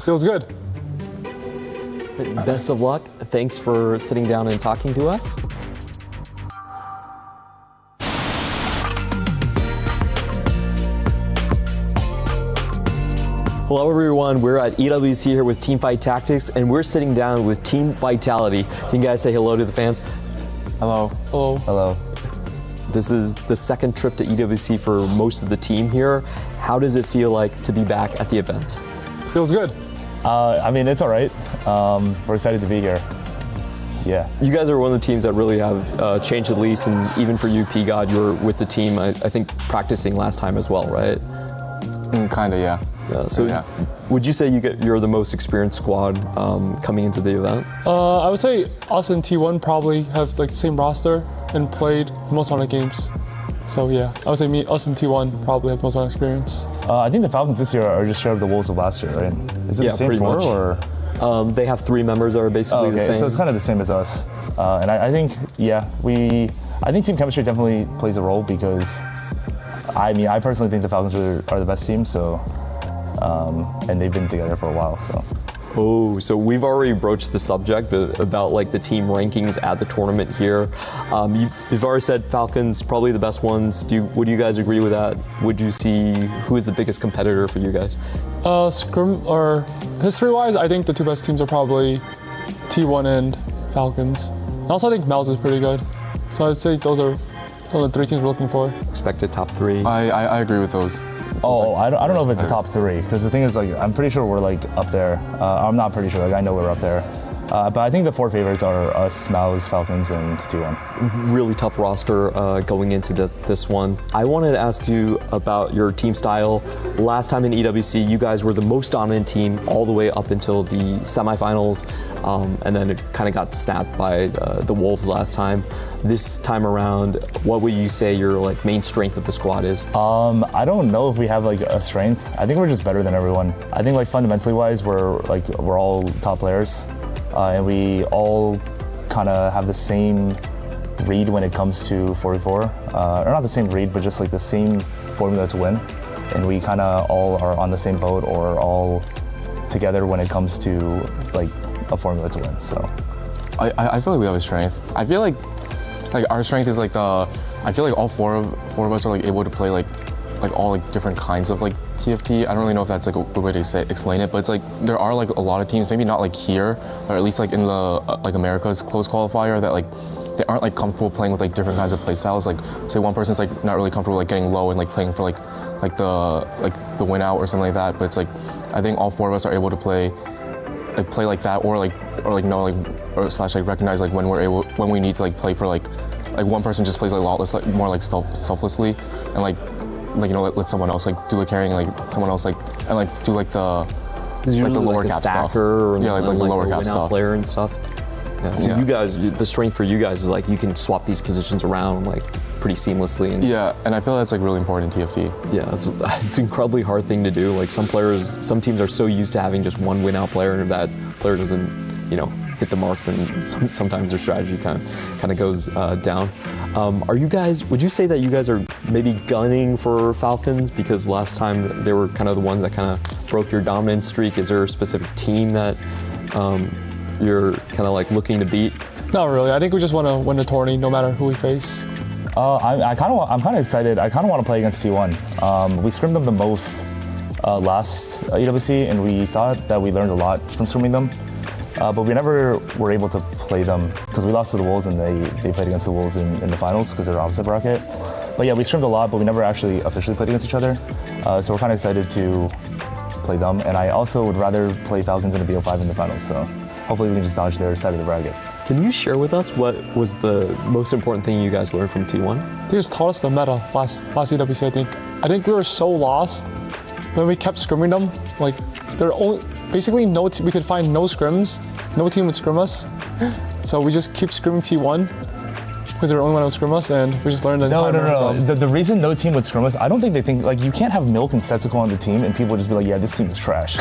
Feels good. Best of luck. Thanks for sitting down and talking to us. Hello everyone, we're at EWC here with Teamfight Tactics and we're sitting down with Team Vitality. Can you guys say hello to the fans? Hello. Hello. Hello. This is the second trip to EWC for most of the team here. How does it feel like to be back at the event? Feels good. I mean, it's all right. We're excited to be here. Yeah. You guys are one of the teams that really have changed the lease, and even for you, P-God, you were with the team, I think, practicing last time as well, right? Kinda, yeah. So yeah. Would you say you're the most experienced squad coming into the event? I would say us and T1 probably have like the same roster and played the most amount of games. So yeah, I would say us and T1 probably have the most amount of experience. I think the Falcons this year are just share of the Wolves of last year, right? Is it Yeah, the same pretty four, much. or? They have 3 members that are basically the same. So it's kind of the same as us. And I think, yeah, I think team chemistry definitely plays a role because, I mean, I personally think the Falcons are the best team, so, and they've been together for a while, so. Oh, so we've already broached the subject about like the team rankings at the tournament here. You've already said Falcons probably the best ones. Would you guys agree with that? Would you see who is the biggest competitor for you guys? Scrim or history-wise, I think the 2 best teams are probably T1 and Falcons. And also, I think Mel's is pretty good. So I'd say those are the 3 teams we're looking for. Expected top 3. I agree with those. Oh, I don't know if it's a top 3, because the thing is, like, I'm pretty sure we're like up there. I'm not pretty sure, like, I know we're up there. But I think the 4 favorites are us, Mouse, Falcons, and T1. Really tough roster going into this one. I wanted to ask you about your team style. Last time in EWC, you guys were the most dominant team all the way up until the semifinals, and then it kind of got snapped by the Wolves last time. This time around, what would you say your like main strength of the squad is? I don't know if we have like a strength. I think we're just better than everyone. I think like fundamentally wise, we're all top players. And we all kind of have the same read when it comes to 4v4. Or not the same read, but just like the same formula to win. And we kind of all are on the same boat or all together when it comes to like a formula to win, so. I feel like we have a strength. I feel like our strength is like I feel like all four of us are like able to play like all like different kinds of like TFT. I don't really know if that's like a good way to explain it, but it's like there are like a lot of teams, maybe not like here, or at least like in the like America's close qualifier, that like they aren't like comfortable playing with like different kinds of play styles. Like say one person's like not really comfortable like getting low and like playing for like the win out or something like that. But it's like I think all 4 of us are able to play like that, or know like or slash like recognize like when we need to like play for like one person just plays like lawless, like more like selflessly, and like you know let someone else like do the carrying, like someone else like and like do like the lower cap stuff. Or yeah, like the lower cap stuff. Player and stuff. Yeah, so you guys, the strength for you guys is like you can swap these positions around like pretty seamlessly. And yeah, and I feel that's like really important in TFT. Yeah, it's an incredibly hard thing to do. Like some teams are so used to having just one win out player, and if that player doesn't, you know, hit the mark, then sometimes their strategy kind of goes down. Would you say that you guys are maybe gunning for Falcons because last time they were kind of the ones that kind of broke your dominant streak? Is there a specific team that you're kind of like looking to beat? Not really. I think we just want to win the tourney no matter who we face. I'm kind of excited. I kind of want to play against T1. We scrimmed them the most last EWC, and we thought that we learned a lot from scrimming them. But we never were able to play them because we lost to the Wolves, and they played against the Wolves in the finals because they're opposite bracket. But yeah, we scrimmed a lot, but we never actually officially played against each other. So we're kind of excited to play them. And I also would rather play Falcons in a BO5 in the finals. So hopefully we can just dodge their side of the bracket. Can you share with us what was the most important thing you guys learned from T1? They just taught us the meta last EWC, I think. I think we were so lost when we kept scrimming them. Like, basically we could find no scrims. No team would scrim us. So we just keep scrimming T1 because they're the only one that would scrim us, and we just learned the entire No. The reason no team would scrim us, I don't think they think, like, you can't have Milk and Setsuko on the team and people would just be like, yeah, this team is trash.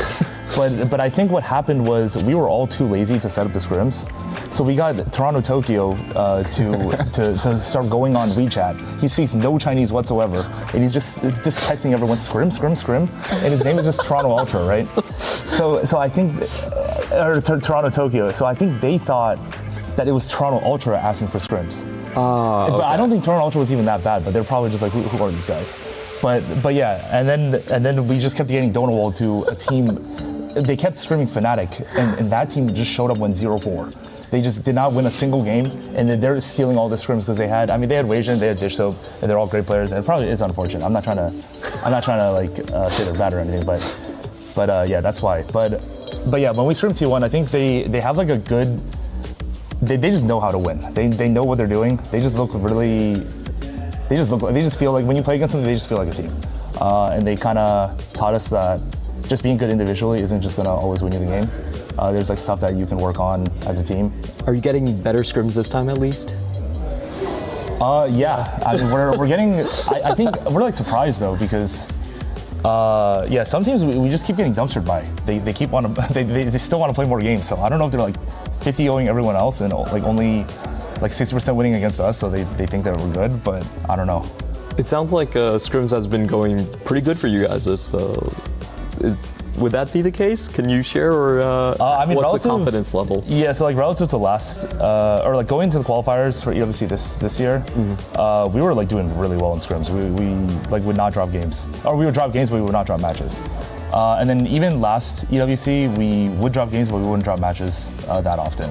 But I think what happened was we were all too lazy to set up the scrims. So we got Toronto Tokyo to start going on WeChat. He speaks no Chinese whatsoever, and he's just texting everyone scrim, and his name is just Toronto Ultra, right? So I think, or Toronto Tokyo. So I think they thought that it was Toronto Ultra asking for scrims. Okay. But I don't think Toronto Ultra was even that bad. But they're probably just like, who are these guys? But yeah, and then we just kept getting Donawald to a team. They kept screaming Fnatic, and that team just showed up when 0-4. They just did not win a single game, and then they're stealing all the scrims because they had Waysian, they had Dish Soap, and they're all great players. And it probably is unfortunate. I'm not trying to like say they're bad or anything, but yeah, that's why. But yeah, when we scrim T1, I think they have like a good. They just know how to win. They know what they're doing. They just look really. They just feel like when you play against them, they just feel like a team. And they kind of taught us that just being good individually isn't just gonna always win you the game. There's like stuff that you can work on as a team. Are you getting better scrims this time at least? Yeah, I mean we're getting. I think we're like surprised though because yeah, some teams we just keep getting dumpstered by. They keep want to they still want to play more games. So I don't know if they're like 50-0ing everyone else and like only like 60% winning against us. So they think that we're good, but I don't know. It sounds like scrims has been going pretty good for you guys. Would that be the case? Can you share, or I mean, what's the confidence level? Yeah, so like relative to last, or like going to the qualifiers for EWC this year, we were like doing really well in scrims. We like would not drop games, or we would drop games, but we would not drop matches. And then even last EWC, we would drop games, but we wouldn't drop matches that often.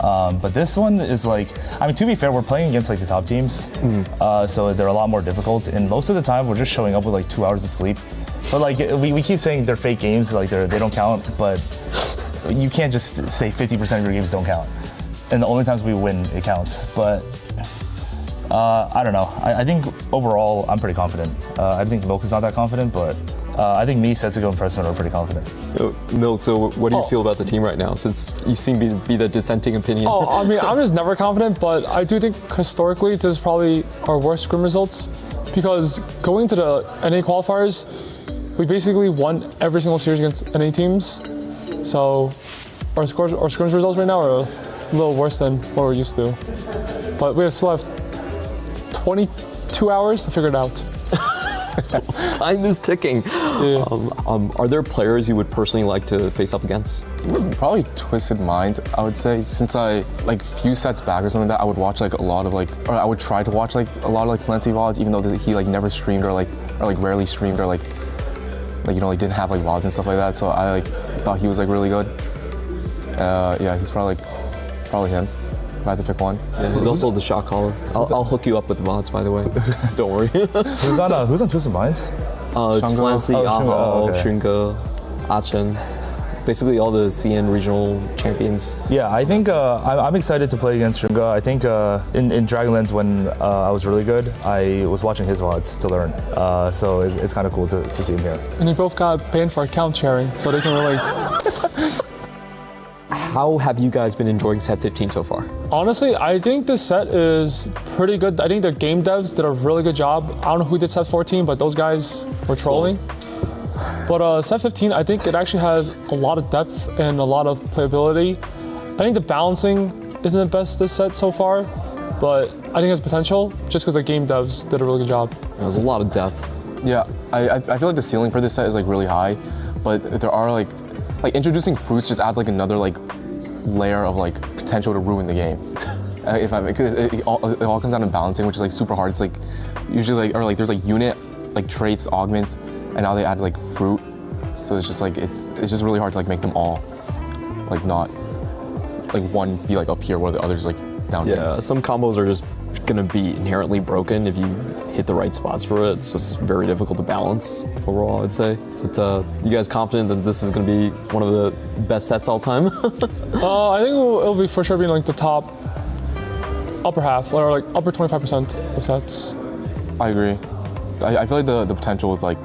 But this one is like, I mean, to be fair, we're playing against like the top teams, so they're a lot more difficult. And most of the time, we're just showing up with like 2 hours of sleep. But like we keep saying they're fake games, like they don't count. But you can't just say 50% of your games don't count. And the only times we win, it counts. But I don't know. I think overall, I'm pretty confident. I think Milk is not that confident, but I think me, Setsugo, and Preston are pretty confident. Milk, so what do you feel about the team right now, since you seem to be the dissenting opinion? I mean, I'm just never confident, but I do think historically this is probably our worst scrim results, because going to the NA qualifiers, we basically won every single series against NA teams. So our scrims results right now are a little worse than what we're used to. But we still have 22 hours to figure it out. Time is ticking. Yeah. Are there players you would personally like to face up against? Probably Twisted Minds, I would say. Since I, like, few sets back or something like that, I would watch like a lot of like, or I would try to watch like a lot of like Clancy VODs, even though he like never streamed or rarely streamed or like you know, like didn't have like VODs and stuff like that. So I like thought he was like really good. Yeah, he's probably him. If I had to pick one. Yeah, he's also the shot caller. I'll hook you up with the VODs, by the way. Don't worry. Who's on Twisted Minds? It's Flancy, Aho, Shunga, Achen. Basically all the CN regional champions. Yeah, I think I'm excited to play against Shunga. I think in Dragonlance when I was really good, I was watching his VODs to learn. So it's kind of cool to see him here. And they both got banned for account sharing, so they can relate. How have you guys been enjoying set 15 so far? Honestly, I think this set is pretty good. I think the game devs did a really good job. I don't know who did set 14, but those guys were trolling. But set 15, I think it actually has a lot of depth and a lot of playability. I think the balancing isn't the best this set so far, but I think it has potential just because the game devs did a really good job. There's a lot of depth. Yeah, I feel like the ceiling for this set is like really high, but there are like introducing fruits just adds like another like layer of like potential to ruin the game. Because it all comes down to balancing, which is like super hard. It's like usually like, or like there's like unit like traits, augments, and now they add like fruit. So it's just like it's just really hard to like make them all like not like one be like up here while the other's like down here. Yeah, some combos are just gonna be inherently broken if you hit the right spots for it. It's just very difficult to balance overall, I'd say. But you guys confident that this is gonna be one of the best sets all time? I think it'll be for sure being like the top upper half, or like upper 25% of sets. I agree. I feel like the potential is like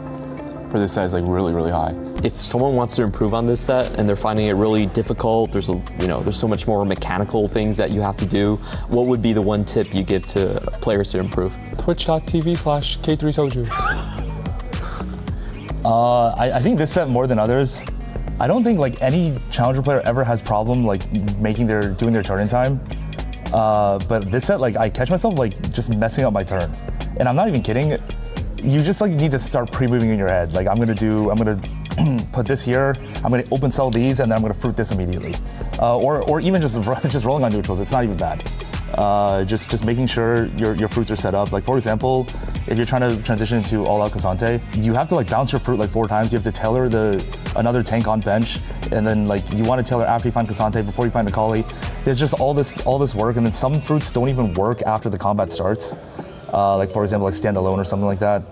for this set is like really, really high. If someone wants to improve on this set and they're finding it really difficult, there's so much more mechanical things that you have to do, what would be the one tip you give to players to improve? Twitch.tv/K3Soju. I think this set more than others I don't think like any challenger player ever has problem like doing their turn in time. But this set, like I catch myself like just messing up my turn, and I'm not even kidding. You just like need to start pre-moving in your head. Like I'm gonna put this here. I'm gonna open sell these, and then I'm gonna fruit this immediately, or even just rolling on neutrals. It's not even bad. Just making sure your fruits are set up. Like for example, if you're trying to transition to all out Cassante, you have to like bounce your fruit like 4 times. You have to tailor another tank on bench, and then like you want to tailor after you find Cassante before you find the Kali. There's just all this work, and then some fruits don't even work after the combat starts. Like for example, like stand alone or something like that.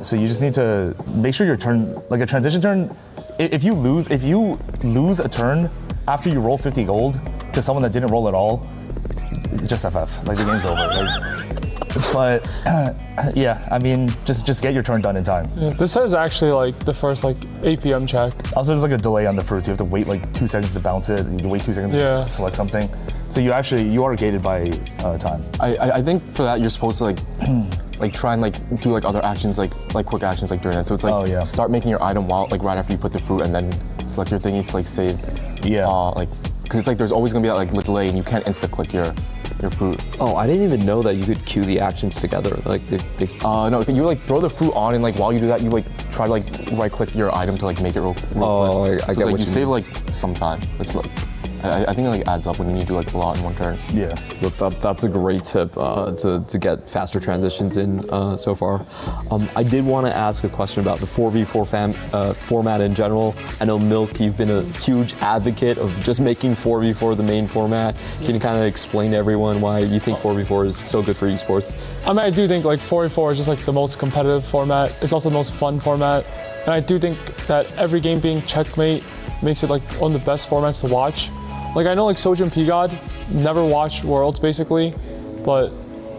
So you just need to make sure your turn, like a transition turn, if you lose a turn after you roll 50 gold to someone that didn't roll at all, just FF, like the game's over. But yeah, I mean, just get your turn done in time. Yeah, this is actually like the first like APM check. Also, there's like a delay on the fruits. You have to wait like 2 seconds to bounce it. You wait 2 seconds to select something. So you are gated by time. I think for that you're supposed to like try and like do like other actions like quick actions like during that. So it's like start making your item while like right after you put the fruit, and then select your thingy to like save. Yeah. Like because it's like there's always gonna be that like delay, and you can't insta click your fruit. Oh, I didn't even know that you could queue the actions together. Like no, you like throw the fruit on, and like while you do that, you like try to like right click your item to like make it real quick. I get like what you you save mean. like some time. It's like I think it like adds up when you need to do like a lot in one turn. Yeah. That's a great tip to get faster transitions in so far. I did want to ask a question about the 4v4 format in general. I know Milk, you've been a huge advocate of just making 4v4 the main format. Can you kind of explain to everyone why you think 4v4 is so good for esports? I mean, I do think like 4v4 is just like the most competitive format. It's also the most fun format. And I do think that every game being checkmate makes it like one of the best formats to watch. Like I know like Soju and Pgod never watched Worlds basically, but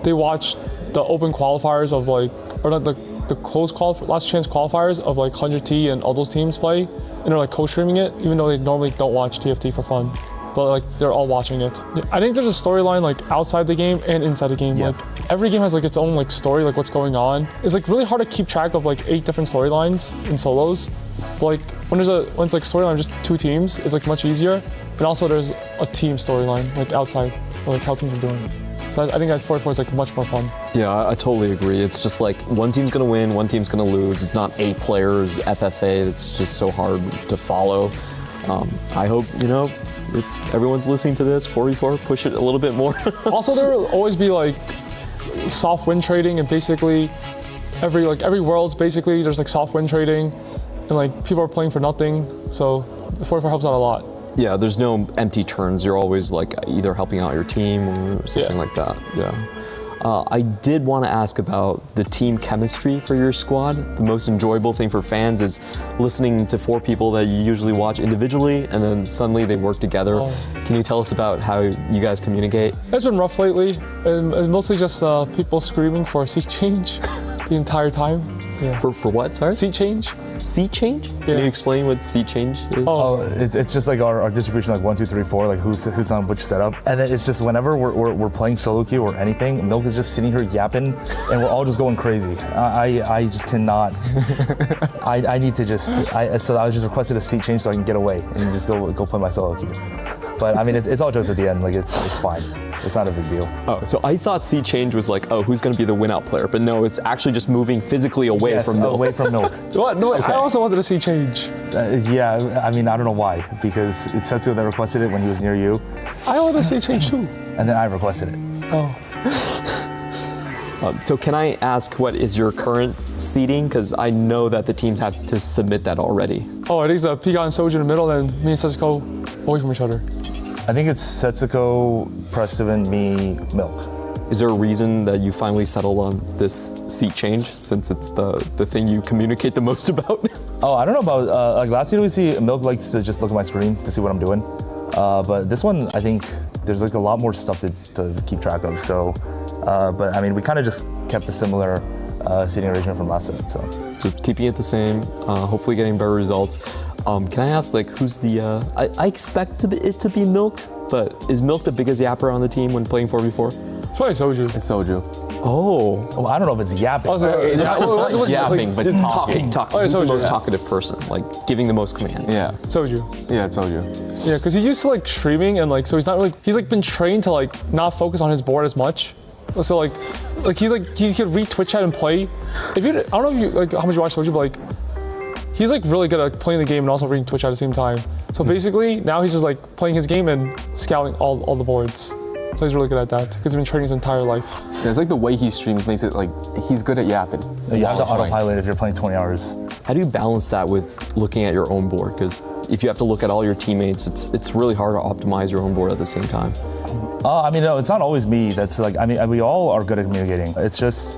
they watched the open qualifiers of like, or not the close last chance qualifiers of like 100T and all those teams play, and they're like co-streaming it, even though they normally don't watch TFT for fun. But like they're all watching it. I think there's a storyline like outside the game and inside the game. Yeah. Like every game has like its own like story, like what's going on. It's like really hard to keep track of like 8 different storylines in solos. But like when it's like storyline just 2 teams, it's like much easier. And also there's a team storyline like outside, or like how teams are doing. So I think that 4v4 is like much more fun. Yeah, I totally agree. It's just like one team's gonna win, one team's gonna lose. It's not 8 players FFA. It's just so hard to follow. I hope, if everyone's listening to this, 4v4, push it a little bit more. Also, there will always be like soft win trading, and basically every Worlds basically there's like soft win trading, and like people are playing for nothing. So the 4v4 helps out a lot. Yeah, there's no empty turns. You're always like either helping out your team or something like that. Yeah. I did want to ask about the team chemistry for your squad. The most enjoyable thing for fans is listening to 4 people that you usually watch individually, and then suddenly they work together. Can you tell us about how you guys communicate? It's been rough lately, and mostly just people screaming for a seat change the entire time. Yeah. For what, sorry? Seat change. Seat change? Can you explain what seat change is? It's just like our distribution, like 1, 2, 3, 4, like who's on which setup, and then it's just whenever we're playing solo queue or anything, Milk is just sitting here yapping, and we're all just going crazy. I just cannot. I need to just. So I was just requested a seat change so I can get away and just go play my solo queue. But I mean, it's all jokes at the end. Like it's fine. It's not a big deal. Oh, so I thought seat change was like, who's going to be the win-out player? But no, it's actually just moving physically away from Milk. Away from Milk. What? No, okay. I also wanted to see change. Yeah, I mean, I don't know why, because it's Setsuko that requested it when he was near you. I wanted to see change too. And then I requested it. Oh. So can I ask what is your current seeding? Because I know that the teams have to submit that already. Oh, I think it's Pgod and Soju in the middle, and me and Setsuko away from each other. I think it's Setsuko, Preston, me, Milk. Is there a reason that you finally settled on this seat change, since it's the thing you communicate the most about? Oh, I don't know about, like last EWC, Milk likes to just look at my screen to see what I'm doing. But this one, I think there's like a lot more stuff to keep track of. So, but I mean, we kind of just kept a similar seating arrangement from last set, so. Just keeping it the same, hopefully getting better results. Can I ask, like, who's the, I expect it to be Milk, but is Milk the biggest yapper on the team when playing 4v4? It's probably Soju. It's Soju. Oh. Well, I don't know if it's yapping. Oh, so It's not yapping, but Just talking. talking. Oh, yeah, Who's so the most yeah. talkative person? Like giving the most commands. Yeah. Soju. Yeah, I told you. Yeah, because he used to like streaming and like, so he's not really, he's like been trained to like not focus on his board as much. So like he could read Twitch chat and play. If you, I don't know if you like how much you watch Soju, but like he's like really good at playing the game and also reading Twitch at the same time. So basically now he's just like playing his game and scouting all the boards. So he's really good at that because he's been training his entire life. Yeah, it's like the way he streams makes it like he's good at yapping. You have to While playing. autopilot if you're playing 20 hours. How do you balance that with looking at your own board? Because if you have to look at all your teammates, it's really hard to optimize your own board at the same time. I mean, no, it's not always me. That's like, I mean, we all are good at communicating. It's just,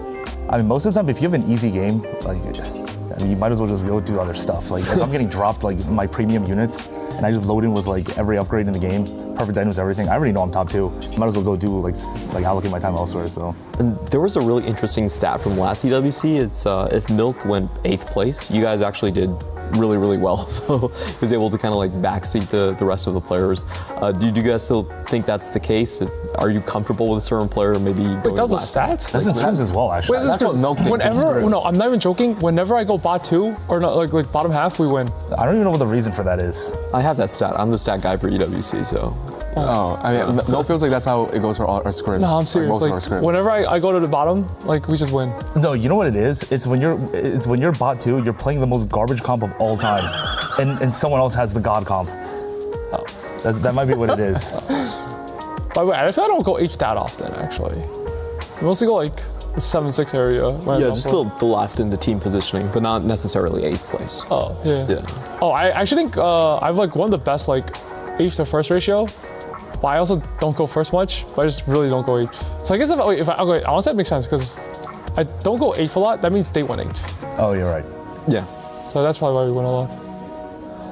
I mean, most of the time, if you have an easy game, like, I mean, you might as well just go do other stuff. Like if I'm getting dropped like my premium units, and I just load in with like every upgrade in the game, perfect items, everything. I already know I'm top 2. Might as well go do like allocate my time elsewhere. So. And there was a really interesting stat from last EWC. It's if Milk went 8th place, you guys actually did really, really well. So he was able to kind of like backseat the rest of the players. Do you guys still think that's the case? Are you comfortable with a certain player maybe going Wait, that was a last? stat? That's in streams as well, actually. Wait, That's what Milk thinks. Whenever, no, I'm not even joking. Whenever I go bot 2 or not, like bottom half, we win. I don't even know what the reason for that is. I have that stat. I'm the stat guy for EWC, so. Oh, I mean, Milk feels like that's how it goes for all our scrims. No, I'm serious. Most of Like, our scrims. whenever I go to the bottom, like we just win. No, you know what it is? It's when you're bot 2, you're playing the most garbage comp of all time, and someone else has the god comp. Oh, that might be what it is. By the way, I feel I don't go H that often actually. I mostly go like the 7-6 area. when Yeah, I'm just up. the last in the team positioning, but not necessarily 8th place. Oh yeah. Yeah. Oh, I actually think I have like one of the best like 8th to 1st ratio. But I also don't go first much, but I just really don't go 8th. So I guess if I okay, honestly that makes sense because I don't go 8th a lot. That means they win 8th. Oh, you're right. Yeah. So that's probably why we win a lot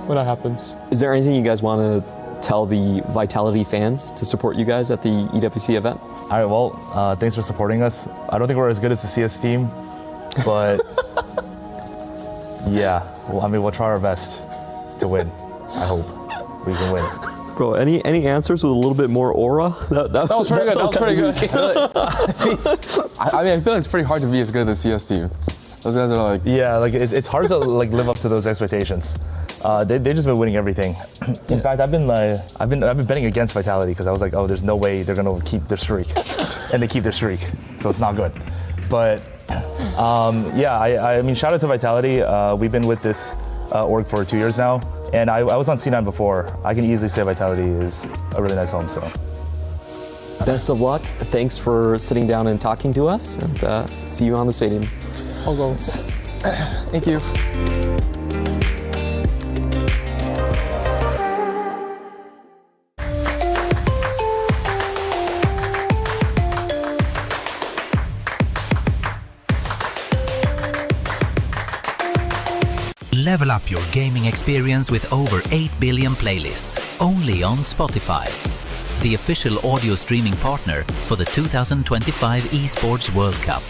when that happens. Is there anything you guys want to tell the Vitality fans to support you guys at the EWC event? All right, well, thanks for supporting us. I don't think we're as good as the CS team, but yeah, well, I mean, we'll try our best to win. I hope we can win. Bro, any answers with a little bit more aura? That was pretty good. That was pretty good. I mean, I feel like it's pretty hard to be as good as the CS team. Those guys are like. Yeah, like it's hard to like live up to those expectations. They've just been winning everything. In fact, I've been betting against Vitality because I was like, oh, there's no way they're gonna keep their streak, and they keep their streak, so it's not good. But yeah, I mean, shout out to Vitality. We've been with this org for 2 years now, and I was on C9 before. I can easily say Vitality is a really nice home. So Best of luck. Thanks for sitting down and talking to us, and see you on the stadium. I'll go. Thank you. Level up your gaming experience with over 8 billion playlists, only on Spotify, the official audio streaming partner for the 2025 Esports World Cup.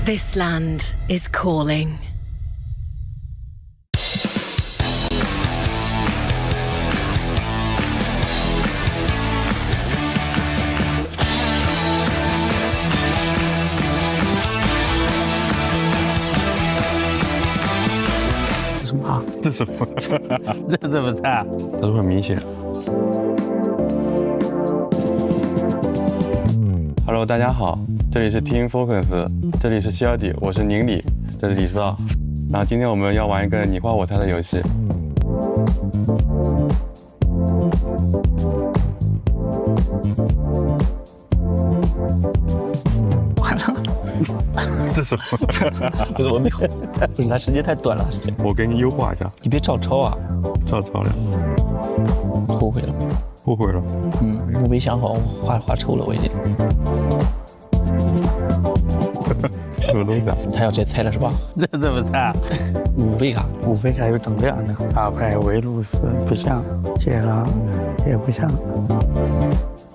This land is calling. 什么？这怎么猜？他说很明显。Hello， 大家好，这里是 Team Focus， 这里是希尔迪，我是宁理，这是李指导。然后今天我们要玩一个你画我猜的游戏。完了，这什么？不是我没会，不是他时间太短了，时间。我给你优化一下。你别照抄啊！照了。后悔了。后悔了。我没想好，我画抽了，我已经。什么东西啊？他要直接猜了是吧？这怎么猜啊？5费卡，5费卡有等量的。大牌维鲁斯不像，铁狼也不像。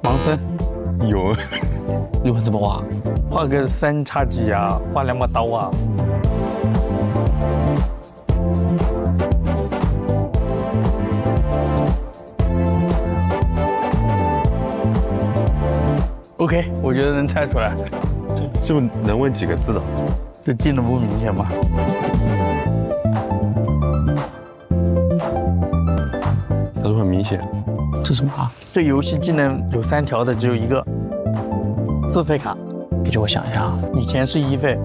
盲僧有怎么画？画个3叉戟啊，画2把刀啊。OK， 我觉得能猜出来。是不是能问几个字的？这技能不明显吗？他说很明显。这什么啊？这游戏技能有3条的只有1个，4费卡。给我想一下啊，以前是1费，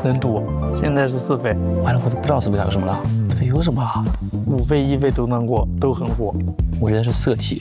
能赌，现在是4费。完了，我都不知道4费卡有什么了。这有什么啊？5费、1费都能过，都很火。我觉得是色体。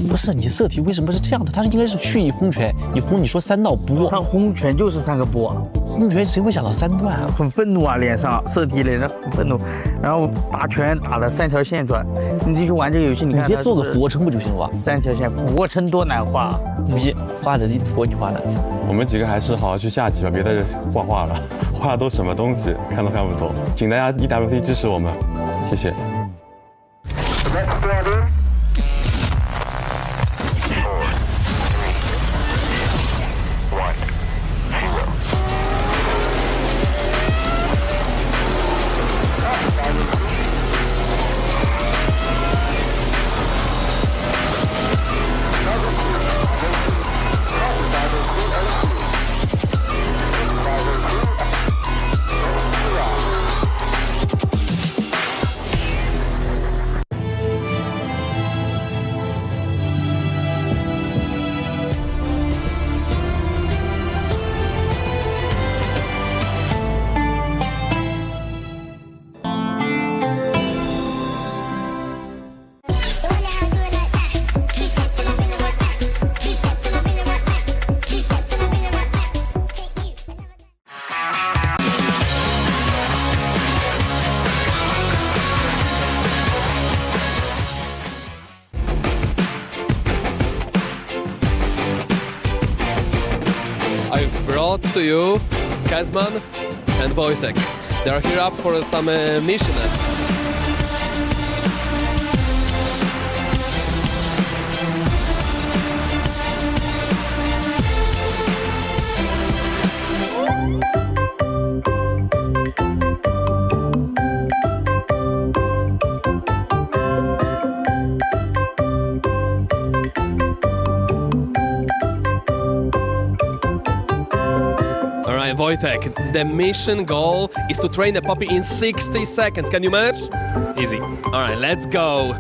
不是你色体为什么是这样的？它是应该是去以轰拳，你轰你说3道波，它轰拳就是3个波，轰拳谁会想到3段啊？很愤怒啊，脸上色体脸上很愤怒，然后打拳打了3条线转。你继续玩这个游戏，你看你直接做个俯卧撑不就行了吧？3条线俯卧撑多难画，逼画的一坨你画的。我们几个还是好好去下棋吧，别再画画了，画的都什么东西，看都看不懂。请大家 EWC 支持我们，谢谢。I've brought to you Kazman and Wojtek. They are here up for some mission. Alright, Wojtek, the mission goal is to train the puppy in 60 seconds. Can you manage? Easy. Alright, let's go.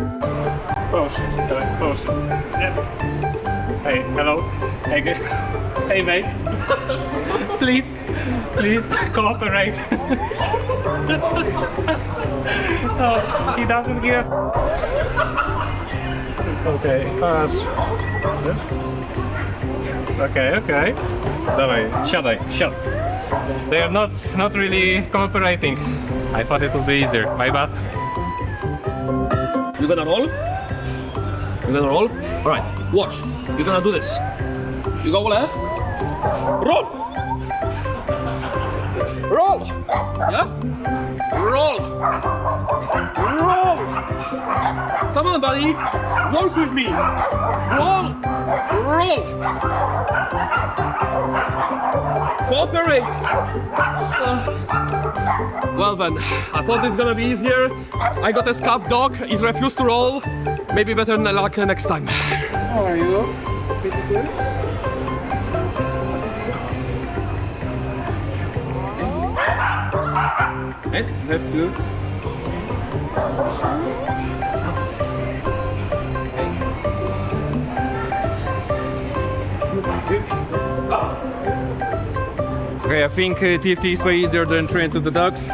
Pose. Yeah. Hey, hello. Hey, good. Hey, mate. please cooperate. Oh, he doesn't give. Okay. Okay. Dawaj, siadaj. They are not really cooperating. I thought it would be easier. My bad. You gonna roll? Alright, watch. You're gonna do this. You go left. Roll! Yeah? Roll! Come on, buddy. Work with me. Roll! Cooperate. Well then, I thought this was gonna be easier. I got a scuffed dog. It refused to roll. Maybe better luck next time. How are you? Pretty good. And left good. Okay, I think TFT is way easier than train to the dogs,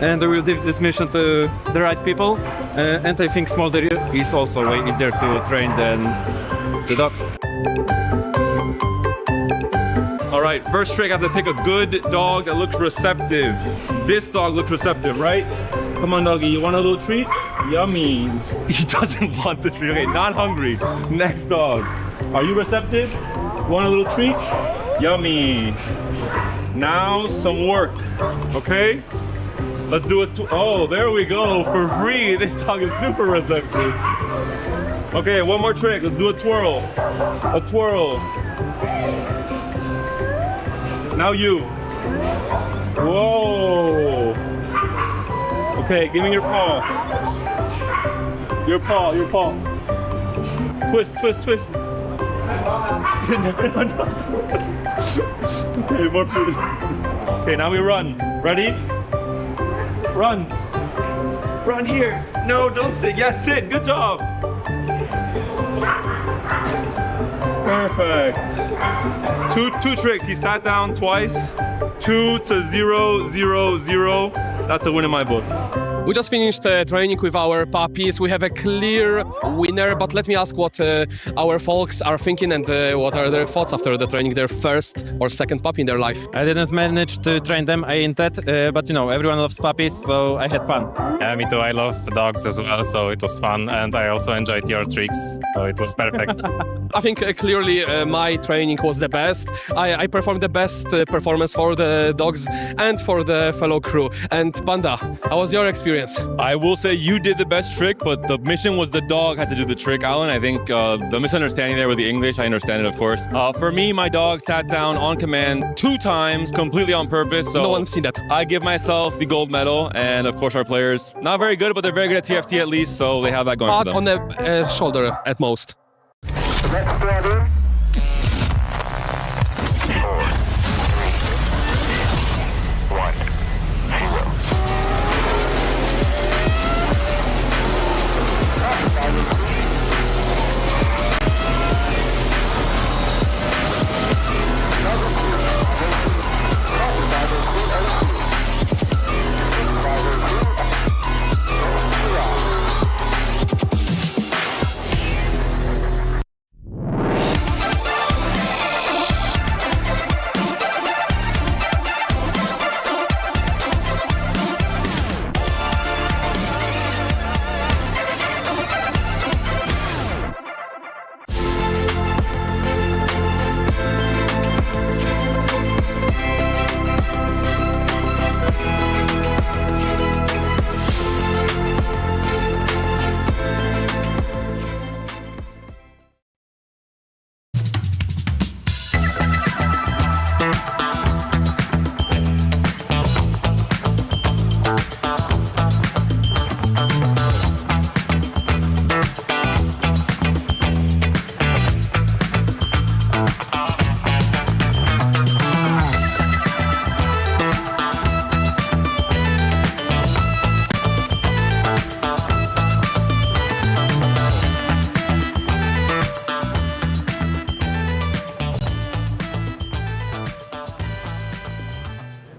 and I will give this mission to the right people. And I think Smolder is also way easier to train than the dogs. All right, first trick, I have to pick a good dog that looks receptive. This dog looks receptive, right? Come on, doggy, you want a little treat? Yummy. He doesn't want the treat. Okay, not hungry. Next dog. Are you receptive? Want a little treat? Yummy. Now some work, okay? Let's do it. Oh, there we go, for free. This dog is super receptive. Okay, one more trick. Let's do a twirl. A twirl. Now you. Whoa. Okay, give me your paw. Your paw, your paw. Twist, twist, twist. Okay, more food. Okay, now we run. Ready? Run. Run here. No, don't sit. Yes, sit. Good job. Perfect. Two tricks. He sat down twice. 2 to 0, 0, 0. That's a win in my book. We just finished training with our puppies. We have a clear winner, but let me ask what our folks are thinking and what are their thoughts after the training, their first or second puppy in their life. I didn't manage to train them, I instead, but you know, everyone loves puppies, so I had fun. Yeah, me too. I love dogs as well, so it was fun, and I also enjoyed your tricks, so it was perfect. I think clearly my training was the best. I performed the best performance for the dogs and for the fellow crew. And Panda, how was your experience? I will say you did the best trick, but the mission was the dog had to do the trick, Alan. I think the misunderstanding there with the English, I understand it, of course. For me, my dog sat down on command 2 times, completely on purpose. So no one's seen that. I give myself the gold medal, and of course our players, not very good, but they're very good at TFT at least, so they have that going for them. On the shoulder at most.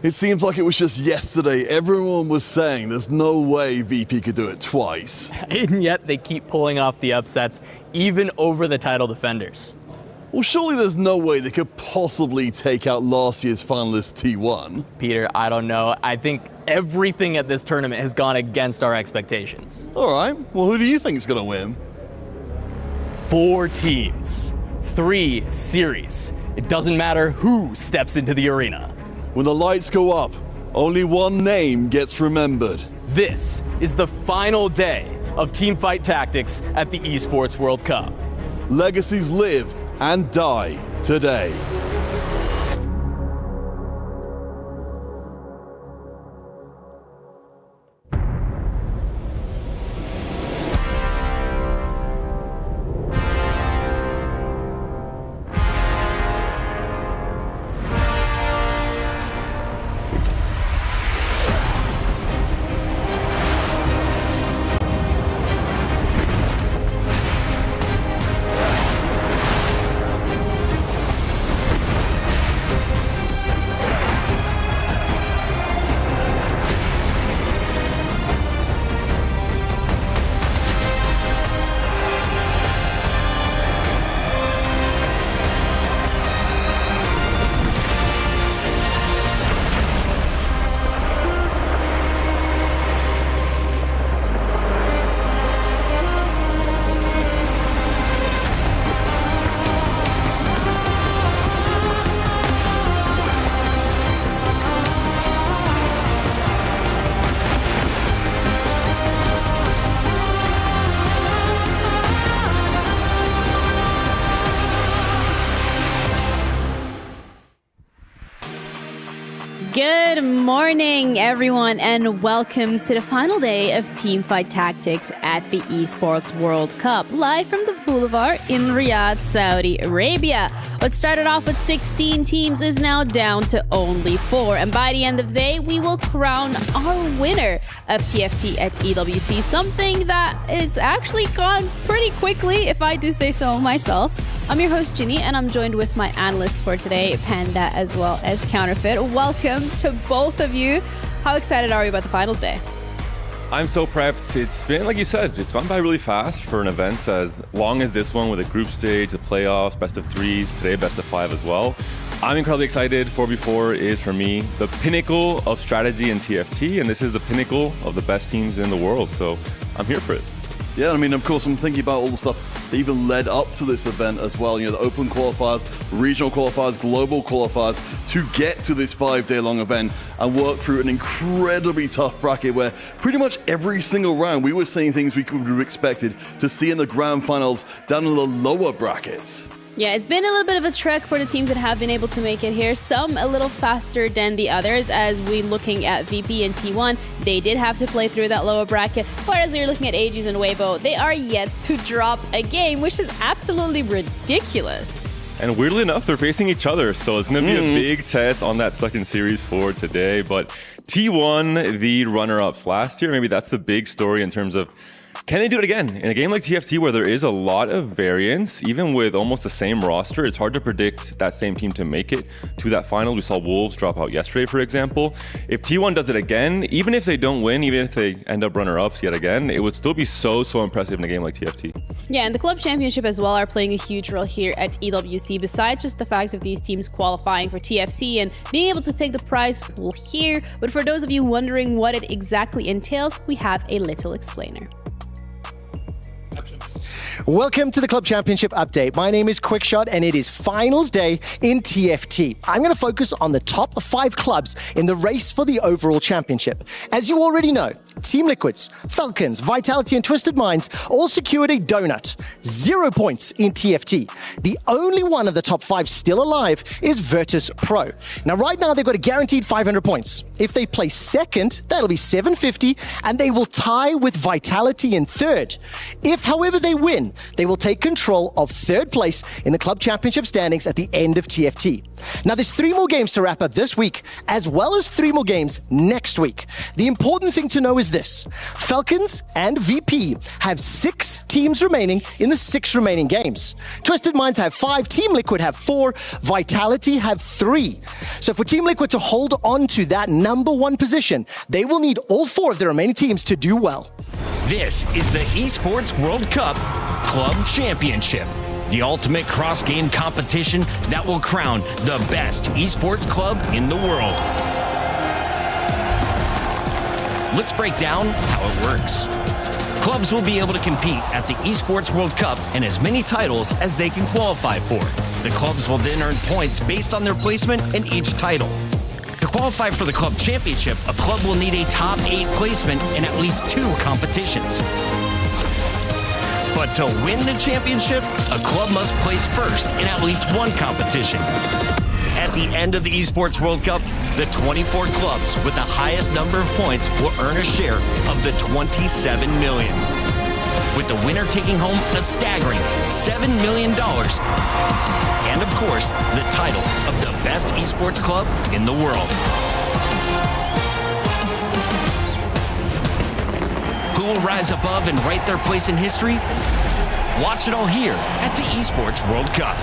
It seems like it was just yesterday. Everyone was saying there's no way VP could do it twice. And yet they keep pulling off the upsets, even over the title defenders. Well, surely there's no way they could possibly take out last year's finalist T1. Peter, I don't know. I think everything at this tournament has gone against our expectations. All right, well, who do you think is going to win? 4 teams, 3 series. It doesn't matter who steps into the arena. When the lights go up, only one name gets remembered. This is the final day of Teamfight tactics at the Esports World Cup. Legacies live and die today. Good morning, everyone, and welcome to the final day of Teamfight Tactics at the Esports World Cup, live from the Boulevard in Riyadh, Saudi Arabia. What started off with 16 teams is now down to only 4, and by the end of the day, we will crown our winner of TFT at EWC, something that is actually gone pretty quickly, if I do say so myself. I'm your host, Ginny, and I'm joined with my analysts for today, Panda as well as Counterfeit. Welcome to both of you. How excited are you about the finals day? I'm so prepped. It's been, like you said, it's gone by really fast for an event as long as this one with a group stage, the playoffs, best of 3s, today best of 5 as well. I'm incredibly excited. 4v4 is, for me, the pinnacle of strategy in TFT, and this is the pinnacle of the best teams in the world, so I'm here for it. Yeah, I mean, of course, I'm thinking about all the stuff that even led up to this event as well. You know, the open qualifiers, regional qualifiers, global qualifiers, to get to this 5-day-long event and work through an incredibly tough bracket where pretty much every single round we were seeing things we could have expected to see in the grand finals down in the lower brackets. Yeah, it's been a little bit of a trek for the teams that have been able to make it here. Some a little faster than the others, as we're looking at VP and T1. They did have to play through that lower bracket. Whereas you're looking at Aegis and Waybo, they are yet to drop a game, which is absolutely ridiculous. And weirdly enough, they're facing each other, so it's going to be a big test on that second series for today. But T1, the runner-ups last year, maybe that's the big story in terms of can they do it again? In a game like TFT where there is a lot of variance, even with almost the same roster, it's hard to predict that same team to make it to that final. We saw Wolves drop out yesterday, for example. If T1 does it again, even if they don't win, even if they end up runner-ups yet again, it would still be so impressive in a game like TFT. Yeah, and the Club Championship as well are playing a huge role here at EWC, besides just the fact of these teams qualifying for TFT and being able to take the prize pool here. But for those of you wondering what it exactly entails, we have a little explainer. Welcome to the Club Championship update. My name is Quickshot and it is finals day in TFT. I'm going to focus on the top 5 clubs in the race for the overall championship. As you already know, Team Liquids, Falcons, Vitality and Twisted Minds all secured a donut. 0 points in TFT. The only one of the top 5 still alive is Virtus.pro. Now right now they've got a guaranteed 500 points. If they place second, that'll be 750 and they will tie with Vitality in third. If however they win, they will take control of third place in the Club Championship standings at the end of TFT. Now there's 3 more games to wrap up this week, as well as 3 more games next week. The important thing to know is this: Falcons and VP have 6 teams remaining in the 6 remaining games. Twisted Minds have 5, Team Liquid have 4, Vitality have 3. So for Team Liquid to hold on to that number 1 position, they will need all 4 of the remaining teams to do well. This is the Esports World Cup Club Championship, the ultimate cross-game competition that will crown the best esports club in the world. Let's break down how it works. Clubs will be able to compete at the Esports World Cup and as many titles as they can qualify for. The clubs will then earn points based on their placement in each title. To qualify for the Club Championship, a club will need a top 8 placement in at least 2 competitions. But to win the championship, a club must place first in at least 1 competition. At the end of the Esports World Cup, the 24 clubs with the highest number of points will earn a share of the 27 million, with the winner taking home a staggering $7 million. And of course, the title of the best esports club in the world. Who will rise above and write their place in history? Watch it all here at the Esports World Cup.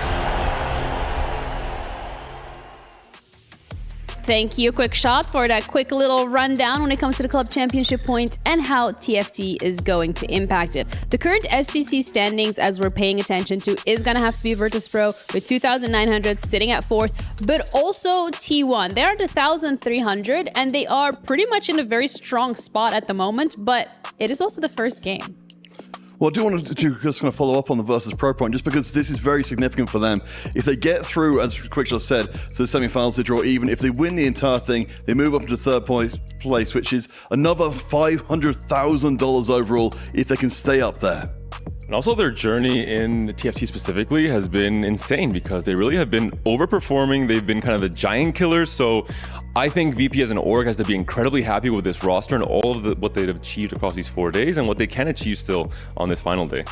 Thank you, Quickshot, for that quick little rundown when it comes to the Club Championship points and how TFT is going to impact it. The current STC standings, as we're paying attention to, is going to have to be Virtus.pro with 2,900 sitting at 4th, but also T1. They're at 1,300 and they are pretty much in a very strong spot at the moment, but it is also the first game. Well, I do want to just kind of follow up on the Virtus.pro point, just because this is very significant for them. If they get through, as Quickshot said, to the semi-finals, they draw even. If they win the entire thing, they move up to third place, which is another $500,000 overall if they can stay up there. And also their journey in the TFT specifically has been insane because they really have been overperforming. They've been kind of the giant killers. So I think VP as an org has to be incredibly happy with this roster and all of what they've achieved across these 4 days and what they can achieve still on this final day.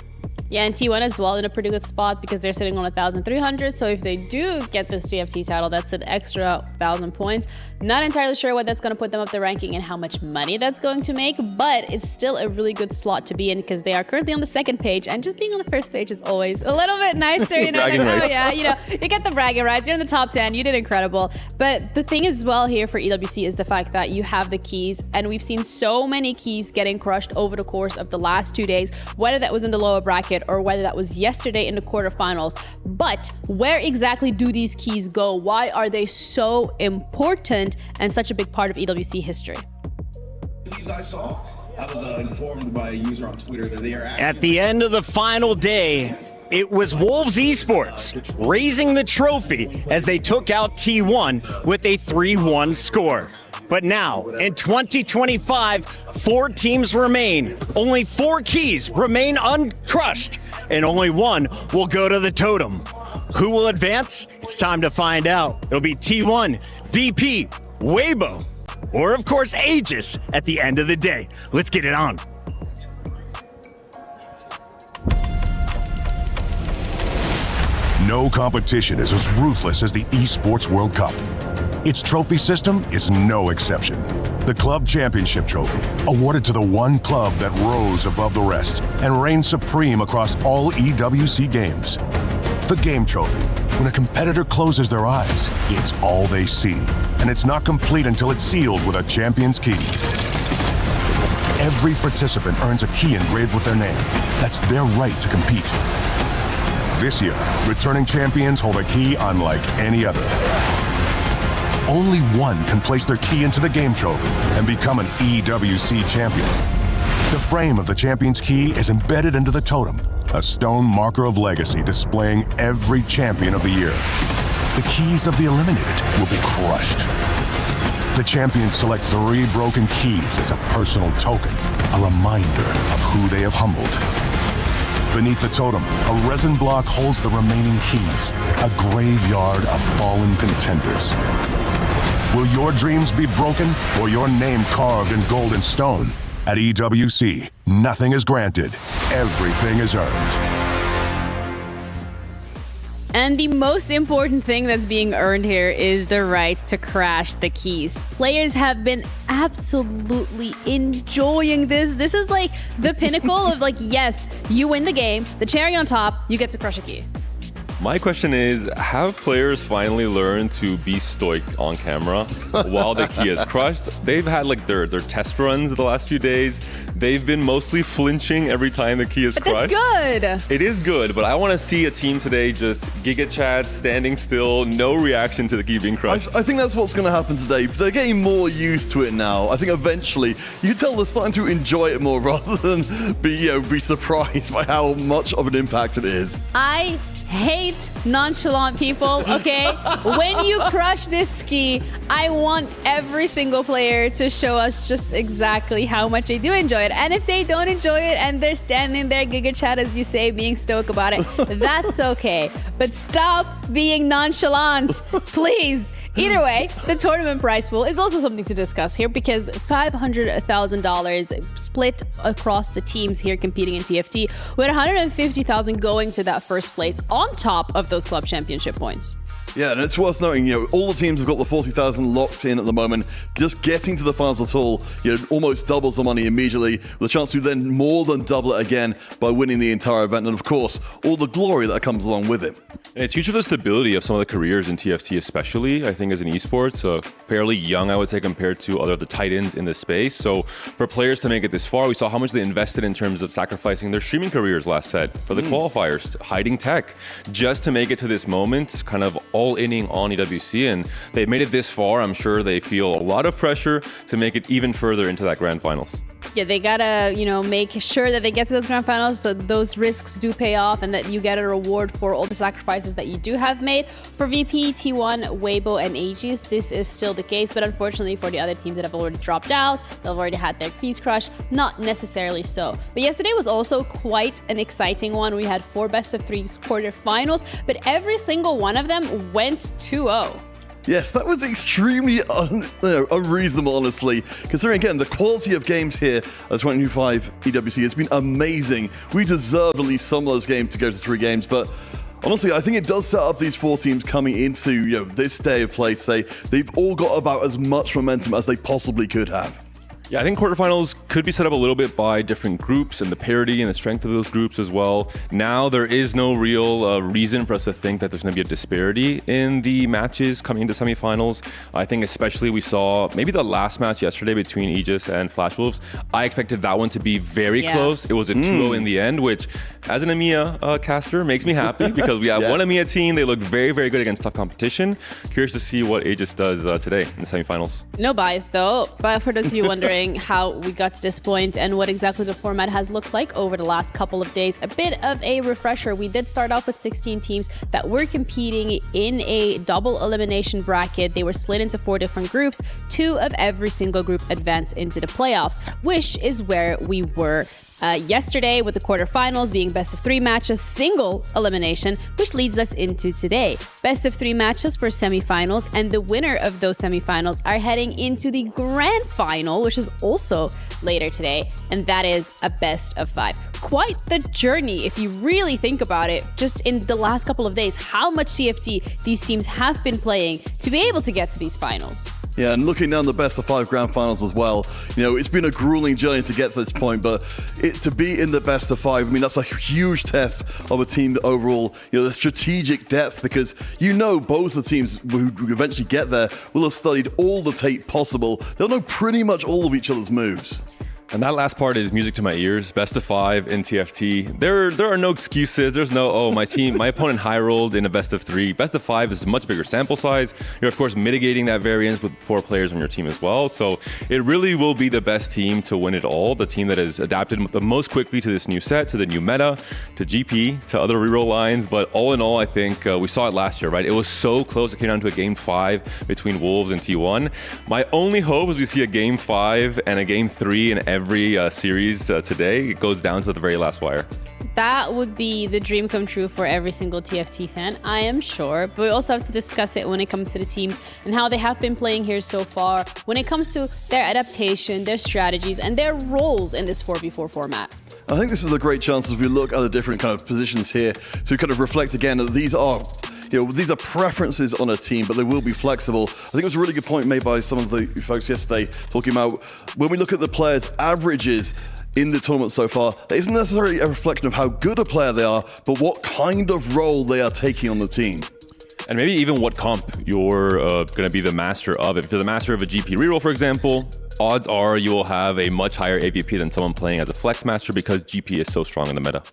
Yeah, and T1 as well in a pretty good spot because they're sitting on 1,300. So if they do get this TFT title, that's an extra 1,000 points. Not entirely sure what that's going to put them up the ranking and how much money that's going to make, but it's still a really good slot to be in because they are currently on the second page, and just being on the first page is always a little bit nicer. You know, bragging rights. Yeah, you know, you get the bragging rights. You're in the top 10. You did incredible. But the thing as well here for EWC is the fact that you have the keys, and we've seen so many keys getting crushed over the course of the last 2 days, whether that was in the lower bracket or whether that was yesterday in the quarterfinals. But where exactly do these keys go? Why are they so important and such a big part of EWC history? I saw, I was informed by a user on Twitter that they are At the end of the final day, it was Wolves Esports raising the trophy as they took out T1 with a 3-1 score. But now, in 2025, 4 teams remain. Only 4 keys remain uncrushed, and only 1 will go to the totem. Who will advance? It's time to find out. It'll be T1, VP, Waybo, or of course Aegis at the end of the day. Let's get it on. No competition is as ruthless as the Esports World Cup. Its trophy system is no exception. The Club Championship Trophy, awarded to the one club that rose above the rest and reigned supreme across all EWC games. The Game Trophy, when a competitor closes their eyes, it's all they see, and it's not complete until it's sealed with a champion's key. Every participant earns a key engraved with their name. That's their right to compete. This year, returning champions hold a key unlike any other. Only one can place their key into the Game Trophy and become an EWC champion. The frame of the champion's key is embedded into the totem, a stone marker of legacy displaying every champion of the year. The keys of the eliminated will be crushed. The champions select 3 broken keys as a personal token, a reminder of who they have humbled. Beneath the totem, a resin block holds the remaining keys, a graveyard of fallen contenders. Will your dreams be broken or your name carved in gold and stone? At EWC, nothing is granted, everything is earned. And the most important thing that's being earned here is the right to crash the keys. Players have been absolutely enjoying this. This is like the pinnacle of like, yes, you win the game, the cherry on top, you get to crush a key. My question is, have players finally learned to be stoic on camera while the key is crushed? They've had like their test runs the last few days. They've been mostly flinching every time the key is crushed. That's good. It is good, but I want to see a team today just Giga Chat, standing still, no reaction to the key being crushed. I think that's what's going to happen today. They're getting more used to it now. I think eventually you can tell they're starting to enjoy it more rather than be surprised by how much of an impact it is. I hate nonchalant people, okay? When you crush this ski, I want every single player to show us just exactly how much they do enjoy it. And if they don't enjoy it and they're standing there, Giga Chat, as you say, being stoic about it, that's okay. But stop being nonchalant, please. Either way, the tournament prize pool is also something to discuss here because $500,000 split across the teams here competing in TFT, with $150,000 going to that first place on top of those club championship points. Yeah, and it's worth noting, all the teams have got the 40,000 locked in at the moment. Just getting to the finals at all, almost doubles the money immediately, with a chance to then more than double it again by winning the entire event, and of course, all the glory that comes along with it. And it's huge for the stability of some of the careers in TFT, especially, I think, as an esports. Fairly young, I would say, compared to other of the titans in the space. So for players to make it this far, we saw how much they invested in terms of sacrificing their streaming careers last set for the qualifiers, hiding tech, just to make it to this moment, kind of all-inning on EWC. And they've made it this far. I'm sure they feel a lot of pressure to make it even further into that grand finals. Yeah, they gotta, make sure that they get to those grand finals so those risks do pay off and that you get a reward for all the sacrifices that you do have made. For VP, T1, Waybo, and Aegis, this is still the case, but unfortunately for the other teams that have already dropped out, they've already had their crease crush, not necessarily so. But yesterday was also quite an exciting one. We had 4 best-of-3 quarterfinals, but every single one of them went 2-0. Yes, that was extremely unreasonable, honestly. Considering, again, the quality of games here at 2025 EWC has been amazing. We deserve at least some of those games to go to 3 games, but honestly, I think it does set up these 4 teams coming into this day of play to say they've all got about as much momentum as they possibly could have. Yeah, I think quarterfinals could be set up a little bit by different groups and the parity and the strength of those groups as well. Now, there is no real reason for us to think that there's going to be a disparity in the matches coming into semifinals. I think especially we saw maybe the last match yesterday between Aegis and Flash Wolves. I expected that one to be very close. It was a 2-0 in the end, which as an EMEA caster makes me happy because we have one EMEA team. They looked very, very good against tough competition. Curious to see what Aegis does today in the semifinals. No bias though, but for those of you wondering how we got to this point and what exactly the format has looked like over the last couple of days, a bit of a refresher. We did start off with 16 teams that were competing in a double elimination bracket. They were split into 4 different groups. 2 of every single group advanced into the playoffs, which is where we were yesterday, with the quarterfinals being best-of-3 matches, single elimination, which leads us into today. Best-of-3 matches for semifinals, and the winner of those semifinals are heading into the grand final, which is also later today, and that is a best-of-5. Quite the journey, if you really think about it, just in the last couple of days, how much TFT these teams have been playing to be able to get to these finals. Yeah, and looking down the best-of-5 grand finals as well, it's been a grueling journey to get to this point, but to be in the best-of-5, I mean, that's a huge test of a team overall, the strategic depth, because both the teams who eventually get there will have studied all the tape possible. They'll know pretty much all of each other's moves. And that last part is music to my ears. Best of 5 in TFT. There are no excuses. There's no, my opponent high rolled in a best of 3. Best of 5 is a much bigger sample size. You're of course mitigating that variance with 4 players on your team as well. So it really will be the best team to win it all. The team that has adapted the most quickly to this new set, to the new meta, to GP, to other reroll lines. But all in all, I think we saw it last year, right? It was so close. It came down to a game 5 between Wolves and T1. My only hope is we see a game 5 and a game 3 in every series today. It goes down to the very last wire. That would be the dream come true for every single TFT fan, I am sure. But we also have to discuss it when it comes to the teams and how they have been playing here so far, when it comes to their adaptation, their strategies, and their roles in this 4v4 format. I think this is a great chance as we look at the different kind of positions here to kind of reflect again that these are preferences on a team, but they will be flexible. I think it was a really good point made by some of the folks yesterday talking about when we look at the players' averages in the tournament so far, it isn't necessarily a reflection of how good a player they are, but what kind of role they are taking on the team. And maybe even what comp you're going to be the master of. If you're the master of a GP reroll, for example, odds are you will have a much higher AVP than someone playing as a flex master because GP is so strong in the meta.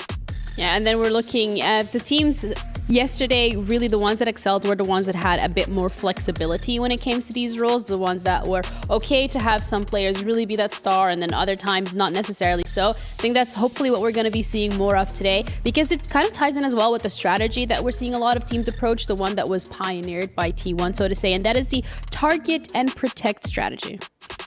Yeah, and then we're looking at the teams yesterday. Really, the ones that excelled were the ones that had a bit more flexibility when it came to these roles, the ones that were okay to have some players really be that star and then other times not necessarily so. I think that's hopefully what we're going to be seeing more of today, because it kind of ties in as well with the strategy that we're seeing a lot of teams approach, the one that was pioneered by T1, so to say, and that is the target and protect strategy.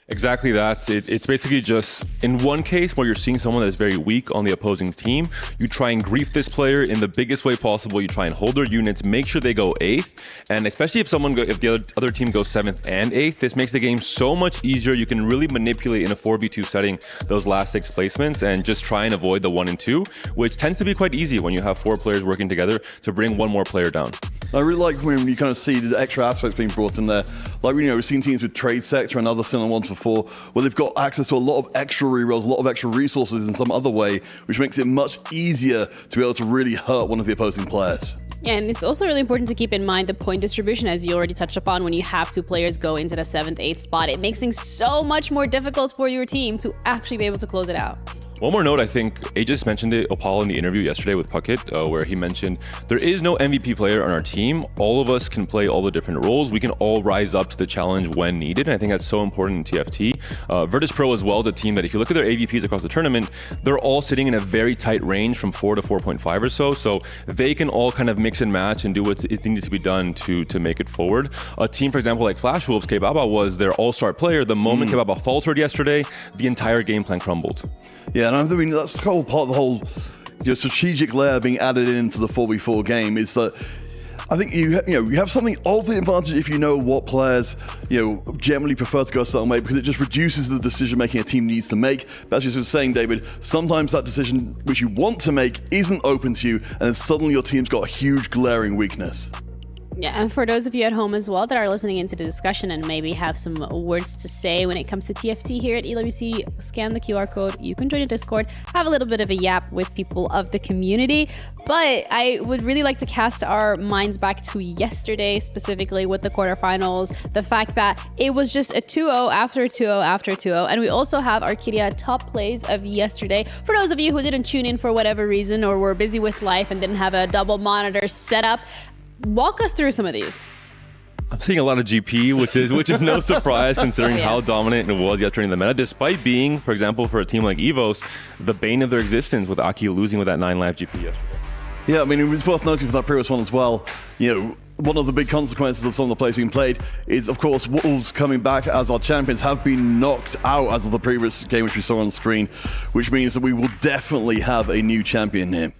Exactly that. It's basically just, in one case where you're seeing someone that is very weak on the opposing team, you try and grief this player in the biggest way possible. You try and hold their units, make sure they go 8th, and especially if the other team goes 7th and 8th, this makes the game so much easier. You can really manipulate in a 4v2 setting those last 6 placements and just try and avoid the 1 and 2, which tends to be quite easy when you have 4 players working together to bring one more player down. I really like when you kind of see the extra aspects being brought in there. Like, we've seen teams with Trade Sector and other similar ones before, where they've got access to a lot of extra rerolls, a lot of extra resources in some other way, which makes it much easier to be able to really hurt one of the opposing players. Yeah, and it's also really important to keep in mind the point distribution, as you already touched upon. When you have 2 players go into the 7th, 8th spot, it makes things so much more difficult for your team to actually be able to close it out. One more note, I think Aegis mentioned it, Opal, in the interview yesterday with Puckett, where he mentioned there is no MVP player on our team. All of us can play all the different roles. We can all rise up to the challenge when needed, and I think that's so important in TFT. Virtus.pro as well is a team that if you look at their AVPs across the tournament, they're all sitting in a very tight range from 4 to 4.5 or so they can all kind of mix and match and do what is needed to be done to make it forward. A team, for example, like Flash Wolves, Kebaba was their all-star player. The moment Kebaba faltered yesterday, the entire game plan crumbled. Yeah, and I mean, that's the whole part of the whole strategic layer being added into the 4v4 game is that I think you have something of the advantage if you know what players generally prefer to go a certain way, because it just reduces the decision making a team needs to make. But as you were saying, David, sometimes that decision which you want to make isn't open to you, and then suddenly your team's got a huge glaring weakness. Yeah, and for those of you at home as well that are listening into the discussion and maybe have some words to say when it comes to TFT here at EWC, scan the QR code. You can join the Discord, have a little bit of a yap with people of the community. But I would really like to cast our minds back to yesterday, specifically with the quarterfinals. The fact that it was just a 2-0 after 2-0 after 2-0. And we also have our Kyria top plays of yesterday. For those of you who didn't tune in for whatever reason or were busy with life and didn't have a double monitor set up, walk us through some of these. I'm seeing a lot of GP, which is no surprise considering how dominant it was yesterday in the meta, despite being, for example, for a team like EVOS, the bane of their existence with Aki losing with that 9 life GP yesterday. Yeah, I mean, it was worth noting for that previous one as well. One of the big consequences of some of the plays being played is, of course, Wolves coming back as our champions have been knocked out as of the previous game, which we saw on the screen, which means that we will definitely have a new champion here.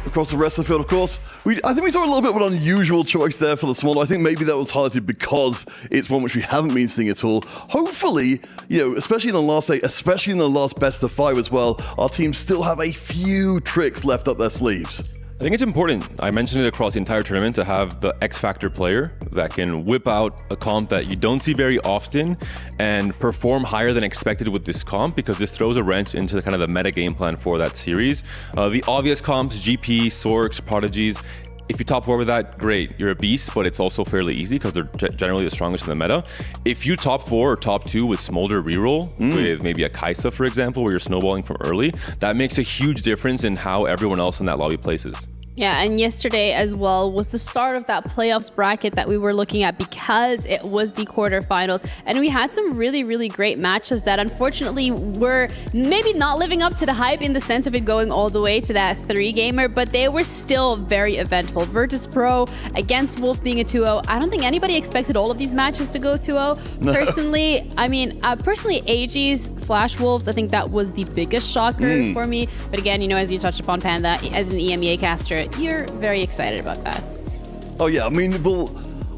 Across the rest of the field, of course, I think we saw a little bit of an unusual choice there for the small. I think maybe that was highlighted because it's one which we haven't been seeing at all. Hopefully, especially in the last day, especially in the last best of 5 as well, our teams still have a few tricks left up their sleeves. I think it's important, I mentioned it across the entire tournament, to have the X-Factor player that can whip out a comp that you don't see very often and perform higher than expected with this comp, because this throws a wrench into the kind of the meta game plan for that series. The obvious comps, GP, Sorks, Prodigies, if you top 4 with that, great, you're a beast, but it's also fairly easy because they're generally the strongest in the meta. If you top 4 or top 2 with Smolder reroll, with maybe a Kaisa, for example, where you're snowballing from early, that makes a huge difference in how everyone else in that lobby places. Yeah, and yesterday as well was the start of that playoffs bracket that we were looking at, because it was the quarterfinals. And we had some really, really great matches that unfortunately were maybe not living up to the hype in the sense of it going all the way to that 3-gamer, but they were still very eventful. Virtus.pro against Wolf being a 2-0. I don't think anybody expected all of these matches to go 2-0. Personally, personally, Aegis, Flash Wolves, I think that was the biggest shocker for me. But again, as you touched upon, Panda, as an EMEA caster, you're very excited about that. Oh yeah, I mean, well,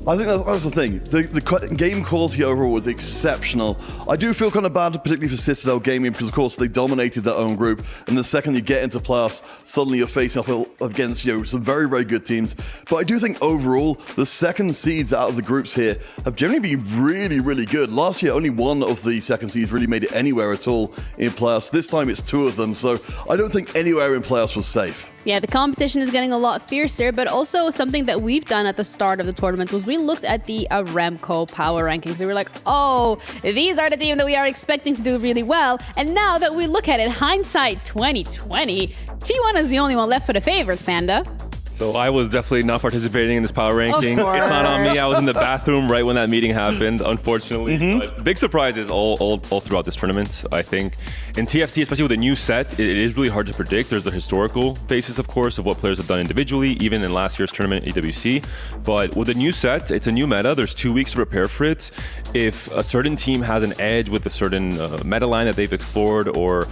I think that's the thing. The game quality overall was exceptional. I do feel kind of bad, particularly for Citadel Gaming, because of course they dominated their own group, and the second you get into playoffs, suddenly you're facing off against some very, very good teams. But I do think overall, the second seeds out of the groups here have generally been really, really good. Last year, only one of the second seeds really made it anywhere at all in playoffs. This time it's 2 of them, so I don't think anywhere in playoffs was safe. Yeah, the competition is getting a lot fiercer, but also something that we've done at the start of the tournament was we looked at the Remco power rankings. We were like, oh, these are the teams that we are expecting to do really well. And now that we look at it, hindsight 2020, T1 is the only one left for the favorites, Panda. So I was definitely not participating in this power ranking. It's not on me. I was in the bathroom right when that meeting happened, unfortunately. But big surprises all throughout this tournament. I think in TFT, especially with a new set, it is really hard to predict. There's the historical basis, of course, of what players have done individually, even in last year's tournament, EWC. But with a new set, it's a new meta. There's 2 weeks to prepare for it. If a certain team has an edge with a certain meta line that they've explored, or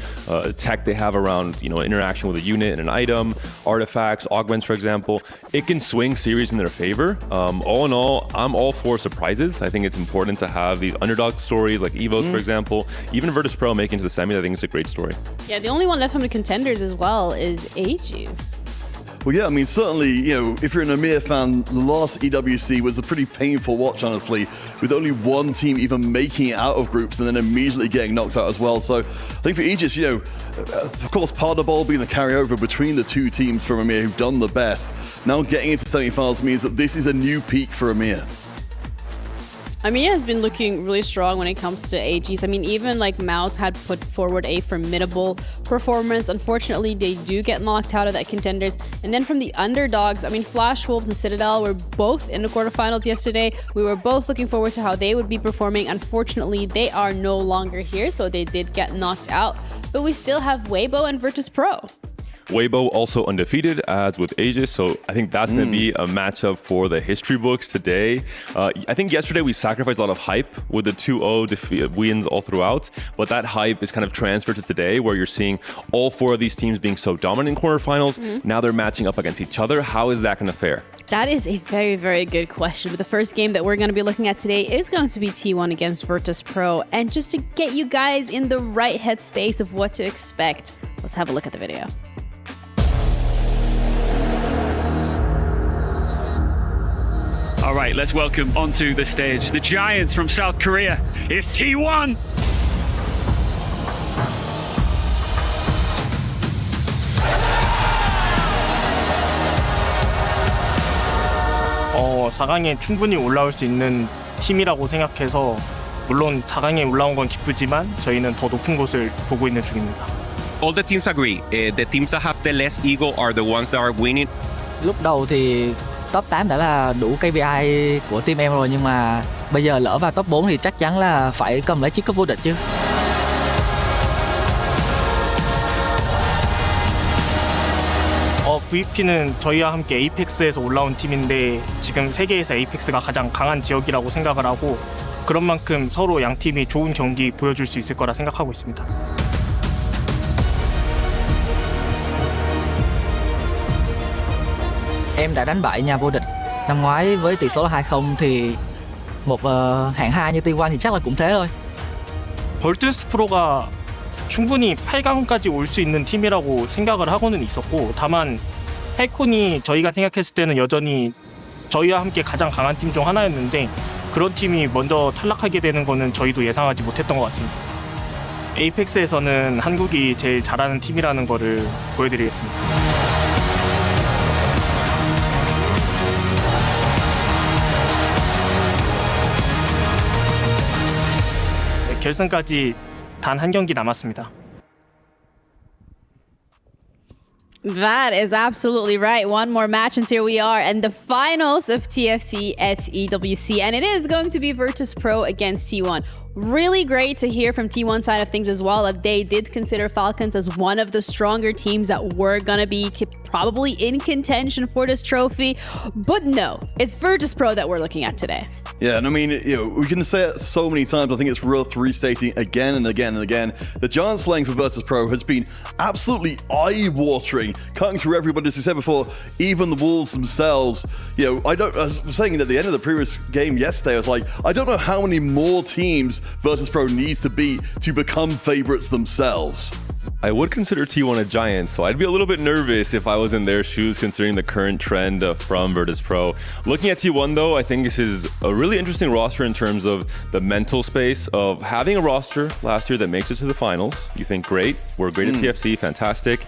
tech they have around interaction with a unit and an item, artifacts, augments, for example, it can swing series in their favor. All in all, I'm all for surprises. I think it's important to have these underdog stories like EVOS, for example. Even Virtus.pro making it to the semi, I think it's a great story. Yeah, the only one left from the contenders as well is Aegis. Well, yeah, I mean, certainly, if you're an EMEA fan, the last EWC was a pretty painful watch, honestly, with only one team even making it out of groups and then immediately getting knocked out as well. So I think for Aegis, of course, part of the ball being the carryover between the 2 teams from EMEA who've done the best. Now getting into semifinals means that this is a new peak for EMEA. Armenia has been looking really strong when it comes to Aegis. I mean, even like Mouse had put forward a formidable performance. Unfortunately, they do get knocked out of that contenders. And then from the underdogs, I mean, Flash Wolves and Citadel were both in the quarterfinals yesterday. We were both looking forward to how they would be performing. Unfortunately, they are no longer here, so they did get knocked out. But we still have Waybo and Virtus.pro. Waybo also undefeated, as with Aegis, so I think that's going to be a matchup for the history books today. I think yesterday we sacrificed a lot of hype with the 2-0 wins all throughout, but that hype is kind of transferred to today, where you're seeing all four of these teams being so dominant in quarterfinals. Now they're matching up against each other. How is that going to fare? That is a very, very good question. But the first game that we're going to be looking at today is going to be T1 against Virtus.pro. And just to get you guys in the right headspace of what to expect, let's have a look at the video. All right, let's welcome onto the stage the Giants from South Korea. It's T1. 어, 4강에 충분히 올라올 수 있는 팀이라고 생각해서 물론 4강에 올라온 건 기쁘지만 저희는 더 높은 곳을 보고 있는 중입니다. All the teams agree. The teams that have the less ego are the ones that are winning. Lúc đầu thì top 8 đã là đủ KPI của team em rồi, nhưng mà bây giờ lỡ vào top 4 thì chắc chắn là phải cầm lấy chiếc cúp vô địch chứ. VP는 저희와 함께 에이펙스에서 올라온 팀인데 지금 세계에서 에이펙스가 가장 강한 지역이라고 생각을 하고 그런 만큼 서로 양 팀이 좋은 경기 보여줄 수 있을 거라 생각하고 있습니다. Em đã đánh bại nhà vô địch năm ngoái với tỷ số là 2-0 thì một hạng 2 như T1 thì chắc là cũng thế thôi. Virtus.pro가 충분히 8강까지 올 수 있는 팀이라고 생각을 하고는 있었고, 다만 헬콘이 저희가 생각했을 때는 여전히 저희와 함께 가장 강한 팀 중 하나였는데 그런 팀이 먼저 탈락하게 되는 거는 저희도 예상하지 못했던 것 같습니다. 에이펙스에서는 한국이 제일 잘하는 팀이라는 거를 보여드리겠습니다. 결승까지 단 한 경기 남았습니다. That is absolutely right. One more match until we are in the finals of TFT at EWC. And it is going to be Virtus.pro against T1. Really great to hear from T1 side of things as well, that they did consider Falcons as one of the stronger teams that were going to be probably in contention for this trophy. But no, it's Virtus.pro that we're looking at today. Yeah, and I mean, we can say it so many times. I think it's worth restating again and again and again. The giant slaying for Virtus.pro has been absolutely eye-watering, cutting through everybody. As I said before, even the Wolves themselves. I was saying at the end of the previous game yesterday, I was like, I don't know how many more teams Virtus.pro needs to beat to become favorites themselves. I would consider T1 a giant, so I'd be a little bit nervous if I was in their shoes considering the current trend from Virtus.pro. Looking at T1 though, I think this is a really interesting roster in terms of the mental space of having a roster last year that makes it to the finals. You think, great, we're great at TFC, fantastic.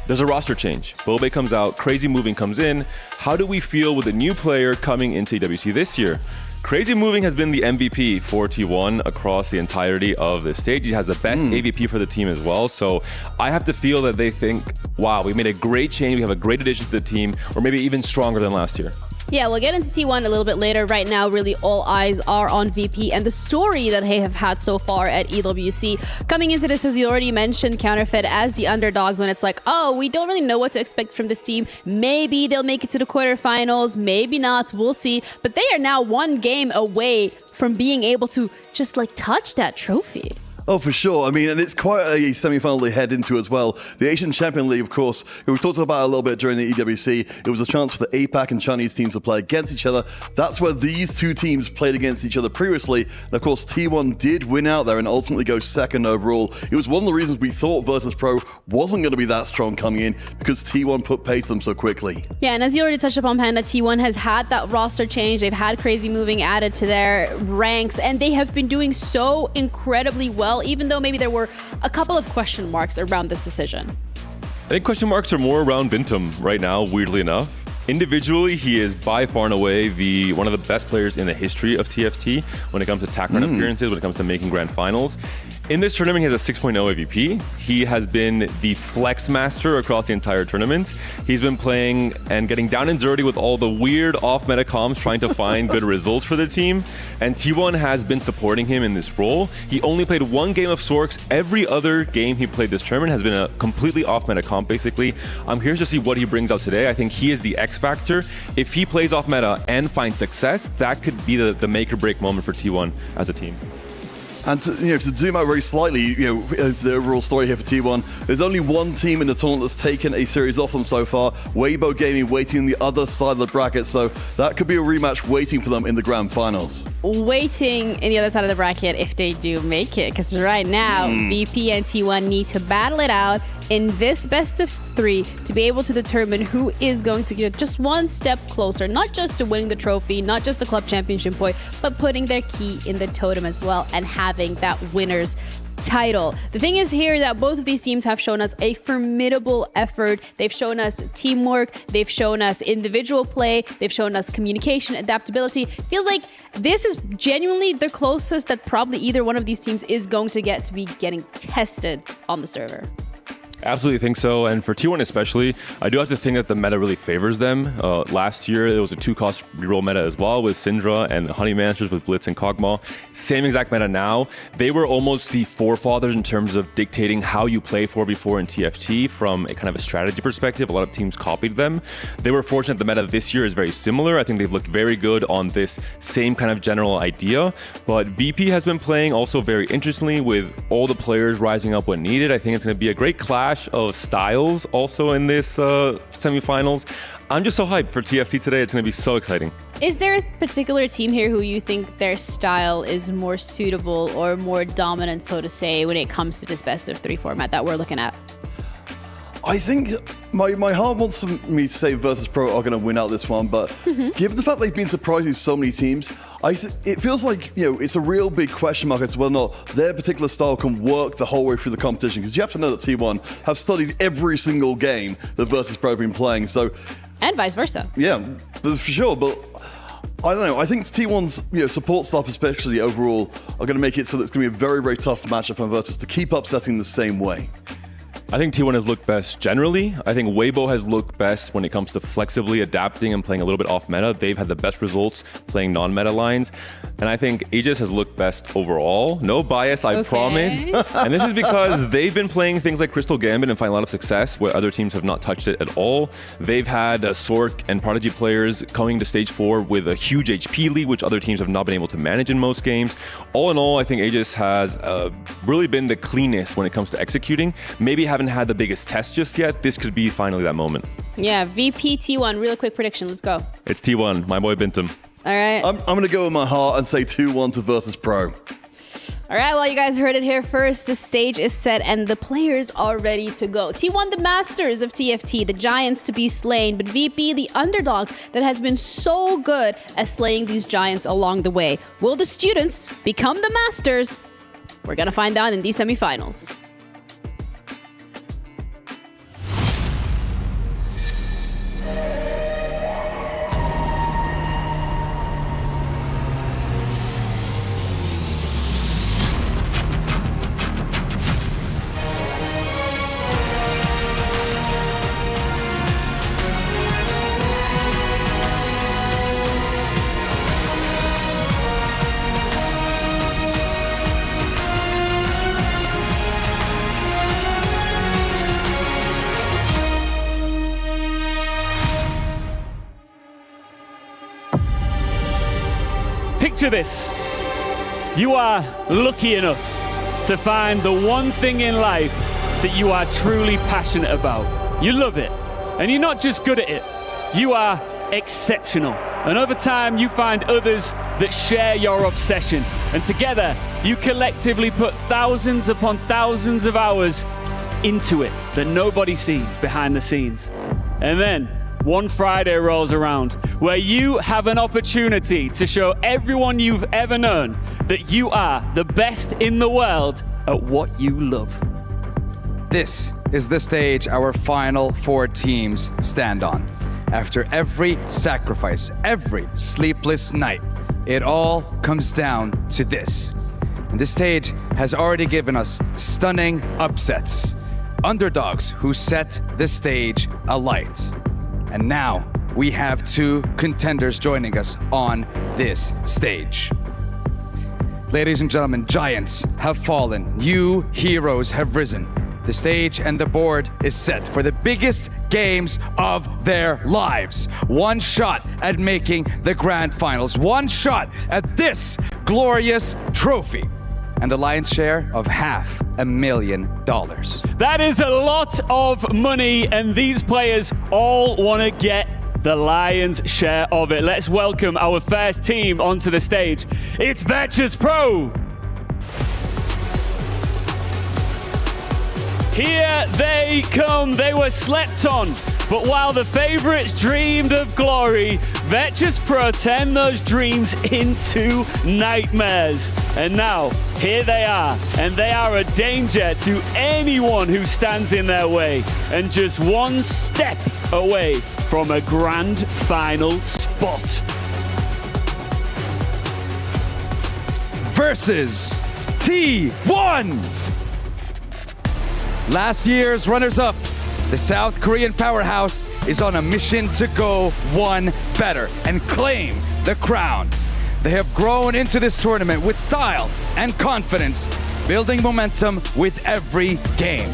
There's a roster change. Boulevard comes out, Crazy Moving comes in. How do we feel with a new player coming into EWC this year? Crazy Moving has been the MVP for T1 across the entirety of the stage. He has the best AVP for the team as well. So I have to feel that they think, wow, we made a great change. We have a great addition to the team, or maybe even stronger than last year. Yeah, we'll get into T1 a little bit later. Right now, really all eyes are on VP and the story that they have had so far at EWC. Coming into this, as you already mentioned, Counterfeit as the underdogs when it's like, oh, we don't really know what to expect from this team. Maybe they'll make it to the quarterfinals, maybe not, we'll see. But they are now one game away from being able to just like touch that trophy. Oh, for sure. I mean, and it's quite a semi-final they head into as well. The Asian Champion League, of course, we talked about a little bit during the EWC. It was a chance for the APAC and Chinese teams to play against each other. That's where these two teams played against each other previously. And of course, T1 did win out there and ultimately go second overall. It was one of the reasons we thought Virtus.pro wasn't going to be that strong coming in, because T1 put pay to them so quickly. Yeah, and as you already touched upon, Panda, T1 has had that roster change. They've had Crazy Moving added to their ranks, and they have been doing so incredibly well, even though maybe there were a couple of question marks around this decision. I think question marks are more around Bintum right now, weirdly enough. Individually, he is by far and away one of the best players in the history of TFT when it comes to TAC run appearances, when it comes to making grand finals. In this tournament, he has a 6.0 AVP. He has been the flex master across the entire tournament. He's been playing and getting down and dirty with all the weird off-meta comms, trying to find good results for the team. And T1 has been supporting him in this role. He only played one game of Sorks. Every other game he played this tournament has been a completely off-meta comp, basically. I'm curious to see what he brings out today. I think he is the X factor. If he plays off-meta and finds success, that could be the make-or-break moment for T1 as a team. And to zoom out very slightly, the overall story here for T1, there's only one team in the tournament that's taken a series off them so far. Waybo Gaming waiting on the other side of the bracket, so that could be a rematch waiting for them in the grand finals. Waiting in the other side of the bracket if they do make it, because right now, VP and T1 need to battle it out in this best of 3 to be able to determine who is going to get just one step closer, not just to winning the trophy, not just the club championship point, but putting their key in the totem as well and having that winner's title. The thing is here that both of these teams have shown us a formidable effort. They've shown us teamwork. They've shown us individual play. They've shown us communication, adaptability. Feels like this is genuinely the closest that probably either one of these teams is going to get to be getting tested on the server. Absolutely think so, and for T1 especially, I do have to think that the meta really favors them. Last year, there was a 2-cost reroll meta as well with Syndra and the Honey Managers with Blitz and Kog'Maw. Same exact meta now. They were almost the forefathers in terms of dictating how you play 4v4 in TFT from a kind of a strategy perspective. A lot of teams copied them. They were fortunate the meta this year is very similar. I think they've looked very good on this same kind of general idea, but VP has been playing also very interestingly with all the players rising up when needed. I think it's going to be a great clash of styles also in this semifinals. I'm just so hyped for TFT today. It's going to be so exciting. Is there a particular team here who you think their style is more suitable or more dominant, so to say, when it comes to this best of 3 format that we're looking at? I think my heart wants me to say Virtus.pro are going to win out this one, but given the fact they've been surprising so many teams, it feels like it's a real big question mark as to whether or not their particular style can work the whole way through the competition. Because you have to know that T1 have studied every single game that Virtus.pro have been playing. So, and vice versa. Yeah, for sure. But I don't know. I think T1's support staff, especially overall, are going to make it so that it's going to be a very, very tough matchup for Virtus to keep upsetting the same way. I think T1 has looked best generally. I think Waybo has looked best when it comes to flexibly adapting and playing a little bit off meta. They've had the best results playing non-meta lines. And I think Aegis has looked best overall. No bias, I promise. And this is because they've been playing things like Crystal Gambit and find a lot of success where other teams have not touched it at all. They've had Sork and Prodigy players coming to stage 4 with a huge HP lead, which other teams have not been able to manage in most games. All in all, I think Aegis has really been the cleanest when it comes to executing. Maybe haven't had the biggest test just yet. This could be finally that moment. Yeah, VP T1, real quick prediction. Let's go. It's T1, my boy Bintum. All right. I'm going to go with my heart and say 2-1 to Virtus.pro. All right, well, you guys heard it here first. The stage is set and the players are ready to go. T1, the masters of TFT, the giants to be slain, but VP, the underdogs that has been so good at slaying these giants along the way. Will the students become the masters? We're going to find out in these semifinals. Picture this. You are lucky enough to find the one thing in life that you are truly passionate about. You love it. And you're not just good at it, you are exceptional. And over time, you find others that share your obsession. And together, you collectively put thousands upon thousands of hours into it that nobody sees behind the scenes. And then, one Friday rolls around where you have an opportunity to show everyone you've ever known that you are the best in the world at what you love. This is the stage our final 4 teams stand on. after every sacrifice, every sleepless night, it all comes down to this. And this stage has already given us stunning upsets, underdogs who set the stage alight. And now we have two contenders joining us on this stage. Ladies and gentlemen, giants have fallen, new heroes have risen. The stage and the board is set for the biggest games of their lives. One shot at making the grand finals. One shot at this glorious trophy. And the lion's share of $500,000. That is a lot of money, and these players all want to get the lion's share of it. Let's welcome our first team onto the stage. It's Virtus.pro. Here they come. They were slept on, but while the favorites dreamed of glory, Virtus.pro turned those dreams into nightmares. And now, here they are, and they are a danger to anyone who stands in their way, and just one step away from a grand final spot. Versus T1! Last year's runners-up, the South Korean powerhouse is on a mission to go one better and claim the crown. They have grown into this tournament with style and confidence, building momentum with every game.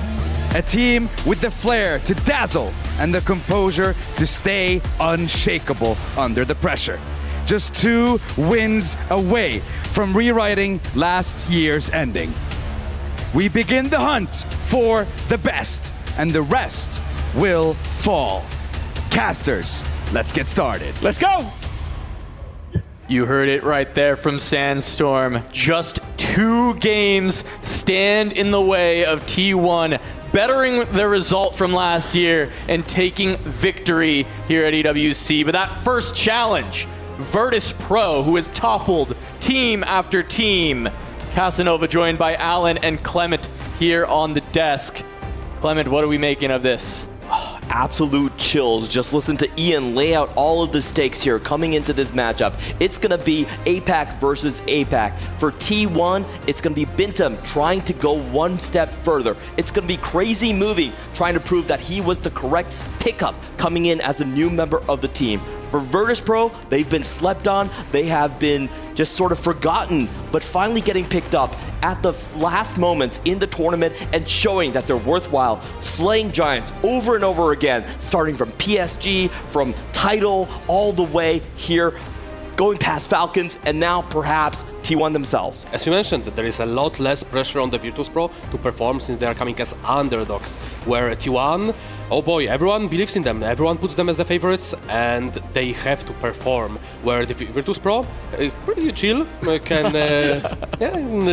A team with the flair to dazzle and the composure to stay unshakable under the pressure. Just 2 wins away from rewriting last year's ending. We begin the hunt for the best, and the rest will fall. Casters, let's get started. Let's go! You heard it right there from Sandstorm. Just 2 games stand in the way of T1 bettering the result from last year and taking victory here at EWC. But that first challenge, Virtus.pro, who has toppled team after team. Casanova joined by Alan and Clement here on the desk. Clement, what are we making of this? Absolute chills. Just listen to Ian lay out all of the stakes here coming into this matchup. It's going to be APAC versus APAC. For T1, it's going to be Bintum trying to go one step further. It's going to be Crazy Movie trying to prove that he was the correct pickup coming in as a new member of the team. For Virtus.pro, they've been slept on. They have been just sort of forgotten, but finally getting picked up at the last moments in the tournament and showing that they're worthwhile, slaying giants over and over again, starting from PSG, from title, all the way here, going past Falcons, and now perhaps T1 themselves. As you mentioned, there is a lot less pressure on the Virtus.pro to perform since they are coming as underdogs, where T1, oh boy, everyone believes in them, everyone puts them as the favorites, and they have to perform, where the Virtus.pro, pretty chill,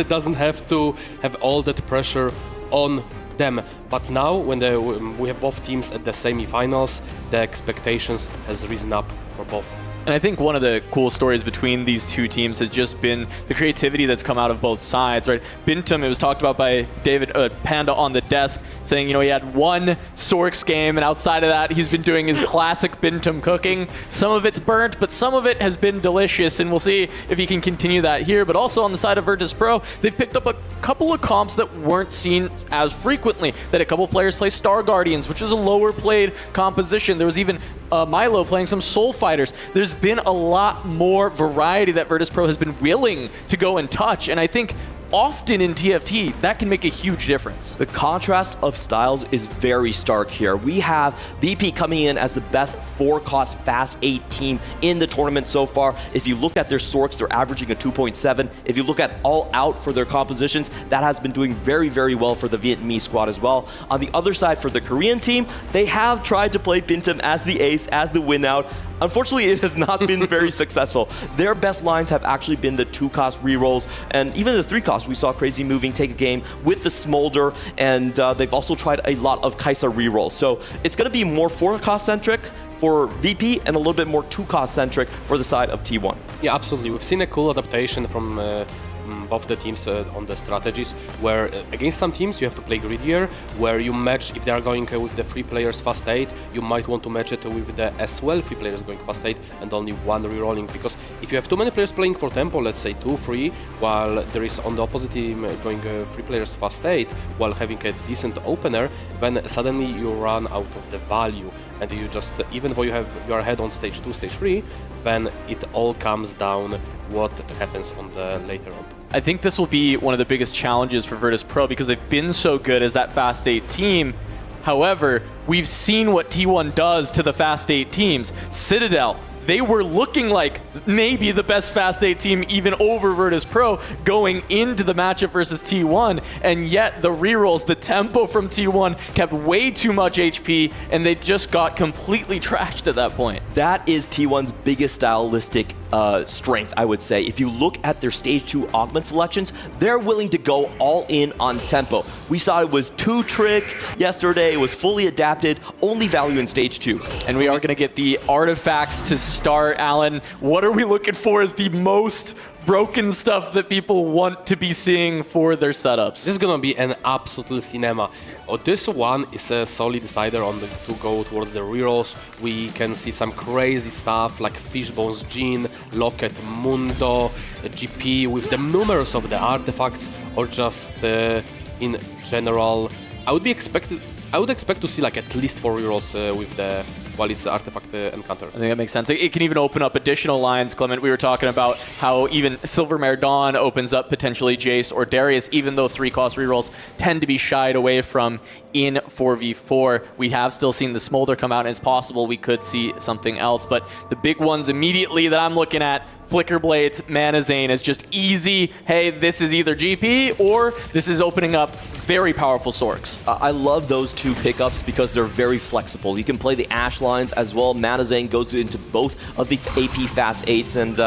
doesn't have to have all that pressure on them. But now, when we have both teams at the semifinals, the expectations has risen up for both. And I think one of the cool stories between these two teams has just been the creativity that's come out of both sides, right? Bintum, it was talked about by David Panda on the desk, saying, you know, he had one Sorks game, and outside of that, he's been doing his classic Bintum cooking. Some of it's burnt, but some of it has been delicious, and we'll see if he can continue that here. But also on the side of Virtus.pro, they've picked up a couple of comps that weren't seen as frequently. That a couple players play Star Guardians, which is a lower played composition. There was even Milo playing some Soul Fighters. There's been a lot more variety that Virtus.pro has been willing to go and touch, and I think often in TFT, that can make a huge difference. The contrast of styles is very stark here. We have VP coming in as the best 4-cost Fast 8 team in the tournament so far. If you look at their Sorks, they're averaging a 2.7. If you look at All Out for their compositions, that has been doing very, very well for the Vietnamese squad as well. On the other side, for the Korean team, they have tried to play Bintum as the ace, as the win out. Unfortunately, it has not been very successful. Their best lines have actually been the 2-cost rerolls, and even the 3-cost. We saw Crazy Moving take a game with the Smolder, and they've also tried a lot of Kaisa rerolls. So it's going to be more 4-cost centric for VP and a little bit more 2-cost centric for the side of T1. Yeah, absolutely. We've seen a cool adaptation from both the teams on the strategies, where against some teams you have to play greedier, where you match, if they are going with the 3 players fast 8, you might want to match it with the as well 3 players going fast 8 and only 1 rerolling, because if you have too many players playing for tempo, let's say 2-3, while there is on the opposite team going 3 players fast 8, while having a decent opener, then suddenly you run out of the value, and you just, even though you are ahead on stage 2, stage 3, then it all comes down what happens on the later on. I think this will be one of the biggest challenges for Virtus.pro because they've been so good as that Fast 8 team. However, we've seen what T1 does to the Fast 8 teams. Citadel, they were looking like maybe the best Fast 8 team even over Virtus.pro going into the matchup versus T1, and yet the rerolls, the tempo from T1 kept way too much HP, and they just got completely trashed at that point. That is T1's biggest stylistic strength, I would say. If you look at their stage 2 augment selections, they're willing to go all in on tempo. We saw it was 2-trick yesterday, it was fully adapted, only value in stage 2. And we are going to get the artifacts to start, Alan. What are we looking for as the most broken stuff that people want to be seeing for their setups? This is gonna be an absolute cinema. This one is a solid decider on to go towards the rerolls. We can see some crazy stuff like Fishbone's Gene, Locket Mundo, GP with the numerous of the artifacts, or just in general. I would expect to see like at least 4 rerolls with the while it's artifact encounter. I think that makes sense. It can even open up additional lines, Clement. We were talking about how even Silvermare Dawn opens up potentially Jace or Darius, even though 3-cost rerolls tend to be shied away from in 4v4. We have still seen the Smolder come out, and it's possible we could see something else. But the big ones immediately that I'm looking at, Flicker Blades, Mana Zane is just easy. Hey, this is either GP or this is opening up very powerful Sorks. I love those 2 pickups because they're very flexible. You can play the Ash lines as well. Mana Zane goes into both of the AP Fast 8s. And,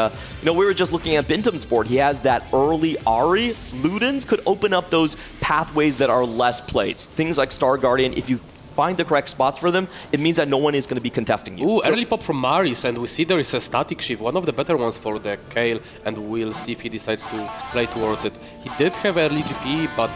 we were just looking at Bintum's board. He has that early Ahri. Ludens could open up those pathways that are less played. Things like Star Guardian, if you find the correct spots for them, it means that no one is going to be contesting you. Ooh, early pop from Maris, and we see there is a static shift, one of the better ones for the Kayle, and we'll see if he decides to play towards it. He did have early GP, but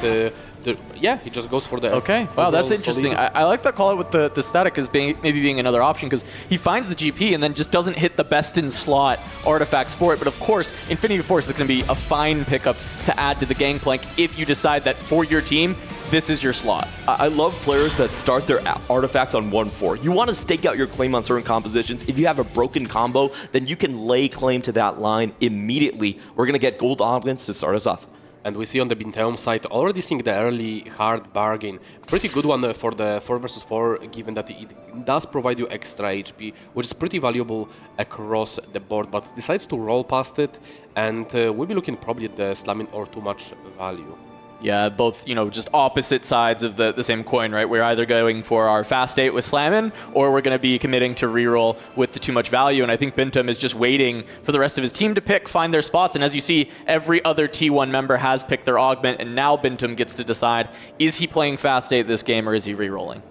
he just goes for the... Okay, wow, that's interesting. I like that call out with the static as maybe being another option, because he finds the GP and then just doesn't hit the best-in-slot artifacts for it. But of course, Infinity Force is going to be a fine pickup to add to the Gangplank if you decide that for your team, this is your slot. I love players that start their artifacts on 1-4. You want to stake out your claim on certain compositions. If you have a broken combo, then you can lay claim to that line immediately. We're going to get gold augments to start us off. And we see on the Binteum side already seeing the early hard bargain. Pretty good one for the 4 versus 4, given that it does provide you extra HP, which is pretty valuable across the board, but decides to roll past it, and we'll be looking probably at the slamming or too much value. Yeah, both, just opposite sides of the same coin, right? We're either going for our Fast 8 with Slammin', or we're going to be committing to reroll with the too much value. And I think Bintum is just waiting for the rest of his team to find their spots. And as you see, every other T1 member has picked their augment, and now Bintum gets to decide, is he playing Fast 8 this game, or is he rerolling?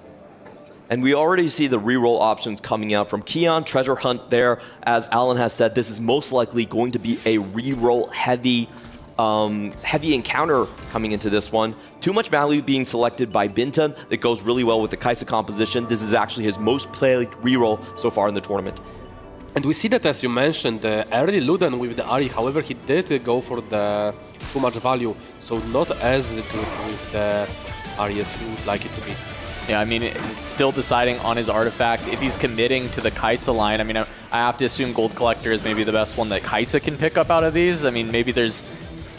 And we already see the reroll options coming out from Keon, Treasure Hunt there. As Alan has said, this is most likely going to be a reroll heavy encounter coming into this one. Too much value being selected by Bintum that goes really well with the Kai'Sa composition. This is actually his most played reroll so far in the tournament. And we see that, as you mentioned, early Luden with the Ahri, however, he did go for the too much value, so not as good with the Ahri as you would like it to be. Yeah, I mean, it's still deciding on his artifact. If he's committing to the Kai'Sa line, I mean, I have to assume Gold Collector is maybe the best one that Kai'Sa can pick up out of these. I mean, maybe there's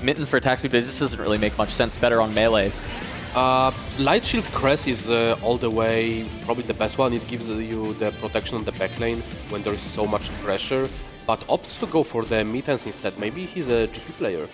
Mittens for attack speed, but this doesn't really make much sense. Better on melees. Light Shield Crest is all the way probably the best one. It gives you the protection on the backline when there is so much pressure, but opts to go for the Mittens instead. Maybe he's a GP player.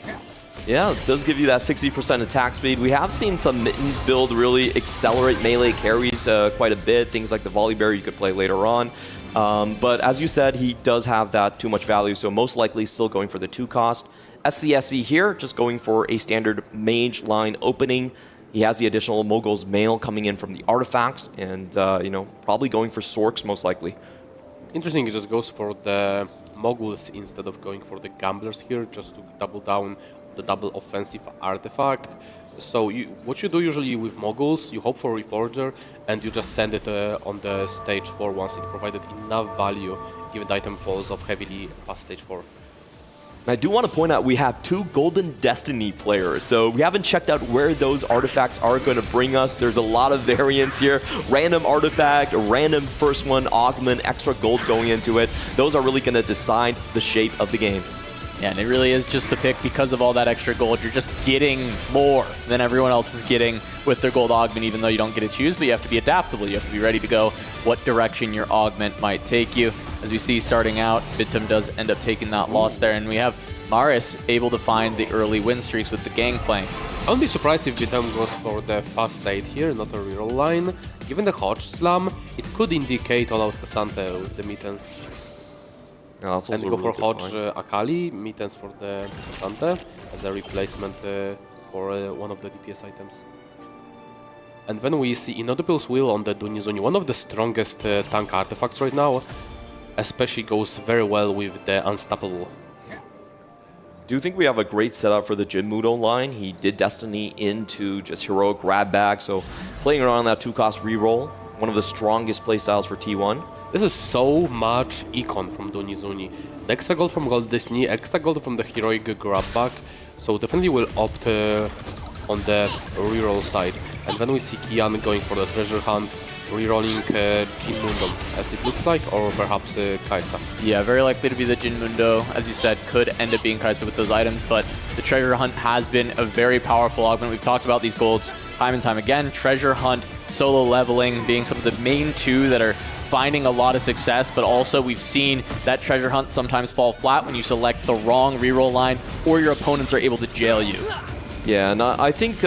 Yeah, it does give you that 60% attack speed. We have seen some Mittens build really accelerate melee carries quite a bit. Things like the Volley Bear you could play later on. But as you said, he does have that too much value, so most likely still going for the 2 cost. SCSE here, just going for a standard mage line opening. He has the additional Mogul's Mail coming in from the artifacts, and probably going for Sorks most likely. Interesting, he just goes for the moguls instead of going for the gamblers here, just to double down the double offensive artifact. So what you do usually with moguls, you hope for Reforger and you just send it on the stage 4 once it provided enough value, given the item falls off heavily past stage 4. I do want to point out we have 2 Golden Destiny players, so we haven't checked out where those artifacts are going to bring us. There's a lot of variance here. Random artifact, a random first one, augment, extra gold going into it. Those are really going to decide the shape of the game. Yeah, and it really is just the pick because of all that extra gold. You're just getting more than everyone else is getting with their gold augment, even though you don't get to choose, but you have to be adaptable. You have to be ready to go what direction your augment might take you. As we see starting out, Bintum does end up taking that loss there, and we have Maris able to find the early win streaks with the gangplank. I wouldn't be surprised if Bintum goes for the fast state here, not a reroll line. Given the Hodge slam, it could indicate all-out Kasante with the mittens. And go for Hodge Akali, mittens for the Kasante as a replacement for one of the DPS items. And then we see Inaudible's Will on the Dunizuni, one of the strongest tank artifacts right now, especially goes very well with the Unstoppable. Do you think we have a great setup for the Jin Mudo line? He did Destiny into just heroic grab bag, so playing around that 2-cost reroll, one of the strongest playstyles for T1. This is so much econ from Dunizuni. The extra gold from Gold Destiny, extra gold from the heroic grab bag, so definitely will opt on the reroll side. And then we see Kian going for the treasure hunt, rerolling Jin Mundo, as it looks like, or perhaps Kai'Sa. Yeah, very likely to be the Jin Mundo. As you said, could end up being Kai'Sa with those items, but the treasure hunt has been a very powerful augment. We've talked about these golds time and time again. Treasure hunt, solo leveling being some of the main 2 that are finding a lot of success, but also we've seen that treasure hunt sometimes fall flat when you select the wrong reroll line or your opponents are able to jail you. Yeah, and I think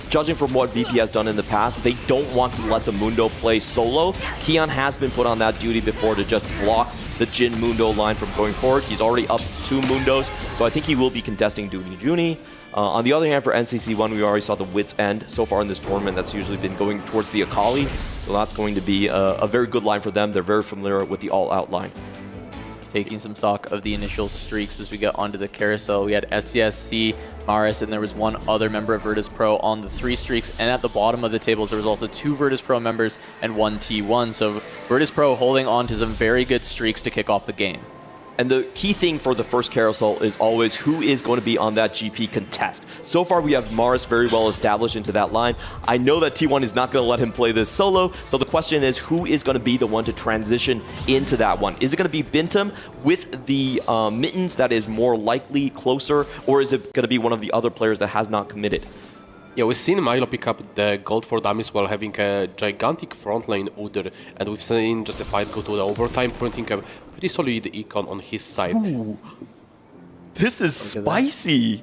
judging from what VP has done in the past, they don't want to let the Mundo play solo. Kian has been put on that duty before to just block the Jin Mundo line from going forward. He's already up 2 Mundos, so I think he will be contesting Dunijuni. On the other hand, for NCC1, we already saw the Wit's End so far in this tournament. That's usually been going towards the Akali, so that's going to be a very good line for them. They're very familiar with the all-out line. Taking some stock of the initial streaks as we get onto the carousel. We had SCSC, Maris, and there was one other member of Virtus.pro on the 3 streaks. And at the bottom of the tables, there was also 2 Virtus.pro members and 1 T1. So Virtus.pro holding on to some very good streaks to kick off the game. And the key thing for the first carousel is always who is going to be on that GP contest. So far, we have Mars very well established into that line. I know that T1 is not going to let him play this solo, so the question is who is going to be the one to transition into that one? Is it going to be Bintum with the mittens that is more likely closer, or is it going to be one of the other players that has not committed? Yeah, we've seen Milo pick up the gold for dummies while having a gigantic frontline Udyr, and we've seen just the fight go to the overtime, printing a pretty solid econ on his side. Ooh. This is spicy!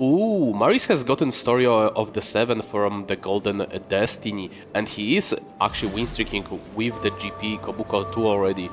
Ooh, Maris has gotten story of the 7 from the Golden Destiny, and he is actually win streaking with the GP Kobuko 2 already.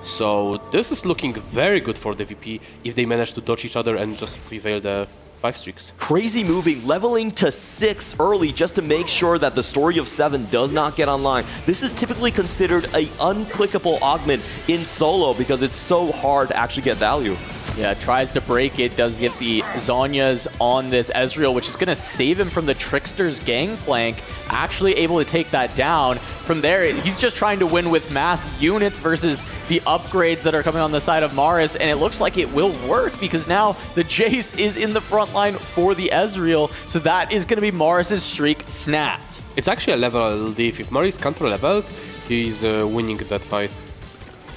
So this is looking very good for the VP if they manage to dodge each other and just prevail the 5 streaks. Crazy moving, leveling to 6 early just to make sure that the story of 7 does not get online. This is typically considered an unclickable augment in solo because it's so hard to actually get value. Yeah, tries to break it, does get the Zhonya's on this Ezreal, which is going to save him from the Trickster's gangplank, actually able to take that down. From there, he's just trying to win with mass units versus the upgrades that are coming on the side of Maris, and it looks like it will work because now the Jace is in the front line for the Ezreal, so that is going to be Maris's streak snapped. It's actually a level diff. If Maris counter-leveled, he's winning that fight.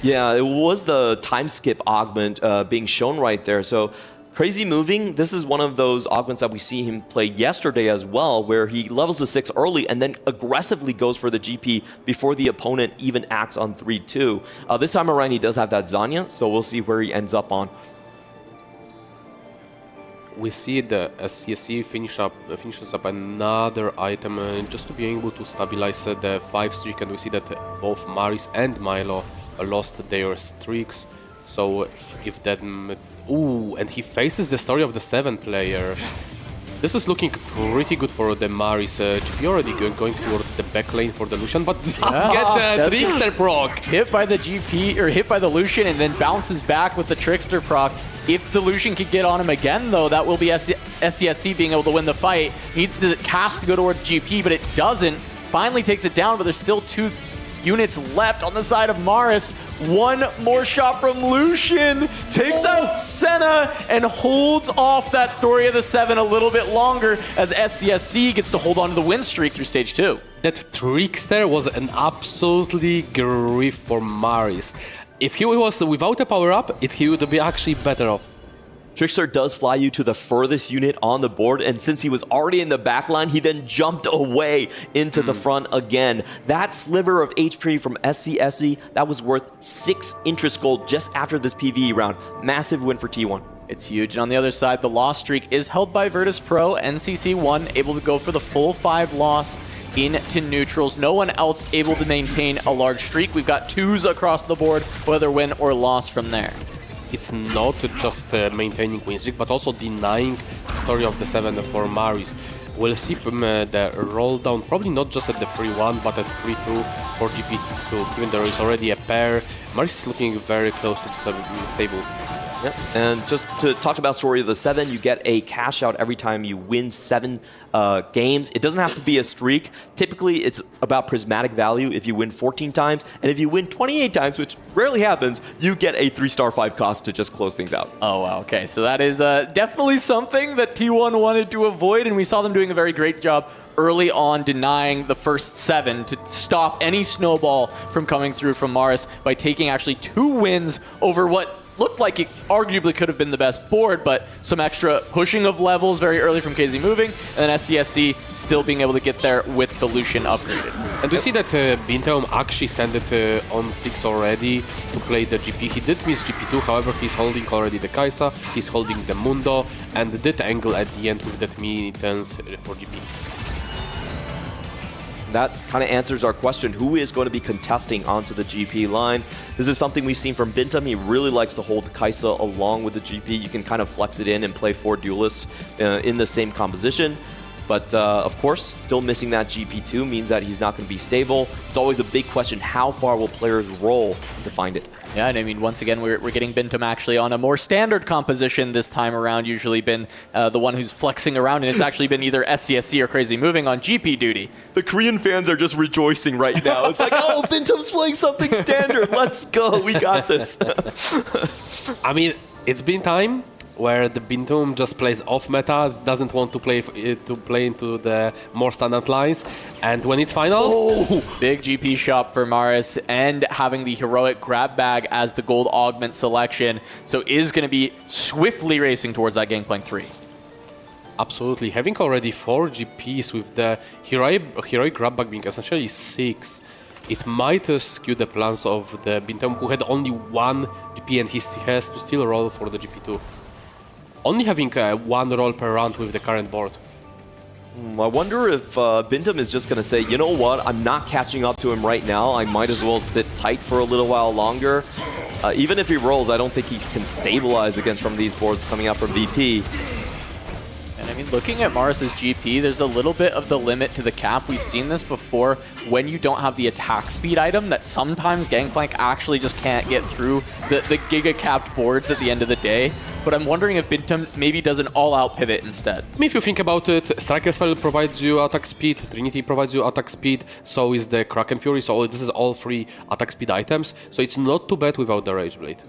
Yeah, it was the time skip augment being shown right there. So crazy moving. This is one of those augments that we see him play yesterday as well, where he levels to 6 early and then aggressively goes for the GP before the opponent even acts on 3-2. This time around, he does have that Zhonya, so we'll see where he ends up on. We see the SCSC finishes up another item just to be able to stabilize the 5 streak, and we see that both Maris and Milo lost their streaks. So if that... Ooh, and he faces the story of the 7 player. This is looking pretty good for the Maris. GP already going towards the back lane for the Lucian, but does get the Trickster proc. Hit by the GP, or hit by the Lucian, and then bounces back with the Trickster proc. If the Lucian could get on him again, though, that will be SCSC being able to win the fight. Needs the cast to go towards GP, but it doesn't. Finally takes it down, but there's still 2 units left on the side of Maris. One more shot from Lucian. Takes out Senna and holds off that story of the 7 a little bit longer as SCSC gets to hold on to the win streak through stage 2. That Trickster was an absolutely grief for Maris. If he was without a power-up, he would be actually better off. Trickster does fly you to the furthest unit on the board, and since he was already in the back line, he then jumped away into the front again. That sliver of HP from SCSC, that was worth 6 interest gold just after this PvE round. Massive win for T1. It's huge. And on the other side, the loss streak is held by Virtus.pro. NCC1 able to go for the full 5 loss into neutrals. No one else able to maintain a large streak. We've got 2s across the board, whether win or loss from there. It's not just maintaining win streak, but also denying story of the 7 for Maris. We'll see the roll down, probably not just at the 3-1, but at 3-2 for GP2, given there is already a pair. Maris is looking very close to stable. Yeah. And just to talk about story of the 7, you get a cash out every time you win 7 games. It doesn't have to be a streak. Typically, it's about prismatic value if you win 14 times. And if you win 28 times, which rarely happens, you get a 3-star 5 cost to just close things out. Oh, wow. Okay, so that is definitely something that T1 wanted to avoid, and we saw them doing a very great job early on denying the first 7 to stop any snowball from coming through from Maris by taking actually 2 wins over what looked like it arguably could have been the best board, but some extra pushing of levels very early from KZ moving, and then SCSC still being able to get there with the Lucian upgraded. And we see that Bintaum actually sent it on 6 already to play the GP. He did miss GP2, however, he's holding already the Kaisa, he's holding the Mundo, and did angle at the end with that mini-turns for GP. That kind of answers our question, who is going to be contesting onto the GP line? This is something we've seen from Bintaum. He really likes to hold Kaisa along with the GP. You can kind of flex it in and play 4 duelists in the same composition. But of course, still missing that GP2 means that he's not going to be stable. It's always a big question, how far will players roll to find it? Yeah, and I mean, once again, we're getting Bintaum actually on a more standard composition this time around. Usually been the one who's flexing around, and it's actually been either SCSC or Crazy Moving on GP duty. The Korean fans are just rejoicing right now. It's like, oh, Bintaum's playing something standard. Let's go. We got this. I mean, it's been time where the Bintaum just plays off meta, doesn't want to play into the more standard lines, and when it's finals... Oh, big GP shop for Maris, and having the heroic grab bag as the gold augment selection, so is going to be swiftly racing towards that Gangplank 3. Absolutely, having already 4 GPs with the heroic grab bag being essentially 6, it might skew the plans of the Bintaum, who had only 1 GP and he has to still roll for the GP2. Only having 1 roll per round with the current board. I wonder if Bintaum is just going to say, you know what, I'm not catching up to him right now. I might as well sit tight for a little while longer. Even if he rolls, I don't think he can stabilize against some of these boards coming out from VP. And I mean, looking at Maris's GP, there's a little bit of the limit to the cap. We've seen this before when you don't have the attack speed item, that sometimes Gangplank actually just can't get through the giga-capped boards at the end of the day. But I'm wondering if Bintaum maybe does an all-out pivot instead. I mean, if you think about it, Striker's Spell provides you attack speed, Trinity provides you attack speed, so is the Kraken Fury, so this is all 3 attack speed items, so it's not too bad without the Rage Blade.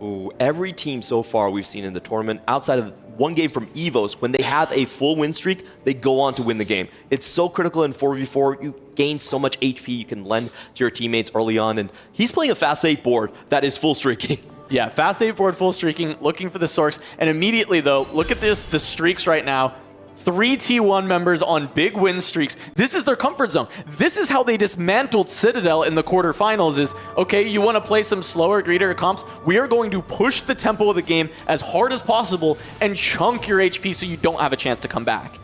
Ooh, every team so far we've seen in the tournament, outside of 1 game from EVOS, when they have a full win streak, they go on to win the game. It's so critical in 4v4, you gain so much HP you can lend to your teammates early on, and he's playing a Fast 8 board that is full streaking. Yeah, Fast 8 board full streaking, looking for the Sorks, and immediately though, look at this, the streaks right now. 3 T1 members on big win streaks. This is their comfort zone. This is how they dismantled Citadel in the quarterfinals is, okay, you want to play some slower, greedier comps? We are going to push the tempo of the game as hard as possible and chunk your HP so you don't have a chance to come back.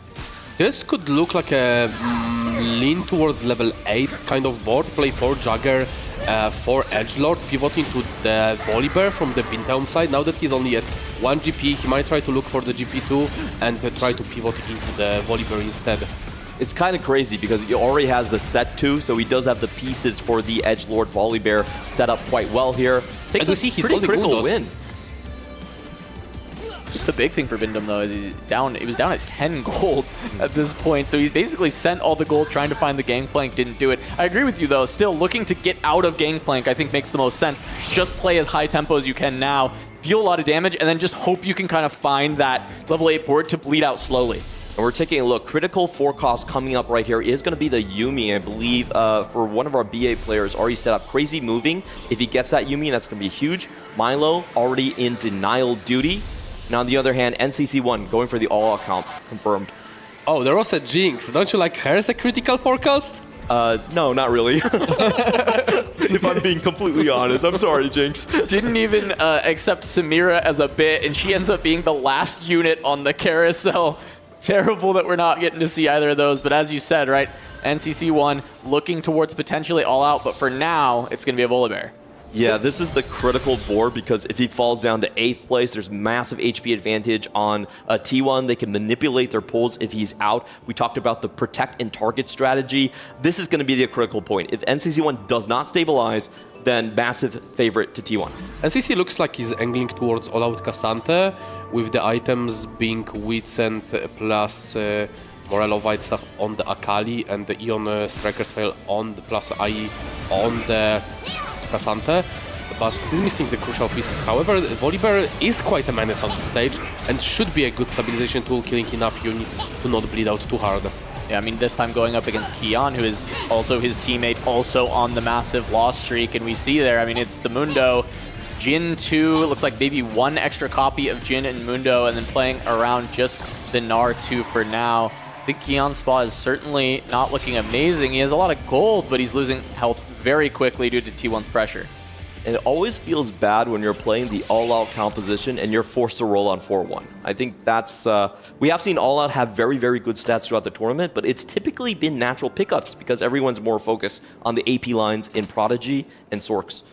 This could look like a lean towards level 8 kind of board. Play 4 Jagger, 4 Edgelord, pivoting to the Volibear from the Bintaum side. Now that he's only at one GP, he might try to look for the GP2 and try to pivot into the Volibear instead. It's kind of crazy because he already has the set 2, so he does have the pieces for the Edgelord Volibear set up quite well here. Takes a pretty critical win. The big thing for Bindum, though, is he was down at 10 gold at this point, so he's basically sent all the gold trying to find the Gangplank, didn't do it. I agree with you, though, still looking to get out of Gangplank I think makes the most sense. Just play as high tempo as you can now, deal a lot of damage, and then just hope you can kind of find that level 8 board to bleed out slowly. And we're taking a look. Critical 4 cost coming up right here is going to be the Yuumi, I believe, for one of our BA players already set up. Crazy moving. If he gets that Yuumi, that's going to be huge. Milo already in denial duty. Now, on the other hand, NCC1 going for the all-out comp, confirmed. Oh, there was a Jinx. Don't you like her as a critical forecast? No, not really. If I'm being completely honest. I'm sorry, Jinx. Didn't even accept Samira as a bit, and she ends up being the last unit on the carousel. Terrible that we're not getting to see either of those, but as you said, right, NCC1 looking towards potentially all-out, but for now, it's going to be a Volibear. Yeah, this is the critical board because if he falls down to 8th place, there's massive HP advantage on T1. They can manipulate their pulls if he's out. We talked about the protect and target strategy. This is going to be the critical point. If NCC1 does not stabilize, then massive favorite to T1. NCC looks like he's angling towards all-out Cassante, with the items being Witsend plus Morello White stuff on the Akali and the Eon Striker's Fail on the plus IE on the Cassante, but still missing the crucial pieces. However, Volibear is quite a menace on the stage and should be a good stabilization tool, killing enough units to not bleed out too hard. Yeah, I mean, this time going up against Kian, who is also his teammate, also on the massive loss streak, and we see there, I mean, it's the Mundo, Jin 2, it looks like maybe one extra copy of Jin and Mundo, and then playing around just the Gnar 2 for now. The Kian spot is certainly not looking amazing. He has a lot of gold, but he's losing health very quickly due to T1's pressure. And it always feels bad when you're playing the all-out composition and you're forced to roll on 4-1. I think that's... we have seen all-out have very, very good stats throughout the tournament, but it's typically been natural pickups because everyone's more focused on the AP lines in Prodigy and Sorks.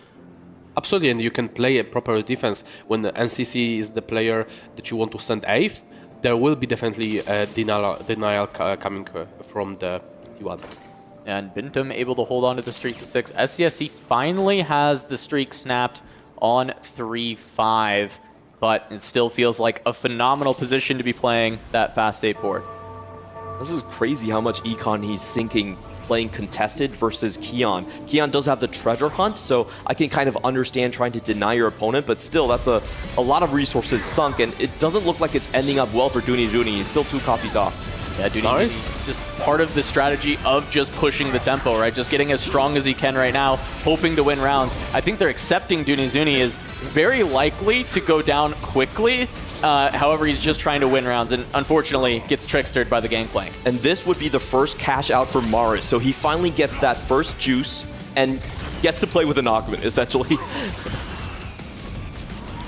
Absolutely, and you can play a proper defense when the NCC is the player that you want to send 8th. There will be definitely a denial coming from the T1. And Bintum able to hold on to the streak to 6. SCSC finally has the streak snapped on 3-5, but it still feels like a phenomenal position to be playing that fast 8 board. This is crazy how much econ he's sinking playing contested versus Kian. Kian does have the treasure hunt, so I can kind of understand trying to deny your opponent, but still, that's a lot of resources sunk, and it doesn't look like it's ending up well for Dooney Juni. He's still 2 copies off. Yeah, Dooney Juni's just part of the strategy of just pushing the tempo, right? Just getting as strong as he can right now, hoping to win rounds. I think they're accepting Dooney Juni is very likely to go down quickly. However, he's just trying to win rounds and unfortunately gets trickstered by the Gangplank. And this would be the first cash out for Maris, so he finally gets that first juice and gets to play with an augment, essentially.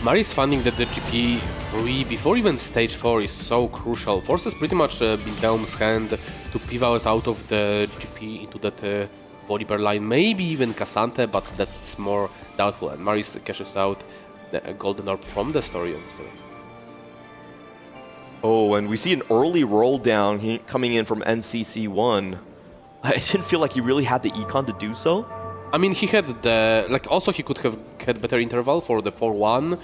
Maris finding that the GP3 before even stage 4 is so crucial. Forces pretty much Bintum's hand to pivot out of the GP into that Volibear line, maybe even Cassante, but that's more doubtful. And Maris cashes out the Golden Orb from the Storium. So. Oh, and we see an early roll down coming in from NCC1. I didn't feel like he really had the econ to do so. I mean, he had the... also he could have had better interval for the 4-1,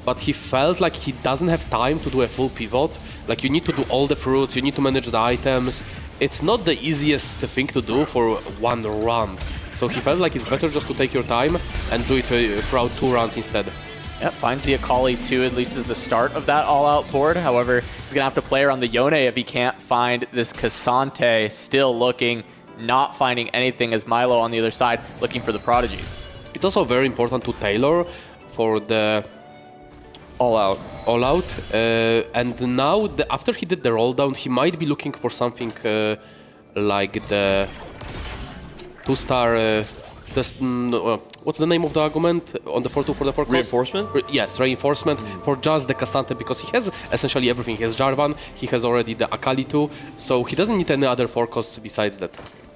but he felt like he doesn't have time to do a full pivot. Like, you need to do all the fruits, you need to manage the items. It's not the easiest thing to do for one run. So he felt like it's better just to take your time and do it throughout 2 rounds instead. Yep, finds the Akali too, at least as the start of that all-out board. However, he's going to have to play around the Yone if he can't find this Cassante. Still looking, not finding anything as Milo on the other side looking for the Prodigies. It's also very important to tailor for the all-out. And now, after he did the roll down, he might be looking for something like the 2-star... what's the name of the argument on the 4-2 for the 4 cost? Reinforcement? Yes, reinforcement for just the Cassante, because he has essentially everything. He has Jarvan, he has already the Akali too, so he doesn't need any other 4 costs besides that.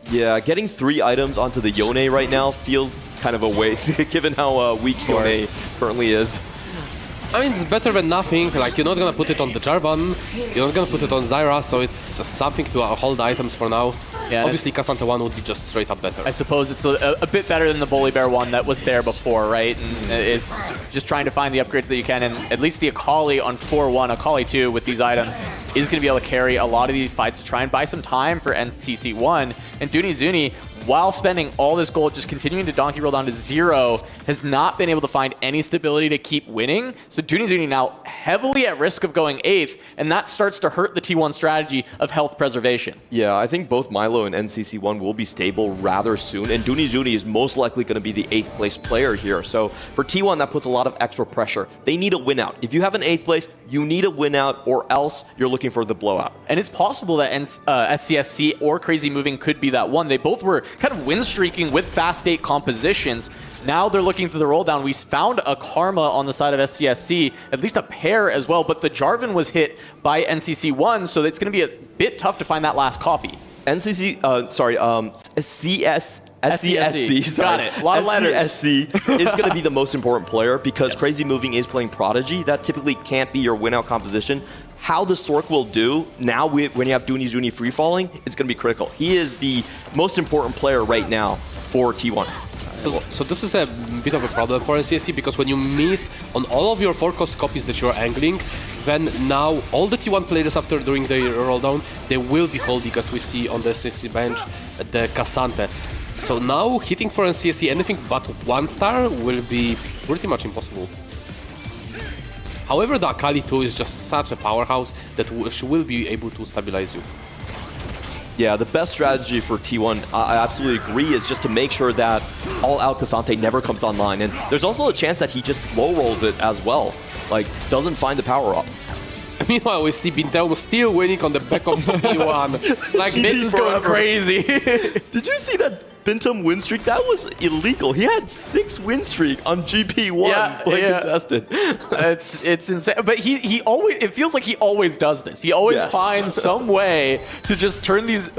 Yeah, getting 3 items onto the Yone right now feels kind of a waste, given how weak Yone currently is. I mean, it's better than nothing. Like, you're not gonna put it on the Jarvan, you're not gonna put it on Zyra, so it's just something to hold items for now. Yeah, obviously, Cassante 1 would be just straight up better. I suppose it's a bit better than the Boulevard one that was there before, right? And is just trying to find the upgrades that you can, and at least the Akali on 4-1, Akali 2 with these items is going to be able to carry a lot of these fights to try and buy some time for NCC1. And Dunizuni, while spending all this gold, just continuing to donkey roll down to 0, has not been able to find any stability to keep winning. So Dunizuni now heavily at risk of going 8th, and that starts to hurt the T1 strategy of health preservation. Yeah, I think both Milo and NCC1 will be stable rather soon, and Dunizuni is most likely going to be the 8th place player here. So for T1, that puts a lot of extra pressure. They need a win out. If you have an 8th place, you need a win out, or else you're looking for the blowout. And it's possible that SCSC or Crazy Moving could be that one. They both were kind of win streaking with fast 8 compositions. Now they're looking through the roll down. We found a Karma on the side of SCSC, at least a pair as well, but the Jarvan was hit by NCC1, so it's going to be a bit tough to find that last copy. SCSC, Got it. A lot of letters. SCSC is going to be the most important player because Crazy Moving is playing Prodigy. That typically can't be your win-out composition. How the Sork will do now when you have Dunizuni free-falling, it's going to be critical. He is the most important player right now for T1. So this is a bit of a problem for NCSC because when you miss on all of your 4-cost copies that you're angling, then now all the T1 players after doing the roll down, they will be holding, as we see on the NCSC bench, the Cassante. So now hitting for NCSC anything but 1 star will be pretty much impossible. However, the Akali 2 is just such a powerhouse that she will be able to stabilize you. Yeah, the best strategy for T1, I absolutely agree, is just to make sure that all-out Cassante never comes online. And there's also a chance that he just low rolls it as well, like doesn't find the power up. Meanwhile, we see Bintel still winning on the back of GP1. Like, Bintel's going crazy. Did you see that Bintum win streak? That was illegal. He had 6 win streak on GP1 contested. It's insane. But he always, it feels like he always does this. He always finds some way to just turn these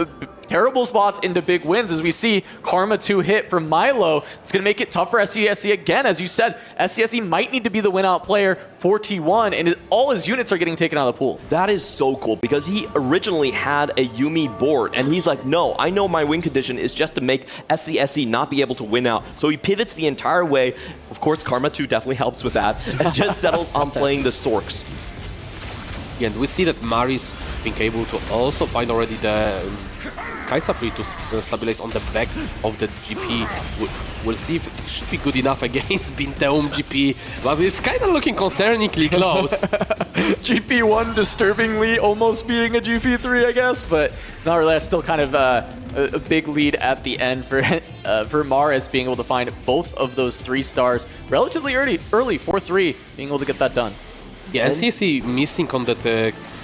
terrible spots into big wins. As we see Karma 2 hit from Milo, it's going to make it tough for SCSC again. As you said, SCSC might need to be the win-out player for T1, and all his units are getting taken out of the pool. That is so cool, because he originally had a Yuumi board, and he's like, no, I know my win condition is just to make SCSC not be able to win out. So he pivots the entire way. Of course, Karma 2 definitely helps with that, and just settles on playing the Sorks. Yeah, and we see that Mari's being able to also find already the Kai'Sa free to stabilize on the back of the GP. We'll see if it should be good enough against Binteum GP, but it's kind of looking concerningly close. GP1 disturbingly almost being a GP3, I guess, but nonetheless, still kind of a big lead at the end for Maris being able to find both of those 3 stars relatively early, 4-3, being able to get that done. Yeah, and CSC missing on that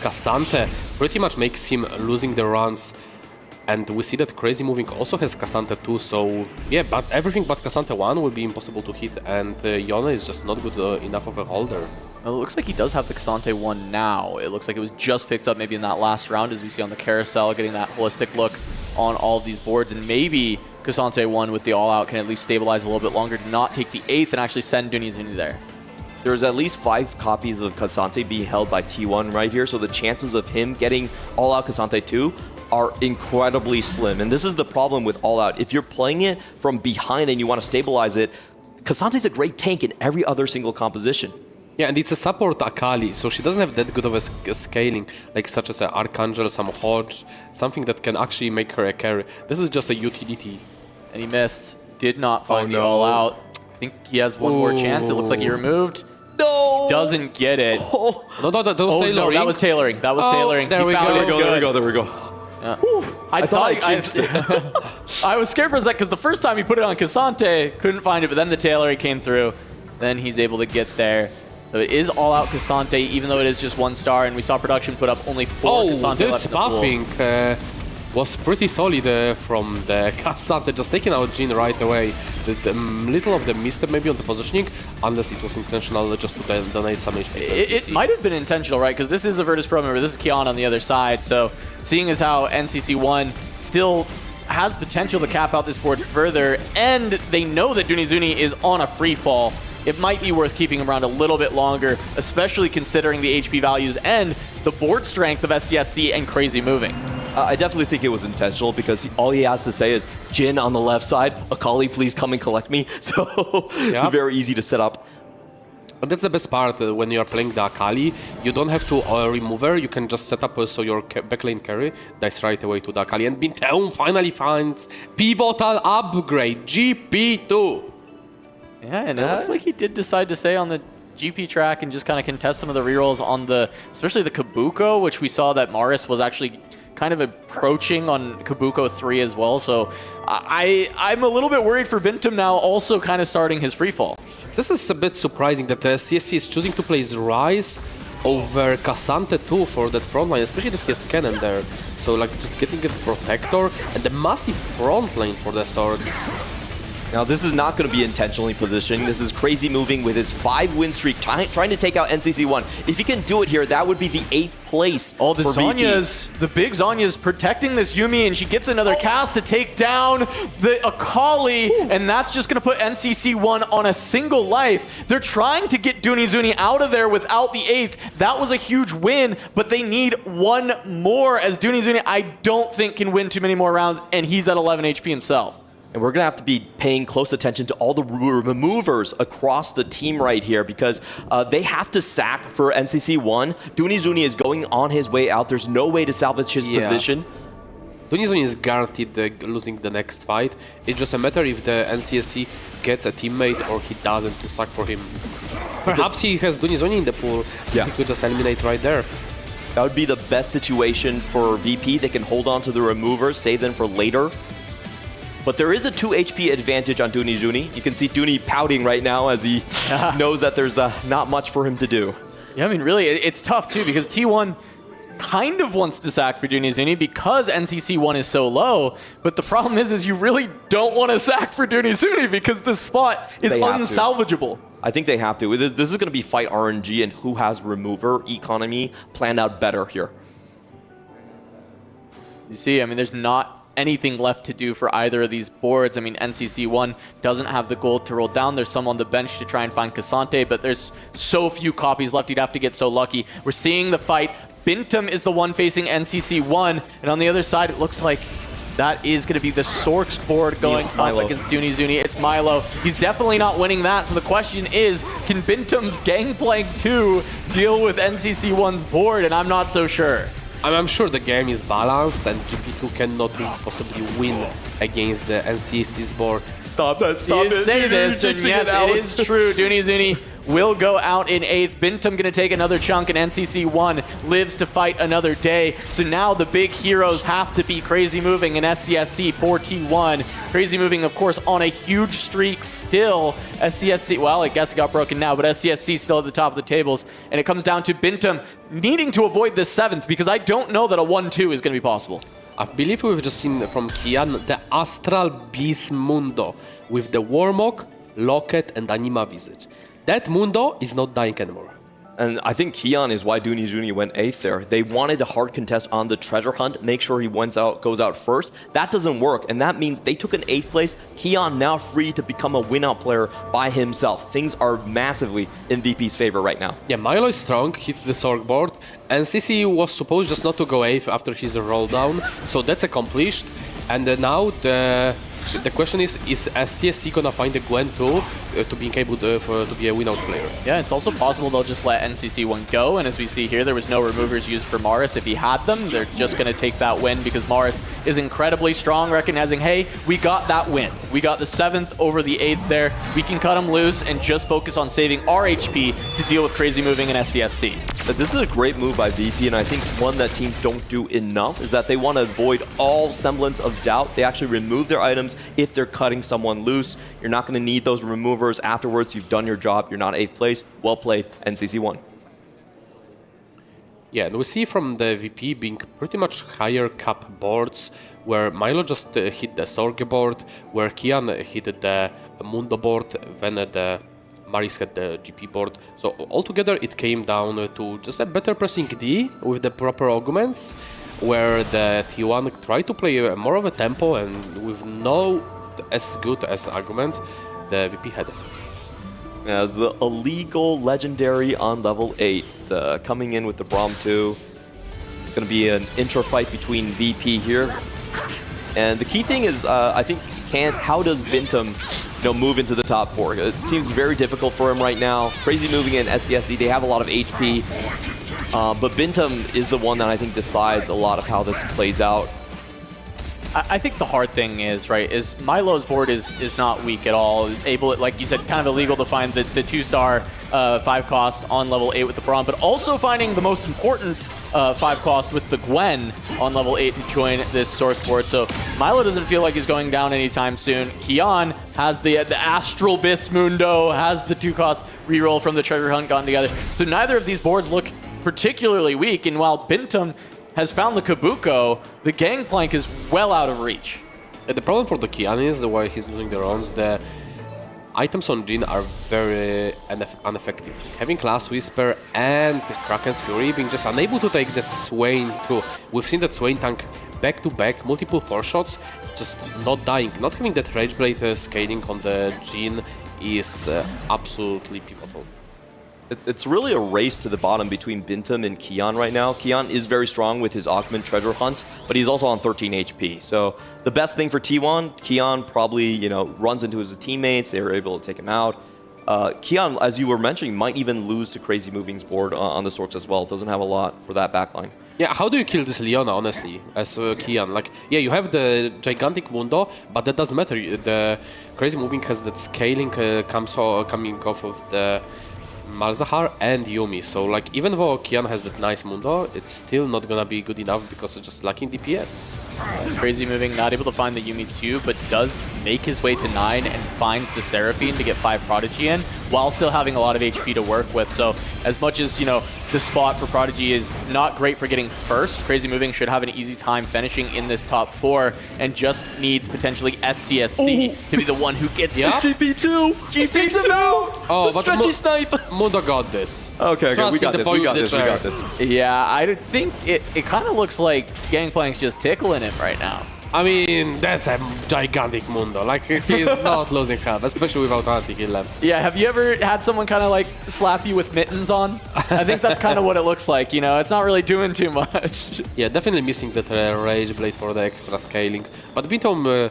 Cassante pretty much makes him losing the runs. And we see that Crazy Moving also has Cassante 2, so yeah, but everything but Cassante 1 will be impossible to hit, and Yone is just not good enough of a holder. Well, it looks like he does have the Cassante 1 now. It looks like it was just picked up maybe in that last round, as we see on the carousel, getting that holistic look on all of these boards, and maybe Cassante 1 with the all-out can at least stabilize a little bit longer to not take the 8th and actually send Dunizuni there. There's at least 5 copies of Cassante being held by T1 right here, so the chances of him getting all-out Cassante 2 are incredibly slim. And this is the problem with All Out. If you're playing it from behind and you want to stabilize it, Cassante's a great tank in every other single composition. Yeah, and it's a support Akali, so she doesn't have that good of a scaling, like such as an Archangel, some Hodge, something that can actually make her a carry. This is just a utility. And he missed. Did not find the All Out. I think he has one more chance. It looks like he removed. No! Doesn't get it. No, that was tailoring. No, that was tailoring. That was tailoring. There we go. There we go. Yeah. I thought I jinxed it. I was scared for a sec because the first time he put it on Cassante, couldn't find it, but then the tailoring came through. Then he's able to get there. So it is all out Cassante, even though it is just 1 star, and we saw production put up only 4 Cassante this left in the buffing was pretty solid from the Cassante, just taking out Jhin right away. The little of the misstep maybe on the positioning, unless it was intentional just to donate some HP. It might have been intentional, right? Because this is a Virtus.pro member, this is Kion on the other side. So seeing as how NCC1 still has potential to cap out this board further, and they know that Dunizuni is on a free fall, it might be worth keeping him around a little bit longer, especially considering the HP values and the board strength of SCSC and Crazy Moving. I definitely think it was intentional because all he has to say is, Jin on the left side, Akali, please come and collect me. So it's very easy to set up. But that's the best part when you're playing the Akali. You don't have to remove her. You can just set up so your backlane carry dies right away to the Akali. And Binteum finally finds pivotal upgrade, GP2. Yeah, and it looks like he did decide to stay on the GP track and just kind of contest some of the rerolls on the, especially the Kabuko, which we saw that Maris was actually kind of approaching on Kabuko 3 as well. So I'm a little bit worried for Bintum now, also kind of starting his freefall. This is a bit surprising that CSC is choosing to play Rise over Cassante too for that front line, especially that he has Cannon there. So like just getting a Protector and the massive front lane for the Swords. Now this is not going to be intentionally positioning. This is Crazy Moving with his 5-win streak, trying to take out NCC1. If he can do it here, that would be the 8th place. Oh, the Zonya's, the big Zonya's protecting this Yuumi, and she gets another cast to take down the Akali, and that's just going to put NCC1 on a single life. They're trying to get Dunizuni out of there without the 8th. That was a huge win, but they need one more, as Dunizuni, I don't think, can win too many more rounds, and he's at 11 HP himself. And we're going to have to be paying close attention to all the removers across the team right here because they have to sack for NCC1. Dunizuni is going on his way out. There's no way to salvage his position. Dunizuni is guaranteed losing the next fight. It's just a matter if the NCSC gets a teammate or he doesn't to sack for him. Perhaps he has Dunizuni in the pool. He could just eliminate right there. That would be the best situation for VP. They can hold on to the removers, save them for later. But there is a 2 HP advantage on Dunizuni. You can see Duni pouting right now as he knows that there's not much for him to do. Yeah, I mean, really, it's tough too because T1 kind of wants to sack for Dunizuni because NCC1 is so low. But the problem is you really don't want to sack for Dunizuni because this spot is unsalvageable. I think they have to. This is going to be fight RNG and who has remover economy planned out better here. You see, I mean, there's not anything left to do for either of these boards. I mean, NCC1 doesn't have the gold to roll down. There's some on the bench to try and find Cassante, but there's so few copies left. You'd have to get so lucky. We're seeing the fight. Bintum is the one facing NCC1, and on the other side, it looks like that is going to be the Sorks board going up against Dunizuni. It's Milo. He's definitely not winning that, so the question is, can Bintum's Gangplank 2 deal with NCC1's board? And I'm not so sure. I'm sure the game is balanced and GP2 cannot possibly win against the NCSC's board. Stop that, stop you say this, and yes, it is true. Dunizuni will go out in 8th. Bintum going to take another chunk, and NCC1 lives to fight another day. So now the big heroes have to be Crazy Moving and SCSC for T1. Crazy Moving, of course, on a huge streak still. SCSC, well, I guess it got broken now, but SCSC still at the top of the tables. And it comes down to Bintum needing to avoid this 7th because I don't know that a 1-2 is going to be possible. I believe we've just seen from Kian the Astral Beast Mundo with the Warmok, Locket, and Anima Visage. That Mundo is not dying anymore. And I think Kian is why Dunizuni went 8th there. They wanted a hard contest on the treasure hunt, make sure he goes out first. That doesn't work, and that means they took an 8th place. Kian now free to become a win-out player by himself. Things are massively in VP's favor right now. Yeah, Milo is strong, hit the Sorg board, and CC was supposed just not to go 8th after his roll down, so that's accomplished. And now the question is SCSC gonna find a Gwen too to being able to be a win-out player? Yeah, it's also possible they'll just let NCC1 go, and as we see here, there was no removers used for Maris. If he had them, they're just gonna take that win because Maris is incredibly strong, recognizing, hey, we got that win. We got the 7th over the 8th there. We can cut him loose and just focus on saving our HP to deal with Crazy Moving and SCSC. This is a great move by VP, and I think one that teams don't do enough is that they want to avoid all semblance of doubt. They actually remove their items if they're cutting someone loose. You're not going to need those removers afterwards. You've done your job. You're not 8th place. Well played, NCC1. Yeah, and we see from the VP being pretty much higher cap boards, where Milo just hit the Sorge board, where Kian hit the Mundo board, then the Maris had the GP board. So altogether it came down to just a better pressing D with the proper augments, where the T1 tried to play more of a tempo and with no as good as arguments the VP had. As the illegal legendary on level 8 coming in with the Braum 2. It's going to be an intro fight between VP here. And the key thing is, I think, how does Bintum move into the top 4? It seems very difficult for him right now. Crazy moving in SCSC, they have a lot of HP. But Bintum is the one that I think decides a lot of how this plays out. I think the hard thing is, right, is Milo's board is not weak at all. Able, like you said, kind of illegal to find the 2-star 5-cost on level 8 with the Braum, but also finding the most important 5-cost with the Gwen on level 8 to join this Sork board. So Milo doesn't feel like he's going down anytime soon. Kian has the Astral Bis Mundo, has the 2-cost reroll from the Treasure Hunt gotten together. So neither of these boards look particularly weak, and while Bintum has found the Kabuko, the Gangplank is well out of reach. The problem for the Kian is why he's losing the rounds. The items on Jhin are very ineffective. Having Class Whisper and Kraken's Fury being just unable to take that Swain through. We've seen that Swain tank back-to-back, multiple 4-shots, just not dying. Not having that Rage Blade scaling on the Jhin is absolutely pivotal. It's really a race to the bottom between Bintum and Kian right now. Kian is very strong with his Augment Treasure Hunt, but he's also on 13 HP. So the best thing for T1, Kian probably, runs into his teammates. They were able to take him out. Kian, as you were mentioning, might even lose to Crazy Moving's board on the Sorks as well. Doesn't have a lot for that backline. Yeah, how do you kill this Leona, honestly, as Kian? Like, yeah, you have the gigantic Mundo, but that doesn't matter. The Crazy Moving has that scaling coming off of the Malzahar and Yuumi, so like even though Kian has that nice Mundo, it's still not gonna be good enough because it's just lacking DPS. Crazy Moving, not able to find the Yuumi 2, but does make his way to 9 and finds the Seraphine to get 5 Prodigy in, while still having a lot of HP to work with. So as much as, the spot for Prodigy is not great for getting first, Crazy Moving should have an easy time finishing in this top 4, and just needs potentially SCSC to be the one who gets the GP2. He takes him out! Oh, the stretchy snipe! Mundo got this. Okay, we got this. Yeah, I think it kind of looks like Gangplank's just tickling him right now. I mean, that's a gigantic Mundo. Like, he's not losing health, especially without anti-heal left. Yeah, have you ever had someone kind of like slap you with mittens on? I think that's kind of what it looks like, It's not really doing too much. Yeah, definitely missing that Rage Blade for the extra scaling. But Bintum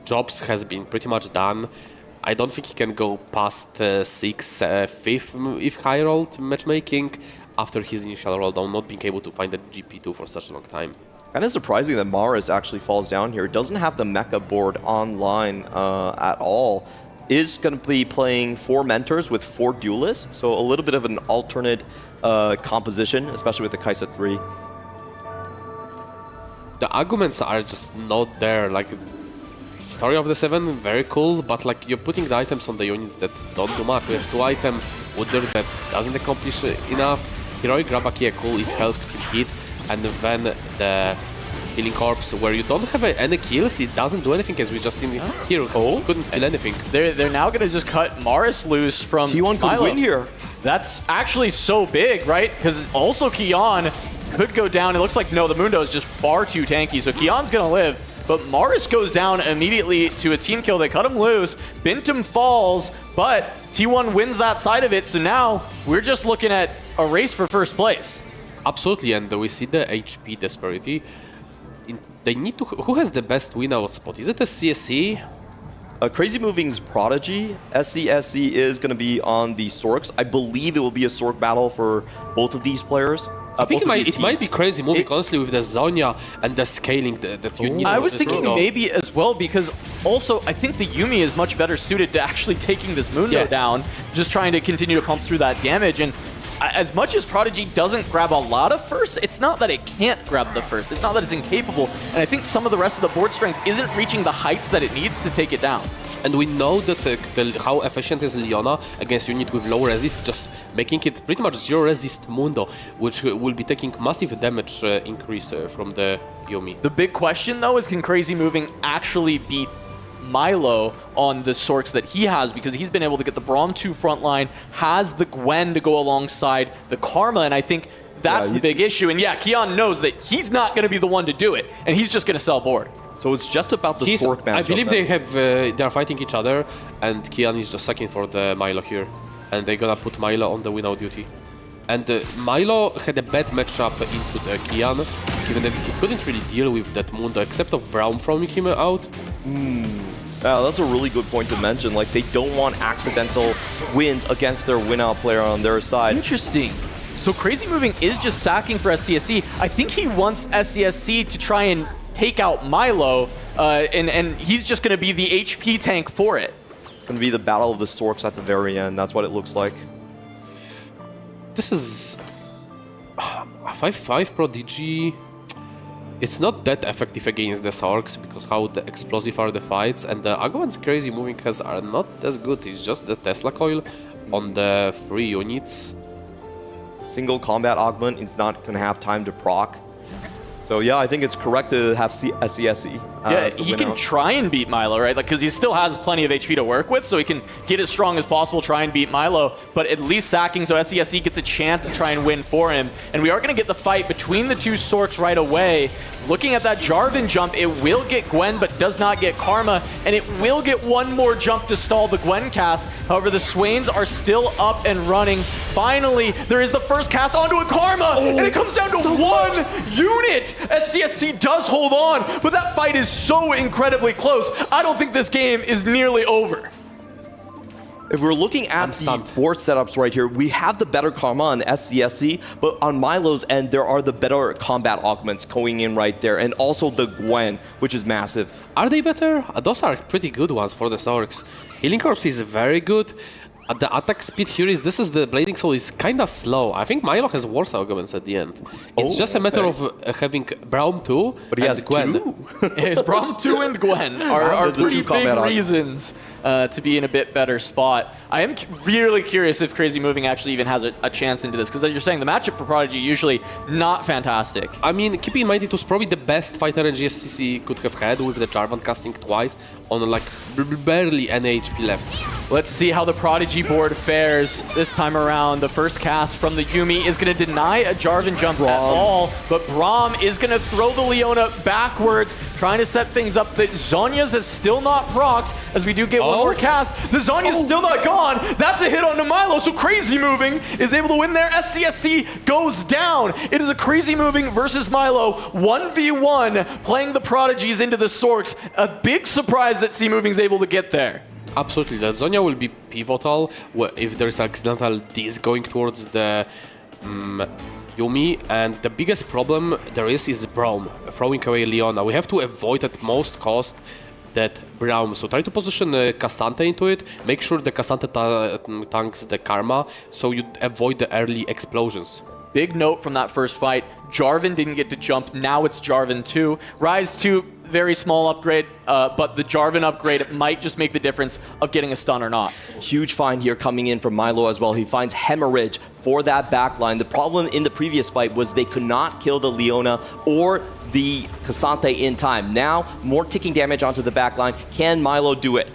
jobs has been pretty much done. I don't think he can go past 6th, 5th if high rolled matchmaking after his initial roll down, not being able to find the GP2 for such a long time. Kind of surprising that Maris actually falls down here. Doesn't have the mecha board online at all. Is going to be playing 4 mentors with 4 duelists, so a little bit of an alternate composition, especially with the Kaisa 3. The arguments are just not there. Like, Story of the 7, very cool, but like you're putting the items on the units that don't do much. We have 2 item Wooder that doesn't accomplish enough. Heroic Grabak, cool, it helped him hit. And then the Healing Corpse, where you don't have any kills, it doesn't do anything, as we just seen here. Couldn't kill anything. They're now going to just cut Maris loose from T1 could win here. That's actually so big, right? Because also Kian could go down. It looks like, no, the Mundo is just far too tanky, so Kian's going to live. But Maris goes down immediately to a team kill. They cut him loose. Bintum falls, but T1 wins that side of it. So now we're just looking at a race for first place. Absolutely, and we see the HP disparity. They need to. Who has the best win-out spot? Is it a CSC? Crazy Moving's Prodigy. SCSC is going to be on the Sorks. I believe it will be a Sork battle for both of these players. I think it might be Crazy Moving, honestly, with the Zonya and the scaling that you need. I was thinking maybe as well, because also I think the Yuumi is much better suited to actually taking this Mundo down, just trying to continue to pump through that damage. And as much as Prodigy doesn't grab a lot of firsts, it's not that it can't grab the first. It's not that it's incapable. And I think some of the rest of the board strength isn't reaching the heights that it needs to take it down. And we know that how efficient is Leona against unit with low resist, just making it pretty much 0 resist Mundo, which will be taking massive damage increase from the Yuumi. The big question, though, is can Crazy Moving actually beat Milo on the Sorks that he has, because he's been able to get the Braum 2 frontline, has the Gwen to go alongside the Karma, and I think that's the big issue. And yeah, Kian knows that he's not going to be the one to do it, and he's just going to sell board. So it's just about the Sork matchup. I believe they are fighting each other, and Kian is just sucking for the Milo here. and they're gonna put Milo on the win out duty. And Milo had a bad matchup into the Kian, given that he couldn't really deal with that Mundo, except of Braum throwing him out. Yeah, that's a really good point to mention. Like, they don't want accidental wins against their win-out player on their side. Interesting. So Crazy Moving is just sacking for SCSC. I think he wants SCSC to try and take out Milo, and he's just going to be the HP tank for it. It's going to be the battle of the Sorks at the very end. That's what it looks like. This is a 5-5 Prodigy. It's not that effective against the Sorks because how the explosive are the fights, and the Aghavan's Crazy Moving has are not as good. It's just the Tesla coil on the 3 units. Single combat augment is not going to have time to proc. So yeah, I think it's correct to have SCSC. Yeah, he can try and beat Milo, right? Like, because he still has plenty of HP to work with, so he can get as strong as possible, try and beat Milo, but at least sacking, so SCSC gets a chance to try and win for him. And we are going to get the fight between the two Sorks right away. Looking at that Jarvan jump, it will get Gwen, but does not get Karma, and it will get one more jump to stall the Gwen cast. However, the Swains are still up and running. Finally, there is the first cast onto a Karma, and it comes down to one unit. SCSC does hold on, but that fight is so incredibly close. I don't think this game is nearly over. If we're looking at the board setups right here, we have the better Karma on SCSC, but on Milo's end, there are the better combat augments going in right there, and also the Gwen, which is massive. Are they better? Those are pretty good ones for the Sorks. Healing Corpse is very good. The attack speed here is, this is the Blazing Soul is kind of slow. I think Milo has worse arguments at the end. It's just a matter of having Braum 2 but he and has Gwen. His Braum 2 and Gwen are pretty big reasons to be in a bit better spot. I am really curious if Crazy Moving actually even has a chance into this, because as you're saying, the matchup for Prodigy usually not fantastic. I mean, keep in mind it was probably the best fighter GSCC could have had, with the Jarvan casting twice on like barely any HP left. Let's see how the Prodigy board fares this time around. The first cast from the Yuumi is going to deny a Jarvan jump at all, but Braum is going to throw the Leona backwards, trying to set things up. The Zhonya's is still not procced, as we do get one more cast. The Zhonya's still not gone. That's a hit onto Milo, so Crazy Moving is able to win there. SCSC goes down. It is a Crazy Moving versus Milo, 1v1, playing the Prodigies into the Sorks. A big surprise that C Moving's able to get there. Absolutely, the Zhonya will be pivotal if there's accidental D's going towards the Yuumi, and the biggest problem there is Braum throwing away Leona. We have to avoid at most cost that Braum, so try to position Cassante into it, make sure the Cassante tanks the Karma, so you avoid the early explosions. Big note from that first fight, Jarvan didn't get to jump, now it's Jarvan 2. Rise 2, very small upgrade, but the Jarvan upgrade might just make the difference of getting a stun or not. Huge find here coming in from Milo as well. He finds Hemorrhage for that backline. The problem in the previous fight was they could not kill the Leona or the Cassante in time. Now, more ticking damage onto the backline. Can Milo do it?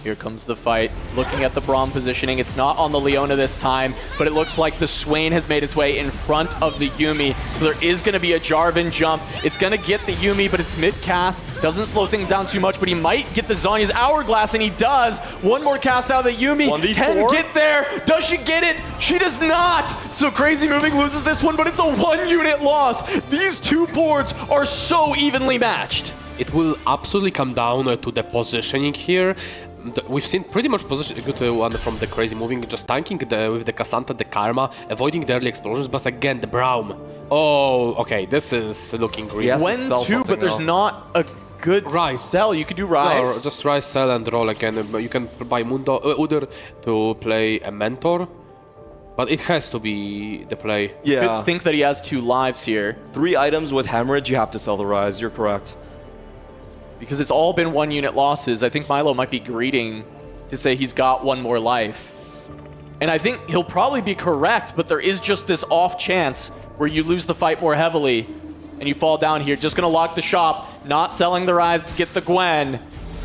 Here comes the fight. Looking at the Braum positioning, it's not on the Leona this time, but it looks like the Swain has made its way in front of the Yuumi. So there is going to be a Jarvan jump. It's going to get the Yuumi, but it's mid-cast. Doesn't slow things down too much, but he might get the Zhonya's Hourglass, and he does. One more cast out of the Yuumi. 1v4. Can get there. Does she get it? She does not. So Crazy Moving loses this one, but it's a 1-unit loss. These two boards are so evenly matched. It will absolutely come down to the positioning here. We've seen pretty much a good one from the Crazy Moving, just tanking with the Cassante, the Karma, avoiding the early explosions, but again, the Braum. Oh, okay, this is looking green. When two, but there's not a good sell. You could do Rise. No, just Rise, sell, and roll again. You can buy Mundo Udyr to play a Mentor, but it has to be the play. Yeah. Could think that he has 2 lives here. 3 items with Hemorrhage, you have to sell the Rise. You're correct. Because it's all been 1-unit losses. I think Milo might be greeting to say he's got 1 more life. And I think he'll probably be correct, but there is just this off chance where you lose the fight more heavily and you fall down here. Just gonna lock the shop, not selling the Rise to get the Gwen.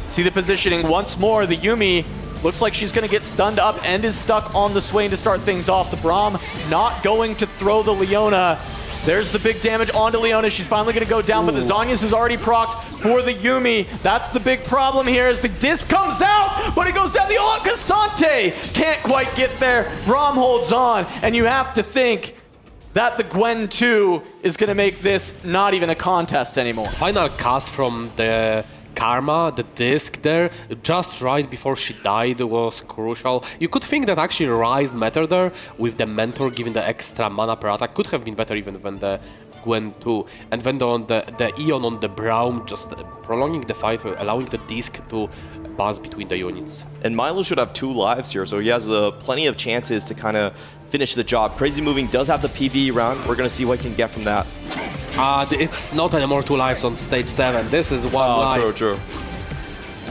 See the positioning once more. The Yuumi looks like she's gonna get stunned up and is stuck on the Swain to start things off. The Braum not going to throw the Leona. There's the big damage onto Leona. She's finally going to go down, but the Zhonya's is already procced for the Yuumi. That's the big problem here as the disc comes out, but it goes down the ult. Cassante can't quite get there. Braum holds on, and you have to think that the Gwen 2 is going to make this not even a contest anymore. Final cast from the Karma, the disc there, just right before she died was crucial. You could think that actually Rise mattered there, with the Mentor giving the extra mana per attack. Could have been better even than the Gwen 2. And then the Eon on the Braum, just prolonging the fight, allowing the disc to buzz between the units. And Milo should have 2 lives here, so he has plenty of chances to kind of finish the job. Crazy Moving does have the PvE round. We're going to see what he can get from that. It's not anymore 2 lives on stage 7. This is 1 life. True.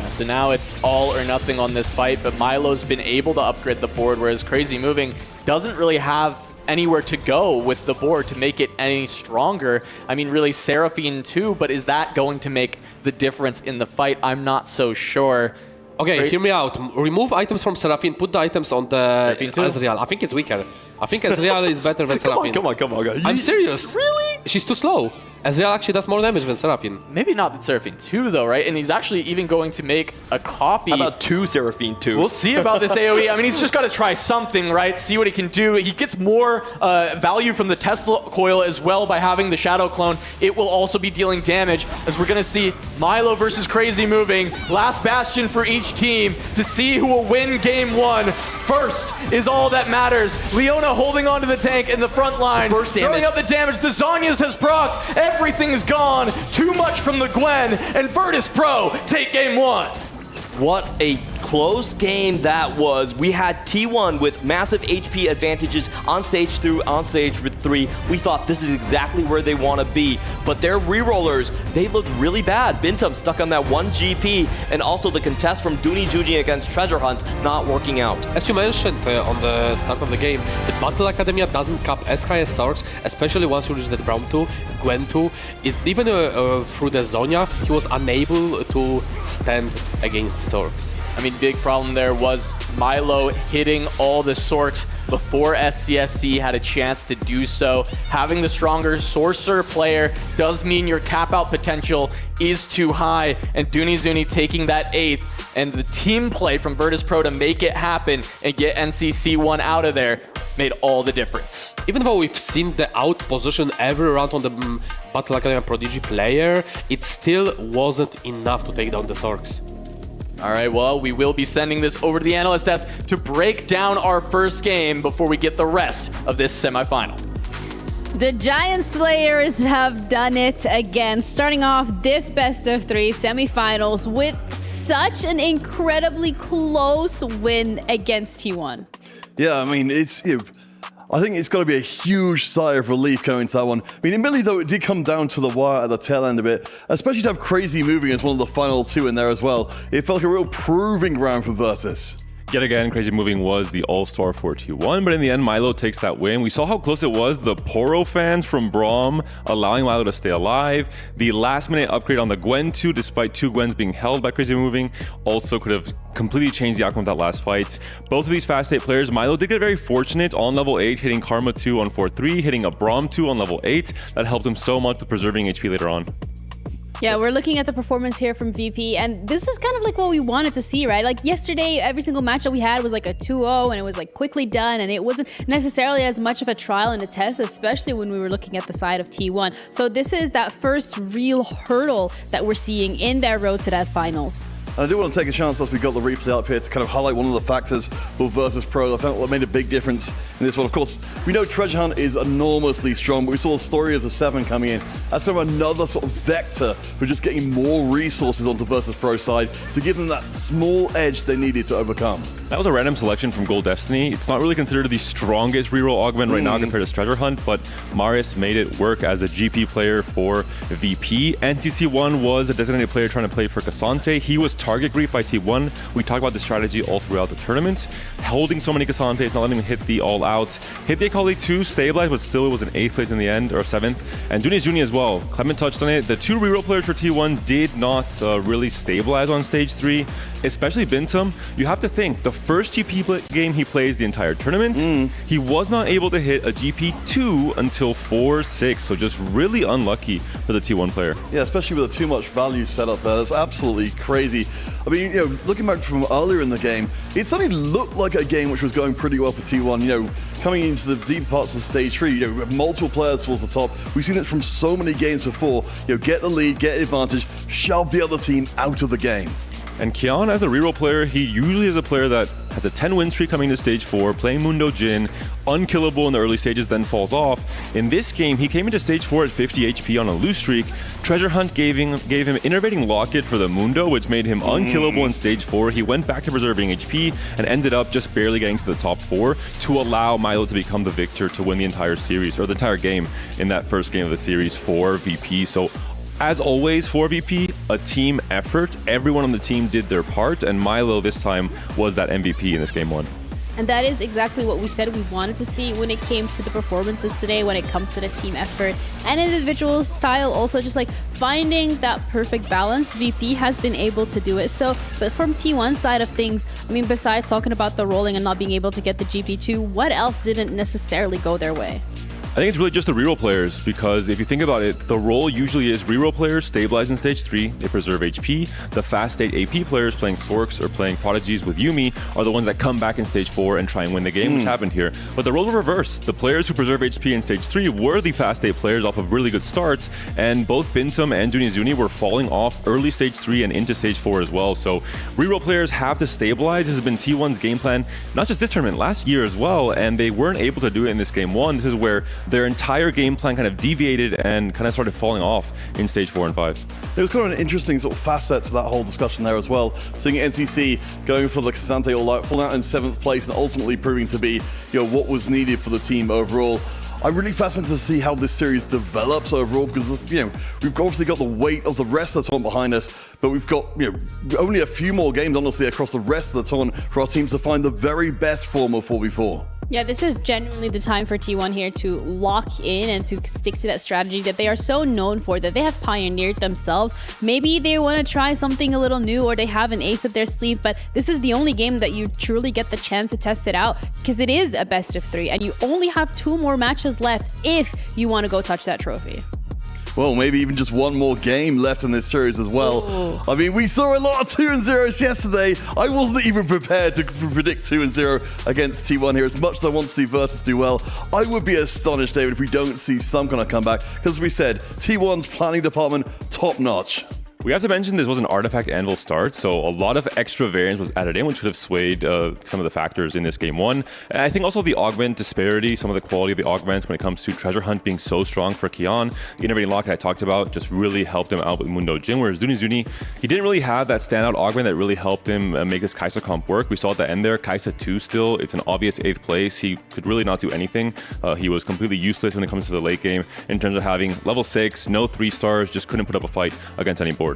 So now it's all or nothing on this fight, but Milo's been able to upgrade the board, whereas Crazy Moving doesn't really have anywhere to go with the board to make it any stronger. I mean, really, Seraphine too, but is that going to make the difference in the fight? I'm not so sure. Okay, hear me out. Remove items from Seraphine, put the items on the Ezreal. I think it's weaker. I think Ezreal is better than Seraphine. Come on, guys. I'm serious. Really? She's too slow. Ezreal actually does more damage than Seraphine. Maybe not than Seraphine 2 though, right? And he's actually even going to make a copy. How about 2 Seraphine 2s? We'll see about this AoE. I mean, he's just got to try something, right? See what he can do. He gets more value from the Tesla coil as well by having the Shadow Clone. It will also be dealing damage, as we're going to see Milo versus Crazy Moving. Last bastion for each team to see who will win game 1. First is all that matters. Leona holding onto the tank in the front line. Burst damage. Throwing up the damage. The Zhonya's has procced. Everything's gone. Too much from the Gwen. And Virtus.pro take game 1. What a close game that was. We had T1 with massive HP advantages on stage with 3. We thought this is exactly where they want to be, but their rerollers, they looked really bad. Bintum stuck on that 1 GP, and also the contest from Dooney Jujing against Treasure Hunt not working out. As you mentioned on the start of the game, the Battle Academia doesn't cap as high as Sorks, especially once you reach the Braum 2, Gwen 2. Even through the Zhonya, he was unable to stand against Sorks. I mean, big problem there was Milo hitting all the Sorks before SCSC had a chance to do so. Having the stronger Sorcerer player does mean your cap-out potential is too high, and Dooney taking that 8th, and the team play from Virtus.pro to make it happen and get NCC1 out of there made all the difference. Even though we've seen the out position every round on the Battle Academia Prodigy player, it still wasn't enough to take down the Sorks. All right, well, we will be sending this over to the analyst desk to break down our first game before we get the rest of this semifinal. The Giant Slayers have done it again, starting off this best-of-3 semifinals with such an incredibly close win against T1. Yeah, I mean, I think it's got to be a huge sigh of relief going into that one. I mean, admittedly, though, it did come down to the wire at the tail end of it, especially to have Crazy Moving as one of the final 2 in there as well. It felt like a real proving ground for Virtus. Yet again, Crazy Moving was the all-star for T1, but in the end, Milo takes that win. We saw how close it was. The Poro fans from Braum allowing Milo to stay alive. The last-minute upgrade on the Gwen 2, despite 2 Gwens being held by Crazy Moving, also could have completely changed the outcome of that last fight. Both of these fast 8 players, Milo did get very fortunate on level 8, hitting Karma 2 on 4-3, hitting a Braum 2 on level 8. That helped him so much with preserving HP later on. Yeah, we're looking at the performance here from VP, and this is kind of like what we wanted to see, right? Like yesterday, every single match that we had was like a 2-0, and it was like quickly done, and it wasn't necessarily as much of a trial and a test, especially when we were looking at the side of T1. So this is that first real hurdle that we're seeing in their road to that finals. And I do want to take a chance as we got the replay up here to kind of highlight one of the factors for Virtus.pro that I felt made a big difference in this one. Of course, we know Treasure Hunt is enormously strong, but we saw the story of the 7 coming in. That's kind of another sort of vector for just getting more resources onto Virtus.pro side to give them that small edge they needed to overcome. That was a random selection from Gold Destiny. It's not really considered the strongest reroll augment right now compared to Treasure Hunt, but Marius made it work as a GP player for VP. NCC1 was a designated player trying to play for Cassante. He was target creep by T1. We talked about the strategy all throughout the tournament. Holding so many Cassantes, not letting them hit the all out. Hit the Akali 2, stabilized, but still it was an 8th place in the end, or 7th. And Dunis Juni as well. Clement touched on it. The 2 reroll players for T1 did not really stabilize on stage 3, especially Bintum. You have to think, the first GP game he plays the entire tournament, he was not able to hit a GP2 until 4-6, so just really unlucky for the T1 player. Yeah, especially with a too much value set up there. That's absolutely crazy. I mean, you know, looking back from earlier in the game, it suddenly looked like a game which was going pretty well for T1, you know, coming into the deep parts of stage 3, you know, with multiple players towards the top. We've seen this from so many games before. You know, get the lead, get advantage, shove the other team out of the game. And Kian, as a reroll player, he usually is a player that has a 10-win streak coming to stage 4, playing Mundo Jin, unkillable in the early stages, then falls off. In this game, he came into stage 4 at 50 HP on a lose streak. Treasure Hunt gave him Innervating Locket for the Mundo, which made him unkillable in stage 4. He went back to preserving HP and ended up just barely getting to the top 4 to allow Milo to become the victor to win the entire series, or the entire game in that first game of the series for VP. So as always, for VP, a team effort. Everyone on the team did their part, and Milo this time was that MVP in this game 1. And that is exactly what we said we wanted to see when it came to the performances today, when it comes to the team effort and individual style. Also, just like finding that perfect balance, VP has been able to do it. So, but from T1 side of things, I mean, besides talking about the rolling and not being able to get the GP2, what else didn't necessarily go their way? I think it's really just the reroll players, because if you think about it, the role usually is reroll players stabilize in stage 3, they preserve HP. The fast state AP players playing Sorks or playing Prodigies with Yuumi are the ones that come back in stage 4 and try and win the game, which happened here. But the roles were reversed. The players who preserve HP in stage 3 were the fast state players off of really good starts, and both Bintum and Dunizuni were falling off early stage 3 and into stage 4 as well. So reroll players have to stabilize. This has been T1's game plan, not just this tournament, last year as well, and they weren't able to do it in this game 1. This is where their entire game plan kind of deviated and kind of started falling off in stage 4 and 5. It was kind of an interesting sort of facet to that whole discussion there as well. Seeing NCC going for the Cassante All Out, falling out in 7th place and ultimately proving to be, you know, what was needed for the team overall. I'm really fascinated to see how this series develops overall, because, you know, we've obviously got the weight of the rest of the tournament behind us, but we've got, you know, only a few more games, honestly, across the rest of the tournament for our teams to find the very best form of 4v4. Yeah, this is genuinely the time for T1 here to lock in and to stick to that strategy that they are so known for, that they have pioneered themselves. Maybe they want to try something a little new, or they have an ace up their sleeve, but this is the only game that you truly get the chance to test it out, because it is a best of 3 and you only have 2 more matches left if you want to go touch that trophy. Well, maybe even just one more game left in this series as well. Ooh. I mean, we saw a lot of 2-0s yesterday. I wasn't even prepared to predict 2-0 against T1 here. As much as I want to see Virtus do well, I would be astonished, David, if we don't see some kind of comeback. Because as we said, T1's planning department, top notch. We have to mention this was an Artifact Anvil start, so a lot of extra variance was added in, which could have swayed some of the factors in this game 1. And I think also the augment disparity, some of the quality of the augments when it comes to Treasure Hunt being so strong for Kian. The Innervating Locket I talked about just really helped him out with Mundo Jin, whereas Dunizuni, he didn't really have that standout augment that really helped him make his Kai'Sa comp work. We saw at the end there, Kai'Sa 2 still, it's an obvious 8th place. He could really not do anything. He was completely useless when it comes to the late game in terms of having level 6, no 3 stars, just couldn't put up a fight against any board.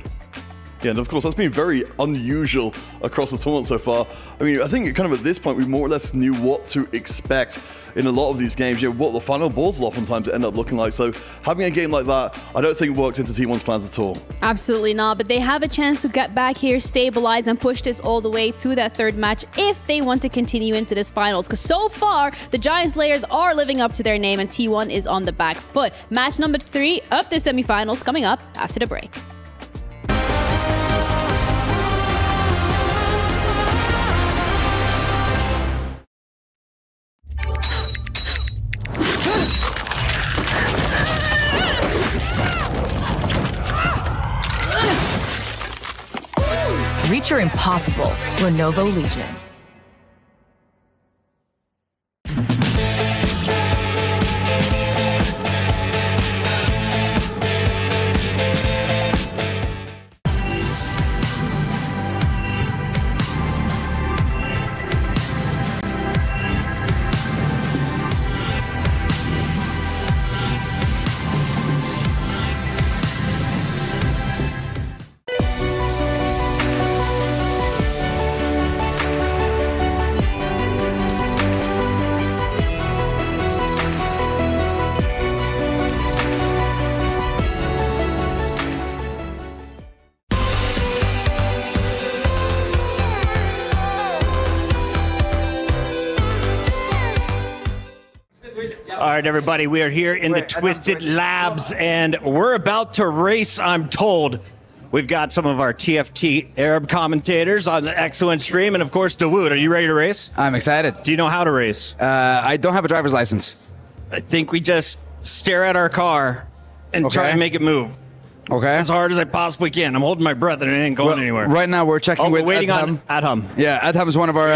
Yeah, and of course, that's been very unusual across the tournament so far. I mean, I think kind of at this point, we more or less knew what to expect in a lot of these games, you know, what the final boards will oftentimes end up looking like. So having a game like that, I don't think worked into T1's plans at all. Absolutely not, but they have a chance to get back here, stabilize, and push this all the way to that 3rd match if they want to continue into this finals. Because so far, the Giant Slayers are living up to their name, and T1 is on the back foot. Match number 3 of the semifinals coming up after the break. Reach your impossible, Lenovo Legion. right, everybody, we are here in the Twisted Labs, and we're about to race, I'm told. We've got some of our TFT Arab commentators on the excellent stream, and of course, Dawood, are you ready to race? I'm excited. Do you know how to race? I don't have a driver's license. I think we just stare at our car and try and make it move. Okay. As hard as I possibly can. I'm holding my breath and it ain't going anywhere. Right now we're checking with waiting Adham. on Adham. Yeah, Adham is one of our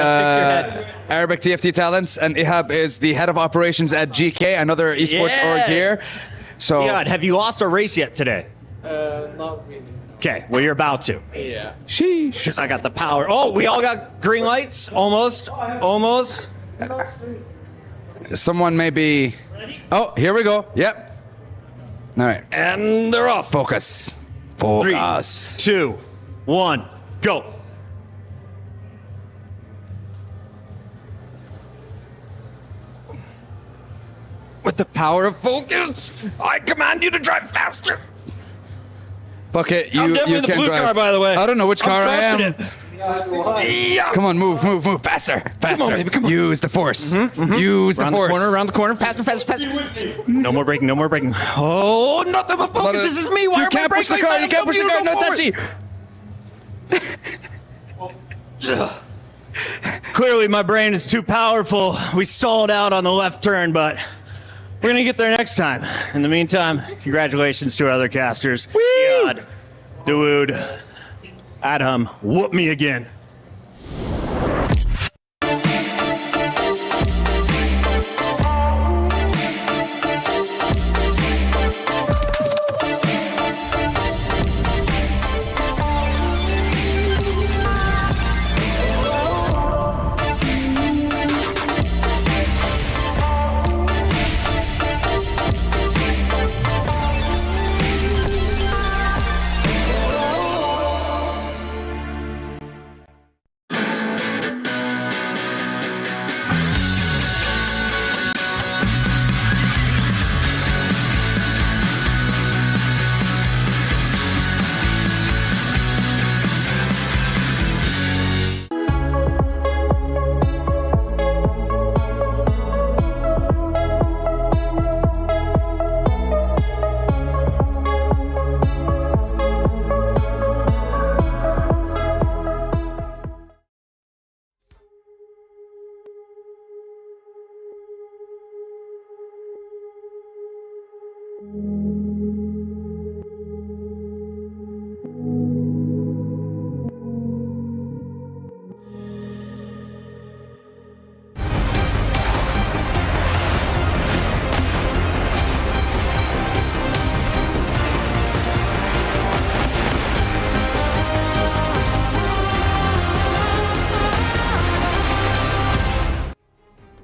Arabic TFT talents, and Ihab is the head of operations at GK, another esports org here. So, Ihab, have you lost a race yet today? Not really. Okay, well, you're about to. Yeah. Sheesh. Because I got the power. Oh, we all got green lights? Almost. Almost. Someone may be... Oh, here we go. Yep. All right. And they're off. Focus. Focus. 3, 2, 1, go. With the power of focus, I command you to drive faster. Bucket, I'm you definitely the can't blue drive. car, by the way. I don't know which car I am. Yeah. Come on, move, faster, faster. Come on, baby, come on. Use the force. Use the force. Around the corner, faster, faster, faster. No more braking, no more braking. Oh, nothing but focus. This is me. Why you can't push the car. You can't push the car. No touchy. Clearly, my brain is too powerful. We stalled out on the left turn, but we're gonna get there next time. In the meantime, congratulations to our other casters. God, Dawood, Adham, whoop me again.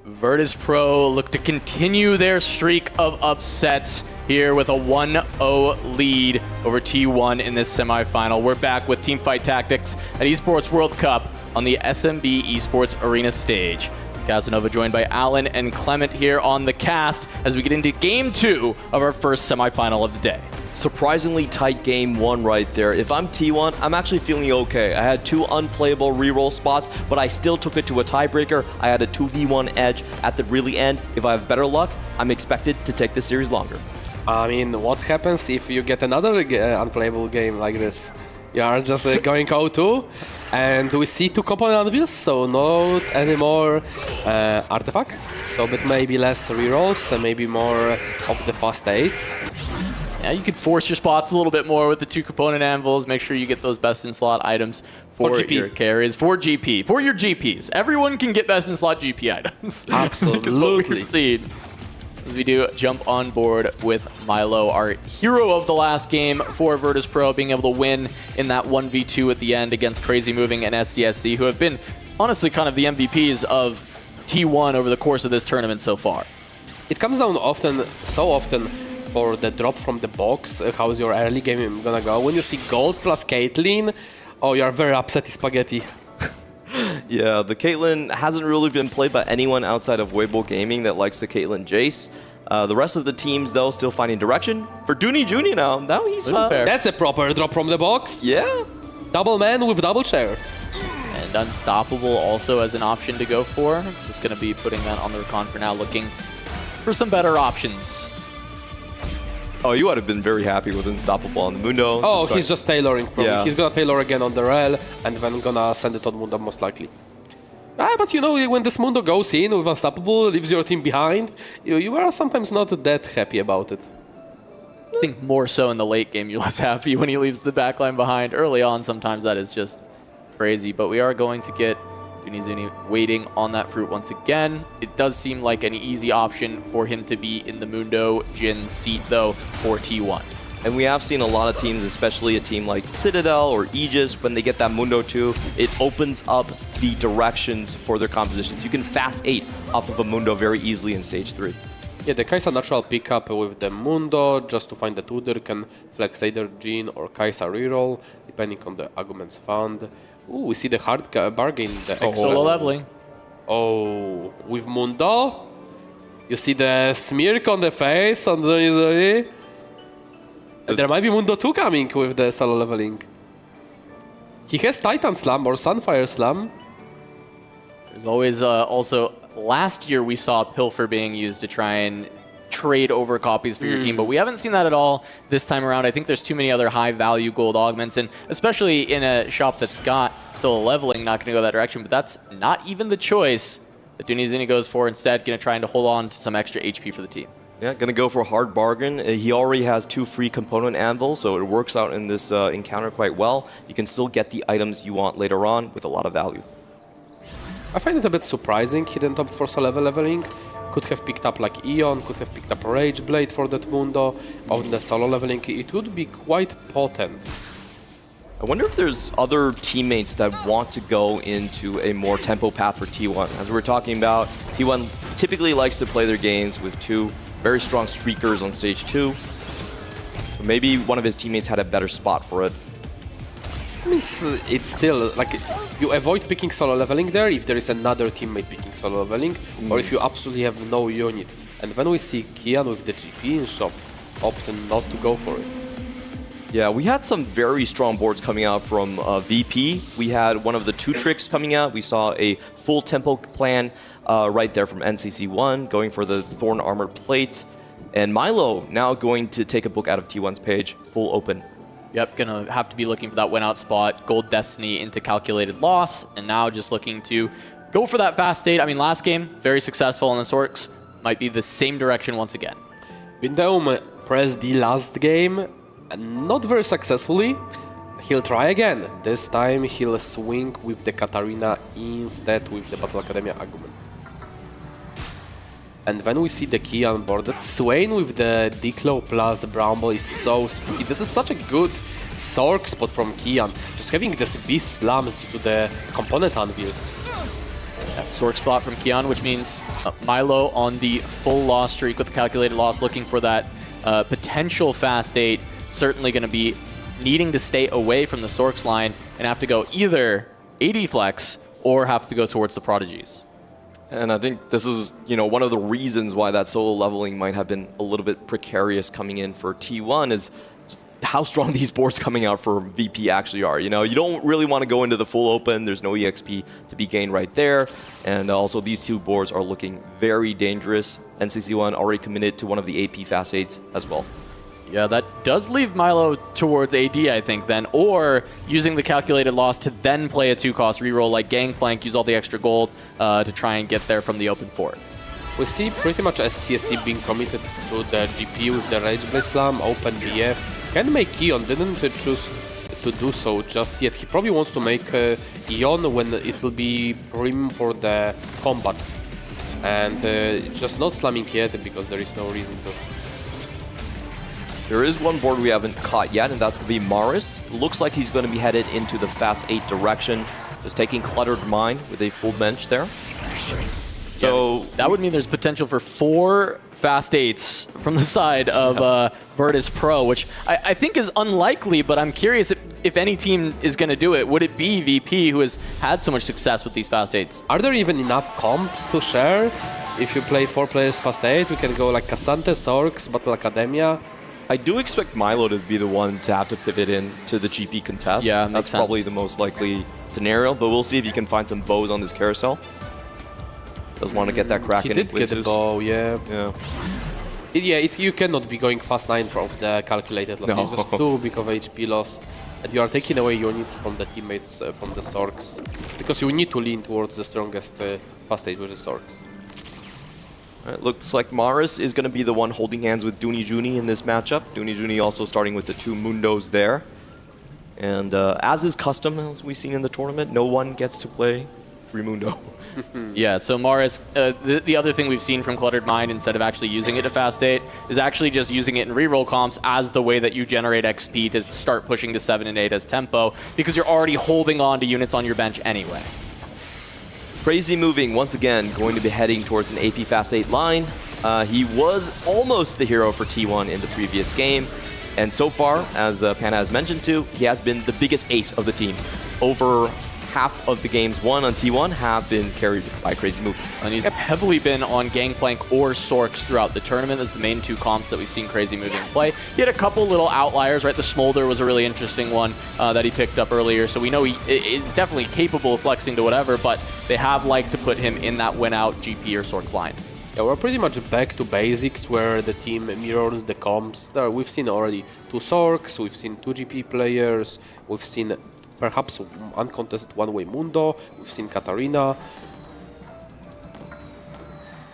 Virtus.pro look to continue their streak of upsets here with a 1-0 lead over T1 in this semifinal. We're back with Teamfight Tactics at Esports World Cup on the SMB Esports Arena stage. Casanova joined by Alan and Clement here on the cast as we get into Game 2 of our first semifinal of the day. Surprisingly tight game one right there. If I'm T1, I'm actually feeling okay. I had 2 unplayable reroll spots, but I still took it to a tiebreaker. I had a 2v1 edge at the really end. If I have better luck, I'm expected to take this series longer. I mean, what happens if you get another unplayable game like this? You are just going 0-2, and we see 2 component anvils, so no any more artifacts. So, but maybe less rerolls, and maybe more of the fast 8s. Yeah, you could force your spots a little bit more with the 2 component anvils. Make sure you get those best in slot items for your carries. For GP, for your GPs. Everyone can get best in slot GP items. Absolutely. Is what we've seen. As we do jump on board with Milo, our hero of the last game for Virtus.pro, being able to win in that 1v2 at the end against Crazy Moving and SCSC, who have been honestly kind of the MVPs of T1 over the course of this tournament so far. It comes down so often for the drop from the box. How's your early game gonna go? When you see gold plus Caitlyn, oh, you're very upset, Spaghetti. Yeah, the Caitlyn hasn't really been played by anyone outside of Waybo Gaming that likes the Caitlyn Jace. The rest of the teams, though, still finding direction. For Dooney Jr. now he's That's a proper drop from the box. Yeah. Double man with double chair. And Unstoppable also as an option to go for. Just going to be putting that on the recon for now, looking for some better options. Oh, you would have been very happy with Unstoppable on the Mundo. Oh, he's just tailoring. Probably. Yeah. He's gonna tailor again on the rel, and then gonna send it on Mundo most likely. But you know, when this Mundo goes in with Unstoppable, leaves your team behind, you are sometimes not that happy about it. I think more so in the late game, you're less happy when he leaves the backline behind. Early on, sometimes that is just crazy. But we are going to get Dunizuni waiting on that fruit once again. It does seem like an easy option for him to be in the Mundo Jin seat, though, for T1. And we have seen a lot of teams, especially a team like Citadel or Aegis, when they get that Mundo 2, it opens up the directions for their compositions. You can fast 8 off of a Mundo very easily in stage 3. Yeah, the Kai'Sa natural pickup with the Mundo, just to find the tutor, can flex either Jin or Kai'Sa reroll, depending on the arguments found. Ooh, we see the hard bargain. The Solo leveling. Oh, with Mundo? You see the smirk on the face on the... There might be Mundo 2 coming with the solo leveling. He has Titan Slam or Sunfire Slam. There's always also... Last year we saw Pilfer being used to try and trade over copies for your team, but we haven't seen that at all this time around. I think there's too many other high-value gold augments, and especially in a shop that's got solo leveling, not going to go that direction, but that's not even the choice that Dunizuni goes for. Instead, going to try and hold on to some extra HP for the team. Yeah, going to go for a hard bargain. He already has 2 free component anvils, so it works out in this encounter quite well. You can still get the items you want later on with a lot of value. I find it a bit surprising he didn't opt for solo leveling. Could have picked up like Eon, could have picked up Rage Blade for that Mundo. On the solo leveling, it would be quite potent. I wonder if there's other teammates that want to go into a more tempo path for T1. As we were talking about, T1 typically likes to play their games with 2 very strong streakers on stage 2. So maybe one of his teammates had a better spot for it. I mean, it's still, like, you avoid picking solo leveling there if there is another teammate picking solo leveling, or if you absolutely have no unit. And when we see Kian with the GP in shop, opting not to go for it. Yeah, we had some very strong boards coming out from VP. We had one of the 2 tricks coming out. We saw a full tempo plan right there from NCC1, going for the Thorn Armored Plate. And Milo now going to take a book out of T1's page, full open. Yep, gonna have to be looking for that win out spot. Gold Destiny into calculated loss, and now just looking to go for that fast state. I mean, last game, very successful, and the Sorks might be the same direction once again. Bindaum pressed the last game, and not very successfully. He'll try again. This time he'll swing with the Katarina instead with the Battle Academia argument. And then we see the key on board. That Swain with the Diklo plus Bramble is so speedy. This is such a good Sork spot from Kian. Just having this Beast Slams due to the component anvils. Yeah, Sork spot from Kian, which means Milo on the full loss streak with the calculated loss, looking for that potential fast 8. Certainly going to be needing to stay away from the Sorks line and have to go either AD flex or have to go towards the Prodigies. And I think this is, one of the reasons why that solo leveling might have been a little bit precarious coming in for T1 is just how strong these boards coming out for VP actually are. You don't really want to go into the full open. There's no EXP to be gained right there. And also these 2 boards are looking very dangerous. NCC1 already committed to one of the AP fast 8s as well. Yeah, that does leave Milo towards AD, I think, then. Or using the calculated loss to then play a 2-cost reroll like Gangplank, use all the extra gold to try and get there from the open fort. We see pretty much SCSC being committed to the GP with the Rage Blade Slam, open BF. Can make Eon, didn't choose to do so just yet. He probably wants to make Eon when it will be prim for the combat. And just not slamming yet because there is no reason to. There is one board we haven't caught yet, and that's going to be Maris. Looks like he's going to be headed into the fast 8 direction, just taking Cluttered Mind with a full bench there. So yeah, that would mean there's potential for 4 fast 8s from the side of Virtus.pro, which I think is unlikely, but I'm curious if any team is going to do it. Would it be VP, who has had so much success with these fast 8s? Are there even enough comps to share? If you play 4 players fast 8, we can go like Cassante, Sorks, Battle Academia. I do expect Milo to be the one to have to pivot in to the GP contest. Yeah, that's probably the most likely scenario, but we'll see if you can find some bows on this carousel. Does want to get that crack He in. did get the bow, yeah. You cannot be going fast 9 from the calculated loss. No. It's just too big of HP loss. And you are taking away units from the teammates, from the Sorks. Because you need to lean towards the strongest fast 8, which is Sorks. It looks like Maris is going to be the one holding hands with Dooney Juni in this matchup. Dooney Juni also starting with the 2 Mundos there. And as is custom, as we've seen in the tournament, no one gets to play free Mundo. Yeah, so Maris, the other thing we've seen from Cluttered Mind, instead of actually using it to fast 8, is actually just using it in reroll comps as the way that you generate XP to start pushing to 7 and 8 as tempo, because you're already holding on to units on your bench anyway. Crazy Moving, once again, going to be heading towards an AP Fast 8 line. He was almost the hero for T1 in the previous game. And so far, as Panda has mentioned too, he has been the biggest ace of the team. Over half of the games won on T1 have been carried by Crazy Moving. And he's heavily been on Gangplank or Sorks throughout the tournament. That's the main 2 comps that we've seen Crazy Moving play. He had a couple little outliers, right? The Smolder was a really interesting one that he picked up earlier. So we know he is definitely capable of flexing to whatever, but they have liked to put him in that win-out GP or Sorks line. Yeah, we're pretty much back to basics where the team mirrors the comps. We've seen already 2 Sorks, we've seen 2 GP players, we've seen perhaps uncontested one-way Mundo, we've seen Katarina.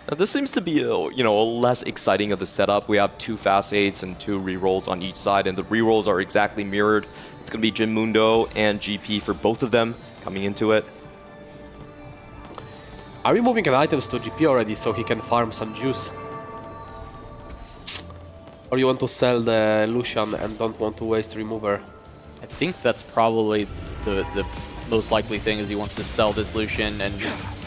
Now, this seems to be a less exciting of the setup. We have 2 fast 8s and 2 rerolls on each side, and the rerolls are exactly mirrored. It's going to be Jin Mundo and GP for both of them coming into it. Are we moving an items to GP already so he can farm some juice? Or you want to sell the Lucian and don't want to waste remover? I think that's probably the most likely thing, is he wants to sell this Lucian. And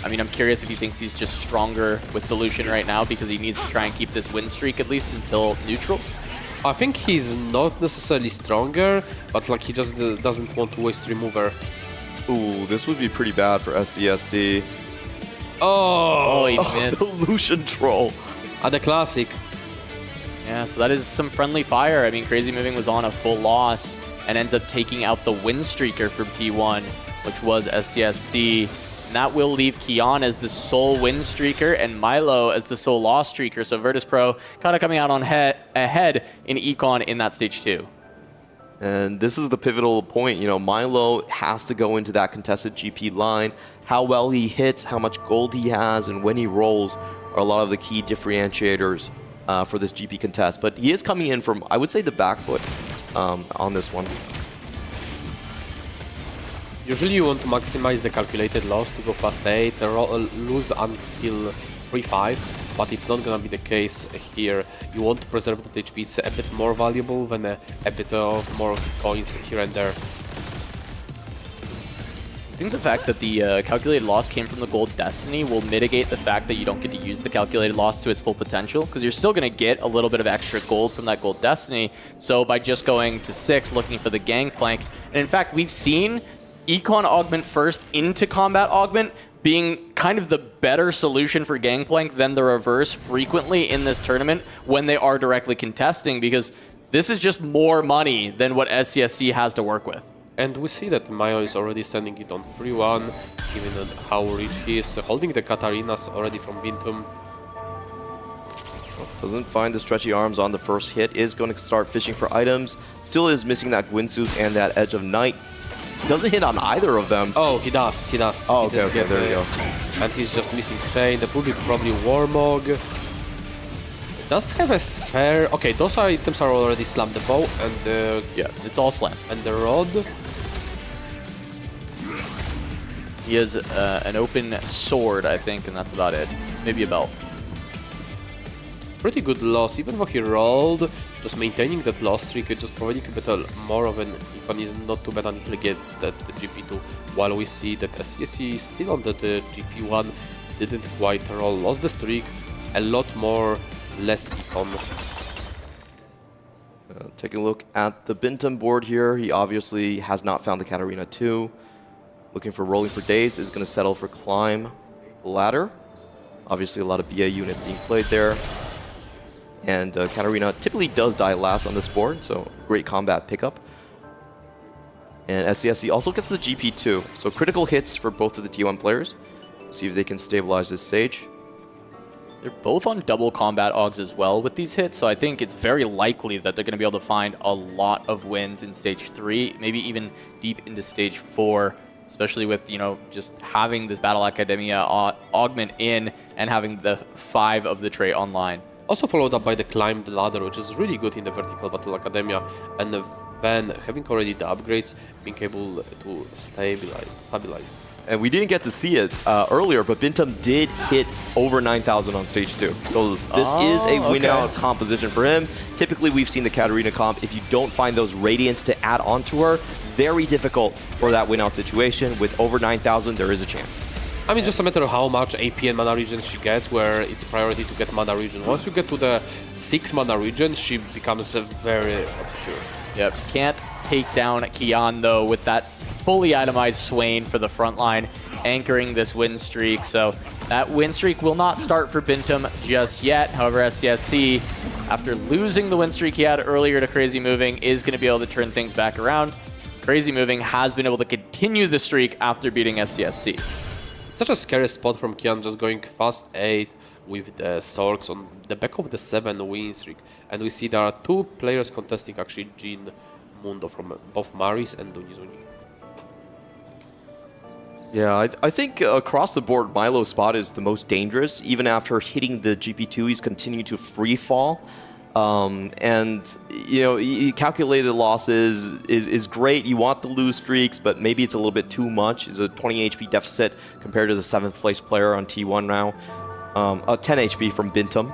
I mean, I'm curious if he thinks he's just stronger with the Lucian right now because he needs to try and keep this win streak at least until neutrals. I think he's not necessarily stronger, but like he just doesn't want to waste remover. Ooh, this would be pretty bad for SCSC. Oh, he missed. The Lucian troll. The classic. Yeah, so that is some friendly fire. I mean, Crazy Moving was on a full loss and ends up taking out the win streaker from T1, which was SCSC. And that will leave Kian as the sole win streaker and Milo as the sole loss streaker. So Virtus.pro kind of coming out on ahead in Econ in that stage 2. And this is the pivotal point. Milo has to go into that contested GP line. How well he hits, how much gold he has, and when he rolls are a lot of the key differentiators for this GP contest. But he is coming in from, I would say, the back foot on this one. Usually you want to maximize the calculated loss to go fast 8, lose until 3-5, but it's not gonna be the case here. You want to preserve that HP, it's a bit more valuable than a bit of more coins here and there. I think the fact that the calculated loss came from the gold destiny will mitigate the fact that you don't get to use the calculated loss to its full potential, because you're still going to get a little bit of extra gold from that gold destiny. So by just going to 6, looking for the Gangplank, and in fact we've seen Econ Augment first into Combat Augment being kind of the better solution for Gangplank than the reverse frequently in this tournament when they are directly contesting, because this is just more money than what SCSC has to work with. And we see that Mayo is already sending it on 3-1, given how rich he is, holding the Katarinas already from Bintum. Doesn't find the stretchy arms on the first hit, is going to start fishing for items. Still is missing that Gwinsus and that Edge of Night. Doesn't hit on either of them. Oh, he does. Oh, okay, there we go. And he's just missing Chain, that would be probably Warmog. Does have a spare. Okay, those items are already slammed. The bow and yeah, it's all slammed. And the rod. He has an open sword, I think, and that's about it. Maybe a belt. Pretty good loss, even though he rolled. Just maintaining that loss streak, just providing a bit more of an econ is not too bad until he gets that GP2. While we see that SCSC is still on that GP1, didn't quite roll, lost the streak, a lot more. Less econ. Taking a look at the Bintum board here, he obviously has not found the Katarina 2. Looking for Rolling for Days, is going to settle for Climb Ladder. Obviously a lot of BA units being played there. And Katarina typically does die last on this board, so great combat pickup. And SCSC also gets the GP2, so critical hits for both of the T1 players. see if they can stabilize this stage. They're both on double combat Augs as well with these hits, so I think it's very likely that they're going to be able to find a lot of wins in stage 3, maybe even deep into stage 4, especially with, you know, just having this Battle Academia augment in and having the 5 of the trait online. Also followed up by the climbed ladder, which is really good in the vertical Battle Academia, and then having already the upgrades, being able to stabilize. And we didn't get to see it earlier, but Bintum did hit over 9,000 on stage 2. So this is a win-out composition for him. Typically, we've seen the Katarina comp. If you don't find those Radiants to add onto her, very difficult for that win-out situation. With over 9,000, there is a chance. I mean, just a matter of how much AP and mana region she gets, where it's priority to get mana region. Once you get to the 6 mana region, she becomes very obscure. Yep, can't take down Kian though with that fully itemized Swain for the front line, anchoring this win streak. So that win streak will not start for Bintum just yet. However, SCSC, after losing the win streak he had earlier to Crazy Moving, is going to be able to turn things back around. Crazy Moving has been able to continue the streak after beating SCSC. Such a scary spot from Kian, just going fast 8 with the Sorks on the back of the 7 win streak. And we see there are 2 players contesting actually Jin Mundo from both Maris and Dunizuni. Yeah, I think across the board, Milo's spot is the most dangerous. Even after hitting the GP2, he's continued to free fall. And, you know, calculated losses is great. You want the lose streaks, but maybe it's a little bit too much. It's a 20 HP deficit compared to the 7th place player on T1 now. 10 HP from Bintum.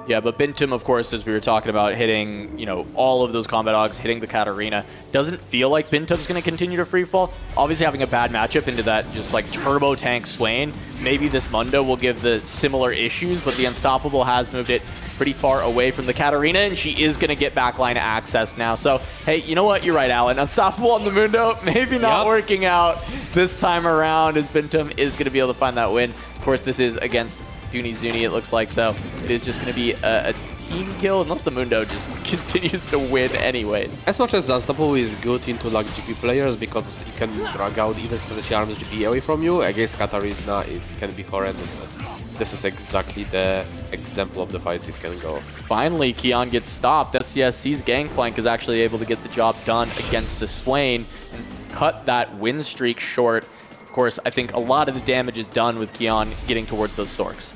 Yeah, but Bintum, of course, as we were talking about, hitting, you know, all of those combat Augs, hitting the Katarina, doesn't feel like Bintum's going to continue to free fall. Obviously, having a bad matchup into that just like turbo tank Swain, maybe this Mundo will give the similar issues, but the Unstoppable has moved it pretty far away from the Katarina, and she is going to get backline access now. So, hey, you know what? You're right, Alan. Unstoppable on the Mundo, maybe not working out this time around, as Bintum is going to be able to find that win. Of course, this is against Dunizuni, it looks like, so it is just going to be a team kill, unless the Mundo just continues to win anyways. As much as Unstoppable is good into like GP players, because it can drag out even strategy arms GP away from you, against Katarina it can be horrendous. This is exactly the example of the fights it can go. Finally, Kian gets stopped. SCSC's Gangplank is actually able to get the job done against the Swain and cut that win streak short. Of course, I think a lot of the damage is done with Kian getting towards those Sorks.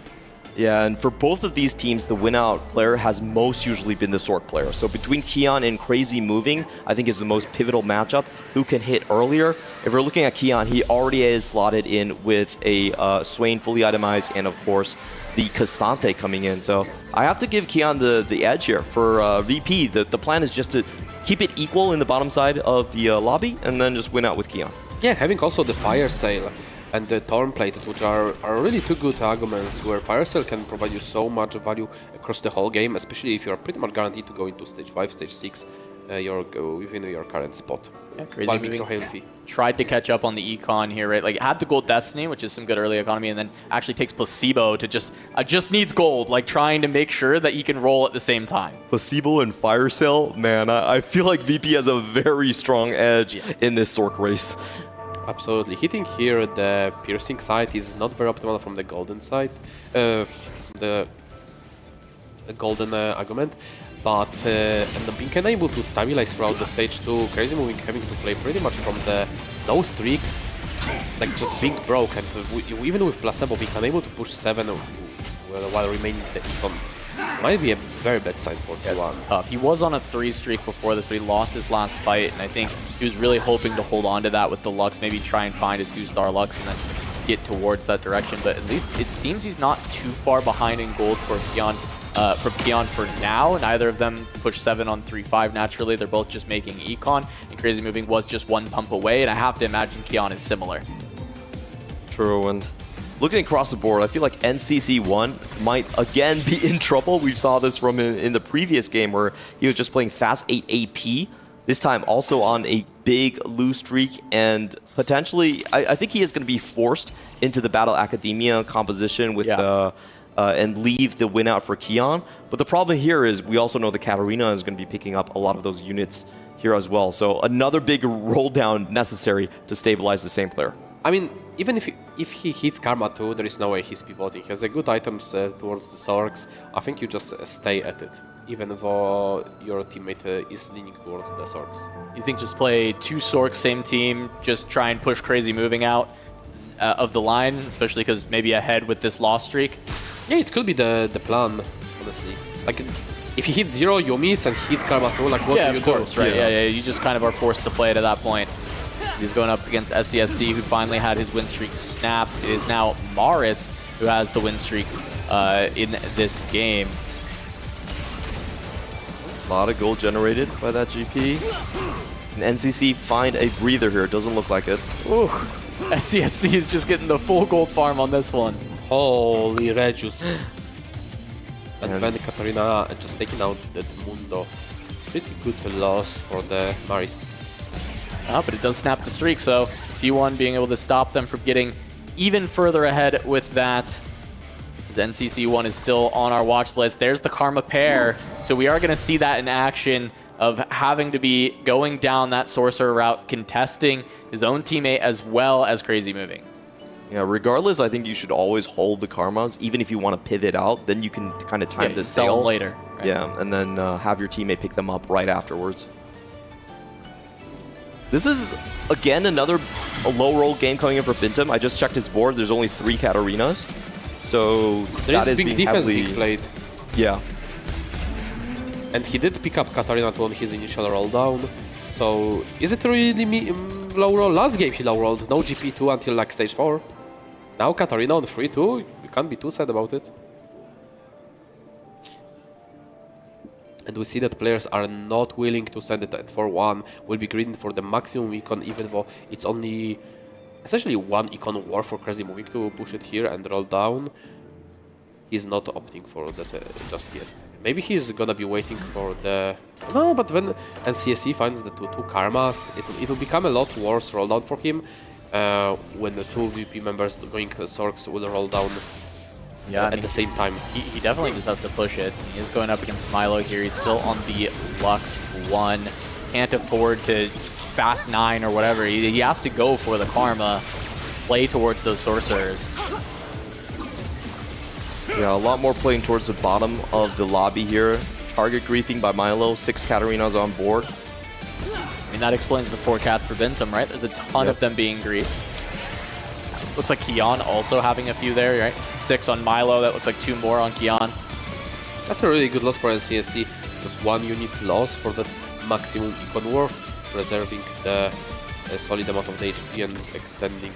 Yeah, and for both of these teams, the win-out player has most usually been the Sork player. So between Kian and Crazy Moving, I think is the most pivotal matchup. Who can hit earlier? If we're looking at Kian, he already is slotted in with a Swain fully itemized and, of course, the Cassante coming in. So I have to give Kian the edge here. For VP, the plan is just to keep it equal in the bottom side of the lobby and then just win out with Kian. Yeah, having also the Fire Sail and the Torn Plated, which are really two good arguments, where Fire Sail can provide you so much value across the whole game, especially if you're pretty much guaranteed to go into stage 5, stage 6, within your current spot. Yeah, Crazy Moving so healthy. Tried to catch up on the econ here, right? Like, had the Gold Destiny, which is some good early economy, and then actually takes Placebo to just needs gold, like trying to make sure that he can roll at the same time. Placebo and Fire Sail, man, I feel like VP has a very strong edge in this Sork race. Absolutely. Hitting here the piercing side is not very optimal from the golden side, the golden argument, but and being unable to stabilize throughout the stage 2, Crazy Moving having to play pretty much from the no streak, like just being broke, and even with Placebo being unable to push 7 while remaining the econ might be a very bad sign for T1. Tough. He was on a 3 streak before this, but he lost his last fight, and I think he was really hoping to hold on to that with the Lux, maybe try and find a 2-star Lux and then get towards that direction. But at least it seems he's not too far behind in gold for Kian for now. Neither of them push 7 on 3-5 naturally. They're both just making econ, and Crazy Moving was just 1 pump away, and I have to imagine Kian is similar. True, and looking across the board, I feel like NCC1 might again be in trouble. We saw this from in the previous game where he was just playing fast 8 AP. This time also on a big lose streak, and potentially, I think he is going to be forced into the Battle Academia composition with and leave the win out for Kian. But the problem here is we also know the Katarina is going to be picking up a lot of those units here as well. So another big roll down necessary to stabilize the same player. I mean, even if he hits Karma 2, there is no way he's pivoting. He has a good items towards the Sorks. I think you just stay at it, even though your teammate is leaning towards the Sorks. You think just play 2 Sorks, same team, just try and push Crazy Moving out of the line, especially because maybe ahead with this loss streak? Yeah, it could be the plan, honestly. Like, if he hits 0, you miss, and he hits Karma 2, like, what do you do? Yeah, of course, right. Yeah, you just kind of are forced to play to that point. He's going up against SCSC, who finally had his win streak snapped. It is now Maris who has the win streak in this game. A lot of gold generated by that GP. And NCC find a breather here. It doesn't look like it. Ooh, SCSC is just getting the full gold farm on this one. Holy Regius. And then Katarina just taking out the Mundo. Pretty good loss for the Maris. Oh, but it does snap the streak, so T1 being able to stop them from getting even further ahead with that. As NCC1 is still on our watch list. There's the Karma pair, so we are going to see that in action of having to be going down that Sorcerer route, contesting his own teammate as well as Crazy Moving. Yeah, regardless, I think you should always hold the Karmas, even if you want to pivot out, then you can kind of time the sell sale them later. Right? Yeah, and then have your teammate pick them up right afterwards. This is, again, another low roll game coming in for Bintum. I just checked his board. There's only 3 Katarinas. So there is big defense being played. Yeah. And he did pick up Katarina 2 on his initial roll down. So is it really low roll? Last game he low rolled. No GP2 until like stage 4. Now Katarina on 3-2. You can't be too sad about it. And we see that players are not willing to send it at 4-1. Will be greedy for the maximum econ, even though it's only essentially 1 econ war for Crazy Moving to push it here and roll down. He's not opting for that just yet. Maybe he's gonna be waiting for the... No, but when NCSC finds the 2-2 Karmas, it will become a lot worse roll down for him. When the 2 VP members going Sorks will roll down. Yeah, at the same time. He definitely just has to push it. He is going up against Milo here. He's still on the Lux 1. Can't afford to fast 9 or whatever. He has to go for the Karma, play towards those Sorcerers. Yeah, a lot more playing towards the bottom of the lobby here. Target griefing by Milo, 6 Katarinas on board. I mean, that explains the 4 cats for Bintum, right? There's a ton of them being griefed. Looks like Kian also having a few there, right? 6 on Milo, that looks like 2 more on Kian. That's a really good loss for NCSC. Just 1 unit loss for the maximum econ worth, preserving the solid amount of the HP and extending.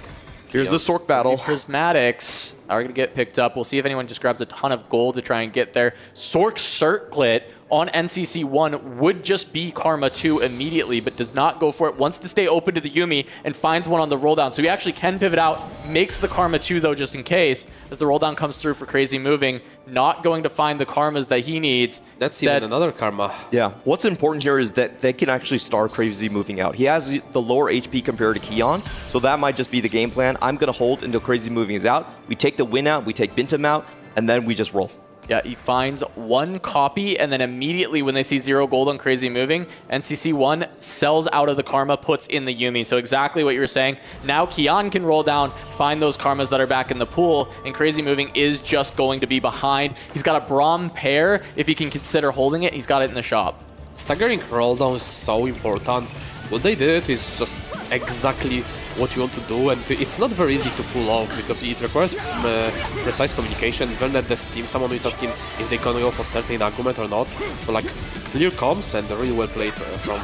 Here's the Sork battle. Prismatics are going to get picked up. We'll see if anyone just grabs a ton of gold to try and get there. Sork Circlet on NCC1 would just be Karma 2 immediately, but does not go for it. Wants to stay open to the Yuumi and finds one on the roll down. So he actually can pivot out, makes the Karma 2 though, just in case, as the roll down comes through for Crazy Moving. Not going to find the Karmas that he needs. That's even another Karma. Yeah, what's important here is that they can actually start Crazy Moving out. He has the lower HP compared to Kian, so that might just be the game plan. I'm going to hold until Crazy Moving is out. We take the win out, we take Bintum out, and then we just roll. Yeah, he finds 1 copy, and then immediately when they see 0 gold on Crazy Moving, NCC1 sells out of the Karma, puts in the Yuumi. So exactly what you were saying. Now Kian can roll down, find those Karmas that are back in the pool, and Crazy Moving is just going to be behind. He's got a Braum pair. If he can consider holding it, he's got it in the shop. Staggering roll down is so important. What they did is just exactly what you want to do, and it's not very easy to pull off because it requires precise communication. Even at the team, someone is asking if they're gonna go for certain argument or not. So like clear comms and really well played from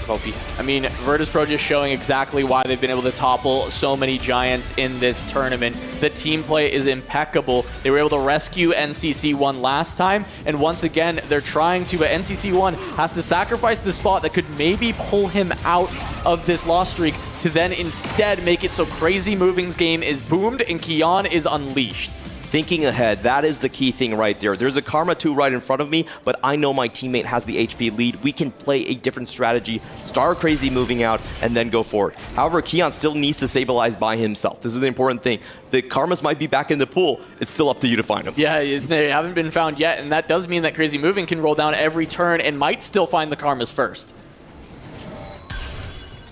Kofi. I mean, Virtus.pro just showing exactly why they've been able to topple so many giants in this tournament. The team play is impeccable. They were able to rescue NCC1 last time, and once again, they're trying to, but NCC1 has to sacrifice the spot that could maybe pull him out of this loss streak to then instead make it so Crazy Moving's game is boomed and Kian is unleashed. Thinking ahead, that is the key thing right there. There's a Karma 2 right in front of me, but I know my teammate has the HP lead. We can play a different strategy, start Crazy Moving out, and then go for it. However, Kian still needs to stabilize by himself. This is the important thing. The Karmas might be back in the pool. It's still up to you to find them. Yeah, they haven't been found yet, and that does mean that Crazy Moving can roll down every turn and might still find the Karmas first.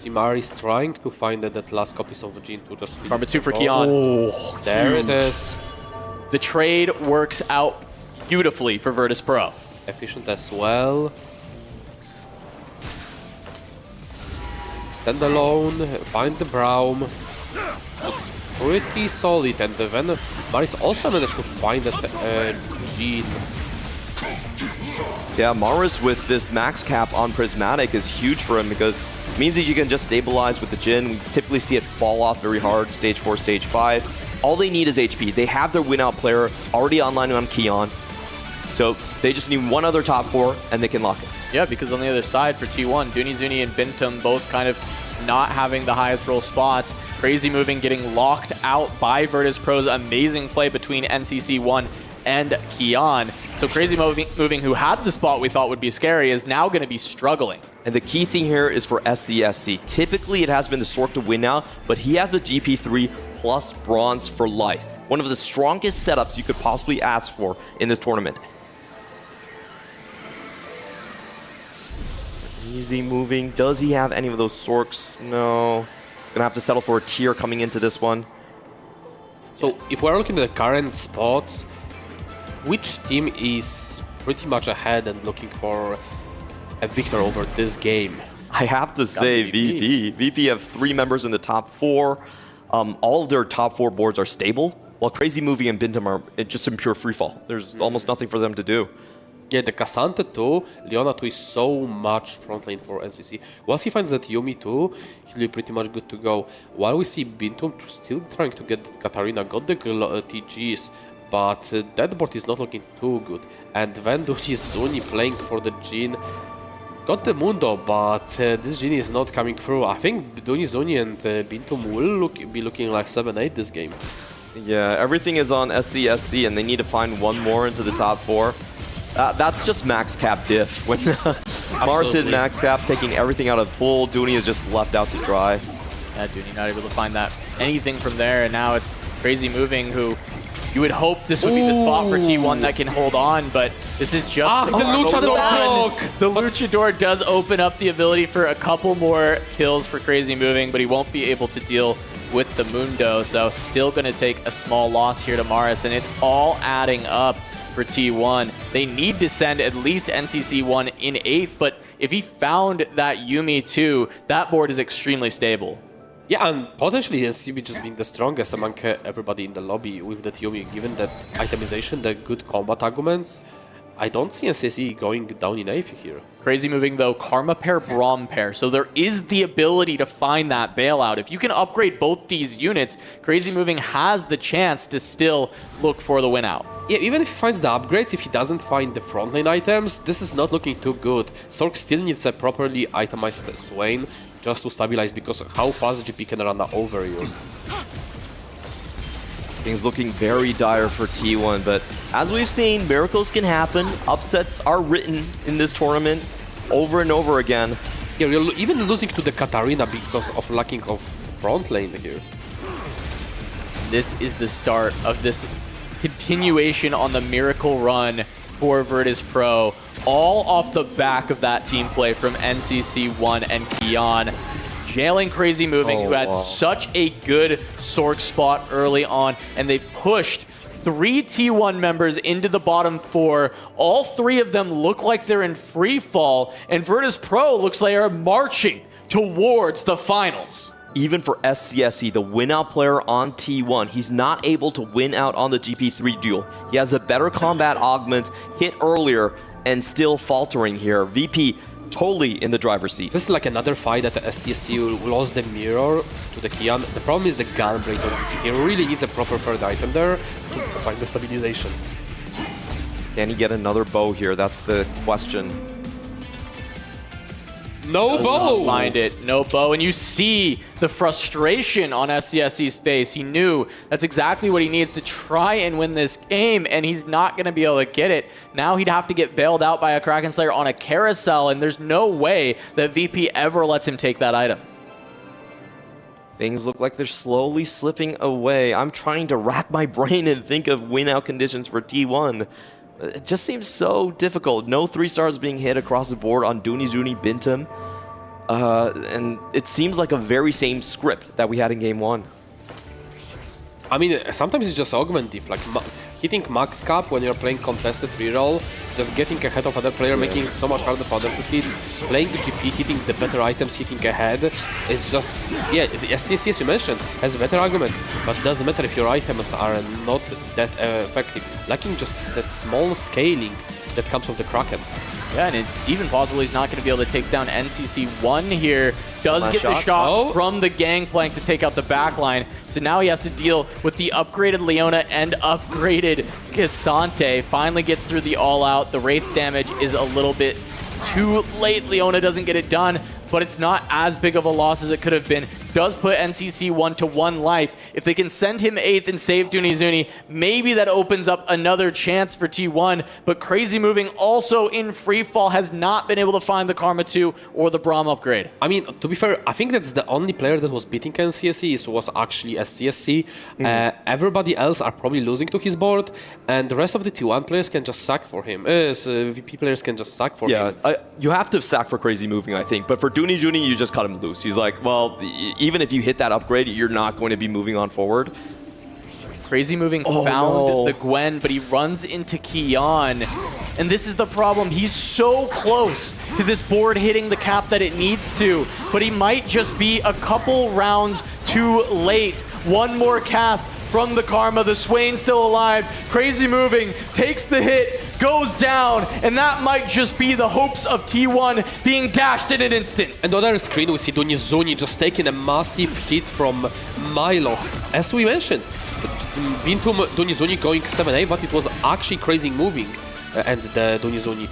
See, Mari's trying to find that last copies of the Jin to just... Karma 2 for Kian. Oh, there it is. The trade works out beautifully for Virtus.pro. Efficient as well. Stand alone, find the Braum. Looks pretty solid, and then Maris also managed to find that Jin. Yeah, Maris with this max cap on Prismatic is huge for him because it means that you can just stabilize with the Jin. We typically see it fall off very hard, stage 4, stage 5. All they need is HP. They have their win-out player already online on Kion. So they just need one other top 4 and they can lock it. Yeah, because on the other side for T1, Dunizuni and Bintum both kind of not having the highest roll spots. Crazy Moving getting locked out by Virtus.pro's amazing play between NCC1 and Kian. So Crazy Moving, who had the spot we thought would be scary, is now going to be struggling. And the key thing here is for SCSC. Typically, it has been the Sork to win now, but he has the GP3 plus bronze for life. One of the strongest setups you could possibly ask for in this tournament. Easy Moving. Does he have any of those Sorks? No. Gonna have to settle for a tier coming into this one. So if we're looking at the current spots, which team is pretty much ahead and looking for a victor over this game? I have to say VP. VP have 3 members in the top 4. All of their top 4 boards are stable, while Crazy Moving and Bintum are just in pure freefall. There's almost nothing for them to do. Yeah, the Cassante too, Leona too is so much front lane for NCC. Once he finds that Yumi too, he'll be pretty much good to go. While we see Bintum still trying to get Katarina, got the TGs, but that board is not looking too good. And then Dunizuni playing for the Jin, got the Mundo, but this Jin is not coming through. I think Dunizuni and Bintum will be looking like 7-8 this game. Yeah, everything is on SCSC and they need to find one more into the top 4. That's just max cap diff. When Mars hit max cap, taking everything out of the pool, Dooney is just left out to dry. Yeah, Dooney not able to find that anything from there, and now it's Crazy Moving, who you would hope this would be the spot for T1 that can hold on, but this is just the Luchador. The Luchador does open up the ability for a couple more kills for Crazy Moving, but he won't be able to deal with the Mundo, so still going to take a small loss here to Maris, and it's all adding up for T1. They need to send at least NCC1 in 8th, but if he found that Yumi too, that board is extremely stable. Yeah, and potentially NCC just being the strongest among everybody in the lobby with that Yumi, given that itemization, the good combat arguments. I don't see NCC going down in 8th here. Crazy Moving though, Karma pair, Braum pair, so there is the ability to find that bailout. If you can upgrade both these units, Crazy Moving has the chance to still look for the win out. Yeah, even if he finds the upgrades, if he doesn't find the frontline items, this is not looking too good. Sork still needs a properly itemized Swain just to stabilize, because how fast GP can run over you. Things looking very dire for T1, but as we've seen, miracles can happen. Upsets are written in this tournament over and over again. Yeah, you're even losing to the Katarina because of lacking of front lane here. This is the start of this continuation on the miracle run for Virtus.pro, all off the back of that team play from NCC1 and Kian. Jailing Crazy Moving, who had such a good Sork spot early on, and they pushed 3 T1 members into the bottom 4. All 3 of them look like they're in free fall, and Virtus.pro looks like they're marching towards the finals. Even for SCSE, the win-out player on T1, he's not able to win out on the GP3 duel. He has a better combat augment, hit earlier, and still faltering here. VP totally in the driver's seat. This is like another fight that the SCSU lost the mirror to the Kian. The problem is the gun break on VP. He really needs a proper third item there to find the stabilization. Can he get another bow here? That's the question. No bow! Find it, no bow, and you see the frustration on SCSC's face. He knew that's exactly what he needs to try and win this game, and he's not going to be able to get it. Now he'd have to get bailed out by a Kraken Slayer on a carousel, and there's no way that VP ever lets him take that item. Things look like they're slowly slipping away. I'm trying to wrap my brain and think of win-out conditions for T1. It just seems so difficult. No 3 stars being hit across the board on Dunizuni Bintum. And it seems like a very same script that we had in game 1. I mean, sometimes it's just augmentative, like hitting max cap when you're playing contested reroll, just getting ahead of other player, making it so much harder for other to hit, playing the GP, hitting the better items, hitting ahead. It's just, yeah, SCSC, as you mentioned, has better arguments, but it doesn't matter if your items are not that effective. Lacking just that small scaling that comes with the Kraken. Yeah, and even possibly he's not going to be able to take down NCC1 here. Does Last get the shot. shot from the Gangplank to take out the backline. So now he has to deal with the upgraded Leona and upgraded Cassante. Finally gets through the all-out. The Wraith damage is a little bit too late. Leona doesn't get it done, but it's not as big of a loss as it could have been. Does put NCC1 to 1 life. If they can send him 8th and save Dunizuni, maybe that opens up another chance for T1. But Crazy Moving also in free fall has not been able to find the Karma 2 or the Braum upgrade. I mean, to be fair, I think that's the only player that was beating NCSC was actually SCSC. Everybody else are probably losing to his board, and the rest of the T1 players can just sack for him. VP players can just sack for him. Yeah, you have to sack for Crazy Moving, I think. But for Dunizuni, you just cut him loose. He's like, well, even if you hit that upgrade, you're not going to be moving on forward. Crazy Moving found the Gwen, but he runs into Kion. And this is the problem. He's so close to this board hitting the cap that it needs to, but he might just be a couple rounds too late. One more cast from the Karma. The Swain's still alive. Crazy Moving takes the hit, goes down, and that might just be the hopes of T1 being dashed in an instant. And on the other screen, we see Dunizuni just taking a massive hit from Milo. As we mentioned, Bintum Dunizuni going 7A, but it was actually Crazy Moving and the Dunizuni.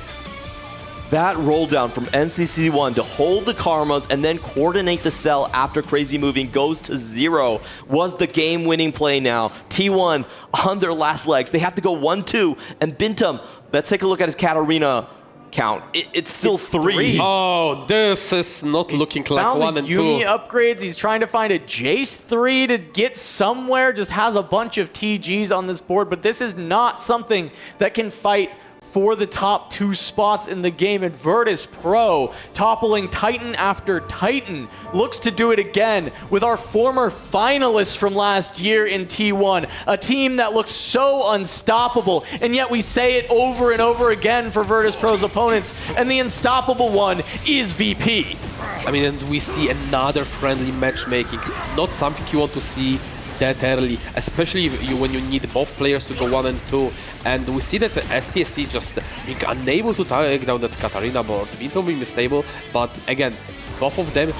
That roll down from NCC1 to hold the Karmas and then coordinate the cell after Crazy Moving goes to 0 was the game-winning play now. T1 on their last legs. They have to go 1-2, and Bintum, let's take a look at his Katarina count. It's still 3. Oh, this is not looking like Found 1 the and 2. Yumi upgrades. He's trying to find a Jace 3 to get somewhere. Just has a bunch of TGs on this board, but this is not something that can fight for the top 2 spots in the game. And Virtus.pro toppling Titan after Titan looks to do it again with our former finalists from last year in T1, a team that looked so unstoppable, and yet we say it over and over again for Virtus.pro's opponents, and the unstoppable one is VP. I mean, and we see another friendly matchmaking, not something you want to see that early, especially when you need both players to go 1 and 2. And we see that SCSC just being unable to take down that Katarina board. Bintum being stable, but again, both of them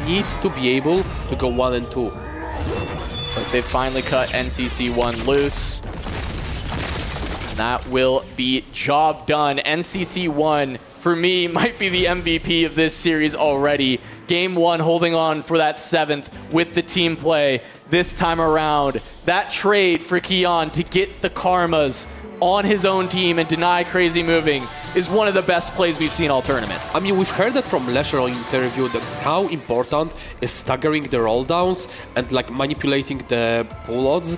need to be able to go 1 and 2. But they finally cut NCC1 loose. That will be job done. NCC1, for me, might be the MVP of this series already. Game 1 holding on for that 7th with the team play this time around. That trade for Kion to get the Karmas on his own team and deny Crazy Moving is one of the best plays we've seen all tournament. I mean, we've heard that from Lesher in interview that how important is staggering the roll downs and like manipulating the pull odds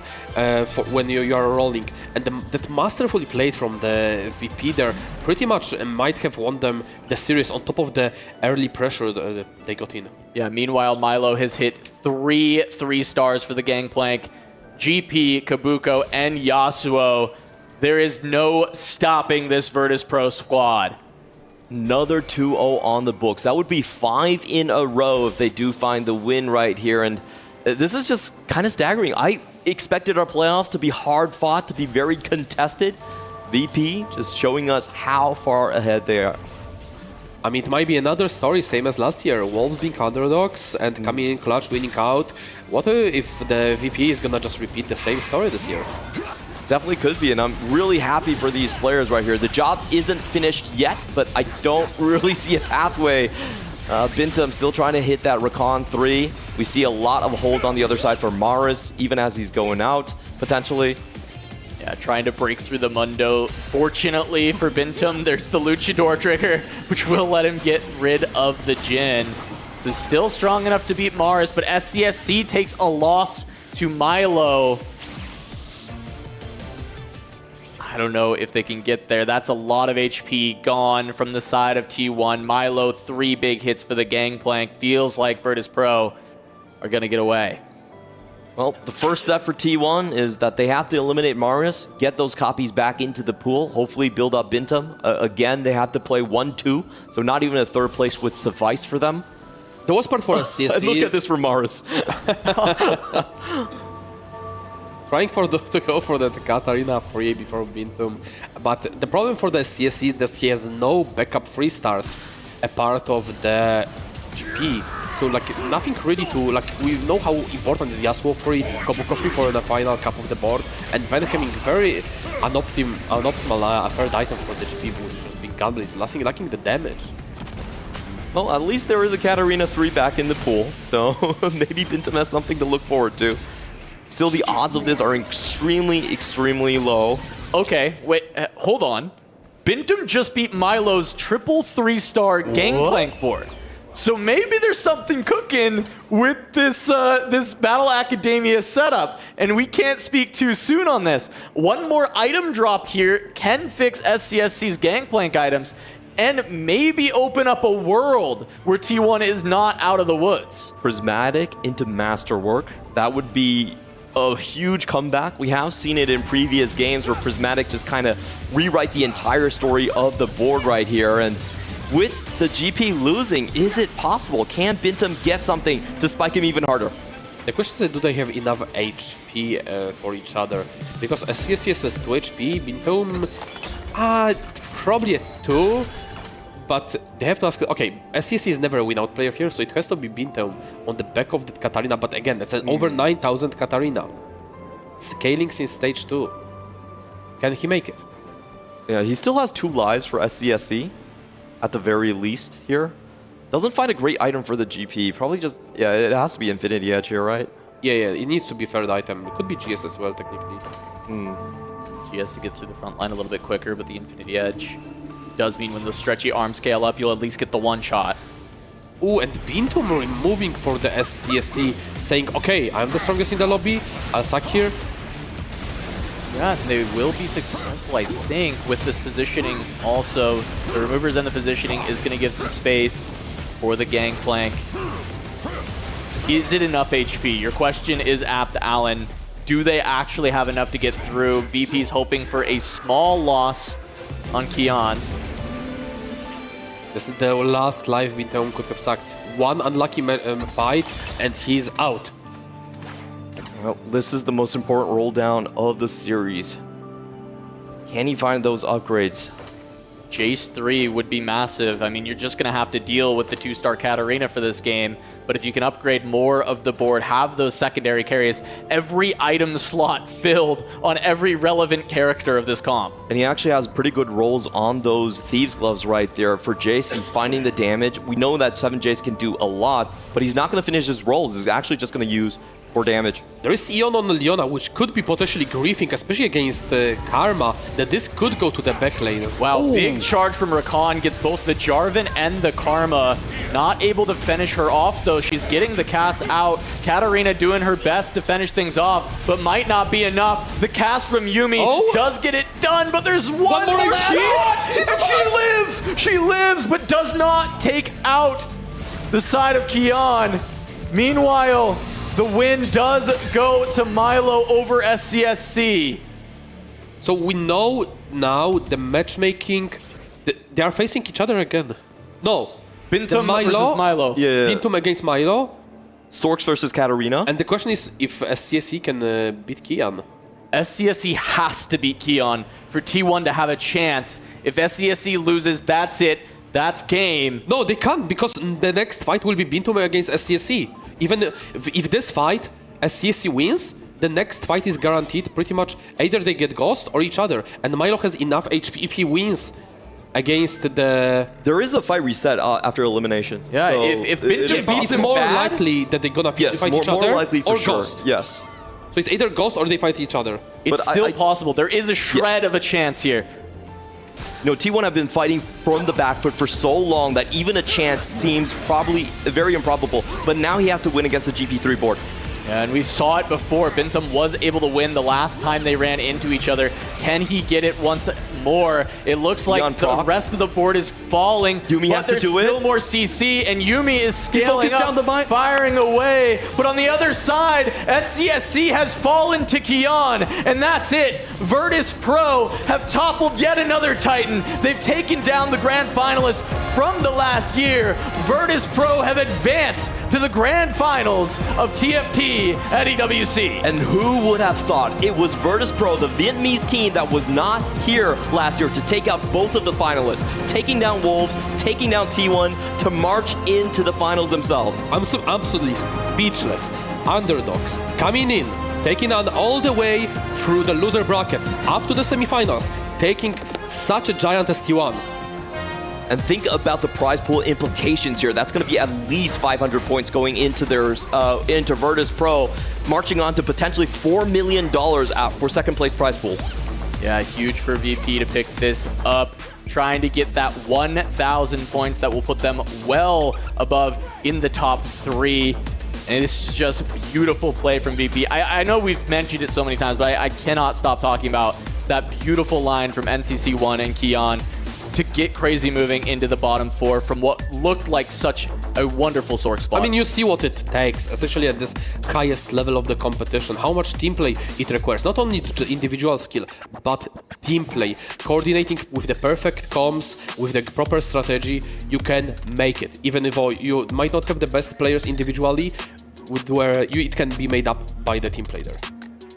for when you are rolling. And that masterfully played from the VP there pretty much might have won them the series on top of the early pressure that they got in. Yeah, meanwhile, Milo has hit 3 3-stars for the Gangplank. GP, Kabuko, and Yasuo. There is no stopping this Virtus.pro squad. Another 2-0 on the books. That would be 5 in a row if they do find the win right here. And this is just kind of staggering. I expected our playoffs to be hard fought, to be very contested. VP just showing us how far ahead they are. I mean, it might be another story, same as last year. Wolves being underdogs and coming in clutch, winning out. What if the VP is gonna just repeat the same story this year? Definitely could be, and I'm really happy for these players right here. The job isn't finished yet, but I don't really see a pathway. Bintum still trying to hit that Rakan 3. We see a lot of holds on the other side for Maris, even as he's going out, potentially. Yeah, trying to break through the Mundo. Fortunately for Bintum, there's the Luchador trigger, which will let him get rid of the Jhin. So still strong enough to beat Maris, but SCSC takes a loss to Milo. I don't know if they can get there. That's a lot of HP gone from the side of T1. Milo, 3 big hits for the Gangplank. Feels like Virtus.pro are going to get away. Well, the first step for T1 is that they have to eliminate Marius, get those copies back into the pool, hopefully build up Bintum. Again, they have to play 1-2, so not even a third place would suffice for them. The worst part for SCSC... Look at this for Marius. Trying to go for the Katarina free before Bintum. But the problem for the CSC is that he has no backup 3 stars a part of the GP. So like nothing really to, like, we know how important is Yasuo free, Kobuko free for the final cap of the board, and Van having very unoptimal third item for the GP, which has been gambling, lacking the damage. Well, at least there is a Katarina 3 back in the pool, so maybe Bintum has something to look forward to. Still, the odds of this are extremely, extremely low. Okay, wait, hold on. Bintum just beat Milo's triple 3-star Gangplank board. So maybe there's something cooking with this this Battle Academia setup, and we can't speak too soon on this. One more item drop here can fix SCSC's Gangplank items, and maybe open up a world where T1 is not out of the woods. Prismatic into Masterwork. That would be a huge comeback. We have seen it in previous games where Prismatic just kind of rewrite the entire story of the board right here. And with the GP losing, is it possible? Can Bintum get something to spike him even harder? The question is, do they have enough HP for each other? Because SCSC has 2 HP, Bintum probably at 2, but they have to ask, okay, SCSC is never a win-out player here, so it has to be Bintum on the back of that Katarina, but again, that's an over 9,000 Katarina. Scaling since stage 2. Can he make it? Yeah, he still has 2 lives for SCSC. At the very least here. Doesn't find a great item for the GP. Probably just, yeah, it has to be Infinity Edge here, right? Yeah, it needs to be third item. It could be GS as well, technically. GS to get through the front line a little bit quicker, but the Infinity Edge does mean when those stretchy arms scale up, you'll at least get the 1 shot. Ooh, and Bintum removing for the SCSC, saying, okay, I'm the strongest in the lobby, I'll suck here. Yeah, they will be successful, I think, with this positioning. Also, the removers and the positioning is going to give some space for the Gangplank. Is it enough HP? Your question is apt, Alan. Do they actually have enough to get through? VP's hoping for a small loss on Kian. This is the last life Bintum could have sucked. One unlucky fight, and he's out. Well, this is the most important roll down of the series. Can he find those upgrades? Jace 3 would be massive. I mean, you're just going to have to deal with the 2-star Katarina for this game. But if you can upgrade more of the board, have those secondary carries, every item slot filled on every relevant character of this comp. And he actually has pretty good rolls on those Thieves Gloves right there. For Jace, he's finding the damage. We know that 7 Jace can do a lot, but he's not going to finish his rolls. He's actually just going to use 4 damage. There is Eon on Leona, which could be potentially griefing, especially against Karma, that this could go to the back lane. Wow, big charge from Rakan gets both the Jarvan and the Karma. Not able to finish her off, though. She's getting the cast out. Katarina doing her best to finish things off, but might not be enough. The cast from Yuumi does get it done, but there's one more shot! She lives! She lives, but does not take out the side of Kian. Meanwhile, the win does go to Milo over SCSC. So we know now the matchmaking, they are facing each other again. No. Bintum versus Milo. Yeah. Bintum against Milo. Sorks versus Katarina. And the question is if SCSC can beat Kian. SCSC has to beat Kian for T1 to have a chance. If SCSC loses, that's it. That's game. No, they can't, because the next fight will be Bintum against SCSC. Even if this fight, SCSC wins, the next fight is guaranteed pretty much. Either they get Ghost or each other. And Milo has enough HP if he wins against the... There is a fight reset after elimination. Yeah, so if Bintum beats him more bad, likely that they're gonna fight each other, more likely for or sure. Ghost. Yes. So it's either Ghost or they fight each other. It's still possible. There is a shred of a chance here. You know, T1 have been fighting from the back foot for so long that even a chance seems probably very improbable. But now he has to win against the GP3 board. Yeah, and we saw it before. Bintum was able to win the last time they ran into each other. Can he get it once more? It looks like the rest of the board is falling. Yumi has to do it. There's still more CC, and Yumi is scaling up, down the firing away. But on the other side, SCSC has fallen to Kion, and that's it. Virtus.pro have toppled yet another Titan. They've taken down the grand finalists from the last year. Virtus.pro have advanced to the grand finals of TFT at EWC. And who would have thought it was Virtus.pro, the Vietnamese team that was not here last year, to take out both of the finalists, taking down Wolves, taking down T1, to march into the finals themselves. I'm absolutely speechless. Underdogs coming in, taking on all the way through the loser bracket up to the semifinals, taking such a giant as T1. And think about the prize pool implications here. That's going to be at least 500 points going into theirs, into Virtus.pro, marching on to potentially $4 million out for second place prize pool. Yeah, huge for VP to pick this up, trying to get that 1,000 points that will put them well above in the top 3. And it's just beautiful play from VP. I know we've mentioned it so many times, but I cannot stop talking about that beautiful line from NCC1 and Kion to get Crazy moving into the bottom 4 from what looked like such a wonderful Sork spot. I mean, you see what it takes, especially at this highest level of the competition, how much team play it requires. Not only the individual skill, but team play. Coordinating with the perfect comms, with the proper strategy, you can make it. Even if you might not have the best players individually, it can be made up by the team play there.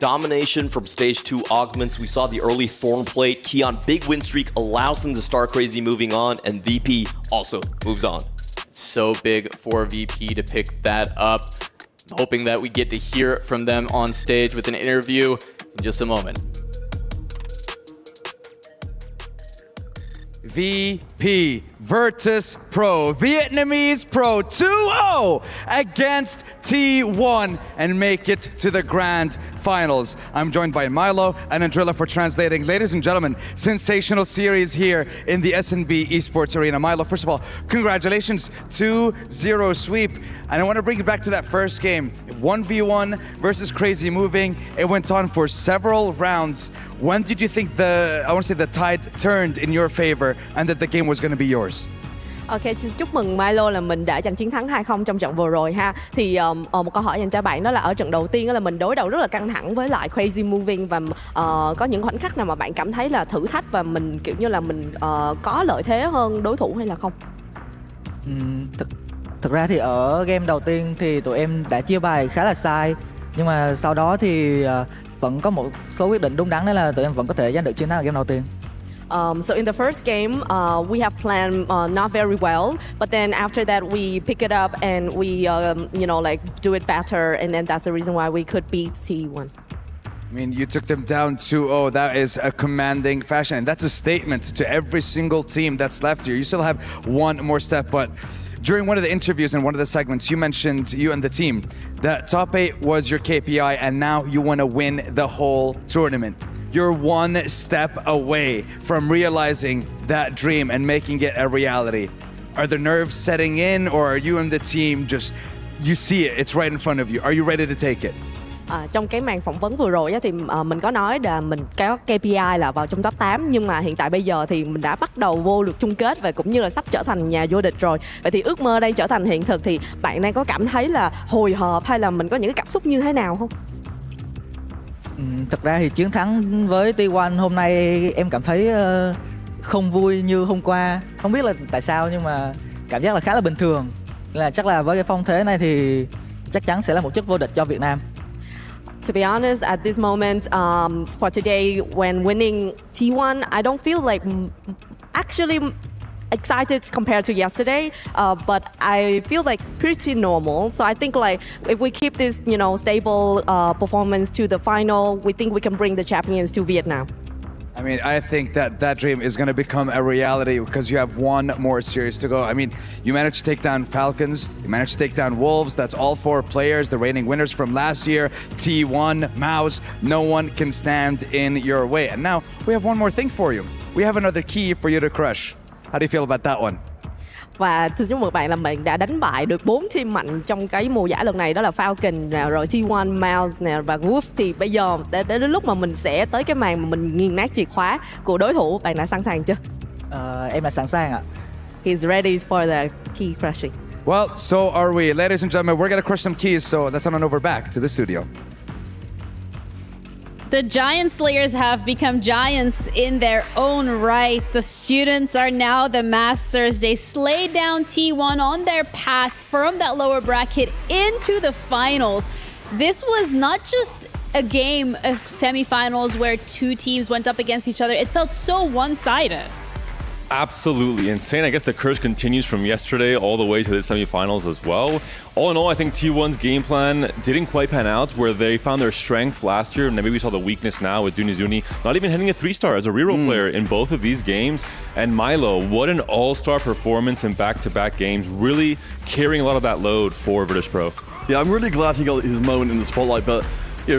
Domination from stage 2 augments. We saw the early Thorn Plate. Kion, big win streak, allows them to start Crazy moving on, and VP also moves on. So big for VP to pick that up. I'm hoping that we get to hear from them on stage with an interview in just a moment. VP, Virtus.pro, Vietnamese Pro 2-0 against T1 and make it to the grand finals. I'm joined by Milo and Andrilla for translating. Ladies and gentlemen, sensational series here in the SNB Esports Arena. Milo, first of all, congratulations, 2-0 sweep. And I want to bring you back to that first game. 1v1 versus Crazy Moving. It went on for several rounds. When did you think the tide turned in your favor and that the game was going to be yours? Ok, xin chúc mừng Milo là mình đã giành chiến thắng 2-0 trong trận vừa rồi ha. Thì một câu hỏi dành cho bạn đó là ở trận đầu tiên đó là mình đối đầu rất là căng thẳng với lại Crazy Moving và có những khoảnh khắc nào mà bạn cảm thấy là thử thách và mình kiểu như là mình có lợi thế hơn đối thủ hay là không? Thực ra thì ở game đầu tiên thì tụi em đã chia bài khá là sai, nhưng mà sau đó thì vẫn có một số quyết định đúng đắn, đó là tụi em vẫn có thể giành được chiến thắng ở game đầu tiên. So in the first game, we have planned not very well, but then after that we pick it up and we, do it better, and then that's the reason why we could beat T1. I mean, you took them down 2-0. That is a commanding fashion, and that's a statement to every single team that's left here. You still have one more step, but during one of the interviews and one of the segments, you mentioned, you and the team, that top 8 was your KPI, and now you want to win the whole tournament. You're one step away from realizing that dream and making it a reality. Are the nerves setting in, or are you and the team just, you see it, it's right in front of you? Are you ready to take it? Trong cái màn phỏng vấn vừa rồi thì mình có nói là mình có KPI là vào trong top 8, nhưng mà hiện tại bây giờ thì mình đã bắt đầu vô được chung kết và cũng như là sắp trở thành nhà vô địch rồi. Vậy thì ước mơ đang trở thành hiện thực, thì bạn đang có cảm thấy là hồi hộp hay là mình có những cái cảm xúc như thế nào không? Thực ra thì chiến thắng với T1 hôm nay em cảm thấy không vui như hôm qua. Không biết là tại sao, nhưng mà cảm giác là khá là bình thường. Là chắc là với cái phong thế này thì chắc chắn sẽ là một chức vô địch cho Việt Nam. To be honest, at this moment, for today, when winning T1, I don't feel like actually excited compared to yesterday, but I feel like pretty normal. So I think like if we keep this, stable performance to the final, we think we can bring the champions to Vietnam. I mean, I think that dream is going to become a reality because you have one more series to go. I mean, you managed to take down Falcons, you managed to take down Wolves. That's all 4 players, the reigning winners from last year. T1, Mouse, no one can stand in your way. And now we have one more thing for you. We have another key for you to crush. How do you feel about that one? Và xin chúc mừng bạn là mình đã đánh bại được 4 team mạnh trong cái mùa giải lần này, đó là Falcon nè, rồi T1, Mouse nè và Wolf. Thì bây giờ đến lúc mà mình sẽ tới cái màn mà mình nghiền nát chìa khóa của đối thủ. Bạn đã sẵn sàng chưa? Em đã sẵn sàng ạ. He's ready for the key crushing. Well, so are we. Ladies and gentlemen, we're going to crush some keys, so let's head on over back to the studio. The Giant Slayers have become giants in their own right. The students are now the masters. They slayed down T1 on their path from that lower bracket into the finals. This was not just a game of semifinals where two teams went up against each other. It felt so one-sided. Absolutely insane. I guess the curse continues from yesterday all the way to the semifinals as well. All in all, I think T1's game plan didn't quite pan out where they found their strength last year, and maybe we saw the weakness now with Dunizuni not even hitting a 3-star as a reroll player in both of these games. And Milo, what an all-star performance in back-to-back games, really carrying a lot of that load for Virtus.pro. Yeah, I'm really glad he got his moment in the spotlight, but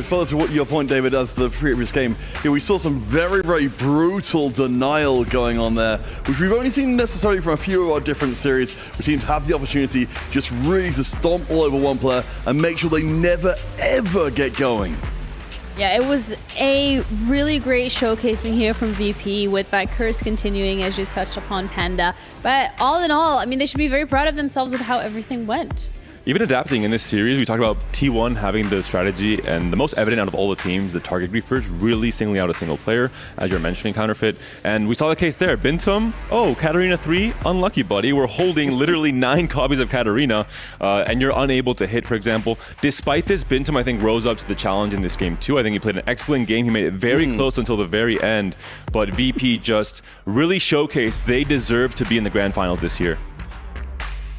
further to what your point, David, as the previous game, we saw some very, very brutal denial going on there, which we've only seen necessarily from a few of our different series, where teams have the opportunity just really to stomp all over one player and make sure they never, ever get going. Yeah, it was a really great showcasing here from VP with that curse continuing, as you touched upon, Panda. But all in all, I mean, they should be very proud of themselves with how everything went. Even adapting in this series, we talked about T1 having the strategy and the most evident out of all the teams, the target griefers, really singling out a single player, as you're mentioning, Counterfeit. And we saw the case there. Bintum, Katarina 3, unlucky buddy. We're holding literally 9 copies of Katarina, and you're unable to hit, for example. Despite this, Bintum, I think, rose up to the challenge in this game too. I think he played an excellent game. He made it very close until the very end. But VP just really showcased they deserve to be in the grand finals this year.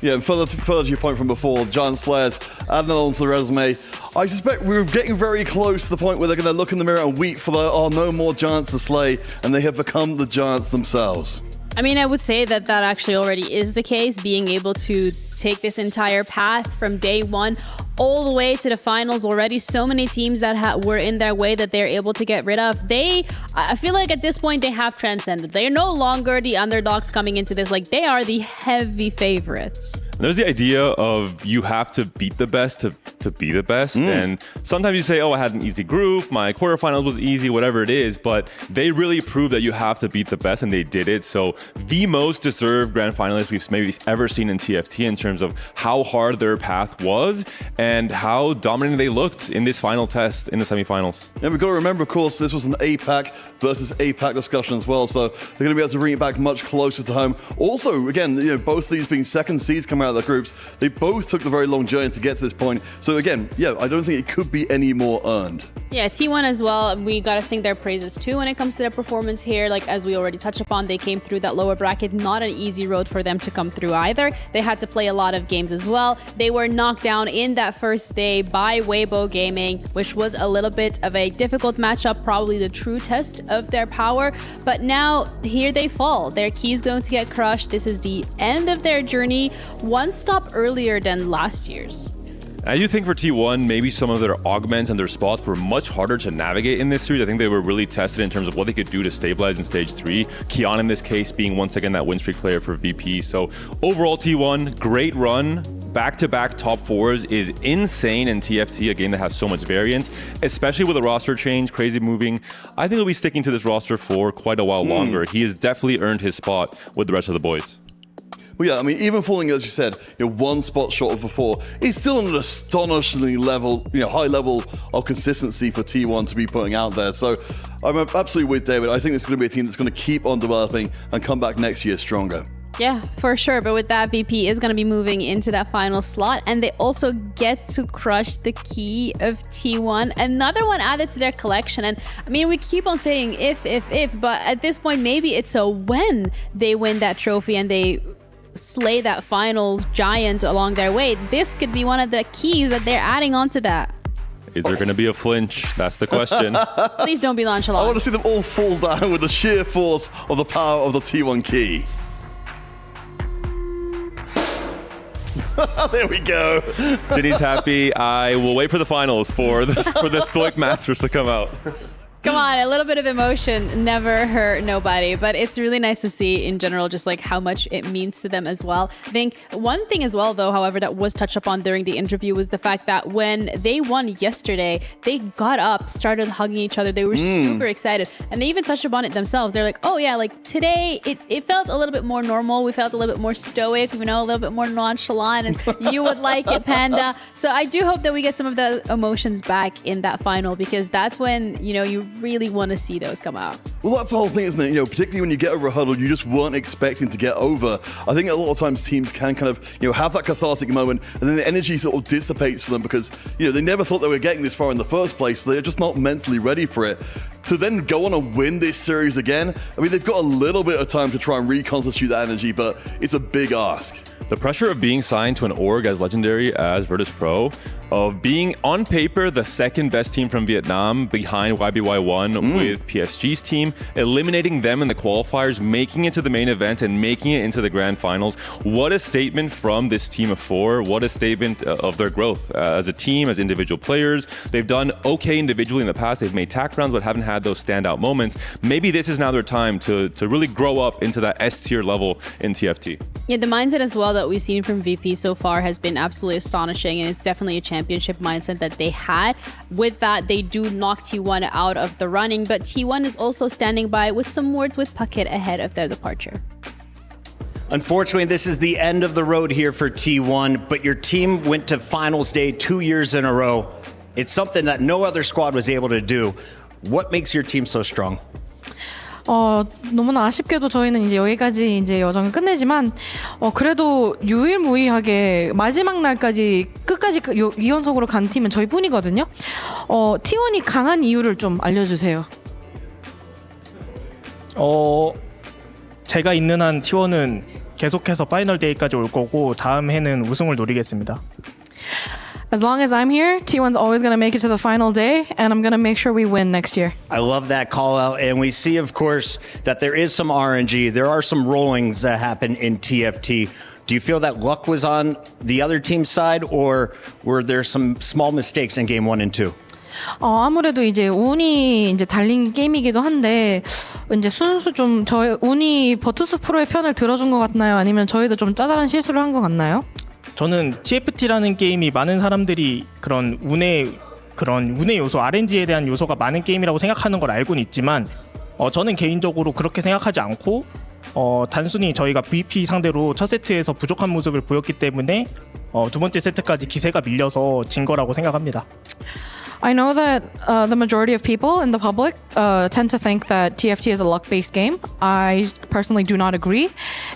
Yeah, and further to your point from before, Giant Slayers adding on to the resume. I suspect we're getting very close to the point where they're going to look in the mirror and weep, for there are no more giants to slay, and they have become the giants themselves. I mean, I would say that actually already is the case, being able to take this entire path from day one all the way to the finals already. So many teams that were in their way that they're able to get rid of. I feel like at this point they have transcended. They're no longer the underdogs coming into this. Like, they are the heavy favorites. There's the idea of you have to beat the best to be the best. And sometimes you say, I had an easy group, my quarterfinals was easy, whatever it is. But they really prove that you have to beat the best, and they did it. So the most deserved grand finalists we've maybe ever seen in TFT in terms of how hard their path was and how dominant they looked in this final test in the semifinals. And we've got to remember, of course, this was an APAC versus APAC discussion as well. So they're going to be able to bring it back much closer to home. Also, again, both these being second seeds coming out of the groups, they both took the very long journey to get to this point. So again, I don't think it could be any more earned. Yeah, T1 as well, we got to sing their praises too when it comes to their performance here. Like, as we already touched upon, they came through that lower bracket. Not an easy road for them to come through either. They had to play a lot of games as well. They were knocked down in that first day by Waybo Gaming, which was a little bit of a difficult matchup, probably the true test of their power. But now, here they fall. Their key is going to get crushed. This is the end of their journey, one stop earlier than last year's. I do think for T1, maybe some of their augments and their spots were much harder to navigate in this series. I think they were really tested in terms of what they could do to stabilize in stage 3. Kian in this case being once again that win streak player for VP. So overall T1, great run. Back-to-back top 4s is insane in TFT, a game that has so much variance, especially with a roster change, crazy moving. I think he'll be sticking to this roster for quite a while longer. He has definitely earned his spot with the rest of the boys. Well, yeah, I mean, even falling, as you said, one spot short of before, it's still an astonishingly high level of consistency for T1 to be putting out there. So I'm absolutely with David. I think this is going to be a team that's going to keep on developing and come back next year stronger. Yeah, for sure. But with that, VP is going to be moving into that final slot, and they also get to crush the key of T1. Another one added to their collection. And I mean, we keep on saying if, but at this point, maybe it's a when they win that trophy and they slay that finals giant along their way. This could be one of the keys that they're adding onto that. Is there going to be a flinch? That's the question. Please don't be nonchalant. I want to see them all fall down with the sheer force of the power of the T1 key. There we go. Ginny's happy. I will wait for the finals for the Stoic Masters to come out. Come on, a little bit of emotion never hurt nobody, but it's really nice to see in general just like how much it means to them as well. I think one thing as well though, however, that was touched upon during the interview was the fact that when they won yesterday, they got up, started hugging each other. They were super excited, and they even touched upon it themselves. They're like, oh yeah, like today it felt a little bit more normal. We felt a little bit more stoic, you know, a little bit more nonchalant, and you would like it, Panda. So I do hope that we get some of the emotions back in that final, because that's when, you know, you really want to see those come out. Well, that's the whole thing, isn't it? You know, particularly when you get over a hurdle you just weren't expecting to get over. I think a lot of times teams can kind of, you know, have that cathartic moment, and then the energy sort of dissipates for them because, you know, they never thought they were getting this far in the first place. They're just not mentally ready for it. To then go on and win this series again, I mean, they've got a little bit of time to try and reconstitute that energy, but it's a big ask. The pressure of being signed to an org as legendary as Virtus.pro, of being on paper the second best team from Vietnam behind YBY1 with PSG's team, eliminating them in the qualifiers, making it to the main event and making it into the grand finals. What a statement from this team of four. What a statement of their growth as a team, as individual players. They've done okay individually in the past. They've made TAC rounds but haven't had those standout moments. Maybe this is now their time to really grow up into that S-tier level in TFT. Yeah, the mindset as well that we've seen from VP so far has been absolutely astonishing, and it's definitely a championship mindset that they had. With that, they do knock T1 out of the running, but T1 is also standing by with some words with Paquet ahead of their departure. Unfortunately, this is the end of the road here for T1, but your team went to finals day 2 years in a row. It's something that no other squad was able to do. What makes your team so strong? 너무나 아쉽게도 저희는 이제 여기까지 이제 여정을 끝내지만 그래도 유일무이하게 마지막 날까지 끝까지 2연속으로 간 팀은 저희뿐이거든요. T1이 강한 이유를 좀 알려주세요. 제가 있는 한 T1은 계속해서 파이널 데이까지 올 거고 다음 해는 우승을 노리겠습니다. As long as I'm here, T1's always going to make it to the final day, and I'm going to make sure we win next year. I love that call out, and we see, of course, that there is some RNG. There are some rollings that happen in TFT. Do you feel that luck was on the other team's side, or were there some small mistakes in game 1 and 2? 아무래도 이제 운이 이제 달린 게임이기도 한데 이제 순수 좀 운이 버투스프로의 편을 들어준 것 같나요? 아니면 저희도 좀 짜잘한 실수를 한 것 같나요? 저는 TFT라는 게임이 많은 사람들이 그런 운의 요소, RNG에 대한 요소가 많은 게임이라고 생각하는 걸 알고는 있지만 저는 개인적으로 그렇게 생각하지 않고 단순히 저희가 VP 상대로 첫 세트에서 부족한 모습을 보였기 때문에 두 번째 세트까지 기세가 밀려서 진 거라고 생각합니다. I know that the majority of people in the public tend to think that TFT is a luck-based game. I personally do not agree.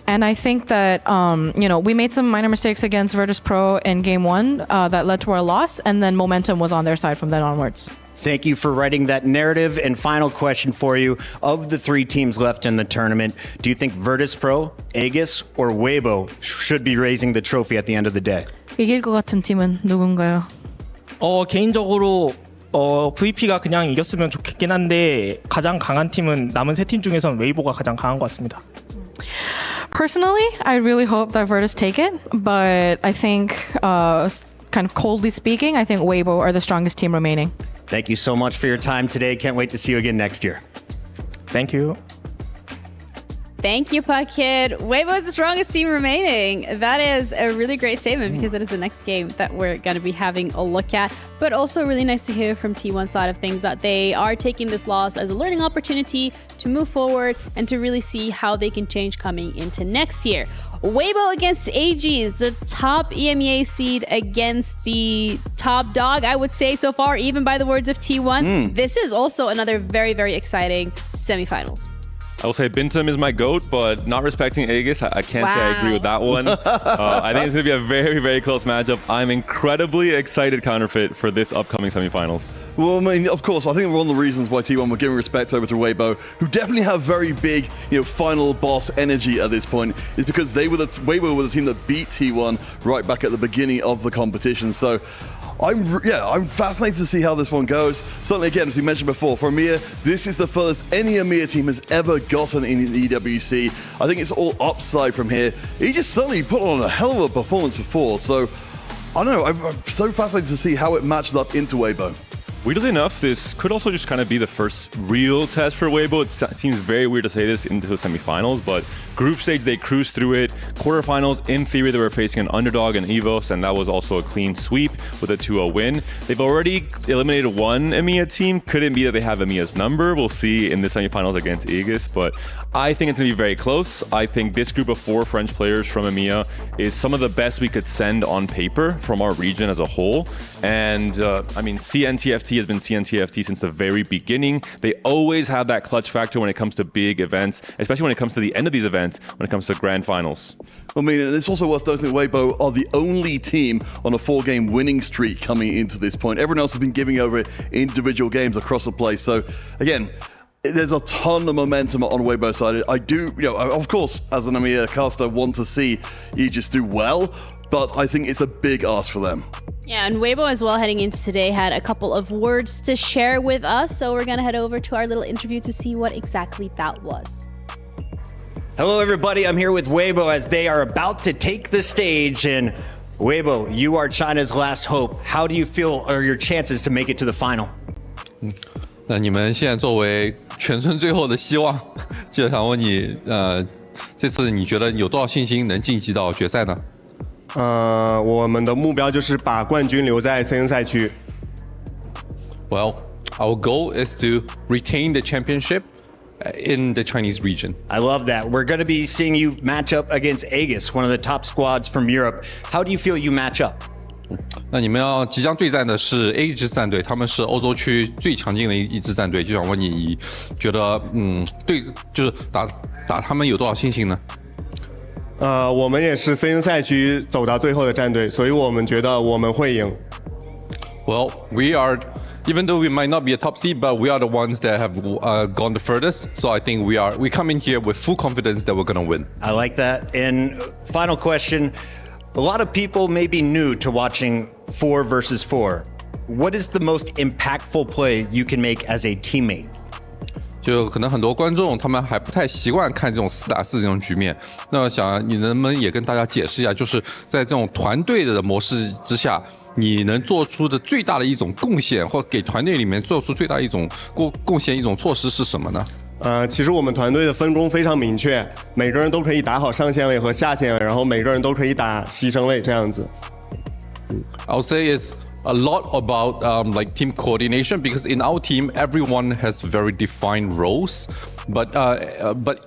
And I think that, we made some minor mistakes against Virtus.pro in game 1 that led to our loss, and then momentum was on their side from then onwards. Thank you for writing that narrative. And final question for you. Of the 3 teams left in the tournament, do you think Virtus.pro, Aegis, or Waybo should be raising the trophy at the end of the day? 이길 것 같은 팀은 누군가요? 개인적으로 VP가 그냥 이겼으면 좋겠긴 한데 가장 강한 팀은 남은 3팀 중에서는 웨이보가 가장 강한 것 같습니다. Personally, I really hope that Virtus take it, but I think, kind of coldly speaking, I think Waybo are the strongest team remaining. Thank you so much for your time today. Can't wait to see you again next year. Thank you. Thank you, Paquet. Waybo is the strongest team remaining. That is a really great statement because that is the next game that we're going to be having a look at. But also really nice to hear from T1 side of things that they are taking this loss as a learning opportunity to move forward and to really see how they can change coming into next year. Waybo against Aegis, the top EMEA seed against the top dog, I would say so far, even by the words of T1. This is also another very, very exciting semifinals. I will say Bintum is my GOAT, but not respecting Aegis, I can't say I agree with that one. I think it's going to be a very, very close matchup. I'm incredibly excited, Counterfeit, for this upcoming semifinals. Well, I mean, of course, I think one of the reasons why T1 were giving respect over to Waybo, who definitely have very big, final boss energy at this point, is because Waybo were the team that beat T1 right back at the beginning of the competition. So I'm fascinated to see how this one goes. Certainly, again, as we mentioned before, for EMEA, this is the furthest any EMEA team has ever gotten in the EWC. I think it's all upside from here. He just certainly put on a hell of a performance before, so I don't know, I'm so fascinated to see how it matches up into Waybo. Weirdly enough, this could also just kind of be the first real test for Waybo. It seems very weird to say this into the semifinals, but group stage, they cruised through it. Quarterfinals, in theory, they were facing an underdog in EVOS, and that was also a clean sweep with a 2-0 win. They've already eliminated one EMEA team. Couldn't be that they have EMEA's number. We'll see in the semifinals against Aegis, but I think it's going to be very close. I think this group of 4 French players from EMEA is some of the best we could send on paper from our region as a whole. And I mean, CNTFT has been CNTFT since the very beginning. They always have that clutch factor when it comes to big events, especially when it comes to the end of these events, when it comes to grand finals. I mean, it's also worth noting that Waybo are the only team on a 4-game winning streak coming into this point. Everyone else has been giving over individual games across the place. So again, there's a ton of momentum on Waybo's side. I do, of course, as an EMEA caster, want to see Aegis do well, but I think it's a big ask for them. Yeah, and Waybo as well, heading into today, had a couple of words to share with us. So we're going to head over to our little interview to see what exactly that was. Hello, everybody. I'm here with Waybo as they are about to take the stage. And Waybo, you are China's last hope. How do you feel are your chances to make it to the final? 那你们现在作为全村最后的希望，就想问你，这次你觉得有多少信心能晋级到决赛呢？我们的目标就是把冠军留在森林赛区。Well, our goal is to retain the championship in the Chinese region. I love that. We're going to be seeing you match up against Aegis, one of the top squads from Europe. How do you feel you match up? 那你们要即将对战的是 Aegis 战队，他们是欧洲区最强劲的一支战队，就想问你觉得，对，就是打他们有多少信心呢？我们也是森林赛区走到最后的战队，所以我们觉得我们会赢。Well, we are. Even though we might not be a top seed, but we are the ones that have gone the furthest. So I think we come in here with full confidence that we're going to win. I like that. And final question. A lot of people may be new to watching 4 versus 4. What is the most impactful play you can make as a teammate? 就可能很多观众他们还不太习惯看这种4打4这种局面，那想你能不能也跟大家解释一下，就是在这种团队的模式之下，你能做出的最大的一种贡献，或给团队里面做出最大一种贡献一种措施是什么呢？其实我们团队的分工非常明确，每个人都可以打好上线位和下线位，然后每个人都可以打牺牲位这样子。I'll say it's a lot about like team coordination, because in our team everyone has very defined roles, but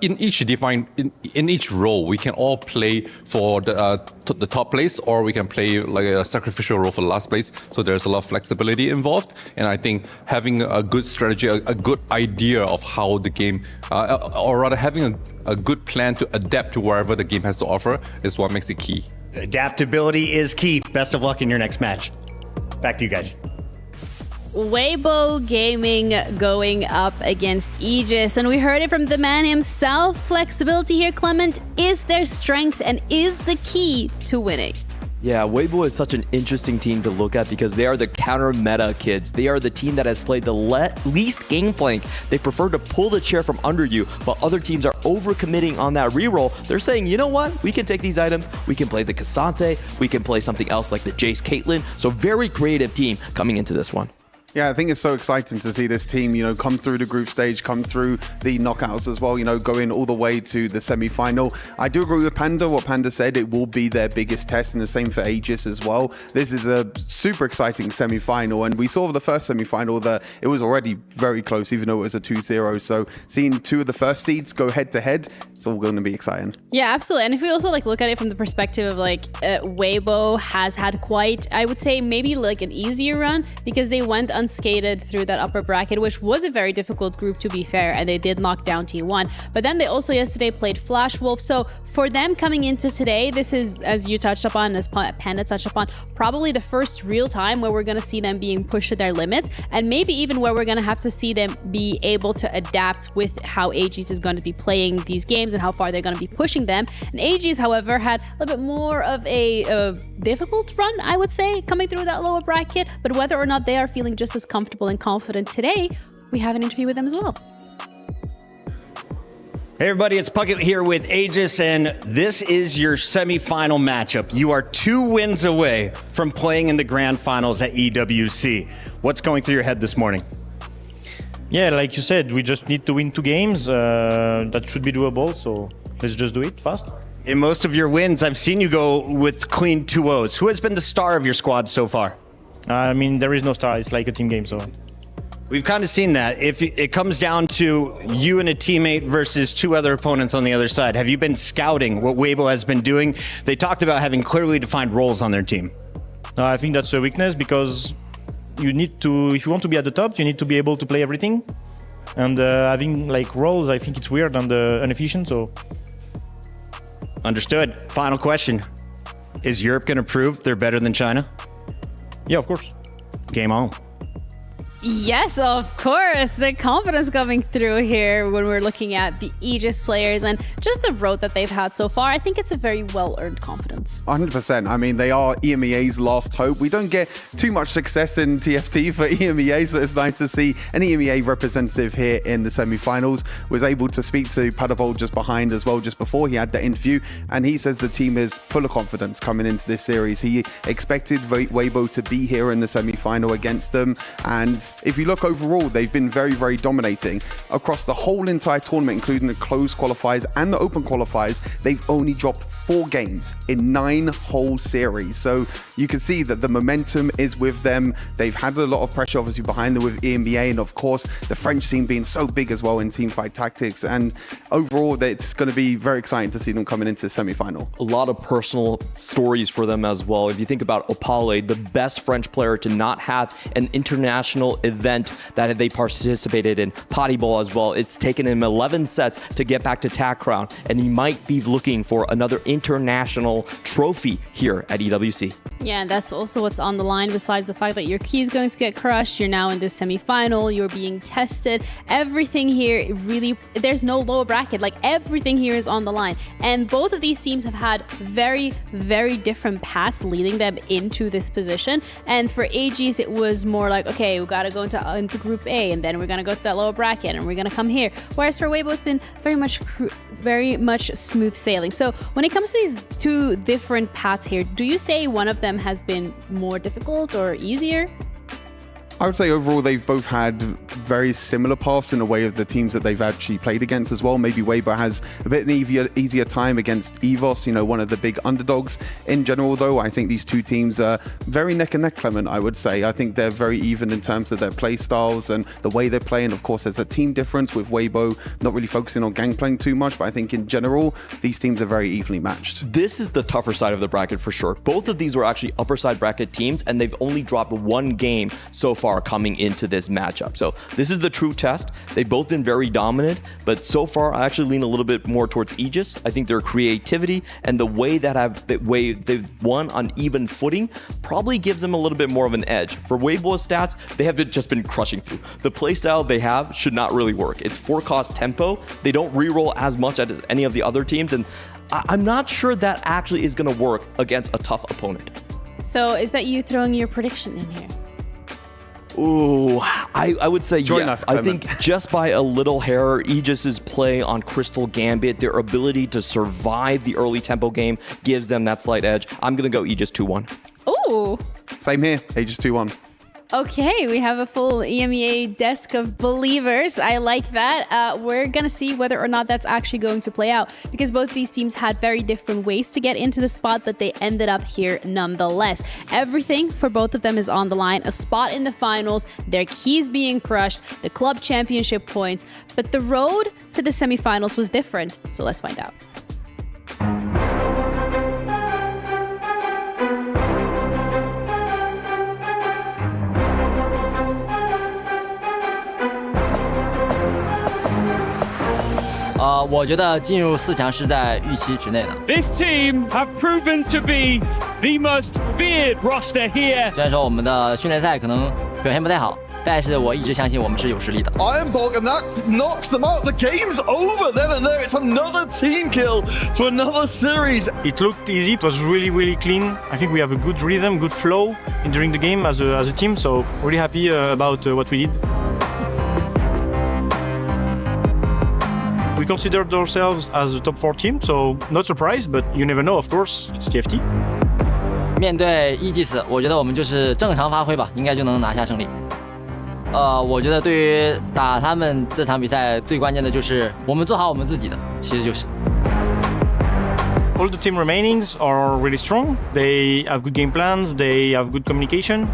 in each role we can all play for the top place, or we can play like a sacrificial role for the last place. So there's a lot of flexibility involved, and I think having a good strategy, a good idea of how the game, or rather having a good plan to adapt to wherever the game has to offer is what makes it key. Adaptability is key. Best of luck in your next match. Back to you guys. Waybo Gaming going up against Aegis, and we heard it from the man himself. Flexibility here, Clement, is their strength and is the key to winning. Yeah, Waybo is such an interesting team to look at because they are the counter meta kids. They are the team that has played the least Gangplank. They prefer to pull the chair from under you, while other teams are overcommitting on that reroll. They're saying, you know what? We can take these items. We can play the Cassante. We can play something else like the Jace Caitlyn. So very creative team coming into this one. Yeah, I think it's so exciting to see this team, come through the group stage, come through the knockouts as well, going all the way to the semi-final. I do agree with Panda, what Panda said, it will be their biggest test, and the same for Aegis as well. This is a super exciting semi-final, and we saw the first semi-final that it was already very close, even though it was a 2-0. So seeing 2 of the first seeds go head-to-head, it's all going to be exciting. Yeah, absolutely. And if we also look at it from the perspective of Waybo has had quite, I would say maybe an easier run, because they went unscathed through that upper bracket, which was a very difficult group to be fair, and they did knock down T1. But then they also yesterday played Flash Wolf. So for them coming into today, this is, as you touched upon, as Panda touched upon, probably the first real time where we're going to see them being pushed to their limits, and maybe even where we're going to have to see them be able to adapt with how Aegis is going to be playing these games and how far they're going to be pushing them. And Aegis, however, had a little bit more of a difficult run, I would say, coming through that lower bracket. But whether or not they are feeling just as comfortable and confident today, we have an interview with them as well. Hey everybody, it's Puckett here with Aegis, and this is your semifinal matchup. You are 2 wins away from playing in the grand finals at EWC. What's going through your head this morning? Yeah, like you said, we just need to win 2 games. That should be doable, so let's just do it fast. In most of your wins, I've seen you go with clean 2-0s. Who has been the star of your squad so far? I mean, there is no star. It's like a team game, so... We've kind of seen that. If it comes down to you and a teammate versus 2 other opponents on the other side, have you been scouting what Waybo has been doing? They talked about having clearly defined roles on their team. I think that's a weakness because you need to, if you want to be at the top, you need to be able to play everything. And having like roles, I think it's weird and inefficient, so... Understood. Final question. Is Europe going to prove they're better than China? Yeah, of course. Game on. Yes, of course. The confidence coming through here when we're looking at the Aegis players and just the road that they've had so far. I think it's a very well-earned confidence. 100%. I mean, they are EMEA's last hope. We don't get too much success in TFT for EMEA, so it's nice to see an EMEA representative here in the semi-finals. Was able to speak to Padavol just behind as well, just before he had the interview, and he says the team is full of confidence coming into this series. He expected Waybo to be here in the semi-final against them, and if you look overall, they've been very, very dominating across the whole entire tournament, including the closed qualifiers and the open qualifiers. They've only dropped 4 games in 9 whole series. So you can see that the momentum is with them. They've had a lot of pressure, obviously, behind them with EMEA, and of course, the French scene being so big as well in Teamfight Tactics. And overall, it's going to be very exciting to see them coming into the semi-final. A lot of personal stories for them as well. If you think about Opale, the best French player to not have an international event that they participated in, Potty Bowl as well. It's taken him 11 sets to get back to TAC Crown, and he might be looking for another international trophy here at EWC. Yeah, and that's also what's on the line. Besides the fact that your key is going to get crushed, you're now in this semi-final, you're being tested. Everything here really, there's no lower bracket. Like, everything here is on the line. And both of these teams have had very, very different paths leading them into this position. And for Aegis, it was more like, okay, we got to go into Group A, and then we're going to go to that lower bracket, and we're going to come here. Whereas for Waybo, it's been very much smooth sailing. So when it comes to these 2 different paths here, do you say one of them has been more difficult or easier? I would say overall they've both had very similar paths in the way of the teams that they've actually played against as well. Maybe Waybo has a bit of easier time against EVOS, you know, one of the big underdogs. In general, though, I think these 2 teams are very neck and neck, Clement, I would say. I think they're very even in terms of their play styles and the way they're playing. Of course, there's a team difference with Waybo not really focusing on gangplank too much, but I think in general, these teams are very evenly matched. This is the tougher side of the bracket for sure. Both of these were actually upper side bracket teams, and they've only dropped 1 game so far coming into this matchup. So this is the true test. They've both been very dominant, but so far I actually lean a little bit more towards Aegis. I think their creativity and the way that they've won on even footing probably gives them a little bit more of an edge. For Waybo's stats, they have just been crushing through. The playstyle they have should not really work. It's 4-cost tempo. They don't reroll as much as any of the other teams, and I'm not sure that actually is going to work against a tough opponent. So is that you throwing your prediction in here? Ooh, I would say yes. I think just by a little hair, Aegis's play on Crystal Gambit, their ability to survive the early tempo game gives them that slight edge. I'm going to go Aegis 2-1. Ooh. Same here, Aegis 2-1. Okay, we have a full EMEA desk of believers. I like that. We're going to see whether or not that's actually going to play out, because both these teams had very different ways to get into the spot, but they ended up here nonetheless. Everything for both of them is on the line. A spot in the finals, their keys being crushed, the club championship points, but the road to the semifinals was different. So let's find out.我觉得进入4强是在预期之内的。 This team have proven to be the most feared roster here. 虽然说我们的训练赛可能表现不太好，但是我一直相信我们是有实力的。 Ironborg, and that knocks them out. The game's over then and there. It's another team kill to another series. It looked easy. It was really, really clean. I think we have a good rhythm, good flow during the game as a team. So really happy about what we did. We considered ourselves as a top 4 team, so not surprised, but you never know, of course. It's TFT. 面对 Aegis， 我觉得我们就是正常发挥吧，应该就能拿下胜利。我觉得对于打他们这场比赛，最关键的就是我们做好我们自己的，其实就是。All the team remainings are really strong. They have good game plans. They have good communication.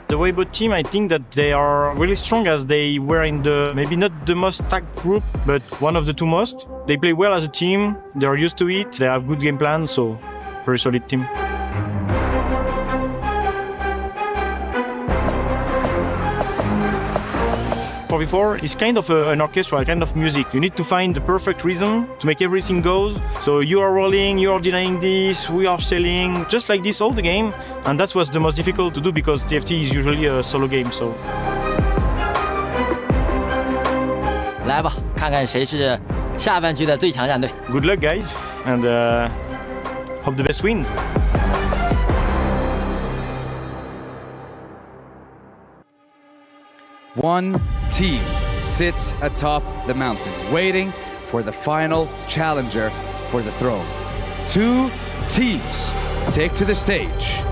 The Waybo team, I think that they are really strong as they were in the, maybe not the most stacked group, but one of the 2 most. They play well as a team. They are used to it. They have good game plans, so very solid team. .4v4 is kind of an orchestra, kind of music. You need to find the perfect rhythm to make everything goes. So you are rolling, you are denying this, we are selling, just like this all the game. And that's what's the most difficult to do because TFT is usually a solo game. So 来吧，看看谁是下半局的最强战队。Good luck, guys, and hope the best wins. One team sits atop the mountain, waiting for the final challenger for the throne. 2 teams take to the stage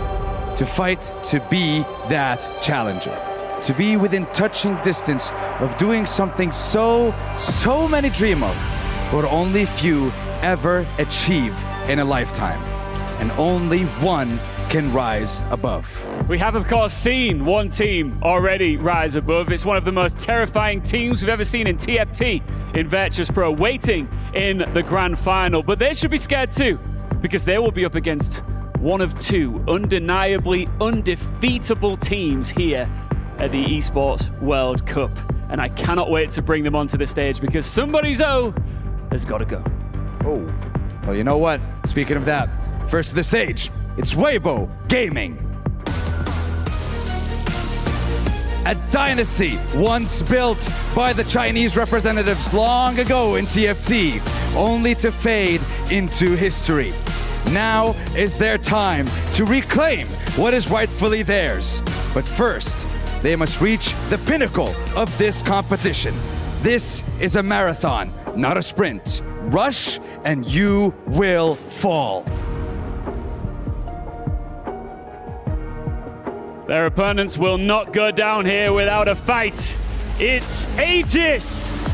to fight to be that challenger, to be within touching distance of doing something so many dream of, but only few ever achieve in a lifetime, and only one can rise above. We have, of course, seen one team already rise above. It's one of the most terrifying teams we've ever seen in TFT in Virtus.pro, waiting in the grand final. But they should be scared too, because they will be up against one of 2 undeniably undefeatable teams here at the Esports World Cup. And I cannot wait to bring them onto the stage because somebody's O has got to go. Oh, well, you know what? Speaking of that, first to the stage, it's Waybo Gaming. A dynasty once built by the Chinese representatives long ago in TFT, only to fade into history. Now is their time to reclaim what is rightfully theirs. But first, they must reach the pinnacle of this competition. This is a marathon, not a sprint. Rush and you will fall. Their opponents will not go down here without a fight. It's Aegis!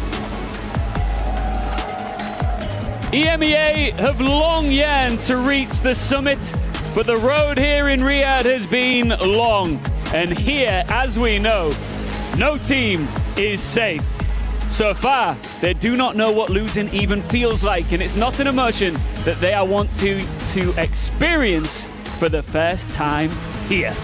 EMEA have long yearned to reach the summit, but the road here in Riyadh has been long. And here, as we know, no team is safe. So far, they do not know what losing even feels like, and it's not an emotion that they want to experience for the first time here.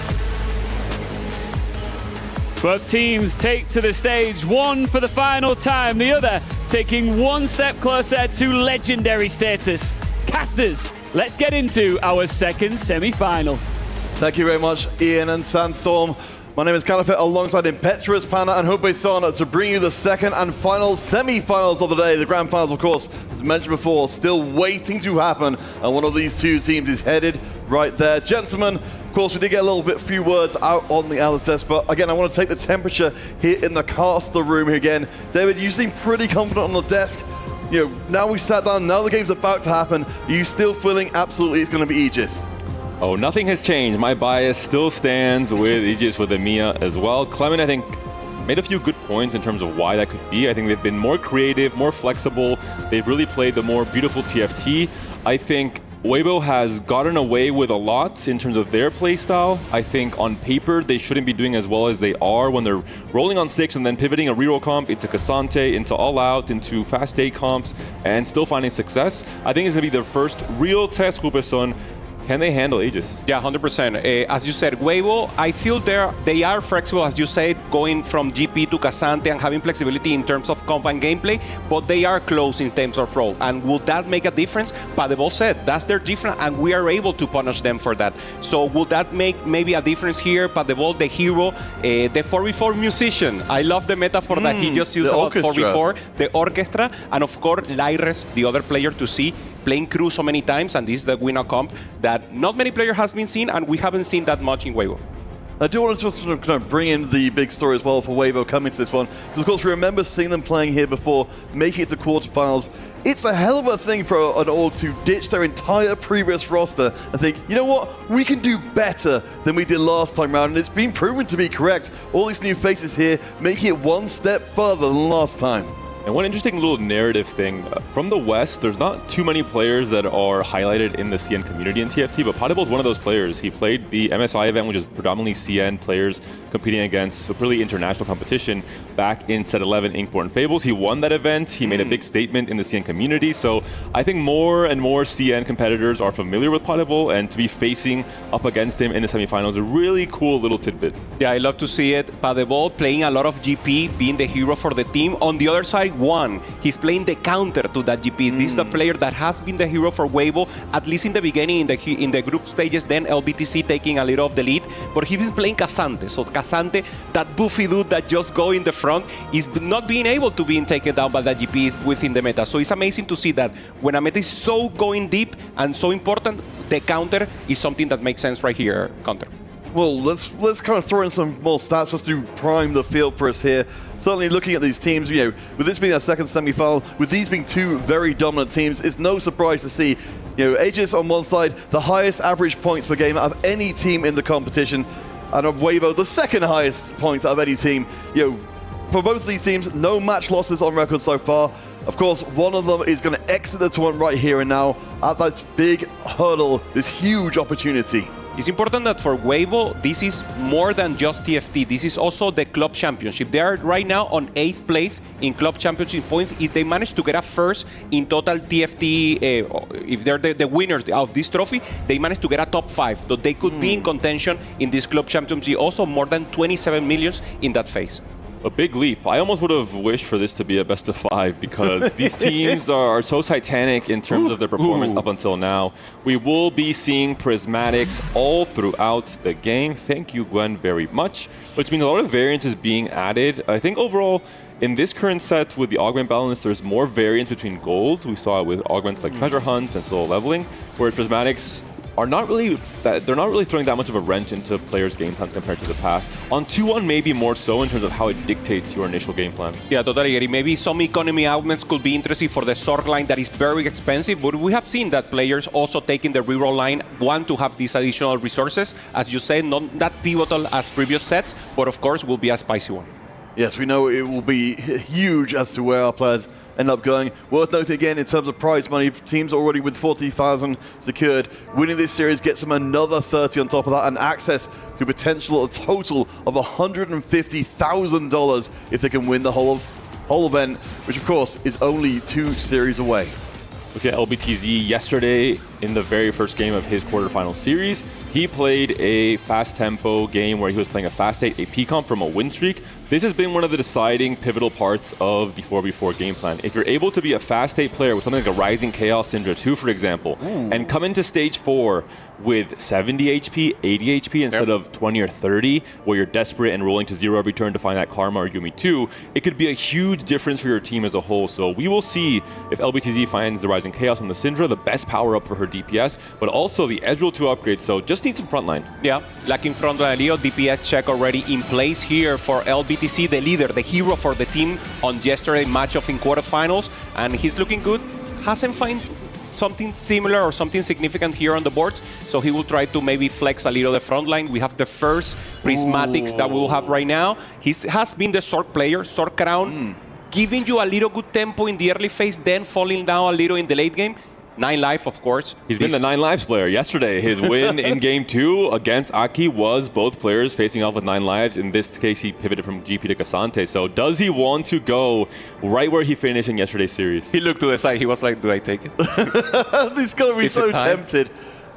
Both teams take to the stage, one for the final time, the other taking one step closer to legendary status. Casters, let's get into our second semi-final. Thank you very much, Ian and Sandstorm. My name is Coveted, alongside Impetuous Panda and Hope-Son to bring you the second and final semi-finals of the day. The grand finals, of course, as mentioned before, still waiting to happen, and one of these 2 teams is headed right there. Gentlemen, of course, we did get a few words out on the analyst desk, but again, I want to take the temperature here in the caster room here again. David, you seem pretty confident on the desk. You know, now we sat down, now the game's about to happen. Are you still feeling absolutely it's going to be Aegis? Oh, nothing has changed. My bias still stands with Aegis, with EMEA as well. Clement, I think, made a few good points in terms of why that could be. I think they've been more creative, more flexible. They've really played the more beautiful TFT. I think Waybo has gotten away with a lot in terms of their playstyle. I think on paper, they shouldn't be doing as well as they are when they're rolling on 6 and then pivoting a reroll comp into Cassante, into All Out, into Fast 8 comps, and still finding success. I think it's going to be their first real test, Hope-Son. Can they handle Aegis? Yeah, 100%. As you said, Waybo, I feel they are flexible, as you said, going from GP to Cassante and having flexibility in terms of comp and gameplay, but they are close in terms of role. And would that make a difference? Padebol said that's their difference, and we are able to punish them for that. So would that make maybe a difference here? Padebol, the hero, the 4v4 musician. I love the metaphor that he just used about 4v4, the orchestra, and of course, Lyres, the other player to see, playing crew so many times, and this is the winner comp that not many players have been seen, and we haven't seen that much in Waybo. I do want to just kind of bring in the big story as well for Waybo coming to this one. Because of course we remember seeing them playing here before, making it to quarterfinals. It's a hell of a thing for an org to ditch their entire previous roster and think, you know what, we can do better than we did last time around. And it's been proven to be correct. All these new faces here making it one step further than last time. And one interesting little narrative thing, from the West, there's not too many players that are highlighted in the CN community in TFT, but Potable is one of those players. He played the MSI event, which is predominantly CN players competing against a really international competition back in Set 11 Inkborn Fables. He won that event. He made a big statement in the CN community. So I think more and more CN competitors are familiar with Potable, and to be facing up against him in the semifinals is a really cool little tidbit. Yeah, I love to see it. Potable playing a lot of GP, being the hero for the team. On the other side, he's playing the counter to that GP. This is the player that has been the hero for Waybo, at least in the beginning, in the group stages, then LBTC taking a little of the lead. But he's been playing Casante. So Casante, that boofy dude that just go in the front, is not being able to be taken down by that GP within the meta. So it's amazing to see that when a meta is so going deep and so important, the counter is something that makes sense right here, counter. Well, let's kind of throw in some more stats just to prime the field for us here. Certainly looking at these teams, you know, with this being our second semi-final, with these being two very dominant teams, it's no surprise to see, you know, Aegis on one side, the highest average points per game out of any team in the competition, and of Waybo, the second highest points out of any team. You know, for both of these teams, no match losses on record so far. Of course, one of them is going to exit the tournament right here and now at that big hurdle, this huge opportunity. It's important that for Waybo, this is more than just TFT. This is also the Club Championship. They are right now on 8th place in Club Championship points. If they manage to get a first in total TFT, if they're the winners of this trophy, they manage to get a top 5. So they could be in contention in this Club Championship. Also more than 27 millions in that phase. A big leap. I almost would have wished for this to be a best of 5 because these teams are so titanic in terms of their performance up until now. We will be seeing prismatics all throughout the game. Thank you, Gwen, very much. Which means a lot of variance is being added. I think overall, in this current set with the augment balance, there's more variance between golds. We saw it with augments like Treasure Hunt and solo leveling, whereas prismatics are not really throwing that much of a wrench into players' game plans compared to the past. On 2-1, maybe more so in terms of how it dictates your initial game plan. Yeah, totally agree. Maybe some economy augments could be interesting for the Sorg line that is very expensive, but we have seen that players also taking the reroll line want to have these additional resources. As you say, not that pivotal as previous sets, but of course will be a spicy one. Yes, we know it will be huge as to where our players end up going. Worth noting again, in terms of prize money, teams already with 40,000 secured. Winning this series gets them another 30 on top of that and access to potential a total of $150,000 if they can win the whole event, which of course is only 2 series away. Look at LBTZ yesterday in the very first game of his quarterfinal series. He played a fast tempo game where he was playing a fast 8 AP comp from a win streak. This has been one of the deciding pivotal parts of the 4v4 game plan. If you're able to be a fast 8 player with something like a Rising Chaos Syndra 2, for example, and come into stage 4 with 70 HP, 80 HP instead of 20 or 30, where you're desperate and rolling to 0 every turn to find that Karma or Yumi 2, it could be a huge difference for your team as a whole. So we will see if LBTZ finds the Rising Chaos from the Syndra, the best power up for her DPS, but also the Edge Roll 2 upgrade, so just need some frontline. Yeah, lacking frontline Leo, DPS check already in place here for LBTC, the leader, the hero for the team on yesterday's matchup in quarterfinals, and he's looking good. Hasn't found something similar or something significant here on the board, so he will try to maybe flex a little the front line. We have the first prismatics that we will have right now. He has been the Sorg player, Sorg Crown, giving you a little good tempo in the early phase, then falling down a little in the late game. 9 life, of course. He's been the 9 lives player. Yesterday, his win in game 2 against Aki was both players facing off with 9 lives. In this case, he pivoted from GP to Casante. So does he want to go right where he finished in yesterday's series? He looked to the side. He was like, do I take it? He's going to be so tempted.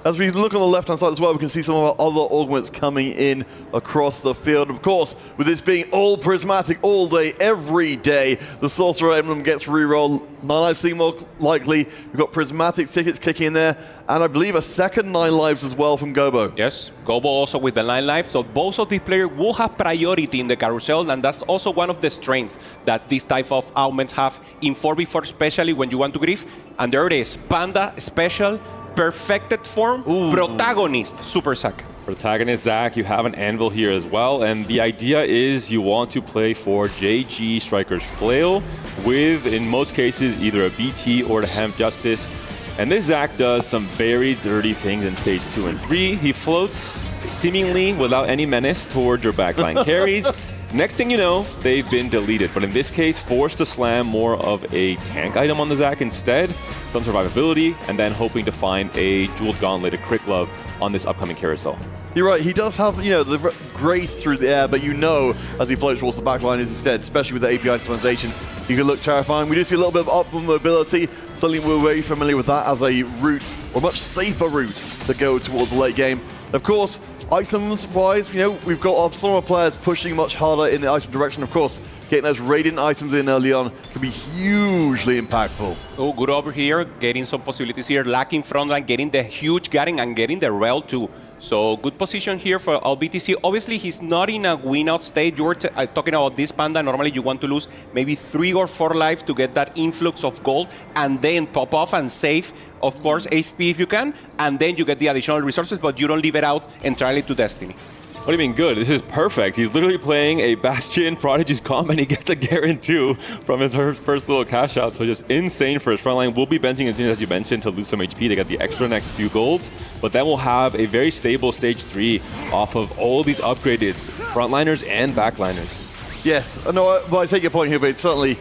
As we look on the left-hand side as well, we can see some of our other augments coming in across the field. Of course, with this being all prismatic all day, every day, the Sorcerer Emblem gets rerolled. 9 lives seem more likely. We've got prismatic tickets kicking in there, and I believe a second 9 lives as well from Gobo. Yes, Gobo also with the 9 lives. So both of these players will have priority in the carousel, and that's also one of the strengths that this type of augments have in 4v4, especially when you want to grief. And there it is, Panda Special, perfected form, protagonist, super sack. Protagonist Zach, you have an anvil here as well, and the idea is you want to play for JG Striker's Flail with, in most cases, either a BT or the Hemp Justice. And this Zach does some very dirty things in stage 2 and 3. He floats seemingly without any menace towards your backline carries. Next thing you know, they've been deleted. But in this case, forced to slam more of a tank item on the Zach instead, some survivability, and then hoping to find a Jeweled Gauntlet, a Crit Glove on this upcoming carousel. You're right, he does have, the grace through the air, but as he floats towards the backline, as you said, especially with the API optimization, he can look terrifying. We do see a little bit of upward mobility. Suddenly we're very familiar with that as a route, or a much safer route to go towards the late game. Of course, items-wise, we've got some of our players pushing much harder in the item direction. Of course, getting those Radiant items in early on can be hugely impactful. Oh, good over here, getting some possibilities here. Lacking frontline, getting the huge Garen and getting the Rel too. So good position here for LBTC. Obviously, he's not in a win-out state. You're talking about this Panda. Normally, you want to lose maybe 3 or 4 lives to get that influx of gold and then pop off and save, of course, HP if you can. And then you get the additional resources, but you don't leave it out entirely to Destiny. What do you mean good? This is perfect. He's literally playing a Bastion Prodigy's comp and he gets a Garen too from his first little cash out. So just insane for his frontline. We'll be benching as soon as you mentioned to lose some HP to get the extra next few golds. But then we'll have a very stable stage 3 off of all of these upgraded frontliners and backliners. Yes, no, but I take your point here, but it's certainly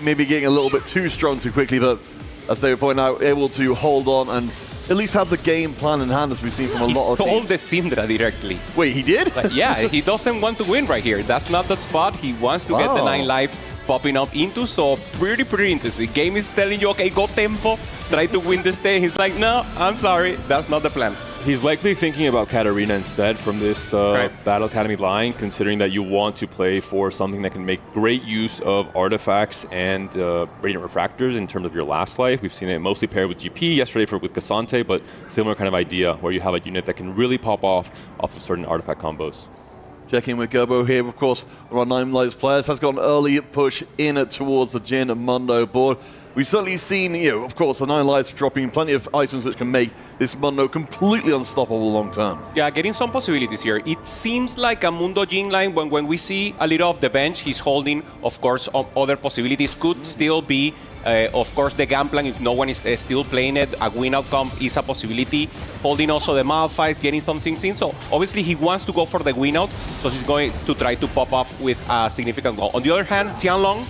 maybe getting a little bit too strong too quickly. But as they were pointing out, able to hold on and at least have the game plan in hand, as we've seen from a lot of teams. He stole the Syndra directly. Wait, he did? Yeah, he doesn't want to win right here. That's not the spot. He wants to get the 9 life popping up into, so pretty interesting. Game is telling you, okay, go tempo, try to win this day. He's like, no, I'm sorry, that's not the plan. He's likely thinking about Katarina instead from this Battle Academy line, considering that you want to play for something that can make great use of artifacts and Radiant Refractors in terms of your last life. We've seen it mostly paired with GP, yesterday with Cassante, but similar kind of idea where you have a unit that can really pop off of certain artifact combos. Checking with Gerbo here, of course, one of our 9 lives players has got an early push in towards the Jin and Mundo board. We've certainly seen, of course, the 9 lives dropping plenty of items which can make this Mundo completely unstoppable long term. Yeah, getting some possibilities here. It seems like a Mundo Jin line when we see a little of the bench, he's holding, of course, other possibilities. Could still be, of course, the Gunplan if no one is still playing it. A win outcome is a possibility. Holding also the Malphite, getting some things in. So obviously he wants to go for the win out, so he's going to try to pop off with a significant goal. On the other hand, Tianlong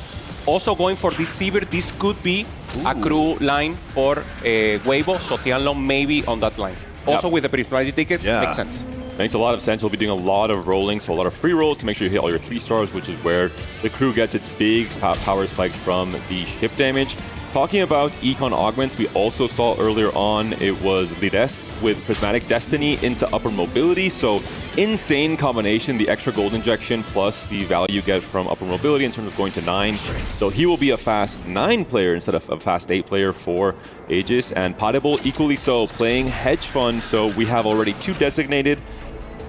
also going for this Sivir. This could be a crew line for Waybo, so Tianlong maybe on that line. Also with the priority ticket, makes sense. Makes a lot of sense. We'll be doing a lot of rolling, so a lot of free rolls to make sure you hit all your 3 stars, which is where the crew gets its big power spike from the ship damage. Talking about Econ Augments, we also saw earlier on it was Lides with Prismatic Destiny into upper mobility, so insane combination, the extra gold injection plus the value you get from upper mobility in terms of going to 9. So he will be a fast 9 player instead of a fast 8 player for Aegis, and Potable equally so, playing Hedge Fund, so we have already 2 designated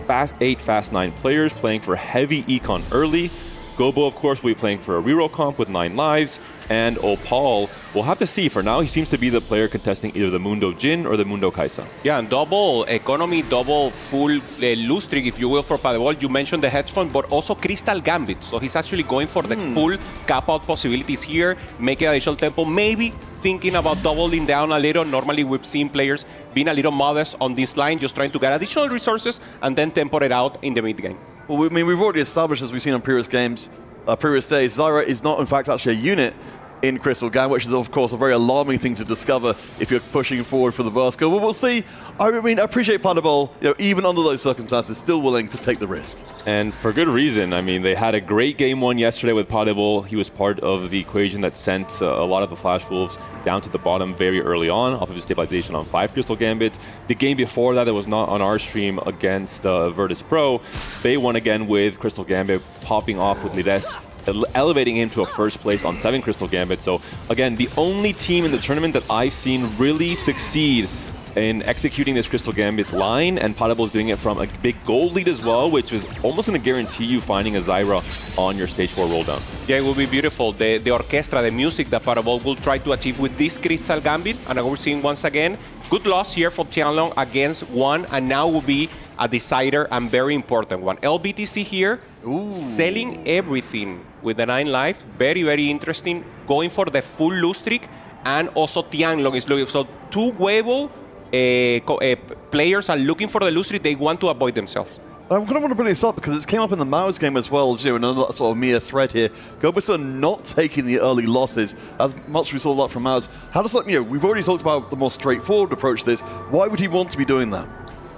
fast 8, fast 9 players playing for heavy Econ early. Gobo, of course, will be playing for a reroll comp with 9 lives, and Opal, we'll have to see. For now, he seems to be the player contesting either the Mundo Jin or the Mundo Kaisa. Yeah, and double economy, double full loose streak, if you will, for Padebol. You mentioned the hedge fund, but also Crystal Gambit. So he's actually going for the full cap-out possibilities here, making additional tempo, maybe thinking about doubling down a little. Normally, we've seen players being a little modest on this line, just trying to get additional resources and then tempo it out in the mid-game. Well, I mean, we've already established, as we've seen on previous games, previous days, Zyra is not, in fact, actually a unit in Crystal Gang, which is, of course, a very alarming thing to discover if you're pushing forward for the burst goal. But we'll see. I mean, I appreciate Padebol, even under those circumstances, still willing to take the risk. And for good reason. I mean, they had a great game 1 yesterday with Padebol. He was part of the equation that sent a lot of the Flash Wolves down to the bottom very early on, off of his stabilization on 5 Crystal Gambit. The game before that was not on our stream against Virtus.pro. They won again with Crystal Gambit, popping off with Lides, elevating him to a first place on 7 Crystal Gambit. So again, the only team in the tournament that I've seen really succeed in executing this Crystal Gambit line, and Padebol is doing it from a big gold lead as well, which is almost going to guarantee you finding a Zyra on your stage 4 roll down. Yeah, it will be beautiful. The orchestra, the music that Padebol will try to achieve with this Crystal Gambit, and we're seeing once again, good loss here for Tianlong against 1, and now will be a decider and very important one. LBTC here, selling everything with the 9 life. Very, very interesting. Going for the full lose streak. And also Tianlong is looking. So 2 Waybo players are looking for the lose streak. They want to avoid themselves. I'm going to want to bring this up because it came up in the Mao's game as well, as you know, another sort of mere thread here. Gobus are not taking the early losses, as much as we saw that from Mao's. How does that, we've already talked about the more straightforward approach to this. Why would he want to be doing that?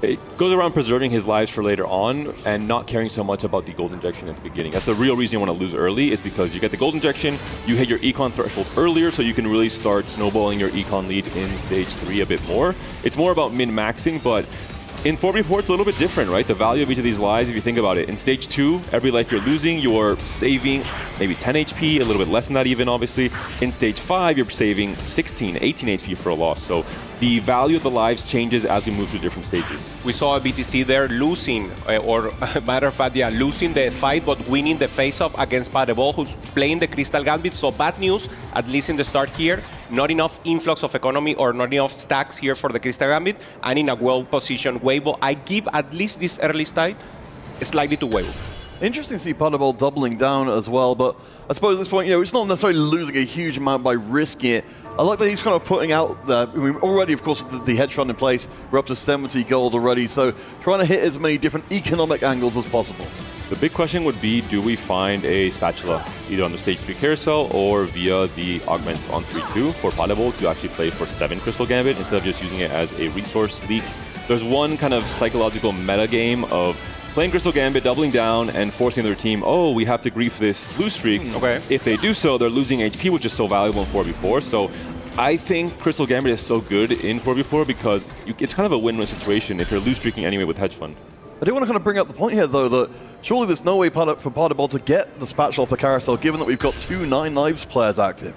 It goes around preserving his lives for later on and not caring so much about the gold injection at the beginning. That's the real reason you want to lose early, is because you get the gold injection, you hit your econ threshold earlier, so you can really start snowballing your econ lead in stage 3 a bit more. It's more about min-maxing, but in 4v4, it's a little bit different, right? The value of each of these lives, if you think about it. In stage 2, every life you're losing, you're saving maybe 10 HP, a little bit less than that even, obviously. In stage 5, you're saving 16, 18 HP for a loss. So the value of the lives changes as we move through different stages. We saw a BTC there losing, or matter of fact, losing the fight, but winning the face-off against Padebol, who's playing the Crystal Gambit. So bad news, at least in the start here. Not enough influx of economy or not enough stacks here for the Crystal Gambit. And in a well-positioned Waybo, I give at least this early start slightly to Waybo. Interesting to see Padebol doubling down as well, but I suppose at this point, it's not necessarily losing a huge amount by risking it. I like that he's kind of putting out there. I mean, already, of course, with the hedge fund in place, we're up to 70 gold already, so trying to hit as many different economic angles as possible. The big question would be, do we find a spatula either on the stage 3 carousel or via the augment on 3-2 for Padebol to actually play for 7 Crystal Gambit instead of just using it as a resource leak? There's one kind of psychological meta game of playing Crystal Gambit, doubling down, and forcing their team, we have to grief this lose streak. Okay. If they do so, they're losing HP, which is so valuable in 4v4. So I think Crystal Gambit is so good in 4v4 because it's kind of a win-win situation if you're lose streaking anyway with hedge fund. I do want to kind of bring up the point here, though, that surely there's no way for Padebol to get the spatula off the carousel, given that we've got 2 9 lives players active.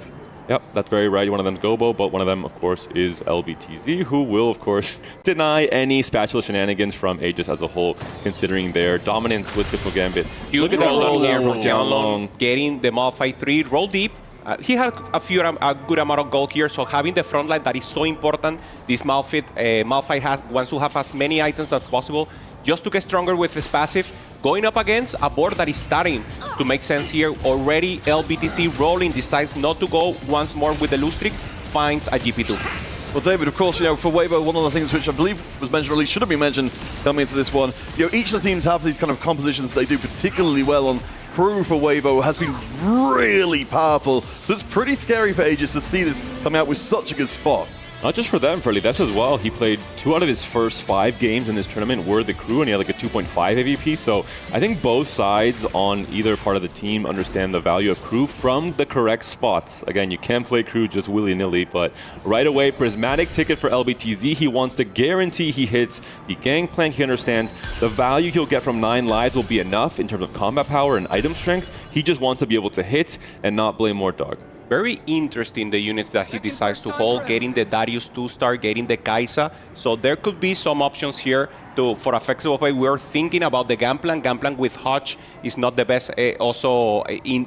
Yep, that's very right. One of them's Gobo, but one of them, of course, is LBTZ, who will, of course, deny any spatula shenanigans from Aegis as a whole, considering their dominance with Crystal Gambit. Huge roll here from Tianlong, getting the Malphite 3, roll deep. He had a good amount of gold here, so having the front line that is so important. This Malphite wants to have as many items as possible just to get stronger with his passive. Going up against a board that is starting to make sense here. Already LBTC rolling, decides not to go once more with the lose streak, finds a GP2. Well, David, of course, for Waybo, one of the things which I believe was mentioned, or at least should have been mentioned coming into this one, each of the teams have these kind of compositions that they do particularly well on. Crew for Waybo has been really powerful, so it's pretty scary for Aegis to see this coming out with such a good spot. Not just for them, for Lides as well. He played 2 out of his first 5 games in this tournament were the crew, and he had like a 2.5 AVP. So I think both sides on either part of the team understand the value of crew from the correct spots. Again, you can't play crew just willy-nilly, but right away, prismatic ticket for LBTZ. He wants to guarantee he hits the gangplank. He understands the value he'll get from 9 lives will be enough in terms of combat power and item strength. He just wants to be able to hit and not blame Mortdog. Very interesting, the units that he decides to hold, getting the Darius 2-star, getting the Kaisa. So there could be some options here for a flexible play. We're thinking about the Gangplank. Gangplank with Hodge is not the best also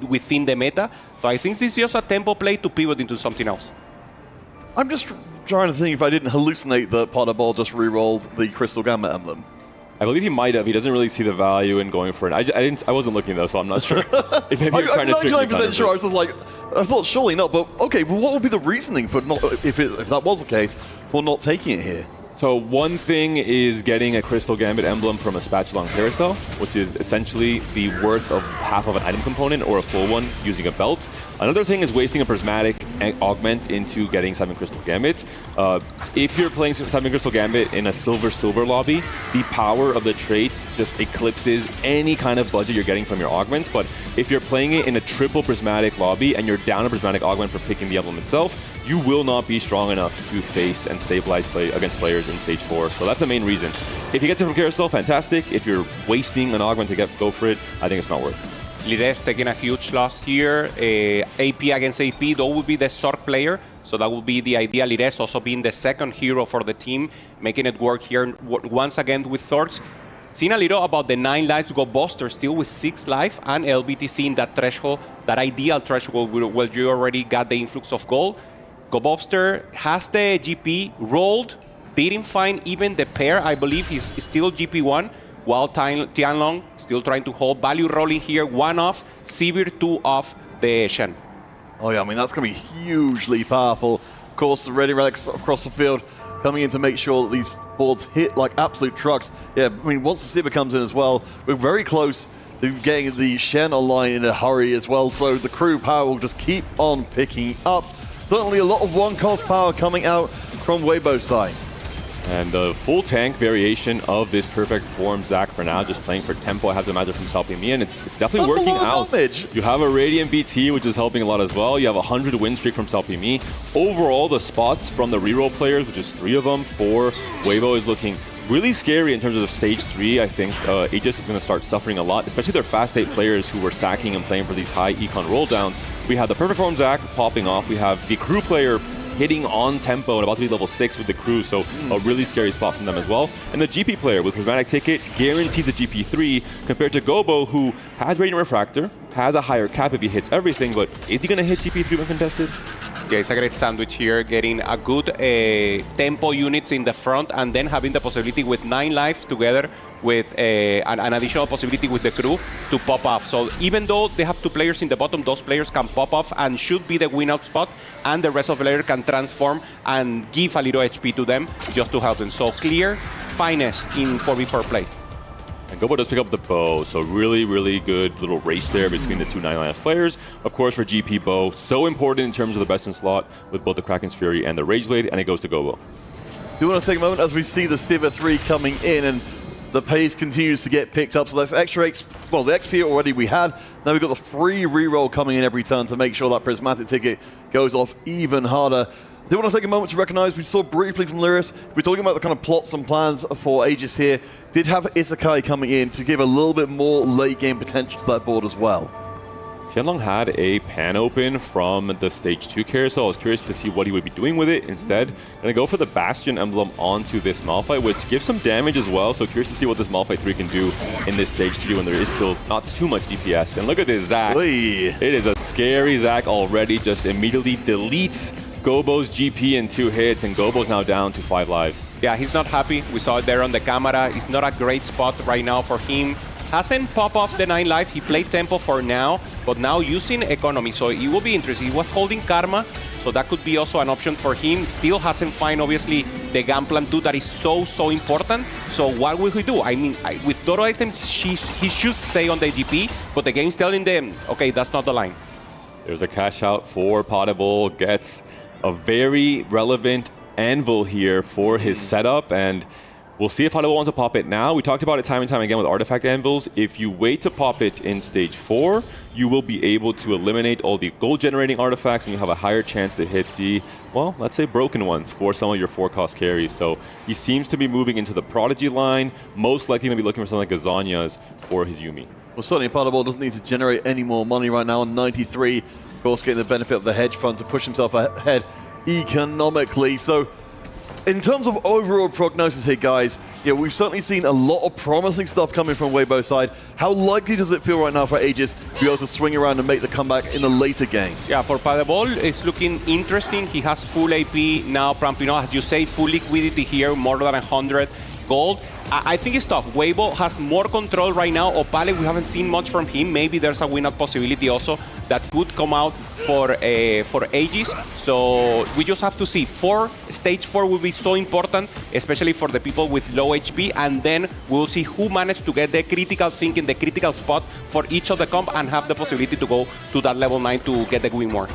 within the meta. So I think this is just a tempo play to pivot into something else. I'm just trying to think if I didn't hallucinate that Padebol just re-rolled the Crystal Gambit emblem. I believe he might have. He doesn't really see the value in going for it. I wasn't looking though, so I'm not sure. Maybe you're trying to trick me. I'm 99% sure. I was just like, I thought surely not. But okay, well, what would be the reasoning for not, if that was the case, for not taking it here? So one thing is getting a Crystal Gambit emblem from a spatula on carousel, which is essentially the worth of half of an item component or a full one using a belt. Another thing is wasting a prismatic augment into getting 7 Crystal Gambits. If you're playing 7 Crystal Gambit in a silver lobby, the power of the traits just eclipses any kind of budget you're getting from your augments. But if you're playing it in a triple prismatic lobby and you're down a prismatic augment for picking the emblem itself, you will not be strong enough to face and stabilize play against players in stage 4. So that's the main reason. If you get it from carousel, fantastic. If you're wasting an augment to go for it, I think it's not worth it. Lides taking a huge loss here. AP against AP, that would be the Sork player. So that would be the idea. Lides also being the second hero for the team, making it work here once again with Thorks. Seeing a little about the 9 lives go Buster still with 6 life and LBTC in that threshold, that ideal threshold where you already got the influx of gold. Go Buster has the GP rolled, didn't find even the pair. I believe he's still GP1, while Tianlong still trying to hold value rolling here. 1 off, Sivir 2 off the Shen. Oh yeah, I mean, that's going to be hugely powerful. Of course, the Ready Relics across the field coming in to make sure that these boards hit like absolute trucks. Yeah, I mean, once the Sivir comes in as well, we're very close to getting the Shen online in a hurry as well, so the crew power will just keep on picking up. Certainly a lot of one-cost power coming out from Waybo's side. And the full tank variation of this perfect form Zac for now, just playing for tempo. I have to imagine from helping me, and it's definitely That's working a lot out. of damage. You have a Radiant BT, which is helping a lot as well. You have a 100 win streak from Salpimi. Overall, the spots from the reroll players, which is 3 of them for Waybo, is looking really scary in terms of stage 3. I think Aegis is going to start suffering a lot, especially their fast 8 players who were sacking and playing for these high econ roll downs. We have the perfect form Zac popping off. We have the crew player hitting on tempo and about to be level 6 with the crew, so a really scary spot from them as well. And the GP player with Prismatic Ticket guarantees a GP3 compared to Gobo, who has Radiant Refractor, has a higher cap if he hits everything, but is he going to hit GP3 when contested? Yeah, it's a great sandwich here, getting a good tempo units in the front and then having the possibility with 9 lives together with an additional possibility with the crew to pop off. So even though they have 2 players in the bottom, those players can pop off and should be the win out spot, and the rest of the player can transform and give a little HP to them just to help them. So clear finesse in 4v4 play. And Gobo does pick up the bow, so really good little race there between the 2 9-lineup players. Of course, for GP bow, so important in terms of the best in slot with both the Kraken's Fury and the Rage Blade, and it goes to Gobo. Do you want to take a moment as we see the Sivir 3 coming in, and the pace continues to get picked up, so that's extra well, the XP already we had. Now we've got the free reroll coming in every turn to make sure that Prismatic Ticket goes off even harder. I do want to take a moment to recognize, we saw briefly from Lyris, we're talking about the kind of plots and plans for Aegis here. Did have Isekai coming in to give a little bit more late game potential to that board as well. Tianlong had a pan open from the stage 2 carousel. I was curious to see what he would be doing with it. Instead, gonna go for the Bastion emblem onto this Malphite, which gives some damage as well. So curious to see what this Malphite 3 can do in this stage 3 when there is still not too much DPS. And look at this Zac. Oy. It is a scary Zac already. Just immediately deletes Gobo's GP in 2 hits, and Gobo's now down to 5 lives. Yeah, he's not happy. We saw it there on the camera. It's not a great spot right now for him. Hasn't popped off the 9 life. He played tempo for now, but now using economy. So it will be interesting. He was holding Karma, so that could be also an option for him. Still hasn't found, obviously, the game plan 2 that is so important. So what will he do? I mean, with Doro items, he should stay on the GP, but the game's telling them, okay, that's not the line. There's a cash out for Potable. Gets a very relevant anvil here for his setup, and we'll see if Potable wants to pop it now. We talked about it time and time again with artifact anvils. If you wait to pop it in stage 4, you will be able to eliminate all the gold generating artifacts, and you have a higher chance to hit the, well, let's say broken ones for some of your 4-cost carries. So he seems to be moving into the Prodigy line, most likely going to be looking for something like Gazanias for his Yuumi. Well, certainly Potable doesn't need to generate any more money right now on 93. Of course, getting the benefit of the hedge fund to push himself ahead economically. So in terms of overall prognosis here, guys, yeah, we've certainly seen a lot of promising stuff coming from Waybo's side. How likely does it feel right now for Aegis to be able to swing around and make the comeback in a later game? Yeah, for Potable, it's looking interesting. He has full AP now, Prampino, as you say, full liquidity here, more than 100 gold. I think it's tough. Waybo has more control right now. Opale, we haven't seen much from him. Maybe there's a win-out possibility also that could come out for Aegis. So we just have to see. Stage 4 will be so important, especially for the people with low HP. And then we'll see who managed to get the critical thing in the critical spot for each of the comp and have the possibility to go to that level 9 to get the win more.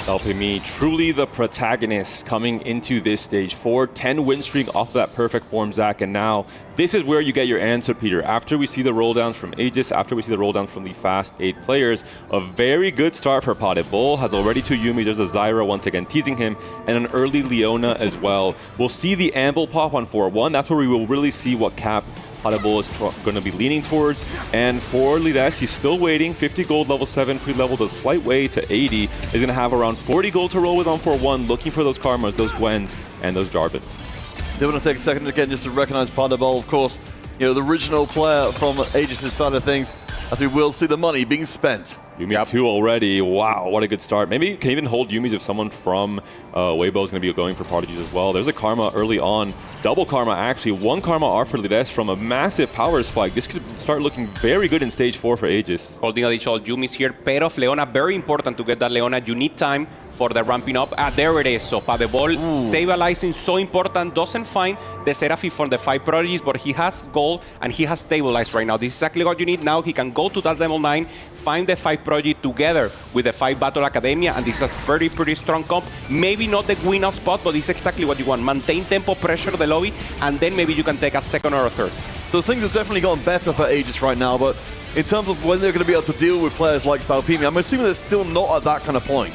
Helping me, truly the protagonist coming into this stage 4. 10 win streak off of that perfect form Zac, and now this is where you get your answer, Peter. After we see the roll downs from Aegis, after we see the roll downs from the fast 8 players, a very good start for Potted Bull. Has already 2 Yuumi, there's a Zyra once again teasing him, and an early Leona as well. We'll see the Anvil pop on 4-1. That's where we will really see what cap Potable is going to be leaning towards. And for Lides, he's still waiting. 50 gold, level 7, pre-leveled a slight way to 80. Is going to have around 40 gold to roll with on 4-1, looking for those Karmas, those Gwens, and those Jarvans. I want to take a second again just to recognize Potable, of course, you know, the original player from Aegis' side of things. as we will see the money being spent. Yumi 2 already. Wow, what a good start. Maybe can even hold Yumi's if someone from Waybo is going to be going for Prodigies as well. There's a Karma early on. Double Karma, actually. One Karma R for Lides from a massive power spike. This could start looking very good in stage 4 for Aegis. Holding additional Yumis here. Pair of Leona, very important to get that Leona. You need time for the ramping up. There it is. So the ball stabilizing, so important. Doesn't find the Seraphim for the 5 Prodigies, but he has gold and he has stabilized right now. This is exactly what you need. Now he can go to that level 9, find the 5 Prodigy together with the 5 Battle Academia, and this is a pretty strong comp. Maybe not the win-out spot, but it's exactly what you want. Maintain tempo, pressure the lobby, and then maybe you can take a second or a third. So things have definitely gotten better for Aegis right now, but in terms of when they're going to be able to deal with players like Salpimi, I'm assuming they're still not at that kind of point.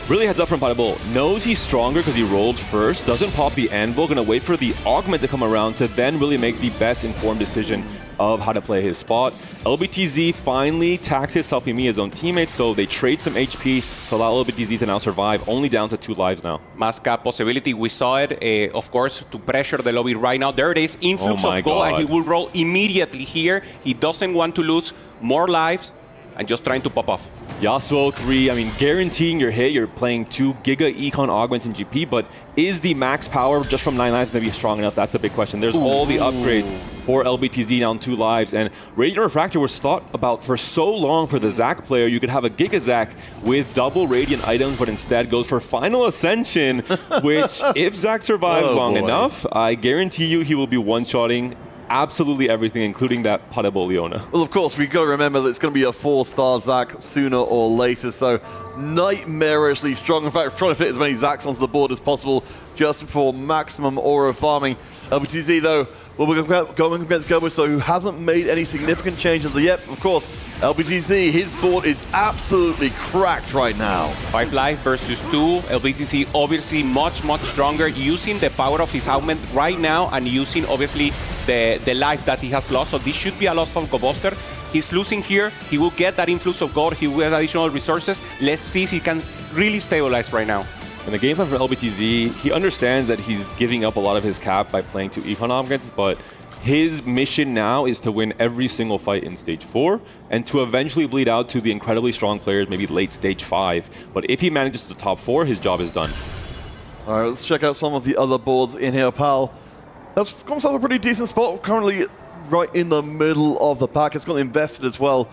Really heads up from Padabol. Knows he's stronger because he rolled first. Doesn't pop the anvil. Gonna wait for the augment to come around to then really make the best informed decision of how to play his spot. LBTZ finally taxes Salpimi, his own teammate, so they trade some HP to allow LBTZ to now survive, only down to 2 lives now. Mascap possibility, we saw it, of course, to pressure the lobby right now. There it is, influx of gold, and he will roll immediately here. He doesn't want to lose more lives, and just trying to pop off. Yasuo 3, I mean, guaranteeing your hit, you're playing 2 Giga Econ augments in GP, but is the max power just from 9 lives going to be strong enough? That's the big question. There's all the upgrades for LBTZ down 2 lives, and Radiant Refractor was thought about for so long for the Zac player. You could have a Giga Zac with double Radiant items, but instead goes for Final Ascension, which if Zac survives long enough, I guarantee you he will be one-shotting absolutely everything, including that Padabol Leona. Well, of course, we've got to remember that it's going to be a 4-star Zac sooner or later, so nightmarishly strong. In fact, trying to fit as many Zacs onto the board as possible just for maximum aura farming. LBTZ, though, will be going against Gobuso, who hasn't made any significant changes yet. Of course, LBTZ, his board is absolutely cracked right now. 5 life versus 2. LBTZ obviously much stronger, using the power of his augment right now and using obviously the life that he has lost. So this should be a loss from GoBuster. He's losing here. He will get that influx of gold. He will get additional resources. Let's see if he can really stabilize right now. In the game plan for LBTZ, he understands that he's giving up a lot of his cap by playing 2 Econ augments, but his mission now is to win every single fight in stage 4 and to eventually bleed out to the incredibly strong players, maybe late stage 5. But if he manages the top 4, his job is done. All right, let's check out some of the other boards in here, pal. That's got himself a pretty decent spot, currently right in the middle of the pack. It's got invested as well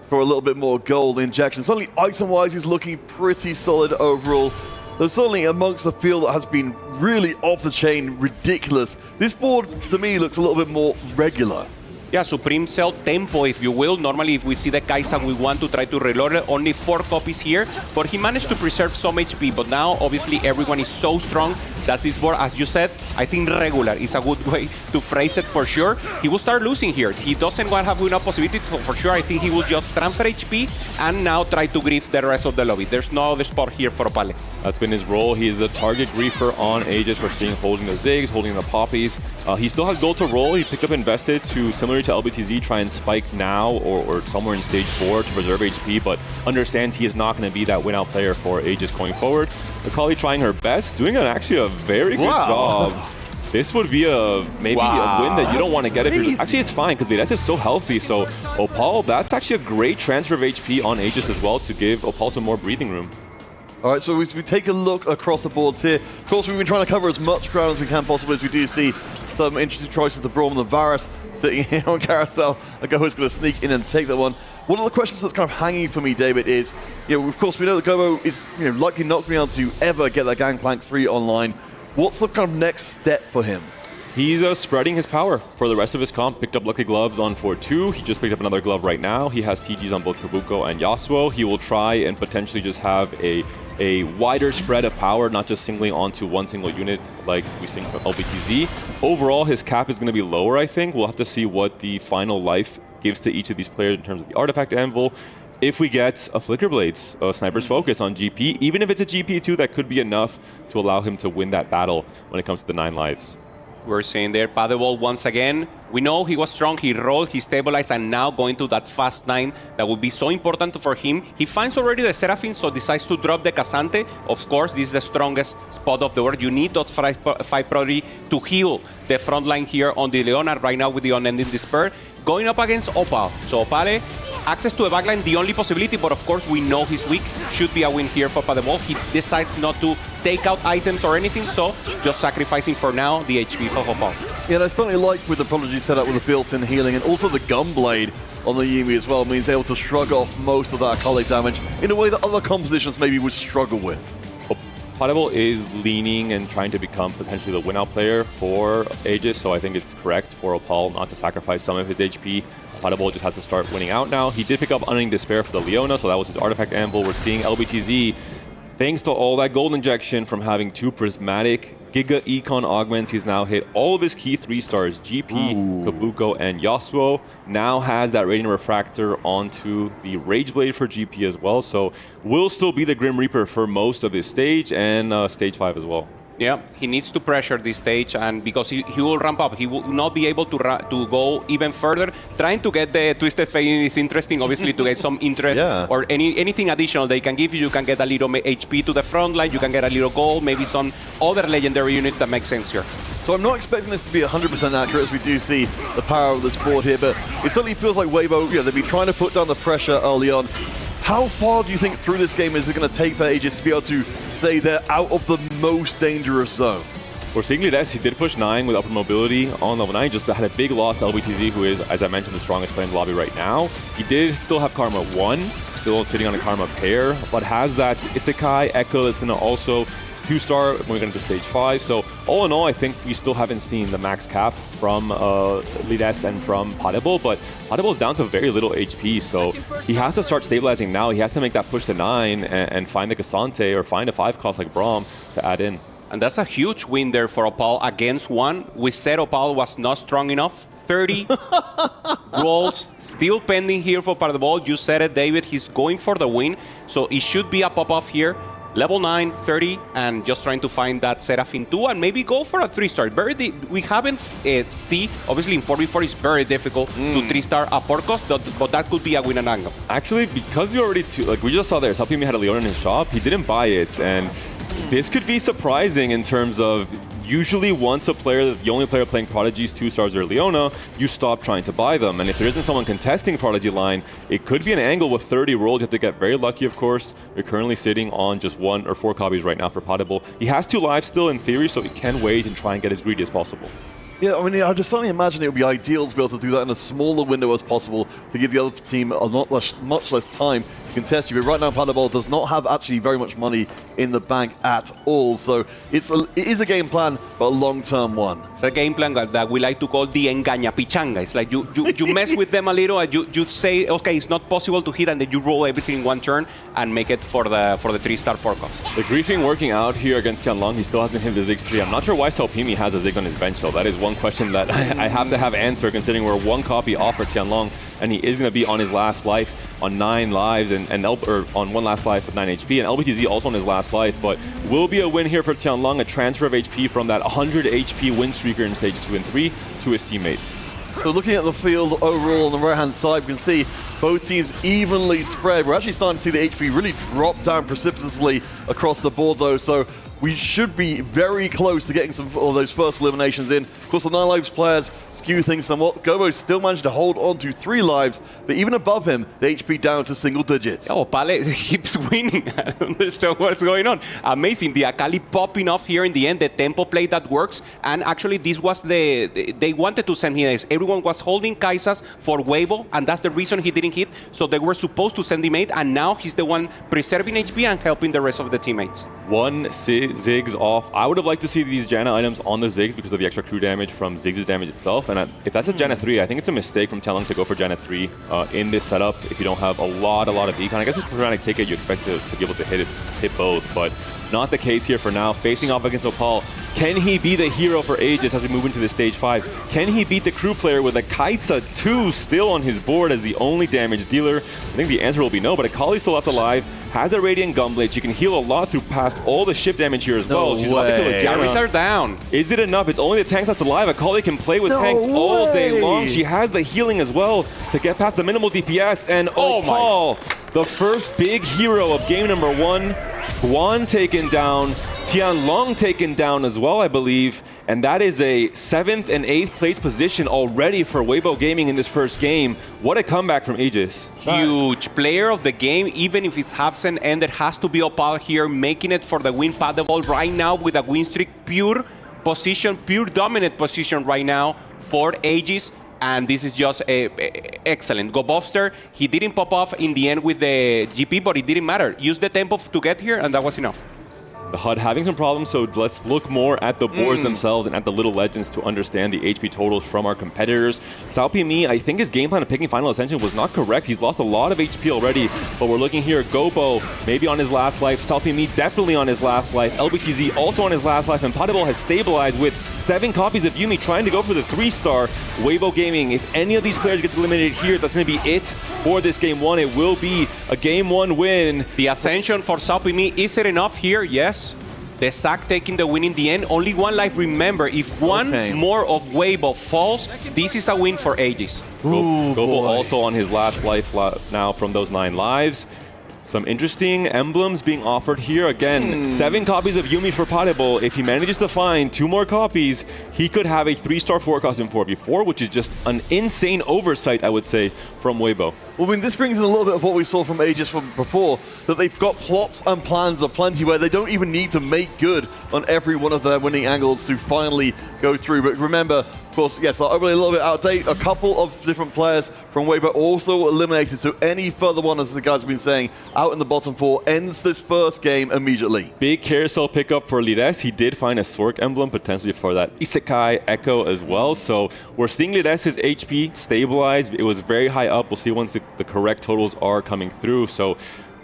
for a little bit more gold injection. Certainly item-wise, he's looking pretty solid overall. There's certainly amongst the field that has been really off the chain, ridiculous. This board, to me, looks a little bit more regular. Yeah, Supreme Cell tempo, if you will. Normally, if we see the Kai'Sa, we want to try to reload it. Only 4 copies here, but he managed to preserve some HP. But now, obviously, everyone is so strong that this board, as you said, I think regular is a good way to phrase it for sure. He will start losing here. He doesn't want to have enough possibilities, so for sure, I think he will just transfer HP and now try to grief the rest of the lobby. There's no other spot here for Opale. That's been his role. He is the target griefer on Aegis. We're seeing holding the Ziggs, holding the Poppies. He still has gold to roll. He picked up Invested to, similar to LBTZ, try and spike now or somewhere in stage 4 to preserve HP, but understands he is not going to be that win-out player for Aegis going forward. Akali trying her best, doing actually a very good job. This would be maybe a win that you don't want to get if you're... Actually, it's fine because Lides is so healthy. So Opal, that's actually a great transfer of HP on Aegis as well to give Opal some more breathing room. All right, so as we take a look across the boards here, of course, we've been trying to cover as much ground as we can possibly, as we do see some interesting choices. The Braum and the Varus sitting here on Carousel. Gobo's going to sneak in and take that one. One of the questions that's kind of hanging for me, David, is, of course, we know that Gobo is likely not going to be able to ever get that Gangplank 3 online. What's the kind of next step for him? He's spreading his power for the rest of his comp. Picked up Lucky Gloves on 4-2. He just picked up another glove right now. He has TGs on both Kabuko and Yasuo. He will try and potentially just have a wider spread of power, not just singling onto one single unit like we see from LBTZ. Overall, his cap is going to be lower, I think. We'll have to see what the final life gives to each of these players in terms of the Artifact Anvil. If we get a Flicker Blades, a Sniper's Focus on GP, even if it's a GP2, that could be enough to allow him to win that battle when it comes to the 9 lives. We're seeing there Padabol once again. We know he was strong, he rolled, he stabilized, and now going to that fast 9 that will be so important for him. He finds already the Seraphim, so decides to drop the Casante. Of course, this is the strongest spot of the world. You need those 5 Prodigy to heal the front line here on the Leona right now with the Unending Despair. Going up against Opal. So Opale access to the backline, the only possibility, but of course we know he's weak, should be a win here for Paderborn. He decides not to take out items or anything, so just sacrificing for now the HP for Opal. Yeah, I certainly like with the Prodigy setup with the built-in healing and also the Gunblade on the Yuumi as well means able to shrug off most of that Akali damage in a way that other compositions maybe would struggle with. Paderborn is leaning and trying to become potentially the win-out player for Aegis, so I think it's correct for Opal not to sacrifice some of his HP. Paderborn just has to start winning out now. He did pick up Unending Despair for the Leona, so that was his artifact anvil. We're seeing LBTZ, thanks to all that gold injection from having 2 prismatic Giga Econ augments, he's now hit all of his key 3 stars, GP, Kabuko, and Yasuo. Now has that Radiant Refractor onto the Rage Blade for GP as well, so will still be the Grim Reaper for most of this stage and stage 5 as well. Yeah, he needs to pressure this stage, and because he will ramp up, he will not be able to go even further. Trying to get the Twisted Fate is interesting, obviously, to get some interest or anything additional they can give you. You can get a little HP to the front line, you can get a little gold, maybe some other legendary units that make sense here. So I'm not expecting this to be 100% accurate, as we do see the power of this board here, but it certainly feels like Waybo, they've been trying to put down the pressure early on. How far do you think through this game is it going to take for Aegis to be able to say they're out of the most dangerous zone? We're seeing Lides, he did push 9 with upper mobility on level 9, just had a big loss to LBTZ, who is, as I mentioned, the strongest player in the lobby right now. He did still have Karma 1, still sitting on a Karma pair, but has that Isekai, Echo that's going to also 2-star when we get into stage 5. So all in all, I think we still haven't seen the max cap from Lides and from Paderborn, but Paderborn's down to very little HP, so he has to start stabilizing now. He has to make that push to 9 and find the Cassante or find a 5-cost like Braum to add in. And that's a huge win there for Opal against 1. We said Opal was not strong enough. 30 rolls still pending here for Paderborn. You said it, David. He's going for the win, so it should be a pop-off here. Level 9, 30, and just trying to find that Seraphine 2 and maybe go for a 3-star. We haven't seen, obviously in 4v4 it's very difficult to 3-star a 4-cost, but that could be a win and angle. Actually, because you already, like we just saw there, Salpimi had a Leona in his shop, he didn't buy it, and this could be surprising in terms of usually once the only player playing Prodigy's 2-stars or Leona, you stop trying to buy them. And if there isn't someone contesting Prodigy line, it could be an angle with 30 rolls. You have to get very lucky, of course. We're currently sitting on just 1 or 4 copies right now for Paderborn. He has 2 lives still in theory, so he can wait and try and get as greedy as possible. Yeah, I mean, I just certainly imagine it would be ideal to be able to do that in a smaller window as possible to give the other team much less time to contest you. But right now, Paderborn does not have actually very much money in the bank at all. So it is a game plan, but a long-term one. It's a game plan that we like to call the engaña pichanga. It's like you mess with them a little, and you say, okay, it's not possible to hit, and then you roll everything in 1 turn and make it for the 3-star 4-cost. The griefing working out here against Tianlong. He still hasn't hit the Ziggs 3. I'm not sure why Salpimi has a Zig on his bench, though. That is one question that I have to have answered, considering we're 1 copy off for Tianlong, and he is going to be on his last life on 9 lives or on 1 last life with 9 HP, and LBTZ also on his last life, but will be a win here for Tianlong, a transfer of HP from that 100 HP win streaker in stage 2 and 3 to his teammate. So looking at the field overall on the right-hand side, we can see both teams evenly spread. We're actually starting to see the HP really drop down precipitously across the board, though, so we should be very close to getting some of those first eliminations in. Of course, the 9 lives players skew things somewhat. Gobo still managed to hold on to 3 lives, but even above him, the HP down to single digits. Oh, Pale keeps winning. I don't understand what's going on. Amazing. The Akali popping off here in the end, the tempo play that works. And actually, this was they wanted to send him. Everyone was holding Kaisas for Waybo, and that's the reason he didn't hit. So they were supposed to send him 8, and now he's the one preserving HP and helping the rest of the teammates. 1 Ziggs off. I would have liked to see these Janna items on the Ziggs because of the extra crew damage from Ziggs' damage itself. And if that's a Janna 3, I think it's a mistake from Tianlong to go for Janna 3 in this setup. If you don't have a lot of econ, I guess with Prismatic Ticket, you expect to be able to hit both, but not the case here for now. Facing off against Opal, can he be the hero for Aegis as we move into the stage 5? Can he beat the crew player with a Kaisa 2 still on his board as the only damage dealer? I think the answer will be no, but Akali's still left alive, has a Radiant Gunblade. She can heal a lot through past all the ship damage here as well. She's about to kill a Carries her down. Is it enough? It's only the tank that's alive. Akali can play with tanks all day long. She has the healing as well to get past the minimal DPS. And Opal, the first big hero of game number 1. Guan taken down, Tianlong taken down as well, I believe. And that is a 7th and 8th place position already for Waybo Gaming in this first game. What a comeback from Aegis. Huge player of the game, even if it's absent ended, has to be Opal here, making it for the win. Pat the ball right now with a win streak, pure position, pure dominant position right now for Aegis. And this is just excellent. Go Bobster, he didn't pop off in the end with the GP, but it didn't matter. Use the tempo to get here, and that was enough. The HUD having some problems, so let's look more at the boards themselves and at the little legends to understand the HP totals from our competitors. Salpimi, I think his game plan of picking Final Ascension was not correct. He's lost a lot of HP already, but we're looking here. Gobo, maybe on his last life. Salpimi, definitely on his last life. LBTZ, also on his last life. And Potable has stabilized with 7 copies of Yumi, trying to go for the 3-star. Waybo Gaming, if any of these players gets eliminated here, that's going to be it for this Game 1. It will be a Game 1 win. The Ascension for Salpimi, is it enough here? Yes. The Zac taking the win in the end. Only 1 life. Remember, if one more of Waybo falls, this is a win for Aegis. Gobo also on his last life now from those 9 lives. Some interesting emblems being offered here. Again, 7 copies of Yumi for Potable. If he manages to find 2 more copies, he could have a 3-star forecast in 4v4, which is just an insane oversight, I would say, from Waybo. Well, I mean, this brings in a little bit of what we saw from Aegis from before, that they've got plots and plans aplenty where they don't even need to make good on every one of their winning angles to finally go through. But remember, of course, yes, I'm really a little bit out of date. A couple of different players from Waybo also eliminated, so any further one, as the guys have been saying, out in the bottom 4 ends this first game immediately. Big carousel pickup for Lires. He did find a Sork emblem, potentially for that Isekai Echo as well. So we're seeing Lires' HP stabilize. It was very high up. We'll see once the correct totals are coming through. So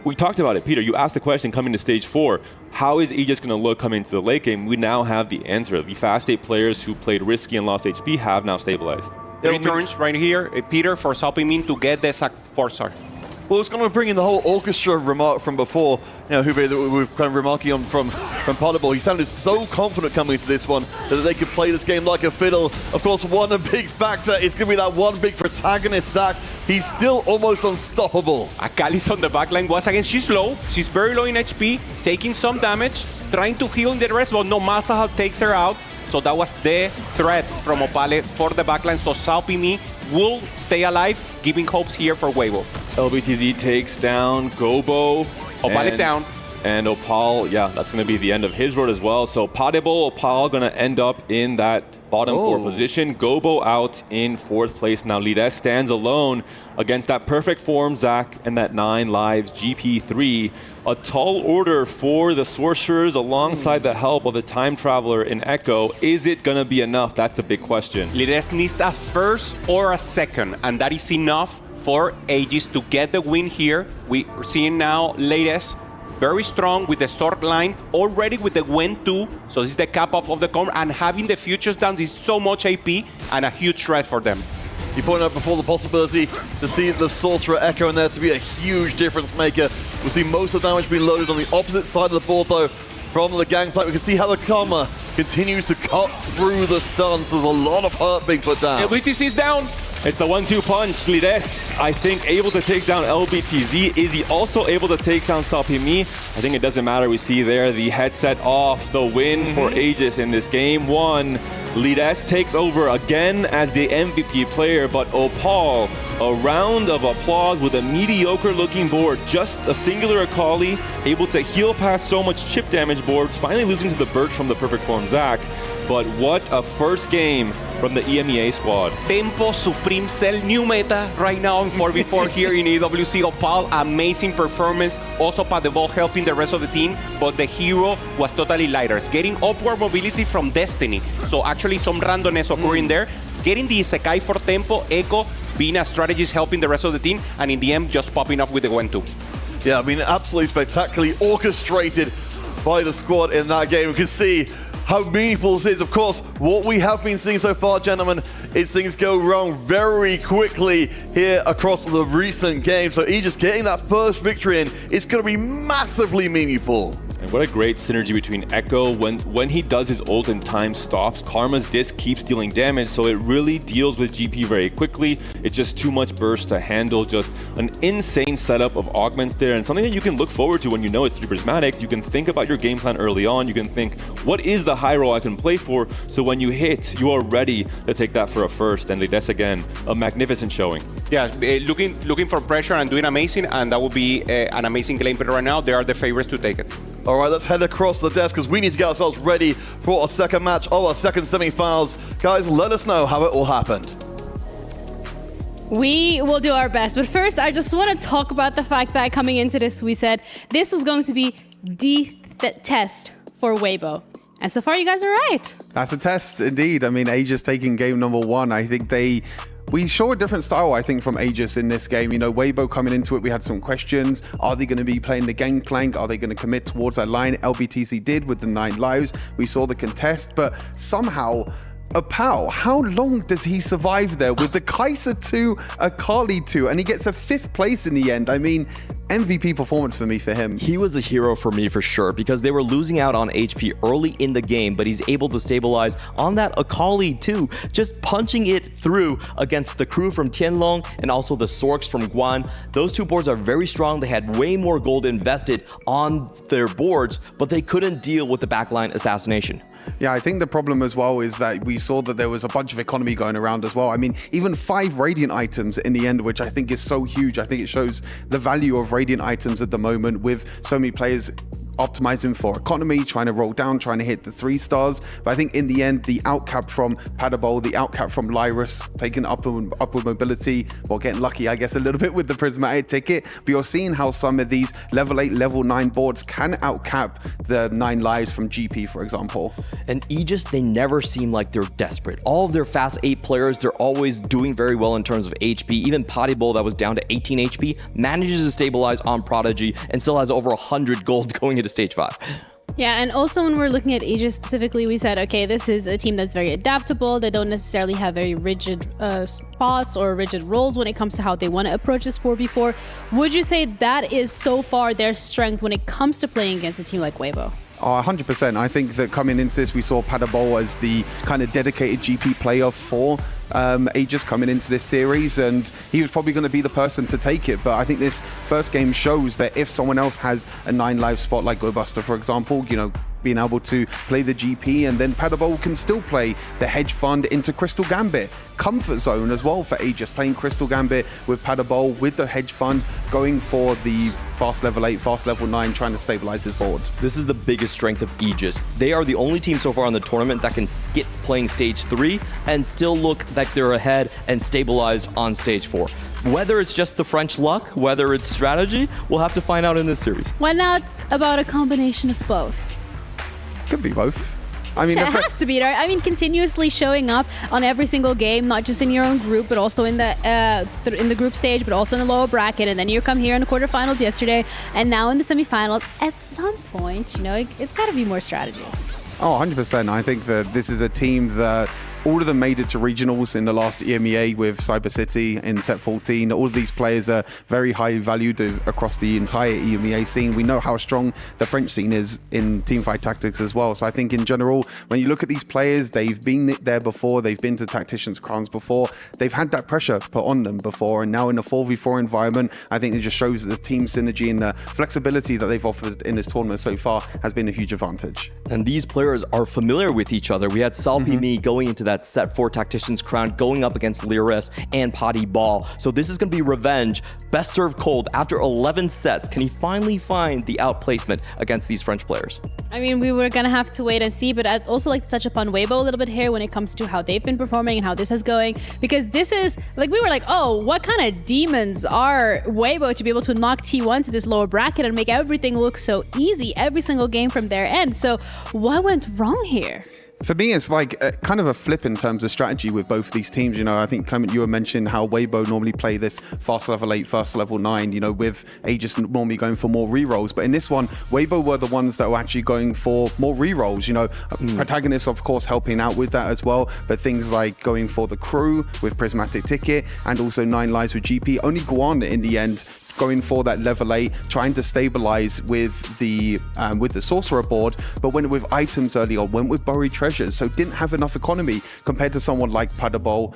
we talked about it. Peter, you asked the question coming to stage 4. How is Aegis going to look coming into the late game? We now have the answer. The fast 8 players who played risky and lost HP have now stabilized. 3 turns right here, Peter, for Salpimi to get the Zac 4-star. Well, it's going to bring in the whole orchestra remark from before, you know, Hubei, that we were kind of remarking on from Potable. He sounded so confident coming into this one that they could play this game like a fiddle. Of course, one big factor is going to be that one big protagonist, Zac. He's still almost unstoppable. Akali's on the backline once again. She's low. She's very low in HP, taking some damage, trying to heal in the rest, but no, Malzahal takes her out. So that was the threat from Opale for the backline. So Salpimi will stay alive, giving hopes here for Waybo. LBTZ takes down Gobo. Opal is down. And Opal, yeah, that's going to be the end of his road as well. So Potable, Opal going to end up in that bottom 4 position. Gobo out in 4th place. Now Lires stands alone against that perfect form Zac and that 9 lives GP3. A tall order for the Sorcerers alongside the help of the Time Traveler in Echo. Is it going to be enough? That's the big question. Lires needs a first or a second, and that is enough for Aegis to get the win here. We are seeing now Lires very strong with the sword line, already with the Gwen 2, so this is the cap off of the corner, and having the futures down is so much AP and a huge threat for them. You pointed out before the possibility to see the Sorcerer Echo in there to be a huge difference maker. We'll see most of the damage being loaded on the opposite side of the board though from the Gangplank. We can see how the Karma continues to cut through the stun, so there's a lot of hurt being put down. LBTZ is down. It's the 1-2 punch. Lires, I think, able to take down LBTZ. Is he also able to take down Salpimi? I think it doesn't matter. We see there the headset off. The win for Aegis in this Game 1. Lires takes over again as the MVP player, but Opal, a round of applause with a mediocre-looking board. Just a singular Akali, able to heal past so much chip damage boards, finally losing to the Birch from the perfect form Zac. But what a first game from the EMEA squad. Tempo Supreme Cell, new meta right now in 4v4 here in EWC. Opal, amazing performance. Also Pat the ball helping the rest of the team, but the hero was totally Lires, getting upward mobility from Destiny. So actually some randomness occurring there. Getting the Isekai for Tempo, Echo being a strategist helping the rest of the team, and in the end just popping off with the Gwen 2. Yeah, I mean, absolutely spectacularly orchestrated by the squad in that game. We can see how meaningful this is. Of course, what we have been seeing so far, gentlemen, is things go wrong very quickly here across the recent games. So Aegis getting that first victory in, it's going to be massively meaningful. And what a great synergy between Echo. When he does his ult and time stops, Karma's disc keeps dealing damage, so it really deals with GP very quickly. It's just too much burst to handle. Just an insane setup of augments there, and something that you can look forward to when you know it's 3 prismatics. You can think about your game plan early on. You can think, what is the high roll I can play for? So when you hit, you are ready to take that for a first. And that's, again, a magnificent showing. Yeah, looking for pressure and doing amazing, and that would be an amazing gameplay right now. They are the favorites to take it. All right, let's head across the desk because we need to get ourselves ready for our second match of our second semi-finals. Guys, let us know how it all happened. We will do our best. But first, I just want to talk about the fact that coming into this, we said this was going to be the test for Waybo. And so far, you guys are right. That's a test, indeed. I mean, Aegis taking game number 1. I think we saw a different style, I think, from Aegis in this game. You know, Waybo coming into it, we had some questions. Are they going to be playing the gangplank? Are they going to commit towards that line? LBTC did with the 9 lives. We saw the contest, but somehow Apao, how long does he survive there with the Kaiser 2, a Kali 2, and he gets a 5th place in the end? I mean, MVP performance for me for him. He was a hero for me for sure because they were losing out on HP early in the game, but he's able to stabilize on that Akali too, just punching it through against the crew from Tianlong and also the Sorks from Guan. Those 2 boards are very strong. They had way more gold invested on their boards, but they couldn't deal with the backline assassination. Yeah, I think the problem as well is that we saw that there was a bunch of economy going around as well. I mean, even 5 Radiant items in the end, which I think is so huge. I think it shows the value of Radiant items at the moment with so many players optimizing for economy, trying to roll down, trying to hit the 3 stars. But I think in the end, the outcap from Padabol, the outcap from Lyrus, taking upward mobility, well, getting lucky, I guess, a little bit with the prismatic ticket. But you're seeing how some of these level 8, level 9 boards can outcap the 9 lives from GP, for example. And Aegis, they never seem like they're desperate. All of their fast 8 players, they're always doing very well in terms of HP. Even Padibol, that was down to 18 HP, manages to stabilize on Prodigy and still has over 100 gold going into stage 5. Yeah, and also when we're looking at Aegis specifically, we said, okay, this is a team that's very adaptable. They don't necessarily have very rigid spots or rigid roles when it comes to how they want to approach this 4v4. Would you say that is so far their strength when it comes to playing against a team like Waybo? Oh, 100%. I think that coming into this, we saw Padabol as the kind of dedicated GP player for Aegis coming into this series, and he was probably going to be the person to take it. But I think this first game shows that if someone else has a 9 live spot like GoBuster, for example, you know, being able to play the GP, and then Padabol can still play the hedge fund into Crystal Gambit. Comfort zone as well for Aegis, playing Crystal Gambit with Padabol with the hedge fund, going for the fast level 8, fast level 9, trying to stabilize his board. This is the biggest strength of Aegis. They are the only team so far in the tournament that can skip playing stage 3 and still look like they're ahead and stabilized on stage 4. Whether it's just the French luck, whether it's strategy, we'll have to find out in this series. Why not about a combination of both? Could be both. I mean, it has to be, right? I mean, continuously showing up on every single game, not just in your own group, but also in the group stage, but also in the lower bracket. And then you come here in the quarterfinals yesterday, and now in the semifinals. At some point, you know, it's got to be more strategy. Oh, 100%. I think that this is a team that all of them made it to regionals in the last EMEA with Cyber City in set 14. All of these players are very high valued across the entire EMEA scene. We know how strong the French scene is in Teamfight Tactics as well. So I think in general, when you look at these players, they've been there before. They've been to Tacticians Crowns before. They've had that pressure put on them before. And now in a 4v4 environment, I think it just shows that the team synergy and the flexibility that they've offered in this tournament so far has been a huge advantage. And these players are familiar with each other. We had Salpimi going into that set 4 Tactician's Crown, going up against Lyrus and Padibol. So this is going to be revenge. Best served cold after 11 sets. Can he finally find the outplacement against these French players? I mean, we were going to have to wait and see, but I'd also like to touch upon Waybo a little bit here when it comes to how they've been performing and how this is going. Because this is, like, we were like, oh, what kind of demons are Waybo to be able to knock T1 to this lower bracket and make everything look so easy every single game from their end? So what went wrong here? For me, it's like kind of a flip in terms of strategy with both of these teams. You know, I think, Clement, you were mentioning how Waybo normally play this fast level 8, fast level 9, you know, with Aegis normally going for more rerolls. But in this one, Waybo were the ones that were actually going for more rerolls. You know, protagonists, of course, helping out with that as well. But things like going for the crew with Prismatic Ticket and also 9 lives with GP. Only Guan in the end going for that level 8, trying to stabilize with the sorcerer board, but went with items early on, went with buried treasures, so didn't have enough economy compared to someone like Padabol,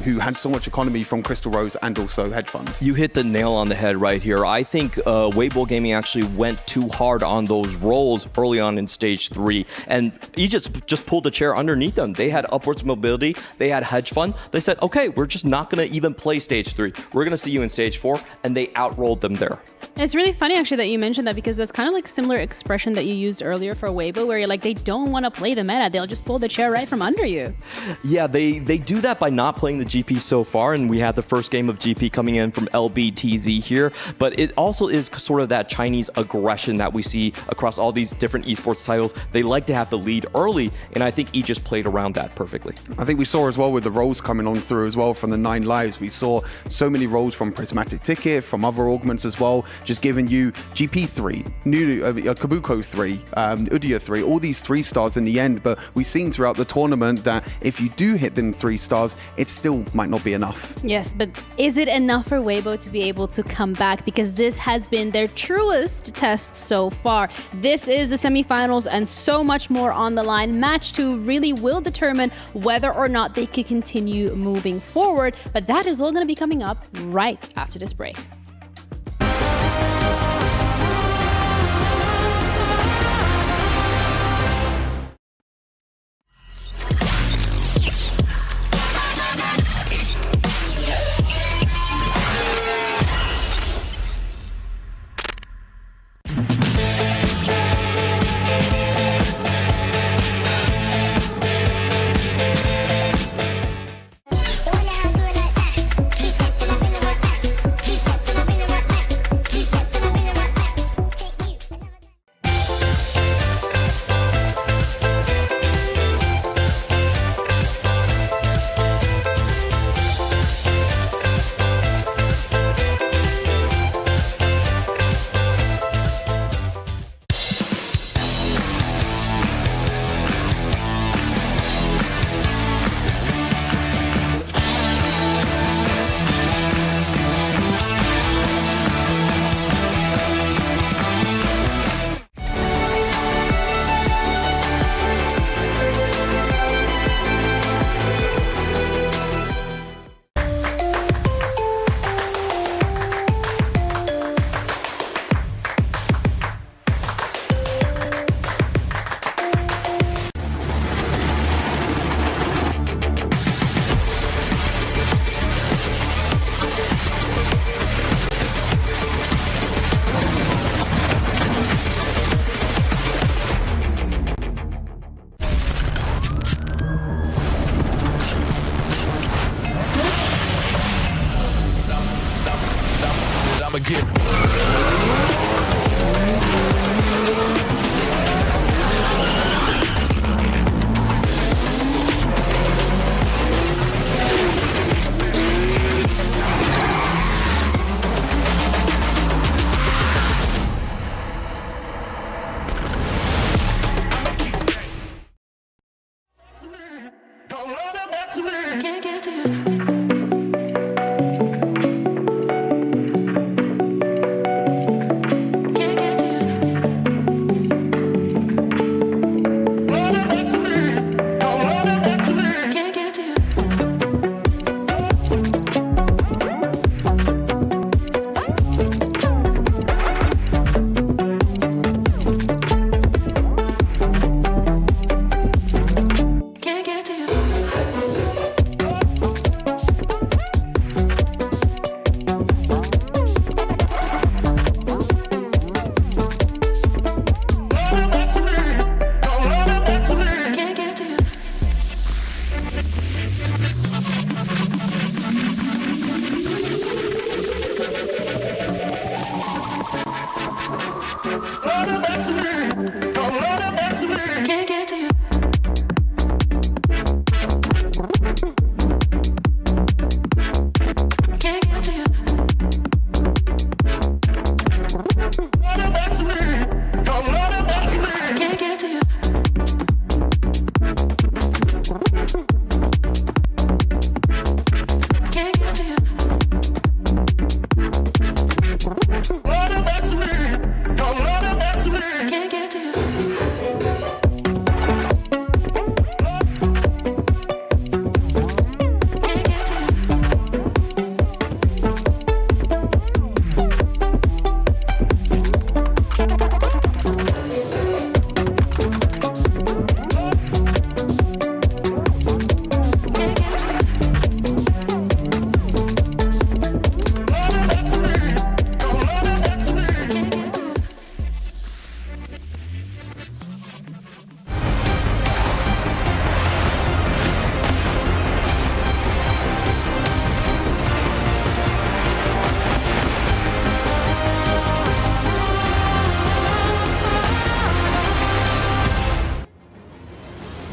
who had so much economy from Crystal Rose and also hedge funds. You hit the nail on the head right here. I think Waybo Gaming actually went too hard on those rolls early on in stage 3, and Aegis just pulled the chair underneath them. They had upwards mobility, they had hedge fund. They said, okay, we're just not going to even play stage 3. We're going to see you in stage 4, and they outrolled them there. It's really funny actually that you mentioned that, because that's kind of like a similar expression that you used earlier for Waybo, where you're like, they don't want to play the meta. They'll just pull the chair right from under you. Yeah, they do that by not playing the GP so far, and we had the first game of GP coming in from LBTZ here, but it also is sort of that Chinese aggression that we see across all these different esports titles. They like to have the lead early, and I think Aegis played around that perfectly. I think we saw as well with the rolls coming on through as well from the 9 lives. We saw so many rolls from Prismatic Ticket, from other augments as well, just giving you GP3, Kabuko 3, Udia 3, all these 3 stars in the end. But we've seen throughout the tournament that if you do hit them 3 stars, it still might not be enough. Yes, but is it enough for Waybo to be able to come back? Because this has been their truest test so far. This is the semifinals and so much more on the line. Match 2 really will determine whether or not they can continue moving forward. But that is all going to be coming up right after this break.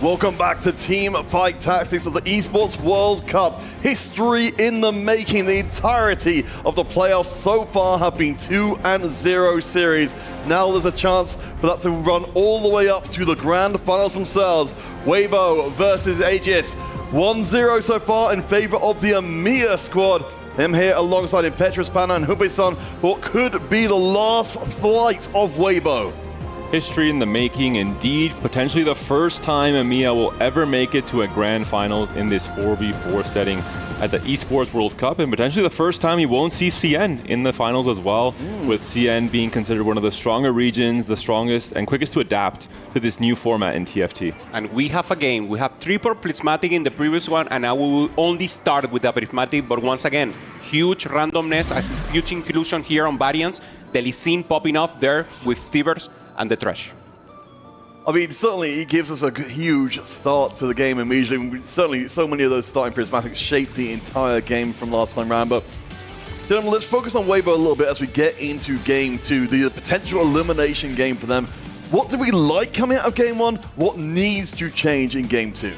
Welcome back to Teamfight Tactics of the Esports World Cup. History in the making. The entirety of the playoffs so far have been 2-0 series. Now there's a chance for that to run all the way up to the grand finals themselves. Waybo versus Aegis. 1-0 so far in favor of the EMEA squad. Him here alongside Impetuous Panda and Hubei-san, what could be the last flight of Waybo. History in the making, indeed. Potentially the first time EMEA will ever make it to a grand finals in this 4v4 setting as an Esports World Cup, and potentially the first time you won't see CN in the finals as well, with CN being considered one of the stronger regions, the strongest and quickest to adapt to this new format in TFT. And we have a game. We have triple prismatic in the previous one, and now we will only start with the prismatic, but once again, huge randomness, a huge inclusion here on variants. The Lee Sin popping off there with Thivers and the Thresh. I mean, certainly it gives us a huge start to the game immediately. Certainly, so many of those starting prismatics shaped the entire game from last time round. But, gentlemen, let's focus on Waybo a little bit as we get into Game 2, the potential elimination game for them. What do we like coming out of Game 1? What needs to change in Game 2?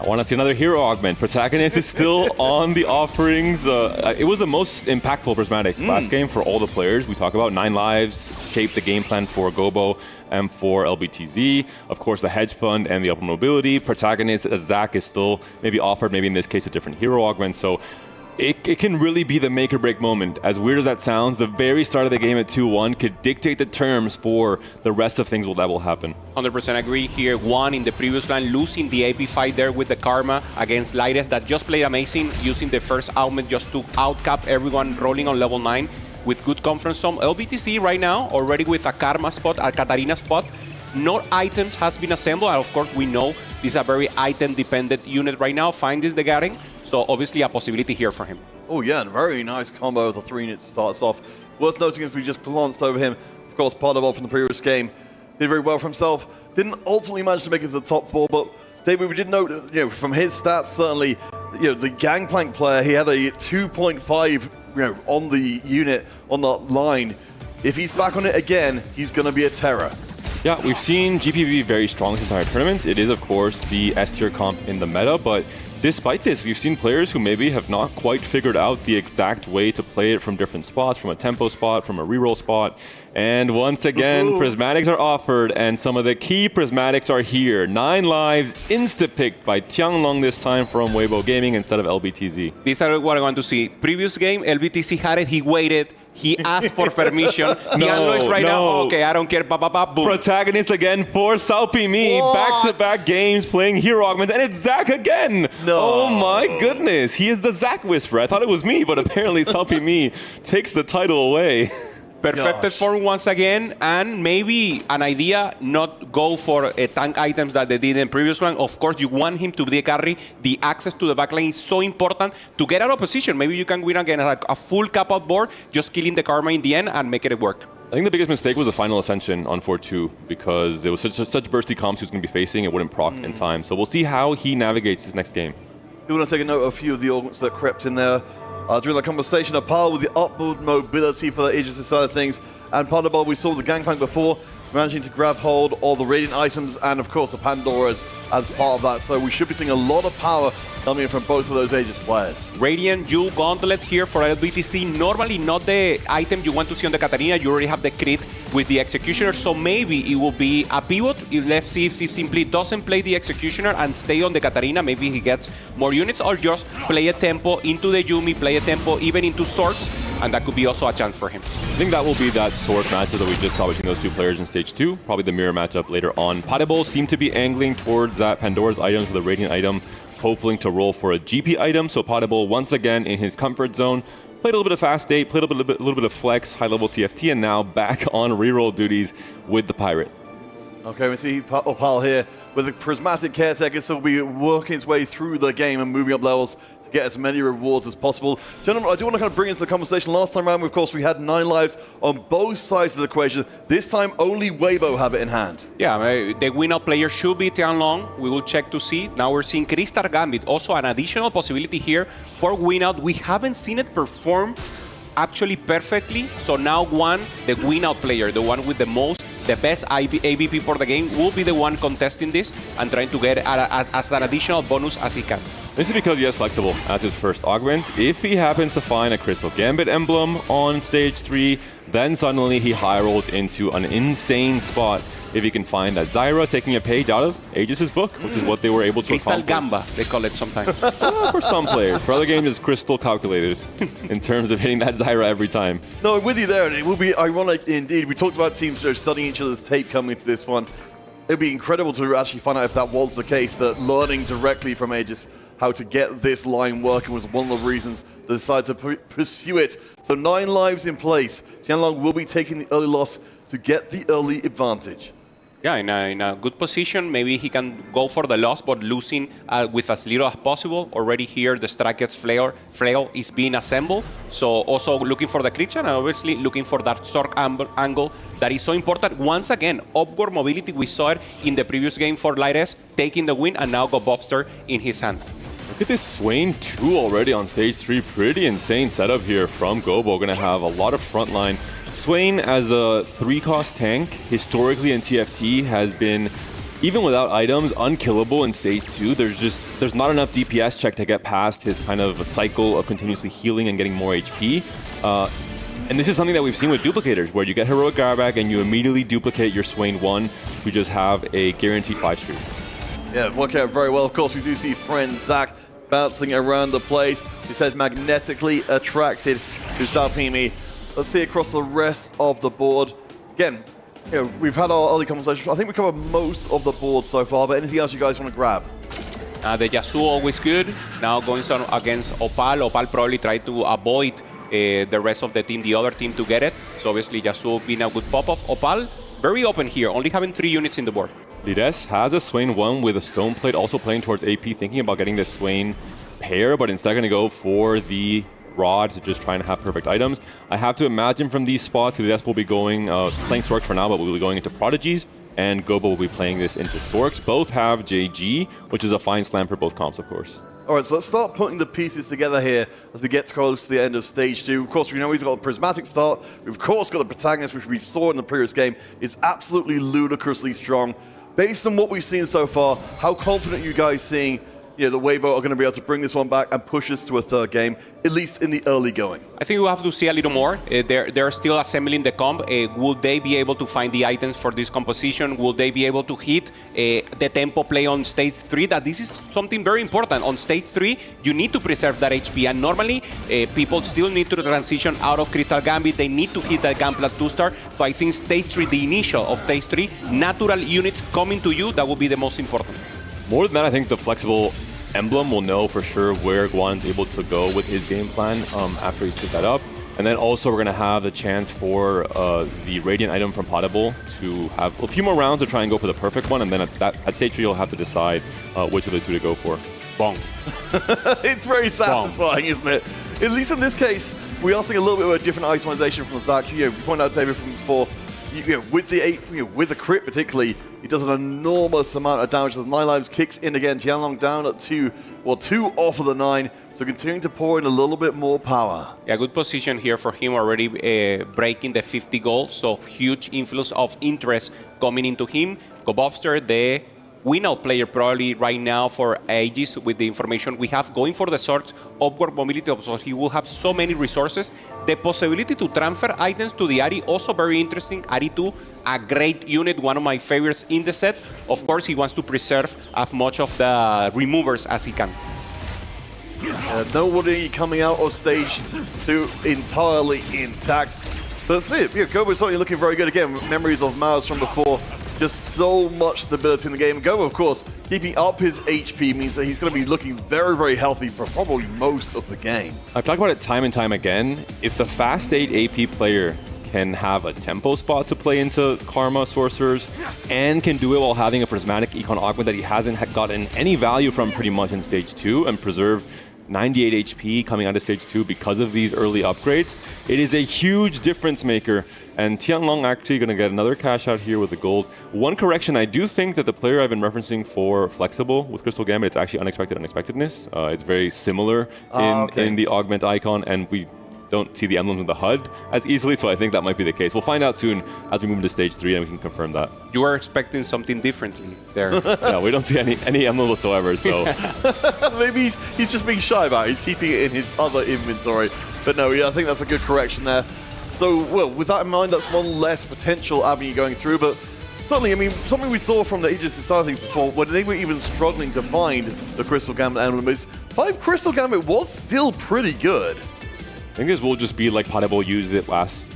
I want to see another hero augment. Protagonist is still on the offerings. It was the most impactful prismatic last game for all the players. We talk about 9 lives, shaped the game plan for Gobo and for LBTZ. Of course, the hedge fund and the upper mobility. Protagonist, as Zach is still maybe offered, maybe in this case, a different hero augment. So it can really be the make or break moment. As weird as that sounds, the very start of the game at 2-1 could dictate the terms for the rest of things that will happen. 100% agree here. One in the previous line, losing the AP fight there with the Karma against Lyres that just played amazing, using the first augment just to outcap everyone rolling on level 9 with good conference zone. LBTC right now already with a Karma spot, a Katarina spot. No items has been assembled, and of course we know this is a very item dependent unit right now. Find this the Garen. So obviously a possibility here for him. Oh yeah, and very nice combo of the 3 units to start us off. Worth noting as we just glanced over him, of course, Boulevard from the previous game did very well for himself. Didn't ultimately manage to make it to the top 4, but David, we did note, from his stats, certainly, the Gangplank player, he had a 2.5, on the unit, on the line. If he's back on it again, he's going to be a terror. Yeah, we've seen GPV very strong this entire tournament. It is, of course, the S-tier comp in the meta, but despite this, we've seen players who maybe have not quite figured out the exact way to play it from different spots, from a tempo spot, from a reroll spot. And once again, prismatics are offered, and some of the key prismatics are here. 9 lives, insta-picked by Tianglong this time from Waybo Gaming instead of LBTZ. These are what I want to see. Previous game, LBTC had it, he waited. He asked for permission. Tianglong is right now, okay, I don't care, boom. Protagonist again for Saopimi. Back-to-back games playing hero augments, and it's Zach again. No. Oh my goodness, he is the Zach Whisperer. I thought it was me, but apparently Saopimi takes the title away. Perfected form once again, and maybe an idea not go for tank items that they did in previous one. Of course, you want him to be the carry. The access to the backline is so important to get out of position. Maybe you can win again like a full cap out board, just killing the Karma in the end and make it work. I think the biggest mistake was the final ascension on 4-2 because there was such bursty comps he was going to be facing, it wouldn't proc in time. So we'll see how he navigates this next game. Do you want to take a note of a few of the augments that crept in there? During the conversation, Apal with the upward mobility for the Aegis side of things, and Pandabol, we saw the Gangplank before, managing to grab hold of the Radiant items, and of course the Pandoras as part of that. So we should be seeing a lot of power coming in from both of those Aegis players. Radiant Jewel Gauntlet here for LBTC. Normally not the item you want to see on the Katarina. You already have the crit with the Executioner, so maybe it will be a pivot. Let's see if he simply doesn't play the Executioner and stay on the Katarina. Maybe he gets more units, or just play a tempo into the Yumi, play a tempo even into Swords, and that could be also a chance for him. I think that will be that sword matchup that we just saw between those two players in Stage 2. Probably the mirror matchup later on. Potable seem to be angling towards that Pandora's item with a Radiant item, hoping to roll for a GP item. So Potable once again in his comfort zone. Played a little bit of fast date, played a little bit of flex, high-level TFT, and now back on reroll duties with the Pirate. Okay, we see Opal here with the Prismatic Caretaker, so we'll be working his way through the game and moving up levels to get as many rewards as possible. Gentlemen, I do want to kind of bring into the conversation. Last time around, of course, we had 9 lives on both sides of the equation. This time, only Waybo have it in hand. Yeah, the win-out player should be Tianglong. We will check to see. Now we're seeing Crystal Gambit, also an additional possibility here for win-out. We haven't seen it perform actually perfectly. So now the win-out player, the one with the most the best AVP for the game will be the one contesting this and trying to get as an additional bonus as he can. This is because he has Flexible as his first augment. If he happens to find a Crystal Gambit emblem on stage 3, then suddenly he high rolls into an insane spot if he can find that Zyra taking a page out of Aegis' book, which is what they were able to Crystal accomplish. Gamba, they call it sometimes. For some players. For other games, it's crystal calculated in terms of hitting that Zyra every time. No, I'm with you there, and it will be ironic indeed. We talked about teams studying each other's tape coming into this one. It would be incredible to actually find out if that was the case, that learning directly from Aegis how to get this line working was one of the reasons they decided to pursue it. So 9 lives in place. Tianlong will be taking the early loss to get the early advantage. Yeah, in a good position. Maybe he can go for the loss, but losing with as little as possible. Already here, the Strikers flail is being assembled. So also looking for the crit shot, and obviously looking for that Stork angle that is so important. Once again, upward mobility, we saw it in the previous game for Lyres, taking the win, and now got Bobster in his hand. Look at this Swain 2 already on stage 3. Pretty insane setup here from Gobo. Going to have a lot of frontline. Swain as a 3-cost tank, historically in TFT, has been, even without items, unkillable in stage 2. There's not enough DPS check to get past his kind of a cycle of continuously healing and getting more HP. And this is something that we've seen with duplicators, where you get Heroic Garback and you immediately duplicate your Swain 1 to just have a guaranteed 5 streak. Yeah, worked out very well. Of course, we do see friend Zach bouncing around the place. He said magnetically attracted to Salpimi. Let's see across the rest of the board. Again, we've had our early conversations. I think we covered most of the board so far, but anything else you guys want to grab? The Yasuo always good. Now going on against Opal. Opal probably tried to avoid the rest of the team, the other team, to get it. So obviously Yasuo being a good pop-up. Opal, very open here, only having 3 units in the board. Lides has a Swain 1 with a Stone Plate, also playing towards AP, thinking about getting the Swain pair, but instead going to go for the Rod to just try and have perfect items. I have to imagine from these spots, Lides will be going, playing Storks for now, but we'll be going into Prodigies, and Gobo will be playing this into Storks. Both have JG, which is a fine slam for both comps, of course. All right, so let's start putting the pieces together here as we get close to the end of stage 2. Of course, we know he's got a prismatic start. We've, of course, got the protagonist, which we saw in the previous game. It's absolutely ludicrously strong. Based on what we've seen so far, how confident are you guys seeing the Waybo are going to be able to bring this one back and push us to a 3rd game, at least in the early going? I think we'll have to see a little more. They're still assembling the comp. Will they be able to find the items for this composition? Will they be able to hit the tempo play on stage 3? That this is something very important. On stage 3, you need to preserve that HP, and normally people still need to transition out of Crystal Gambit. They need to hit that Gambit 2-star. So I think stage 3, the initial of stage 3, natural units coming to you, that will be the most important. More than that, I think the Flexible Emblem will know for sure where Guan's able to go with his game plan after he's picked that up. And then also we're going to have the chance for the Radiant item from Potable to have a few more rounds to try and go for the perfect one. And then at stage 3, you'll have to decide which of the 2 to go for. Bong. It's very satisfying, isn't it? At least in this case, we are seeing a little bit of a different itemization from Zach. You pointed out, David, from before. With the crit particularly, he does an enormous amount of damage. The 9 lives kicks in again. Tianlong down at 2. Well, 2 off of the 9. So continuing to pour in a little bit more power. Yeah, good position here for him, already breaking the 50 gold. So huge influx of interest coming into him. Gobobster, the win-out player probably right now for Aegis with the information we have, going for the swords, upward mobility, so he will have so many resources. The possibility to transfer items to the Ari, also very interesting. Ari 2, a great unit, one of my favorites in the set. Of course, he wants to preserve as much of the removers as he can. Nobody coming out of stage 2 entirely intact. But that's it. Gobo is certainly looking very good. Again, memories of Mars from before. Just so much stability in the game. Gobo, of course, keeping up his HP means that he's going to be looking very, very healthy for probably most of the game. I've talked about it time and time again. If the fast 8 AP player can have a tempo spot to play into Karma Sorcerers and can do it while having a prismatic Econ Augment that he hasn't gotten any value from pretty much in stage 2 and preserve 98 HP coming out of stage 2 because of these early upgrades, it is a huge difference maker. And Tianlong actually going to get another cash out here with the gold. One correction, I do think that the player I've been referencing for Flexible with Crystal Gambit, it's actually Unexpected Unexpectedness. It's very similar in the augment icon, and we don't see the emblems in the HUD as easily, so I think that might be the case. We'll find out soon as we move into stage 3 and we can confirm that. You are expecting something differently there. Yeah, we don't see any emblem whatsoever, so... Maybe he's just being shy about it. He's keeping it in his other inventory. But no, yeah, I think that's a good correction there. So, well, with that in mind, that's one less potential avenue going through, but certainly, I mean, something we saw from the Aegis side of things before, when they were even struggling to find the Crystal Gambit emblem, is 5 Crystal Gambit was still pretty good. I think this will just be like Potable used it last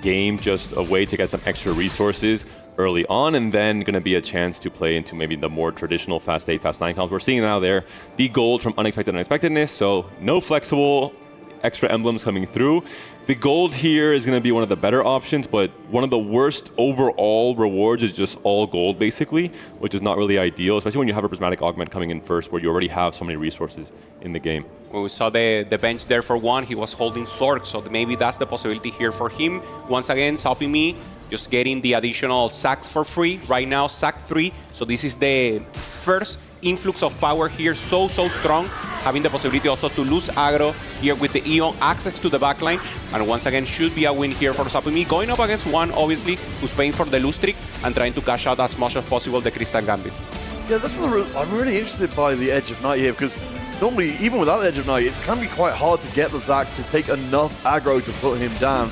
game, just a way to get some extra resources early on, and then going to be a chance to play into maybe the more traditional Fast 8, Fast 9 comps. We're seeing now there the gold from Unexpected Unexpectedness, so no flexible extra emblems coming through. The gold here is going to be one of the better options, but one of the worst overall rewards is just all gold, basically, which is not really ideal, especially when you have a Prismatic Augment coming in first, where you already have so many resources in the game. Well, we saw the bench there for one. He was holding Zork, so maybe that's the possibility here for him. Once again, helping me, just getting the additional sacks for free. Right now, sack 3, so this is the first influx of power here, so strong, having the possibility also to lose aggro here with the Eon, access to the backline, and once again should be a win here for Sapumi, going up against one, obviously, who's paying for the lose streak and trying to cash out as much as possible the Crystal Gambit. Yeah, I'm really interested by the Edge of Night here, because normally, even without the Edge of Night, it can be quite hard to get the Zac to take enough aggro to put him down.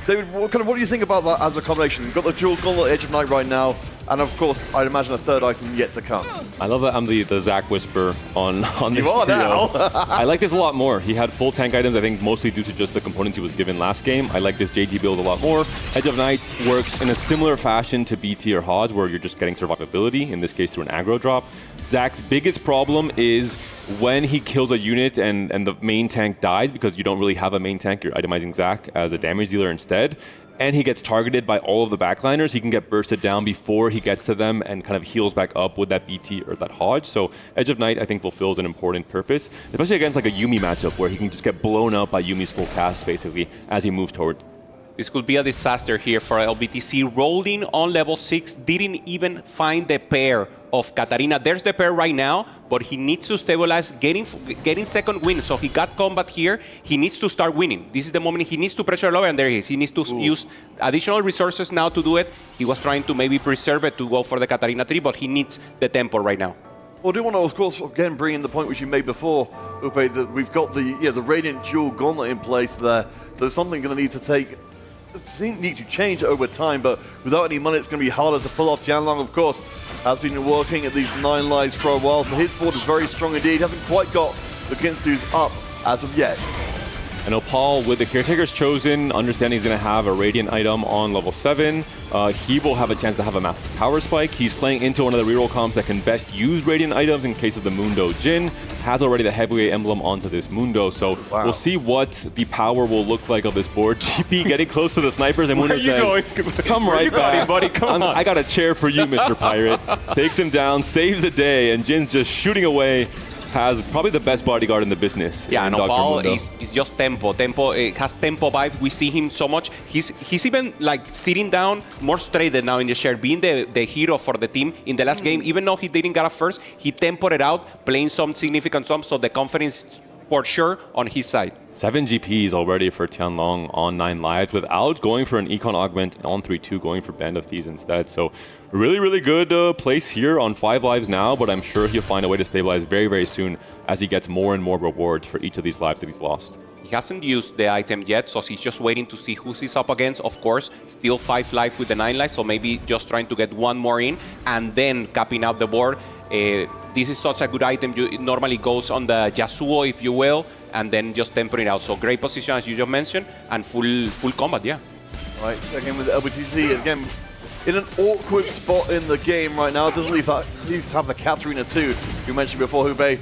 David, what do you think about that as a combination? You've got the dual Gauntlet Edge of Night right now, and of course, I'd imagine a third item yet to come. I love that I'm the Zac Whisper on this You are now. I like this a lot more. He had full tank items, I think mostly due to just the components he was given last game. I like this JG build a lot more. Edge of Night works in a similar fashion to BT or Hodge, where you're just getting survivability, in this case through an aggro drop. Zac's biggest problem is when he kills a unit and the main tank dies, because you don't really have a main tank, you're itemizing Zac as a damage dealer instead, and he gets targeted by all of the backliners, he can get bursted down before he gets to them and kind of heals back up with that BT or that Hodge. So Edge of Night, I think, fulfills an important purpose, especially against like a Yuumi matchup where he can just get blown up by Yuumi's full cast, basically, as he moves toward. This could be a disaster here for LBTC. Rolling on level 6, didn't even find the pair of Katarina. There's the pair right now, but he needs to stabilize, getting second win. So he got combat here. He needs to start winning. This is the moment he needs to pressure lower, and there he is. He needs to use additional resources now to do it. He was trying to maybe preserve it to go for the Katarina 3, but he needs the tempo right now. Well, I do want to, of course, again bring in the point which you made before, Upe, that we've got the Radiant Dual Gauntlet in place there. So something going to need to change over time, but without any money, it's going to be harder to pull off. Tianlong, of course, has been working at these 9 lives for a while, so his board is very strong indeed. Hasn't quite got the Ginsu's up as of yet. I know Paul, with the Caretaker's chosen, understanding he's going to have a Radiant item on level 7. He will have a chance to have a Massive Power Spike. He's playing into one of the reroll comps that can best use Radiant items in case of the Mundo Jin. Has already the Heavyweight emblem onto this Mundo, so we'll see what the power will look like of this board. GP getting close to the snipers, and Mundo says, come right back. Buddy? Come on. I got a chair for you, Mr. Pirate. Takes him down, saves the day, and Jin's just shooting away. Has probably the best bodyguard in the business. Yeah, no, Paul is just tempo. Tempo has tempo vibe. We see him so much. He's even like sitting down more straight now in the chair, being the hero for the team in the last game. Even though he didn't get a first, he tempoed it out, playing some significant sums, so the confidence for sure on his side. 7 GPs already for Tianlong on 9 lives without going for an Econ Augment on 3-2, going for Band of Thieves instead. So really, really good place here on 5 lives now, but I'm sure he'll find a way to stabilize very, very soon as he gets more and more rewards for each of these lives that he's lost. He hasn't used the item yet, so he's just waiting to see who he's up against. Of course, still 5 life with the 9 life, so maybe just trying to get one more in and then capping out the board. This is such a good item. It normally goes on the Yasuo, if you will, and then just tempering out. So great position, as you just mentioned, and full combat, yeah. All right, again with LBTC, again, in an awkward spot in the game right now. Doesn't leave that, at least have the Katarina too, you mentioned before, Hubei.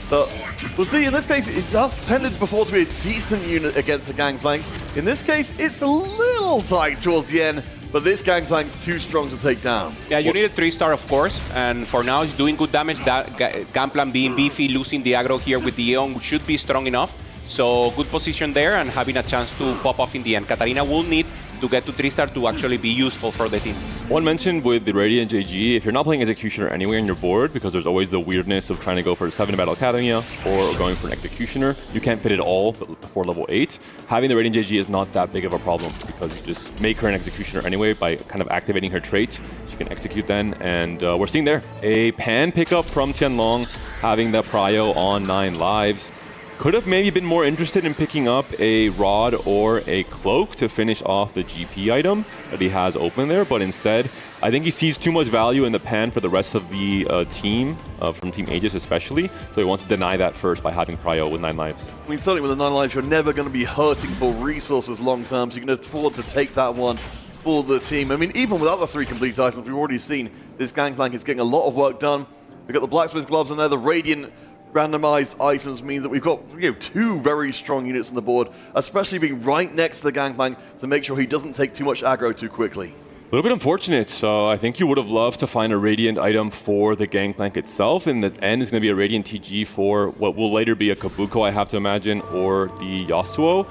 But we'll see, in this case, it has tended before to be a decent unit against the Gangplank. In this case, it's a little tight towards the end, but this Gangplank's too strong to take down. Yeah, you need a 3-star, of course, and for now, he's doing good damage. That Gangplank being beefy, losing the aggro here with the Eon should be strong enough. So good position there and having a chance to pop off in the end. Katarina will need to get to 3-star to actually be useful for the team. One mention with the Radiant JG, if you're not playing Executioner anywhere on your board, because there's always the weirdness of trying to go for 7 Battle Academia or going for an Executioner, you can't fit it all before level 8. Having the Radiant JG is not that big of a problem because you just make her an Executioner anyway by kind of activating her trait. She can execute then, and we're seeing there a pan pickup from Tianlong, having the Prio on 9 lives. Could have maybe been more interested in picking up a Rod or a Cloak to finish off the GP item that he has open there, but instead, I think he sees too much value in the pan for the rest of the team, from Team Aegis especially, so he wants to deny that first by having Prio with 9 lives. I mean, certainly with the 9 lives, you're never going to be hurting for resources long term, so you can afford to take that one for the team. I mean, even without the 3 complete items, we've already seen this Gangplank is getting a lot of work done. We've got the Blacksmith gloves in there, the Radiant randomized items means that we've got 2 very strong units on the board, especially being right next to the Gangplank to make sure he doesn't take too much aggro too quickly. A little bit unfortunate. So I think you would have loved to find a Radiant item for the Gangplank itself. In the end, it's going to be a Radiant TG for what will later be a Kabuko, I have to imagine, or the Yasuo.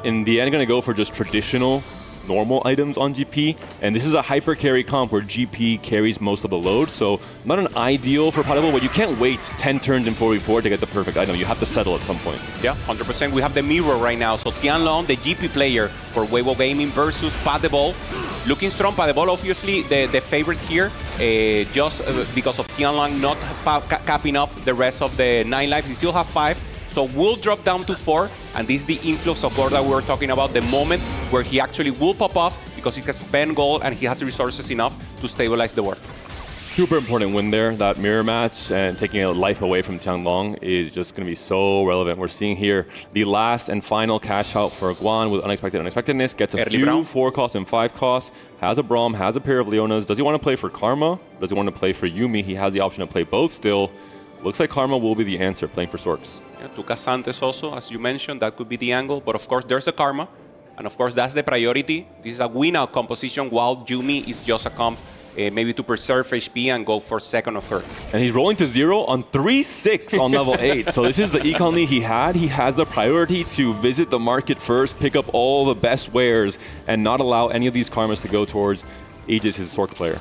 In the end, going to go for just traditional normal items on GP, and this is a hyper carry comp where GP carries most of the load, so not an ideal for Potable, but you can't wait 10 turns in 4v4 to get the perfect item. You have to settle at some point. Yeah, 100%. We have the mirror right now. So Tianlong, the GP player for Waybo Gaming versus Potable. Looking strong. Potable, obviously, the favorite here, just because of Tianlong not capping up the rest of the 9 lives. He still have 5. So we'll drop down to 4, and this is the influx of gold that we were talking about, the moment where he actually will pop off because he can spend gold and he has resources enough to stabilize the war. Super important win there. That mirror match and taking a life away from Tianlong is just going to be so relevant. We're seeing here the last and final cash out for Guan with Unexpectedness. Gets a few 4 costs and 5 costs. Has a Braum, has a pair of Leonas. Does he want to play for Karma? Does he want to play for Yuumi? He has the option to play both still. Looks like Karma will be the answer, playing for Sorks. Yeah, to Casantes also, as you mentioned, that could be the angle. But of course, there's the Karma. And of course, that's the priority. This is a win-out composition, while Yuumi is just a comp, maybe to preserve HP and go for 2nd or 3rd. And he's rolling to 0 on 3-6 on level 8. So this is the econ lead he had. He has the priority to visit the market first, pick up all the best wares, and not allow any of these Karmas to go towards Aegis, his Sork player.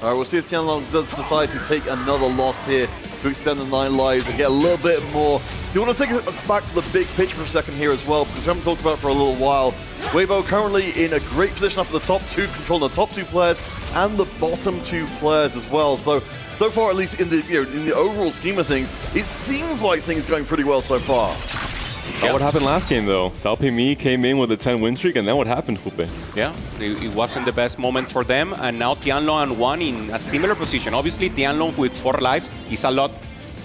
All right, we'll see if Tianlong does decide to take another loss here to extend the 9 lives and get a little bit more. Do you want to take us back to the big picture for a second here as well, because we haven't talked about it for a little while. Waybo currently in a great position after the top 2, controlling the top 2 players and the bottom 2 players as well. So far, at least in the in the overall scheme of things, it seems like things are going pretty well so far. Yeah. What happened last game though? Salpimi came in with a 10 win streak, and then what happened, Hupe? Yeah, it wasn't the best moment for them, and now Tianlong and Juan in a similar position. Obviously, Tianlong with 4 lives is a lot.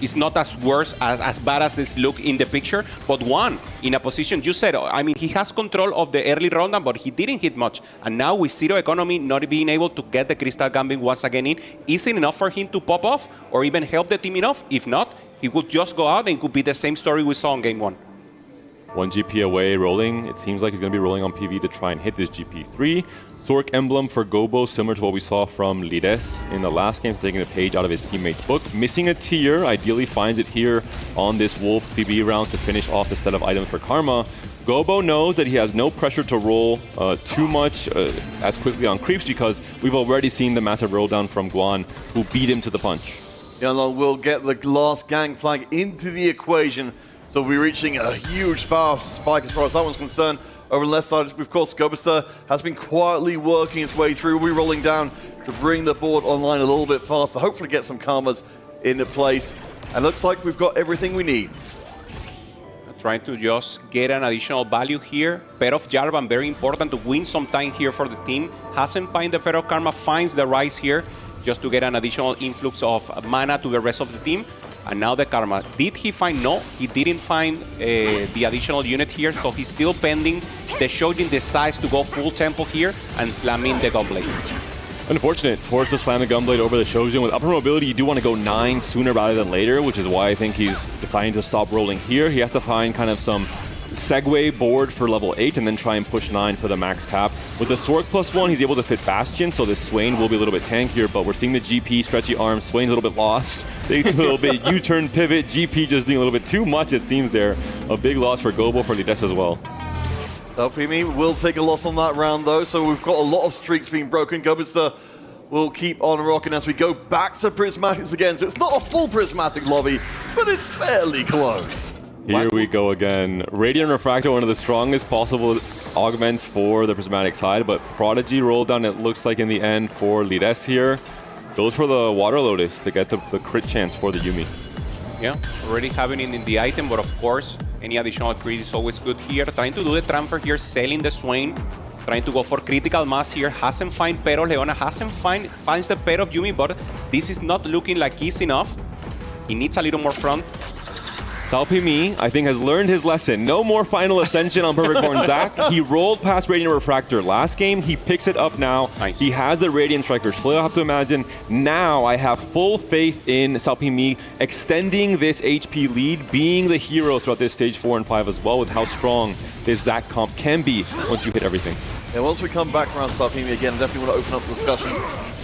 It's not as worse, as bad as this look in the picture, but Juan in a position, you said, I mean, he has control of the early round, but he didn't hit much. And now with 0 economy, not being able to get the Crystal Gambit once again in, is it enough for him to pop off or even help the team enough? If not, he would just go out and it could be the same story we saw in game 1. 1 GP away rolling. It seems like he's going to be rolling on PV to try and hit this GP3. Sork emblem for Gobo, similar to what we saw from Lides in the last game, taking a page out of his teammate's book. Missing a tier, ideally finds it here on this Wolves PV round to finish off the set of items for Karma. Gobo knows that he has no pressure to roll too much as quickly on creeps, because we've already seen the massive roll down from Guan, who beat him to the punch. Tianlong will get the last Gangplank into the equation. So we'll be reaching a huge power spike as far as that one's concerned. Over on the left side, of course, Scobuster has been quietly working its way through. We'll be rolling down to bring the board online a little bit faster, hopefully get some Karmas into place. And looks like we've got everything we need. Trying to just get an additional value here. Pair of Jarvan, very important to win some time here for the team. Hasn't found the Pair of Karma, finds the Rise here just to get an additional influx of mana to the rest of the team. And now the Karma. Did he find? No, he didn't find the additional unit here, so he's still pending. The Shojin decides to go full tempo here and slamming the Gunblade. Unfortunate. Forced to slam the Gunblade over the Shojin. With upper mobility, you do want to go 9 sooner rather than later, which is why I think he's deciding to stop rolling here. He has to find kind of some segue board for level 8 and then try and push 9 for the max cap. With the Sork +1, he's able to fit Bastion, so this Swain will be a little bit tankier, but we're seeing the GP stretchy arms. Swain's a little bit lost. Takes a little bit U-turn pivot. GP just doing a little bit too much, it seems there. A big loss for Gobo, for Lides as well. LPME will take a loss on that round though, so we've got a lot of streaks being broken. Gobster will keep on rocking as we go back to Prismatics again. So it's not a full Prismatic lobby, but it's fairly close. Here we go again. Radiant Refractor, one of the strongest possible augments for the Prismatic side, but Prodigy rolled down, it looks like in the end for Lires here. Goes for the Water Lotus to get the crit chance for the Yuumi. Yeah, already having it in the item, but of course, any additional crit is always good here. Trying to do the transfer here, selling the Swain. Trying to go for critical mass here. Hasn't find Pero. Leona hasn't finds the Pero of Yuumi, but this is not looking like he's enough. He needs a little more front. SalPME, I think, has learned his lesson. No more final ascension on Perfect Corn Zach. He rolled past Radiant Refractor last game. He picks it up now. Nice. He has the Radiant Striker's Flail, I have to imagine. Now I have full faith in SalPME extending this HP lead, being the hero throughout this stage 4 and 5 as well, with how strong this Zach comp can be once you hit everything. And once we come back around SalPME again, I definitely want to open up the discussion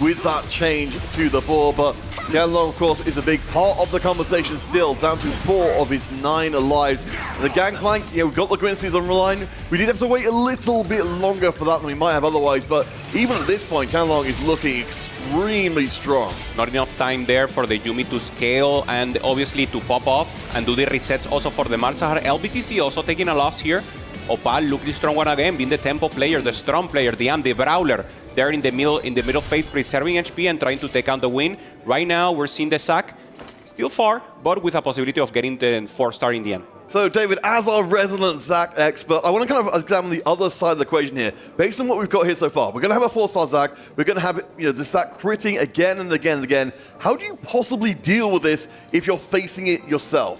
with that change to the board. But Yanlong, of course, is a big part of the conversation still, down to 4 of his 9 lives. And the Gangplank, we've got the Gwyncies on the line. We did have to wait a little bit longer for that than we might have otherwise, but even at this point, Yanlong is looking extremely strong. Not enough time there for the Yuumi to scale and obviously to pop off and do the resets also for the Malzahar. LBTC also taking a loss here. Opal looking strong one again, being the tempo player, the strong player, the Brawler. There in the middle phase, preserving HP and trying to take out the win. Right now, we're seeing the Zac still far, but with a possibility of getting the 4-star in the end. So, David, as our resident Zac expert, I want to kind of examine the other side of the equation here. Based on what we've got here so far, we're going to have a 4-star Zac. We're going to have the Zac critting again and again and again. How do you possibly deal with this if you're facing it yourself?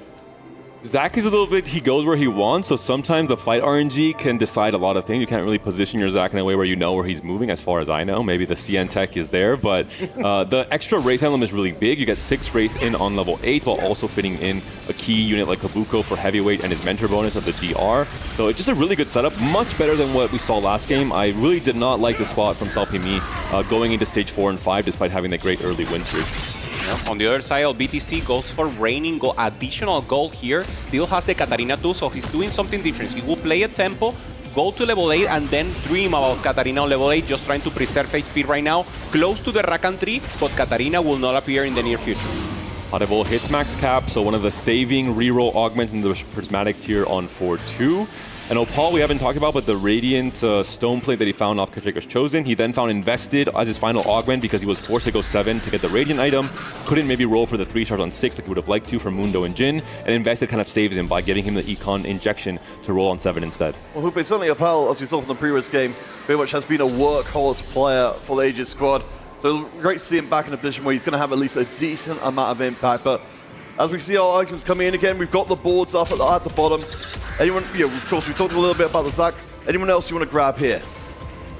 Zach is a little bit, he goes where he wants, so sometimes the fight RNG can decide a lot of things. You can't really position your Zach in a way where you know where he's moving, as far as I know. Maybe the CN tech is there, but the extra Wraith Emblem is really big. You get 6 Wraith in on level 8 while also fitting in a key unit like Kabuko for heavyweight and his mentor bonus of the DR. So it's just a really good setup, much better than what we saw last game. I really did not like the spot from SalPME going into stage 4 and 5 despite having that great early win streak. On the other side, BTC goes for raining additional gold here. Still has the Katarina too, so he's doing something different. He will play a tempo, go to level 8, and then dream about Katarina on level 8, just trying to preserve HP right now. Close to the Rakan tree, but Katarina will not appear in the near future. Audible hits max cap, so one of the saving reroll augments in the Prismatic tier on 4-2. And Opal we haven't talked about, but the Radiant stone plate that he found off Kachika's Chosen, he then found Invested as his final augment because he was forced to go 7 to get the Radiant item. Couldn't maybe roll for the 3 stars on 6 like he would have liked to from Mundo and Jin, and Invested kind of saves him by giving him the Econ injection to roll on 7 instead. Well, Hoope, certainly Opal, as we saw from the previous game, very much has been a workhorse player for the Aegis squad. So great to see him back in a position where he's going to have at least a decent amount of impact. But as we see our items coming in again, we've got the boards up at the bottom. Anyone, of course, we talked a little bit about the Zac. Anyone else you want to grab here?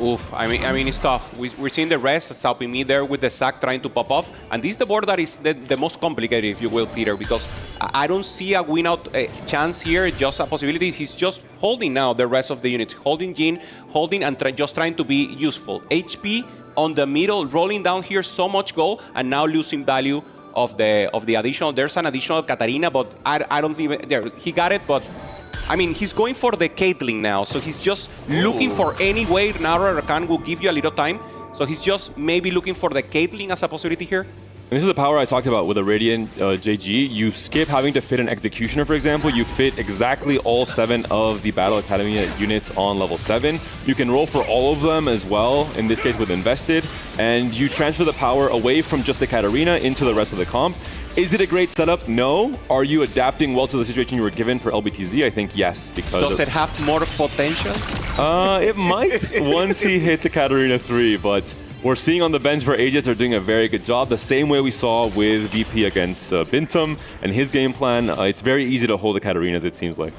Oof, I mean, it's tough. We're seeing the rest, SalPME there with the Zac trying to pop off. And this is the board that is the most complicated, if you will, Peter, because I don't see a win-out chance here, just a possibility. He's just holding now the rest of the units. Holding Jin, holding, and just trying to be useful. HP on the middle, rolling down here so much gold, and now losing value of the additional. There's an additional Katarina, but I don't think... There, he got it, but... I mean, he's going for the Caitlyn now, so he's just looking for any way. Now Rakan will give you a little time, so he's just maybe looking for the Caitlyn as a possibility here. And this is the power I talked about with the Radiant JG. You skip having to fit an Executioner, for example. You fit exactly all 7 of the Battle Academy units on level 7. You can roll for all of them as well, in this case with Invested. And you transfer the power away from just the Katarina into the rest of the comp. Is it a great setup? No. Are you adapting well to the situation you were given for LBTZ? I think yes, because... Does it have more potential? It might once he hit the Katarina 3, but... We're seeing on the bench for Aegis are doing a very good job, the same way we saw with VP against Bintum and his game plan. It's very easy to hold the Katarinas, it seems like.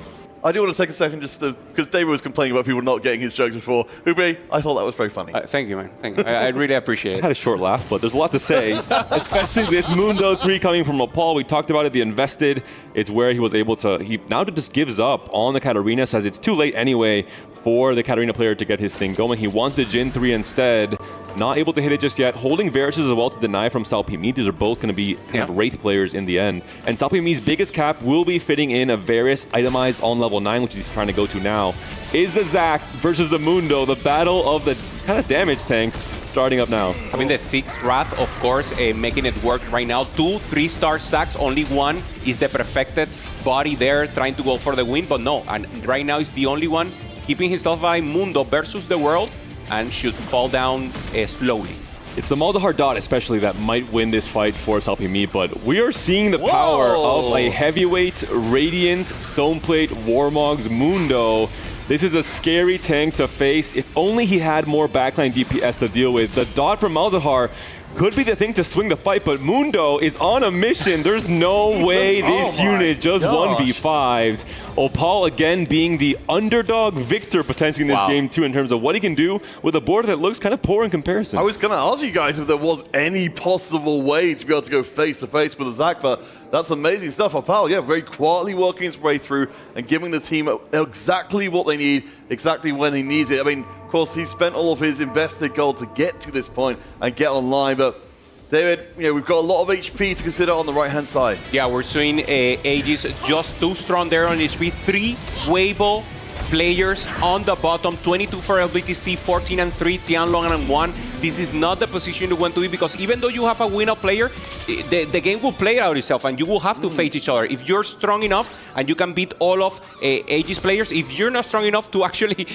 I do want to take a second just to, because David was complaining about people not getting his jokes before. Hoope, I thought that was very funny. Thank you, man. Thank you. I really appreciate it. I had a short laugh, but there's a lot to say, especially this Mundo 3 coming from Opal. We talked about it, the Invested. It's where he was able to, he now just gives up on the Katarina, says it's too late anyway for the Katarina player to get his thing going. He wants the Jin 3 instead, Not able to hit it just yet. Holding Virtus as well to deny from Salpimi. These are both going to be kind of Wraith players in the end. And Salpimi's biggest cap will be fitting in a Varus itemized on level 9, which he's trying to go to now. Is the Zac versus the Mundo, the battle of the kind of damage tanks starting up now. I mean, the fixed Wrath, of course, making it work right now. 2 3-star Zacs, only one is the perfected body there trying to go for the win, but no. And right now is the only one keeping himself by Mundo versus the world and should fall down slowly. It's the Malzahar dot especially that might win this fight for Salpimi, but we are seeing the power of a heavyweight, Radiant, Stoneplate, Warmog's Mundo. This is a scary tank to face. If only he had more backline DPS to deal with. The dot from Malzahar could be the thing to swing the fight, but Mundo is on a mission. There's no way this unit just 1v5'd. Opal again being the underdog victor potentially in this game too in terms of what he can do with a board that looks kind of poor in comparison. I was going to ask you guys if there was any possible way to be able to go face-to-face with the Zac, but that's amazing stuff. Opal, yeah, very quietly working his way through and giving the team exactly what they need, exactly when he needs it. I mean, of course, he spent all of his invested gold to get to this point and get online, but David, you know, we've got a lot of HP to consider on the right-hand side. Yeah, we're seeing Aegis just too strong there on HP. 3 Waybo players on the bottom, 22 for LBTC, 14 and 3, Tianlong and 1. This is not the position you want to be because even though you have a win-up player, the game will play out itself and you will have to face each other. If you're strong enough and you can beat all of Aegis players, if you're not strong enough to actually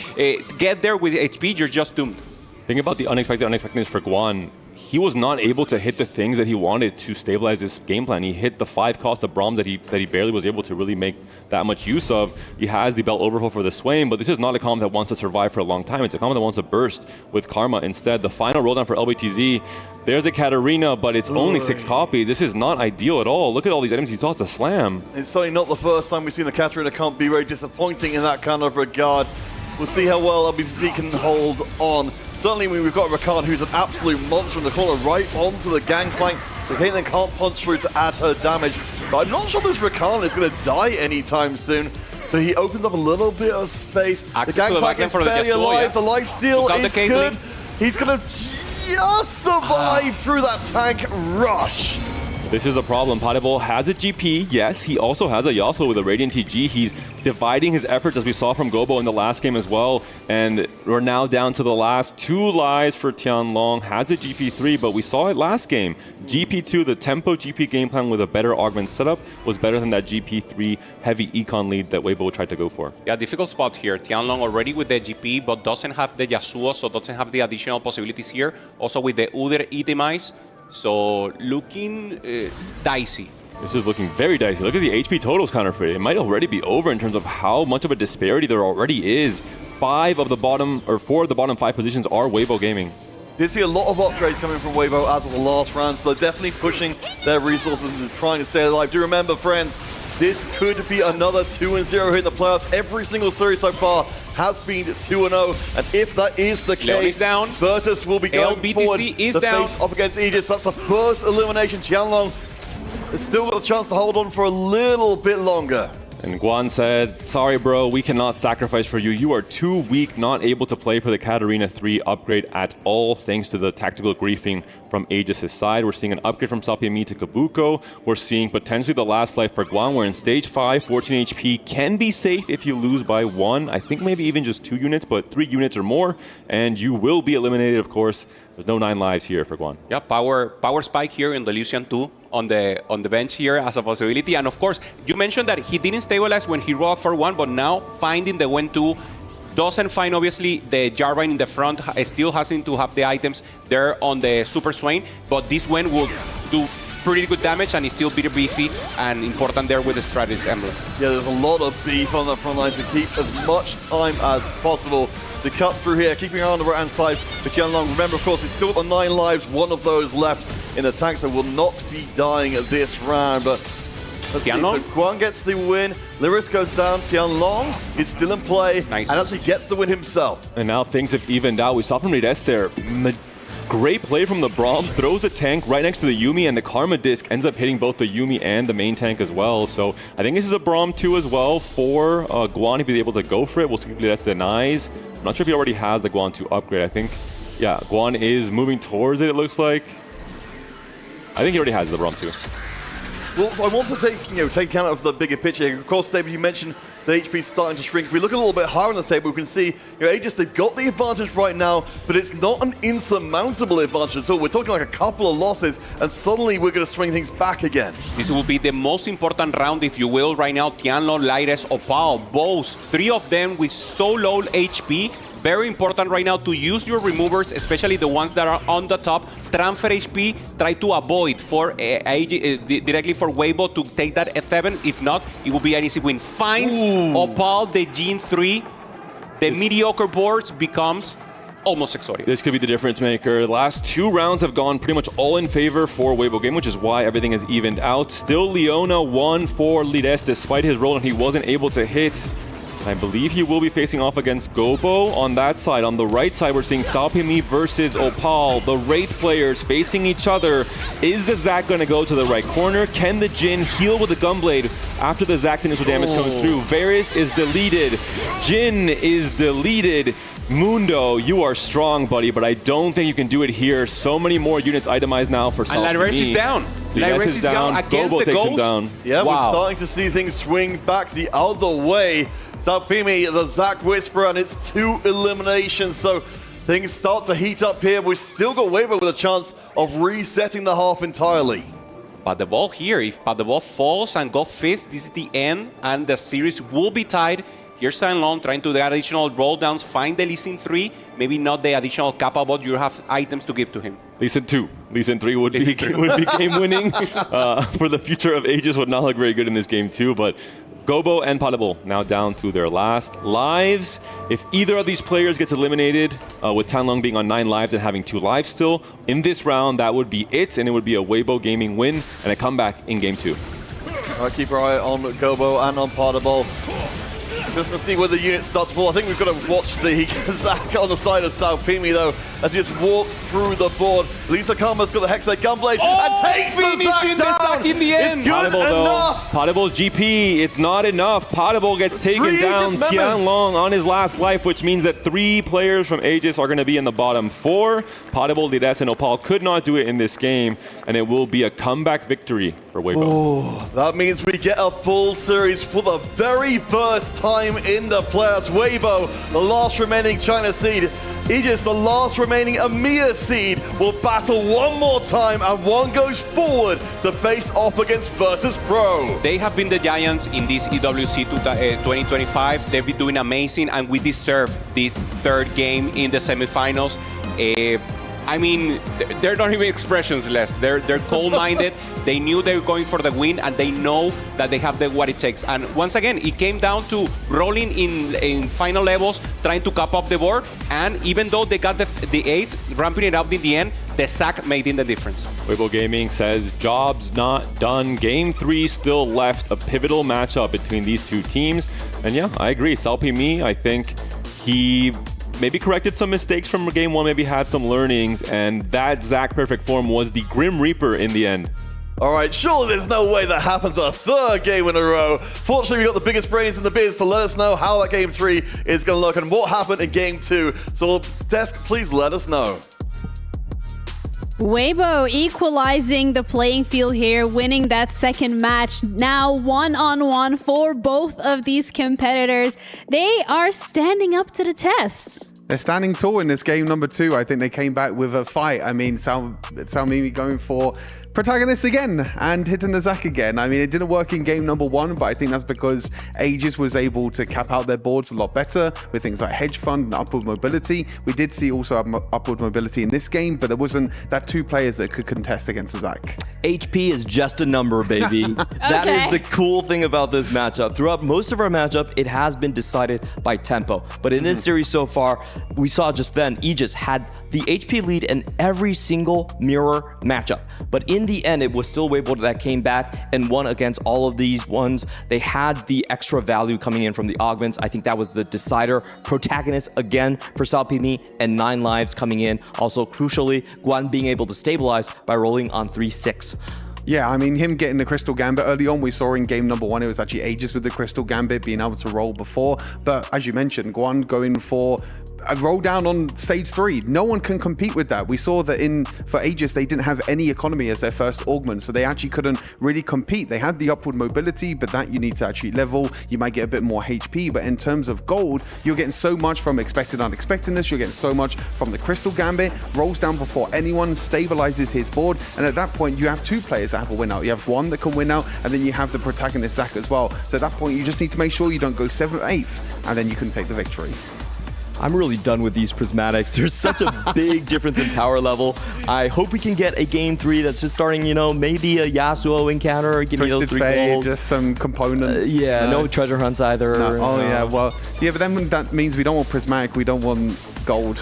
get there with HP, you're just doomed. Think about the unexpectedness for Guan. He was not able to hit the things that he wanted to stabilize this game plan. He hit the 5 cost of Braum that he barely was able to really make that much use of. He has the belt overhaul for the Swain, but this is not a comp that wants to survive for a long time. It's a comp that wants to burst with Karma instead. The final roll down for LBTZ, there's a Katarina, but it's only 6 copies. This is not ideal at all. Look at all these items he still has to slam. It's certainly not the first time we've seen the Katarina comp be very disappointing in that kind of regard. We'll see how well LBTC can hold on. Certainly, we've got Ricard, who's an absolute monster in the corner, right onto the gangplank. The Caitlyn can't punch through to add her damage. But I'm not sure this Ricard is going to die anytime soon. So he opens up a little bit of space. Access the gangplank is barely alive. The lifesteal is good. He's going to just survive through that tank rush. This is a problem. Potable has a GP, yes. He also has a Yasuo with a Radiant TG. He's dividing his efforts, as we saw from Gobo in the last game as well. And we're now down to the last 2 lives for Tianlong. Has a GP3, but we saw it last game. GP2, the tempo GP game plan with a better augment setup, was better than that GP3 heavy econ lead that Waybo tried to go for. Yeah, difficult spot here. Tianlong already with the GP, but doesn't have the Yasuo, so doesn't have the additional possibilities here. Also with the Udyr itemize. So looking dicey. This is looking very dicey. Look at the HP totals counterfeit. It might already be over in terms of how much of a disparity there already is. 4 of the bottom 5 positions are Waybo Gaming. Did see a lot of upgrades coming from Waybo as of the last round, so they're definitely pushing their resources and trying to stay alive. Do remember, friends, this could be another 2-0 here in the playoffs. Every single series so far has been 2-0, and if that is the case, Virtus will be going forward to face up against Aegis. That's the first elimination. Tianlong has still got a chance to hold on for a little bit longer. And Guan said, sorry bro, we cannot sacrifice for you. You are too weak, not able to play for the Katarina 3 upgrade at all, thanks to the tactical griefing from Aegis' side. We're seeing an upgrade from Salpimi to Kabuko. We're seeing potentially the last life for Guan. We're in stage 5, 14 HP. Can be safe if you lose by 1. I think maybe even just 2 units, but 3 units or more, and you will be eliminated, of course. There's no 9 lives here for Guan. Yeah, power spike here in the Lucian 2 on the bench here as a possibility. And of course, you mentioned that he didn't stabilize when he rolled for 1, but now finding the Wen 2 doesn't find obviously the Jarvine in the front, still hasn't to have the items there on the Super Swain, but this Wen will do pretty good damage and is still pretty beefy and important there with the Strategist Emblem. Yeah, there's a lot of beef on the front line to keep as much time as possible to cut through here, keeping her on the right-hand side for Tianlong. Remember, of course, he's still got 9 lives, 1 of those left in the tank, so will not be dying this round. But let's see, so Guan gets the win, Lyris goes down, Tianlong is still in play, and actually gets the win himself. And now things have evened out. We saw from Riyadh there. Great play from the Braum, throws a tank right next to the Yuumi, and the Karma Disc ends up hitting both the Yuumi and the main tank as well. So I think this is a Braum 2 as well for Guan if he's able to go for it. We'll see if Riyadh denies. I'm not sure if he already has the Guan 2 upgrade. I think Yeah, Guan is moving towards it looks like. I think he already has the ROM too. Well, so I want to take account of the bigger picture here. Of course, David, you mentioned the HP is starting to shrink. If we look a little bit higher on the table, we can see Aegis, they've got the advantage right now, but it's not an insurmountable advantage at all. We're talking like a couple of losses, and suddenly we're going to swing things back again. This will be the most important round, if you will, right now. Tianlo, Lyres, Opal, both, three of them with so low HP. Very important right now to use your removers, especially the ones that are on the top. Transfer HP, try to avoid for directly for Waybo to take that F7. If not, it will be an easy win. Finds Opal, the Gene 3. The mediocre boards becomes almost exotic. This could be the difference maker. The last 2 rounds have gone pretty much all in favor for Waybo game, which is why everything is evened out. Still Leona won for Lides despite his role, and he wasn't able to hit. I believe he will be facing off against Gobo on that side. On the right side, we're seeing Salpimi versus Opal. The Wraith players facing each other. Is the Zac going to go to the right corner? Can the Jin heal with the Gunblade after the Zac's initial damage comes through? Varus is deleted. Jin is deleted. Mundo, you are strong, buddy, but I don't think you can do it here. So many more units itemized now for Salpimi. And Lyres is down. Lyres is down against Gobo the takes ghost. him down. Yeah, Wow. we're starting to see things swing back the other way. Salpimi, the Zac Whisperer, and it's 2 eliminations, so things start to heat up here. We've still got Waybo with a chance of resetting the half entirely. But the ball here, if the ball falls and go fifth, this is the end, and the series will be tied. Here's Tianlong trying to do the additional roll downs, find the Lee Sin 3, maybe not the additional Kappa, but you have items to give to him. Lee Sin 2. Lee Sin 3 would be game winning. For the future of Aegis would not look very good in this game too, but Gobo and Potable now down to their last lives. If either of these players gets eliminated, with Tianlong being on 9 lives and having 2 lives still, in this round that would be it, and it would be a Waybo gaming win and a comeback in game 2. Keep our eye on Gobo and on Potable. Just going to see where the units start to fall. I think we've got to watch the Zac on the side of Salpimi, though, as he just walks through the board. Lisa Karma's got the Hexblade Gunblade and takes the Zac down. In the end. It's good enough. Potable GP, it's not enough. Potable gets taken down. Tianlong on his last life, which means that 3 players from Aegis are going to be in the bottom 4. Potable, Lides, and Opal could not do it in this game, and it will be a comeback victory for Waybo. Oh, that means we get a full series for the very first time in the playoffs. Waybo, the last remaining China seed. Aegis, the last remaining EMEA seed, will battle one more time, and one goes forward to face off against Virtus.pro. They have been the giants in this EWC 2025. They've been doing amazing, and we deserve this 3rd game in the semifinals. I mean, there are not even expressions left. They're cold-minded. They knew they were going for the win, and they know that they have what it takes. And once again, it came down to rolling in final levels, trying to cap up the board. And even though they got the 8th, ramping it up in the end, the Zac made in the difference. Waybo Gaming says, job's not done. Game 3 still left, a pivotal matchup between these 2 teams. And yeah, I agree. Salpimi, I think he maybe corrected some mistakes from game 1, maybe had some learnings, and that Zac perfect form was the Grim Reaper in the end. All right, surely there's no way that happens a 3rd game in a row. Fortunately, we got the biggest brains in the biz to let us know how that game 3 is going to look and what happened in game 2. So, Desk, please let us know. Waybo equalizing the playing field here, winning that 2nd match. Now 1-on-1 for both of these competitors. They are standing up to the test. They're standing tall in this game number 2. I think they came back with a fight. I mean, Salpimi going for protagonist again and hitting the Zac again. I mean, it didn't work in game number 1, but I think that's because Aegis was able to cap out their boards a lot better with things like hedge fund and upward mobility. We did see also upward mobility in this game, but there wasn't that 2 players that could contest against the Zac. HP is just a number, baby. That is the cool thing about this matchup. Throughout most of our matchup, it has been decided by tempo. But in this series so far, we saw just then, Aegis had the HP lead in every single mirror matchup. But in the end, it was still Waybo that came back and won against all of these ones. They had the extra value coming in from the augments. I think that was the decider. Protagonist again for Salpimi, and 9 lives coming in. Also, crucially, Guan being able to stabilize by rolling on 3-6. Yeah, I mean, him getting the Crystal Gambit early on, we saw in game number 1, it was actually Aegis with the Crystal Gambit being able to roll before. But as you mentioned, Guan going for a roll down on stage 3. No one can compete with that. We saw that for Aegis, they didn't have any economy as their first augment, so they actually couldn't really compete. They had the upward mobility, but that you need to actually level. You might get a bit more HP, but in terms of gold, you're getting so much from expected unexpectedness. You're getting so much from the Crystal Gambit. Rolls down before anyone, stabilizes his board, and at that point, you have 2 players that have a win out. You have one that can win out, and then you have the protagonist Zach as well. So at that point, you just need to make sure you don't go 7th, 8th, and then you can take the victory. I'm really done with these prismatics. There's such a big difference in power level. I hope we can get a game 3 that's just starting, maybe a Yasuo encounter, give me those 3 golds. Just some components. No treasure hunts either. No. Oh yeah, well, yeah, but then that means we don't want prismatic, we don't want gold.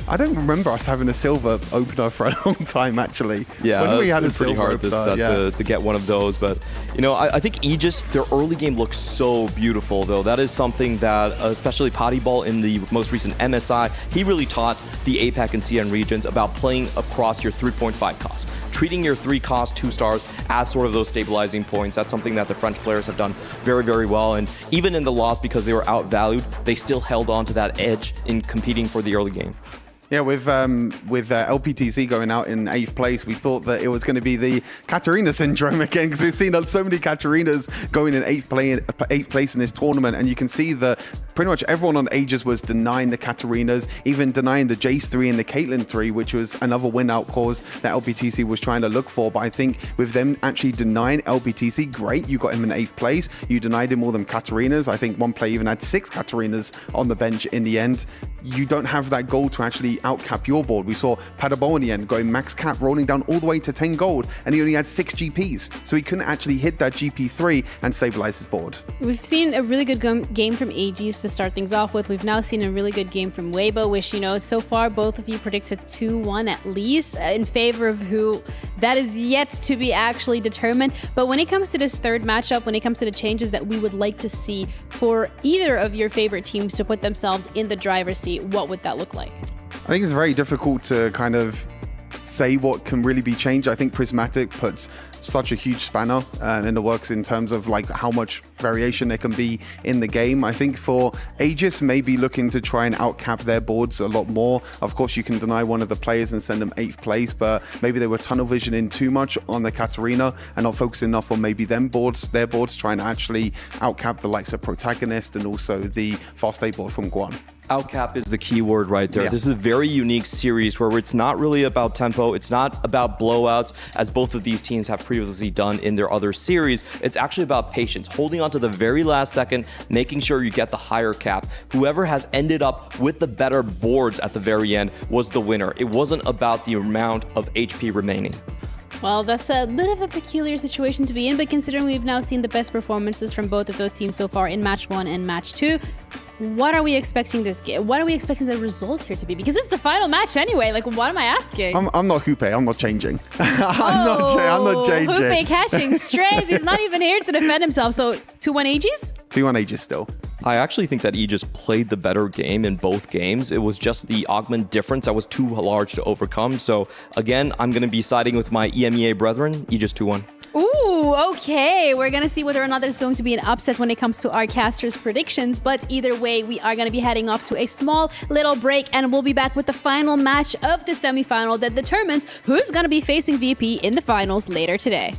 I don't remember us having a silver opener for a long time, actually. Yeah, when we had it's pretty hard to get one of those. But, I think Aegis, their early game looks so beautiful, though. That is something that, especially Potty Ball in the most recent MSI, he really taught the APAC and CN regions about playing across your 3.5 cost. Treating your 3 cost 2 stars as sort of those stabilizing points. That's something that the French players have done very, very well. And even in the loss, because they were outvalued, they still held on to that edge in competing for the early game. Yeah, with LPTC going out in 8th place, we thought that it was going to be the Katarina syndrome again, because we've seen so many Katarinas going in 8th place in this tournament, and you can see that pretty much everyone on Aegis was denying the Katarinas, even denying the Jace 3 and the Caitlyn 3, which was another win-out cause that LPTC was trying to look for. But I think with them actually denying LPTC, great, you got him in 8th place. You denied him all them Katarinas. I think one player even had 6 Katarinas on the bench in the end. You don't have that goal to actually outcap your board. We saw Padabo in the end going max cap, rolling down all the way to 10 gold, and he only had 6 GPs. So he couldn't actually hit that GP3 and stabilize his board. We've seen a really good game from Aegis to start things off with. We've now seen a really good game from Waybo, which, so far both of you predicted 2-1 at least in favor of who. That is yet to be actually determined. But when it comes to this third matchup, when it comes to the changes that we would like to see for either of your favorite teams to put themselves in the driver's seat, what would that look like? I think it's very difficult to kind of say what can really be changed. I think Prismatic puts such a huge spanner in the works in terms of like how much variation there can be in the game. I think for Aegis, maybe looking to try and outcap their boards a lot more. Of course, you can deny one of the players and send them 8th place, but maybe they were tunnel visioning too much on the Katarina and not focusing enough on maybe their boards, trying to actually outcap the likes of Protagonist and also the Fast A board from Guan. Outcap is the key word right there. Yeah. This is a very unique series where it's not really about tempo. It's not about blowouts, as both of these teams have previously done in their other series. It's actually about patience, holding on to the very last second, making sure you get the higher cap. Whoever has ended up with the better boards at the very end was the winner. It wasn't about the amount of HP remaining. Well, that's a bit of a peculiar situation to be in, but considering we've now seen the best performances from both of those teams so far in match 1 and match 2, what are we expecting this game? What are we expecting the result here to be? Because it's the final match anyway. Like, what am I asking? I'm not Hoope. I'm not changing. I'm not changing. Hoope catching strays. He's not even here to defend himself. So 2-1 Aegis? 2-1 Aegis still. I actually think that Aegis played the better game in both games. It was just the augment difference that was too large to overcome. So again, I'm going to be siding with my EMEA brethren. Aegis 2-1. Ooh, okay. We're going to see whether or not there's going to be an upset when it comes to our casters' predictions. But either way, we are going to be heading off to a small little break, and we'll be back with the final match of the semifinal that determines who's going to be facing VP in the finals later today.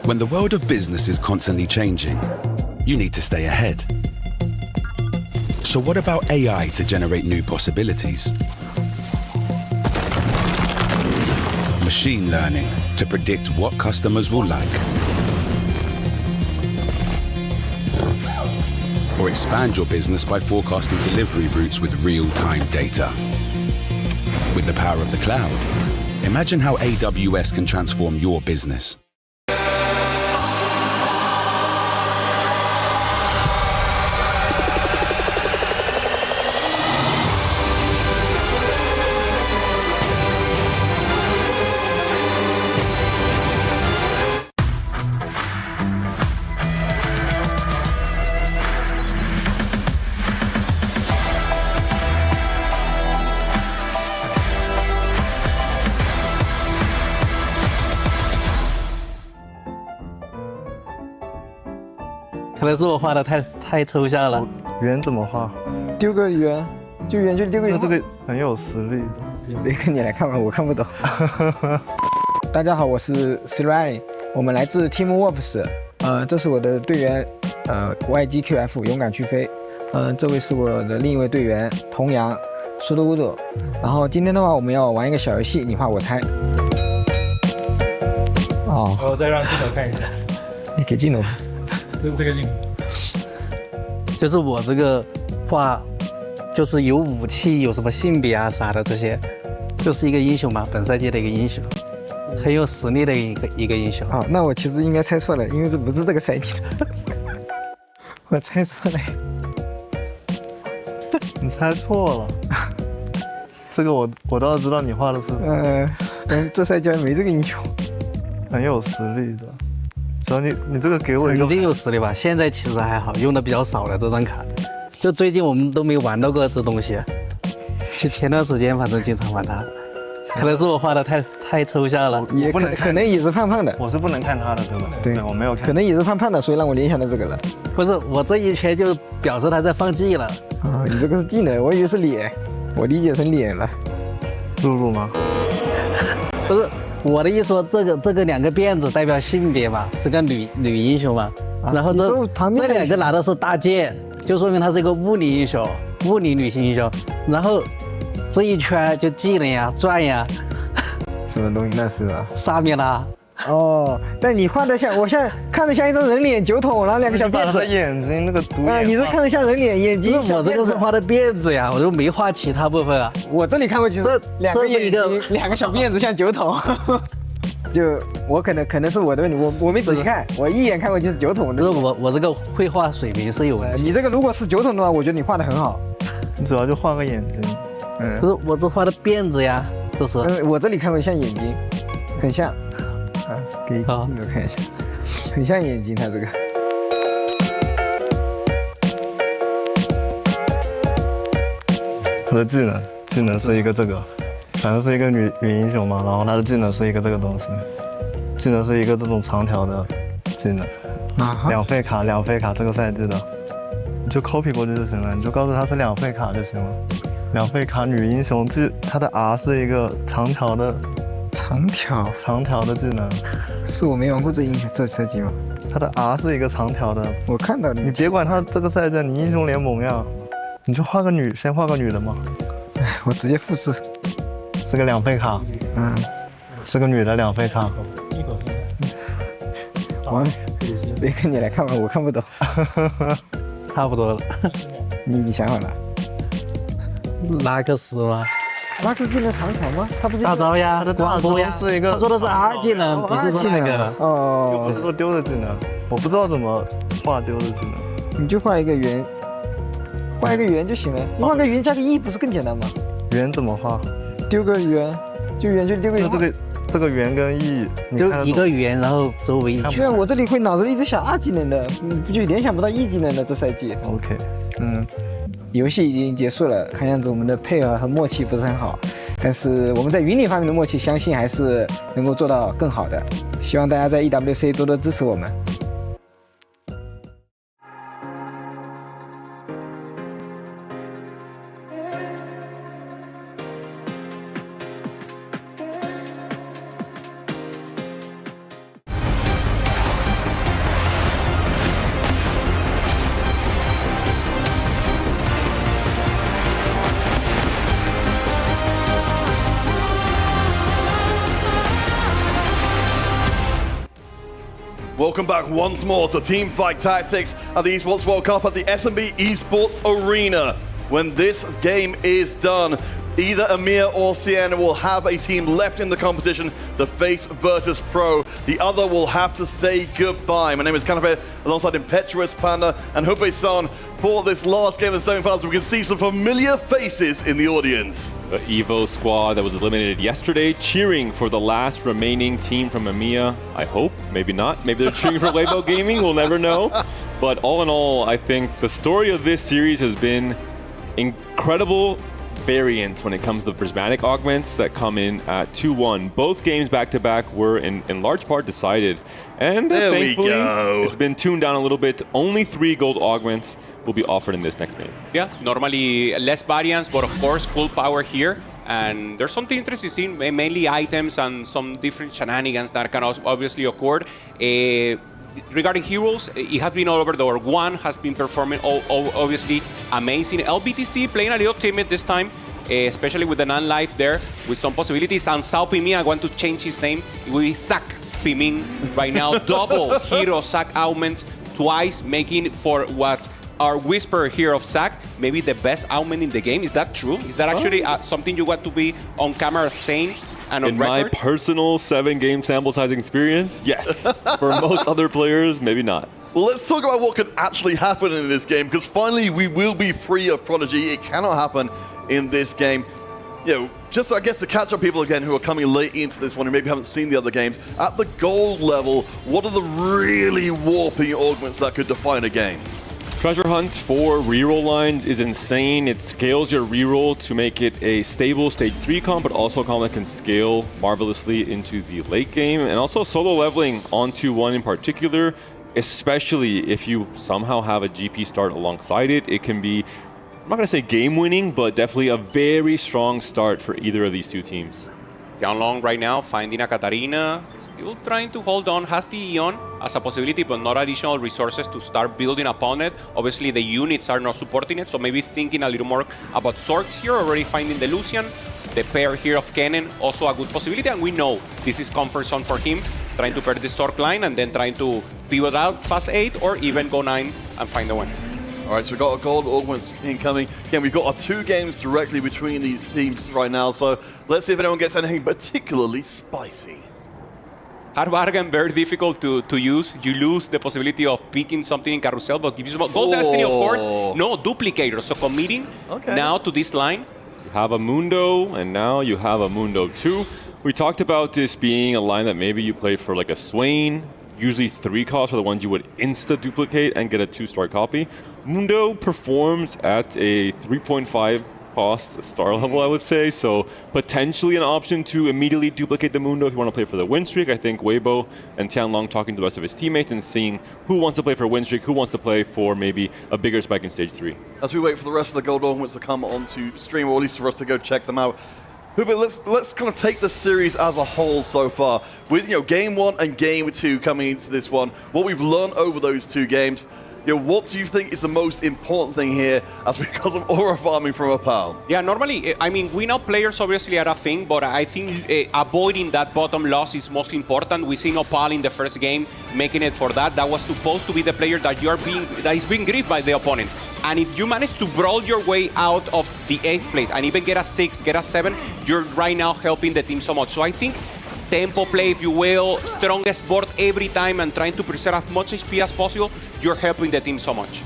When the world of business is constantly changing, you need to stay ahead. So what about AI to generate new possibilities? Machine learning to predict what customers will like. Or expand your business by forecasting delivery routes with real-time data. With the power of the cloud, imagine how AWS can transform your business. 可能是我画的太抽象了。圆怎么画？丢个圆，就圆就丢个圆。那这个很有实力的。别跟你来看吧，我看不懂。大家好，我是 Sirani， 我们来自 Team Wolves， 这是我的队员YGQF 勇敢去飞，这位是我的另一位队员童阳苏鲁乌鲁。然后今天的话，我们要玩一个小游戏，你画我猜。哦，我再让镜头看一下。你给镜头。这个镜头。就是我这个画，就是有武器，有什么性别啊啥的这些，就是一个英雄嘛，本赛季的一个英雄，很有实力的一个英雄。好，那我其实应该猜错了，因为这不是这个赛季的。我猜错了。你猜错了。这个我倒是知道你画的是。这赛季没这个英雄。很有实力的。只要你这个给我一个。肯定有实力吧？现在其实还好，用的比较少了这张卡。就最近我们都没玩到过这东西。就前段时间反正经常玩它。可能是我画的太抽象了，也可能也是胖胖的。我是不能看他的，对吧？对，我没有看。可能也是胖胖的，所以让我联想到这个了。不是，我这一圈就表示他在放技了。啊，你这个是技能，我以为是脸，我理解成脸了。露露吗？不是，我的意思说这个两个辫子代表性别嘛，是个女英雄嘛。然后这两个拿的是大剑，就说明她是一个物理英雄，物理女性英雄。然后这一圈就技能呀、转呀。什么东西？那是啊，上面啦。哦，但你画的像，我现在看着像一张人脸酒桶，然后两个小辫子。眼睛那个独眼。你是看着像人脸，眼睛。我这个是画的辫子呀，我就没画其他部分啊。我这里看过去是两个眼睛，两个小辫子像酒桶。就我可能是我的问题，我没仔细看，我一眼看过去是酒桶的。我这个绘画水平是有问题。你这个如果是酒桶的话，我觉得你画的很好。你主要就画个眼睛。不是，我这画的辫子呀，这是。我这里看过像眼睛，很像。给镜头看一下，很像眼睛，它这个。它的技能是一个这个，反正是一个女英雄嘛，然后她的技能是一个这个东西，技能是一个这种长条的技能。两费卡这个赛季的，你就 copy 过去就行了，你就告诉他是两费卡就行了。两费卡女英雄她的 R 是一个长条的。长条的技能，是我没玩过这赛季吗？他的 R 是一个长条的，我看到你别管他这个赛季你英雄联盟呀，你就画个先画个女的嘛。我直接复制，是个两费卡，是个女的两费卡。别跟你来看吧，我看不懂。差不多了。你想好了？拉克斯吗？拉克斯技能长条吗？他不是大招呀，光波呀，是一个。他说的是 R 技能，不是说那个。哦，又不是说丢的技能，我不知道怎么画丢的技能。你就画一个圆，画一个圆就行了。你画个圆加个 E 不是更简单吗？圆怎么画？丢个圆，就圆就丢个圆。那这个圆跟 E， 就一个圆，然后周围一圈。居然我这里会脑子里一直想R 技能的，不就联想不到 E 技能的这赛季。OK，游戏已经结束了，看样子我们的配合和默契不是很好，但是我们在云里方面的默契，相信还是能够做到更好的。希望大家在 EWC 多多支持我们。Welcome back once more to Teamfight Tactics at the Esports World Cup at the SMB Esports Arena. When this game is done, either Amir or Sienna will have a team left in the competition to face Virtus.pro. The other will have to say goodbye. My name is Coveted, alongside Impetuous Panda and Hubei-san for this last game of the semifinals. We can see some familiar faces in the audience. The Evo squad that was eliminated yesterday, cheering for the last remaining team from EMEA. I hope, maybe not. Maybe they're cheering for Waybo Gaming, we'll never know. But all in all, I think the story of this series has been incredible variant when it comes to the prismatic augments that come in at 2-1. Both games back-to-back were in large part decided. And thankfully, it's been tuned down a little bit. Only 3 gold augments will be offered in this next game. Yeah, normally less variants, but of course full power here. And there's something interesting, mainly items and some different shenanigans that can obviously occur. Regarding heroes, it has been all over the board. One has been performing obviously amazing. LBTC playing a little timid this time, especially with the non-life there, with some possibilities. And Sao Pimin, I want to change his name. It will be Sak Pimin right now. Double hero Sak augments twice, making for what's our whisper here of Sak, maybe the best augment in the game. Is that true? Is that actually something you want to be on camera saying? And in my personal 7-game sample size experience, yes. For most other players, maybe not. Well, let's talk about what could actually happen in this game, because finally we will be free of Prodigy. It cannot happen in this game. You know, just I guess to catch up people again who are coming late into this one and maybe haven't seen the other games, at the gold level, what are the really warping augments that could define a game? Treasure Hunt for reroll lines is insane. It scales your reroll to make it a stable stage 3 comp, but also a comp that can scale marvelously into the late game. And also solo leveling on 2-1 in particular, especially if you somehow have a GP start alongside it. It can be, I'm not going to say game winning, but definitely a very strong start for either of these two teams. Down long right now, finding a Katarina, still trying to hold on, has the Eon as a possibility, but not additional resources to start building upon it. Obviously, the units are not supporting it, so maybe thinking a little more about Zorks here, already finding the Lucian. The pair here of Kennen, also a good possibility, and we know this is comfort zone for him, trying to pair the Zork line and then trying to pivot out fast 8 or even go 9 and find the win. All right, so we've got a gold augments incoming. Again, we've got our 2 games directly between these teams right now, so let's see if anyone gets anything particularly spicy. Hard bargain, very difficult to use. You lose the possibility of picking something in Carousel, but gives you Gold Destiny, of course. No duplicator, so committing now to this line. You have a Mundo, and now you have a Mundo 2. We talked about this being a line that maybe you play for like a Swain. Usually 3 costs are the ones you would insta-duplicate and get a 2-star copy. Mundo performs at a 3.5 cost star level, I would say, so potentially an option to immediately duplicate the Mundo if you want to play for the win streak. I think Waybo and Tianlong talking to the rest of his teammates and seeing who wants to play for a win streak, who wants to play for maybe a bigger spike in stage 3. As we wait for the rest of the gold augments to come onto stream, or at least for us to go check them out, Hubert, let's kind of take the series as a whole so far. With game 1 and game 2 coming into this one, what we've learned over those 2 games, what do you think is the most important thing here as we got some aura farming from Opal? Yeah, normally, I mean, we know players obviously are a thing, but I think avoiding that bottom loss is most important. We seen Opal in the first game making it for that. That was supposed to be the player that is being griefed by the opponent. And if you manage to brawl your way out of the 8th place and even get a 6, get a 7, you're right now helping the team so much. So I think tempo play, if you will, strongest board every time and trying to preserve as much HP as possible, you're helping the team so much.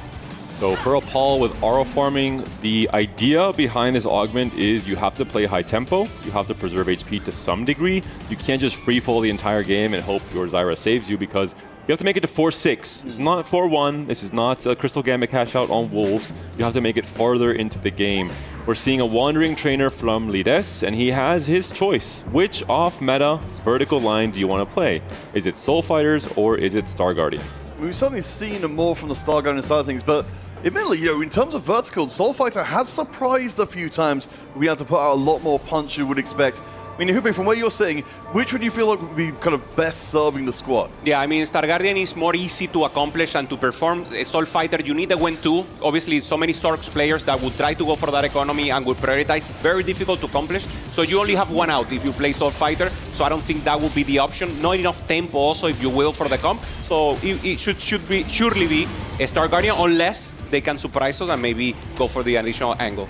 So for Opal with aura farming, the idea behind this augment is you have to play high tempo, you have to preserve HP to some degree. You can't just free pull the entire game and hope your Zyra saves you, because you have to make it to 4-6. This is not 4-1. This is not a Crystal Gambit cash out on Wolves. You have to make it farther into the game. We're seeing a wandering trainer from Lides, and he has his choice. Which off-meta vertical line do you want to play? Is it Soul Fighters or is it Star Guardians? We've certainly seen more from the Star Guardian side of things, but admittedly, in terms of vertical, Soul Fighter has surprised a few times. We had to put out a lot more punch you would expect. I mean, Hubei, from where you're sitting, which would you feel like would be kind of best serving the squad? Yeah, I mean, Star Guardian is more easy to accomplish and to perform. Soul Fighter, you need a win too. Obviously, so many Storks players that would try to go for that economy and would prioritize. Very difficult to accomplish. So you only have one out if you play Soul Fighter. So I don't think that would be the option. Not enough tempo also, if you will, for the comp. So it should surely be a Star Guardian, unless they can surprise us and maybe go for the additional angle.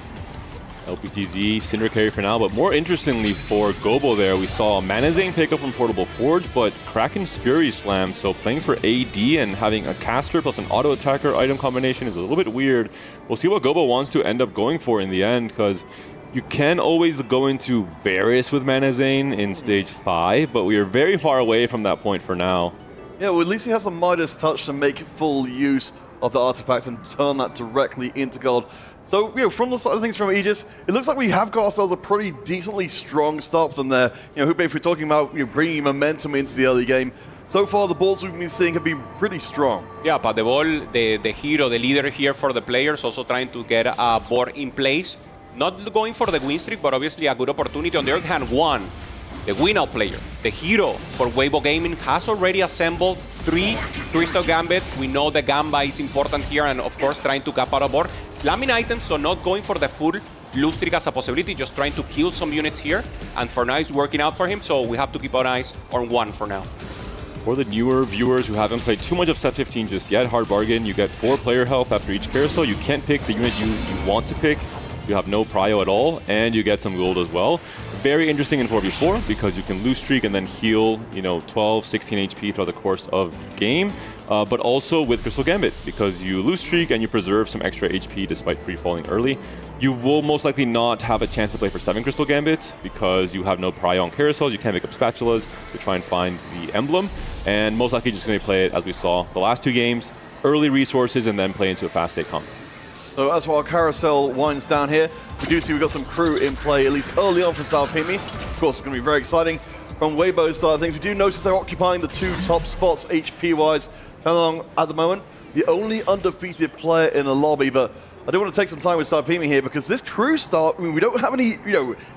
LPTZ, Cinder carry for now, but more interestingly for Gobo there, we saw Manazane pick up from Portable Forge, but Kraken's Fury Slam, so playing for AD and having a caster plus an auto attacker item combination is a little bit weird. We'll see what Gobo wants to end up going for in the end, because you can always go into Varus with Manazane in stage 5, but we are very far away from that point for now. Yeah, well, at least he has the Midas touch to make full use of the artifact and turn that directly into gold. So, from the side of things from Aegis, it looks like we have got ourselves a pretty decently strong start from there. Hubei, if we're talking about bringing momentum into the early game, so far the balls we've been seeing have been pretty strong. Yeah, but the ball, the hero, the leader here for the players, also trying to get a board in place. Not going for the win streak, but obviously a good opportunity. On the other hand, Juan, the win-out player, the hero for Waybo Gaming, has already assembled 3 Crystal Gambit. We know the Gamba is important here, and of course trying to cap out a board. Slamming items, so not going for the full lose streak as a possibility, just trying to kill some units here. And for now, it's working out for him, so we have to keep our eyes on Juan for now. For the newer viewers who haven't played too much of Set 15 just yet, hard bargain, you get 4 player health after each carousel. You can't pick the unit you want to pick. You have no prio at all, and you get some gold as well. Very interesting in 4v4 because you can lose streak and then heal, 12, 16 HP throughout the course of game. But also with Crystal Gambit because you lose streak and you preserve some extra HP despite free falling early. You will most likely not have a chance to play for 7 Crystal Gambit because you have no prio on carousels. You can't pick up spatulas to try and find the emblem, and most likely just going to play it as we saw the last 2 games, early resources and then play into a fast state comp. So as while Carousel winds down here, we do see we've got some crew in play, at least early on from Salpimi. Of course, it's going to be very exciting. From Waybo's side of things, we do notice they're occupying the 2 top spots HP-wise along at the moment. The only undefeated player in the lobby, but I do want to take some time with Salpimi here because this crew start, we don't have any,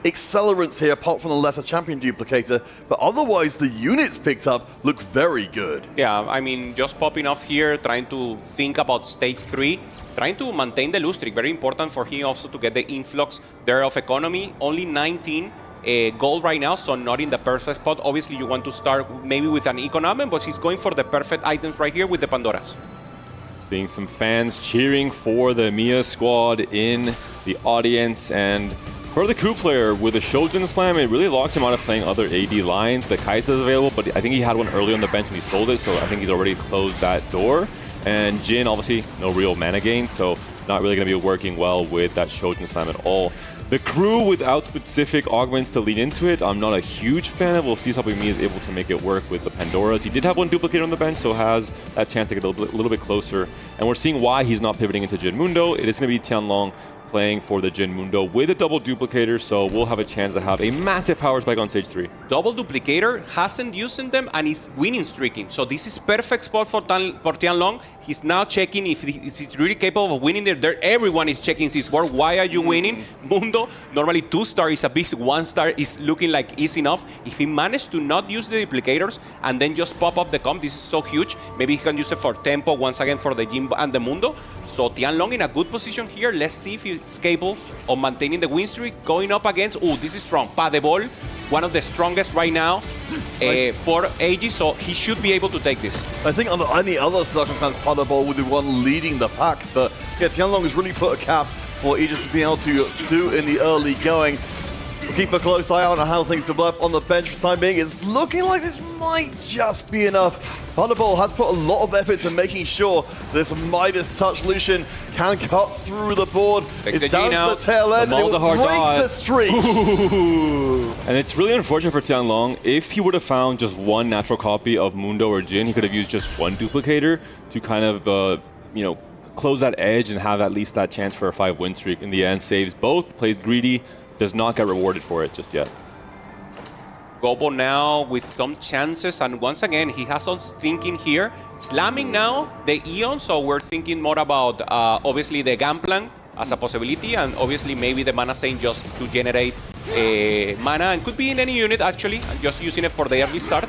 accelerants here apart from the lesser champion duplicator, but otherwise the units picked up look very good. Yeah, I mean, just popping off here, trying to think about stage 3. Trying to maintain the lose streak, very important for him also to get the influx there of economy. Only 19 gold right now, so not in the perfect spot. Obviously, you want to start maybe with an economy, but he's going for the perfect items right here with the Pandoras. Seeing some fans cheering for the Mia squad in the audience, and for the crew player with the Shojin Slam, it really locks him out of playing other AD lines. The Kaisa is available, but I think he had one early on the bench and he sold it, so I think he's already closed that door. And Jin, obviously, no real mana gain, so not really going to be working well with that Shojin Slam at all. The crew without specific augments to lean into it, I'm not a huge fan of. We'll see if Salpimi is able to make it work with the Pandoras. He did have one duplicator on the bench, so has that chance to get a little bit closer. And we're seeing why he's not pivoting into Jin Mundo. It is going to be Tianlong playing for the Jin Mundo with a double duplicator, so we'll have a chance to have a massive power spike on stage 3. Double duplicator, hasn't used them, and is winning streaking. So this is perfect spot for Tianlong. He's now checking if he's really capable of winning there. Everyone is checking his board. Why are you winning? Mundo, normally 2-star is a beast. 1-star is looking like easy enough. If he managed to not use the duplicators and then just pop up the comp, this is so huge. Maybe he can use it for tempo once again for the Jin and the Mundo. So Tianlong in a good position here. Let's see if he's capable of maintaining the win streak. Going up against, this is strong. Padebol, one of the strongest right now for Aegis, so he should be able to take this. I think under any other circumstance, Padebol would be one leading the pack, but yeah, Tianlong has really put a cap for Aegis to be able to do in the early going. We'll keep a close eye out on how things develop on the bench for the time being. It's looking like this might just be enough. Thunderbolt has put a lot of effort into making sure this Midas Touch Lucian can cut through the board. It's down to the tail end, and it will break the streak. And it's really unfortunate for Tianlong. If he would have found just one natural copy of Mundo or Jin, he could have used just one duplicator to kind of, close that edge and have at least that chance for a 5-win streak. In the end, saves both, plays greedy, does not get rewarded for it just yet. Gobo now with some chances, and once again, he has us thinking here. Slamming now the Eon, so we're thinking more about obviously the Gunplan as a possibility, and obviously maybe the Mana Saint just to generate mana, and could be in any unit actually, just using it for the early start.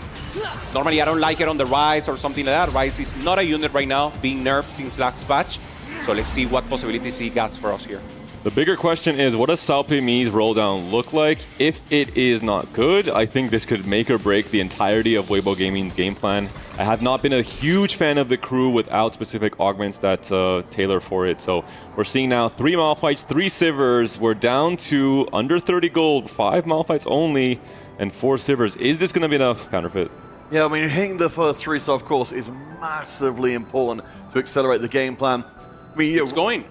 Normally I don't like it on the Rise or something like that. Rise is not a unit right now, being nerfed since last patch, so let's see what possibilities he gets for us here. The bigger question is, what does Salpimi's roll down look like? If it is not good, I think this could make or break the entirety of Waybo Gaming's game plan. I have not been a huge fan of the crew without specific augments that tailor for it. So we're seeing now 3 Malphites, 3 Sivers. We're down to under 30 gold, 5 Malphites only, and 4 Sivers. Is this going to be enough, Counterfeit? Yeah, I mean, hitting the first 3 star, of course, is massively important to accelerate the game plan. I mean, it's going.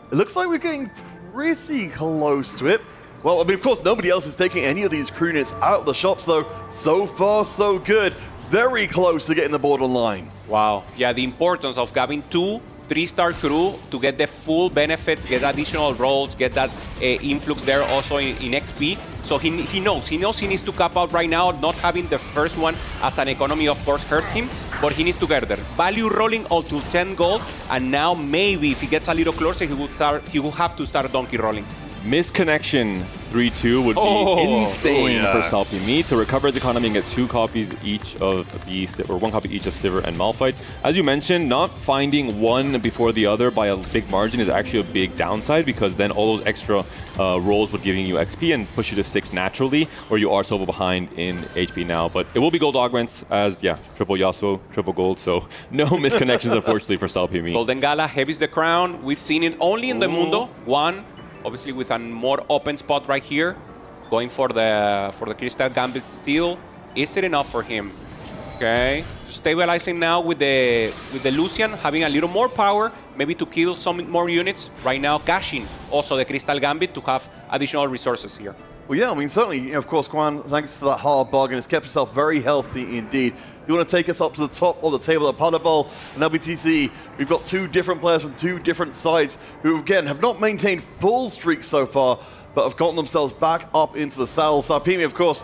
It looks like we're getting pretty close to it. Well, I mean, of course, nobody else is taking any of these crew units out of the shops, though. So far, so good. Very close to getting the board online. Wow. Yeah, the importance of having 2 3-star crew to get the full benefits, get additional rolls, get that influx there also in XP. So he knows he needs to cap out right now. Not having the first one as an economy, of course, hurt him, but he needs to get there. Value rolling all to 10 gold, and now maybe if he gets a little closer, he will have to start donkey rolling. Misconnection 3-2 would be insane for Salpimi to recover his economy and get 2 copies each of or 1 copy each of Sivir and Malphite. As you mentioned, not finding one before the other by a big margin is actually a big downside, because then all those extra rolls would giving you XP and push you to 6 naturally, or you are so behind in HP now. But it will be gold augments as, triple Yasuo, triple gold, so no misconnections unfortunately for Salpimi. Golden Gala, heavy's the crown. We've seen it only in the Mundo. One, obviously with a more open spot right here, going for the Crystal Gambit steal. Is it enough for him? Okay, stabilizing now with the Lucian, having a little more power, maybe to kill some more units. Right now, cashing also the Crystal Gambit to have additional resources here. Well, yeah, I mean, certainly, of course, Quan, thanks to that hard bargain, has kept himself very healthy indeed. You want to take us up to the top of the table at Paderborn and LBTC. We've got 2 different players from 2 different sides who, again, have not maintained full streaks so far, but have gotten themselves back up into the saddle. Salpimi, of course,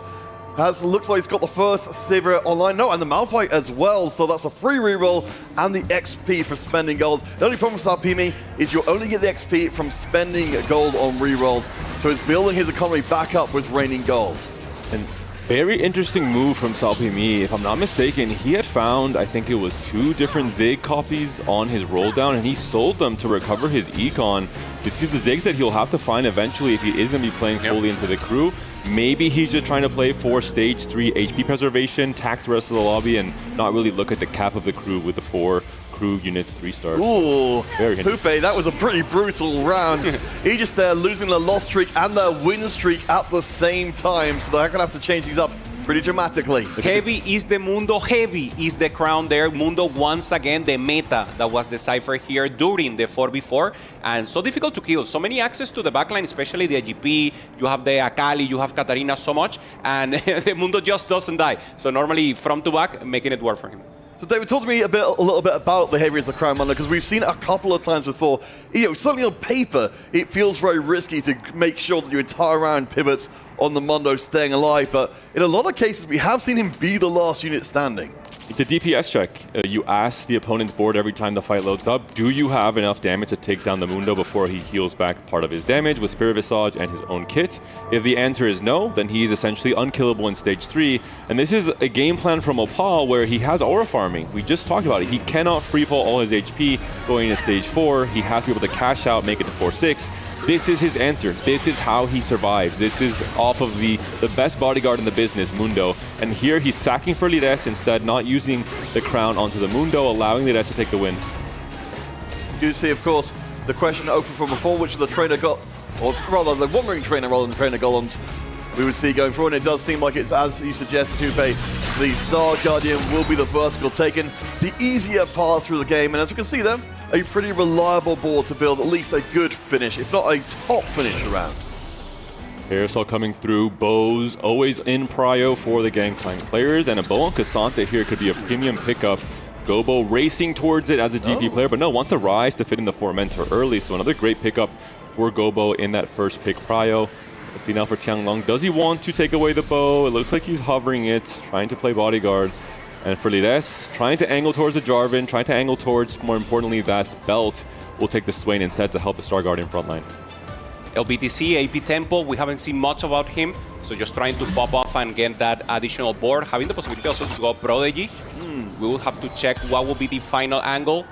looks like he's got the first Sivir online. No, and the Malphite as well. So that's a free reroll and the XP for spending gold. The only problem with Salpimi is you only get the XP from spending gold on rerolls. So he's building his economy back up with raining gold. And very interesting move from Salpimi. If I'm not mistaken, he had found, I think it was 2 different Zig copies on his roll down, and he sold them to recover his econ. This is the Zigs that he'll have to find eventually if he is going to be playing fully into the crew. Maybe he's just trying to play for stage 3 HP preservation, tax the rest of the lobby, and not really look at the cap of the crew with the 4 crew units, 3 stars. Ooh, Pupe, that was a pretty brutal round. Aegis there losing their loss streak and their win streak at the same time, so they're going to have to change these up pretty dramatically. Heavy is the Mundo, heavy is the crown there. Mundo once again the meta that was deciphered here during the 4v4, and so difficult to kill. So many access to the backline, especially the IGP. You have the Akali, you have Katarina so much, and the Mundo just doesn't die. So normally front to back, making it work for him. So David, talk to me a little bit about the Heavy as the Crown Mundo, because we've seen it a couple of times before. You know, certainly on paper, it feels very risky to make sure that your entire round pivots on the Mundo staying alive, but in a lot of cases, we have seen him be the last unit standing. It's a DPS check. You ask the opponent's board every time the fight loads up, do you have enough damage to take down the Mundo before he heals back part of his damage with Spirit Visage and his own kit? If the answer is no, then he's essentially unkillable in stage 3. And this is a game plan from Opal where he has aura farming. We just talked about it. He cannot free fall all his HP going into stage 4. He has to be able to cash out, make it to 4-6. This is his answer. This is how he survives. This is off of the best bodyguard in the business, Mundo. And here he's sacking for Lires instead, not using the crown onto the Mundo, allowing Lires to take the win. You do see, of course, the question open from before, which the trainer got, or rather the Wandering Trainer rather than Trainer Golems, we would see going forward. And it does seem like it's, as you suggested, Tupe, the Star Guardian will be the vertical taken, the easier path through the game. And as we can see there, a pretty reliable board to build at least a good finish, if not a top finish around. Aerosol coming through, bows always in prio for the Gangplank players, and a bow on Cassante here could be a premium pickup. Gobo racing towards it as a GP player, but no, wants to rise to fit in the Formentor early, so another great pickup for Gobo in that first pick prio. Let's see now for Tianglong, does he want to take away the bow? It looks like he's hovering it, trying to play bodyguard. And for Lires, trying to angle towards the Jarvan, trying to angle towards, more importantly, that belt, will take the Swain instead to help the Star Guardian frontline. LBTC, AP Tempo, we haven't seen much about him, so just trying to pop off and get that additional board, having the possibility also to go Prodigy. We will have to check what will be the final angle,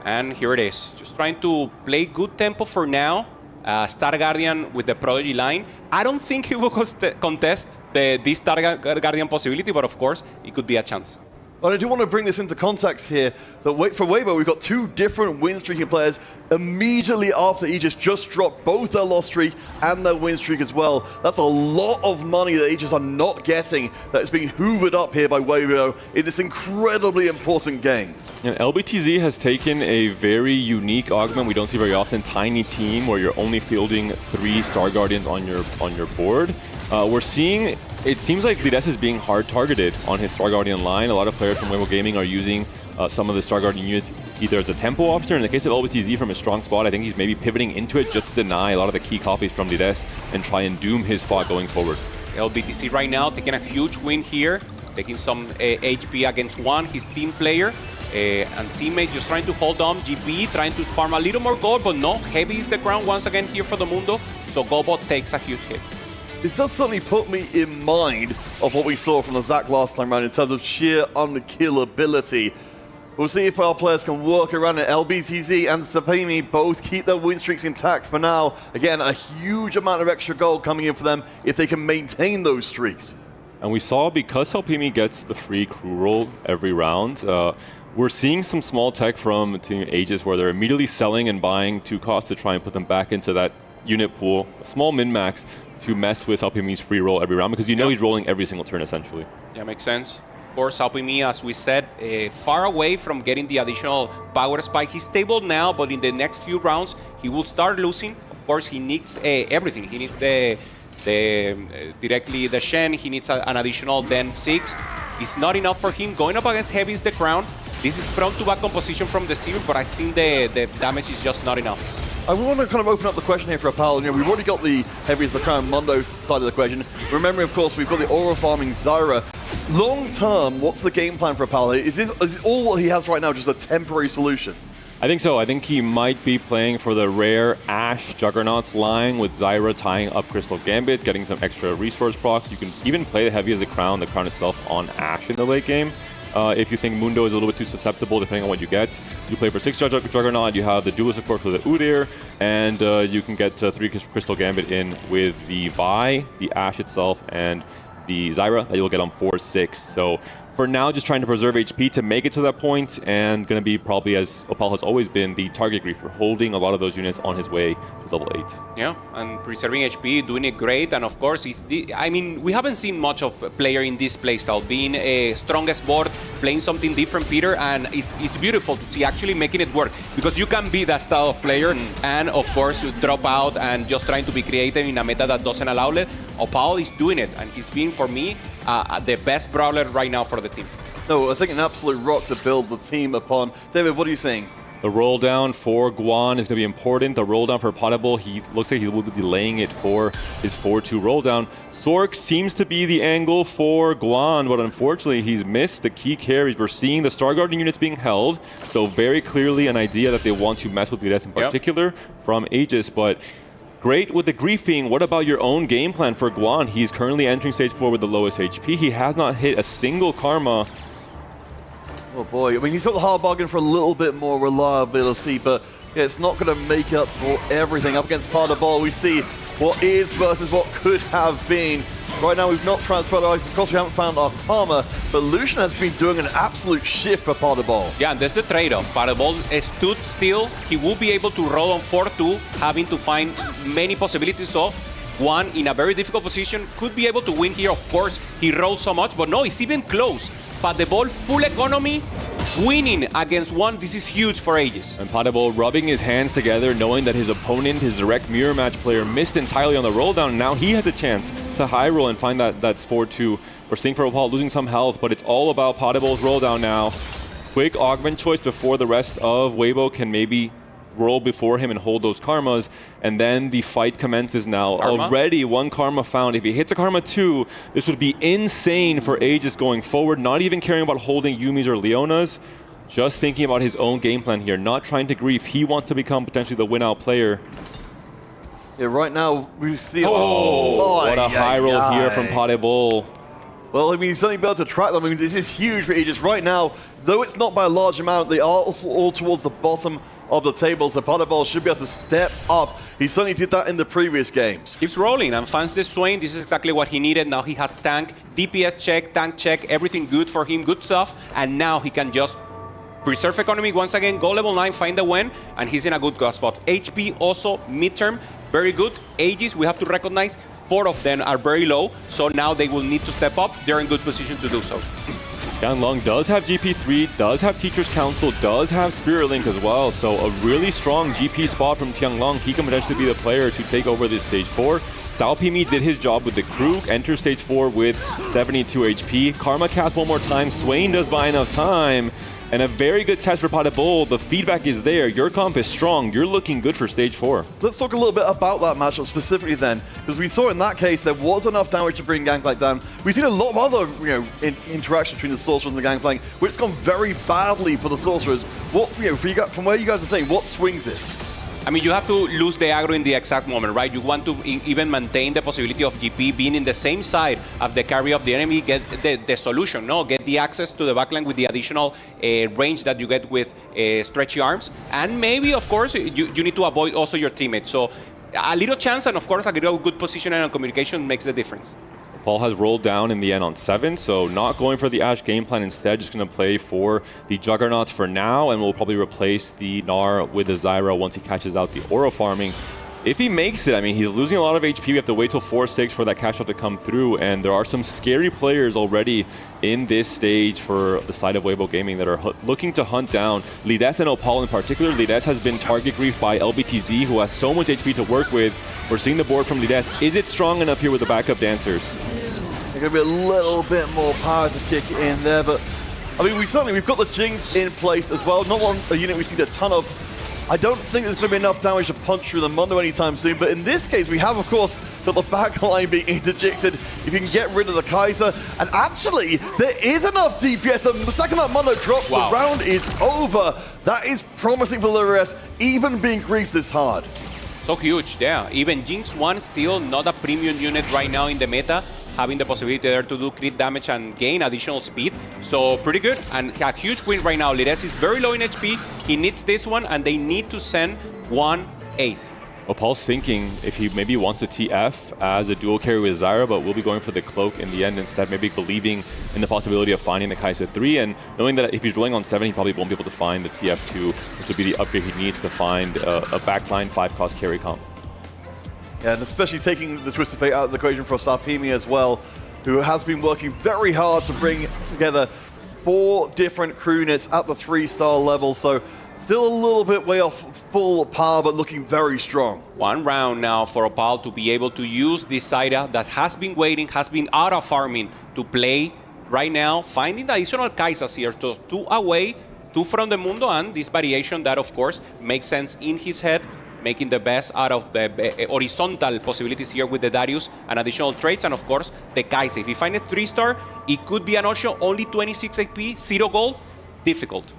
and here it is. Just trying to play good tempo for now. Star Guardian with the Prodigy line. I don't think he will contest this Star Guardian possibility, but of course, it could be a chance. Well, I do want to bring this into context here, that for Waybo, we've got 2 different win-streaking players immediately after Aegis just dropped both their loss streak and their win streak as well. That's a lot of money that Aegis are not getting, that is being hoovered up here by Waybo in this incredibly important game. And LBTZ has taken a very unique augment we don't see very often, tiny team where you're only fielding 3 Star Guardians on your board. We're seeing, it seems like Lires is being hard targeted on his Star Guardian line. A lot of players from Waybo Gaming are using some of the Star Guardian units either as a tempo option, or in the case of LBTZ from a strong spot, I think he's maybe pivoting into it just to deny a lot of the key copies from Dires and try and doom his spot going forward. LBTC right now taking a huge win here, taking some HP against one, his team player. And teammate just trying to hold on. GP trying to farm a little more gold, but no, heavy is the crown once again here for the Mundo. So Gobot takes a huge hit. This does certainly put me in mind of what we saw from the Zac last time around in terms of sheer unkillability. We'll see if our players can work around it. LBTZ and Sapimi both keep their win streaks intact for now. Again, a huge amount of extra gold coming in for them if they can maintain those streaks. And we saw because Sapimi gets the free crew roll every round, we're seeing some small tech from Team Aegis where they're immediately selling and buying 2 costs to try and put them back into that unit pool, a small min-max, to mess with Alpimi's free roll every round because you know he's rolling every single turn essentially. Yeah, makes sense. Of course, Alpimi, as we said, far away from getting the additional power spike. He's stable now, but in the next few rounds, he will start losing. Of course, he needs everything. He needs directly the Shen, he needs an additional Den 6. It's not enough for him. Going up against Heavy is the crown. This is front-to-back composition from the Sivir, but I think the damage is just not enough. I want to kind of open up the question here for Apal. You know, we've already got the Heavy is the crown Mundo side of the question. Remembering, of course, we've got the aura farming Zyra. Long term, what's the game plan for Apal? Is all what he has right now just a temporary solution? I think so. I think he might be playing for the rare Ashe Juggernauts line with Zyra tying up Crystal Gambit, getting some extra resource procs. You can even play the Heavy as the crown itself on Ashe in the late game. If you think Mundo is a little bit too susceptible, depending on what you get. You play for 6 Juggernaut, you have the dual support for the Udyr, and you can get 3 Crystal Gambit in with the Vi, the Ashe itself, and the Zyra that you'll get on 4-6. So for now, just trying to preserve HP to make it to that point, and going to be probably, as Opal has always been, the target griefer, holding a lot of those units on his way to level 8. Yeah, and preserving HP, doing it great, and of course, I mean, we haven't seen much of a player in this playstyle, being a strongest board, playing something different, Peter, and it's beautiful to see actually making it work, because you can be that style of player, and of course, drop out and just trying to be creative in a meta that doesn't allow it. Opal is doing it, and he's being, for me, the best brawler right now for the team. No, I think an absolute rock to build the team upon. David, what are you saying? The roll down for Guan is going to be important. The roll down for Potable, he looks like he will be delaying it for his 4-2 roll down. Sork seems to be the angle for Guan, but unfortunately he's missed the key carries. We're seeing the Star Guardian units being held, so very clearly an idea that they want to mess with Dires in particular from Aegis, but great with the griefing. What about your own game plan for Guan? He's currently entering stage 4 with the lowest HP. He has not hit a single karma. Oh boy, I mean, he's got the hard bargain for a little bit more reliability, but yeah, it's not going to make up for everything. Up against Potable, we see what is versus what could have been. Right now, we've not transferred our items. Of course, we haven't found our karma, but Lucian has been doing an absolute shift for Potable. Yeah, and there's a trade-off. Potable stood still. He will be able to roll on 4-2, having to find many possibilities. So, one in a very difficult position could be able to win here. Of course, he rolled so much, but no, it's even close. Potable, full economy, winning against one. This is huge for Aegis. And Potable rubbing his hands together, knowing that his opponent, his direct mirror match player, missed entirely on the roll down. Now he has a chance to high roll and find that's 4-2. We're seeing for Opal losing some health, but it's all about Potable's roll down now. Quick augment choice before the rest of Waybo can maybe roll before him and hold those karmas, and then the fight commences now. Karma? Already 1 karma found. If he hits a karma 2, this would be insane for Aegis going forward, not even caring about holding Yumi's or Leona's, just thinking about his own game plan here, not trying to grief. He wants to become potentially the win-out player. Yeah, right now we see... what a high roll here from Potable. Well, I mean, he's certainly be able to track them. I mean, this is huge for Aegis right now. Though it's not by a large amount, they are also all towards the bottom of the table, so Potable should be able to step up. He certainly did that in the previous games. Keeps rolling and finds the Swain. This is exactly what he needed. Now he has tank, DPS check, tank check, everything good for him, good stuff. And now he can just preserve economy once again, go level 9, find the win, and he's in a good spot. HP also midterm, very good. Aegis, we have to recognize 4 of them are very low, so now they will need to step up. They're in good position to do so. Tianlong does have GP3, does have Teacher's Council, does have Spirit Link as well, so a really strong GP spot from Tianlong. He can potentially be the player to take over this stage 4. Salpimi did his job with the Krug, enters stage 4 with 72 HP. Karma cast one more time, Swain does buy enough time, and a very good test for Pas de Bowl. The feedback is there. Your comp is strong. You're looking good for stage 4. Let's talk a little bit about that matchup specifically then, because we saw in that case there was enough damage to bring Gangplank down. We've seen a lot of other interaction between the Sorcerers and the Gangplank, where it's gone very badly for the Sorcerers. What, for you guys, from where you guys are saying, what swings it? I mean, you have to lose the aggro in the exact moment, right? You want to even maintain the possibility of GP being in the same side of the carry of the enemy, get the solution, no? Get the access to the backline with the additional range that you get with stretchy arms. And maybe, of course, you need to avoid also your teammates. So a little chance and, of course, a little good positioning and communication makes the difference. Paul has rolled down in the end on 7, so not going for the Ashe game plan. Instead, just going to play for the Juggernauts for now, and will probably replace the Gnar with the Zyra once he catches out the aura farming. If he makes it, I mean, he's losing a lot of HP. We have to wait till 4-6 for that cash out to come through, and there are some scary players already in this stage for the side of Waybo Gaming that are looking to hunt down Lides and Opal in particular. Lides has been target griefed by LBTZ, who has so much HP to work with. We're seeing the board from Lides. Is it strong enough here with the backup dancers? There's going to be a little bit more power to kick it in there, but I mean, we've got the Jinx in place as well. Not one a unit we've seen a ton of. I don't think there's going to be enough damage to punch through the Mundo anytime soon, but in this case, we have, of course, got the backline being interjected. If you can get rid of the Kaiser, and actually, there is enough DPS, and the second that Mundo drops, the round is over. That is promising for Lides, even being griefed this hard. So huge, yeah. Even Jinx 1 still not a premium unit right now in the meta, having the possibility there to do crit damage and gain additional speed. So pretty good, and a huge win right now. Lides is very low in HP, he needs this one, and they need to send 1/8. Opal's thinking if he maybe wants to TF as a dual carry with Zyra, but will be going for the cloak in the end instead, maybe believing in the possibility of finding the Kai'Sa 3, and knowing that if he's rolling on 7, he probably won't be able to find the TF2, which will be the upgrade he needs to find a backline 5-cost carry comp. Yeah, and especially taking the Twisted Fate out of the equation for Sarpimi as well, who has been working very hard to bring together 4 different crew units at the 3-star level, so still a little bit way off full power, but looking very strong. One round now for Opal to be able to use this Zyra that has been waiting, has been out of farming to play right now, finding the additional Kaisas here, 2 away, 2 from the Mundo, and this variation that, of course, makes sense in his head, making the best out of the horizontal possibilities here with the Darius and additional traits, and of course the Kai'Sa. If he finds a 3-star, it could be an option. Only 26 AP, 0 gold, difficult.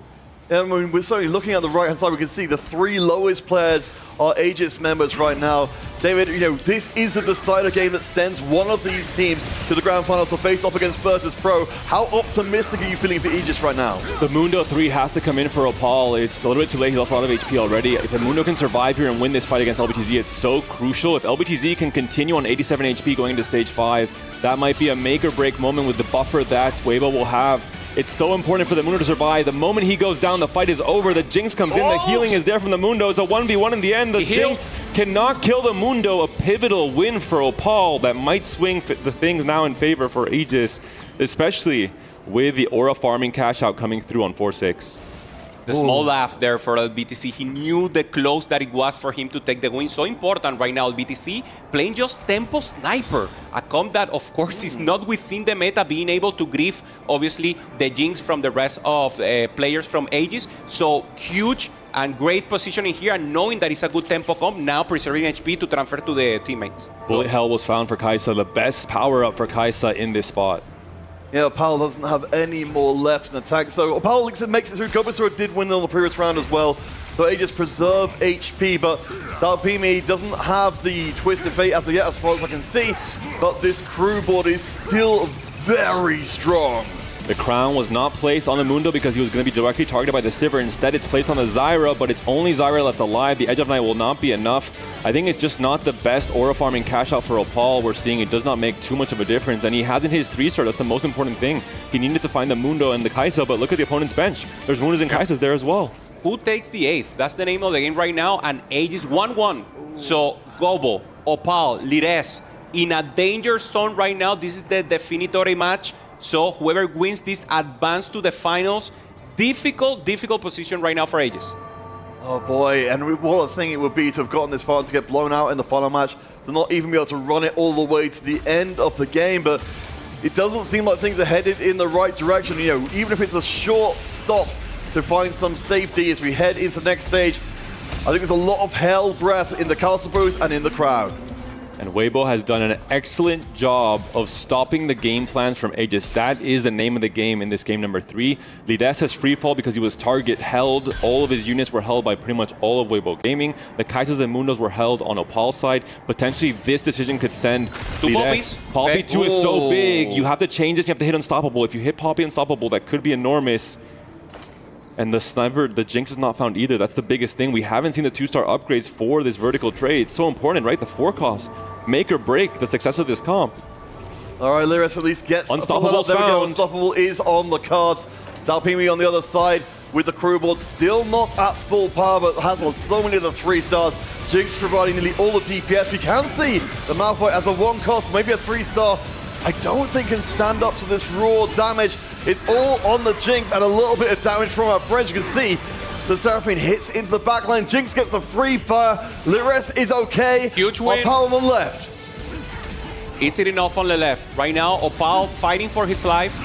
I mean, we're certainly looking at the right-hand side. We can see the 3 lowest players are Aegis members right now. David, this is the decider game that sends one of these teams to the grand finals to face off against Virtus.pro. How optimistic are you feeling for Aegis right now? The Mundo 3 has to come in for Opal. It's a little bit too late. He's lost a lot of HP already. If the Mundo can survive here and win this fight against LBTZ, it's so crucial. If LBTZ can continue on 87 HP going into stage 5, that might be a make-or-break moment with the buffer that Waybo will have. It's so important for the Mundo to survive. The moment he goes down, the fight is over. The Jinx comes in. The healing is there from the Mundo. It's a 1v1 in the end. The Jinx cannot kill the Mundo. A pivotal win for Opal that might swing the things now in favor for Aegis, especially with the aura farming cash out coming through on 4-6. The small laugh there for LBTC. He knew the close that it was for him to take the win. So important right now. LBTC playing just Tempo Sniper, a comp that, of course, is not within the meta, being able to grief, obviously, the Jinx from the rest of players from Aegis. So huge and great positioning here, and knowing that it's a good tempo comp, now preserving HP to transfer to the teammates. Bullet Hell was found for Kai'Sa, the best power-up for Kai'Sa in this spot. Yeah, Opal doesn't have any more left in attack. So Opal makes it through. Coveted did win on the previous round as well. So Aegis preserve HP, but Sarpimi doesn't have the Twisted Fate as of yet, as far as I can see. But this crew board is still very strong. The crown was not placed on the Mundo because he was going to be directly targeted by the Sivir. Instead, it's placed on the Zyra, but it's only Zyra left alive. The Edge of Night will not be enough. I think it's just not the best aura farming cash out for Opal. We're seeing it does not make too much of a difference, and he hasn't hit his 3-star. That's the most important thing. He needed to find the Mundo and the Kai'Sa, but look at the opponent's bench. There's Mundos and Kaisas there as well. Who takes the 8th? That's the name of the game right now, and Aegis 1-1. So Gobo, Opal, Lides in a danger zone right now. This is the definitory match. So whoever wins this advance to the finals. Difficult position right now for Aegis. Oh boy, and what a thing it would be to have gotten this far and to get blown out in the final match, to not even be able to run it all the way to the end of the game. But it doesn't seem like things are headed in the right direction. Even if it's a short stop to find some safety as we head into the next stage. I think there's a lot of hell breath in the castle booth and in the crowd. And Waybo has done an excellent job of stopping the game plans from Aegis. That is the name of the game in this game number 3. Lides has free fall because he was target held. All of his units were held by pretty much all of Waybo Gaming. The Kaisers and Mundos were held on Opal's side. Potentially this decision could send Lides. Poppy 2 is so big. You have to change this. You have to hit Unstoppable. If you hit Poppy Unstoppable, that could be enormous. And the sniper, the Jinx is not found either. That's the biggest thing. We haven't seen the 2-star upgrades for this vertical trade. It's so important, right? The 4 cost. Make or break the success of this comp. All right, Liris at least gets Unstoppable. There we go. Unstoppable is on the cards. Zalpimi on the other side with the crew board, still not at full power, but has so many of the 3 stars. Jinx providing nearly all the DPS. We can see the Malphite as a 1 cost, maybe a 3-star. I don't think can stand up to this raw damage. It's all on the Jinx and a little bit of damage from our friends. You can see the Seraphine hits into the backline. Jinx gets the free fire. Lires is okay. Huge win. Opal on the left. Is it enough on the left? Right now, Opal fighting for his life.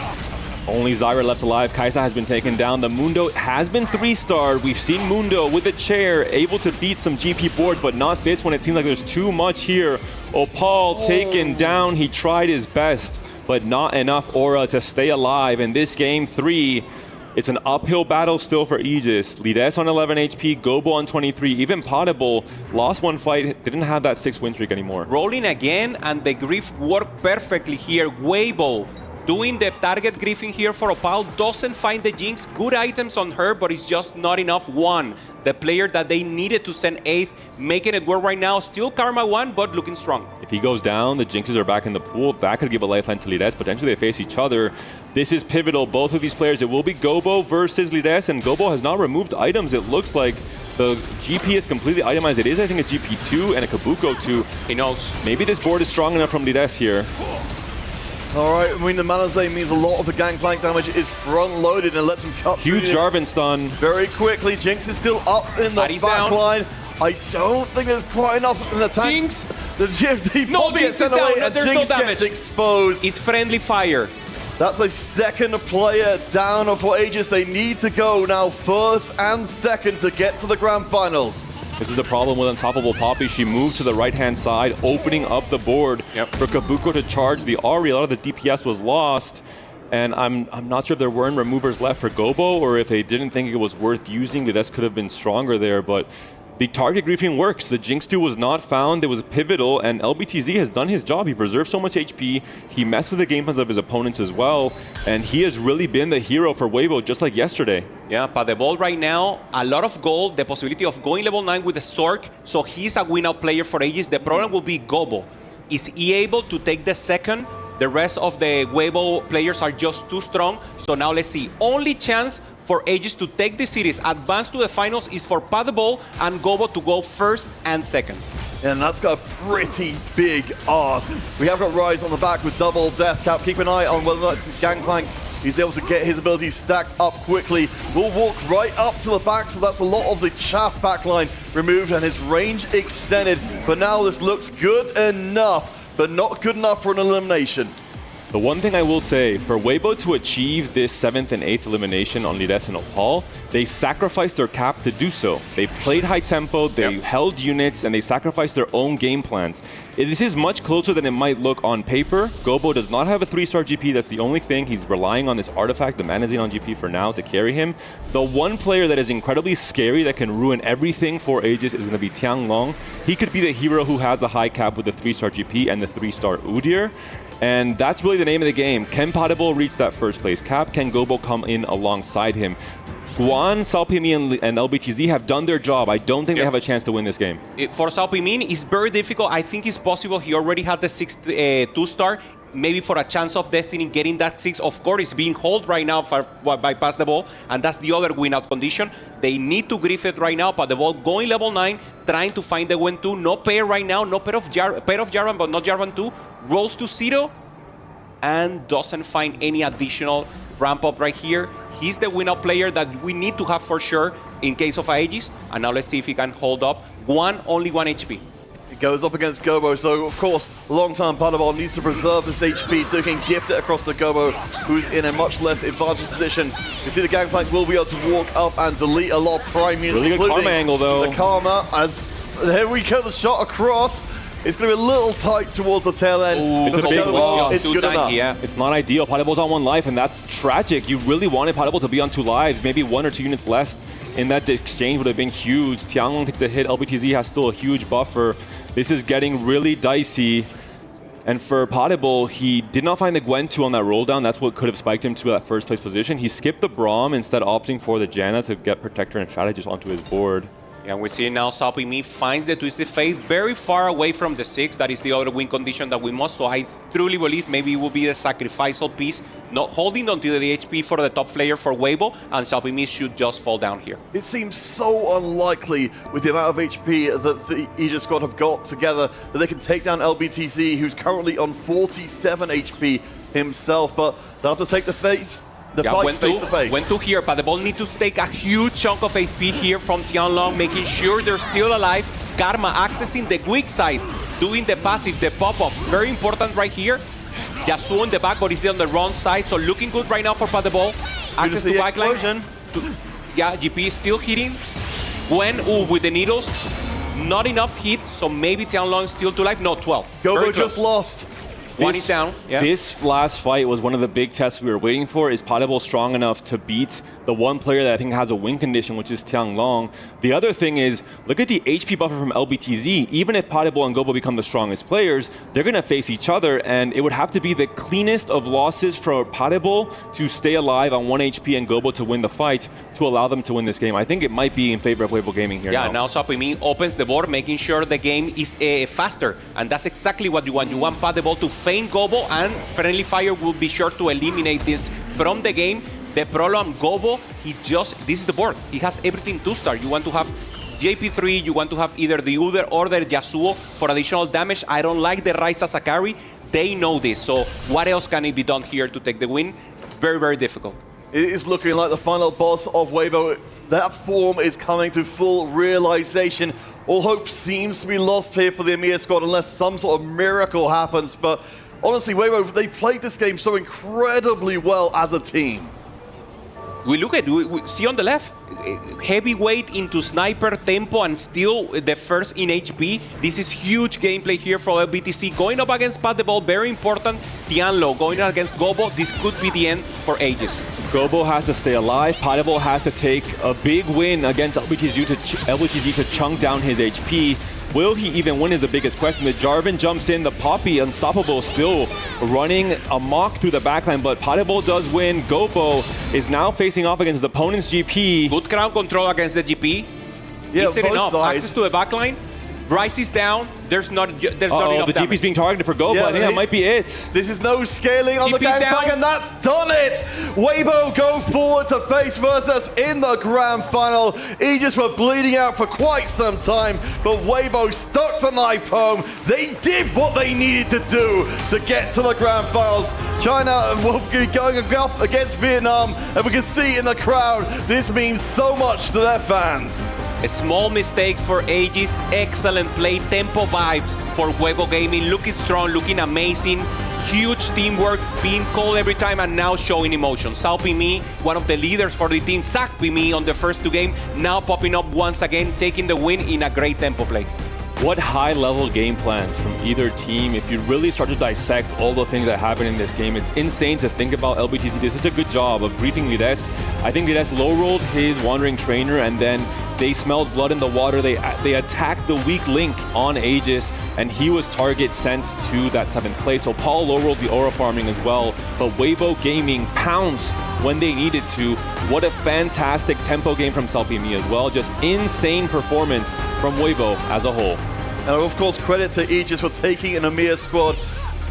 Only Zyra left alive. Kaisa has been taken down. The Mundo has been 3-starred. We've seen Mundo with the chair able to beat some GP boards, but not this one. It seems like there's too much here. Opal taken down. He tried his best, but not enough aura to stay alive. In this game 3, it's an uphill battle still for Aegis. Lides on 11 HP, Gobo on 23. Even Potable lost 1 fight, didn't have that 6 win streak anymore. Rolling again, and the grief worked perfectly here. Waybo doing the target griefing here for Opal, doesn't find the Jinx. Good items on her, but it's just not enough. One, the player that they needed to send 8th, making it work right now. Still Karma 1, but looking strong. If he goes down, the Jinxes are back in the pool. That could give a lifeline to Lides. Potentially they face each other. This is pivotal. Both of these players, it will be Gobo versus Lides, and Gobo has not removed items. It looks like the GP is completely itemized. It is, I think, a GP2 and a Kabuko 2. He knows. Maybe this board is strong enough from Lides here. All right, I mean, the Malazay means a lot of the gangplank damage is front-loaded and lets him cut Huge Jarvan stun. Very quickly. Jinx is still up in the back line. I don't think there's quite enough in the tank. Jinx! The No, Jinx is down. and There's Jinx no damage. gets exposed. It's friendly fire. That's a second player down for Aegis. They need to go now 1st and 2nd to get to the grand finals. This is the problem with Unstoppable Poppy. She moved to the right-hand side, opening up the board for Kabuko to charge the Ahri. A lot of the DPS was lost. And I'm not sure if there weren't removers left for Gobo, or if they didn't think it was worth using. Lides could have been stronger there, but the target griefing works. The Jinx 2 was not found. It was pivotal, and LBTZ has done his job. He preserved so much HP. He messed with the game plans of his opponents as well, and he has really been the hero for Waybo, just like yesterday. Yeah, but the ball right now, a lot of gold, the possibility of going level 9 with the Zork, so he's a win-out player for Aegis. The problem will be Gobo. Is he able to take the second? The rest of the Waybo players are just too strong, so now let's see. Only chance for Aegis to take the series, advance to the finals, is for Padball and Gobo to go 1st and 2nd. And that's got a pretty big ask. We have got Rise on the back with double death cap. Keep an eye on whether or not it's Gangplank. He's able to get his abilities stacked up quickly. Will walk right up to the back, so that's a lot of the chaff backline removed and his range extended. But now this looks good enough, but not good enough for an elimination. The one thing I will say, for Waybo to achieve this 7th and 8th elimination on Lides and Opal, they sacrificed their cap to do so. They played high tempo, they held units, and they sacrificed their own game plans. This is much closer than it might look on paper. Gobo does not have a 3-star GP, that's the only thing. He's relying on this artifact, the Mana Xenon GP for now, to carry him. The one player that is incredibly scary that can ruin everything for Aegis is going to be Tiang Long. He could be the hero who has the high cap with the 3-star GP and the 3-star Udyr. And that's really the name of the game. Can Potable reach that 1st place cap? Can Gobo come in alongside him? Guan, Salpimi, and LBTZ have done their job. I don't think they have a chance to win this game. For Salpimi, it's very difficult. I think it's possible. He already had the 6th 2-star. Maybe for a chance of Destiny getting that 6. Of course, it's being held right now by Pass the Ball, and that's the other win-out condition. They need to grief it right now. Pass the Ball going level 9, trying to find the win 2. No pair right now. No pair of Jarvan, but not Jarvan 2. Rolls to 0 and doesn't find any additional ramp up right here. He's the win-out player that we need to have for sure in case of Aegis. And now let's see if he can hold up. Only 1 HP. It goes up against Gobo, so of course, long-time Paderball needs to preserve this HP so he can gift it across the Gobo, who's in a much less advantaged position. You see the Gangplank will be able to walk up and delete a lot of prime units, Really good Karma angle, though. The Karma, as here we go, the shot across. It's going to be a little tight towards the tail end. It's a big loss. It's good enough. It's not ideal. Paderball's on 1 life, and that's tragic. You really wanted Paderball to be on 2 lives. Maybe 1 or 2 units less in that exchange would have been huge. Tianglong takes a hit. LBTZ has still a huge buffer. This is getting really dicey. And for Paderball, he did not find the Gwen 2 on that roll down. That's what could have spiked him to that first place position. He skipped the Braum, instead opting for the Janna to get Protector and Strategist onto his board. And we see now Salpimi finds the Twisted Fate very far away from the 6. That is the other win condition that we must. So I truly believe maybe it will be a sacrificial piece, not holding onto the HP for the top player for Waybo, and Salpimi should just fall down here. It seems so unlikely with the amount of HP that the Aegis squad have got together that they can take down LBTZ, who's currently on 47 HP himself, but they'll have to take the fate. Went to here, but the ball need to take a huge chunk of HP here from Tianglong, making sure they're still alive. Karma accessing the weak side, doing the passive, the pop-up. Very important right here. Yasuo in the back, but he's on the wrong side, so looking good right now for Paderball. Access to backline. Yeah, GP is still hitting. Gwen, with the needles. Not enough hit, so maybe Tianglong is still to life. No, 12. Gobo just lost. One is down. Yeah. This last fight was one of the big tests we were waiting for. Is Paderball strong enough to beat the one player that I think has a win condition, which is Tianglong? The other thing is, look at the HP buffer from LBTZ. Even if Paderball and Gobo become the strongest players, they're going to face each other, and it would have to be the cleanest of losses for Paderball to stay alive on 1 HP and Gobo to win the fight to allow them to win this game. I think it might be in favor of Waybo Gaming here. Yeah, now Salpimi opens the board, making sure the game is faster, and that's exactly what you want. You want Paderball to feign Gobo, and Friendly Fire will be sure to eliminate this from the game. The problem, Gobo, this is the board. He has everything to start. You want to have JP3, you want to have either the Uber or the Yasuo for additional damage. I don't like the Ryze as a carry. They know this, so what else can it be done here to take the win? Very, very difficult. It is looking like the final boss of Waybo. That form is coming to full realization. All hope seems to be lost here for the EMEA squad unless some sort of miracle happens, but honestly, Waybo, they played this game so incredibly well as a team. We see on the left, heavyweight into sniper tempo and still the first in HP. This is huge gameplay here for LBTZ. Going up against Paderball, very important. Tianglong going up against Gobo, this could be the end for Aegis. Gobo has to stay alive. Paderball has to take a big win against LBTZ to chunk down his HP. Will he even win is the biggest question. The Jarvan jumps in, the Poppy, Unstoppable, still running amok through the backline, but Paderball does win. Gobo is now facing off against his opponent's GP. Good ground control against the GP. Yeah, is it enough? Sides. Access to the backline. Ryze is down. There's not enough the damage. GP's being targeted for Gobo. I think that might be it. This is no scaling on the Gangplank, and that's done it! Waybo go forward to face Virtus in the grand final. Aegis were bleeding out for quite some time, but Waybo stuck the knife home. They did what they needed to do to get to the grand finals. China will be going up against Vietnam, and we can see in the crowd, this means so much to their fans. Small mistakes for Aegis, excellent play, tempo vibes for Waybo Gaming, looking strong, looking amazing, huge teamwork, being called every time and now showing emotion. Salpimi, one of the leaders for the team, Sakpimi on the first 2 games, now popping up once again, taking the win in a great tempo play. What high-level game plans from either team. If you really start to dissect all the things that happen in this game, it's insane to think about. LBTZ did such a good job of briefing Lides. I think Lides low-rolled his Wandering Trainer, and then they smelled blood in the water. They attacked the weak link on Aegis, and he was target sent to that 7th place. So Paul low-rolled the aura farming as well, but Waybo Gaming pounced when they needed to. What a fantastic tempo game from Salpimi as well. Just insane performance from Waybo as a whole. And of course, credit to Aegis for taking an EMEA squad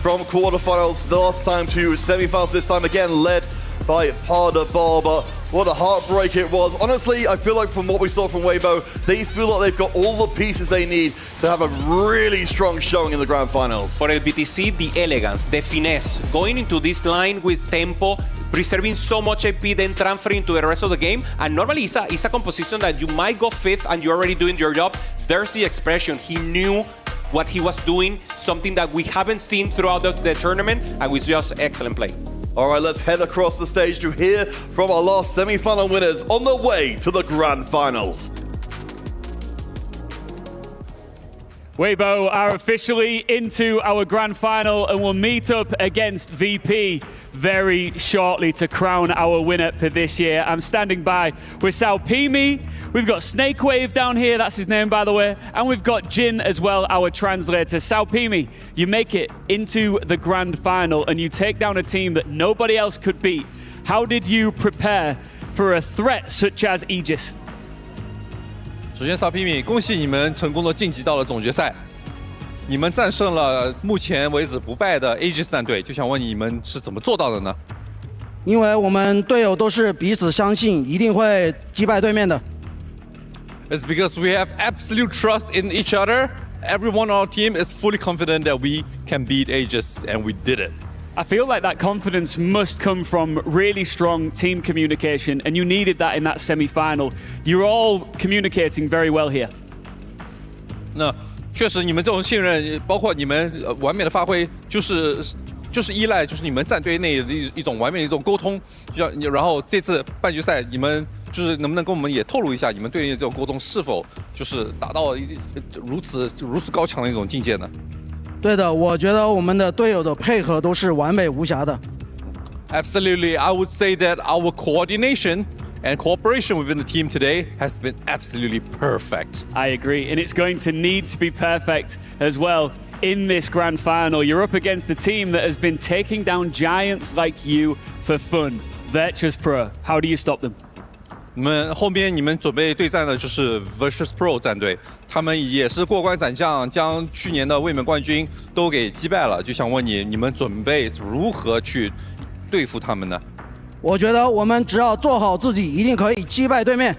from quarterfinals the last time to semifinals, this time again led by Paderball, but what a heartbreak it was. Honestly, I feel like from what we saw from Waybo, they feel like they've got all the pieces they need to have a really strong showing in the grand finals. For LBTZ, the elegance, the finesse, going into this line with tempo, preserving so much AP, then transferring to the rest of the game. And normally it's a composition that you might go 5th and you're already doing your job. There's the expression. He knew what he was doing, something that we haven't seen throughout the tournament, and was just excellent play. All right, let's head across the stage to hear from our last semi-final winners on the way to the grand finals. Waybo are officially into our grand final and will meet up against VP very shortly to crown our winner for this year. I'm standing by with Saupimi. We've got Snakewave down here, that's his name by the way, and we've got Jin as well, our translator. Saupimi, you make it into the grand final and you take down a team that nobody else could beat. How did you prepare for a threat such as Aegis? 首先 ，Saupimi， 恭喜你们成功的晋级到了总决赛，你们战胜了目前为止不败的 Aegis 战队，就想问你们是怎么做到的呢？因为我们队友都是彼此相信，一定会击败对面的。It's because we have absolute trust in each other. Everyone on our team is fully confident that we can beat Aegis, and we did it. I feel like that confidence must come from really strong team communication, and you needed that in that semi-final. You're all communicating very well here. 那确实，你们这种信任，包括你们完美的发挥，就是依赖你们战队内的一种完美的一种沟通。然后这次半决赛，你们就是能不能跟我们也透露一下，你们队内这种沟通是否就是达到如此高强的一种境界呢？对的，我觉得我们的队友的配合都是完美无瑕的。Absolutely, I would say that our coordination and cooperation within the team today has been absolutely perfect. I agree, and it's going to need to be perfect as well in this grand final. You're up against a team that has been taking down giants like you for fun. Virtus.pro, how do you stop them? 你们后面准备对战的就是 Virtus.pro 战队，他们也是过关斩将，将去年的卫冕冠军都给击败了。就想问你，你们准备如何去对付他们呢？我觉得我们只要做好自己，一定可以击败对面。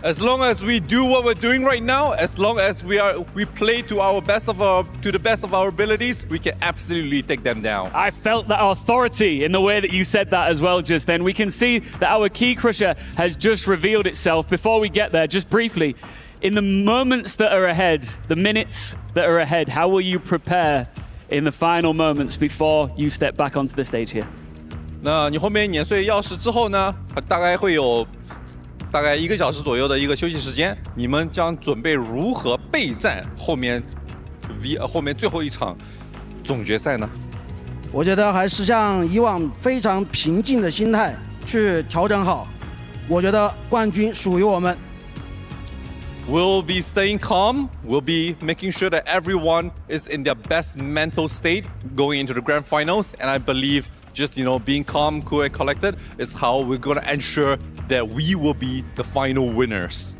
As long as we do what we're doing right now, as long as we play to the best of our abilities, we can absolutely take them down. I felt that authority in the way that you said that as well just then. We can see that our key crusher has just revealed itself. Before we get there, just briefly, in the moments that are ahead, the minutes that are ahead, how will you prepare in the final moments before you step back onto the stage here? 那你后面碾碎钥匙之后呢，大概会有大概1个小时左右的一个休息时间，你们将准备如何备战后面最后一场总决赛呢？我觉得还是像以往非常平静的心态去调整好。我觉得冠军属于我们。We'll be staying calm. We'll be making sure that everyone is in their best mental state going into the grand finals. And I believe just, being calm, cool, and collected is how we're going to ensure that we will be the final winners.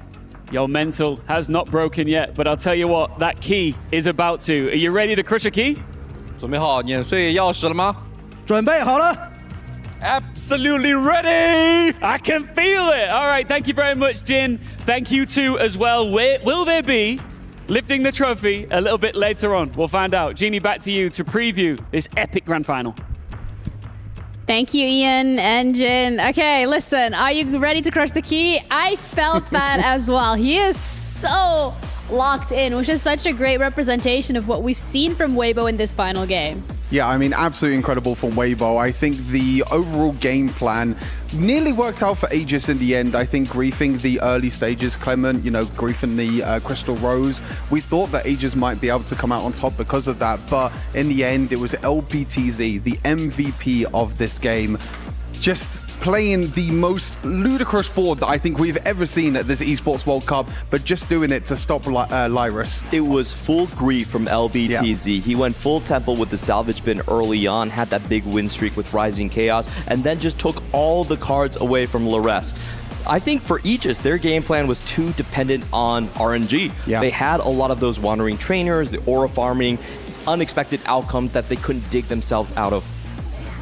Your mental has not broken yet, but I'll tell you what, that key is about to. Are you ready to crush a key? 准备好碾碎钥匙了吗？准备好了。Absolutely ready! I can feel it! All right, thank you very much, Jin. Thank you too as well. Will there be lifting the trophy a little bit later on? We'll find out. Jeannie, back to you to preview this epic grand final. Thank you, Ian and Jin. Okay, listen, are you ready to crush the key? I felt that as well. He is so locked in, which is such a great representation of what we've seen from Waybo in this final game. Yeah, I mean, absolutely incredible from Waybo. I think the overall game plan nearly worked out for Aegis in the end. I think griefing the early stages, Clement, griefing the Crystal Rose, we thought that Aegis might be able to come out on top because of that. But in the end, it was LPTZ, the MVP of this game, just playing the most ludicrous board that I think we've ever seen at this Esports World Cup, but just doing it to stop Lyris. It was full grief from LBTZ. Yeah. He went full tempo with the salvage bin early on, had that big win streak with Rising Chaos, and then just took all the cards away from Lores. I think for Aegis, their game plan was too dependent on RNG. Yeah. They had a lot of those wandering trainers, the aura farming, unexpected outcomes that they couldn't dig themselves out of.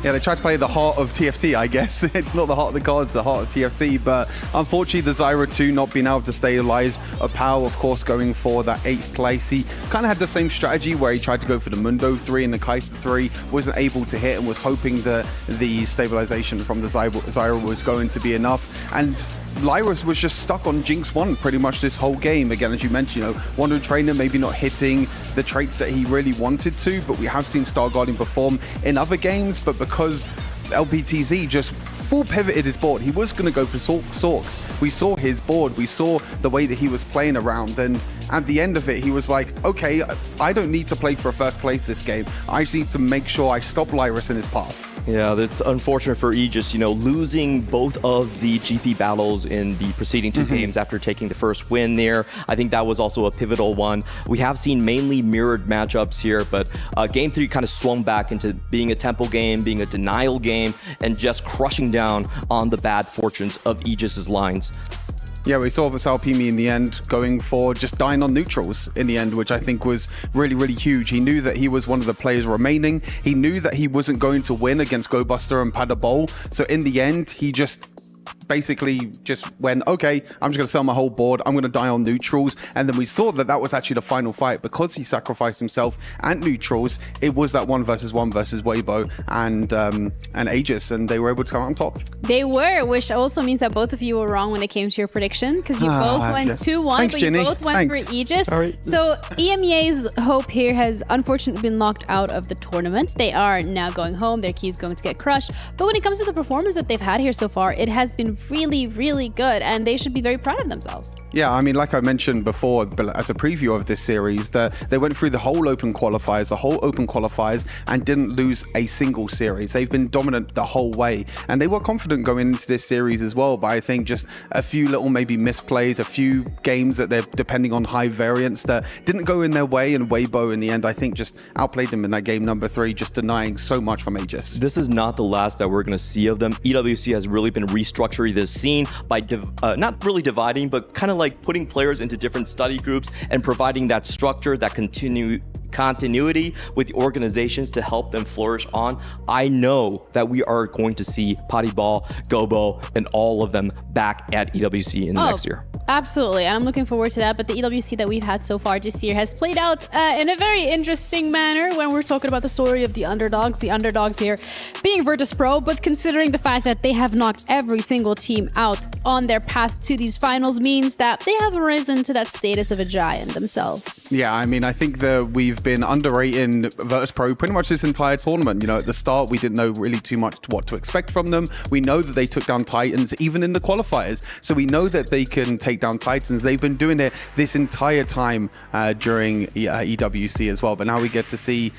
Yeah, they tried to play the heart of TFT, I guess. It's not the heart of the gods, the heart of TFT. But unfortunately, the Zyra 2 not being able to stabilize. Apao, of course, going for that 8th place. He kind of had the same strategy where he tried to go for the Mundo 3 and the Kaiser 3. Wasn't able to hit and was hoping that the stabilization from the Zyra was going to be enough. And Lyris was just stuck on Jinx 1 pretty much this whole game. Again, as you mentioned, Wonder Trainer maybe not hitting the traits that he really wanted to, but we have seen Star Guardian perform in other games. But because LPTZ just full pivoted his board, he was going to go for Sorks. We saw his board, we saw the way that he was playing around, and at the end of it, he was like, okay, I don't need to play for a first place this game. I just need to make sure I stop Lyris in his path. Yeah, that's unfortunate for Aegis, losing both of the GP battles in the preceding two games after taking the first win there. I think that was also a pivotal one. We have seen mainly mirrored matchups here, but game 3 kind of swung back into being a tempo game, being a denial game, and just crushing down on the bad fortunes of Aegis's lines. Yeah, we saw Salpimi in the end going for just dying on neutrals in the end, which I think was really, really huge. He knew that he was one of the players remaining. He knew that he wasn't going to win against GoBuster and Padabol. So in the end, he just basically just went, okay, I'm just going to sell my whole board. I'm going to die on neutrals. And then we saw that that was actually the final fight because he sacrificed himself and neutrals. It was that 1 versus Waybo and Aegis, and they were able to come out on top. They were, which also means that both of you were wrong when it came to your prediction, because you both went 2-1, Thanks, but Jenny. you both went for Aegis. So EMEA's hope here has unfortunately been knocked out of the tournament. They are now going home. Their key is going to get crushed. But when it comes to the performance that they've had here so far, it has been really, really good, and they should be very proud of themselves. Yeah, I mean, like I mentioned before, but as a preview of this series, that they went through the whole open qualifiers, and didn't lose a single series. They've been dominant the whole way, and they were confident going into this series as well. But I think just a few little maybe misplays, a few games that they're depending on high variance that didn't go in their way, and Waybo in the end, I think, just outplayed them in that game number 3, just denying so much from Aegis. This is not the last that we're going to see of them. EWC has really been restructuring this scene by not really dividing, but kind of like putting players into different study groups and providing that structure, that continuity with the organizations to help them flourish on. I know that we are going to see Padibol, Gobo, and all of them back at EWC in the next year. Absolutely, and I'm looking forward to that. But the EWC that we've had so far this year has played out in a very interesting manner when we're talking about the story of the underdogs here being Virtus.pro, but considering the fact that they have knocked every single team out on their path to these finals means that they have risen to that status of a giant themselves. Yeah, I mean, I think that we've been underrating Virtus.pro pretty much this entire tournament. At the start, we didn't know really too much what to expect from them. We know that they took down Titans even in the qualifiers, so we know that they can take down Titans. They've been doing it this entire time during EWC as well, but now we get to see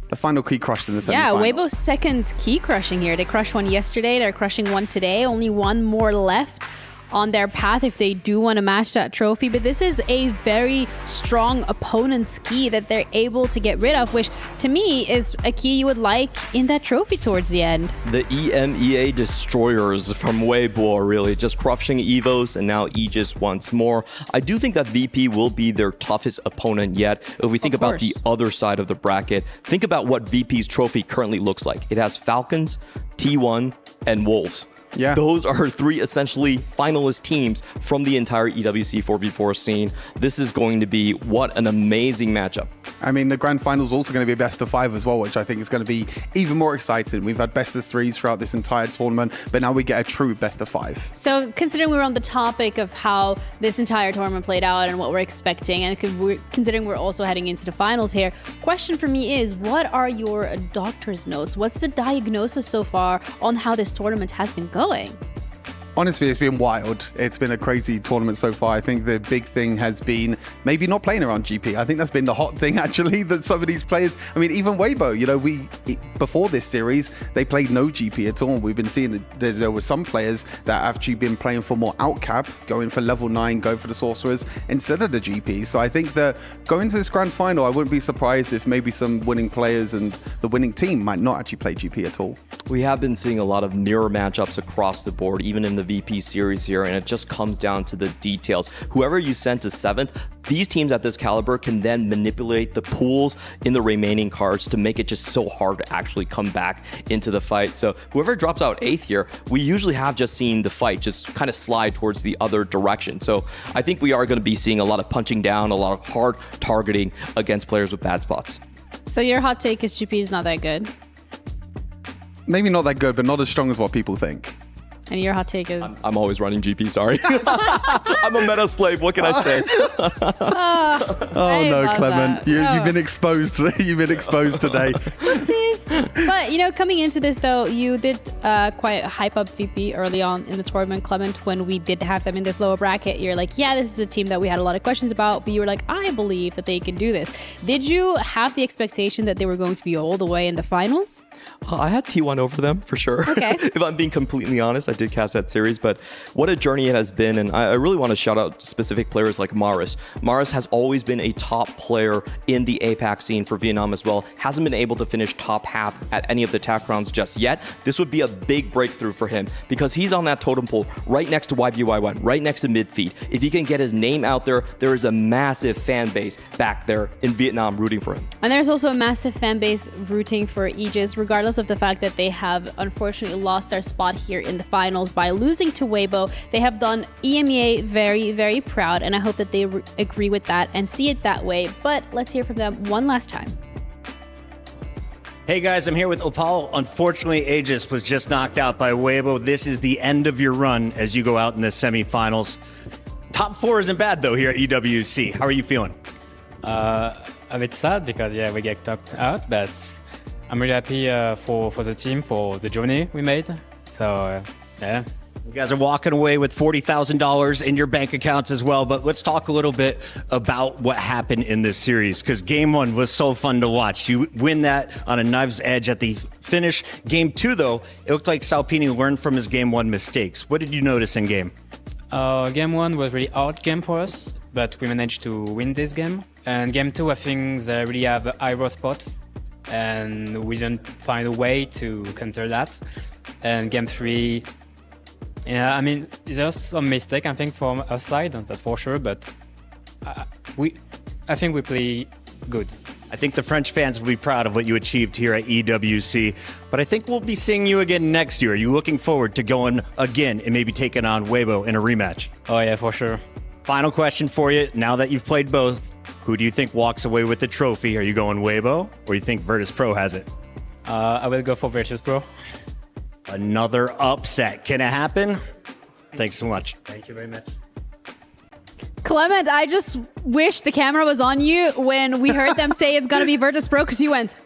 the final key crush in the semifinal. Yeah, Waybo's second key crushing here. They crushed one yesterday, they're crushing one today. Only one more left on their path if they do want to match that trophy. But this is a very strong opponent's key that they're able to get rid of, which to me is a key you would like in that trophy towards the end. The EMEA destroyers from Waybo are really just crushing EVOS and now Aegis once more. I do think that VP will be their toughest opponent yet. If we think about the other side of the bracket, think about what VP's trophy currently looks like. It has Falcons, T1, and Wolves. Yeah. Those are 3 essentially finalist teams from the entire EWC 4v4 scene. This is going to be what an amazing matchup. I mean, the grand final is also going to be a best of 5 as well, which I think is going to be even more exciting. We've had best of 3s throughout this entire tournament, but now we get a true best of 5. So considering we're on the topic of how this entire tournament played out and what we're expecting, and considering we're also heading into the finals here, question for me is, what are your doctor's notes? What's the diagnosis so far on how this tournament has been going? Honestly, it's been wild. It's been a crazy tournament so far. I think the big thing has been maybe not playing around GP. I think that's been the hot thing, actually, that some of these players, I mean, even Waybo, before this series, they played no GP at all. We've been seeing that there were some players that have actually been playing for more outcap, going for level 9, going for the sorcerers instead of the GP. So I think that going to this grand final, I wouldn't be surprised if maybe some winning players and the winning team might not actually play GP at all. We have been seeing a lot of mirror matchups across the board, even in the VP series here, and it just comes down to the details. Whoever you send to 7th, these teams at this caliber can then manipulate the pools in the remaining cards to make it just so hard to actually come back into the fight. So whoever drops out 8th here, we usually have just seen the fight just kind of slide towards the other direction. So I think we are going to be seeing a lot of punching down, a lot of hard targeting against players with bad spots. So your hot take is GP is not that good? Maybe not that good, but not as strong as what people think. And your hot take is? I'm always running GP, sorry. I'm a meta slave, what can I say? Oh no, Clement. You've been exposed. You've been exposed today. Oopsies. But, coming into this, though, you did quite hype up VP early on in the tournament, Clement, when we did have them in this lower bracket. You're like, yeah, this is a team that we had a lot of questions about, but you were like, I believe that they can do this. Did you have the expectation that they were going to be all the way in the finals? I had T1 over them, for sure. Okay. If I'm being completely honest, I did cast that series, but what a journey it has been, and I really want to shout out specific players like Maris. Maris has always been a top player in the APAC scene for Vietnam as well. Hasn't been able to finish top half at any of the TAC rounds just yet. This would be a big breakthrough for him because he's on that totem pole right next to YBY1, right next to Midfeed. If he can get his name out there, there is a massive fan base back there in Vietnam rooting for him. And there's also a massive fan base rooting for Aegis, regardless of the fact that they have unfortunately lost their spot here in the finals by losing to Waybo. They have done EMEA very, very proud, and I hope that they agree with that and see it that way. But let's hear from them one last time. Hey guys, I'm here with Opal. Unfortunately, Aegis was just knocked out by Waybo. This is the end of your run as you go out in the semifinals. Top 4 isn't bad though here at EWC. How are you feeling? A bit sad because we get knocked out, but I'm really happy for the team, for the journey we made. So yeah. You guys are walking away with $40,000 in your bank accounts as well, but let's talk a little bit about what happened in this series, because game 1 was so fun to watch. You win that on a knife's edge at the finish. Game 2, though, it looked like Salpini learned from his game 1 mistakes. What did you notice in game? Game 1 was really hard game for us, but we managed to win this game. And game 2, I think they really have a high spot, and we didn't find a way to counter that. And game 3, yeah, I mean, there's some mistake, I think, from our side, that's for sure, but I think we play good. I think the French fans will be proud of what you achieved here at EWC, but I think we'll be seeing you again next year. Are you looking forward to going again and maybe taking on Waybo in a rematch? Oh yeah, for sure. Final question for you. Now that you've played both, who do you think walks away with the trophy? Are you going Waybo, or do you think Virtus.pro has it? I will go for Virtus.pro. Another upset. Can it happen? Thanks so much. Thank you very much. Clement, I just wish the camera was on you when we heard them say it's going to be Virtus.pro, because you went.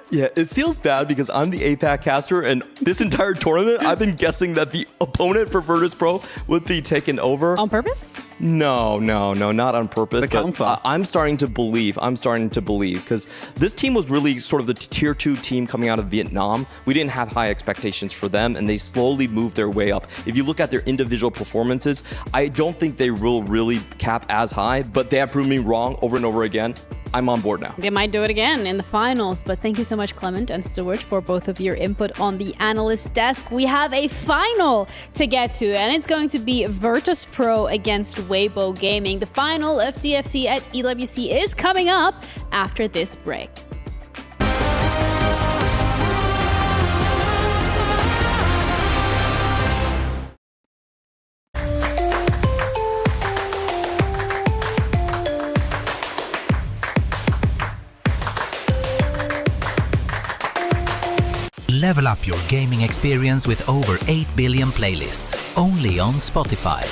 Yeah, it feels bad because I'm the APAC caster, and this entire tournament, I've been guessing that the opponent for Virtus.pro would be taken over. On purpose? No, not on purpose. The counter. I'm starting to believe, because this team was really sort of the tier 2 team coming out of Vietnam. We didn't have high expectations for them, and they slowly moved their way up. If you look at their individual performances, I don't think they will really cap as high, but they have proven me wrong over and over again. I'm on board now. They might do it again in the finals, but thank you so much, Clement and Stuart, for both of your input on the analyst desk. We have a final to get to, and it's going to be Virtus.pro against Waybo Gaming. The final of TFT at EWC is coming up after this break. Level up your gaming experience with over 8 billion playlists, only on Spotify,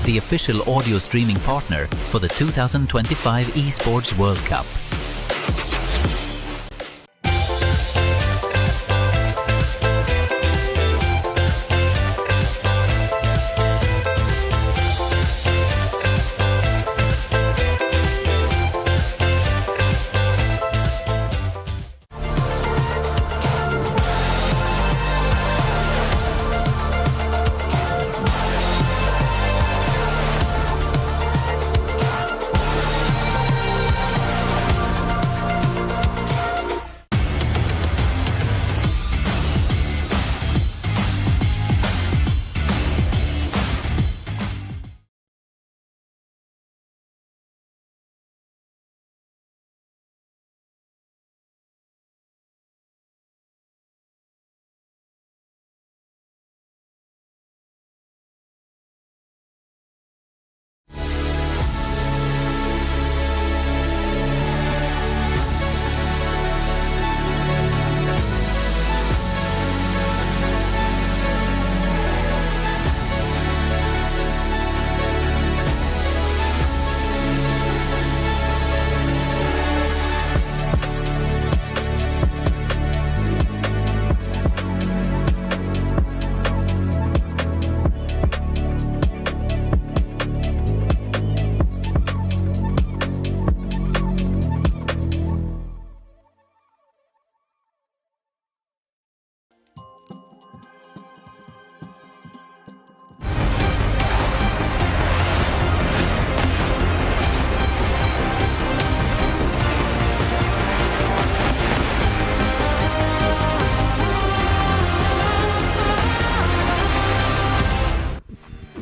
the official audio streaming partner for the 2025 Esports World Cup.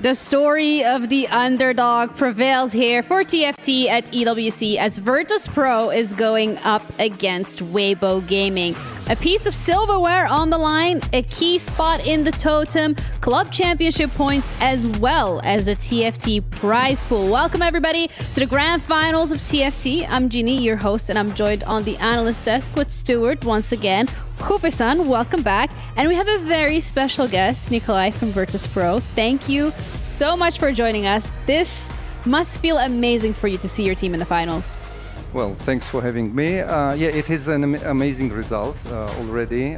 The story of the underdog prevails here for TFT at EWC as Virtus.pro is going up against Waybo Gaming. A piece of silverware on the line, a key spot in the totem, club championship points, as well as a TFT prize pool. Welcome everybody to the grand finals of TFT. I'm Jeannie, your host, and I'm joined on the analyst desk with Stuart once again. Hupe-san, welcome back. And we have a very special guest, Nikolai from Virtus.pro. Thank you so much for joining us. This must feel amazing for you to see your team in the finals. Well, thanks for having me. It is an amazing result already.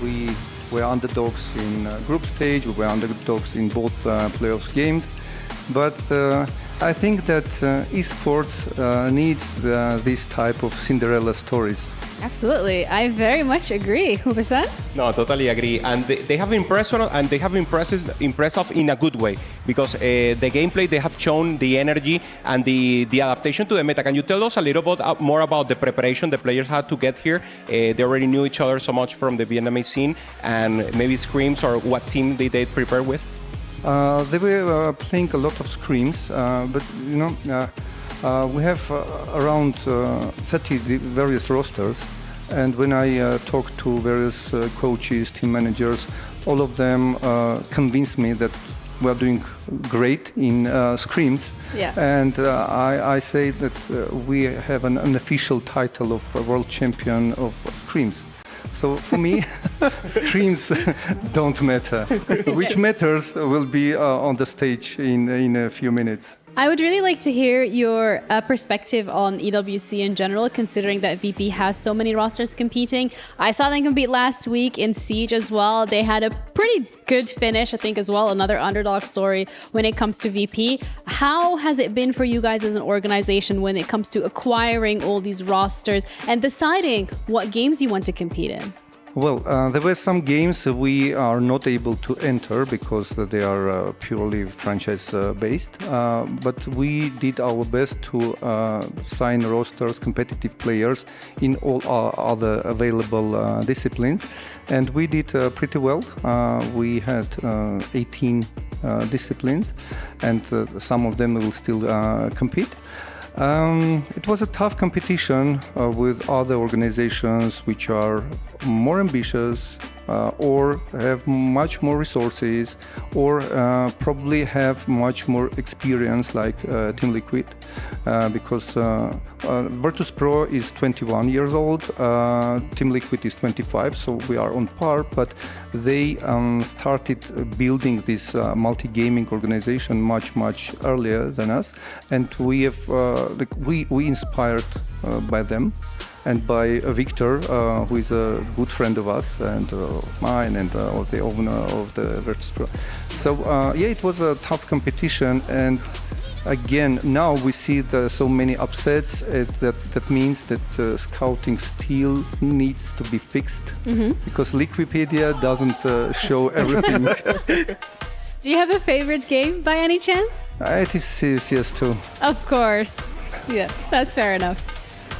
We were underdogs in group stage, we were underdogs in both playoffs games. But I think that esports needs this type of Cinderella stories. Absolutely. I very much agree. Hupe-san? No, totally agree. And they have impressed and they have impressed in a good way because the gameplay, they have shown the energy and the adaptation to the meta. Can you tell us a little bit more about the preparation the players had to get here? They already knew each other so much from the Vietnamese scene, and maybe scrims or what team they prepare with? They were playing a lot of scrims, but you know, we have around 30 various rosters, and when I talk to various coaches, team managers, all of them convinced me that we are doing great in scrims. Yeah. And I say that we have an unofficial title of world champion of scrims. So for me, scrims don't matter. Which matters will be on the stage in a few minutes. I would really like to hear your perspective on EWC in general, considering that VP has so many rosters competing. I saw them compete last week in Siege as well. They had a pretty good finish, I think, as well. Another underdog story when it comes to VP. How has it been for you guys as an organization when it comes to acquiring all these rosters and deciding what games you want to compete in? Well, there were some games we are not able to enter because they are purely franchise-based, but we did our best to sign rosters, competitive players in all our other available disciplines, and we did pretty well. We had 18 disciplines, and some of them will still compete. It was a tough competition with other organizations which are more ambitious or have much more resources or probably have much more experience like Team Liquid because Virtus.pro is 21 years old, Team Liquid is 25, so we are on par, but they started building this multi-gaming organization much earlier than us, and we have we inspired by them and by Victor, who is a good friend of us and mine and of the owner of the Virtus.pro. So it was a tough competition, and again, now we see so many upsets. That means that scouting still needs to be fixed because Liquipedia doesn't show everything. Do you have a favorite game by any chance? It is CS2. Of course. Yeah, that's fair enough.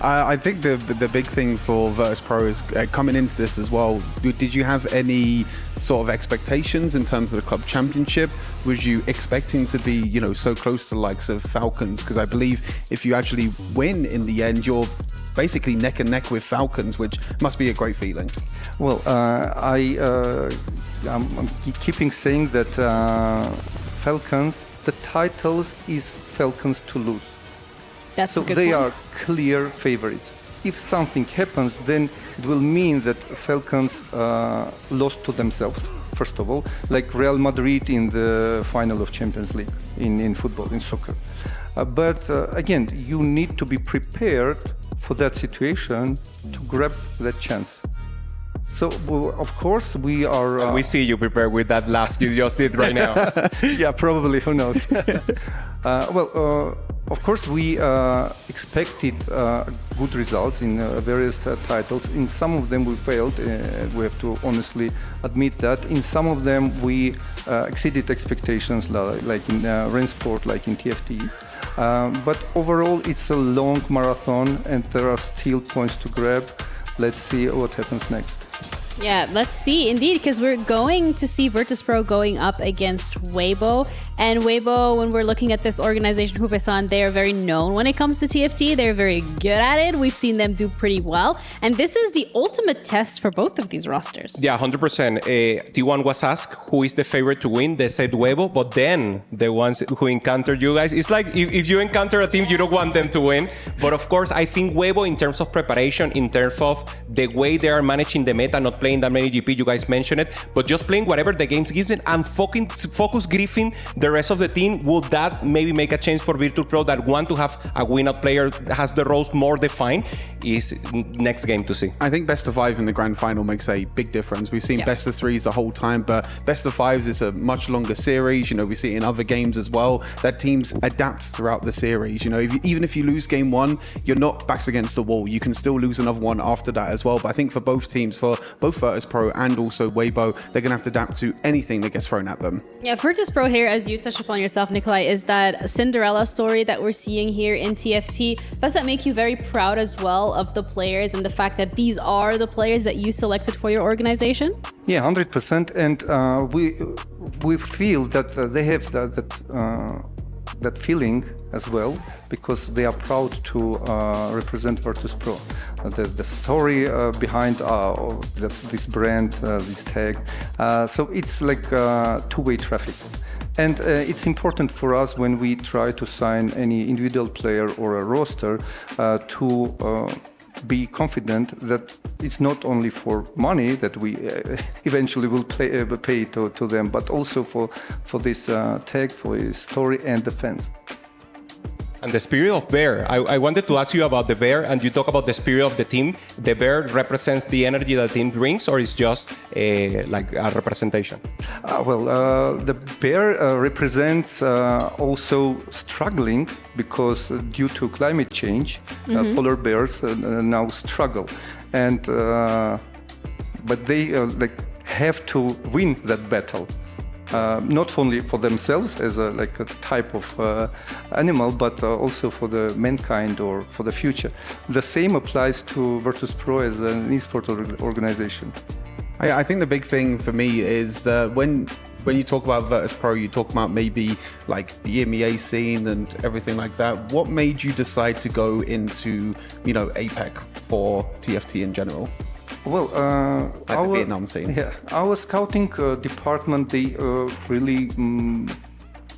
I think the big thing for Virtus.pro is coming into this as well. Did you have any sort of expectations in terms of the club championship? Was you expecting to be, so close to the likes of Falcons? Because I believe if you actually win in the end, you're basically neck and neck with Falcons, which must be a great feeling. Well, I'm keeping saying that Falcons, the titles is Falcons to lose. That's so a good they point. are clear favorites. If something happens, then it will mean that Falcons lost to themselves, first of all, like Real Madrid in the final of Champions League in football, in soccer. But again, you need to be prepared for that situation to grab that chance. So, of course, we are... And we see you prepared with that laugh you just did right now. Yeah, probably, who knows. Of course, we expected good results in various titles. In some of them we failed, we have to honestly admit that. In some of them we exceeded expectations, like in Rainsport, like in TFT. But overall it's a long marathon and there are still points to grab. Let's see what happens next. Yeah, let's see, indeed, because we're going to see Virtus.pro going up against Waybo. And Waybo, when we're looking at this organization, Hupe-san, they are very known when it comes to TFT. They're very good at it. We've seen them do pretty well. And this is the ultimate test for both of these rosters. Yeah, 100%. T1 was asked who is the favorite to win. They said Waybo, but then the ones who encountered you guys, it's like if you encounter a team, you don't want them to win. But of course, I think Waybo, in terms of preparation, in terms of the way they are managing the meta, not playing that many GP, you guys mentioned it, but just playing whatever the games gives them and focus griefing the rest of the team. Will that maybe make a change for Virtus.pro that want to have a win-out player that has the roles more defined? Is next game to see. I think best of 5 in the grand final makes a big difference. We've seen best of 3s the whole time, but best of 5s is a much longer series. You know, we see it in other games as well, that teams adapt throughout the series. You know, even if you lose game 1, you're not backs against the wall. You can still lose another one after that as well. But I think for both teams, for both Virtus.pro and also Waybo, they're going to have to adapt to anything that gets thrown at them. Yeah, Virtus.pro here, as you touched upon yourself, Nikolai, is that Cinderella story that we're seeing here in TFT. Does that make you very proud as well of the players and the fact that these are the players that you selected for your organization? Yeah, 100%. And we feel that they have that feeling as well, because they are proud to represent Virtus.pro. The story behind this brand, this tag. So it's like two-way traffic. And it's important for us when we try to sign any individual player or a roster to be confident that it's not only for money that we eventually will pay to them, but also for this tag, for his story and the fans. And the spirit of Bear. I wanted to ask you about the Bear, and you talk about the spirit of the team. The Bear represents the energy that the team brings, or is just like a representation? The Bear represents also struggling, because due to climate change, polar bears now struggle, and but they have to win that battle. Not only for themselves as a type of animal, but also for the mankind or for the future. The same applies to Virtus.pro as an esports organization. I think the big thing for me is that when you talk about Virtus.pro, you talk about maybe like the EMEA scene and everything like that. What made you decide to go into, APAC for TFT in general? Well, the Vietnam scene. Yeah, our scouting department, they really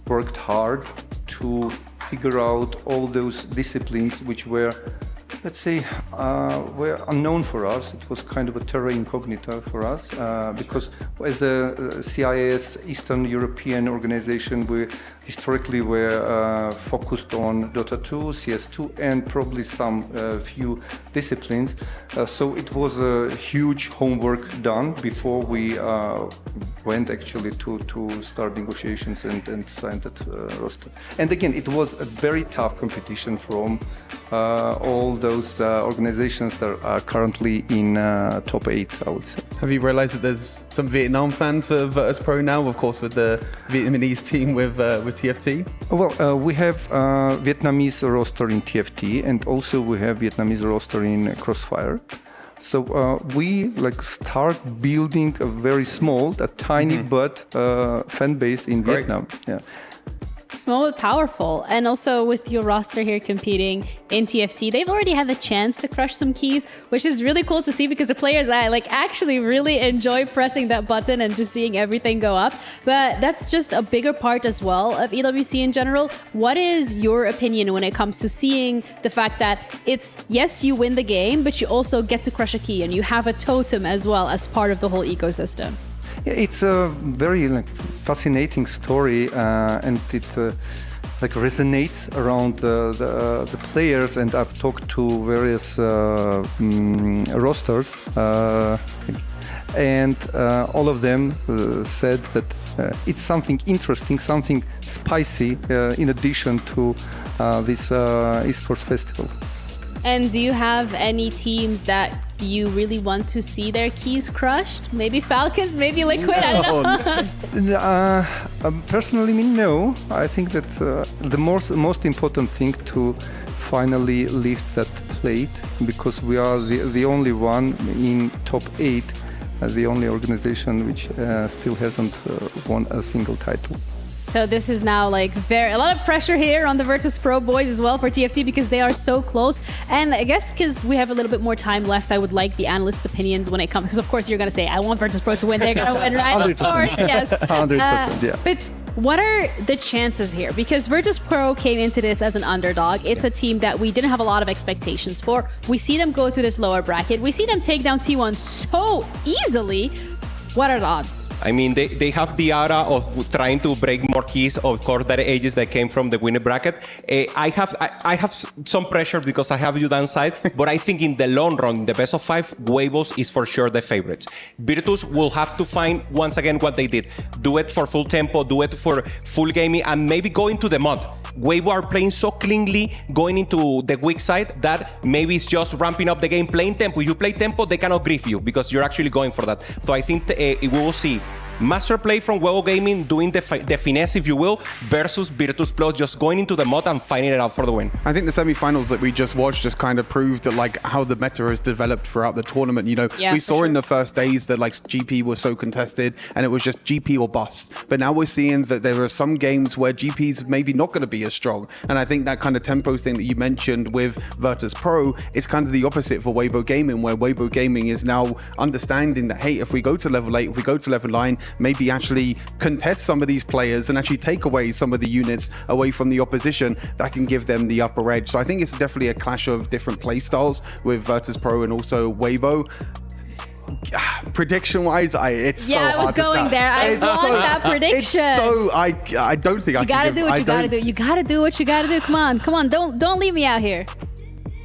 worked hard to figure out all those disciplines which were, let's say, were unknown for us. It was kind of a terra incognita for us, because as a CIS Eastern European organization, we historically were focused on Dota 2, CS2, and probably some few disciplines. So it was a huge homework done before we went actually to start negotiations and sign that roster. And again, it was a very tough competition from all those organizations that are currently in top 8, I would say. Have you realized that there's some Vietnam fans for Virtus.pro now, of course, with the Vietnamese team with TFT? Well, we have Vietnamese roster in TFT, and also we have Vietnamese roster in Crossfire. So we start building a very small, a tiny but fan base in Vietnam. Yeah. Small but powerful. And also with your roster here competing in TFT, they've already had the chance to crush some keys, which is really cool to see, because the players actually really enjoy pressing that button and just seeing everything go up. But that's just a bigger part as well of EWC in general. What is your opinion when it comes to seeing the fact that it's, yes, you win the game, but you also get to crush a key and you have a totem as well as part of the whole ecosystem? Yeah, it's a very fascinating story, and it resonates around the players. And I've talked to various rosters, and all of them said that it's something interesting, something spicy, in addition to this esports festival. And do you have any teams that you really want to see their keys crushed? Maybe Falcons, maybe Liquid, I don't know. Personally, no. I think that the most important thing to finally lift that plate, because we are the only one in top 8 the only organization which still hasn't won a single title. So this is now like a lot of pressure here on the Virtus.pro boys as well for TFT because they are so close. And I guess because we have a little bit more time left, I would like the analysts' opinions when it comes. Because of course you're going to say, I want Virtus.pro to win. They're going to win, right? 100%. Of course, yes. 100%, yeah. But what are the chances here? Because Virtus.pro came into this as an underdog. It's a team that we didn't have a lot of expectations for. We see them go through this lower bracket. We see them take down T1 so easily. What are the odds? I mean, they have the aura of trying to break more keys, of course, that Aegis that came from the winner bracket. I have some pressure because I have you downside, but I think in the long run, the best of 5, Waybos is for sure the favorites. Virtus will have to find, once again, what they did. Do it for full tempo, do it for full gaming, and maybe go into the mud. Waybo are playing so cleanly, going into the weak side, that maybe it's just ramping up the game, playing tempo. You play tempo, they cannot grief you because you're actually going for that. So I think we will see master play from Waybo Gaming doing the finesse, if you will, versus Virtus.pro just going into the mud and fighting it out for the win. I think the semi-finals that we just watched just kind of proved that like how the meta has developed throughout the tournament. You know, we saw in the first days that like GP was so contested and it was just GP or bust. But now we're seeing that there are some games where GP's maybe not going to be as strong. And I think that kind of tempo thing that you mentioned with Virtus.pro is kind of the opposite for Waybo Gaming, where Waybo Gaming is now understanding that, hey, if we go to level 8, if we go to level 9, maybe actually contest some of these players and actually take away some of the units away from the opposition, that can give them the upper edge. So I think it's definitely a clash of different play styles with Virtus.pro and also Waybo. Prediction wise, it's so hard I was going to there. I want that prediction. It's so I don't think I can. You gotta do what you gotta do. You gotta do what you gotta do. Come on. Don't leave me out here.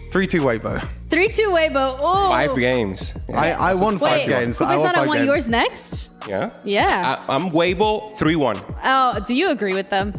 3-2 Waybo. 3-2 Waybo. Oh. 5 games. Yeah. I won 5 games. I want yours next. Yeah. Yeah. I'm Waybo 3-1. Oh, do you agree with them?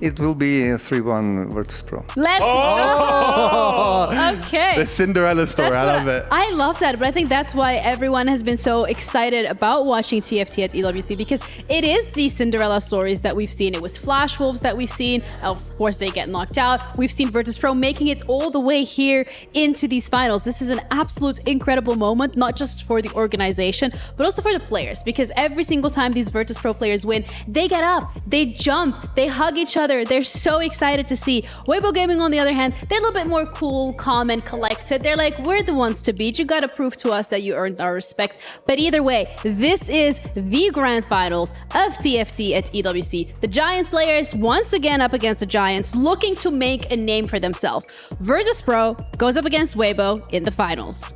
It will be 3-1 Virtus.pro. Let's go! Okay. The Cinderella story, I love it. I love that, but I think that's why everyone has been so excited about watching TFT at EWC, because it is these Cinderella stories that we've seen. It was Flash Wolves that we've seen. Of course, they get knocked out. We've seen Virtus.pro making it all the way here into these finals. This is an absolute incredible moment, not just for the organization, but also for the players, because every single time these Virtus.pro players win, they get up, they jump, they hug each other. They're so excited to see. Waybo Gaming, on the other hand, they're a little bit more cool, calm, and collected. They're like, we're the ones to beat. You gotta prove to us that you earned our respect. But either way, this is the grand finals of TFT at EWC. The Giant Slayers once again up against the Giants, looking to make a name for themselves. Virtus.pro goes up against Waybo in the finals.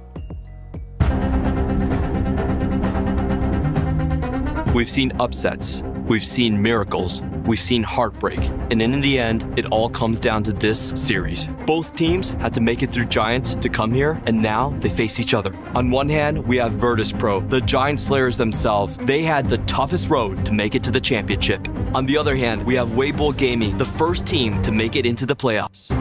We've seen upsets. We've seen miracles. We've seen heartbreak. And in the end, it all comes down to this series. Both teams had to make it through Giants to come here, and now they face each other. On one hand, we have Virtus.pro, the Giant Slayers themselves. They had the toughest road to make it to the championship. On the other hand, we have Waybo Gaming, the first team to make it into the playoffs.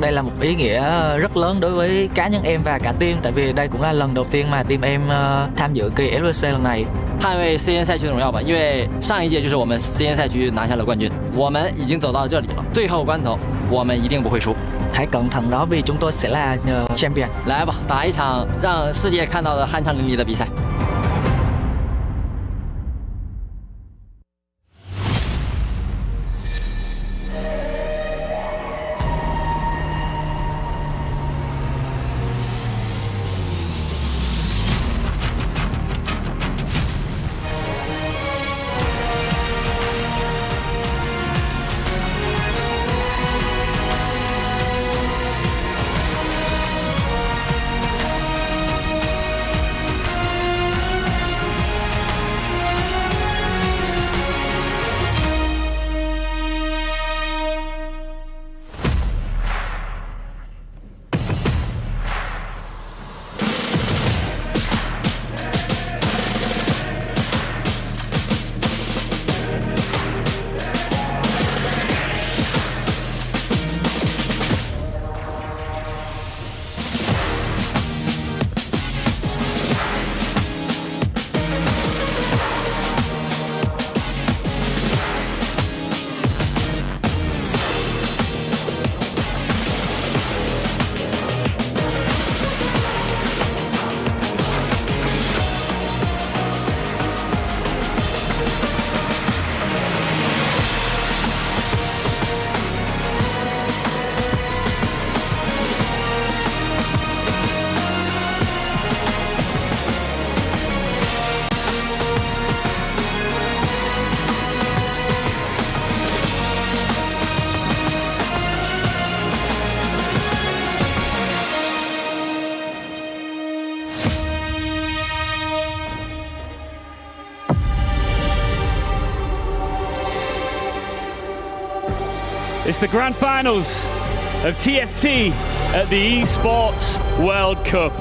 Đây là một ý nghĩa rất lớn đối với cá nhân em và cả team, tại vì đây cũng là lần đầu tiên mà team em tham dự kỳ EWC lần này. 捍卫世界赛区的荣耀吧，因为上一届就是我们世界赛区拿下了冠军，我们已经走到这里了，最后关头我们一定不会输。Hãy cẩn thận đó vì chúng tôi sẽ là champion. 来吧，打一场让世界看到的酣畅淋漓的比赛。It's the grand finals of TFT at the Esports World Cup.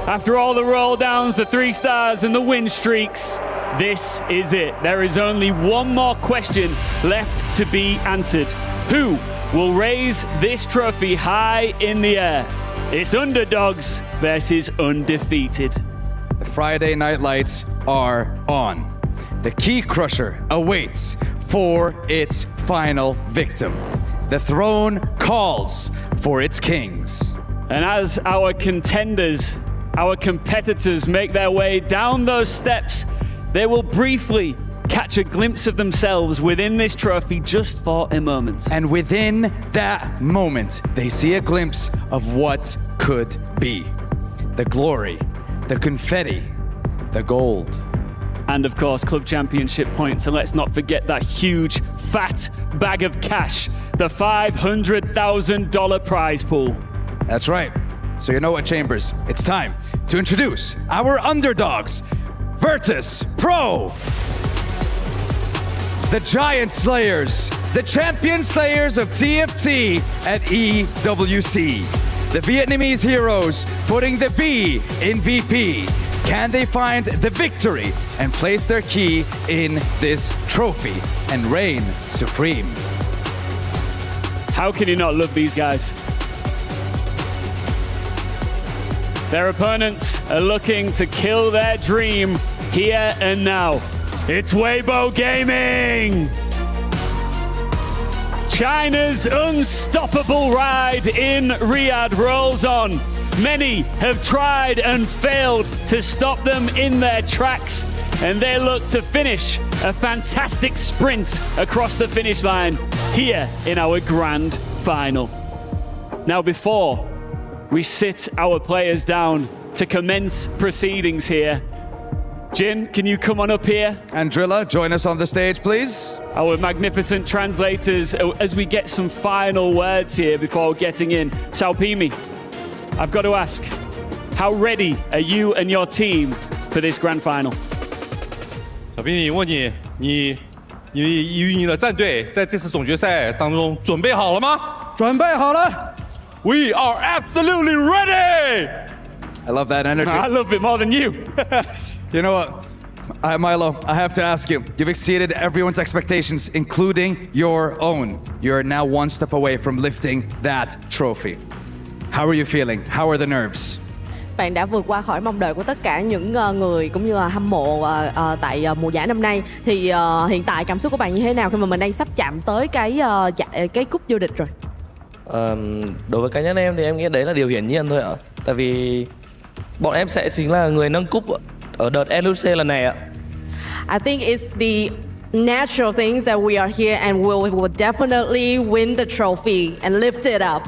After all the roll downs, the 3 stars and the win streaks, this is it. There is only one more question left to be answered. Who will raise this trophy high in the air? It's underdogs versus undefeated. The Friday night lights are on. The Key Crusher awaits for its final victim. The throne calls for its kings. And as our contenders, our competitors make their way down those steps, they will briefly catch a glimpse of themselves within this trophy just for a moment. And within that moment, they see a glimpse of what could be. The glory, the confetti, the gold. And of course, Club Championship points. And let's not forget that huge, fat bag of cash, the $500,000 prize pool. That's right. So you know what, Chambers? It's time to introduce our underdogs, Virtus.pro, the Giant Slayers, the Champion Slayers of TFT at EWC. The Vietnamese heroes putting the V in VP. Can they find the victory and place their key in this trophy and reign supreme? How can you not love these guys? Their opponents are looking to kill their dream here and now. It's Waybo Gaming! China's unstoppable ride in Riyadh rolls on. Many have tried and failed to stop them in their tracks, and they look to finish a fantastic sprint across the finish line here in our grand final. Now, before we sit our players down to commence proceedings here, Jin, can you come on up here? And Drilla, join us on the stage, please. Our magnificent translators, as we get some final words here before getting in. Salpimi, I've got to ask, how ready are you and your team for this grand final? 小兵，问你，你与你的战队在这次总决赛当中准备好了吗？准备好了。We are absolutely ready. I love that energy. I love it more than you. You know what? Milo, I have to ask you. You've exceeded everyone's expectations, including your own. You're now one step away from lifting that trophy. How are you feeling? How are the nerves? Bạn đã vượt qua khỏi mong đợi của tất cả những người cũng như là hâm mộ tại mùa giải năm nay. Thì hiện tại cảm xúc của bạn như thế nào khi mà mình đang sắp chạm tới cái cúp vô địch rồi? Đối với cá nhân em thì em nghĩ đấy là điều hiển nhiên thôi ạ. Tại vì bọn em sẽ chính là người nâng cúp ở đợt EWC lần này ạ. I think it's the natural things that we are here and we will definitely win the trophy and lift it up.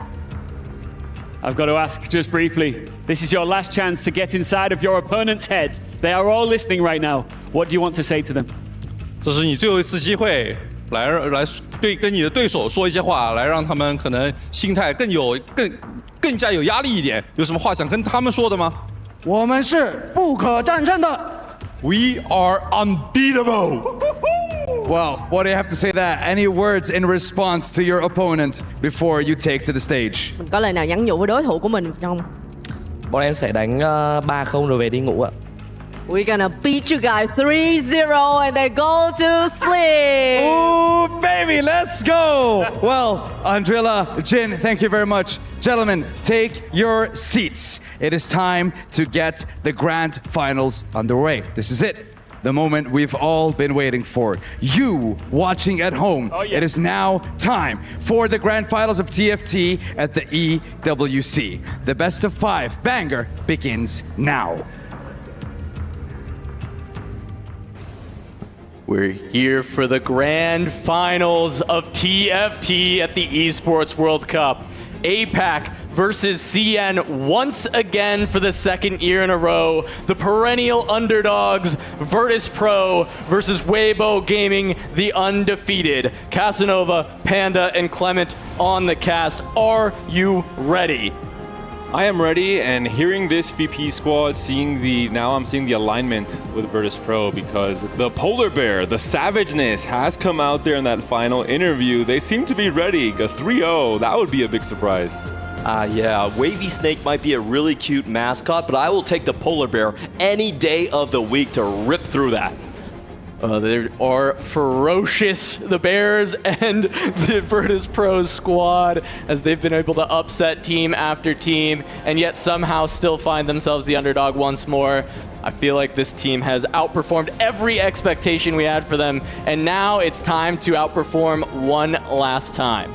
I've got to ask just briefly, this is your last chance to get inside of your opponent's head. They are all listening right now. What do you want to say to them? 这是你最后一次机会，来跟你的对手说一些话，来让他们可能心态更加有压力一点。有什么话想跟他们说的吗？我们是不可战胜的。We are unbeatable. Well, what do you have to say to that? Any words in response to your opponent before you take to the stage? Mình có lời nào nhắn nhủ với đối thủ của mình không? Bọn em sẽ đánh 3-0 rồi về đi ngủ ạ. We're gonna beat you guys 3-0 and then go to sleep. Ooh, baby, let's go. Well, Andrilla, Jin, thank you very much. Gentlemen, take your seats. It is time to get the grand finals underway. This is it. The moment we've all been waiting for. You watching at home. Oh, yeah. It is now time for the grand finals of TFT at the EWC. The best of 5 banger begins now. We're here for the grand finals of TFT at the Esports World Cup. APAC versus CN once again for the second year in a row. The perennial underdogs, Virtus.pro versus Waybo Gaming, the undefeated. Casanova, Panda, and Clement on the cast. Are you ready? I am ready, and hearing this VP squad, now I'm seeing the alignment with Virtus.pro, because the polar bear, the savageness has come out there in that final interview. They seem to be ready. A 3-0, that would be a big surprise. Yeah, Wavy Snake might be a really cute mascot, but I will take the polar bear any day of the week to rip through that. They are ferocious, the Bears and the Virtus.pro squad, as they've been able to upset team after team and yet somehow still find themselves the underdog once more. I feel like this team has outperformed every expectation we had for them, and now it's time to outperform one last time.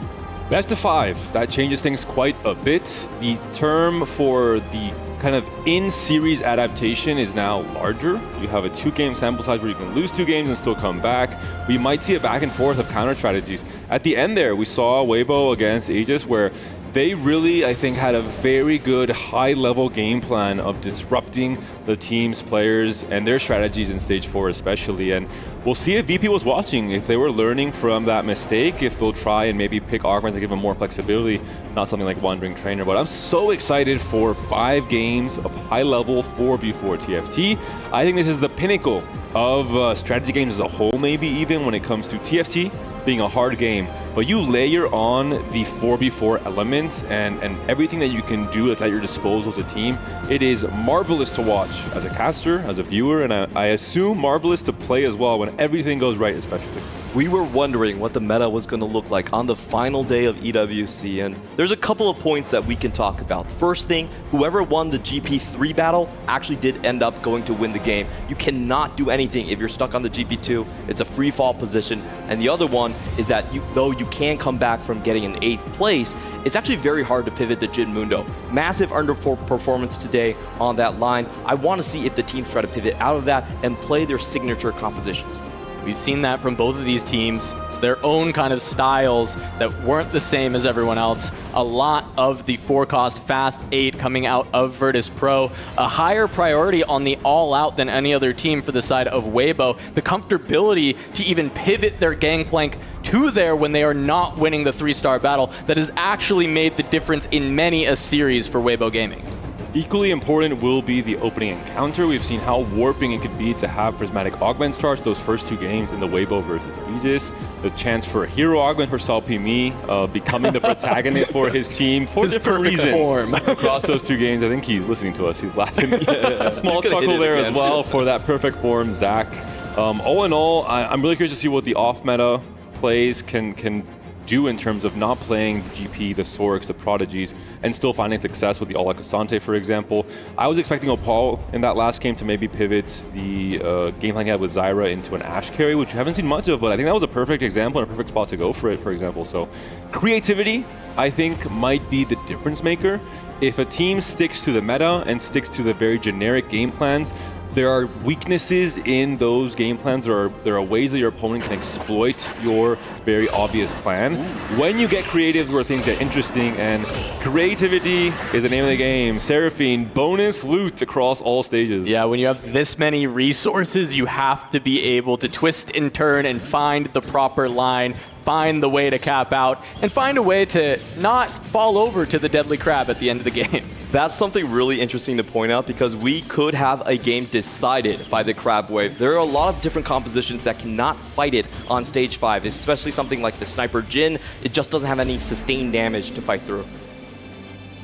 Best of 5, that changes things quite a bit. The term for the kind of in-series adaptation is now larger. You have a 2-game sample size where you can lose 2 games and still come back. We might see a back and forth of counter strategies. At the end there, we saw Waybo against Aegis, where they really, I think, had a very good high-level game plan of disrupting the team's players and their strategies in Stage 4 especially. And we'll see if VP was watching, if they were learning from that mistake, if they'll try and maybe pick augments and give them more flexibility, not something like Wandering Trainer. But I'm so excited for 5 games of high-level 4v4 TFT. I think this is the pinnacle of strategy games as a whole, maybe even when it comes to TFT being a hard game, but you layer on the 4v4 elements and everything that you can do that's at your disposal as a team. It is marvelous to watch as a caster, as a viewer, and I assume marvelous to play as well when everything goes right, especially. We were wondering what the meta was going to look like on the final day of EWC, and there's a couple of points that we can talk about. First thing, whoever won the GP3 battle actually did end up going to win the game. You cannot do anything if you're stuck on the GP2. It's a free fall position. And the other one is that though you can come back from getting an 8th place, it's actually very hard to pivot to Jin Mundo. Massive underperformance today on that line. I want to see if the teams try to pivot out of that and play their signature compositions. We've seen that from both of these teams. It's their own kind of styles that weren't the same as everyone else. A lot of the 4-cost fast 8 coming out of Virtus.pro. A higher priority on the all-out than any other team for the side of Waybo. The comfortability to even pivot their gangplank to there when they are not winning the 3-star battle that has actually made the difference in many a series for Waybo Gaming. Equally important will be the opening encounter. We've seen how warping it could be to have Prismatic Augment starts those first 2 games in the Waybo versus Aegis. The chance for a hero augment for Salpimi becoming the protagonist for his team for different reasons form. Across those 2 games. I think he's listening to us. He's laughing. A small chuckle there as well for that perfect form, Zach. All in all, I'm really curious to see what the off-meta plays can do in terms of not playing the GP, the Sorks, the Prodigies, and still finding success with the Ola Kasante, for example. I was expecting Opal in that last game to maybe pivot the game plan he had with Zyra into an Ashe carry, which we haven't seen much of, but I think that was a perfect example and a perfect spot to go for it, for example. So creativity, I think, might be the difference maker. If a team sticks to the meta and sticks to the very generic game plans, there are weaknesses in those game plans. There are ways that your opponent can exploit your very obvious plan. When you get creative where things get interesting, and creativity is the name of the game. Seraphine, bonus loot across all stages. Yeah, when you have this many resources, you have to be able to twist and turn and find the proper line, find the way to cap out, and find a way to not fall over to the deadly crab at the end of the game. That's something really interesting to point out, because we could have a game decided by the crab wave. There are a lot of different compositions that cannot fight it on stage 5, especially something like the Sniper Jin. It just doesn't have any sustained damage to fight through.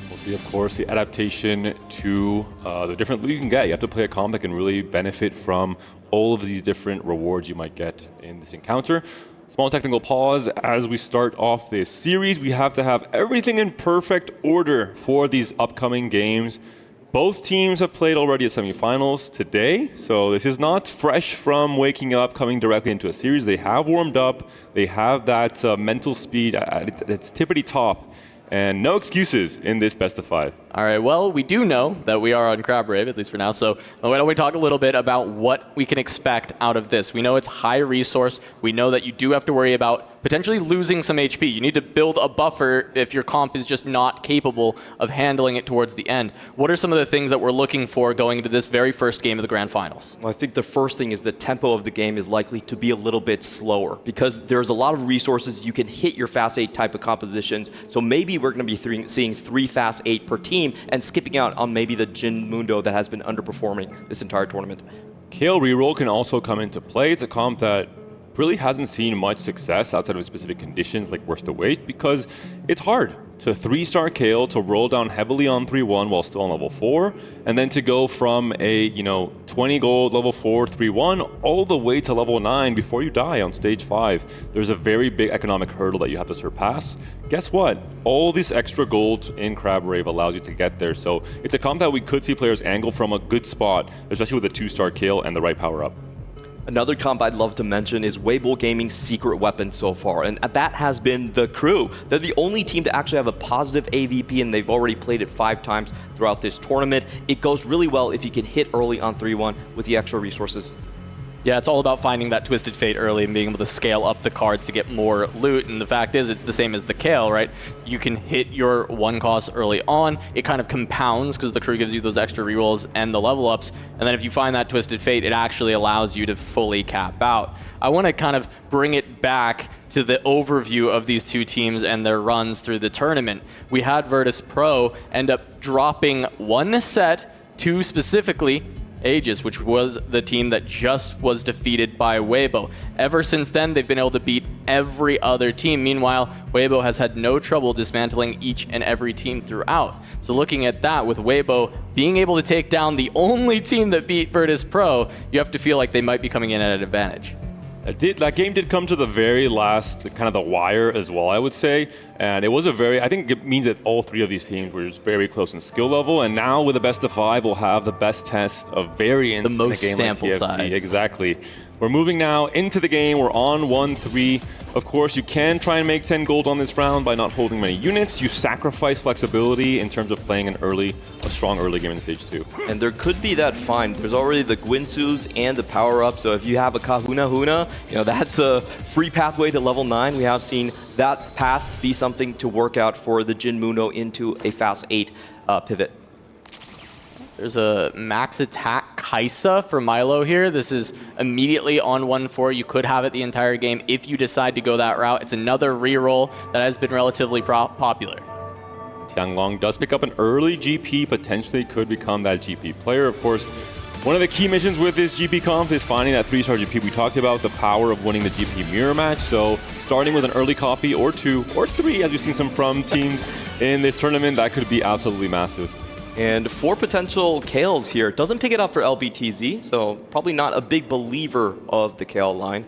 We'll see, of course, the adaptation to the different loot you can get. You have to play a comp that can really benefit from all of these different rewards you might get in this encounter. Small technical pause as we start off this series. We have to have everything in perfect order for these upcoming games. Both teams have played already at semifinals today, so this is not fresh from waking up, coming directly into a series. They have warmed up, they have that mental speed at its tippity top, and no excuses in this best of 5. All right, well, we do know that we are on Crab Rave, at least for now, so why don't we talk a little bit about what we can expect out of this. We know it's high resource. We know that you do have to worry about potentially losing some HP. You need to build a buffer if your comp is just not capable of handling it towards the end. What are some of the things that we're looking for going into this very first game of the Grand Finals? Well, I think the first thing is the tempo of the game is likely to be a little bit slower because there's a lot of resources. You can hit your fast 8 type of compositions. So maybe we're going to be seeing 3 fast 8 per team and skipping out on maybe the Jin Mundo that has been underperforming this entire tournament. Kale reroll can also come into play. It's a comp that really hasn't seen much success outside of specific conditions like worth the wait because it's hard to 3-star Kale to roll down heavily on 3-1 while still on level 4 and then to go from a 20 gold level 4 3-1 all the way to level 9 before you die on stage 5. There's a very big economic hurdle that you have to surpass. Guess what? All this extra gold in Crab Rave allows you to get there, so it's a comp that we could see players angle from a good spot, especially with a 2-star Kale and the right power up. Another comp I'd love to mention is Waybo Gaming's secret weapon so far, and that has been the crew. They're the only team to actually have a positive AVP, and they've already played it 5 times throughout this tournament. It goes really well if you can hit early on 3-1 with the extra resources. Yeah, it's all about finding that Twisted Fate early and being able to scale up the cards to get more loot. And the fact is, it's the same as the Kale, right? You can hit your 1 cost early on. It kind of compounds because the crew gives you those extra rerolls and the level ups. And then if you find that Twisted Fate, it actually allows you to fully cap out. I want to kind of bring it back to the overview of these 2 teams and their runs through the tournament. We had Virtus.pro end up dropping 1 set to specifically Aegis, which was the team that just was defeated by Waybo. Ever since then, they've been able to beat every other team. Meanwhile, Waybo has had no trouble dismantling each and every team throughout. So looking at that, with Waybo being able to take down the only team that beat Virtus.pro, you have to feel like they might be coming in at an advantage. That game did come to the very last, kind of the wire as well, I would say. And it was I think it means that all 3 of these teams were just very close in skill level. And now with the best of 5, we'll have the best test of variance the most in a game sample like TFT. size. Exactly. We're moving now into the game. We're on 1-3. Of course, you can try and make 10 gold on this round by not holding many units. You sacrifice flexibility in terms of playing a strong early game in stage 2. And there could be that find. There's already the Gwinsus and the power-up, so if you have a Kahuna Huna, that's a free pathway to level 9. We have seen that path be something to work out for the Jin Muno into a fast 8 pivot. There's a max attack Kaisa for Milo here. This is immediately on 1-4. You could have it the entire game if you decide to go that route. It's another reroll that has been relatively popular. Tianglong does pick up an early GP, potentially could become that GP player. Of course, one of the key missions with this GP comp is finding that 3-star GP we talked about, the power of winning the GP mirror match. So starting with an early copy or 2 or 3, as we've seen some from teams in this tournament, that could be absolutely massive. And 4 potential Kales here. Doesn't pick it up for LBTZ, so probably not a big believer of the Kale line.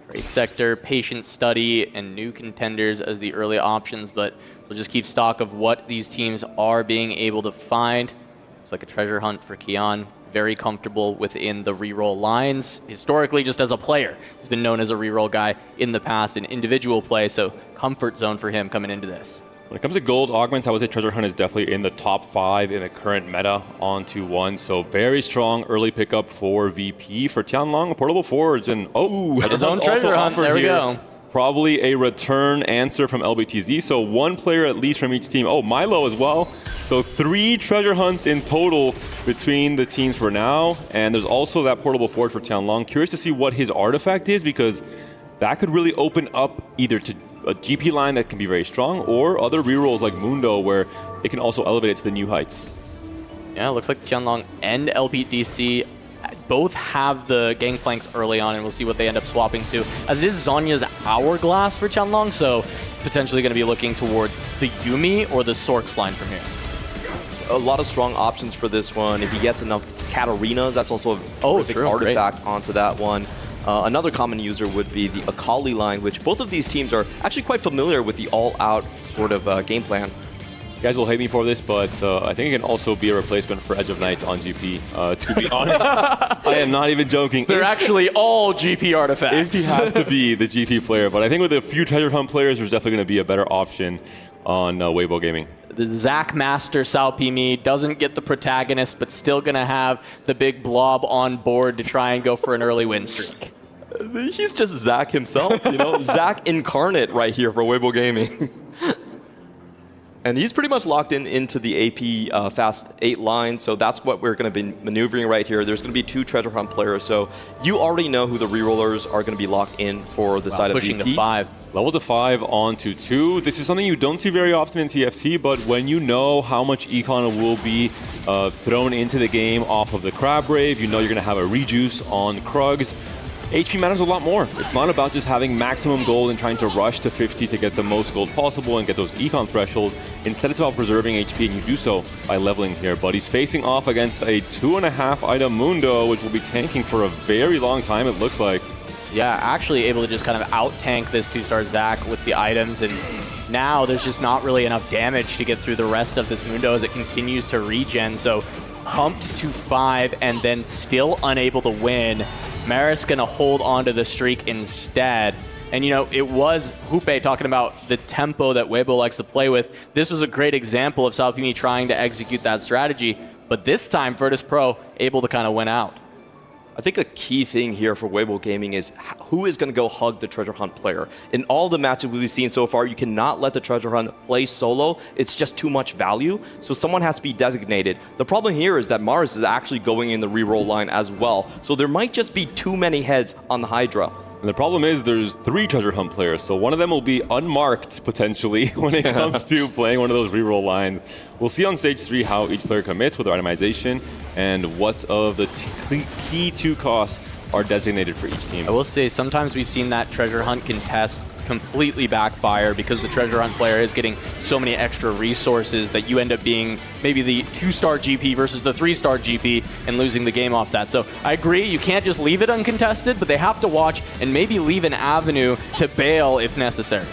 Trade sector, patient study, and new contenders as the early options, but we'll just keep stock of what these teams are being able to find. It's like a treasure hunt for Kian. Very comfortable within the reroll lines. Historically, just as a player, he's been known as a reroll guy in the past in individual play, so comfort zone for him coming into this. When it comes to gold augments, I would say Treasure Hunt is definitely in the top 5 in the current meta on 2-1. So very strong early pickup for VP for Tianlong, portable forwards, and his own Treasure Hunt. There we go. Probably a return answer from LBTZ. So 1 player at least from each team. Oh, Milo as well. So 3 treasure hunts in total between the teams for now. And there's also that portable forward for Tianlong. Curious to see what his artifact is, because that could really open up either to a GP line that can be very strong, or other rerolls like Mundo, where it can also elevate it to the new heights. Yeah, it looks like Tianlong and LPDC both have the Gangplanks early on, and we'll see what they end up swapping to. As it is Zonya's Hourglass for Tianlong, so potentially going to be looking towards the Yumi or the Sorks line from here. A lot of strong options for this one. If he gets enough Katarinas, that's also a true, artifact onto that one. Another common user would be the Akali line, which both of these teams are actually quite familiar with the all-out sort of game plan. You guys will hate me for this, but I think it can also be a replacement for Edge of Night on GP, to be honest. I am not even joking. They're actually all GP artifacts. If he has to be the GP player, but I think with a few Treasure Hunt players, there's definitely going to be a better option on Waybo Gaming. The Zac Master Sao Pimi doesn't get the protagonist, but still going to have the big blob on board to try and go for an early win streak. he's just Zach himself, you know, Zach incarnate right here for Waybo Gaming. And he's pretty much locked into the AP Fast 8 line, so that's what we're going to be maneuvering right here. There's going to be 2 treasure hunt players, so you already know who the rerollers are going to be locked in for the side of pushing VP. to 5. Level to 5 on to 2. This is something you don't see very often in TFT, but when you know how much econ will be thrown into the game off of the Crab Brave, you know you're going to have a rejuice on Krugs. HP matters a lot more. It's not about just having maximum gold and trying to rush to 50 to get the most gold possible and get those econ thresholds. Instead, it's about preserving HP, and you do so by leveling here. But he's facing off against a 2.5 item Mundo, which will be tanking for a very long time, it looks like. Yeah, actually able to just kind of out-tank this 2-star Zach with the items, and now there's just not really enough damage to get through the rest of this Mundo as it continues to regen. So pumped to 5 and then still unable to win. Maris gonna hold on to the streak instead. And you know, it was Hoope talking about the tempo that Waybo likes to play with. This was a great example of Salpimi trying to execute that strategy, but this time Virtus.pro able to kind of win out. I think a key thing here for Waybo Gaming is who is going to go hug the treasure hunt player. In all the matches we've seen so far, you cannot let the treasure hunt play solo. It's just too much value. So someone has to be designated. The problem here is that Mars is actually going in the reroll line as well. So there might just be too many heads on the Hydra. And the problem is there's 3 treasure hunt players, so one of them will be unmarked potentially when it comes to playing one of those reroll lines. We'll see on stage 3 how each player commits with their itemization and what of the key 2 costs are designated for each team. I will say sometimes we've seen that treasure hunt contest completely backfire because the treasure hunt player is getting so many extra resources that you end up being maybe the 2-star GP versus the 3-star GP and losing the game off that. So I agree, you can't just leave it uncontested, but they have to watch and maybe leave an avenue to bail if necessary.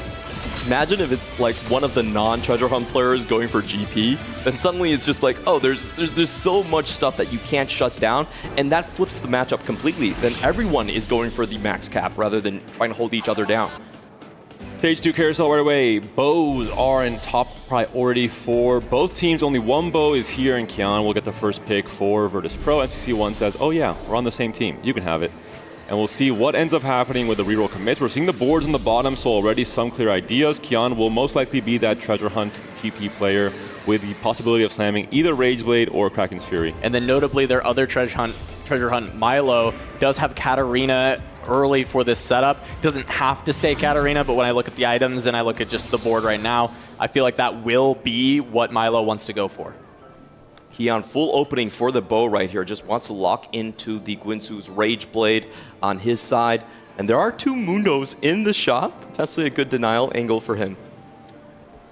Imagine if it's like one of the non-treasure hunt players going for GP, then suddenly it's just like, oh, there's so much stuff that you can't shut down, and that flips the matchup completely. Then everyone is going for the max cap rather than trying to hold each other down. Stage 2 carousel right away. Bows are in top priority for both teams. Only one bow is here, and Kian will get the first pick for Virtus.pro. MCC1 says, oh yeah, we're on the same team. You can have it. And we'll see what ends up happening with the reroll commits. We're seeing the boards on the bottom, so already some clear ideas. Kian will most likely be that treasure hunt GP player with the possibility of slamming either Rageblade or Kraken's Fury. And then notably their other treasure hunt, Milo, does have Katarina early for this setup. Doesn't have to stay Katarina, but when I look at the items and I look at just the board right now, I feel like that will be what Milo wants to go for. He on full opening for the bow right here, just wants to lock into the Guinsoo's Rageblade on his side. And there are 2 Mundos in the shop. Potentially a good denial angle for him.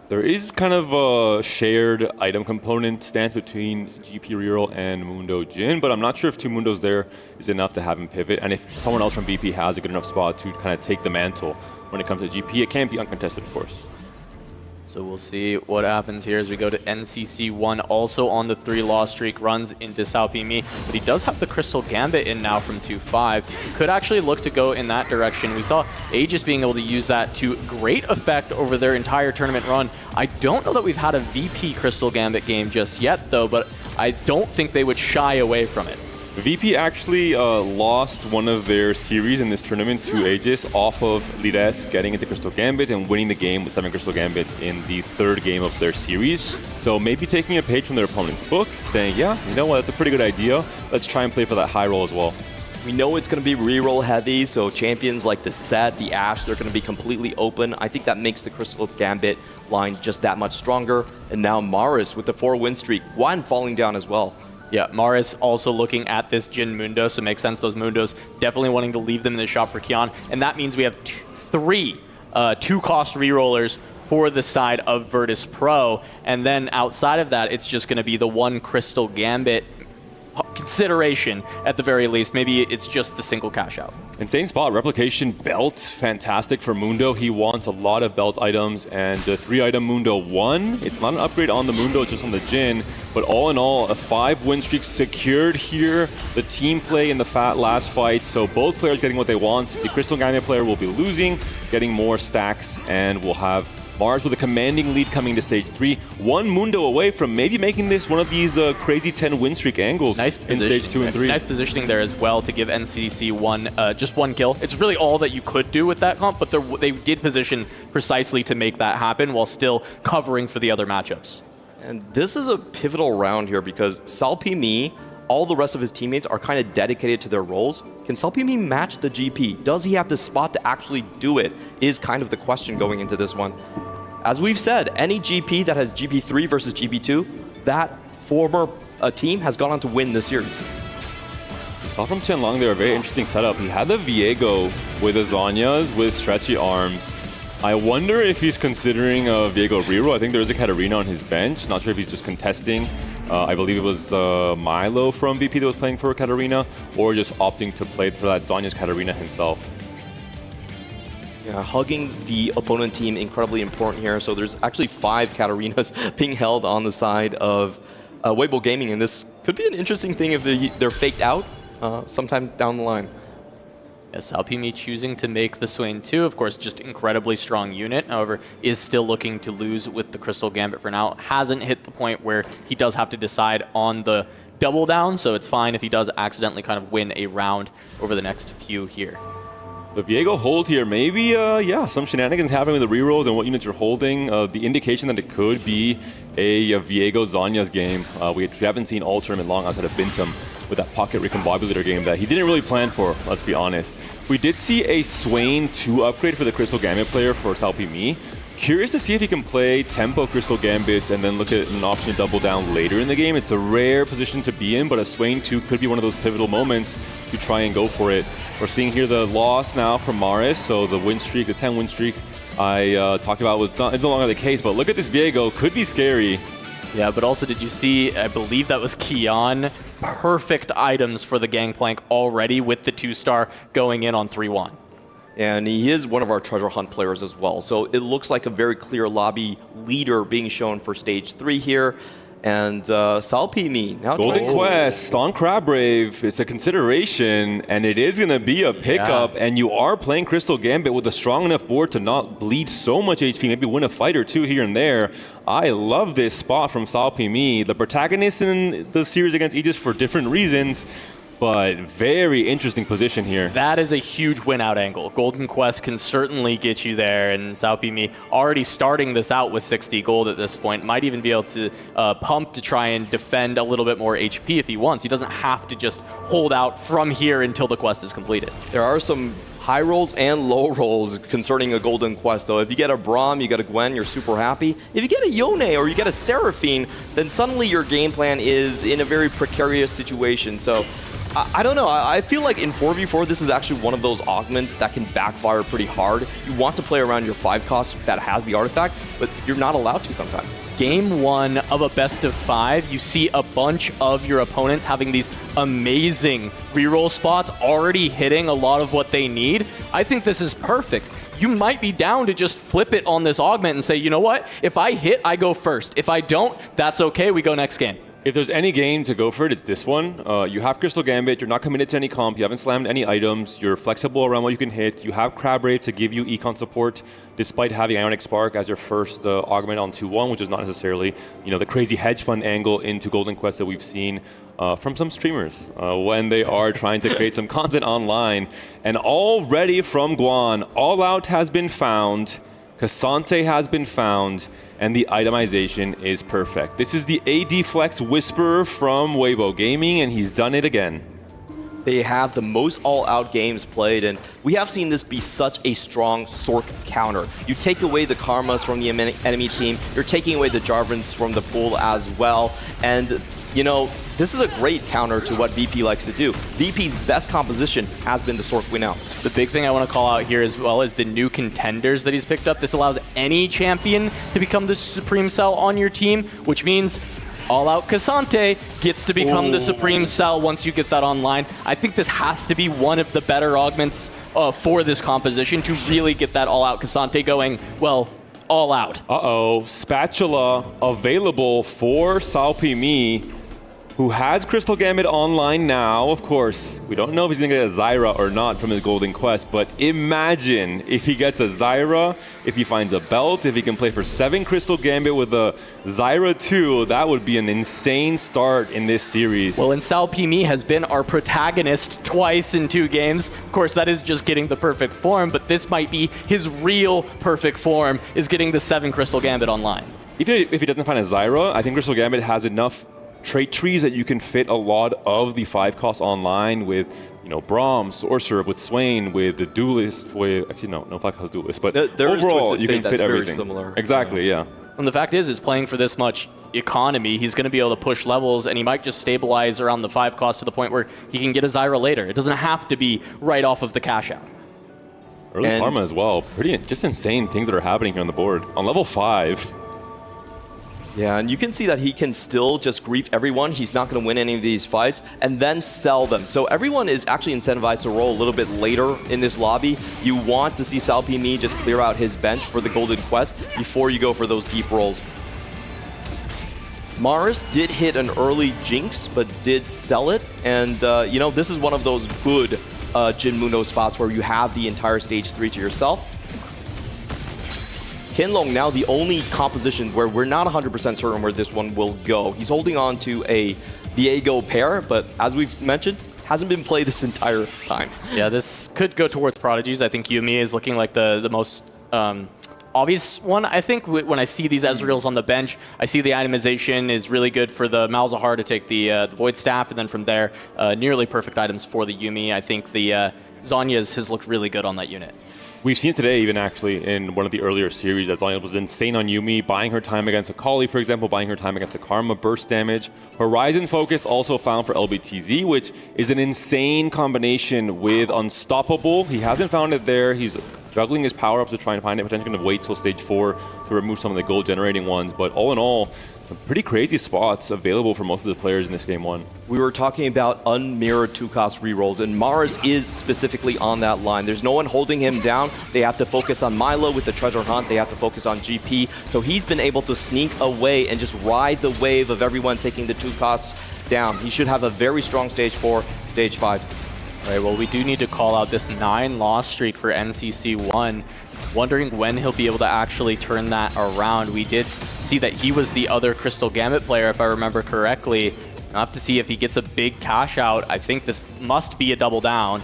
There is kind of a shared item component stance between GP reroll and Mundo Jin, but I'm not sure if 2 Mundos there is enough to have him pivot. And if someone else from VP has a good enough spot to kind of take the mantle when it comes to GP, it can't be uncontested, of course. So we'll see what happens here as we go to NCC1, also on the 3-loss streak, runs into Salpimi, but he does have the Crystal Gambit in now from 2-5. Could actually look to go in that direction. We saw Aegis being able to use that to great effect over their entire tournament run. I don't know that we've had a VP Crystal Gambit game just yet, though, but I don't think they would shy away from it. VP actually lost one of their series in this tournament to Aegis off of Lires getting into Crystal Gambit and winning the game with 7 Crystal Gambit in the 3rd game of their series. So maybe taking a page from their opponent's book, saying, yeah, you know what, that's a pretty good idea. Let's try and play for that high roll as well. We know it's going to be reroll heavy, so champions like the Set, the Ashe, they're going to be completely open. I think that makes the Crystal Gambit line just that much stronger. And now Maris with the 4-win streak, 1 falling down as well. Yeah, Maris also looking at this Jin Mundo, so it makes sense. Those Mundos definitely wanting to leave them in the shop for Kian. And that means we have 3 2-cost rerollers for the side of Virtus.pro. And then outside of that, it's just going to be the 1 Crystal Gambit consideration at the very least. Maybe it's just the single cash out. Insane spot. Replication belt. Fantastic for Mundo. He wants a lot of belt items, and the 3-item Mundo 1. It's not an upgrade on the Mundo, it's just on the Jin. But all in all, a 5-win streak secured here. The team play in the last fight, so both players getting what they want. The Crystal Gambit player will be losing, getting more stacks, and we'll have Mars with a commanding lead coming to stage 3. One Mundo away from maybe making this one of these crazy 10 win streak angles in stage 2 and 3. Nice positioning there as well to give NCDC just one kill. It's really all that you could do with that comp, but they did position precisely to make that happen while still covering for the other matchups. And this is a pivotal round here because Salpimi, all the rest of his teammates are kind of dedicated to their roles. Can Salpimi match the GP? Does he have the spot to actually do it? Is kind of the question going into this one. As we've said, any GP that has GP3 versus GP2, that former team has gone on to win the series. Saw from Qianlong there, a very interesting setup. He had the Viego with the Zhonya's with stretchy arms. I wonder if he's considering a Viego reroll. I think there is a Katarina on his bench. Not sure if he's just contesting. I believe it was Milo from VP that was playing for Katarina, or just opting to play for that Zhonya's Katarina himself. Yeah, hugging the opponent team, incredibly important here. So there's actually 5 Katarinas being held on the side of Waybo Gaming, and this could be an interesting thing if they're faked out sometime down the line. Yes, Salpimi choosing to make the Swain 2, of course, just incredibly strong unit. However, is still looking to lose with the Crystal Gambit for now. Hasn't hit the point where he does have to decide on the double down, so it's fine if he does accidentally kind of win a round over the next few here. The Viego hold here, maybe, yeah, some shenanigans happening with the rerolls and what units you're holding. The indication that it could be a Viego Zhonya's game. We haven't seen all tournament long outside of Bintum with that pocket recombobulator game that he didn't really plan for, let's be honest. We did see a Swain 2 upgrade for the Crystal Gambit player for Salpimi. Curious to see if he can play Tempo Crystal Gambit and then look at an option to double down later in the game. It's a rare position to be in, but a Swain 2 could be one of those pivotal moments to try and go for it. We're seeing here the loss now from Maris, so the win streak, the 10 win streak I talked about was no longer the case, but look at this Viego, could be scary. Yeah, but also did you see, I believe that was Kion, perfect items for the Gangplank already with the 2-star going in on 3-1. And he is one of our treasure hunt players as well. So it looks like a very clear lobby leader being shown for stage 3 here. And Salpimi now Golden Quest on Crabbrave, it's a consideration, and it is going to be a pickup, and you are playing Crystal Gambit with a strong enough board to not bleed so much HP, maybe win a fight or 2 here and there. I love this spot from Salpimi, the protagonist in the series against Aegis for different reasons, but very interesting position here. That is a huge win-out angle. Golden Quest can certainly get you there, and Salpimi already starting this out with 60 gold at this point. Might even be able to pump to try and defend a little bit more HP if he wants. He doesn't have to just hold out from here until the quest is completed. There are some high rolls and low rolls concerning a Golden Quest, though. If you get a Braum, you get a Gwen, you're super happy. If you get a Yone or you get a Seraphine, then suddenly your game plan is in a very precarious situation. So I don't know. I feel like in 4v4, this is actually one of those augments that can backfire pretty hard. You want to play around your 5 cost that has the artifact, but you're not allowed to sometimes. Game 1 of a best of 5, you see a bunch of your opponents having these amazing reroll spots, already hitting a lot of what they need. I think this is perfect. You might be down to just flip it on this augment and say, you know what? If I hit, I go first. If I don't, that's okay. We go next game. If there's any game to go for it, it's this one. You have Crystal Gambit, you're not committed to any comp, you haven't slammed any items, you're flexible around what you can hit, you have Crabbrave to give you econ support, despite having Ionic Spark as your first augment on 2-1, which is not necessarily, you know, the crazy hedge fund angle into Golden Quest that we've seen from some streamers when they are trying to create some content online. And already from Guan, All Out has been found, Cassante has been found, and the itemization is perfect. This is the AD Flex Whisperer from Waybo Gaming, and he's done it again. They have the most all-out games played, and we have seen this be such a strong Sork counter. You take away the Karmas from the enemy team, you're taking away the Jarvans from the pool as well, and you know, this is a great counter to what VP likes to do. VP's best composition has been the Sork win out. The big thing I want to call out here as well is the new contenders that he's picked up. This allows any champion to become the Supreme Cell on your team, which means All Out Cassante gets to become the Supreme Cell once you get that online. I think this has to be one of the better augments for this composition to really get that All Out Cassante going, well, all out. Uh-oh, Spatula available for Salpimi, who has Crystal Gambit online now. Of course, we don't know if he's going to get a Zyra or not from his Golden Quest, but imagine if he gets a Zyra if he finds a belt, if he can play for 7 Crystal Gambit with a Zyra 2, that would be an insane start in this series. Well, and Sao Pimi has been our protagonist twice in 2 games. Of course, that is just getting the perfect form, but this might be his real perfect form, is getting the 7 Crystal Gambit online. Even if he doesn't find a Zyra, I think Crystal Gambit has enough trait trees that you can fit a lot of the 5 costs online with, you know, Braum, Sorcerer, with Swain, with the Duelist, with, actually no 5 cost Duelist, but overall you can fit everything. Similar. Exactly, yeah. And the fact is playing for this much economy, he's going to be able to push levels, and he might just stabilize around the 5 cost to the point where he can get a Zyra later. It doesn't have to be right off of the cash out. Early Karma as well. Pretty just insane things that are happening here on the board. On level 5. Yeah, and you can see that he can still just grief everyone. He's not going to win any of these fights and then sell them. So everyone is actually incentivized to roll a little bit later in this lobby. You want to see Sao Pimi just clear out his bench for the Golden Quest before you go for those deep rolls. Mars did hit an early Jinx, but did sell it. And, you know, this is one of those good Jin Mundo spots where you have the entire stage 3 to yourself. Kinlong now the only composition where we're not 100% certain where this one will go. He's holding on to a Viego pair, but as we've mentioned, hasn't been played this entire time. Yeah, this could go towards Prodigies. I think Yuumi is looking like the most obvious one. I think when I see these Ezreals on the bench, I see the itemization is really good for the Malzahar to take the Void Staff, and then from there, nearly perfect items for the Yuumi. I think the Zhonya's has looked really good on that unit. We've seen it today, even actually, in one of the earlier series, as Zhonja was insane on Yuumi, buying her time against Akali, for example, buying her time against the Karma, burst damage. Horizon Focus also found for LBTZ, which is an insane combination with Unstoppable. He hasn't found it there. He's juggling his power-ups to try and find it, potentially going to wait till stage 4 to remove some of the gold-generating ones. But all in all, some pretty crazy spots available for most of the players in this game 1. We were talking about unmirrored 2-cost rerolls, and Mars is specifically on that line. There's no one holding him down. They have to focus on Milo with the treasure hunt. They have to focus on GP. So he's been able to sneak away and just ride the wave of everyone taking the 2 costs down. He should have a very strong stage 4, stage 5. All right, well, we do need to call out this 9-loss streak for NCC1. Wondering when he'll be able to actually turn that around. We did see that he was the other Crystal Gambit player, if I remember correctly. I'll have to see if he gets a big cash out. I think this must be a double down.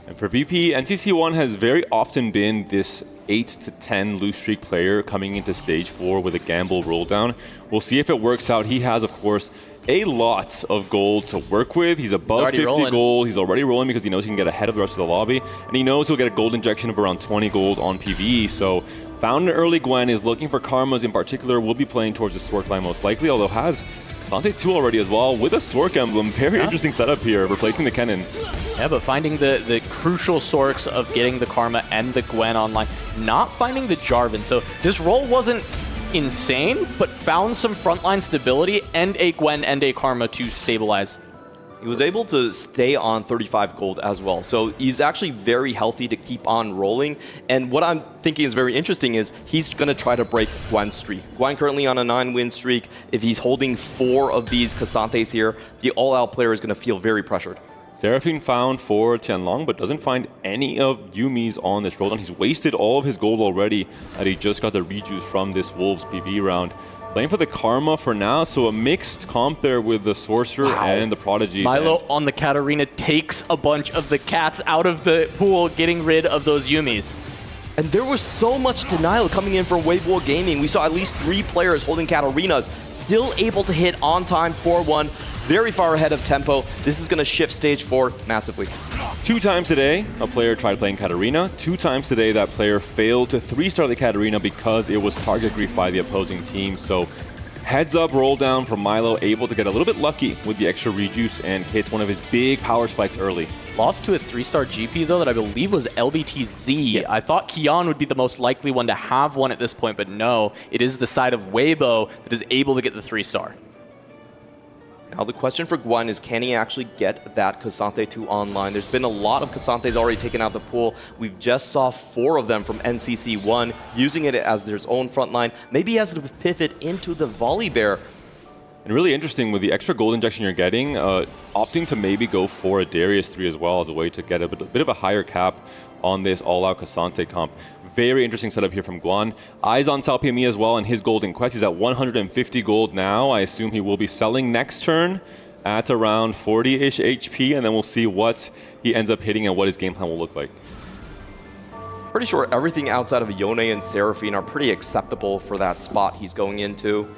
And for VP, NCC1 has very often been this 8 to 10 lose streak player coming into stage 4 with a gamble roll down. We'll see if it works out. He has, of course, a lot of gold to work with. He's above 50 gold. He's already rolling because he knows he can get ahead of the rest of the lobby. And he knows he'll get a gold injection of around 20 gold on PvE. So found an early Gwen, is looking for Karmas in particular, will be playing towards the Swork line most likely, although has Kasante 2 already as well with a Swork emblem. Very interesting setup here, replacing the Kennen. Yeah, but finding the crucial Sorks of getting the Karma and the Gwen online, not finding the Jarvan. So this roll wasn't insane, but found some frontline stability and a Gwen and a Karma to stabilize. He was able to stay on 35 gold as well. So he's actually very healthy to keep on rolling. And what I'm thinking is very interesting is he's going to try to break Gwen's streak. Gwen currently on a 9-win streak. If he's holding 4 of these Kasantes here, the all-out player is going to feel very pressured. Seraphine found for Tianlong, but doesn't find any of Yuumi's on this roll down. He's wasted all of his gold already, and he just got the rejuice from this Wolves PvE round. Playing for the Karma for now, so a mixed comp there with the Sorcerer and the Prodigy. Milo on the Katarina takes a bunch of the cats out of the pool, getting rid of those Yuumis. And there was so much denial coming in from Waybo Gaming. We saw at least 3 players holding Katarinas, still able to hit on time 4-1, very far ahead of tempo. This is going to shift stage 4 massively. 2 times today, a player tried playing Katarina. 2 times today, that player failed to 3-star the Katarina because it was target grief by the opposing team. So heads up roll down from Milo, able to get a little bit lucky with the extra rejuice and hit one of his big power spikes early. Lost to a 3-star GP, though, that I believe was LBTZ. Yep. I thought Kion would be the most likely one to have one at this point, but no, it is the side of Waybo that is able to get the 3-star. Now the question for Gwen is, can he actually get that Kasante 2 online? There's been a lot of Kasantes already taken out the pool. We've just saw 4 of them from NCC1 using it as their own frontline. Maybe he has to pivot into the Volley Bear. And really interesting with the extra gold injection you're getting, opting to maybe go for a Darius 3 as well as a way to get a bit of a higher cap on this all-out Kasante comp. very interesting setup here from Guan. Eyes on Salpimi as well and his golden quest. He's at 150 gold now. I assume he will be selling next turn at around 40-ish HP, and then we'll see what he ends up hitting and what his game plan will look like. Pretty sure everything outside of Yone and Seraphine are pretty acceptable for that spot he's going into.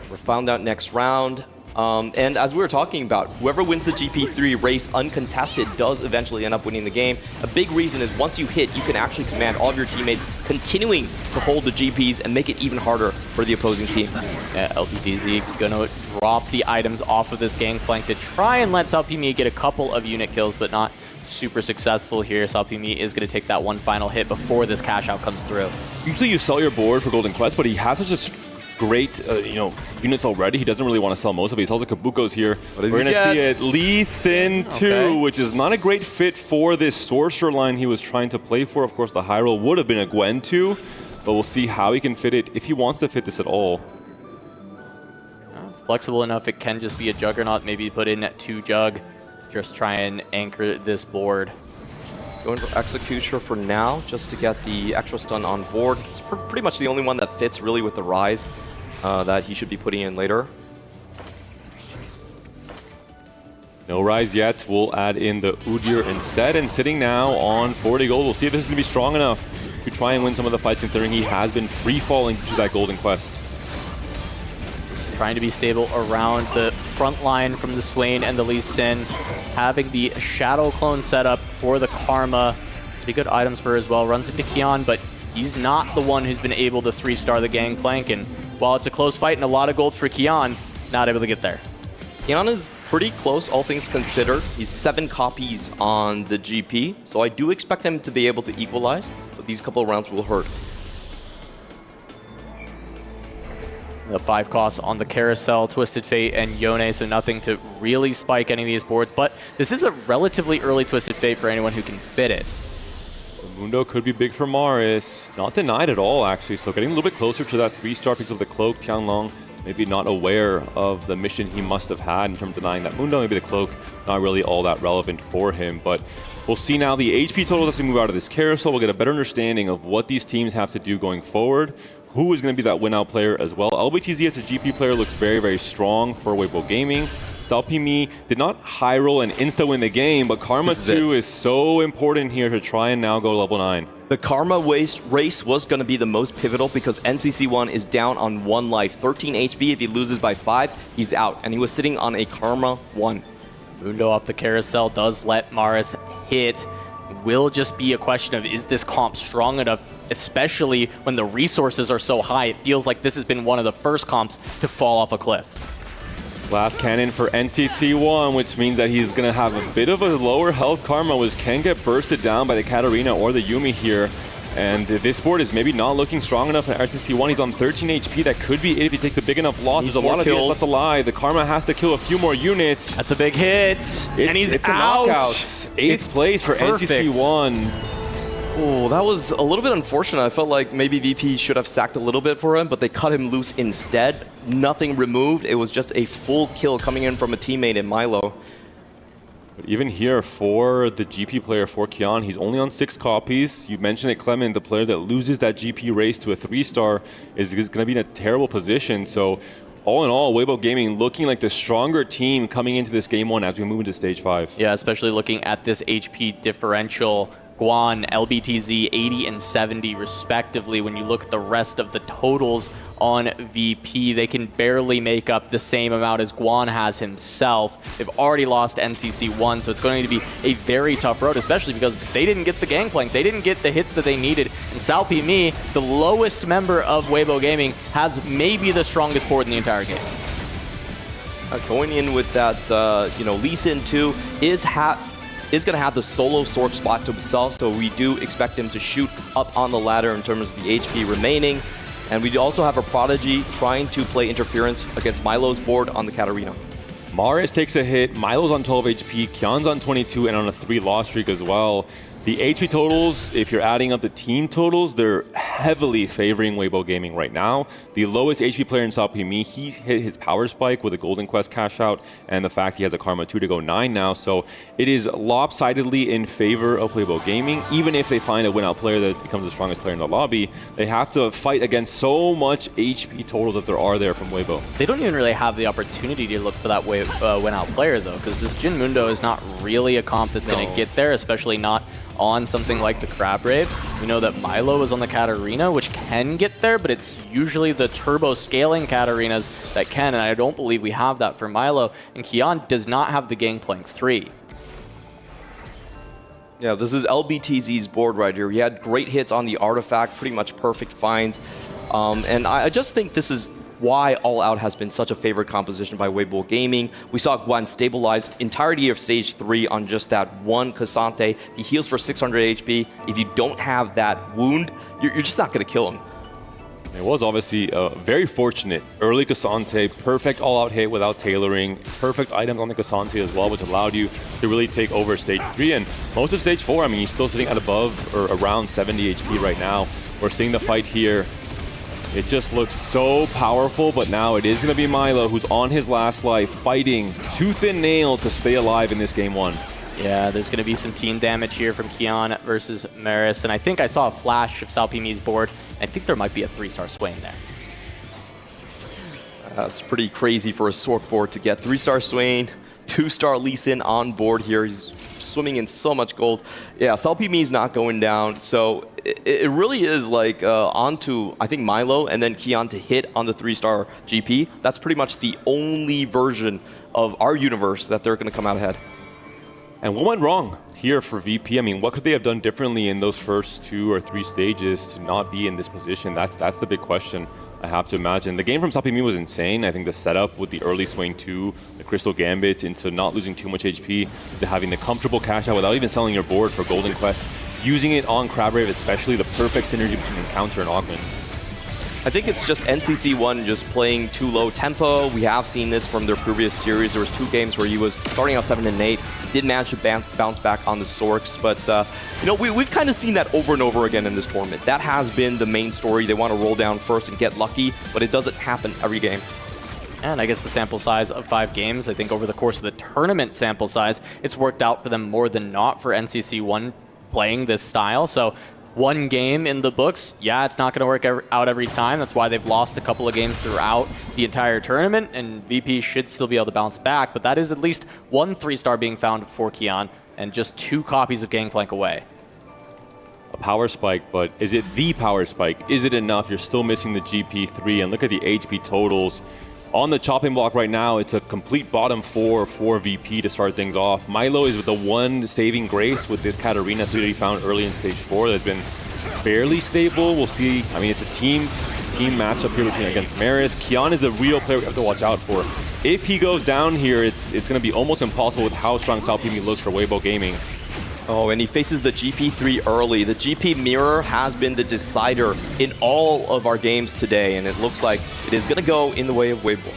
We're found out next round. And as we were talking about, whoever wins the GP3 race uncontested does eventually end up winning the game. A big reason is once you hit, you can actually command all of your teammates continuing to hold the GPs and make it even harder for the opposing team. Yeah, LBTZ gonna drop the items off of this gangplank to try and let Salpimi get a couple of unit kills, but not super successful here. Salpimi is gonna take that one final hit before this cash out comes through. Usually you sell your board for Golden Quest, but he has such a great units already. He doesn't really want to sell most of it. He sells the Kabuko's here. We're going to see it. Lee Sin 2, which is not a great fit for this Sorcerer line he was trying to play for. Of course, the high roll would have been a Gwen 2, but we'll see how he can fit it, if he wants to fit this at all. It's flexible enough. It can just be a Juggernaut, maybe put in at 2 Jug. Just try and anchor this board. Going for Executioner for now, just to get the extra stun on board. It's pretty much the only one that fits really with the Rise that he should be putting in later. No Rise yet. We'll add in the Udyr instead, and sitting now on 40 gold. We'll see if this is going to be strong enough to try and win some of the fights, considering he has been free-falling to that Golden Quest. Just trying to be stable around the front line from the Swain and the Lee Sin. Having the Shadow Clone set up for the Karma. Pretty good items for her as well. Runs into Kion, but he's not the one who's been able to 3-star the Gangplank. And while it's a close fight and a lot of gold for Kion, not able to get there. Kion is pretty close, all things considered. He's 7 copies on the GP, so I do expect him to be able to equalize, but these couple of rounds will hurt. The 5 costs on the Carousel, Twisted Fate, and Yone, so nothing to really spike any of these boards, but this is a relatively early Twisted Fate for anyone who can fit it. Mundo could be big for Maris. Not denied at all, actually. So getting a little bit closer to that 3-star piece of the Cloak. Tianlong maybe not aware of the mission he must have had in terms of denying that Mundo. Maybe the Cloak not really all that relevant for him. But we'll see now the HP totals as we move out of this carousel. We'll get a better understanding of what these teams have to do going forward. Who is going to be that win-out player as well. LBTZ as a GP player looks very, very strong for Waybo Gaming. Salpimi did not high roll and insta-win the game, but Karma 2 is so important here to try and now go level 9. The Karma race was going to be the most pivotal because NCC1 is down on 1 life. 13 HP. If he loses by 5, he's out. And he was sitting on a Karma 1. Mundo off the Carousel does let Maris hit. Will just be a question of, is this comp strong enough? Especially when the resources are so high. It feels like this has been one of the first comps to fall off a cliff. Last cannon for NCC1, which means that he's going to have a bit of a lower health Karma, which can get bursted down by the Katarina or the Yuumi here. And this board is maybe not looking strong enough in NCC1. He's on 13 HP. That could be it if he takes a big enough loss. There's a lot of kills left alive. The Karma has to kill a few more units. That's a big hit. And he's it's out. A knockout. 8th place for NCC1. Oh, that was a little bit unfortunate. I felt like maybe VP should have sacked a little bit for him, but they cut him loose instead. Nothing removed. It was just a full kill coming in from a teammate in Milo. But even here for the GP player, for Kion, he's only on 6 copies. You mentioned it, Clement, the player that loses that GP race to a 3-star is going to be in a terrible position. So all in all, Waybo Gaming looking like the stronger team coming into this game 1 as we move into stage 5. Yeah, especially looking at this HP differential. Guan, LBTZ, 80 and 70 respectively. When you look at the rest of the totals on VP, they can barely make up the same amount as Guan has himself. They've already lost NCC1, so it's going to be a very tough road, especially because they didn't get the gangplank. They didn't get the hits that they needed. And Salpimi, the lowest member of Waybo Gaming, has maybe the strongest board in the entire game. Going in with that, Lee Sin 2 is going to have the solo sword spot to himself, so we do expect him to shoot up on the ladder in terms of the HP remaining. And we also have a Prodigy trying to play interference against Milo's board on the Katarina. Maris takes a hit, Milo's on 12 HP, Kion's on 22 and on a 3 loss streak as well. The HP totals, if you're adding up the team totals, they're heavily favoring Waybo Gaming right now. The lowest HP player in Salpimi, he hit his power spike with a Golden Quest cash out, and the fact he has a Karma 2 to go 9 now. So it is lopsidedly in favor of Waybo Gaming. Even if they find a win-out player that becomes the strongest player in the lobby, they have to fight against so much HP totals that there are there from Waybo. They don't even really have the opportunity to look for that win-out player, though, because this Jin Mundo is not really a comp that's going to get there, especially not on something like the Crab Rave. We know that Milo is on the Katarina, which can get there, but it's usually the turbo scaling Katarinas that can, and I don't believe we have that for Milo. And Kian does not have the Gangplank 3. Yeah, this is LBTZ's board right here. He had great hits on the artifact, pretty much perfect finds. And I just think this is why All Out has been such a favorite composition by Waybo Gaming. We saw Guan stabilize entirety of stage 3 on just that one Cassante. He heals for 600 HP. If you don't have that wound, you're just not going to kill him. It was obviously very fortunate. Early Cassante, perfect all-out hit without tailoring, perfect items on the Cassante as well, which allowed you to really take over stage 3. And most of stage 4, I mean, he's still sitting at above or around 70 HP right now. We're seeing the fight here. It just looks so powerful, but now it is going to be Milo who's on his last life, fighting tooth and nail to stay alive in this game 1. Yeah, there's going to be some team damage here from Kian versus Maris, and I think I saw a flash of Salpimi's board. I think there might be a 3-star Swain there. That's pretty crazy for a Sork board to get 3-star Swain, 2-star Lee Sin on board here. He's swimming in so much gold. Yeah, Salpimi is not going down, so it really is like onto, I think, Milo and then Kian to hit on the 3-star GP. That's pretty much the only version of our universe that they're going to come out ahead. And what went wrong here for VP? I mean, what could they have done differently in those first 2 or 3 stages to not be in this position? That's the big question, I have to imagine. The game from Salpimi was insane. I think the setup with the early swing 2, the Crystal Gambit, into not losing too much HP, to having the comfortable cash out without even selling your board for Golden Quest, using it on Crab Rave, especially the perfect synergy between Encounter and Augment. I think it's just NCC1 just playing too low tempo. We have seen this from their previous series. There was 2 games where he was starting out 7 and 8, did manage to bounce back on the Sorks, but you know, we've kind of seen that over and over again in this tournament. That has been the main story. They want to roll down first and get lucky, but it doesn't happen every game. And I guess the sample size of 5 games, I think over the course of the tournament sample size, it's worked out for them more than not for NCC1 playing this style. So 1 game in the books, yeah, it's not going to work out every time. That's why they've lost a couple of games throughout the entire tournament, and VP should still be able to bounce back. But that is at least 1 3-star being found for Kian, and just 2 copies of Gangplank away. A power spike, but is it the power spike? Is it enough? You're still missing the GP3, and look at the HP totals. On the chopping block right now, it's a complete bottom 4 for VP to start things off. Milo is with the 1 saving grace with this Katarina 3 that he found early in stage 4 that's been fairly stable. We'll see. I mean, it's a team matchup here against Maris. Kian is a real player we have to watch out for. If he goes down here, it's going to be almost impossible with how strong Salpimi looks for Waybo Gaming. Oh, and he faces the GP3 early. The GP mirror has been the decider in all of our games today, and it looks like it is going to go in the way of Waybo.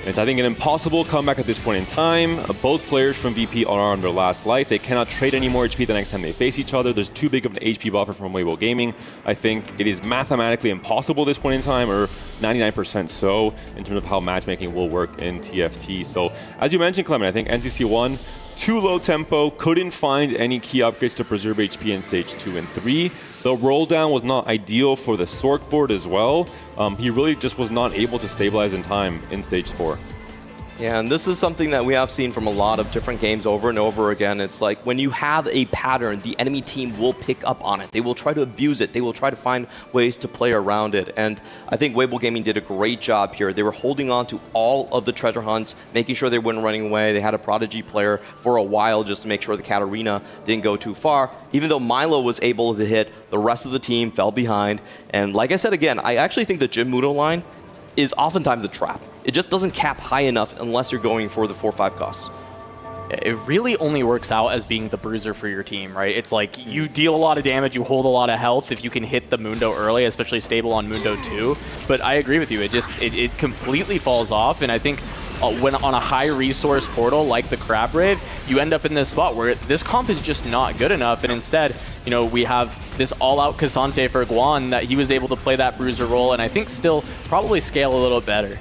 It's, I think, an impossible comeback at this point in time. Both players from VP are on their last life. They cannot trade any more HP the next time they face each other. There's too big of an HP buffer from Waybo Gaming. I think it is mathematically impossible at this point in time, or 99% so, in terms of how matchmaking will work in TFT. So, as you mentioned, Clement, I think NCC1, too low tempo, couldn't find any key upgrades to preserve HP in stage 2 and 3. The roll down was not ideal for the Sork board as well. He really just was not able to stabilize in time in stage 4. Yeah, and this is something that we have seen from a lot of different games over and over again. It's like when you have a pattern, the enemy team will pick up on it. They will try to abuse it. They will try to find ways to play around it. And I think Waybo Gaming did a great job here. They were holding on to all of the treasure hunts, making sure they weren't running away. They had a Prodigy player for a while just to make sure the Katarina didn't go too far. Even though Milo was able to hit, the rest of the team fell behind. And like I said again, I actually think the Jin Mudo line is oftentimes a trap. It just doesn't cap high enough unless you're going for the 4-5 costs. It really only works out as being the bruiser for your team, right? It's like you deal a lot of damage, you hold a lot of health if you can hit the Mundo early, especially stable on Mundo 2. But I agree with you, it completely falls off, and I think when on a high resource portal like the Crab Rave, you end up in this spot where this comp is just not good enough, and instead, you know, we have this all-out Cassante for Guan that he was able to play that bruiser role, and I think still probably scale a little bit better.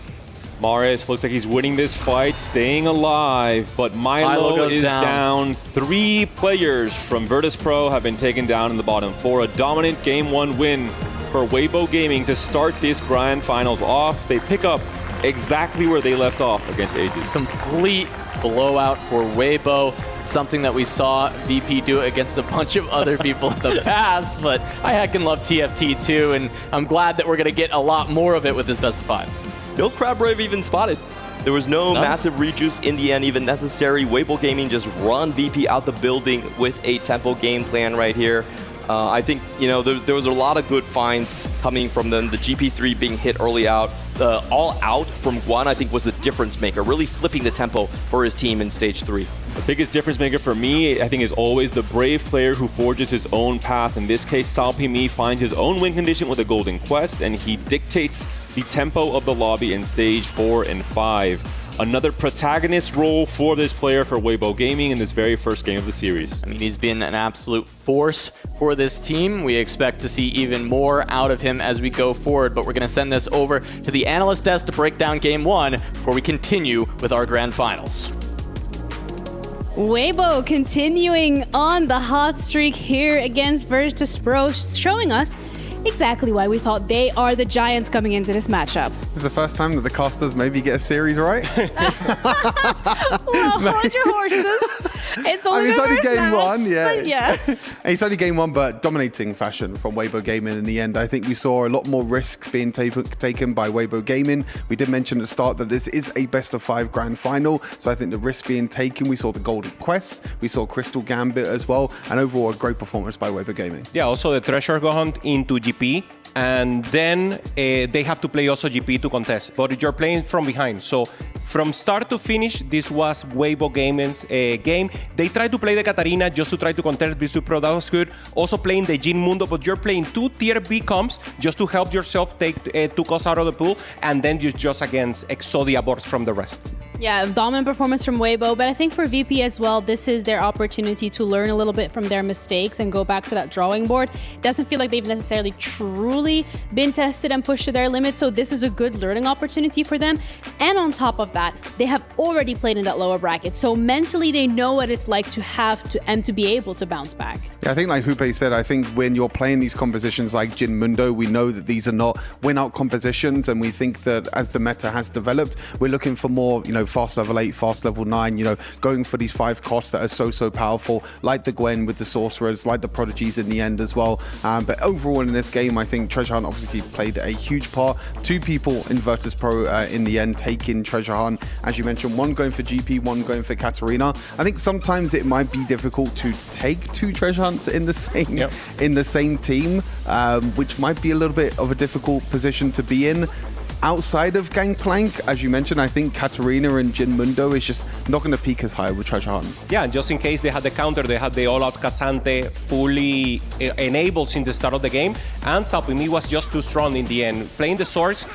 Maris looks like he's winning this fight, staying alive, but Milo is down. 3 players from Virtus.pro have been taken down in the bottom 4. A dominant Game 1 win for Waybo Gaming to start this grand finals off. They pick up exactly where they left off against Aegis. Complete blowout for Waybo. It's something that we saw VP do against a bunch of other people in the past, but I heckin' love TFT too, and I'm glad that we're going to get a lot more of it with this best of 5. No Crab Rave even spotted. There was no massive rejuice in the end even necessary. Waybo Gaming just run VP out the building with a tempo game plan right here. I think, you know, there was a lot of good finds coming from them. The GP3 being hit early out. All out from Guan, I think, was a difference maker, really flipping the tempo for his team in stage 3. The biggest difference maker for me, I think, is always the brave player who forges his own path. In this case, Salpimi finds his own win condition with a golden quest, and he dictates the tempo of the lobby in stage 4 and 5. Another protagonist role for this player for Waybo Gaming in this very first game of the series. I mean, he's been an absolute force for this team. We expect to see even more out of him as we go forward, but we're going to send this over to the analyst desk to break down Game 1 before we continue with our grand finals. Waybo continuing on the hot streak here against Virtus.pro, showing us exactly why we thought they are the giants coming into this matchup. This is the first time that the casters maybe get a series right. Well, hold your horses. It's only, it's only game match, 1, yeah. But yes. It's only game 1, but dominating fashion from Waybo Gaming in the end. I think we saw a lot more risks being taken by Waybo Gaming. We did mention at the start that this is a best of 5 grand final, so I think the risk being taken, we saw the Golden Quest, we saw Crystal Gambit as well, and overall a great performance by Waybo Gaming. Yeah, also the treasure hunt into GP, and then they have to play also GP to contest, but you're playing from behind. So from start to finish, this was Waybo Gaming's game. They tried to play the Katarina just to try to contest Virtus.pro. That was good. Also playing the Jin Mundo, but you're playing 2 tier B comps just to help yourself take 2 costs out of the pool, and then you're just against Exodia boards from the rest. Yeah, dominant performance from Waybo, but I think for VP as well, this is their opportunity to learn a little bit from their mistakes and go back to that drawing board. It doesn't feel like they've necessarily truly been tested and pushed to their limits, so this is a good learning opportunity for them. And on top of that, they have already played in that lower bracket, so mentally they know what it's like to have to and to be able to bounce back. Yeah, I think like Hupe said, I think when you're playing these compositions like Jin Mundo, we know that these are not win-out compositions, and we think that as the meta has developed, we're looking for more, you know, fast level 8, fast level 9, you know, going for these 5 costs that are so powerful, like the Gwen with the Sorcerers, like the Prodigies in the end as well. But overall in this game, I think Treasure Hunt obviously played a huge part. 2 people in Virtus.pro in the end taking Treasure Hunt. As you mentioned, 1 going for GP, 1 going for Katarina. I think sometimes it might be difficult to take 2 Treasure Hunts in the same team, which might be a little bit of a difficult position to be in. Outside of Gangplank, as you mentioned, I think Katarina and Jin Mundo is just not going to peak as high with Treasure Hunt. Yeah, and just in case they had the counter, they had the all-out Cassante fully enabled since the start of the game, and Salpimi was just too strong in the end. Playing the swords,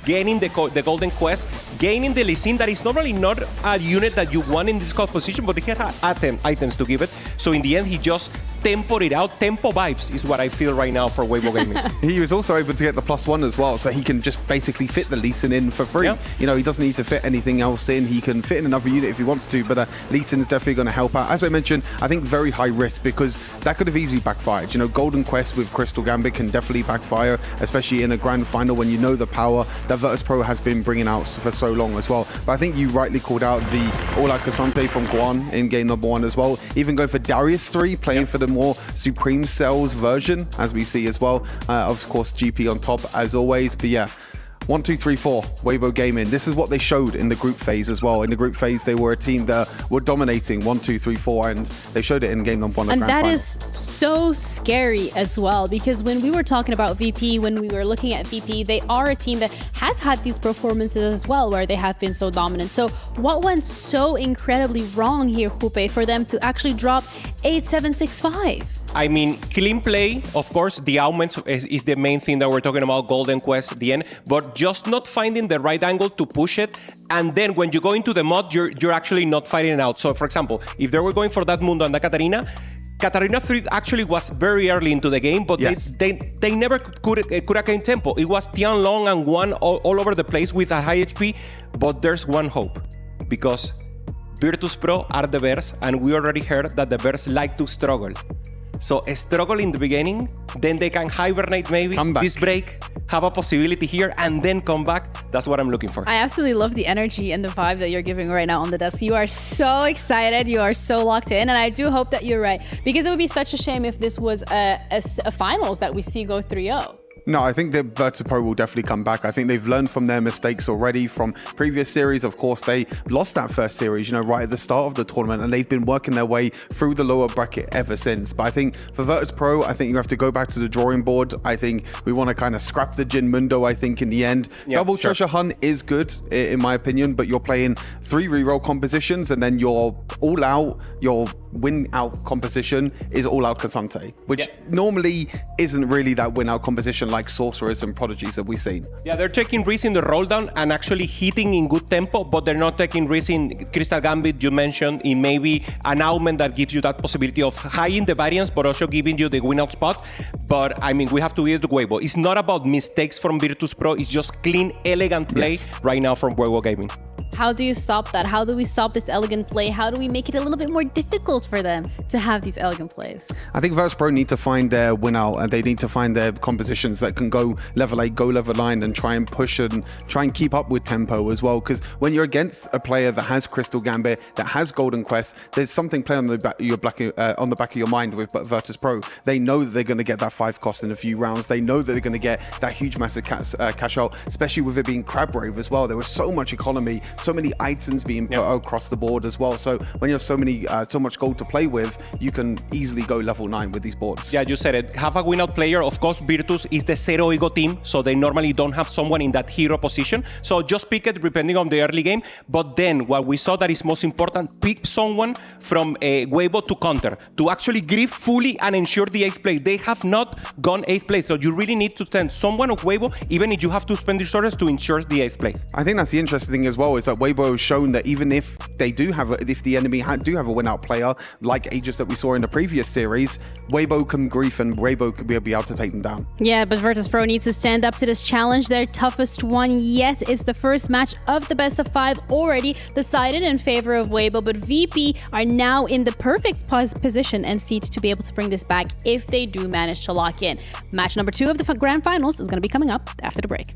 gaining the Golden Quest, gaining the Lee Sin that is normally not a unit that you want in this composition, but he had items to give it. So in the end, he just tempoed it out. Tempo vibes is what I feel right now for Waybo Gaming. He was also able to get the +1 as well, so he can just basically fit the Lee Sin in for free. Yeah. You know, he doesn't need to fit anything else in. He can fit in another unit if he wants to, but Lee Sin is definitely going to help out. As I mentioned, I think very high risk because that could have easily backfired. You know, Golden Quest with Crystal Gambit can definitely backfire, especially in a grand final when you know the power that Virtus.pro has been bringing out for so long as well. But I think you rightly called out the all-out Cassante from Guan in game number 1 as well. Even go for Darius 3, playing for the more Supreme Cells version, as we see as well. Of course, GP on top as always. But yeah, 1, 2, 3, 4, Waybo Gaming. This is what they showed in the group phase as well. In the group phase, they were a team that were dominating 1, 2, 3, 4, and they showed it in game number 1. And that is so scary as well, because when we were talking about VP, when we were looking at VP, they are a team that has had these performances as well, where they have been so dominant. So what went so incredibly wrong here, Hupe, for them to actually drop 8-7-6-5? I mean, clean play, of course, the augments is the main thing that we're talking about, Golden Quest at the end, but just not finding the right angle to push it. And then when you go into the mod, you're actually not fighting it out. So, for example, if they were going for that Mundo and the Katarina 3 actually was very early into the game, but they never could gain tempo. It was Tian Long and Guan all over the place with a high HP, but there's one hope, because Virtus.pro are the bears, and we already heard that the bears like to struggle. So struggle in the beginning, then they can hibernate maybe, this break, have a possibility here, and then come back. That's what I'm looking for. I absolutely love the energy and the vibe that you're giving right now on the desk. You are so excited. You are so locked in. And I do hope that you're right, because it would be such a shame if this was a finals that we see go 3-0. No, I think that Virtus.pro will definitely come back. I think they've learned from their mistakes already from previous series. Of course, they lost that first series, right at the start of the tournament, and they've been working their way through the lower bracket ever since. But I think for Virtus.pro, I think you have to go back to the drawing board. I think we want to kind of scrap the Jin Mundo, I think, in the end. Double Treasure Hunt is good, in my opinion, but you're playing 3 reroll compositions, and then your all-out, your win-out composition is all-out Casante, which normally isn't really that win-out composition like Sorcerers and Prodigies that we've seen. Yeah, they're taking risks in the roll down and actually hitting in good tempo, but they're not taking risks in Crystal Gambit, you mentioned, in maybe an augment that gives you that possibility of high in the variance, but also giving you the win-out spot. But I mean, we have to give it to Waybo. It's not about mistakes from Virtus.pro, it's just clean, elegant play right now from Waybo Gaming. How do you stop that? How do we stop this elegant play? How do we make it a little bit more difficult for them to have these elegant plays? I think Virtus.pro need to find their win out, and they need to find their compositions that can go level 8, go level 9, and try and push and try and keep up with tempo as well. Because when you're against a player that has Crystal Gambit, that has Golden Quest, there's something playing on the back of your mind with Virtus.pro. They know that they're going to get that 5 cost in a few rounds. They know that they're going to get that huge massive cash out, especially with it being Crab Rave as well. There was so much economy, so many items being put across the board as well. So when you have so much gold to play with, you can easily go level 9 with these boards. Yeah, you said it. Have a win-out player. Of course, Virtus is the Zero Ego team, so they normally don't have someone in that hero position. So just pick it depending on the early game. But then what we saw that is most important, pick someone from Waybo to counter, to actually grief fully and ensure the 8th place. They have not gone 8th place, so you really need to send someone of Waybo, even if you have to spend resources to ensure the 8th place. I think that's the interesting thing as well, is that Waybo has shown that even if they do have, if the enemy do have a win-out player like Aegis that we saw in the previous series, Waybo can grief and Waybo could be able to take them down. Yeah, but Virtus.pro needs to stand up to this challenge, their toughest one yet. It's the first match of the best of 5 already decided in favor of Waybo, but VP are now in the perfect position and seat to be able to bring this back if they do manage to lock in. Match number 2 of the grand finals is going to be coming up after the break.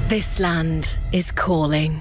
This land is calling.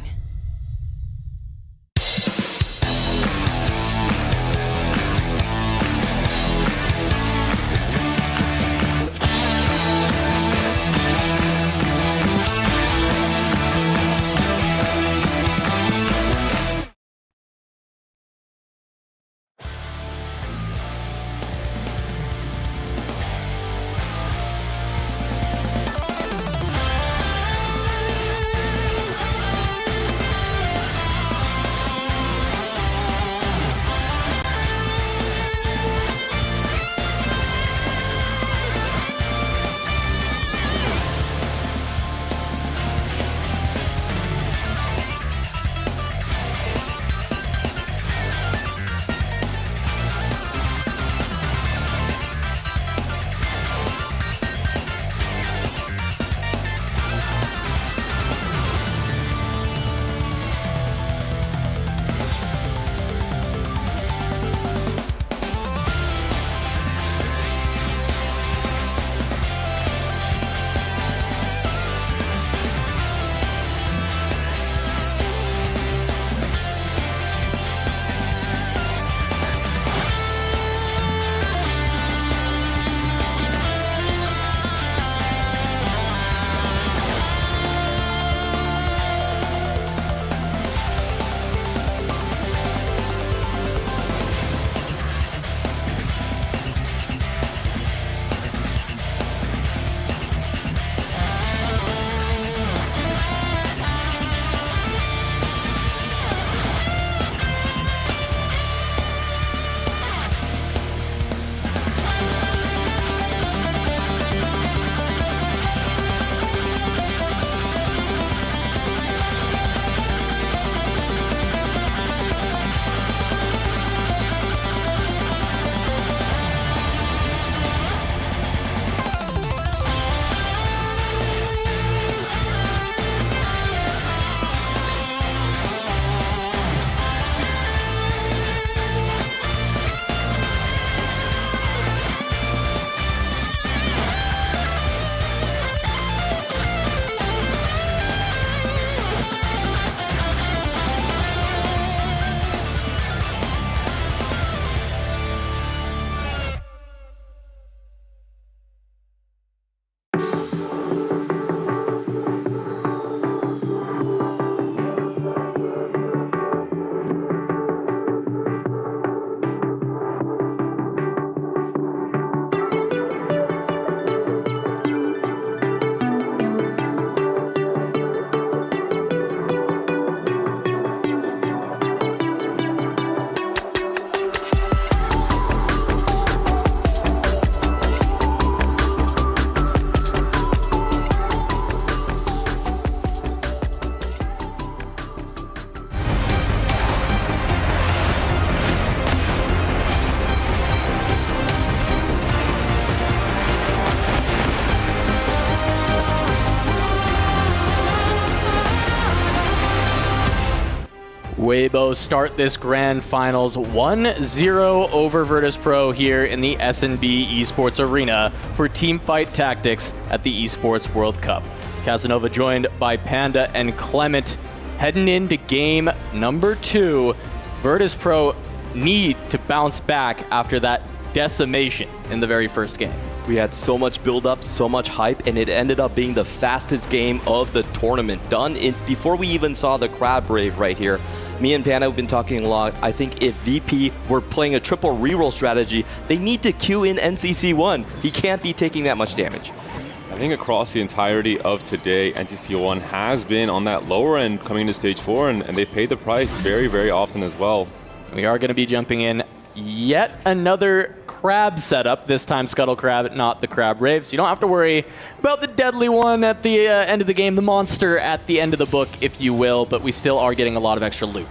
Waybo start this grand finals 1-0 over Virtus.pro here in the SNB Esports Arena for Teamfight Tactics at the Esports World Cup. Casanova joined by Panda and Clement heading into game number 2. Virtus.pro need to bounce back after that decimation in the very first game. We had so much build-up, so much hype, and it ended up being the fastest game of the tournament. Done before we even saw the crab rave right here. Me and Panda have been talking a lot. I think if VP were playing a triple reroll strategy, they need to queue in NCC1. He can't be taking that much damage. I think across the entirety of today, NCC1 has been on that lower end coming into stage 4, and they paid the price very, very often as well. We are going to be jumping in yet another crab setup, this time Scuttle Crab, not the Crab Rave. So you don't have to worry about the deadly one at the end of the game, the monster at the end of the book, if you will, but we still are getting a lot of extra loot.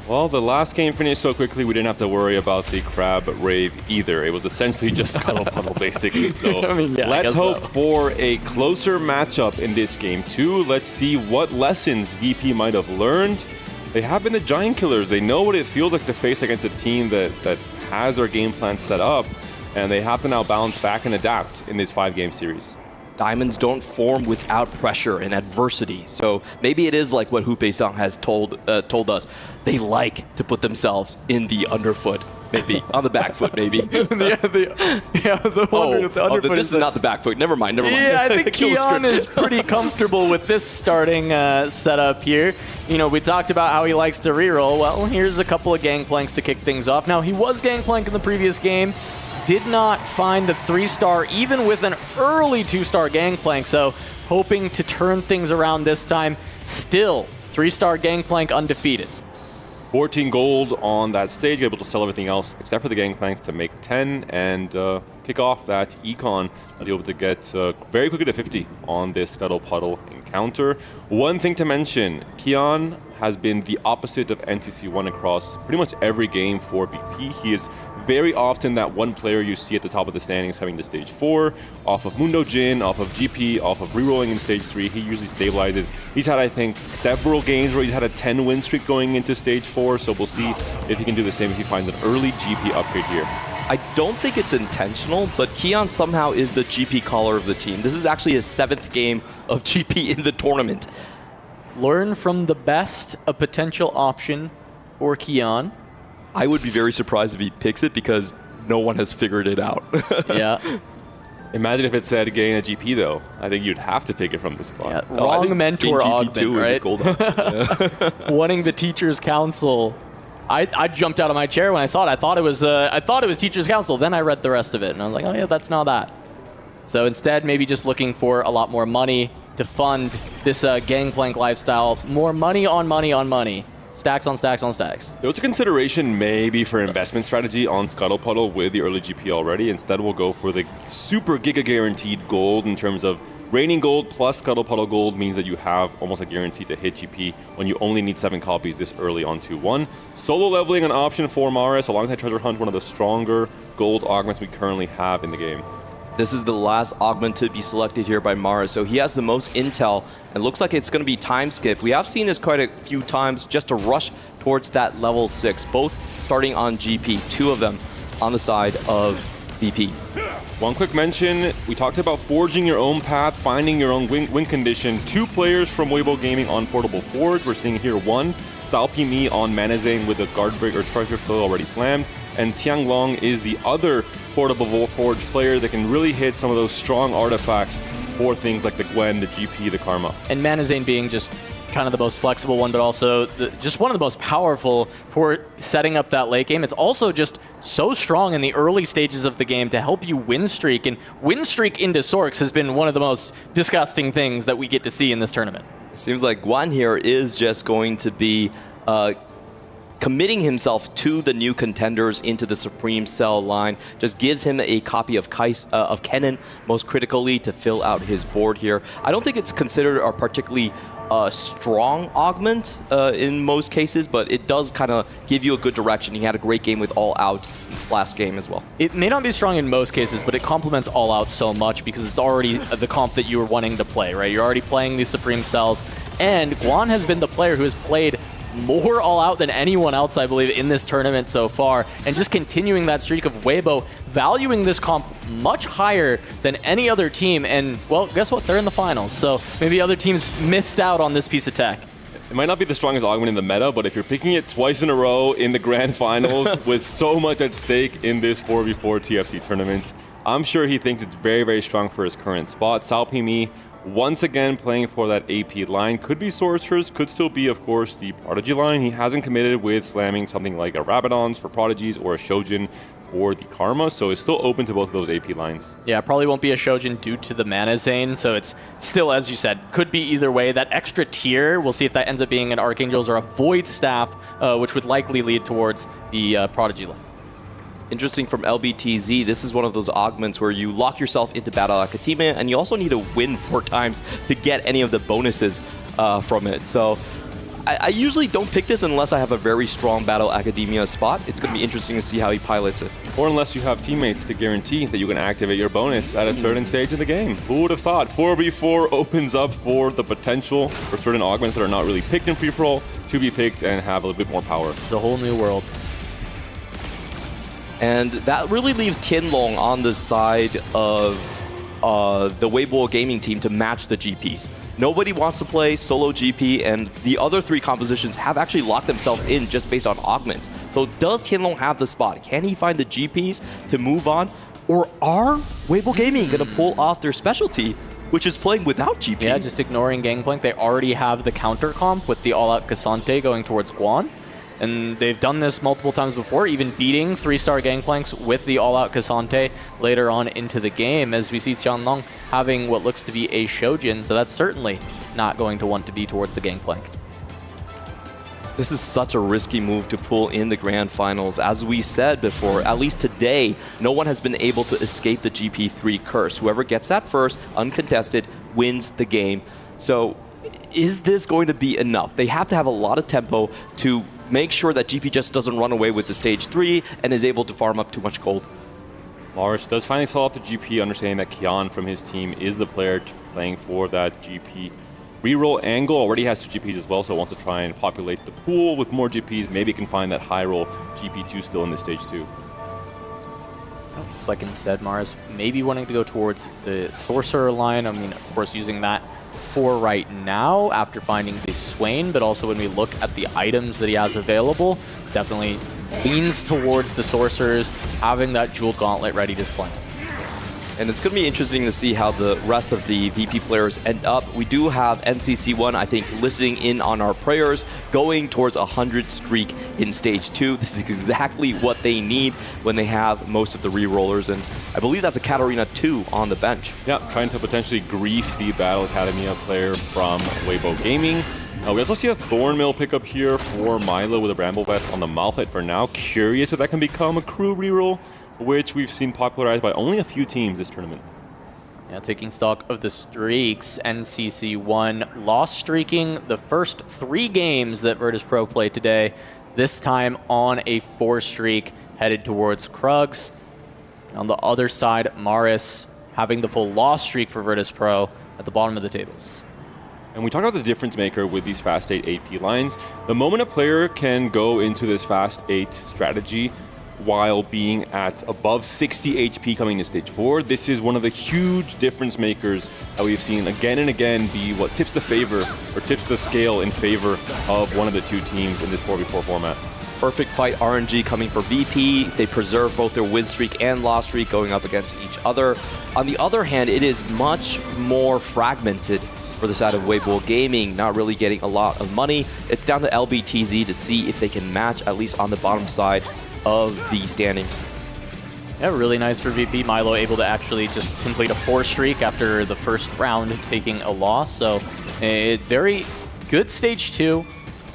Well, the last game finished so quickly, we didn't have to worry about the Crab Rave either. It was essentially just Scuttle Puddle, basically. So I mean, yeah, let's hope for a closer matchup in this game, too. Let's see what lessons VP might have learned. They have been the giant killers. They know what it feels like to face against a team that has their game plan set up, and they have to now bounce back and adapt in this 5-game series. Diamonds don't form without pressure and adversity. So maybe it is like what Hupe-sang has told us. They like to put themselves in the underfoot. Maybe on the back foot, maybe. The one with the underfoot. This is not the back foot. Never mind. Yeah, I think Keon is pretty comfortable with this starting setup here. You know, we talked about how he likes to reroll. Well, here's a couple of gangplanks to kick things off. Now, he was gangplank in the previous game. Did not find the 3-star, even with an early 2-star gangplank. So, hoping to turn things around this time. Still, 3-star gangplank undefeated. 14 gold on that stage, able to sell everything else except for the gangplanks to make 10 and kick off that econ. I'll be able to get very quickly to 50 on this Scuttle Puddle encounter. One thing to mention, Keon has been the opposite of NCC1 across pretty much every game for VP. He is very often that one player you see at the top of the standings coming to stage 4, off of Mundo Jin, off of GP, off of rerolling in stage 3. He usually stabilizes. He's had, I think, several games where he's had a 10-win streak going into stage 4, so we'll see if he can do the same if he finds an early GP upgrade here. I don't think it's intentional, but Keon somehow is the GP caller of the team. This is actually his 7th game of GP in the tournament. Learn from the best, a potential option for Keon. I would be very surprised if he picks it because no one has figured it out. Yeah. Imagine if it said gain a GP, though. I think you'd have to pick it from the spot. Yeah, wrong mentor augment, right? Wanting the teacher's council. I jumped out of my chair when I saw it. I thought it was teacher's council. Then I read the rest of it, and I was like, oh yeah, that's not that. So instead, maybe just looking for a lot more money to fund this gangplank lifestyle. More money on money on money. Stacks on stacks on stacks. There was a consideration maybe for investment strategy on Scuttle Puddle with the early GP already. Instead, we'll go for the super giga guaranteed gold in terms of raining gold plus Scuttle Puddle gold means that you have almost a guarantee to hit GP when you only need 7 copies this early on 2-1. Solo leveling an option for Maris alongside Treasure Hunt, one of the stronger gold augments we currently have in the game. This is the last augment to be selected here by Mara, so he has the most intel. It looks like it's going to be time skip. We have seen this quite a few times just to rush towards that level 6, both starting on GP, 2 of them on the side of VP. One quick mention, we talked about forging your own path, finding your own win condition. 2 players from Waybo Gaming on Portable Forge. We're seeing here 1, Salpi Mi on Manazane with a guard break or treasure flow already slammed, and Tiang Long is the other Portable Forge player that can really hit some of those strong artifacts for things like the Gwen, the GP, the Karma. And Manazane being just kind of the most flexible one, but also just one of the most powerful for setting up that late game. It's also just so strong in the early stages of the game to help you win streak, and win streak into Sorks has been one of the most disgusting things that we get to see in this tournament. It seems like Guan here is just going to be committing himself to the new contenders into the Supreme Cell line. Just gives him a copy of Kennen, most critically, to fill out his board here. I don't think it's considered a particularly strong augment in most cases, but it does kind of give you a good direction. He had a great game with All Out last game as well. It may not be strong in most cases, but it complements All Out so much because it's already the comp that you were wanting to play, right? You're already playing these Supreme Cells, and Guan has been the player who has played more all out than anyone else, I believe, in this tournament so far. And just continuing that streak of Waybo, valuing this comp much higher than any other team. And, well, guess what? They're in the finals. So maybe other teams missed out on this piece of tech. It might not be the strongest augment in the meta, but if you're picking it twice in a row in the grand finals with so much at stake in this 4v4 TFT tournament, I'm sure he thinks it's very, very strong for his current spot. Salpimi, once again playing for that AP line. Could be Sorcerers, could still be, of course, the Prodigy line. He hasn't committed with slamming something like a Rabadons for Prodigies or a Shojin for the Karma, so it's still open to both of those AP lines. Yeah, probably won't be a Shojin due to the mana Zane, so it's still, as you said, could be either way. That extra tier, we'll see if that ends up being an Archangels or a Void Staff, which would likely lead towards the Prodigy line. Interesting from LBTZ, this is one of those augments where you lock yourself into Battle Academia, and you also need to win 4 times to get any of the bonuses from it. So I usually don't pick this unless I have a very strong Battle Academia spot. It's going to be interesting to see how he pilots it. Or unless you have teammates to guarantee that you can activate your bonus at a certain stage of the game. Who would have thought? 4v4 opens up for the potential for certain augments that are not really picked in free-for-all to be picked and have a little bit more power. It's a whole new world. And that really leaves Tianlong on the side of the Waybo gaming team to match the GPs. Nobody wants to play solo GP, and the other 3 compositions have actually locked themselves in just based on augments. So does Tianlong have the spot? Can he find the GPs to move on? Or are Waybo Gaming going to pull off their specialty, which is playing without GP? Yeah, just ignoring Gangplank. They already have the counter comp with the all-out Cassante going towards Guan. And they've done this multiple times before, even beating 3-star Gangplanks with the all-out Cassante later on into the game, as we see Tianlong having what looks to be a Shojin, so that's certainly not going to want to be towards the Gangplank. This is such a risky move to pull in the grand finals. As we said before, at least today, no one has been able to escape the GP3 curse. Whoever gets that first, uncontested, wins the game. So is this going to be enough? They have to have a lot of tempo to make sure that GP just doesn't run away with the stage 3 and is able to farm up too much gold. Lars does finally sell off the GP, understanding that Kian from his team is the player playing for that GP reroll angle. Already has 2 GPs as well, so wants to try and populate the pool with more GPs. Maybe can find that high roll GP2 still in this stage 2. Looks like instead Mars maybe wanting to go towards the Sorcerer line. I mean, of course, using that for right now after finding the Swain, but also when we look at the items that he has available, definitely leans towards the Sorcerers, having that Jeweled Gauntlet ready to slam. And it's going to be interesting to see how the rest of the VP players end up. We do have NCC1, I think, listening in on our prayers, going towards a 100 streak in stage 2. This is exactly what they need when they have most of the re-rollers, and I believe that's a Katarina 2 on the bench. Yeah, trying to potentially grief the Battle Academia player from Waybo Gaming. We also see a Thornmill pickup here for Milo with a Bramble Vest on the Malphite for now. Curious if that can become a crew reroll, which we've seen popularized by only a few teams this tournament. Yeah, taking stock of the streaks, NCC1 lost streaking the first 3 games that Virtus.pro played today, this time on a 4 streak headed towards Krugs. On the other side, Maris having the full loss streak for Virtus.pro at the bottom of the tables. And we talked about the difference maker with these fast 8 AP lines. The moment a player can go into this fast 8 strategy while being at above 60 HP coming to stage 4, this is one of the huge difference makers that we've seen again and again be what tips the favor or tips the scale in favor of one of the 2 teams in this 4v4 format. Perfect fight RNG coming for VP. They preserve both their win streak and loss streak going up against each other. On the other hand, it is much more fragmented for the side of Waybo Gaming, not really getting a lot of money. It's down to LBTZ to see if they can match, at least on the bottom side of the standings. Yeah, really nice for VP. Milo able to actually just complete a 4 streak after the first round taking a loss. So a very good stage 2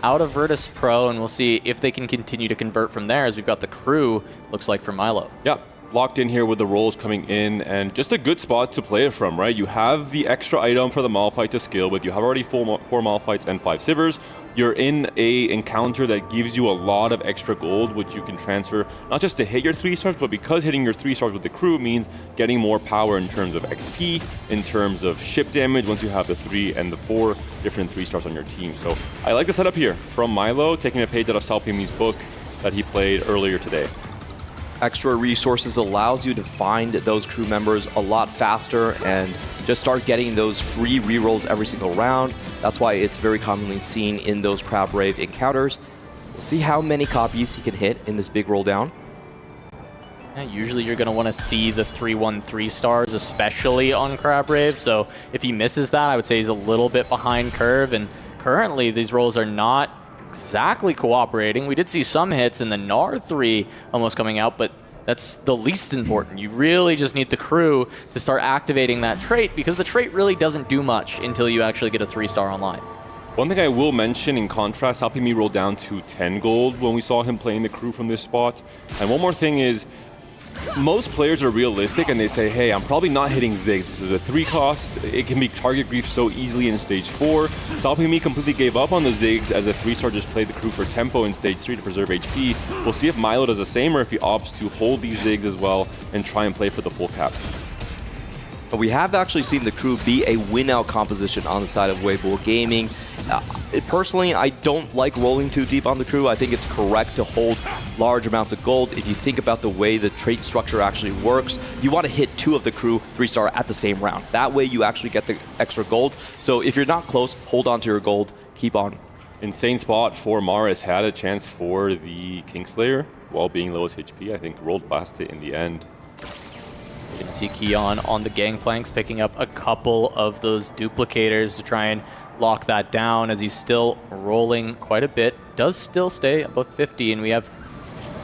out of Virtus.pro, and we'll see if they can continue to convert from there, as we've got the crew, looks like, for Milo. Yeah, locked in here with the rolls coming in, and just a good spot to play it from, right? You have the extra item for the Malphite to scale with. You have already 4 Malphites and 5 Sivers. You're in a encounter that gives you a lot of extra gold, which you can transfer not just to hit your 3 stars, but because hitting your 3 stars with the crew means getting more power in terms of XP, in terms of ship damage once you have the 3 and the 4 different 3 stars on your team. So I like the setup here from Milo, taking a page out of Salpimi's book that he played earlier today. Extra resources allows you to find those crew members a lot faster and just start getting those free rerolls every single round. That's why it's very commonly seen in those Crab Rave encounters. We'll see how many copies he can hit in this big roll down. Yeah, usually you're going to want to see the 3-1 3 stars, especially on Crab Rave. So if he misses that, I would say he's a little bit behind curve. And currently these rolls are not exactly cooperating. We did see some hits in the Gnar 3 almost coming out, but that's the least important. You really just need the crew to start activating that trait, because the trait really doesn't do much until you actually get a 3-star online. One thing I will mention in contrast, Alpimi rolled down to 10 gold when we saw him playing the crew from this spot. And one more thing is, most players are realistic and they say, hey, I'm probably not hitting Ziggs because of the 3 cost. It can be target grief so easily in stage 4. Salpimi completely gave up on the Ziggs as a 3-star just played the crew for tempo in stage 3 to preserve HP. We'll see if Milo does the same or if he opts to hold these Ziggs as well and try and play for the full cap. But we have actually seen the crew be a win-out composition on the side of Waybo Gaming. Personally, I don't like rolling too deep on the crew. I think it's correct to hold large amounts of gold. If you think about the way the trait structure actually works, you want to hit 2 of the crew 3-star at the same round. That way you actually get the extra gold. So if you're not close, hold on to your gold, keep on. Insane spot for Maris, had a chance for the Kingslayer while being lowest HP. I think rolled past it in the end. You can see Keon on the gangplanks picking up a couple of those duplicators to try and lock that down as he's still rolling quite a bit. Does still stay above 50, and we have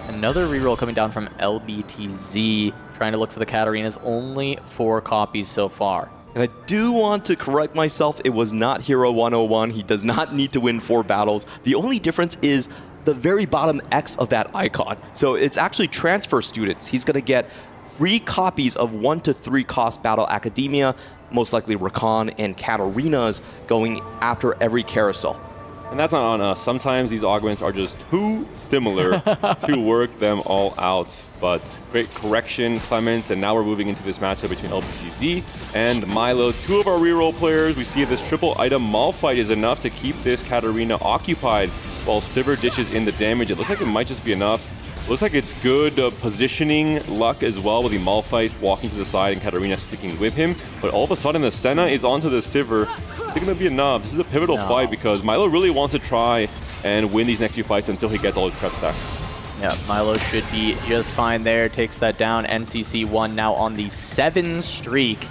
another reroll coming down from LBTZ, trying to look for the Katarinas. Only 4 copies so far. And I do want to correct myself. It was not Hero 101. He does not need to win 4 battles. The only difference is the very bottom X of that icon. So it's actually transfer students. He's going to get free copies of 1 to 3 cost Battle Academia, most likely Rakan and Katarinas going after every carousel. And that's not on us. Sometimes these augments are just too similar to work them all out. But great correction, Clement, and now we're moving into this matchup between LPGZ and Milo. 2 of our reroll players. We see this triple item Malphite is enough to keep this Katarina occupied while Sivir dishes in the damage. It looks like it might just be enough. Looks like it's good positioning luck as well with the Malphite walking to the side and Katarina sticking with him. But all of a sudden the Senna is onto the Sivir. Is it going to be enough? This is a pivotal fight because Milo really wants to try and win these next few fights until he gets all his prep stacks. Yeah, Milo should be just fine there. Takes that down. NCC1 now on the 7 streak.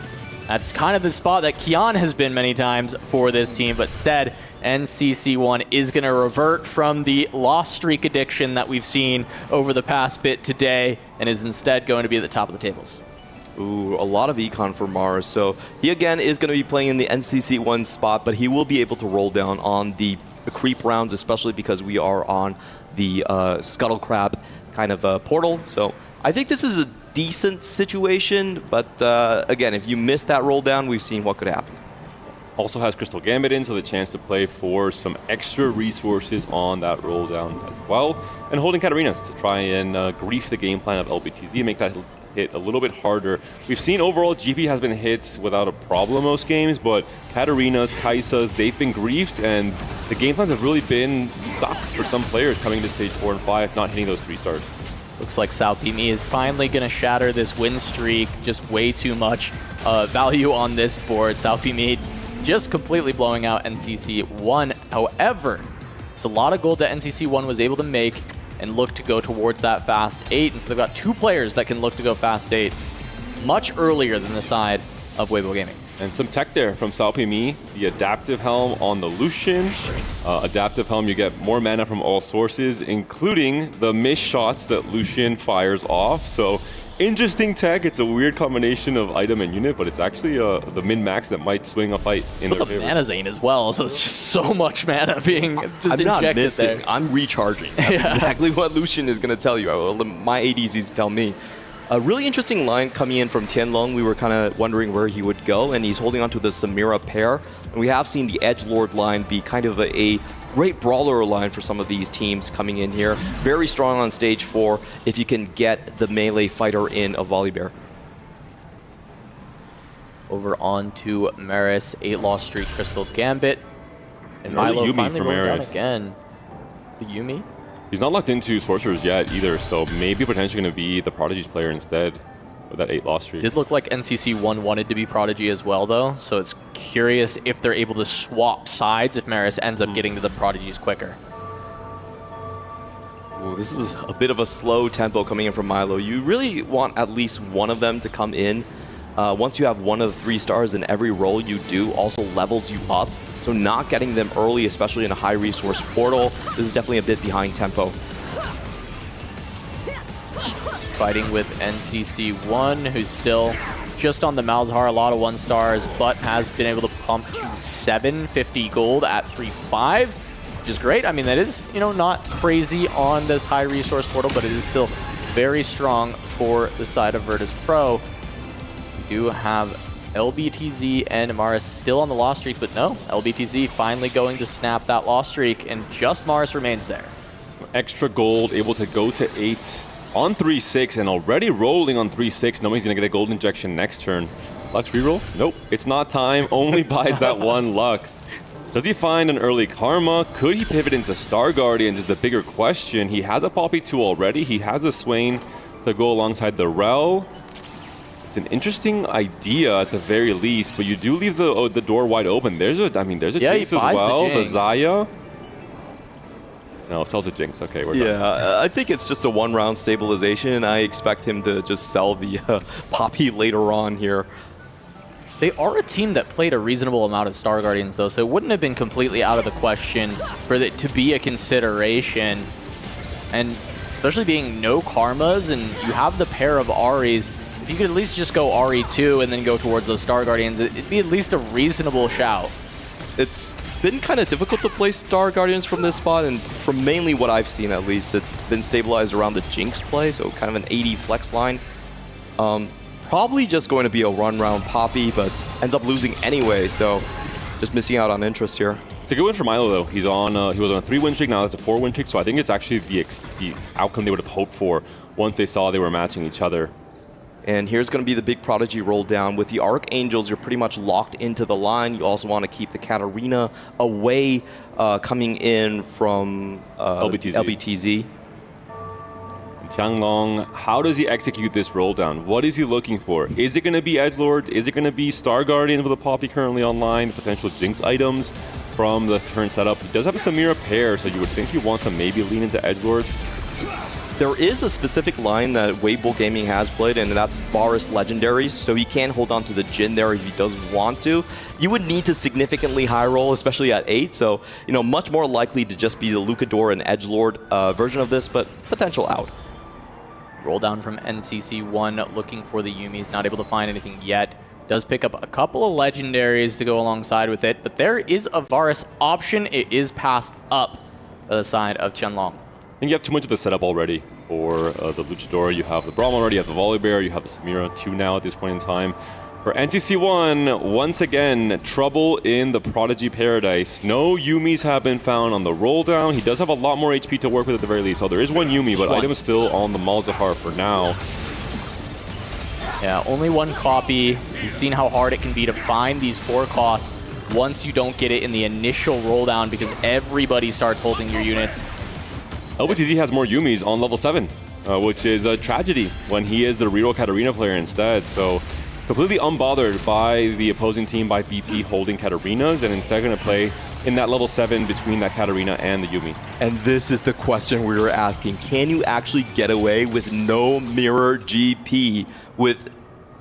That's kind of the spot that Keon has been many times for this team, but instead, NCC1 is going to revert from the lost streak addiction that we've seen over the past bit today and is instead going to be at the top of the tables. Ooh, a lot of econ for Mars. So he again is going to be playing in the NCC1 spot, but he will be able to roll down on the creep rounds, especially because we are on the Scuttle Crab kind of portal. So I think this is a decent situation, but again, if you miss that roll down, we've seen what could happen. Also has Crystal Gambit in, so the chance to play for some extra resources on that roll down as well. And holding Katarinas to try and grief the game plan of LBTZ, make that hit a little bit harder. We've seen overall GP has been hit without a problem most games, but Katarinas, Kaisas, they've been griefed, and the game plans have really been stuck for some players coming to stage 4 and 5, not hitting those 3 stars. Looks like Salpimi is finally going to shatter this win streak. Just way too much value on this board. Salpimi just completely blowing out NCC1. However, it's a lot of gold that NCC1 was able to make and look to go towards that fast 8. And so they've got 2 players that can look to go fast 8 much earlier than the side of Waybo Gaming. And some tech there from Salpimi, the Adaptive Helm on the Lucian. Adaptive Helm, you get more mana from all sources, including the missed shots that Lucian fires off. So interesting tech. It's a weird combination of item and unit, but it's actually the min-max that might swing a fight in their favor. Mana Zane as well, so it's just so much mana being just I'm not injected missing. there. I'm recharging. That's exactly what Lucian is going to tell you. My ADCs tell me. A really interesting line coming in from Tianlong. We were kind of wondering where he would go, and he's holding on to the Samira pair. And we have seen the Edgelord line be kind of a great brawler line for some of these teams coming in here. Very strong on stage 4 if you can get the melee fighter in a Volibear. Over on to Maris, 8-loss streak, Crystal Gambit. And Milo Yuumi finally for rolling down Maris. again. The Yuumi? He's not locked into Sorcerers yet either, so maybe potentially going to be the Prodigy's player instead with that 8-loss streak. Did look like NCC1 wanted to be Prodigy as well, though, so it's curious if they're able to swap sides if Maris ends up getting to the Prodigies quicker. Ooh, this is a bit of a slow tempo coming in from Milo. You really want at least one of them to come in. Once you have one of the 3 stars in every role you do, also levels you up. So not getting them early, especially in a high resource portal, this is definitely a bit behind tempo. Fighting with NCC1, who's still just on the Malzahar, a lot of 1 stars, but has been able to pump to 750 gold at 3.5, which is great. I mean, that is, you know, not crazy on this high resource portal, but it is still very strong for the side of Virtus.pro. We do have LBTZ and Maris still on the loss streak, but no, LBTZ finally going to snap that loss streak, and just Maris remains there. Extra gold, able to go to 8 on 3-6, and already rolling on 3-6, knowing he's going to get a gold injection next turn. Lux reroll? Nope, it's not time, only buys that 1 Lux. Does he find an early Karma? Could he pivot into Star Guardians is the bigger question. He has a Poppy 2 already, he has a Swain to go alongside the Rel. It's an interesting idea at the very least, but you do leave the door wide open. There's a Jinx as well, the Xayah. No, sells a Jinx. Okay, we're done. Yeah, I think it's just a 1-round stabilization. I expect him to just sell the Poppy later on here. They are a team that played a reasonable amount of Star Guardians, though, so it wouldn't have been completely out of the question for it to be a consideration. And especially being no Karmas, and you have the pair of Aries, if you could at least just go RE2 and then go towards those Star Guardians, it'd be at least a reasonable shout. It's been kind of difficult to play Star Guardians from this spot, and from mainly what I've seen at least, it's been stabilized around the Jinx play, so kind of an 80 flex line. Probably just going to be a run-round Poppy, but ends up losing anyway, so just missing out on interest here. It's a good win for Milo, though. He was on a 3-win streak, now it's a 4-win streak, so I think it's actually the outcome they would have hoped for once they saw they were matching each other. And here's going to be the big Prodigy roll down. With the Archangels, you're pretty much locked into the line. You also want to keep the Katarina away coming in from LBTZ. Tianlong, how does he execute this roll down? What is he looking for? Is it going to be Edgelord? Is it going to be Star Guardian with a Poppy currently online? Potential Jinx items from the current setup. He does have a Samira pair, so you would think he wants to maybe lean into Edgelord. There is a specific line that Waybo Gaming has played, and that's Varus Legendaries, so he can hold on to the Jhin there if he does want to. You would need to significantly high roll, especially at 8, so much more likely to just be the Lucador and Edgelord version of this, but potential out. Roll down from NCC1, looking for the Yuumis, not able to find anything yet. Does pick up a couple of Legendaries to go alongside with it, but there is a Varus option. It is passed up by the side of Tianlong. I think you have too much of a setup already for the Luchador. You have the Braum already, you have the Volibear, you have the Samira 2 now at this point in time. For NCC1, once again, trouble in the Prodigy Paradise. No Yuumis have been found on the roll down. He does have a lot more HP to work with at the very least. So there is one Yuumi, but item is still on the Malzahar for now. Yeah, only 1 copy. You've seen how hard it can be to find these 4 costs once you don't get it in the initial roll down because everybody starts holding your units. LBTZ has more Yuumis on level 7, which is a tragedy when he is the reroll Katarina player instead. So completely unbothered by the opposing team, by VP holding Katarinas, and instead going to play in that level 7 between that Katarina and the Yuumi. And this is the question we were asking. Can you actually get away with no mirror GP? With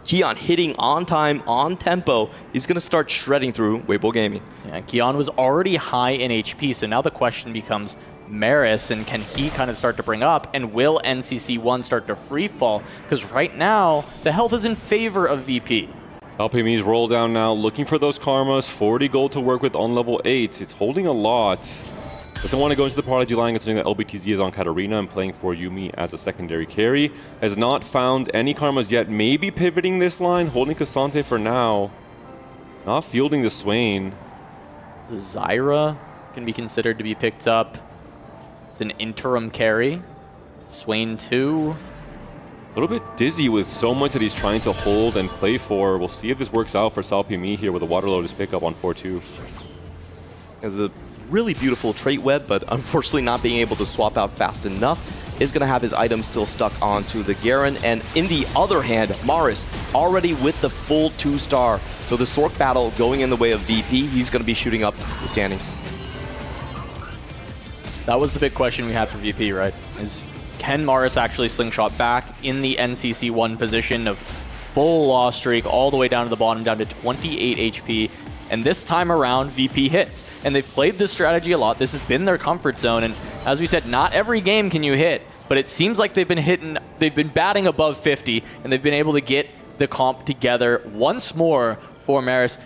Keon hitting on time, on tempo, he's going to start shredding through Waybo Gaming. Yeah, Keon was already high in HP, so now the question becomes Maris, and can he kind of start to bring up, and will NCC1 start to free fall? Because right now, the health is in favor of VP. Alpimi's roll down now, looking for those Karmas, 40 gold to work with on level 8. It's holding a lot. Doesn't want to go into the Prodigy line considering that LBTZ is on Katarina and playing for Yuumi as a secondary carry. Has not found any Karmas yet. Maybe pivoting this line, holding Cassante for now. Not fielding the Swain. Zyra can be considered to be picked up as an interim carry. Swain 2. A little bit dizzy with so much that he's trying to hold and play for. We'll see if this works out for Salpimi here with a Water Lotus pickup on 4-2. As a really beautiful trait web, but unfortunately not being able to swap out fast enough, is going to have his item still stuck onto the Garen. And in the other hand, Maris already with the full 2-star. So the Sork battle going in the way of VP, he's going to be shooting up the standings. That was the big question we had for VP, right? Is can Maris actually slingshot back in the NCC1 position of full loss streak all the way down to the bottom, down to 28 HP? And this time around, VP hits. And they've played this strategy a lot. This has been their comfort zone. And as we said, not every game can you hit. But it seems like they've been batting above 50, and they've been able to get the comp together once more for Maris.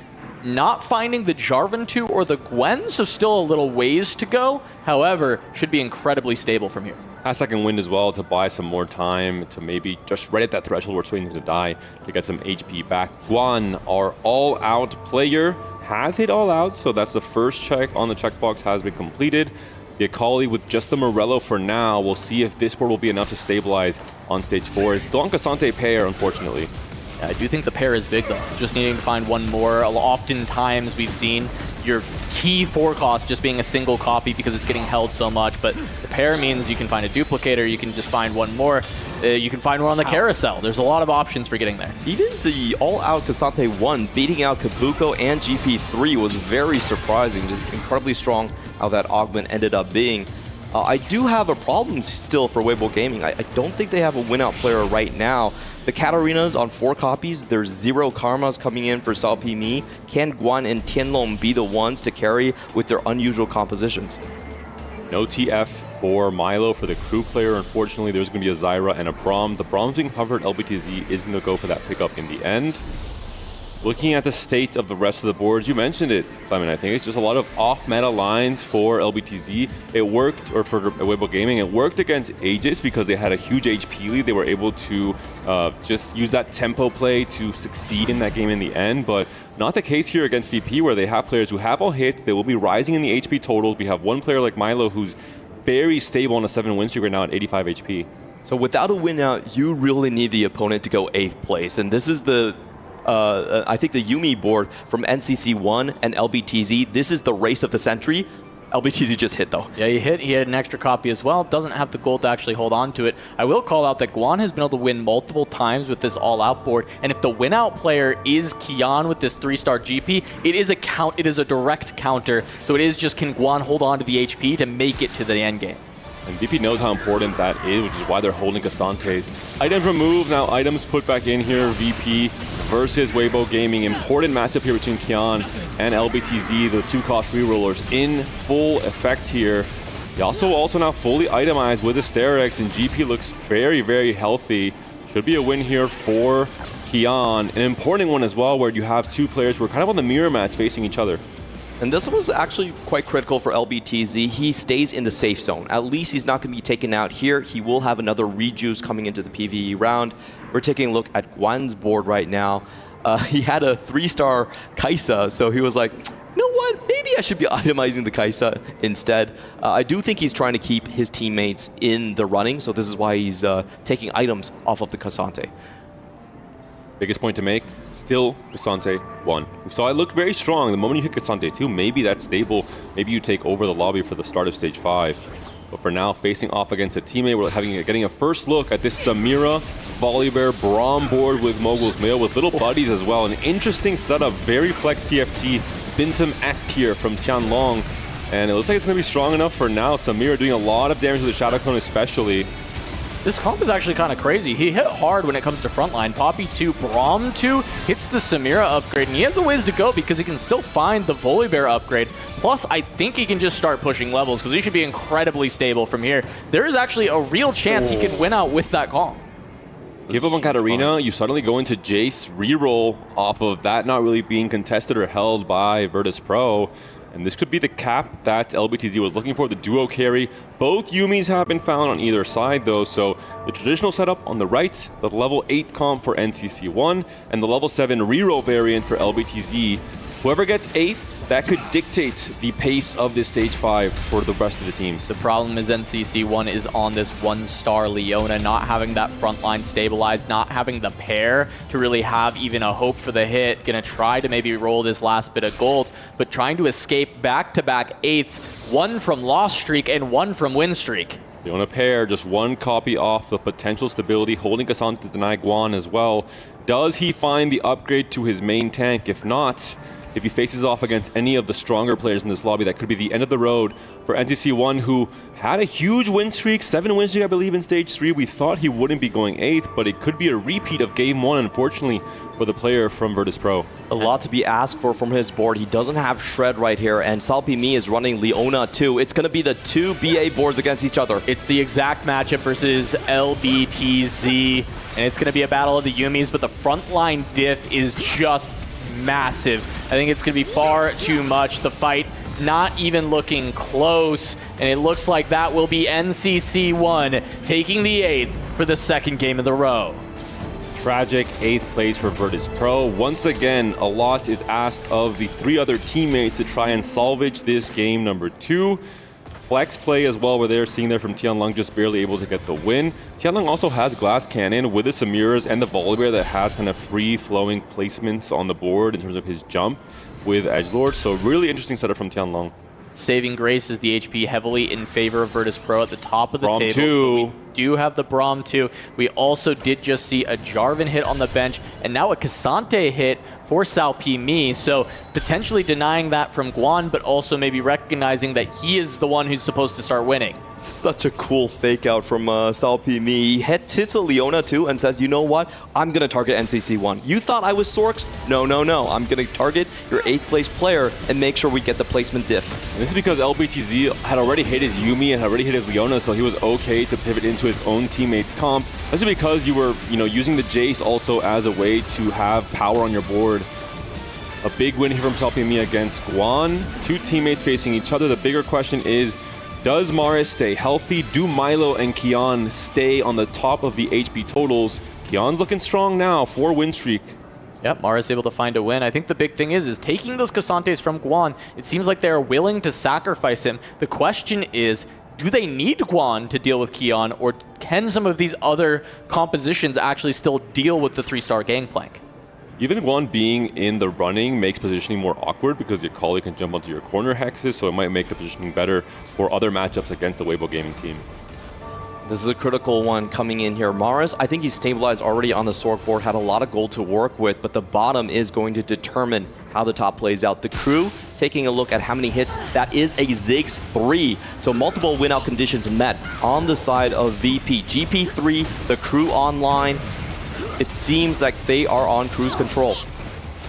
Not finding the Jarvan 2 or the Gwen, so still a little ways to go. However, should be incredibly stable from here. A second wind as well to buy some more time to maybe just right at that threshold where Swain's going to die to get some HP back. Guan, our all-out player, has hit all out, so that's the first check on the checkbox has been completed. The Akali with just the Morello for now. We'll see if this board will be enough to stabilize on stage 4. It's still on Cassante pair, unfortunately. Yeah, I do think the pair is big, though. Just needing to find one more. Oftentimes we've seen your key forecast just being a single copy because it's getting held so much, but the pair means you can find a duplicator, you can just find one more, you can find one on the carousel. There's a lot of options for getting there. Even the all-out Cassante 1 beating out Kabuko and GP3 was very surprising, just incredibly strong how that augment ended up being. I do have a problem still for Waybo Gaming. I don't think they have a win-out player right now. The Katarinas on 4 copies, there's 0 Karmas coming in for Salpimi. Can Guan and Tianlong be the ones to carry with their unusual compositions? No TF for Milo for the crew player. Unfortunately, there's going to be a Zyra and a Braum. The Braum's being covered. LBTZ is going to go for that pickup in the end. Looking at the state of the rest of the boards, you mentioned it, Simon. I think it's just a lot of off-meta lines for LBTZ. It worked, or for Waybo Gaming, it worked against Aegis because they had a huge HP lead. They were able to just use that tempo play to succeed in that game in the end, but not the case here against VP, where they have players who have all hits. They will be rising in the HP totals. We have one player like Milo who's very stable on a 7-win streak right now at 85 HP. So without a win out, you really need the opponent to go 8th place, and this is the I think the Yuumi board from NCC1 and LBTZ, this is the race of the century. LBTZ just hit, though. Yeah, he had an extra copy as well. Doesn't have the gold to actually hold on to it. I will call out that Guan has been able to win multiple times with this all-out board, and if the win-out player is Kian with this 3-star GP, it is a direct counter, so it is just can Guan hold on to the HP to make it to the end game. And VP knows how important that is, which is why they're holding Cassante's. Items removed, now items put back in here. VP versus Waybo Gaming. Important matchup here between Kian and LBTZ, the 2-cost rerollers in full effect here. They also now fully itemized with the Sterex, and GP looks very, very healthy. Should be a win here for Kian. An important one as well, where you have 2 players who are kind of on the mirror mats facing each other. And this was actually quite critical for LBTZ. He stays in the safe zone. At least he's not going to be taken out here. He will have another rejuice coming into the PvE round. We're taking a look at Guan's board right now. He had a 3-star Kai'Sa, so he was like, you know what? Maybe I should be itemizing the Kai'Sa instead. I do think he's trying to keep his teammates in the running, so this is why he's taking items off of the Cassante. Biggest point to make, still Cassante 1. We saw it look very strong. The moment you hit Cassante 2, maybe that's stable. Maybe you take over the lobby for the start of stage 5. But for now, facing off against a teammate, we're getting a first look at this Samira Volibear Braum board with Mogul's Mail with little buddies as well. An interesting setup, very flex TFT, Bintum-esque here from Tianlong. And it looks like it's going to be strong enough for now. Samira doing a lot of damage with the Shadow Clone especially. This comp is actually kind of crazy. He hit hard when it comes to frontline. Poppy 2, Braum 2 hits the Samira upgrade, and he has a ways to go because he can still find the Volibear upgrade. Plus, I think he can just start pushing levels because he should be incredibly stable from here. There is actually a real chance he can win out with that comp. Give up on Katarina, you suddenly go into Jace, reroll off of that not really being contested or held by Virtus.pro. And this could be the cap that LBTZ was looking for, the duo carry. Both Yumis have been found on either side though, so the traditional setup on the right, the level 8 comp for NCC1, and the level 7 reroll variant for LBTZ. Whoever gets 8th, that could dictate the pace of this stage 5 for the rest of the teams. The problem is NCC1 is on this 1-star Leona, not having that front line stabilized, not having the pair to really have even a hope for the hit. Gonna try to maybe roll this last bit of gold, but trying to escape back-to-back 8s, one from loss streak and one from win streak. Leona pair, just one copy off the potential stability, holding Cassante to deny Guan as well. Does he find the upgrade to his main tank? If not, if he faces off against any of the stronger players in this lobby, that could be the end of the road for NCC1, who had a huge win streak, 7 win streak, I believe, in stage 3. We thought he wouldn't be going 8th, but it could be a repeat of game 1, unfortunately, for the player from Virtus.pro. A lot to be asked for from his board. He doesn't have Shred right here, and Salpimi is running Leona too. It's going to be the 2 BA boards against each other. It's the exact matchup versus LBTZ, and it's going to be a battle of the Yumis, but the frontline diff is just massive. I think it's going to be far too much. The fight not even looking close, and it looks like that will be NCC1 taking the 8th for the 2nd game in the row. Tragic 8th place for Virtus.pro. Once again, a lot is asked of the 3 other teammates to try and salvage this game number 2. Flex play as well, where they're seeing there from Tianlong, just barely able to get the win. Tianlong also has Glass Cannon with the Samiras and the Volibear that has kind of free-flowing placements on the board in terms of his jump with Edgelord. So really interesting setup from Tianlong. Saving Grace is the HP heavily in favor of Virtus.pro at the top of the Braum table. 2. We do have the Braum 2. We also did just see a Jarvan hit on the bench, and now a Cassante hit for Salpimi. So potentially denying that from Guan, but also maybe recognizing that he is the one who's supposed to start winning. Such a cool fake out from Salpimi. He hits a Leona too and says, you know what? I'm going to target NCC1. You thought I was Sorks? No, no, no. I'm going to target your 8th place player and make sure we get the placement diff. And this is because LBTZ had already hit his Yuumi and had already hit his Leona, so he was okay to pivot into his own teammate's comp. This is because you were, using the Jace also as a way to have power on your board. A big win here from Salpimi against Guan. 2 teammates facing each other. The bigger question is, does Maris stay healthy? Do Milo and Kian stay on the top of the HP totals? Kian's looking strong now, 4 win streak. Yep, Mara's able to find a win. I think the big thing is taking those Cassantes from Guan. It seems like they're willing to sacrifice him. The question is, do they need Guan to deal with Kian, or can some of these other compositions actually still deal with the 3-star Gangplank? Even Guan being in the running makes positioning more awkward because your colleague can jump onto your corner hexes, so it might make the positioning better for other matchups against the Waybo gaming team. This is a critical one coming in here. Maris, I think he's stabilized already on the Sork board, had a lot of gold to work with, but the bottom is going to determine how the top plays out. The crew taking a look at how many hits. That is a Ziggs 3. So multiple win-out conditions met on the side of VP. GP3, the crew online. It seems like they are on cruise control.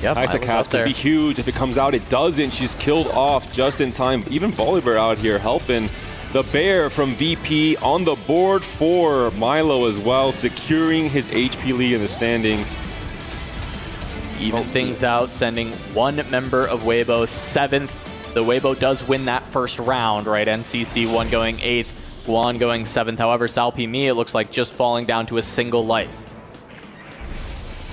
Yep, Isaac Cass could be huge. If it comes out, it doesn't. She's killed off just in time. Even Boulevard out here helping. The Bear from VP on the board for Milo as well, securing his HP lead in the standings. Even things out, sending one member of Waybo 7th. The Waybo does win that first round, right? NCC1 going 8th, Guan going 7th. However, Salpimi, it looks like just falling down to a single life.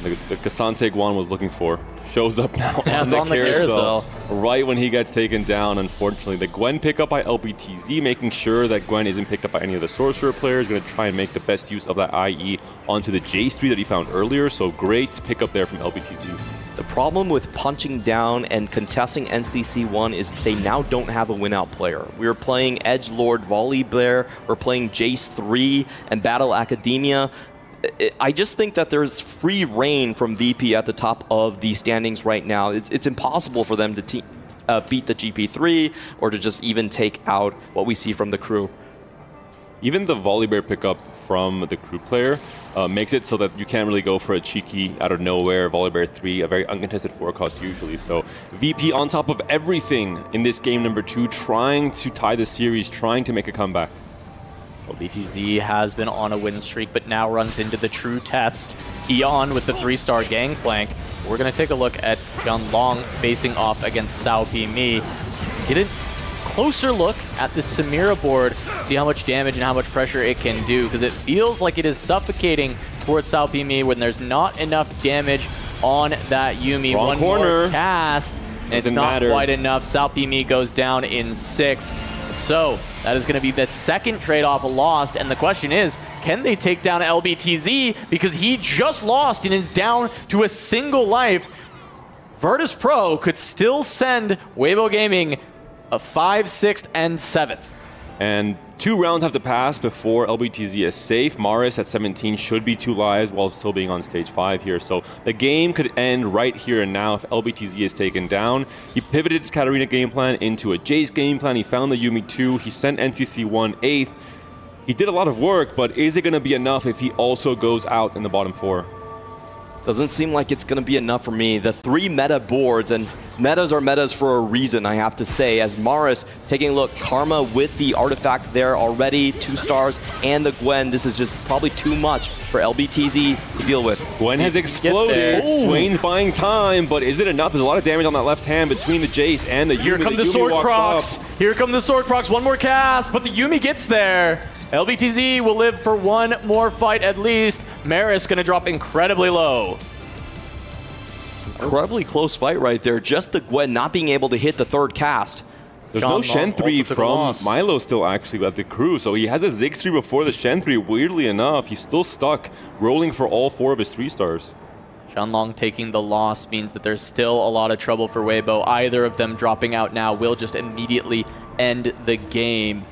The Cassante Guan was looking for shows up now on the carousel. Right when he gets taken down, unfortunately. The Gwen pickup by LBTZ, making sure that Gwen isn't picked up by any of the Sorcerer players. Going to try and make the best use of that IE onto the J3 that he found earlier. So great pickup there from LBTZ. The problem with punching down and contesting NCC1 is they now don't have a win-out player. We were playing Edgelord Volibear, we're playing Jace 3 and Battle Academia. I just think that there's free reign from VP at the top of the standings right now. It's impossible for them to beat the GP3 or to just even take out what we see from the crew. Even the Volibear pickup from the crew player makes it so that you can't really go for a cheeky out of nowhere Volibear 3, a very uncontested 4 cost usually. So VP on top of everything in this game number 2, trying to tie the series, trying to make a comeback. Well, BTZ has been on a win streak, but now runs into the true test. Eon with the 3-star Gangplank. We're going to take a look at Tianlong facing off against Salpimi. Let's get a closer look at the Samira board, see how much damage and how much pressure it can do, because it feels like it is suffocating towards Salpimi when there's not enough damage on that Yuumi. Wrong One corner. more cast, and it's not matter. quite enough. Salpimi goes down in 6th. So that is going to be the second trade-off lost, and the question is, can they take down LBTZ? Because he just lost and is down to a single life. Virtus.pro could still send Waybo Gaming a 5th, 6th, and 7th. And 2 rounds have to pass before LBTZ is safe. Maris at 17 should be 2 lives while still being on stage 5 here. So the game could end right here and now if LBTZ is taken down. He pivoted his Katarina game plan into a Jace game plan. He found the Yuumi 2. He sent NCC1 8th. He did a lot of work, but is it going to be enough if he also goes out in the bottom 4? Doesn't seem like it's going to be enough for me. The 3 meta boards, and metas are metas for a reason, I have to say. As Maris taking a look, Karma with the artifact there already, 2 stars, and the Gwen. This is just probably too much for LBTZ to deal with. Gwen has exploded. Swain's buying time, but is it enough? There's a lot of damage on that left hand between the Jace and the Yuumi. Here come the Sword Crocs. Here come the Sword Crocs. One more cast, but the Yuumi gets there. LBTZ will live for one more fight at least. Maris gonna drop incredibly low. Incredibly close fight right there. Just the Gwen not being able to hit the 3rd cast. There's no Shen 3 from Milo still actually at the crew, so he has a Ziggs 3 before the Shen 3. Weirdly enough, he's still stuck, rolling for all 4 of his 3 stars. Shanlong taking the loss means that there's still a lot of trouble for Waybo. Either of them dropping out now will just immediately end the game.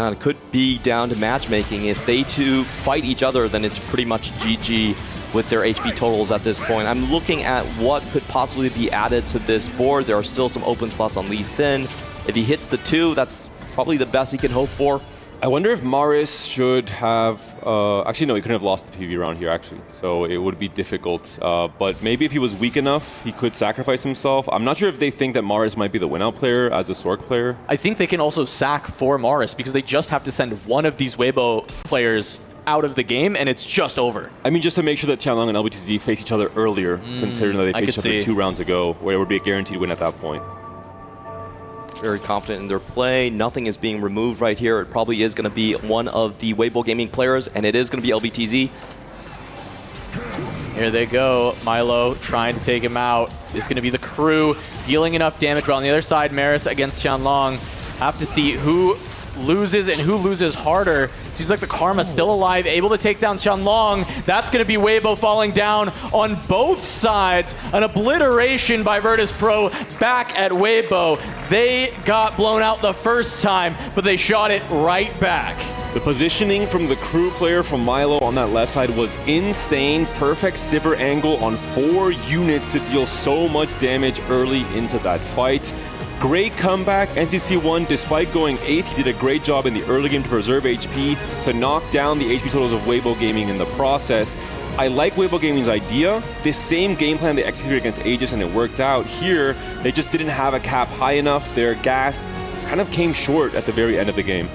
It could be down to matchmaking. If they two fight each other, then it's pretty much GG with their HP totals at this point. I'm looking at what could possibly be added to this board. There are still some open slots on Lee Sin. If he hits the 2, that's probably the best he can hope for. I wonder if Maris should have... actually, no, he couldn't have lost the PV round here, actually. So it would be difficult. But maybe if he was weak enough, he could sacrifice himself. I'm not sure if they think that Maris might be the win-out player as a Sork player. I think they can also sack for Maris because they just have to send one of these Waybo players out of the game, and it's just over. I mean, just to make sure that Tianlong and LBTZ face each other earlier, considering that they faced each other 2 rounds ago, where it would be a guaranteed win at that point. Very confident in their play. Nothing is being removed right here. It probably is going to be one of the Waybo Gaming players, and it is going to be LBTZ. Here they go. Milo trying to take him out. It's going to be the crew dealing enough damage. But on the other side, Maris against Xianlong. Have to see who loses and who loses harder. Seems like the Karma still alive, able to take down Xianlong. That's going to be Waybo falling down on both sides. An obliteration by Virtus.pro back at Waybo. They got blown out the first time, but they shot it right back. The positioning from the crew player from Milo on that left side was insane. Perfect sipper angle on 4 units to deal so much damage early into that fight. Great comeback. NCC1, despite going 8th, he did a great job in the early game to preserve HP, to knock down the HP totals of Waybo Gaming in the process. I like Waybo Gaming's idea. This same game plan they executed against Aegis and it worked out. Here, they just didn't have a cap high enough. Their gas kind of came short at the very end of the game.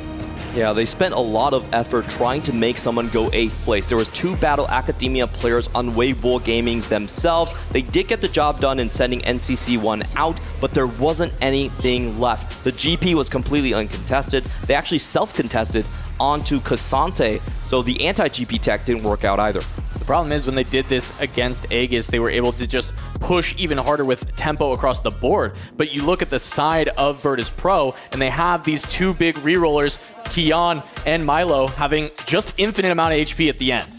Yeah, they spent a lot of effort trying to make someone go 8th place. There was 2 Battle Academia players on Waybo Gaming's themselves. They did get the job done in sending NCC1 out, but there wasn't anything left. The GP was completely uncontested. They actually self-contested onto Cassante, so the anti-GP tech didn't work out either. The problem is when they did this against Aegis, they were able to just push even harder with tempo across the board. But you look at the side of Virtus.pro, and they have these 2 big rerollers, Kian and Milo, having just infinite amount of HP at the end.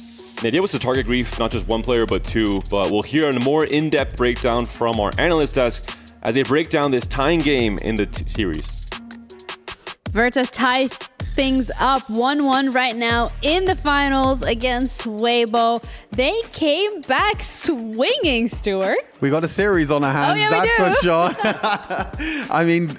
The idea was to target grief, not just 1 player, but 2. But we'll hear a more in-depth breakdown from our analyst desk as they break down this tying game in the series. Virtus ties things up 1-1 right now in the finals against Waybo. They came back swinging, Stuart. We got a series on our hands, Oh, yeah, that's for sure. I mean,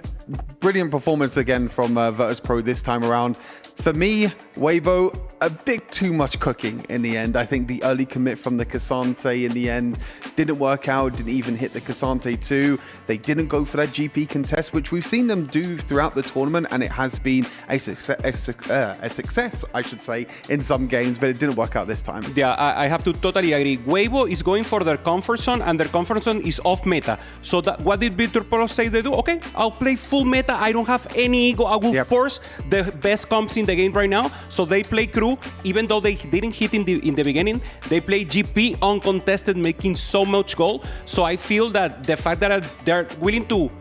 brilliant performance again from Virtus.pro this time around. For me, Waybo, a bit too much cooking in the end. I think the early commit from the Cassante in the end didn't work out, didn't even hit the Cassante 2. They didn't go for that GP contest, which we've seen them do throughout the tournament, and it has been a success, I should say, in some games, but it didn't work out this time. Yeah, I have to totally agree. Waybo is going for their comfort zone, and their comfort zone is off meta. So what did Virtus.pro say they do? Okay, I'll play full meta. I don't have any ego. I will force the best comps in the game right now. So they play crew, even though they didn't hit in the beginning. They play GP uncontested, making so much gold. So I feel that the fact that they're willing to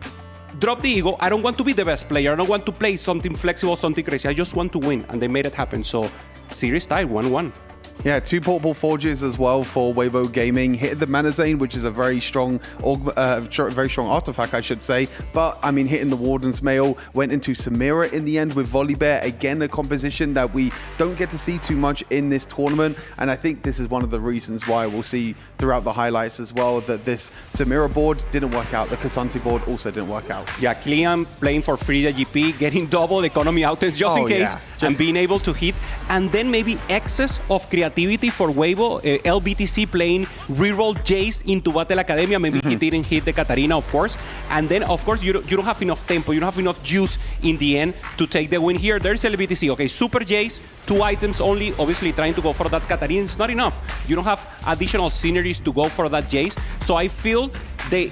drop the ego, I don't want to be the best player. I don't want to play something flexible, something crazy. I just want to win, and they made it happen. So series tied 1-1. Yeah, 2 portable forges as well for Waybo Gaming. Hit the Manazane, which is a very strong artifact, I should say. But, I mean, hitting the Warden's Mail, went into Samira in the end with Volibear. Again, a composition that we don't get to see too much in this tournament. And I think this is one of the reasons why we'll see throughout the highlights as well that this Samira board didn't work out. The Cassante board also didn't work out. Yeah, Killian playing for free the GP, getting double economy outings just in case, and being able to hit. And then maybe excess of creativity for Waybo. LBTC playing reroll Jace into Battle Academia. Maybe he didn't hit the Katarina, of course. And then, of course, you don't have enough tempo. You don't have enough juice in the end to take the win here. There's LBTC. Okay, Super Jace, 2 items only. Obviously, trying to go for that Katarina is not enough. You don't have additional synergies to go for that Jace. So I feel they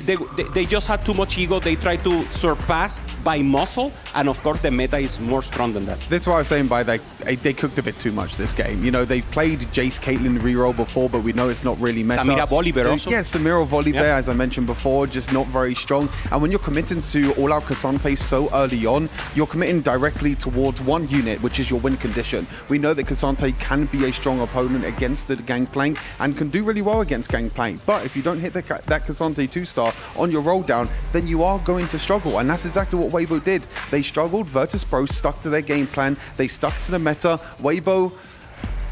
just had too much ego. They tried to surpass by muscle. And, of course, the meta is more strong than that. That's what I was saying by they cooked a bit too much this game. You know, they've played Jace Caitlyn reroll before, but we know it's not really meta. Samira Volibear also. Yeah, Samira Volibear, as I mentioned before, just not very strong. And when you're committing to all-out Cassante so early on, you're committing directly towards one unit, which is your win condition. We know that Cassante can be a strong opponent against the Gangplank and can do really well against Gangplank. But if you don't hit that Cassante 2-star on your roll down, then you are going to struggle. And that's exactly what Waybo did. They struggled. Virtus.pro stuck to their game plan. They stuck to the meta. Waybo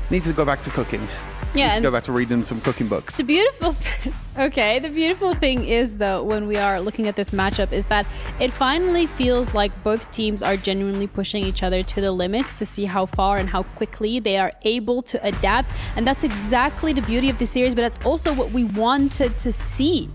needs to go back to cooking. Yeah, go back to reading some cooking books. The beautiful the beautiful thing is, though, when we are looking at this matchup, is that it finally feels like both teams are genuinely pushing each other to the limits to see how far and how quickly they are able to adapt. And that's exactly the beauty of the series, but that's also what we wanted to see.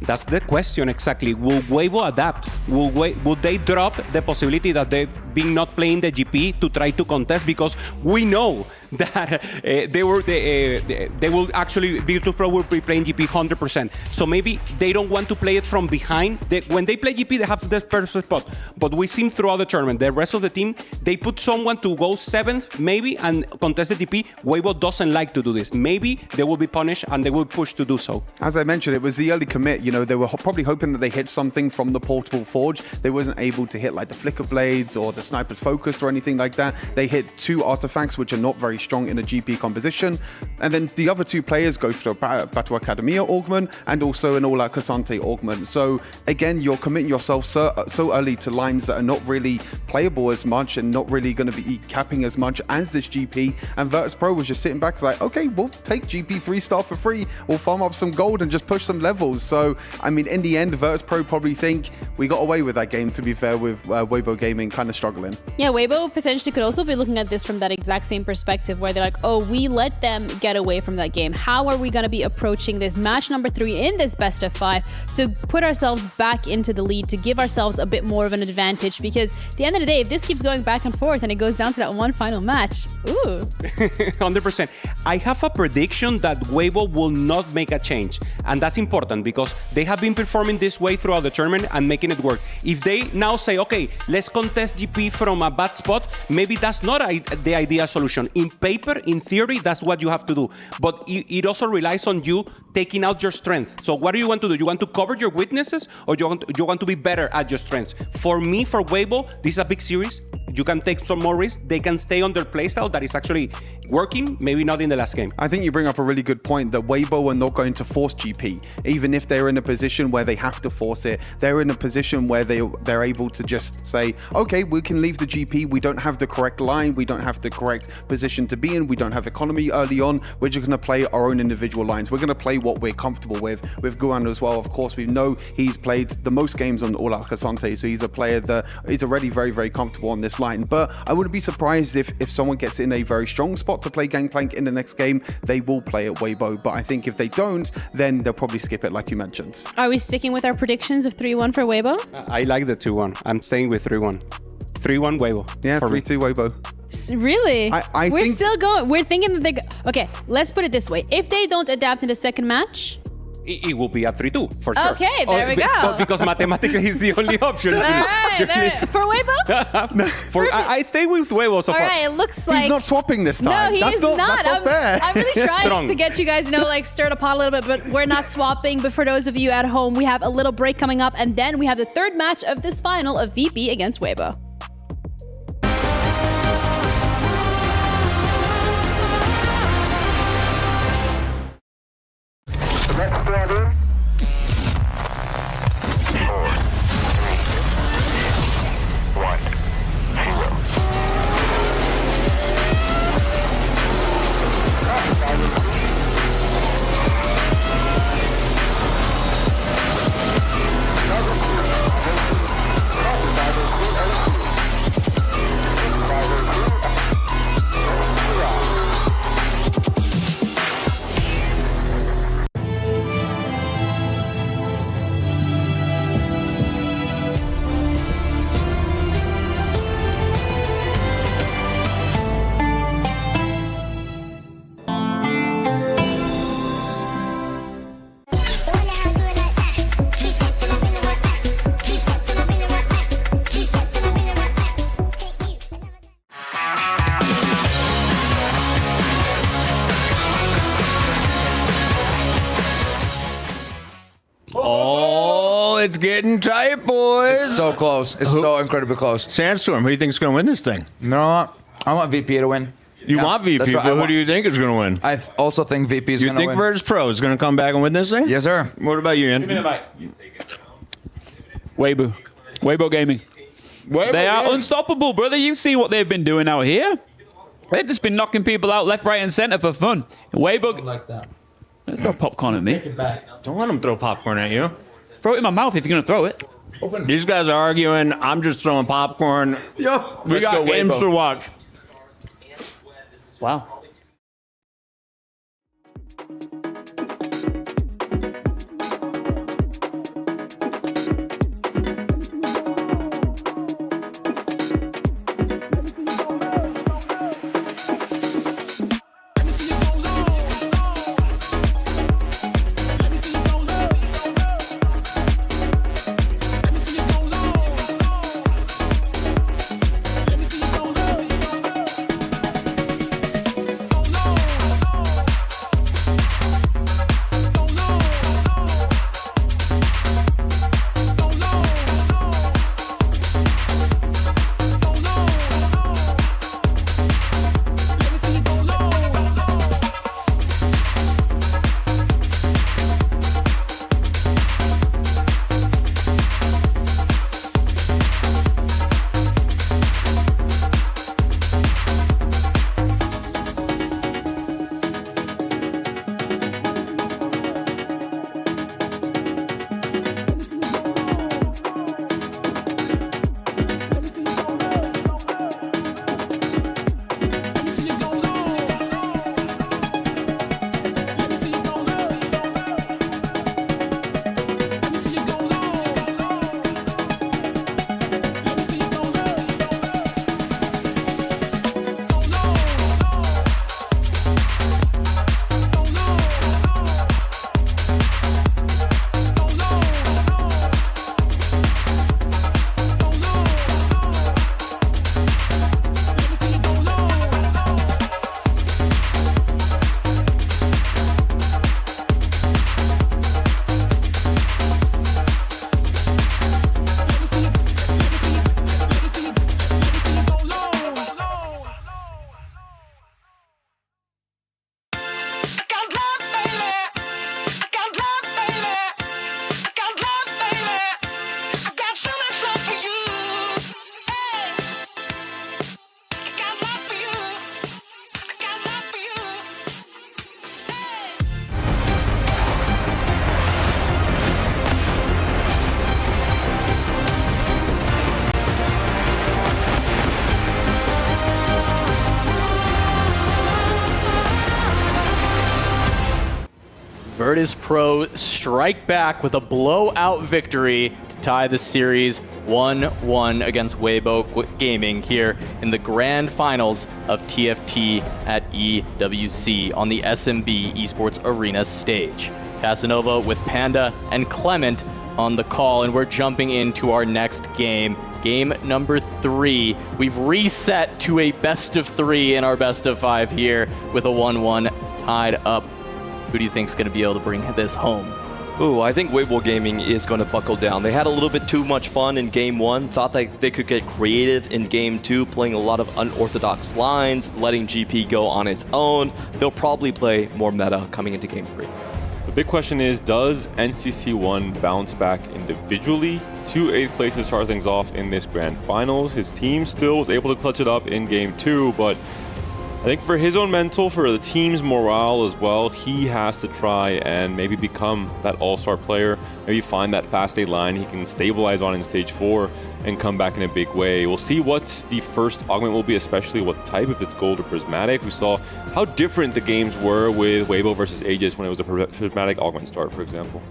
That's the question exactly. Will Waybo adapt? Will they drop the possibility that they've been not playing the GP to try to contest? Because we know that they will actually, Virtus.pro will be playing GP 100%. So maybe they don't want to play it from behind. When they play GP, they have the perfect spot. But we've seen throughout the tournament, the rest of the team, they put someone to go 7th, maybe, and contest the GP. Waybo doesn't like to do this. Maybe they will be punished and they will push to do so. As I mentioned, it was the early commit. You know, they were probably hoping that they hit something from the portable forge. They wasn't able to hit like the flicker blades or the sniper's focused or anything like that. They hit 2 artifacts, which are not very strong in a GP composition. And then the other 2 players go for a Battle Academia augment and also an all-out Cassante augment. So again, you're committing yourself so early to lines that are not really playable as much and not really going to be capping as much as this GP. And Virtus.pro was just sitting back like, okay, we'll take GP 3-star for free. We'll farm up some gold and just push some levels. So, I mean, in the end, Virtus.pro probably think we got away with that game, to be fair, with Waybo Gaming kind of struggling. Yeah, Waybo potentially could also be looking at this from that exact same perspective where they're like, oh, we let them get away from that game. How are we going to be approaching this match number 3 in this best of 5 to put ourselves back into the lead, to give ourselves a bit more of an advantage? Because at the end of the day, if this keeps going back and forth and it goes down to that one final match, ooh. 100%. I have a prediction that Waybo will not make a change. And that's important because they have been performing this way throughout the tournament and making it work. If they now say, okay, let's contest GP from a bad spot, maybe that's not the ideal solution. In paper, in theory, that's what you have to do. But it also relies on you taking out your strength. So what do you want to do? You want to cover your weaknesses or you want to be better at your strengths? For me, for Waybo, this is a big series. You can take some more risks. They can stay on their playstyle that is actually working, maybe not in the last game. I think you bring up a really good point that Waybo are not going to force GP. Even if they're in a position where they have to force it, they're in a position where they're able to just say, okay, we can leave the GP. We don't have the correct line. We don't have the correct position to be in. We don't have economy early on. We're just going to play our own individual lines. We're going to play what we're comfortable with Guan as well. Of course, we know he's played the most games on All Casante, so he's a player that is already very, very comfortable on this line. But I wouldn't be surprised if someone gets in a very strong spot to play Gangplank in the next game, they will play at Waybo. But I think if they don't, then they'll probably skip it like you mentioned. Are we sticking with our predictions of 3-1 for Waybo? I like the 2-1. I'm staying with 3-1. 3-1 Waybo. Yeah, 3-2 Waybo. Really? We're think... still going. We're thinking that they're... Okay, let's put it this way. If they don't adapt in the second match... It will be at 3-2 for sure. Okay, there we go. But because mathematically is the only option. All right, for Waybo? I stay with Waybo so far. All right, it looks like... He's not swapping this time. No, he's not. That's not fair. I'm really trying to get you guys, stir the pot a little bit, but we're not swapping. But for those of you at home, we have a little break coming up, and then we have the third match of this final of VP against Waybo. It's getting tight, boys. It's so close. It's so incredibly close. Sandstorm, who do you think is going to win this thing? No, I want VP to win. You want VP, but who do you think is going to win? I also think VP is going to win. You think Virtus.pro is going to come back and win this thing? Yes, sir. What about you, Ian? Give me the mic. Waybo Gaming. They are unstoppable, brother. You've seen what they've been doing out here. They've just been knocking people out left, right, and center for fun. Waybo... Like that. Don't throw popcorn at me. Don't let them throw popcorn at you. Throw it in my mouth if you're going to throw it. These guys are arguing. I'm just throwing popcorn. Yo, we got games to watch. Wow. Virtus.pro strike back with a blowout victory to tie the series 1-1 against Waybo Gaming here in the grand finals of TFT at EWC on the SMB Esports Arena stage. Casanova with Panda and Clement on the call, and we're jumping into our next game. Game number 3. We've reset to a best of 3 in our best of 5 here with a 1-1 tied up. Who do you think is going to be able to bring this home? Ooh, I think Waybo Gaming is going to buckle down. They had a little bit too much fun in Game 1, thought that they could get creative in Game 2, playing a lot of unorthodox lines, letting GP go on its own. They'll probably play more meta coming into Game 3. The big question is, does NCC1 bounce back individually to 8th place to start things off in this grand finals? His team still was able to clutch it up in Game 2, but I think for his own mental, for the team's morale as well, he has to try and maybe become that all-star player, maybe find that fast 8 line he can stabilize on in Stage 4 and come back in a big way. We'll see what the first augment will be, especially what type, if it's gold or prismatic. We saw how different the games were with Waybo versus Aegis when it was a prismatic augment start, for example.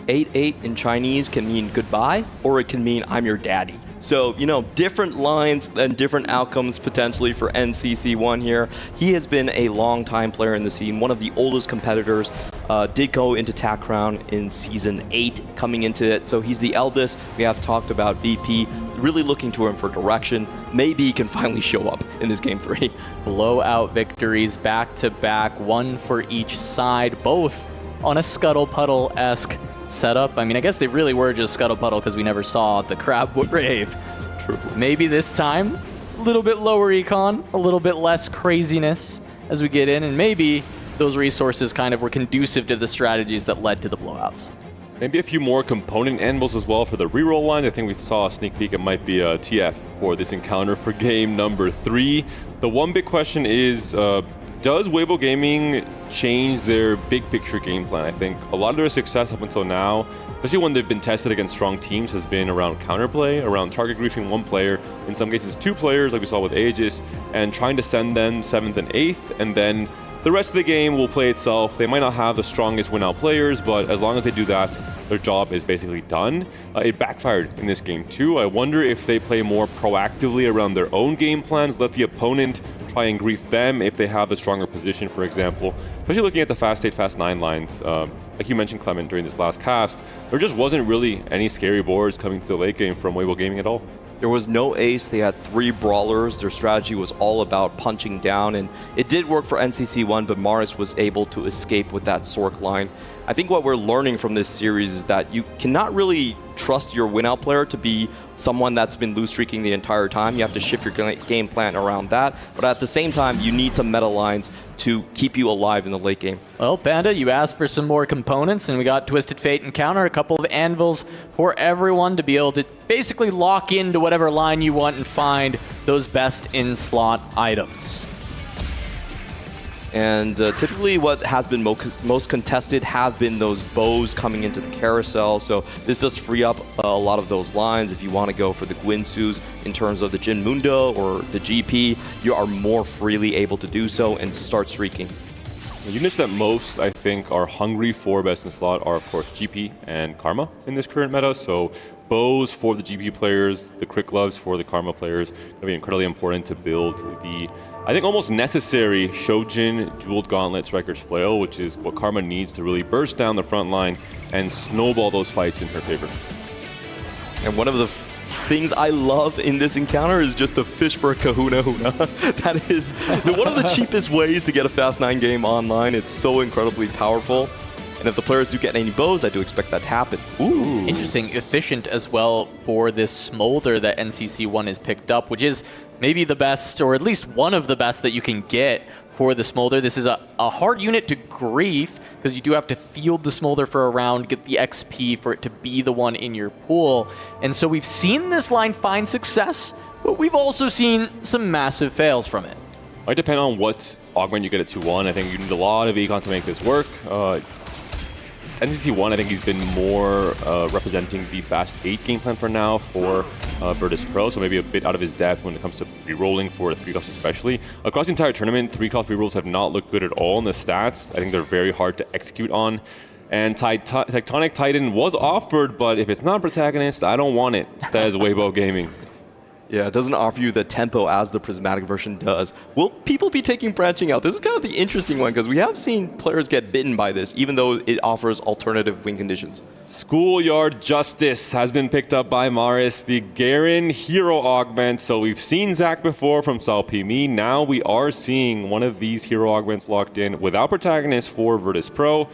8-8 in Chinese can mean goodbye, or it can mean I'm your daddy. So, you know, different lines and different outcomes potentially for NCC1 here. He has been a long-time player in the scene, one of the oldest competitors. Did go into TAC Crown in Season 8 coming into it, so he's the eldest. We have talked about VP, really looking to him for direction. Maybe he can finally show up in this Game 3. Blowout victories back-to-back, one for each side, both on a Scuttle Puddle-esque setup. I mean, I guess they really were just Scuttle Puddle because we never saw the crab wave. True. Maybe this time, a little bit lower econ, a little bit less craziness as we get in, and maybe those resources kind of were conducive to the strategies that led to the blowouts. Maybe a few more component anvils as well for the reroll line. I think we saw a sneak peek. It might be a TF for this encounter for game number 3. The one big question is, does Waybo Gaming change their big picture game plan? I think a lot of their success up until now, especially when they've been tested against strong teams, has been around counterplay, around target griefing one player, in some cases 2 players like we saw with Aegis, and trying to send them 7th and 8th, and then the rest of the game will play itself. They might not have the strongest win-out players, but as long as they do that, their job is basically done. It backfired in this game too. I wonder if they play more proactively around their own game plans, let the opponent try and grief them if they have a stronger position, for example. Especially looking at the fast 8, fast 9 lines. Like you mentioned, Clement, during this last cast, there just wasn't really any scary boards coming to the late game from Waybo Gaming at all. There was no ace. They had 3 brawlers. Their strategy was all about punching down, and it did work for NCC1, but Morris was able to escape with that Sork line. I think what we're learning from this series is that you cannot really trust your win-out player to be someone that's been lose streaking the entire time. You have to shift your game plan around that, but at the same time, you need some meta lines to keep you alive in the late game. Well, Panda, you asked for some more components, and we got Twisted Fate Encounter, a couple of anvils for everyone to be able to basically lock into whatever line you want and find those best in-slot items. And typically what has been most contested have been those bows coming into the carousel, so this does free up a lot of those lines. If you want to go for the Gwinsus in terms of the Jin Mundo or the GP, you are more freely able to do so and start streaking. The units that most, I think, are hungry for best in slot are, of course, GP and Karma in this current meta. So bows for the GP players, the crit gloves for the Karma players, that'll be incredibly important to build the, I think, almost necessary Shojin Jeweled Gauntlet Striker's Flail, which is what Karma needs to really burst down the front line and snowball those fights in her favor. And one of the things I love in this encounter is just to fish for a Kahuna Huna. That is one of the cheapest ways to get a Fast 9 game online. It's so incredibly powerful. And if the players do get any bows, I do expect that to happen. Ooh. Interesting, efficient as well for this Smolder that NCC1 has picked up, which is maybe the best, or at least one of the best that you can get for the Smolder. This is a hard unit to grief, because you do have to field the Smolder for a round, get the XP for it to be the one in your pool. And so we've seen this line find success, but we've also seen some massive fails from it. Might depend on what augment you get at 2-1. I think you need a lot of econ to make this work. NCC1, I think he's been more representing the fast 8 game plan for now for Virtus.pro, so maybe a bit out of his depth when it comes to rerolling for 3-cost especially. Across the entire tournament, 3-cost rerolls have not looked good at all in the stats. I think they're very hard to execute on. And Tectonic Titan was offered, but if it's not protagonist, I don't want it, says Waybo Gaming. Yeah, it doesn't offer you the tempo as the prismatic version does. Will people be taking branching out? This is kind of the interesting one because we have seen players get bitten by this, even though it offers alternative win conditions. Schoolyard Justice has been picked up by Maris, the Garen hero augment. So we've seen Zach before from Salpimi. Now we are seeing one of these hero augments locked in without protagonist for Virtus.pro.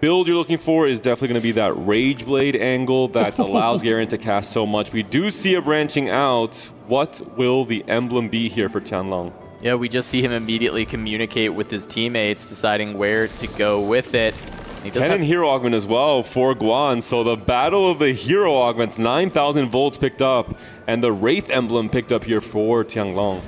Build you're looking for is definitely going to be that Rage Blade angle that allows Garen to cast so much. We do see a branching out. What will the emblem be here for Tianlong? Yeah, we just see him immediately communicate with his teammates, deciding where to go with it. He does Cannon hero augment as well for Guan. So the battle of the hero augments, 9,000 volts picked up, and the Wraith emblem picked up here for Tianlong.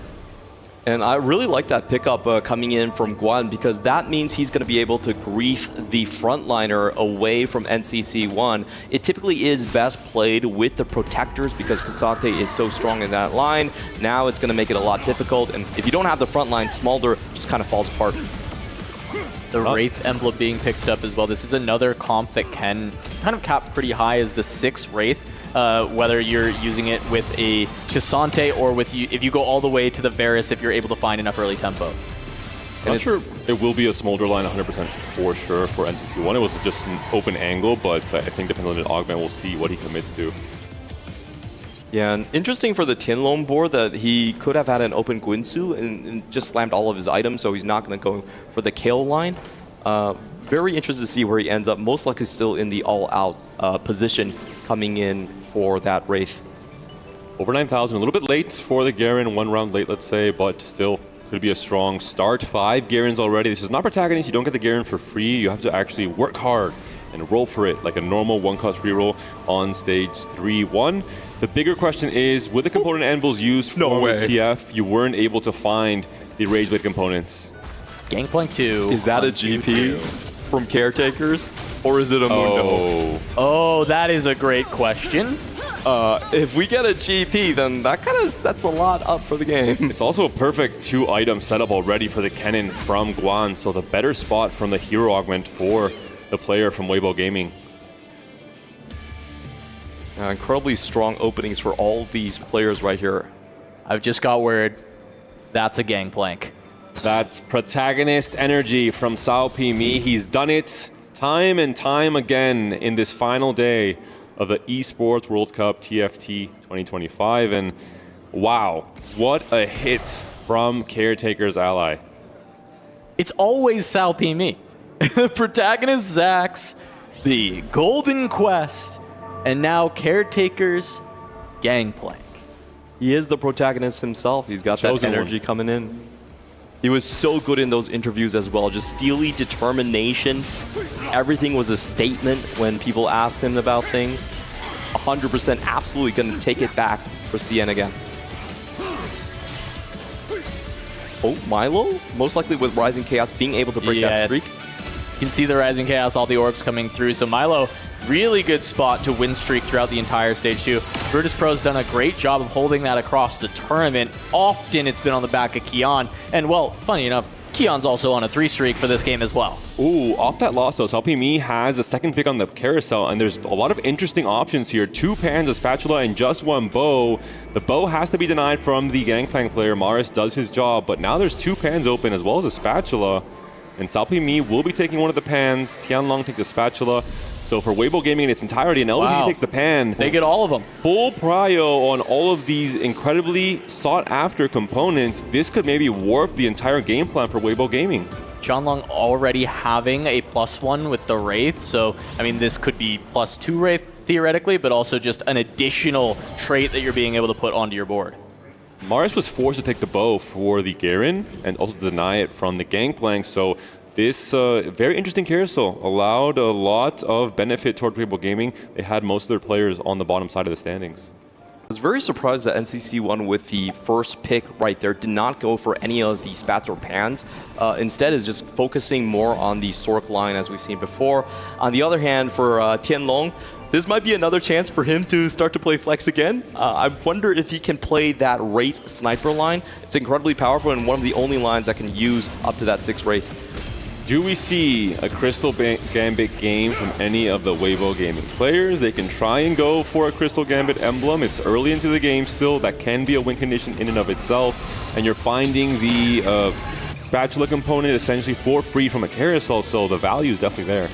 And I really like that pickup coming in from Guan because that means he's going to be able to grief the frontliner away from NCC1. It typically is best played with the protectors because Kasante is so strong in that line. Now it's going to make it a lot difficult, and if you don't have the front line, Smolder just kind of falls apart. The Wraith emblem being picked up as well. This is another comp that can kind of cap pretty high as the 6 Wraith. Whether you're using it with a Kasante or with if you go all the way to the Varus if you're able to find enough early tempo. Not sure it will be a Smolder line 100% for sure for NCC1. It was just an open angle, but I think depending on the augment, we'll see what he commits to. Yeah, and interesting for the Tianlong board that he could have had an open Guinsu and just slammed all of his items, so he's not going to go for the Kale line. Very interested to see where he ends up. Most likely still in the all-out position coming in for that Wraith. Over 9,000, a little bit late for the Garen, 1 round late, let's say, but still could be a strong start. 5 Garens already. This is not protagonist. You don't get the Garen for free. You have to actually work hard and roll for it like a normal 1-cost reroll on stage 3-1. The bigger question is, with the component anvils used for TF, you weren't able to find the Rage Blade components. Gangplank 2. Is that a GP from Caretakers? Or is it a Mundo? Oh, that is a great question. If we get a GP, then that kind of sets a lot up for the game. It's also a perfect 2-item setup already for the Kennen from Guan, so the better spot from the hero augment for the player from Waybo Gaming. Incredibly strong openings for all these players right here. I've just got word. That's a Gangplank. That's protagonist energy from Sao Pimi. He's done it time and time again in this final day of the Esports World Cup TFT 2025. And wow, what a hit from Caretaker's ally. It's always Salpimi. The protagonist Zax, the Golden Quest, and now Caretaker's Gangplank. He is the protagonist himself. He's got that energy coming in. He was so good in those interviews as well. Just steely determination. Everything was a statement when people asked him about things. 100% absolutely going to take it back for CN again. Oh, Milo? Most likely with Rising Chaos being able to break that streak. You can see the Rising Chaos, all the orbs coming through. So Milo, really good spot to win streak throughout the entire stage 2. Virtus.pro's done a great job of holding that across the tournament. Often it's been on the back of Kion. And well, funny enough, Kion's also on a 3 streak for this game as well. Ooh, off that loss though, Salpimi has a second pick on the carousel, and there's a lot of interesting options here. 2 pans, a spatula, and just 1 bow. The bow has to be denied from the Gangplank player. Maris does his job, but now there's 2 pans open as well as a spatula. And Salpimi will be taking one of the pans. Tianlong takes the spatula. So for Waybo Gaming in its entirety, and LG takes the pan. They get all of them. Full prio on all of these incredibly sought-after components. This could maybe warp the entire game plan for Waybo Gaming. Tianlong already having a +1 with the Wraith, so I mean this could be +2 Wraith theoretically, but also just an additional trait that you're being able to put onto your board. Maris was forced to take the bow for the Garen and also deny it from the Gangplank, so this very interesting carousel allowed a lot of benefit toward Waybo Gaming. They had most of their players on the bottom side of the standings. I was very surprised that NCC1 with the first pick right there did not go for any of the spats or pans. Instead is just focusing more on the Sork line as we've seen before. On the other hand, for Tianlong, this might be another chance for him to start to play flex again. I wonder if he can play that Wraith sniper line. It's incredibly powerful and one of the only lines that can use up to that 6 Wraith. Do we see a Crystal Gambit game from any of the Waybo gaming players? They can try and go for a Crystal Gambit emblem. It's early into the game still. That can be a win condition in and of itself. And you're finding the spatula component essentially for free from a carousel, so the value is definitely there.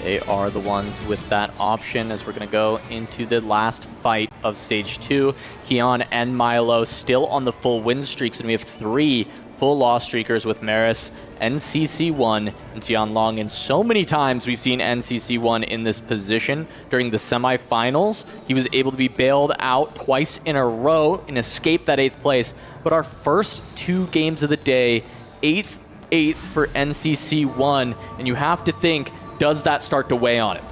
They are the ones with that option as we're going to go into the last fight of Stage 2. Keon and Milo still on the full win streaks, and we have 3 full loss streakers with Maris, NCC1, and Tianlong. And so many times we've seen NCC1 in this position during the semifinals. He was able to be bailed out twice in a row and escape that 8th place. But our first 2 games of the day, 8th for NCC1, and you have to think, does that start to weigh on it?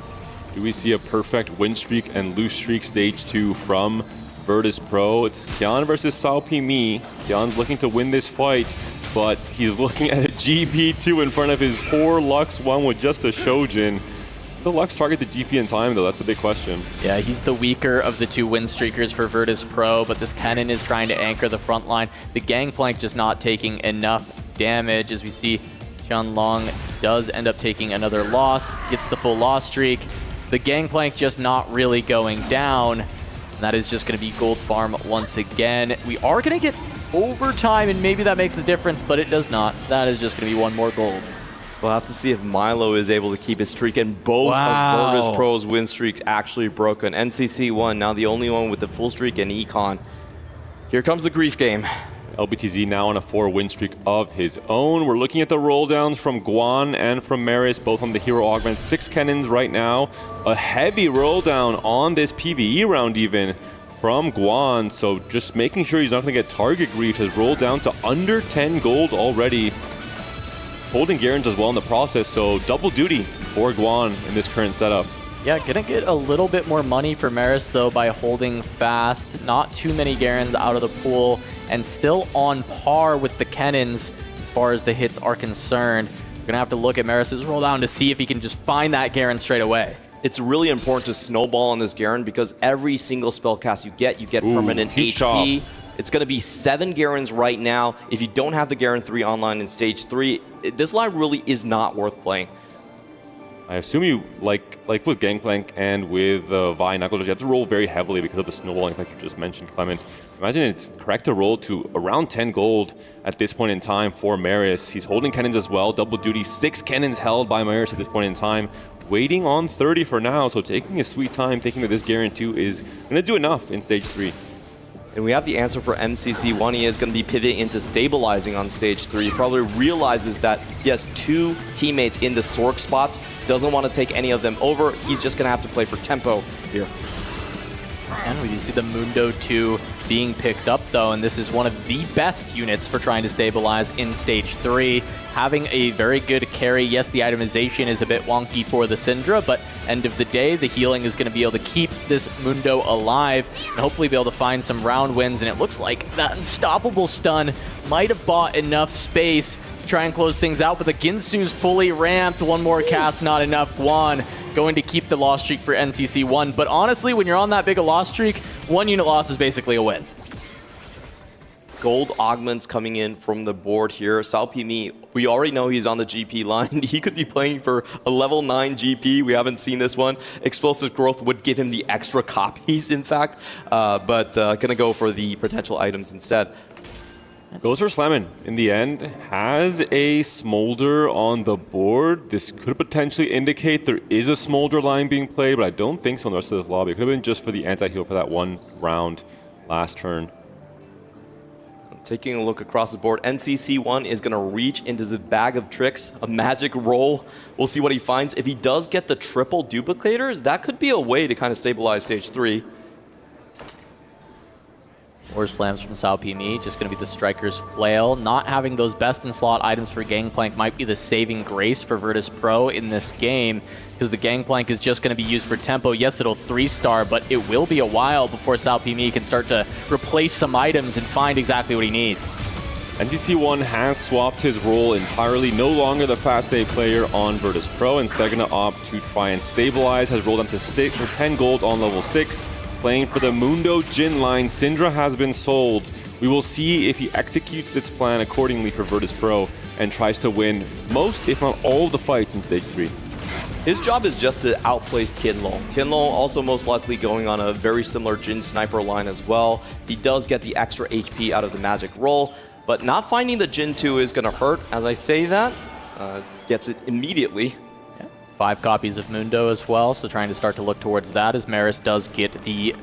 Do we see a perfect win streak and lose streak Stage 2 from Virtus.pro? It's Kian versus Salpimi. Kian's looking to win this fight, but he's looking at a GP2 in front of his poor Lux 1 with just a Shojin. Will Lux target the GP in time, though? That's the big question. Yeah, he's the weaker of the 2 win streakers for Virtus.pro, but this Kennen is trying to anchor the front line. The Gangplank just not taking enough damage, as we see Tianlong does end up taking another loss, gets the full loss streak. The Gangplank just not really going down. And that is just going to be Gold Farm once again. We are going to get overtime, and maybe that makes the difference, but it does not. That is just going to be 1 more gold. We'll have to see if Milo is able to keep his streak, and both of Virtus.pro's win streaks actually broken. NCC1 now the only one with the full streak, and Econ. Here comes the grief game. LBTZ now on a 4 win streak of his own. We're looking at the roll downs from Guan and from Maris, both on the hero augment. 6 cannons right now. A heavy roll down on this PvE round even from Guan. So just making sure he's not going to get target grief has rolled down to under 10 gold already. Holding Garens as well in the process, so double duty for Guan in this current setup. Yeah, gonna get a little bit more money for Maris though by holding fast. Not too many Garens out of the pool, and still on par with the Kennons as far as the hits are concerned. We're gonna have to look at Maris's roll down to see if he can just find that Garen straight away. It's really important to snowball on this Garen because every single spell cast you get permanent HP. It's going to be 7 Garens right now. If you don't have the Garen 3 online in Stage 3, this line really is not worth playing. I assume you, like with Gangplank and with Vi Knuckles, you have to roll very heavily because of the snowballing like you just mentioned, Clement. Imagine it's correct to roll to around 10 gold at this point in time for Maris. He's holding cannons as well, double duty, 6 cannons held by Maris at this point in time. Waiting on 30 for now, so taking his sweet time, thinking that this Garen 2 is going to do enough in Stage 3. And we have the answer for NCC1. He is going to be pivoting into stabilizing on Stage 3. He probably realizes that he has 2 teammates in the Sork spots, doesn't want to take any of them over. He's just going to have to play for tempo here. And we do see the Mundo 2 being picked up though, and this is one of the best units for trying to stabilize in Stage 3. Having a very good carry. Yes, the itemization is a bit wonky for the Syndra, but end of the day, the healing is going to be able to keep this Mundo alive and hopefully be able to find some round wins. And it looks like that Unstoppable stun might have bought enough space to try and close things out, but the Ginsu's fully ramped. 1 more cast, not enough. Guan going to keep the loss streak for NCC1. But honestly, when you're on that big a loss streak, 1 unit loss is basically a win. Gold augments coming in from the board here. Salpimi, we already know he's on the GP line. He could be playing for a level 9 GP. We haven't seen this one. Explosive growth would give him the extra copies, in fact, but gonna go for the potential items instead. Goes for Slammin in the end. Has a Smolder on the board. This could potentially indicate there is a Smolder line being played, but I don't think so in the rest of the lobby. It could have been just for the anti-heal for that 1 round last turn. Taking a look across the board, NCC1 is going to reach into his bag of tricks, a magic roll. We'll see what he finds. If he does get the triple duplicators, that could be a way to kind of stabilize Stage 3. More slams from Salpimi, just going to be the Striker's Flail. Not having those best-in-slot items for Gangplank might be the saving grace for Virtus.pro in this game, because the Gangplank is just going to be used for tempo. Yes, it'll 3-star, but it will be a while before Salpimi can start to replace some items and find exactly what he needs. NCC1 has swapped his role entirely, no longer the fast A player on Virtus.pro. Instead, going to opt to try and stabilize, has rolled up to 10 gold on level 6. Playing for the Mundo Jin line, Syndra has been sold We will see if he executes its plan accordingly for Virtus.pro and tries to win most, if not all, of the fights in Stage 3. His job is just to outplace Tianlong. Tianlong also most likely going on a very similar Jin sniper line as well. He does get the extra HP out of the magic roll, but not finding the Jin 2 is going to hurt. As I say that, gets it immediately. 5 copies of Mundo as well, so trying to start to look towards that as Maris does get the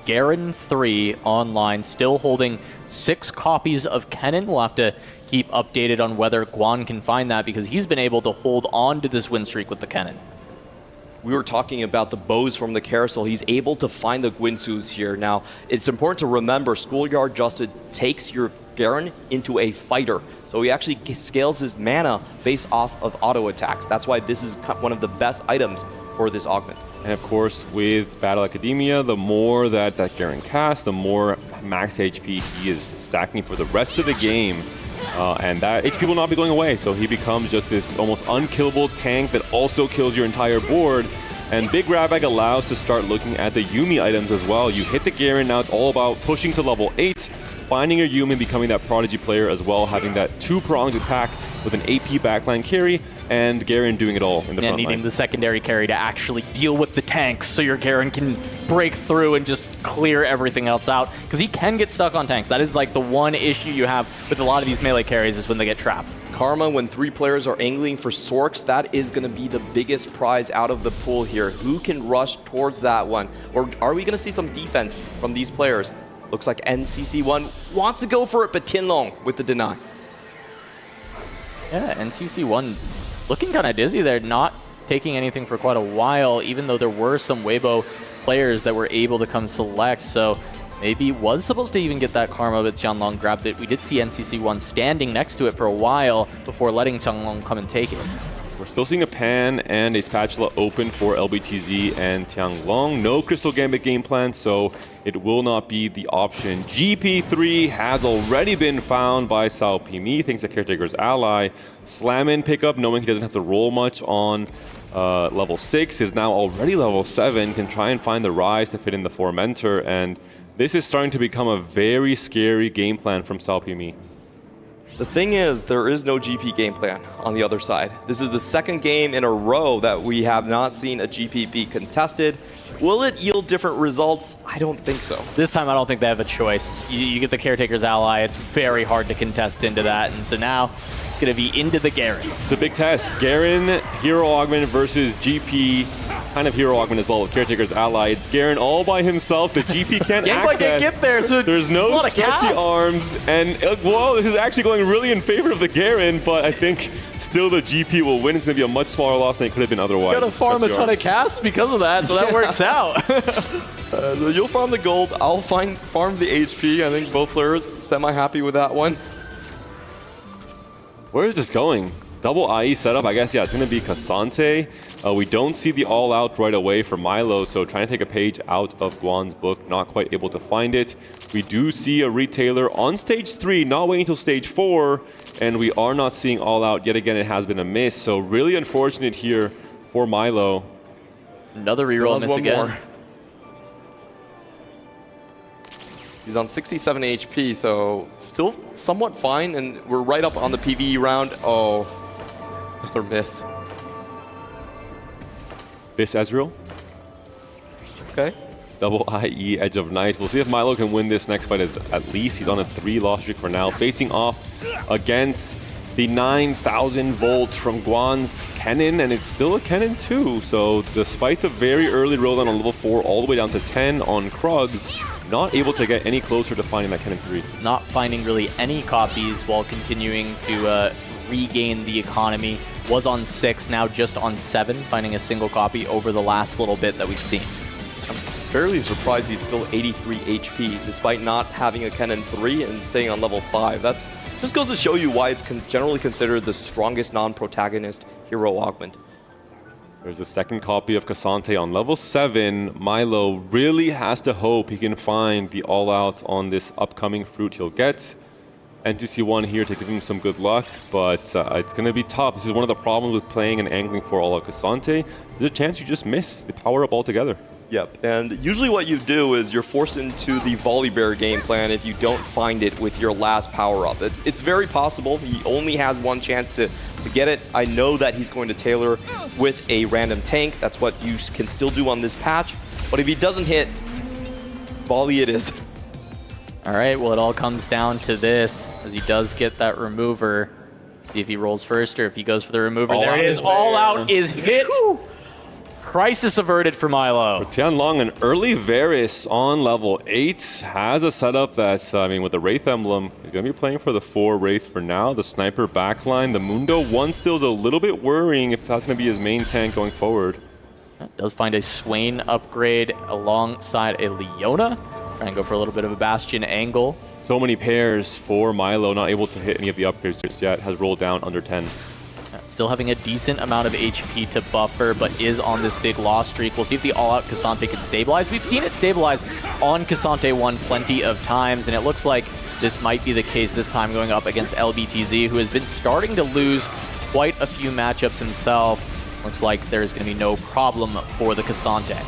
Garen 3 online, still holding 6 copies of Kennen. We'll have to keep updated on whether Guan can find that because he's been able to hold on to this win streak with the Kennen. We were talking about the bows from the carousel. He's able to find the Guinsus here. Now, it's important to remember Schoolyard Justin takes your Garen into a fighter. So he actually scales his mana based off of auto attacks. That's why this is one of the best items for this augment. And of course, with Battle Academia, the more that Garen casts, the more max HP he is stacking for the rest of the game. And that HP will not be going away, so he becomes just this almost unkillable tank that also kills your entire board. And Big Rabbag allows to start looking at the Yuumi items as well. You hit the Garen, now it's all about pushing to level 8, finding your Yuumi, becoming that Prodigy player as well, having that 2-pronged attack with an AP backline carry, and Garen doing it all in the front line. Needing the secondary carry to actually deal with the tanks so your Garen can break through and just clear everything else out. Because he can get stuck on tanks. That is like the one issue you have with a lot of these melee carries is when they get trapped. Karma, when 3 players are angling for Sorks, that is going to be the biggest prize out of the pool here. Who can rush towards that one? Or are we going to see some defense from these players? Looks like NCC1 wants to go for it, but Tianlong with the deny. Yeah, NCC1 looking kind of dizzy there, not taking anything for quite a while, even though there were some Waybo players that were able to come select. So maybe was supposed to even get that Karma, but Tianlong grabbed it. We did see NCC1 standing next to it for a while before letting Tianlong come and take it. We're still seeing a Pan and a Spatula open for LBTZ and Tianlong. No Crystal Gambit game plan, so it will not be the option. GP3 has already been found by Sao Pimi, thanks to Caretaker's ally. Slam in pickup, knowing he doesn't have to roll much on level 6, is now already level 7, can try and find the Rise to fit in the Formentor, and this is starting to become a very scary game plan from Sao Pimi. The thing is, there is no GP game plan on the other side. This is the second game in a row that we have not seen a GP be contested. Will it yield different results? I don't think so. This time I don't think they have a choice. You get the Caretaker's ally, it's very hard to contest into that, and so now it's going to be into the Garen. It's a big test. Garen, Hero Augment versus GP, kind of Hero Augment as well with Caretaker's ally. It's Garen all by himself. The GP can't access. Can't get there, so there's no stretchy arms, and well, this is actually going really in favor of the Garen, but I think still the GP will win. It's going to be a much smaller loss than it could have been otherwise. You gotta farm a ton of casts because of that, so that works out. You'll farm the gold, I'll farm the HP. I think both players semi-happy with that one. Where is this going? Double IE setup, I guess, yeah, it's going to be Cassante. We don't see the all-out right away for Milo, so trying to take a page out of Guan's book, not quite able to find it. We do see a retailer on stage 3, not waiting until stage 4, and we are not seeing all-out. Yet again, it has been a miss, so really unfortunate here for Milo. Another reroll miss again. More. He's on 67 HP, so still somewhat fine, and we're right up on the PvE round. Oh, another miss. Miss Ezreal. Okay. Double IE, Edge of Night. We'll see if Milo can win this next fight. At least he's on a 3-loss streak for now, facing off against the 9,000 volt from Guan's Kennen, and it's still a Kennen too. So despite the very early roll down on level 4 all the way down to 10 on Krugs, not able to get any closer to finding that Kennen 3. Not finding really any copies while continuing to regain the economy. Was on 6, now just on 7, finding a single copy over the last little bit that we've seen. I'm fairly surprised he's still 83 HP, despite not having a Kennen 3 and staying on level 5. That's just goes to show you why it's generally considered the strongest non-protagonist hero augment. There's a second copy of Cassante on level 7. Milo really has to hope he can find the all-out on this upcoming fruit he'll get. NTC1 here to give him some good luck, but it's going to be tough. This is one of the problems with playing and angling for all-out Cassante. There's a chance you just miss the power-up altogether. Yep, and usually what you do is you're forced into the volley bear game plan if you don't find it with your last power-up. It's very possible. He only has one chance to get it. I know that he's going to tailor with a random tank. That's what you can still do on this patch. But if he doesn't hit, volley it is. All right, well, it all comes down to this as he does get that remover. See if he rolls first or if he goes for the remover. All there out it is. is All there. out is hit. Crisis averted for Milo. Tianlong, an early Varus on level 8, has a setup that, I mean, with the Wraith emblem, you're going to be playing for the 4 Wraith for now. The Sniper backline, the Mundo 1 still is a little bit worrying if that's going to be his main tank going forward. Does find a Swain upgrade alongside a Leona. Trying to go for a little bit of a Bastion angle. So many pairs for Milo, not able to hit any of the upgrades just yet, has rolled down under 10. Still having a decent amount of HP to buffer, but is on this big loss streak. We'll see if the all-out Cassante can stabilize. We've seen it stabilize on Cassante 1 plenty of times, and it looks like this might be the case this time going up against LBTZ, who has been starting to lose quite a few matchups himself. Looks like there's going to be no problem for the Cassante.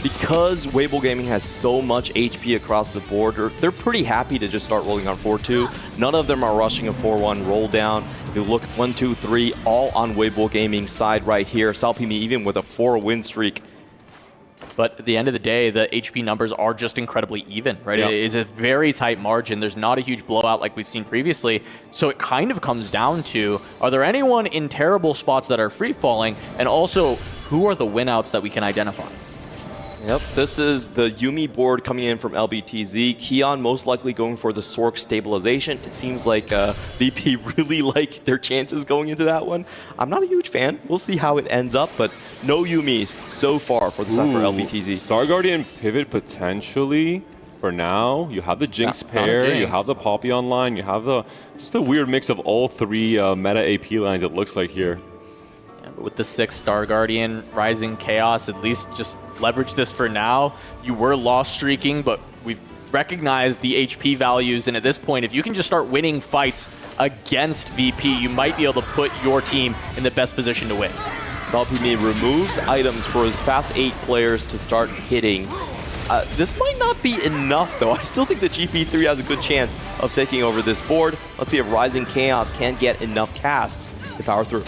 Because Waybo Gaming has so much HP across the board, they're pretty happy to just start rolling on 4-2. None of them are rushing a 4-1 roll down. You look 1-2-3, all on Waybo Gaming's side right here. Salpimi even with a 4-win streak. But at the end of the day, the HP numbers are just incredibly even, right? Yeah. It is a very tight margin. There's not a huge blowout like we've seen previously. So it kind of comes down to, are there anyone in terrible spots that are free-falling? And also, who are the win-outs that we can identify? Yep, this is the Yuumi board coming in from LBTZ. Keon most likely going for the Sork stabilization. It seems like VP really like their chances going into that one. I'm not a huge fan. We'll see how it ends up, but no Yuumis so far for the side for LBTZ. Star Guardian pivot potentially for now. You have the Jinx pair, you have the Poppy online, you have just a weird mix of all 3 meta AP lines it looks like here. With the 6 Star Guardian, Rising Chaos, at least just leverage this for now. You were loss streaking, but we've recognized the HP values, and at this point, if you can just start winning fights against VP, you might be able to put your team in the best position to win. Salpimi removes items for his fast 8 players to start hitting. This might not be enough, though. I still think the GP3 has a good chance of taking over this board. Let's see if Rising Chaos can get enough casts to power through.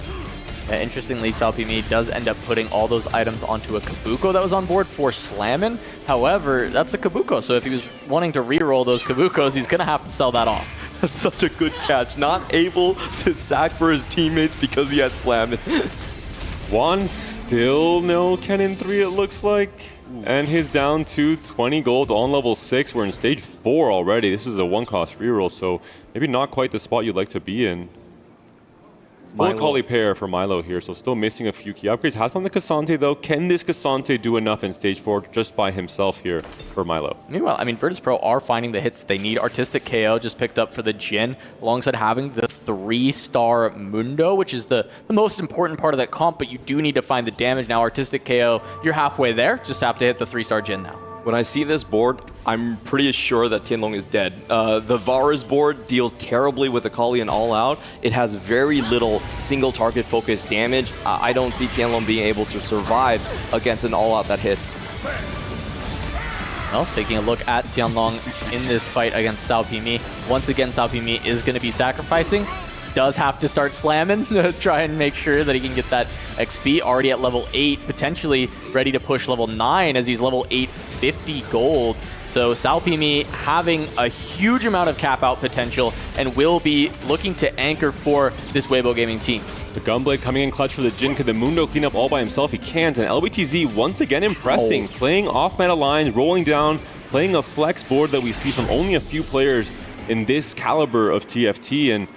Interestingly, Salpimi does end up putting all those items onto a Kabuko that was on board for Slammin'. However, that's a Kabuko, so if he was wanting to reroll those Kabukos, he's going to have to sell that off. That's such a good catch. Not able to sack for his teammates because he had Slammin'. Juan still no Cannon 3 it looks like. And he's down to 20 gold on level 6. We're in stage 4 already. This is a 1-cost reroll, so maybe not quite the spot you'd like to be in. Still a Kali pair for Milo here, so still missing a few key upgrades. Has on the Cassante though. Can this Cassante do enough in stage 4 just by himself here for Milo? Meanwhile, I mean, Virtus.pro are finding the hits that they need. Artistic KO just picked up for the Jhin, alongside having the 3-star Mundo, which is the most important part of that comp, but you do need to find the damage. Now, Artistic KO, you're halfway there. Just have to hit the 3-star Jhin now. When I see this board, I'm pretty sure that Tianlong is dead. The Varus board deals terribly with Akali and All Out. It has very little single target focused damage. I don't see Tianlong being able to survive against an All Out that hits. Well, taking a look at Tianlong in this fight against Salpimi. Once again, Salpimi is going to be sacrificing. Does have to start slamming to try and make sure that he can get that XP. Already at level 8, potentially ready to push level 9 as he's level 850 gold. So Salpimi having a huge amount of cap out potential and will be looking to anchor for this Waybo Gaming team. The Gunblade coming in clutch for the Jhin. Can the Mundo clean up all by himself? He can't. And LBTZ once again impressing. Playing off-meta lines, rolling down, playing a flex board that we see from only a few players in this caliber of TFT. And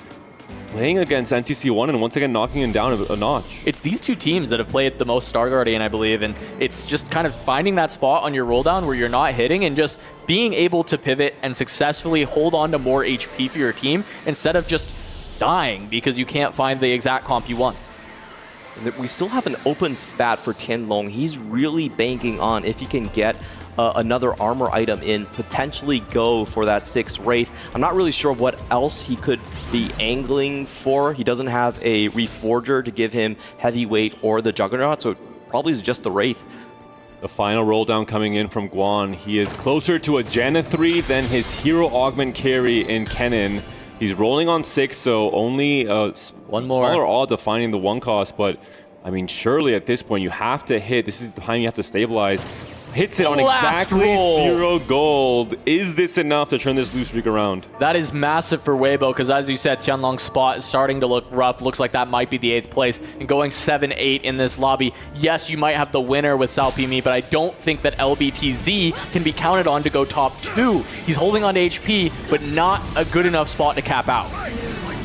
playing against NCC1 and once again knocking him down a notch. It's these two teams that have played the most Star Guardian, I believe, and it's just kind of finding that spot on your roll down where you're not hitting and just being able to pivot and successfully hold on to more HP for your team instead of just dying because you can't find the exact comp you want. We still have an open spat for Tianlong. He's really banking on if he can get another armor item in, potentially go for that 6 Wraith. I'm not really sure what else he could be angling for. He doesn't have a Reforger to give him Heavyweight or the Juggernaut, so it probably is just the Wraith. The final roll down coming in from Guan. He is closer to a Janna 3 than his hero augment carry in Kennen. He's rolling on 6, so only one more smaller odds of finding the 1 cost, but I mean, surely at this point you have to hit. This is the time you have to stabilize. Hits it on exactly 0 gold. Is this enough to turn this lose streak around? That is massive for Waybo, because as you said, Tianlong's spot is starting to look rough. Looks like that might be the 8th place. And going 7-8 in this lobby, yes, you might have the winner with Salpimi, but I don't think that LBTZ can be counted on to go top 2. He's holding on to HP, but not a good enough spot to cap out.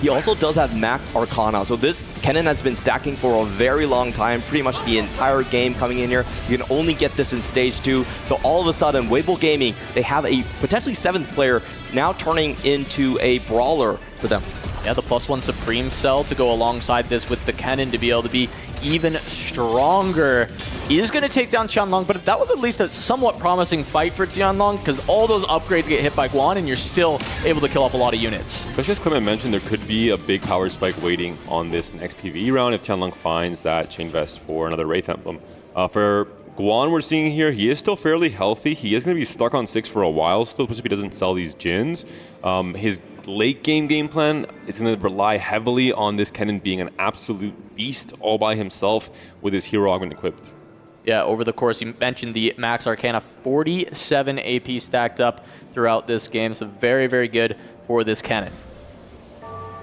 He also does have max Arcana, so this Kennen has been stacking for a very long time, pretty much the entire game coming in here. You can only get this in stage 2, so all of a sudden, Waybo Gaming, they have a potentially 7th player now turning into a brawler for them. Yeah, the +1 Supreme Cell to go alongside this with the Kennen to be able to be even stronger. He is going to take down Tianlong, but that was at least a somewhat promising fight for Tianlong, because all those upgrades get hit by Guan and you're still able to kill off a lot of units. Especially as Clement mentioned, there could be a big power spike waiting on this next PvE round if Tianlong finds that Chain Vest for another Wraith Emblem. For Guan, we're seeing here, he is still fairly healthy. He is going to be stuck on 6 for a while still, especially if he doesn't sell these Jins. His late game plan, it's going to rely heavily on this Kennen being an absolute beast all by himself with his hero augment equipped. Yeah, over the course, you mentioned the max Arcana, 47 AP stacked up throughout this game, so very, very good for this Kennen.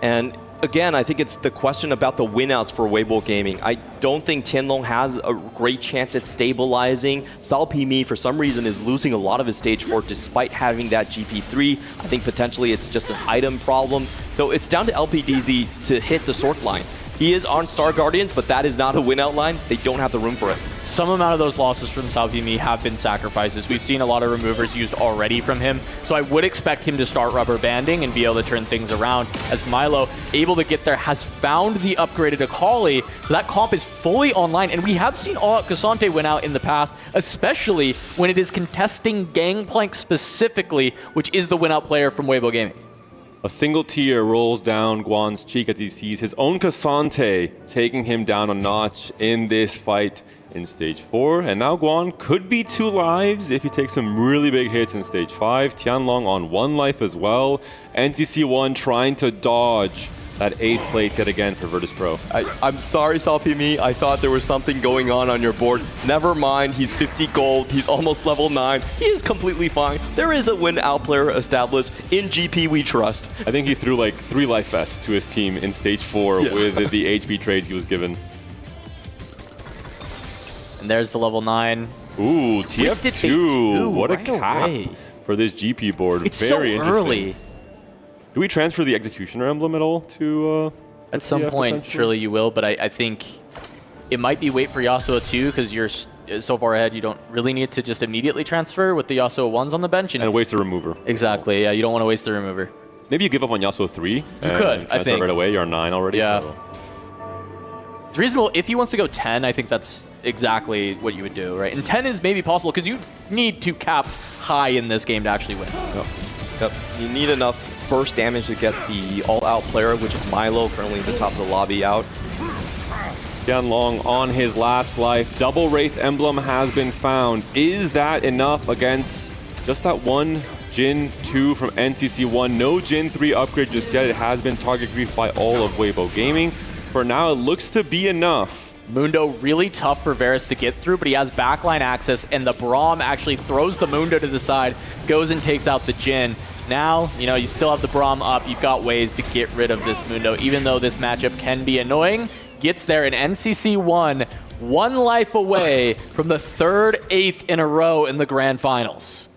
And again, I think it's the question about the winouts for Waybo Gaming. I don't think Tianlong has a great chance at stabilizing. Salpimi, for some reason, is losing a lot of his stage 4 despite having that GP3. I think potentially it's just an item problem. So it's down to LPDZ to hit the sort line. He is on Star Guardians, but that is not a win-out line. They don't have the room for it. Some amount of those losses from Salpimi have been sacrifices. We've seen a lot of removers used already from him, so I would expect him to start rubber banding and be able to turn things around. As Milo, able to get there, has found the upgraded Akali. That comp is fully online, and we have seen All Out Cassante win out in the past, especially when it is contesting Gangplank specifically, which is the win-out player from Waybo Gaming. A single tear rolls down Guan's cheek as he sees his own Cassante taking him down a notch in this fight in stage 4. And now Guan could be 2 lives if he takes some really big hits in stage 5. Tianlong on 1 life as well. NCC1 trying to dodge that 8th place yet again for Virtus.pro. I'm sorry, Salpimi. I thought there was something going on your board. Never mind. He's 50 gold. He's almost level 9. He is completely fine. There is a win-out player established. In GP, we trust. I think he threw like 3 life vests to his team in stage 4 with the HP trades he was given. And there's the level 9. Ooh, TF2. What a cap for this GP board. It's very so interesting. early. Do we transfer the Executioner emblem at all to At some point, surely you will, but I think it might be wait for Yasuo 2, because you're so far ahead, you don't really need to just immediately transfer with the Yasuo 1s on the bench. And waste the remover. Exactly, yeah, you don't want to waste the remover. Maybe you give up on Yasuo 3. You could, I think. right away, you're 9 already. Yeah. So. It's reasonable. If he wants to go 10, I think that's exactly what you would do, right? And 10 is maybe possible, because you need to cap high in this game to actually win. Yep. You need enough burst damage to get the all-out player, which is Milo, currently at the top of the lobby, out. Tianlong on his last life. Double Wraith Emblem has been found. Is that enough against just that one Jin 2 from NCC1? No Jin 3 upgrade just yet. It has been target grief by all of Waybo Gaming. For now, it looks to be enough. Mundo really tough for Varus to get through, but he has backline access, and the Braum actually throws the Mundo to the side, goes and takes out the Jin. Now, you know, you still have the Braum up. You've got ways to get rid of this Mundo, even though this matchup can be annoying. Gets there in NCC1, 1 life away from the 3rd 8th in a row in the Grand Finals.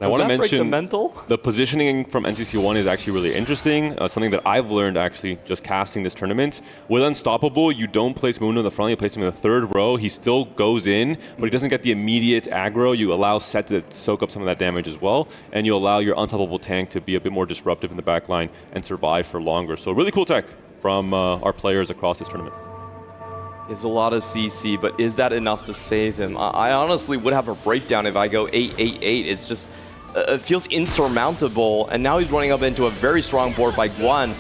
I want to mention the positioning from NCC1 is actually really interesting. Something that I've learned actually just casting this tournament. With Unstoppable, you don't place Mundo in the front, you place him in the 3rd row. He still goes in, but he doesn't get the immediate aggro. You allow Set to soak up some of that damage as well, and you allow your Unstoppable tank to be a bit more disruptive in the backline and survive for longer. So really cool tech from our players across this tournament. There's a lot of CC, but is that enough to save him? I honestly would have a breakdown if I go 8-8-8. It's just, it feels insurmountable, and now he's running up into a very strong board by Guan.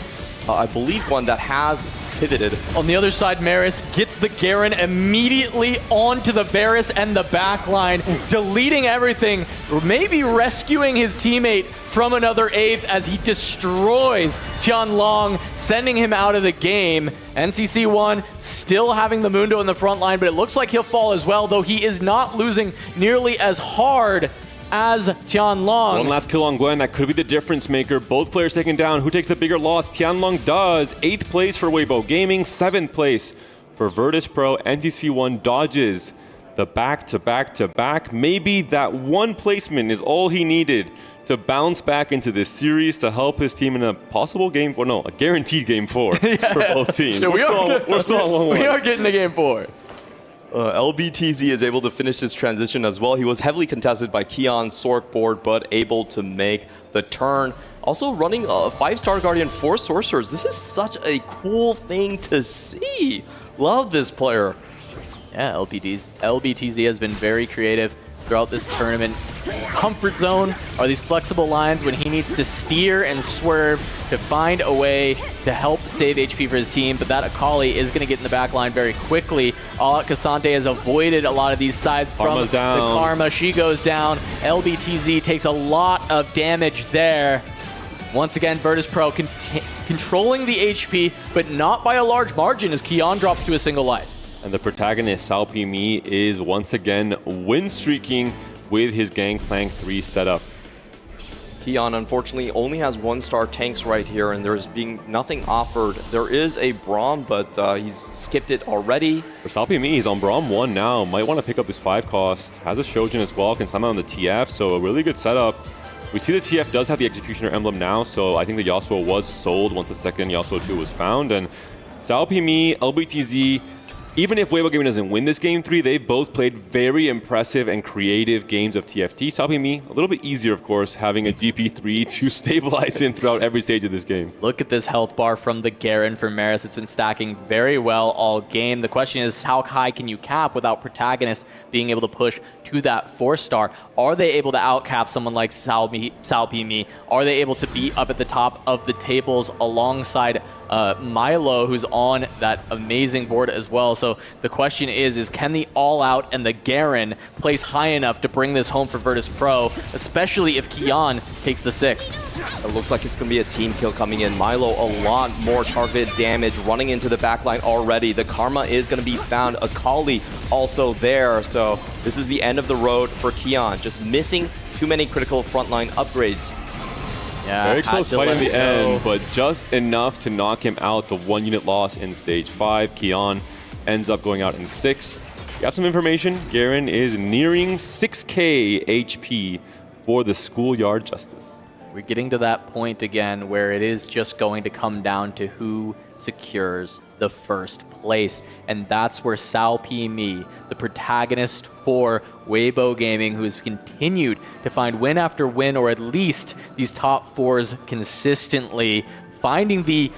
I believe one that has pivoted. On the other side, Maris gets the Garen immediately onto the Varus and the backline, deleting everything, maybe rescuing his teammate from another 8th as he destroys Tianlong, sending him out of the game. NCC1 still having the Mundo in the front line, but it looks like he'll fall as well, though he is not losing nearly as hard as Tianlong. One last kill on Gwen, that could be the difference maker. Both players taken down. Who takes the bigger loss? Tianlong does. 8th place for Waybo Gaming, 7th place for Virtus.pro. NCC1 dodges the back-to-back-to-back. Maybe that one placement is all he needed to bounce back into this series to help his team in a possible game, or no, a guaranteed game 4 for both teams. So we're still on 1-1. We are getting to game 4. LBTZ is able to finish his transition as well. He was heavily contested by Keon, Sorkboard, but able to make the turn. Also running a 5-star Guardian, 4 Sorcerers. This is such a cool thing to see. Love this player. Yeah, LBTZ has been very creative throughout this tournament. His comfort zone are these flexible lines when he needs to steer and swerve to find a way to help save HP for his team, but that Akali is going to get in the back line very quickly. All Out Cassante has avoided a lot of these sides from the Karma. She goes down. LBTZ takes a lot of damage there. Once again, Virtus.pro controlling the HP, but not by a large margin as Keon drops to a single life. And the protagonist, Salpimi, is once again win streaking with his Gangplank 3 setup. Keon, unfortunately, only has 1-star tanks right here, and there's being nothing offered. There is a Braum, but he's skipped it already. For Salpimi, he's on Braum 1 now. Might want to pick up his 5 cost. Has a Shojin as well, can summon on the TF, so a really good setup. We see the TF does have the Executioner emblem now, so I think the Yasuo was sold once the second Yasuo 2 was found. And Salpimi, LBTZ, even if Waybo Gaming doesn't win this game 3, they've both played very impressive and creative games of TFT. Salpimi, a little bit easier, of course, having a GP3 to stabilize him throughout every stage of this game. Look at this health bar from the Garen for Maris. It's been stacking very well all game. The question is, how high can you cap without protagonist being able to push to that 4-star? Are they able to outcap someone like Salpimi? Are they able to be up at the top of the tables alongside Milo, who's on that amazing board as well? So the question is can the All Out and the Garen place high enough to bring this home for Virtus.pro, especially if Keon takes the 6th? It looks like it's going to be a team kill coming in. Milo, a lot more targeted damage running into the backline already. The Karma is going to be found. Akali also there. So this is the end of the road for Keon. Just missing too many critical frontline upgrades. Yeah, very close fight in the end, but just enough to knock him out. The 1-unit loss in stage 5. Keon ends up going out in 6th. Got some information. Garen is nearing 6k HP for the Schoolyard Justice. We're getting to that point again where it is just going to come down to who secures the first place. And that's where Salpimi, the protagonist for Waybo Gaming, who has continued to find win after win, or at least these top 4s consistently, finding the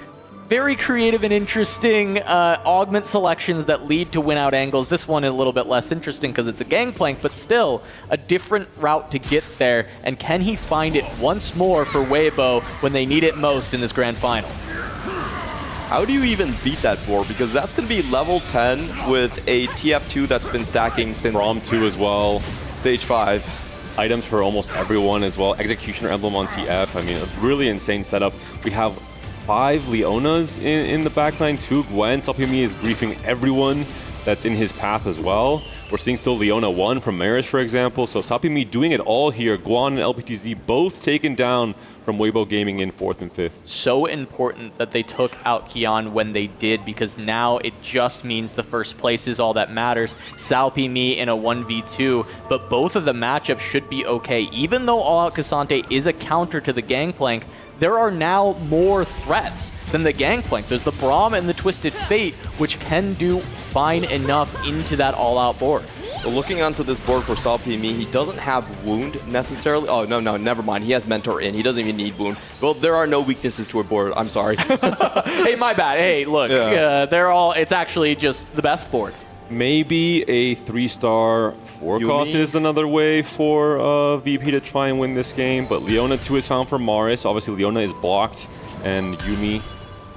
very creative and interesting augment selections that lead to win out angles. This one is a little bit less interesting because it's a gangplank, but still a different route to get there. And can he find it once more for Waybo when they need it most in this grand final? How do you even beat that board? Because that's going to be level 10 with a TF2 that's been stacking since Braum 2 as well. Stage 5. Items for almost everyone as well. Executioner emblem on TF. I mean, a really insane setup. We have 5 Leonas in the backline, 2 Gwen. Salpimi is briefing everyone that's in his path as well. We're seeing still Leona 1 from Maris, for example. So Salpimi doing it all here. Guan and LPTZ both taken down from Waybo Gaming in 4th and 5th. So important that they took out Keon when they did, because now it just means the first place is all that matters. Salpimi in a 1v2, but both of the matchups should be okay. Even though All Out Cassante is a counter to the Gangplank, there are now more threats than the Gangplank. There's the Braum and the Twisted Fate, which can do fine enough into that all-out board. So looking onto this board for Salpimi, he doesn't have Wound necessarily. Oh, no, never mind. He has Mentor in. He doesn't even need Wound. Well, there are no weaknesses to a board. I'm sorry. Hey, my bad. Hey, look, they're all, it's actually just the best board. Maybe a 3-star 4 cost is another way for VP to try and win this game, but Leona 2 is found for Maris. Obviously, Leona is blocked, and Yumi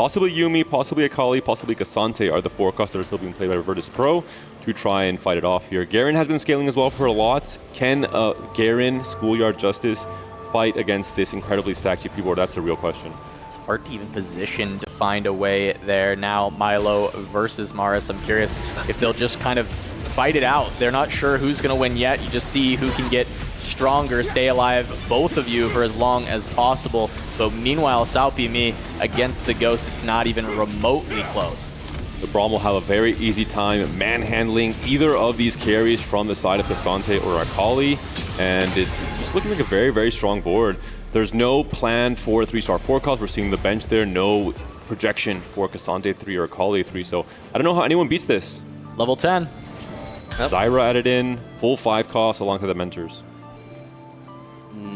Possibly Yuumi, possibly Akali, possibly Cassante are the forecasts that are still being played by Virtus.pro to try and fight it off here. Garen has been scaling as well for a lot. Can Garen, Schoolyard Justice, fight against this incredibly stacked GP board? That's a real question. It's hard to even position to find a way there. Now Milo versus Maris. I'm curious if they'll just kind of fight it out. They're not sure who's going to win yet. You just see who can get stronger, stay alive, both of you, for as long as possible. But meanwhile, Salpimi against the Ghost, it's not even remotely close. The Braum will have a very easy time manhandling either of these carries from the side of Cassante or Akali, and it's just looking like a very, very strong board. There's no plan for 3-star forecast. We're seeing the bench there, no projection for Cassante 3 or Akali 3, so I don't know how anyone beats this. Level 10. Yep. Zyra added in, full 5 cost alongside the mentors.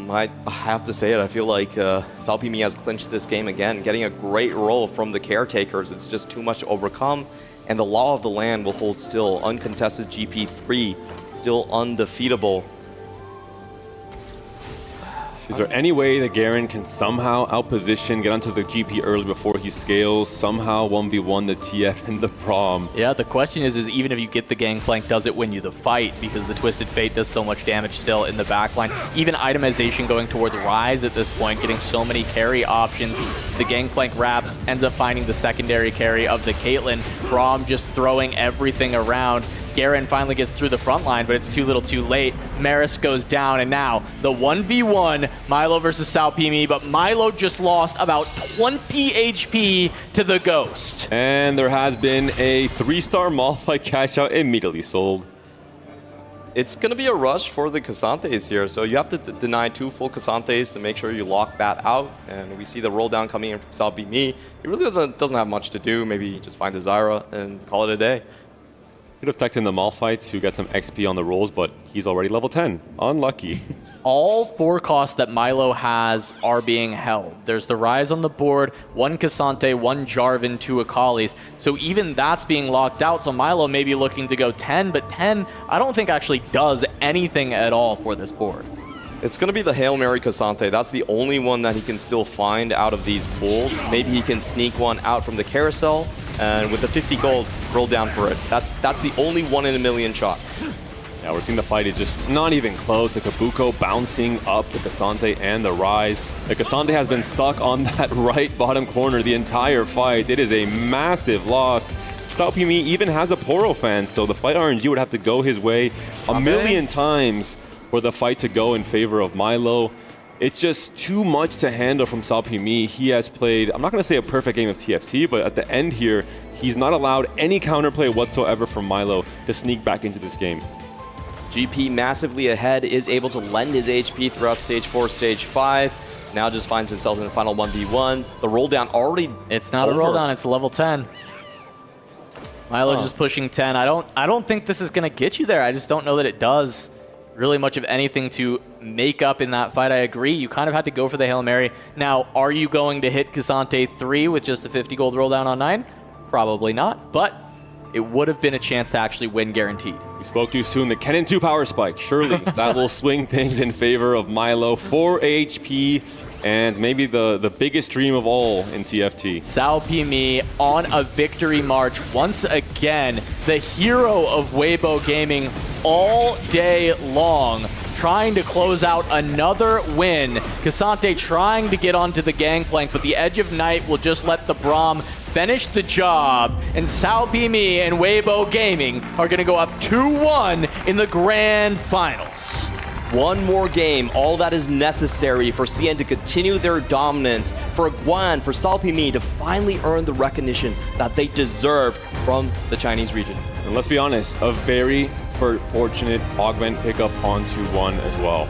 I have to say it, I feel like Salpimi has clinched this game again, getting a great roll from the caretakers. It's just too much to overcome, and the law of the land will hold still. Uncontested GP3, still undefeatable. Is there any way that Garen can somehow outposition, get onto the GP early before he scales, somehow 1v1 the TF and the Braum? Yeah, the question is even if you get the Gangplank, does it win you the fight? Because the Twisted Fate does so much damage still in the backline. Even itemization going towards Ryze at this point, getting so many carry options. The Gangplank wraps, ends up finding the secondary carry of the Caitlyn. Braum just throwing everything around. Garen finally gets through the front line, but it's too little too late. Maris goes down, and now the 1v1, Milo versus Salpimi, but Milo just lost about 20 HP to the Ghost. And there has been a 3-star Malphite cash out immediately sold. It's going to be a rush for the Cassantes here, so you have to deny 2 full Cassantes to make sure you lock that out. And we see the roll down coming in from Salpimi. He really doesn't have much to do. Maybe just find the Zyra and call it a day. Could have teched in the Malphite to get some XP on the rolls, but he's already level 10. Unlucky. All 4 costs that Milo has are being held. There's the Ryze on the board, 1 Cassante, 1 Jarvan, 2 Akalis. So even that's being locked out. So Milo may be looking to go 10, but 10 I don't think actually does anything at all for this board. It's going to be the Hail Mary Cassante. That's the only one that he can still find out of these pools. Maybe he can sneak one out from the carousel, and with the 50 gold, roll down for it. That's the only 1 in a million shot. Yeah, we're seeing the fight is just not even close. The Kabuko bouncing up the Cassante and the Ryze. The Cassante has been stuck on that right bottom corner the entire fight. It is a massive loss. Salpimi even has a Poro fan, so the fight RNG would have to go his way a million times for the fight to go in favor of Milo. It's just too much to handle from Salpimi. He has played, I'm not going to say a perfect game of TFT, but at the end here, he's not allowed any counterplay whatsoever from Milo to sneak back into this game. GP massively ahead, is able to lend his HP throughout stage 4, stage 5. Now just finds himself in the final 1v1. The roll down already It's not over. a roll down, it's level 10. Milo just pushing 10. I don't think this is going to get you there. I just don't know that it does really much of anything to make up in that fight. I agree. You kind of had to go for the Hail Mary. Now, are you going to hit Cassante 3 with just a 50 gold roll down on 9? Probably not, but it would have been a chance to actually win guaranteed. We spoke too soon. The Kennen 2 power spike. Surely that will swing things in favor of Milo. 4 HP and maybe the biggest dream of all in TFT. Salpimi on a victory march once again. The hero of Waybo Gaming all day long, trying to close out another win. Cassante trying to get onto the gangplank, but the Edge of Night will just let the Braum finish the job, and Salpimi and Waybo Gaming are going to go up 2-1 in the grand finals. One more game, all that is necessary for CN to continue their dominance, for Guan, for Salpimi to finally earn the recognition that they deserve from the Chinese region. And let's be honest, a very fortunate augment pickup on 2-1 as well.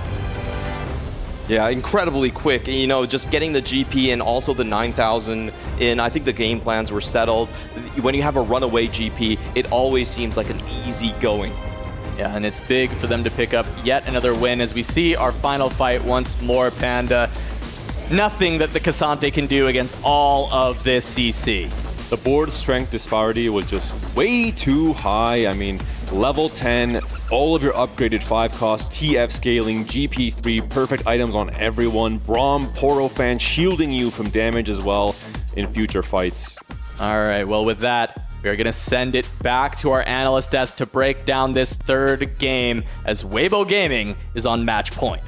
Yeah, incredibly quick. You know, just getting the GP and also the 9,000 in. I think the game plans were settled. When you have a runaway GP, it always seems like an easy going. Yeah, and it's big for them to pick up yet another win as we see our final fight once more, Panda. Nothing that the Cassante can do against all of this CC. The board strength disparity was just way too high. I mean, level 10, all of your upgraded 5 cost, TF scaling, GP3, perfect items on everyone, Braum, Poro fan shielding you from damage as well. in future fights. All right, well, with that, we're going to send it back to our analyst desk to break down this third game as Waybo Gaming is on match point.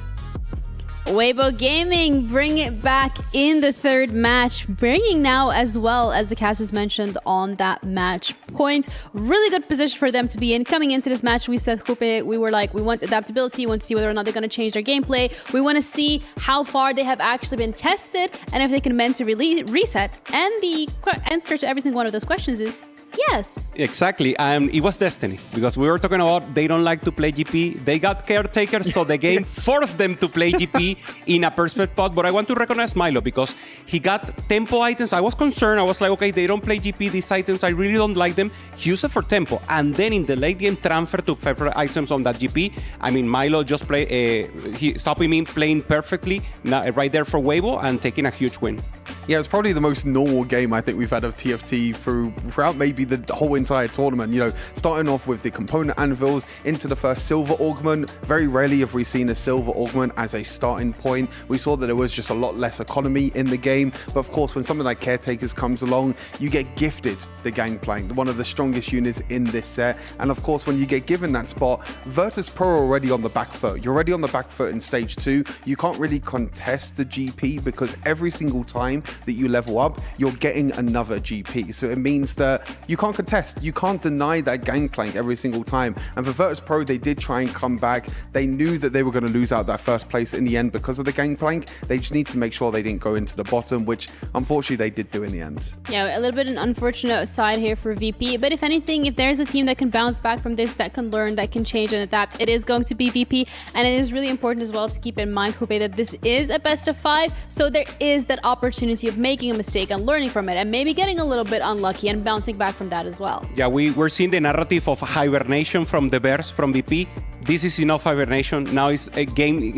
Waybo Gaming bring it back in the third match, bringing now as well as the casters mentioned on that match point. Really good position for them to be in. Coming into this match, we said, Jupe, we were like, we want adaptability, we want to see whether or not they're going to change their gameplay. We want to see how far they have actually been tested and if they can mentally reset. And the answer to every single one of those questions is yes. Exactly, and it was destiny because we were talking about they don't like to play GP. They got caretakers, so the game forced them to play GP in a perfect spot. But I want to recognize Milo because he got tempo items. I was concerned. I was like, okay, they don't play GP. These items, I really don't like them. He used it for tempo, and then in the late game transfer to favorite items on that GP. I mean, Milo just stopping me playing perfectly right there for Waybo and taking a huge win. Yeah, it's probably the most normal game I think we've had of TFT throughout maybe the whole entire tournament. You know, starting off with the component anvils into the first silver augment. Very rarely have we seen a silver augment as a starting point. We saw that there was just a lot less economy in the game. But of course, when something like Caretakers comes along, you get gifted the Gangplank, one of the strongest units in this set. And of course, when you get given that spot, Virtus.pro are already on the back foot. You're already on the back foot in stage 2. You can't really contest the GP because every single time that you level up, you're getting another GP. So it means that you can't contest. You can't deny that Gangplank every single time. And for Virtus.pro, they did try and come back. They knew that they were going to lose out that first place in the end because of the Gangplank. They just need to make sure they didn't go into the bottom, which unfortunately they did do in the end. Yeah, a little bit an unfortunate side here for VP. But if anything, if there's a team that can bounce back from this, that can learn, that can change and adapt, it is going to be VP. And it is really important as well to keep in mind, Jupe, that this is a best of 5. So there is that opportunity of making a mistake and learning from it and maybe getting a little bit unlucky and bouncing back from that as well. Yeah, we're seeing the narrative of hibernation from the Bears, from VP. This is enough hibernation. Now it's a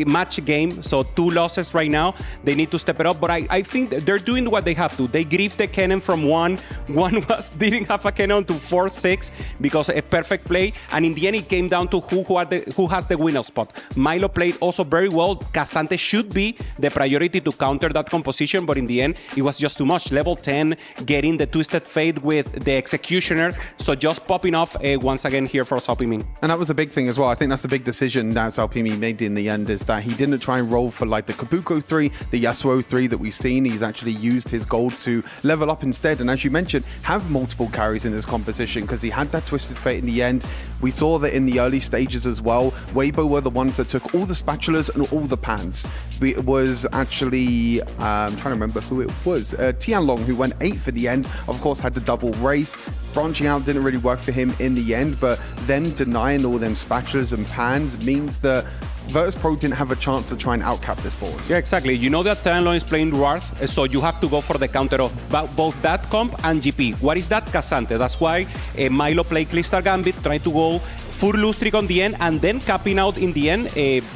match game, so 2 losses right now. They need to step it up, but I think they're doing what they have to. They griefed the cannon from 1. One didn't have a cannon to 4-6 because a perfect play, and in the end it came down to who has the winner spot. Milo played also very well. Casante should be the priority to counter that composition, but in the end it was just too much. Level 10, getting the Twisted Fate with the Executioner, so just popping off once again here for Salpimin. And that was a big thing as well. I think that's a big decision that Salpimi made in the end, is that he didn't try and roll for like the Kabuko 3, the Yasuo 3 that we've seen. He's actually used his gold to level up instead, and as you mentioned, have multiple carries in his composition because he had that Twisted Fate in the end. We saw that in the early stages as well. Waybo were the ones that took all the spatulas and all the pans. It was actually, I'm trying to remember who it was, Tianlong, who went 8th at the end, of course had the double Wraith. Branching out didn't really work for him in the end, but them denying all them spatulas and pans means that Virtus.pro didn't have a chance to try and outcap this board. Yeah, exactly. You know that Tianlong is playing Dwarf, so you have to go for the counter of both that comp and GP. What is that? Casante. That's why Milo played Crystal Gambit, trying to go full Lustrik on the end, and then capping out in the end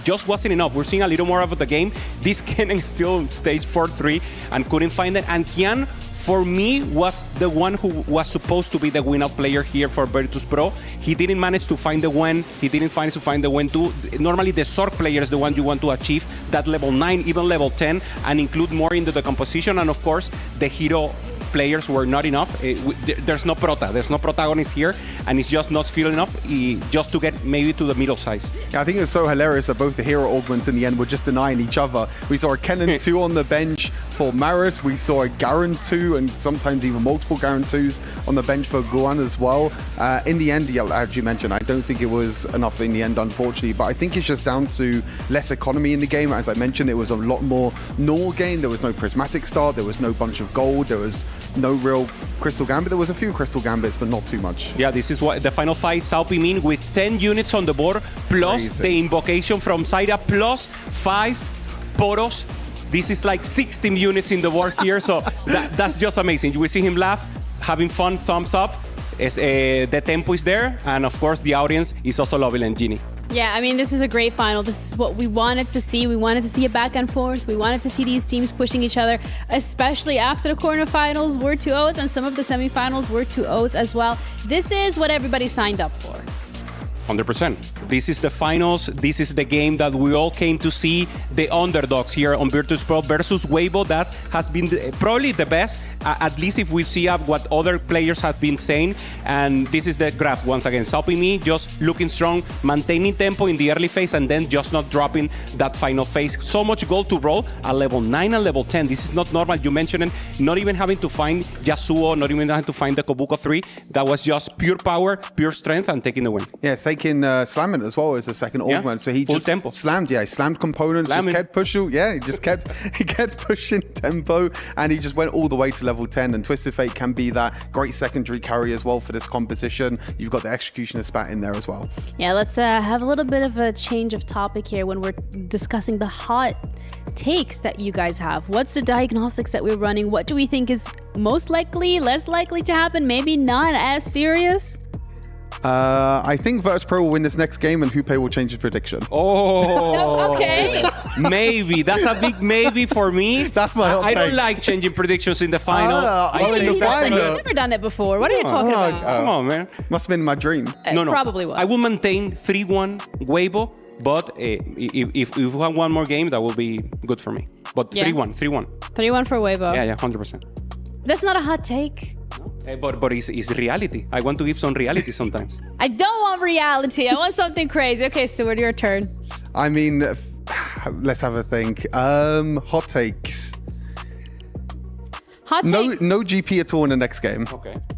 just wasn't enough. We're seeing a little more of the game. This Kennen still stage 4-3 and couldn't find it. And Tian, for me, was the one who was supposed to be the win-out player here for Virtus.pro. He didn't manage to find the win. He didn't manage to find the win too. Normally, the Sorc player is the one you want to achieve that level 9, even level 10, and include more into the composition. And of course, the hero players were not enough. There's no protagonist here, and it's just not feeling enough just to get maybe to the middle size. Yeah, I think it's so hilarious that both the hero augments in the end were just denying each other. We saw a Kennen 2 on the bench for Maris. We saw a Garen 2 and sometimes even multiple Garen 2s on the bench for Guan as well. In the end, yeah, as you mentioned, I don't think it was enough in the end, unfortunately, but I think it's just down to less economy in the game. As I mentioned, it was a lot more normal game. There was no prismatic start, there was no bunch of gold, there was no real Crystal Gambit. There was a few Crystal Gambits, but not too much. Yeah, this is what the final fight, Salpimin with 10 units on the board, plus Crazy. The invocation from Zaira, plus 5 Poros. This is like 16 units in the board here, so that's just amazing. We see him laugh, having fun, thumbs up. The tempo is there, and of course the audience is also loving Genie. Yeah, I mean, this is a great final. This is what we wanted to see. We wanted to see a back and forth. We wanted to see these teams pushing each other, especially after the quarterfinals were 2-0s and some of the semifinals were 2-0s as well. This is what everybody signed up for. 100%. This is the finals. This is the game that we all came to see. The underdogs here on Virtus.pro versus Waybo. That has been probably the best, at least if we see what other players have been saying. And this is the graph once again. Sapimi just looking strong, maintaining tempo in the early phase, and then just not dropping that final phase. So much gold to roll at level 9 and level 10. This is not normal. You mentioned it, not even having to find Yasuo, not even having to find the Kobuko 3. That was just pure power, pure strength, and taking the win. Yeah, taking slamming as well as a second augment. So he full just tempo. slammed components, just kept pushing. Yeah, he just kept pushing tempo, and he just went all the way to level 10. And Twisted Fate can be that great secondary carry as well for this composition. You've got the Executioner spat in there as well. Yeah, let's have a little bit of a change of topic here when we're discussing the hot takes that you guys have. What's the diagnostics that we're running? What do we think is most likely, less likely to happen, maybe not as serious? I think Virtus.pro will win this next game, and Hupe will change his prediction. Oh, okay. Maybe. That's a big maybe for me. That's my hot I don't take. like changing predictions in the final. He's never done it before. What are you talking about? Come on, man. Must have been my dream. No. Probably was. I will maintain 3-1 Waybo, but if we have one more game, that will be good for me. But 3-1. 3-1 for Waybo. Yeah, 100%. That's not a hot take. But it's reality. I want to give some reality sometimes. I don't want reality. I want something crazy. Okay, Stuart, your turn. I mean, let's have a think. Hot takes. Hot take. No GP at all in the next game.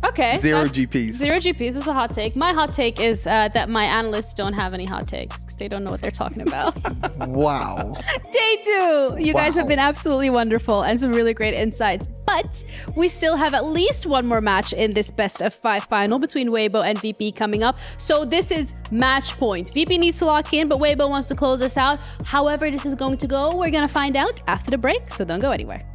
Okay. Zero that's- GPs. Zero GPs is a hot take. My hot take is that my analysts don't have any hot takes because they don't know what they're talking about. Wow. They do. You guys have been absolutely wonderful and some really great insights. But we still have at least one more match in this best of 5 final between Waybo and VP coming up. So this is match point. VP needs to lock in, but Waybo wants to close us out. However this is going to go, we're going to find out after the break. So don't go anywhere.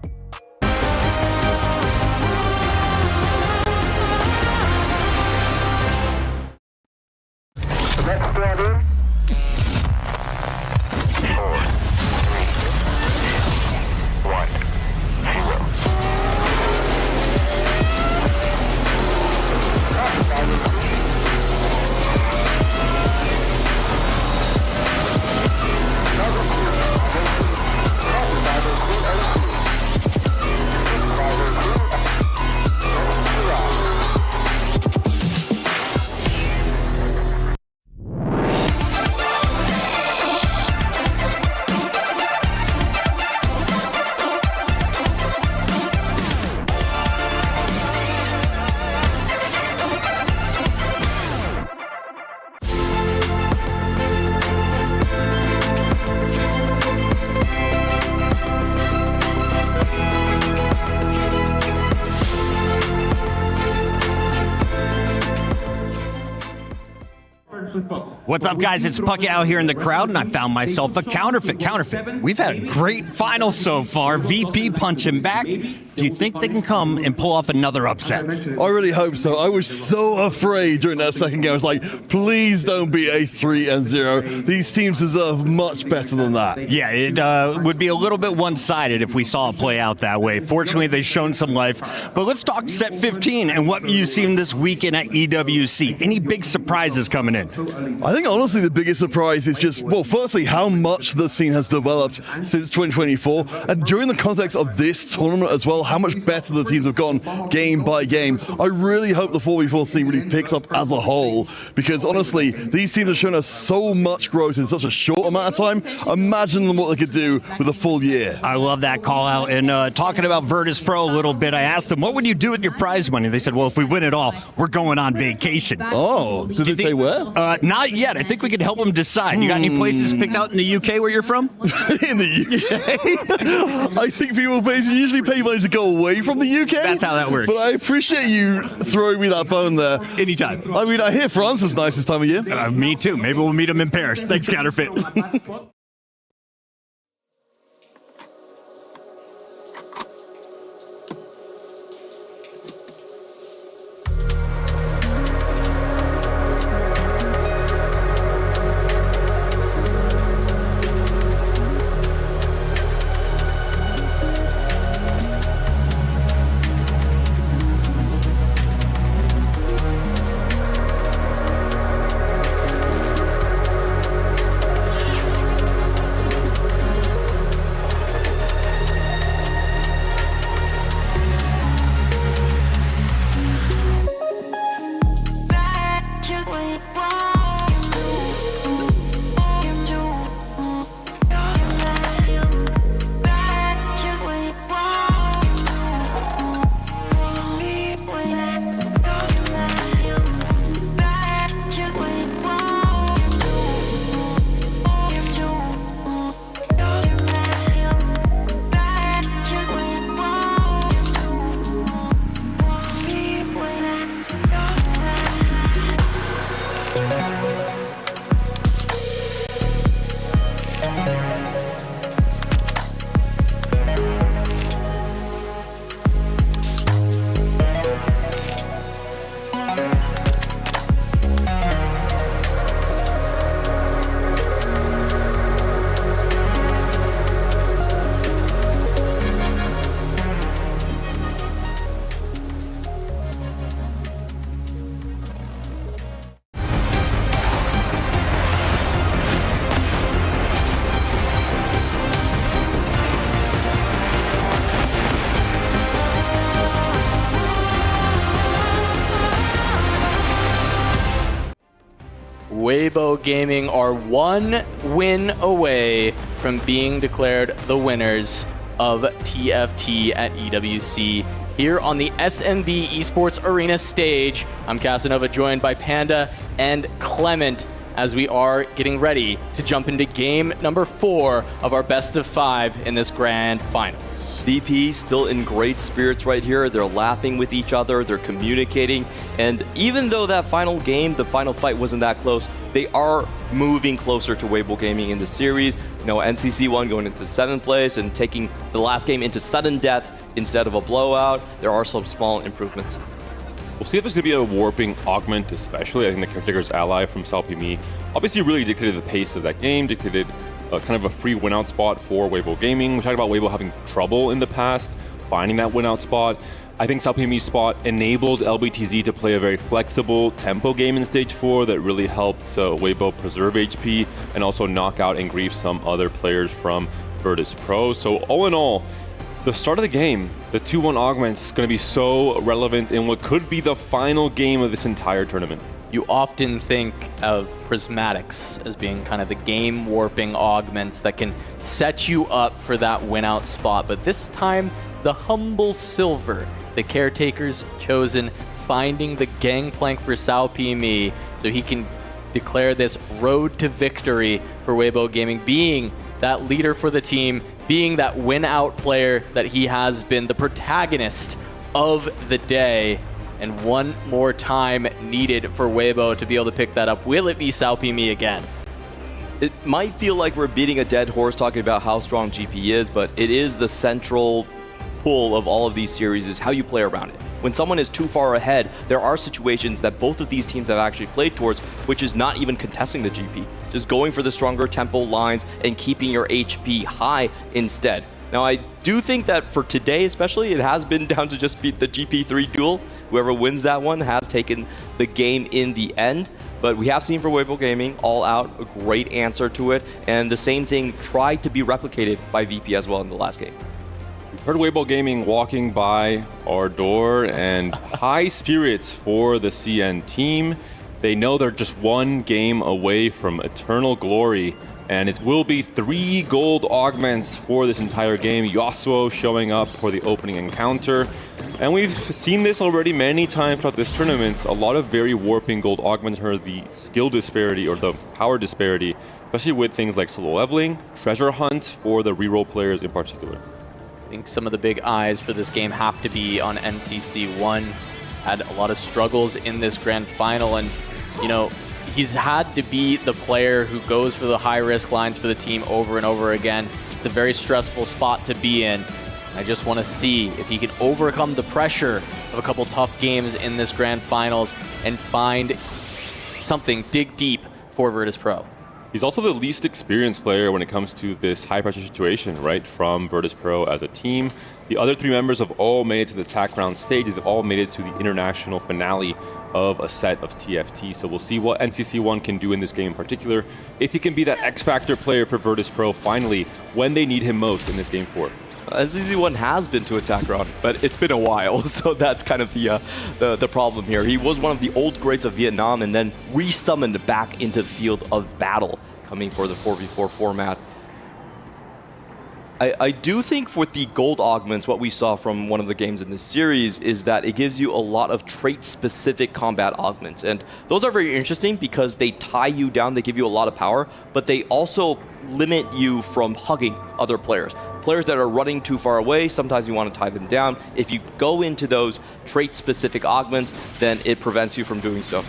What's up, guys? It's Pucky out here in the crowd, and I found myself a counterfeit. We've had a great final so far. VP punching back. Do you think they can come and pull off another upset? I really hope so. I was so afraid during that second game. I was like, please don't be a 3-0. These teams deserve much better than that. Yeah, it would be a little bit one-sided if we saw it play out that way. Fortunately, they've shown some life. But let's talk set 15 and what you've seen this weekend at EWC. Any big surprises coming in? I think, honestly, the biggest surprise is just, well, firstly, how much the scene has developed since 2024. And during the context of this tournament as well, how much better the teams have gone game by game. I really hope the 4v4 scene really picks up as a whole, because honestly, these teams have shown us so much growth in such a short amount of time. Imagine what they could do with a full year. I love that call out. And talking about Virtus.pro a little bit, I asked them, what would you do with your prize money? They said, well, if we win it all, we're going on vacation. Oh, did they say where? Not yet. I think we could help them decide. You got any places picked out in the UK where you're from? In the UK? I think people usually pay money to go away from the UK. That's how that works. But I appreciate you throwing me that bone there. Anytime. I mean, I hear France is nice this time of year. Me too. Maybe we'll meet them in Paris. Thanks, Counterfeit. Waybo Gaming are one win away from being declared the winners of TFT at EWC. Here on the SMB Esports Arena stage, I'm Casanova, joined by Panda and Clement, as we are getting ready to jump into game number 4 of our best of 5 in this grand finals. VP still in great spirits right here. They're laughing with each other, they're communicating, and even though that final game, the final fight wasn't that close, they are moving closer to Waybo Gaming in the series. You know, NCC1 going into 7th place and taking the last game into sudden death instead of a blowout. There are some small improvements. We'll see if there's going to be a warping augment, especially. I think the caretaker's ally from Salpimi obviously really dictated the pace of that game, dictated kind of a free win-out spot for Waybo Gaming. We talked about Waybo having trouble in the past finding that win-out spot. I think Salpimi's spot enabled LBTZ to play a very flexible tempo game in Stage 4 that really helped Waybo preserve HP and also knock out and grief some other players from Virtus.pro. So all in all, the start of the game, the 2-1 augment's going to be so relevant in what could be the final game of this entire tournament. You often think of prismatics as being kind of the game warping augments that can set you up for that win-out spot, but this time the humble silver, the caretaker's chosen, finding the gangplank for Salpimi so he can declare this road to victory for Waybo Gaming, being that leader for the team, being that win-out player that he has been, the protagonist of the day. And one more time needed for Waybo to be able to pick that up. Will it be Salpimi again? It might feel like we're beating a dead horse talking about how strong GP is, but it is the central pull of all of these series is how you play around it. When someone is too far ahead, there are situations that both of these teams have actually played towards, which is not even contesting the GP, just going for the stronger tempo lines and keeping your HP high instead. Now, I do think that for today especially, it has been down to just beat the GP3 duel. Whoever wins that one has taken the game in the end. But we have seen for Waybo Gaming, all out, a great answer to it. And the same thing tried to be replicated by VP as well in the last game. We've heard Waybo Gaming walking by our door, and high spirits for the CN team. They know they're just one game away from eternal glory, and it will be 3 gold augments for this entire game. Yasuo showing up for the opening encounter. And we've seen this already many times throughout this tournament. A lot of very warping gold augments are the skill disparity or the power disparity, especially with things like solo leveling, treasure hunt for the reroll players in particular. I think some of the big eyes for this game have to be on NCC1. Had a lot of struggles in this grand final, and you know, he's had to be the player who goes for the high-risk lines for the team over and over again. It's a very stressful spot to be in. I just want to see if he can overcome the pressure of a couple tough games in this grand finals and find something, dig deep for Virtus.pro. He's also the least experienced player when it comes to this high-pressure situation, right, from Virtus.pro as a team. The other 3 members have all made it to the TAC round stage. They've all made it to the international finale of a set of TFT. So we'll see what NCC1 can do in this game in particular, if he can be that X-Factor player for Virtus.pro finally when they need him most in this game 4. NCC1 has been to attack round, but it's been a while, so that's kind of the problem here. He was one of the old greats of Vietnam and then resummoned back into the field of battle, coming for the 4v4 format. I do think with the gold augments, what we saw from one of the games in this series is that it gives you a lot of trait-specific combat augments. And those are very interesting because they tie you down, they give you a lot of power, but they also limit you from hugging other players. Players that are running too far away, sometimes you want to tie them down. If you go into those trait-specific augments, then it prevents you from doing so.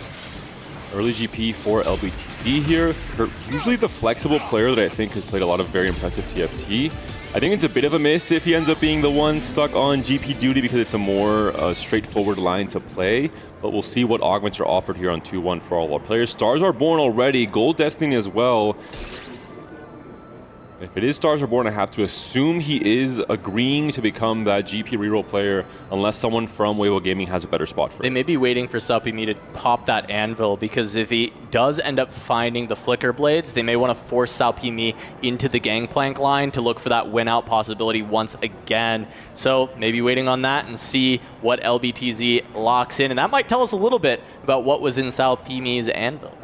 Early GP for LBTZ here. Usually the flexible player that I think has played a lot of very impressive TFT. I think it's a bit of a miss if he ends up being the one stuck on GP duty because it's a more straightforward line to play. But we'll see what augments are offered here on 2-1 for all our players. Stars are born already, Gold Destiny as well. If it is Stars are Born, I have to assume he is agreeing to become that GP reroll player unless someone from Waybo Gaming has a better spot for him. They may be waiting for Salpimi to pop that anvil, because if he does end up finding the flicker blades, they may want to force Salpimi into the gangplank line to look for that win out possibility once again. So maybe waiting on that and see what LBTZ locks in, and that might tell us a little bit about what was in Salpimi's anvil.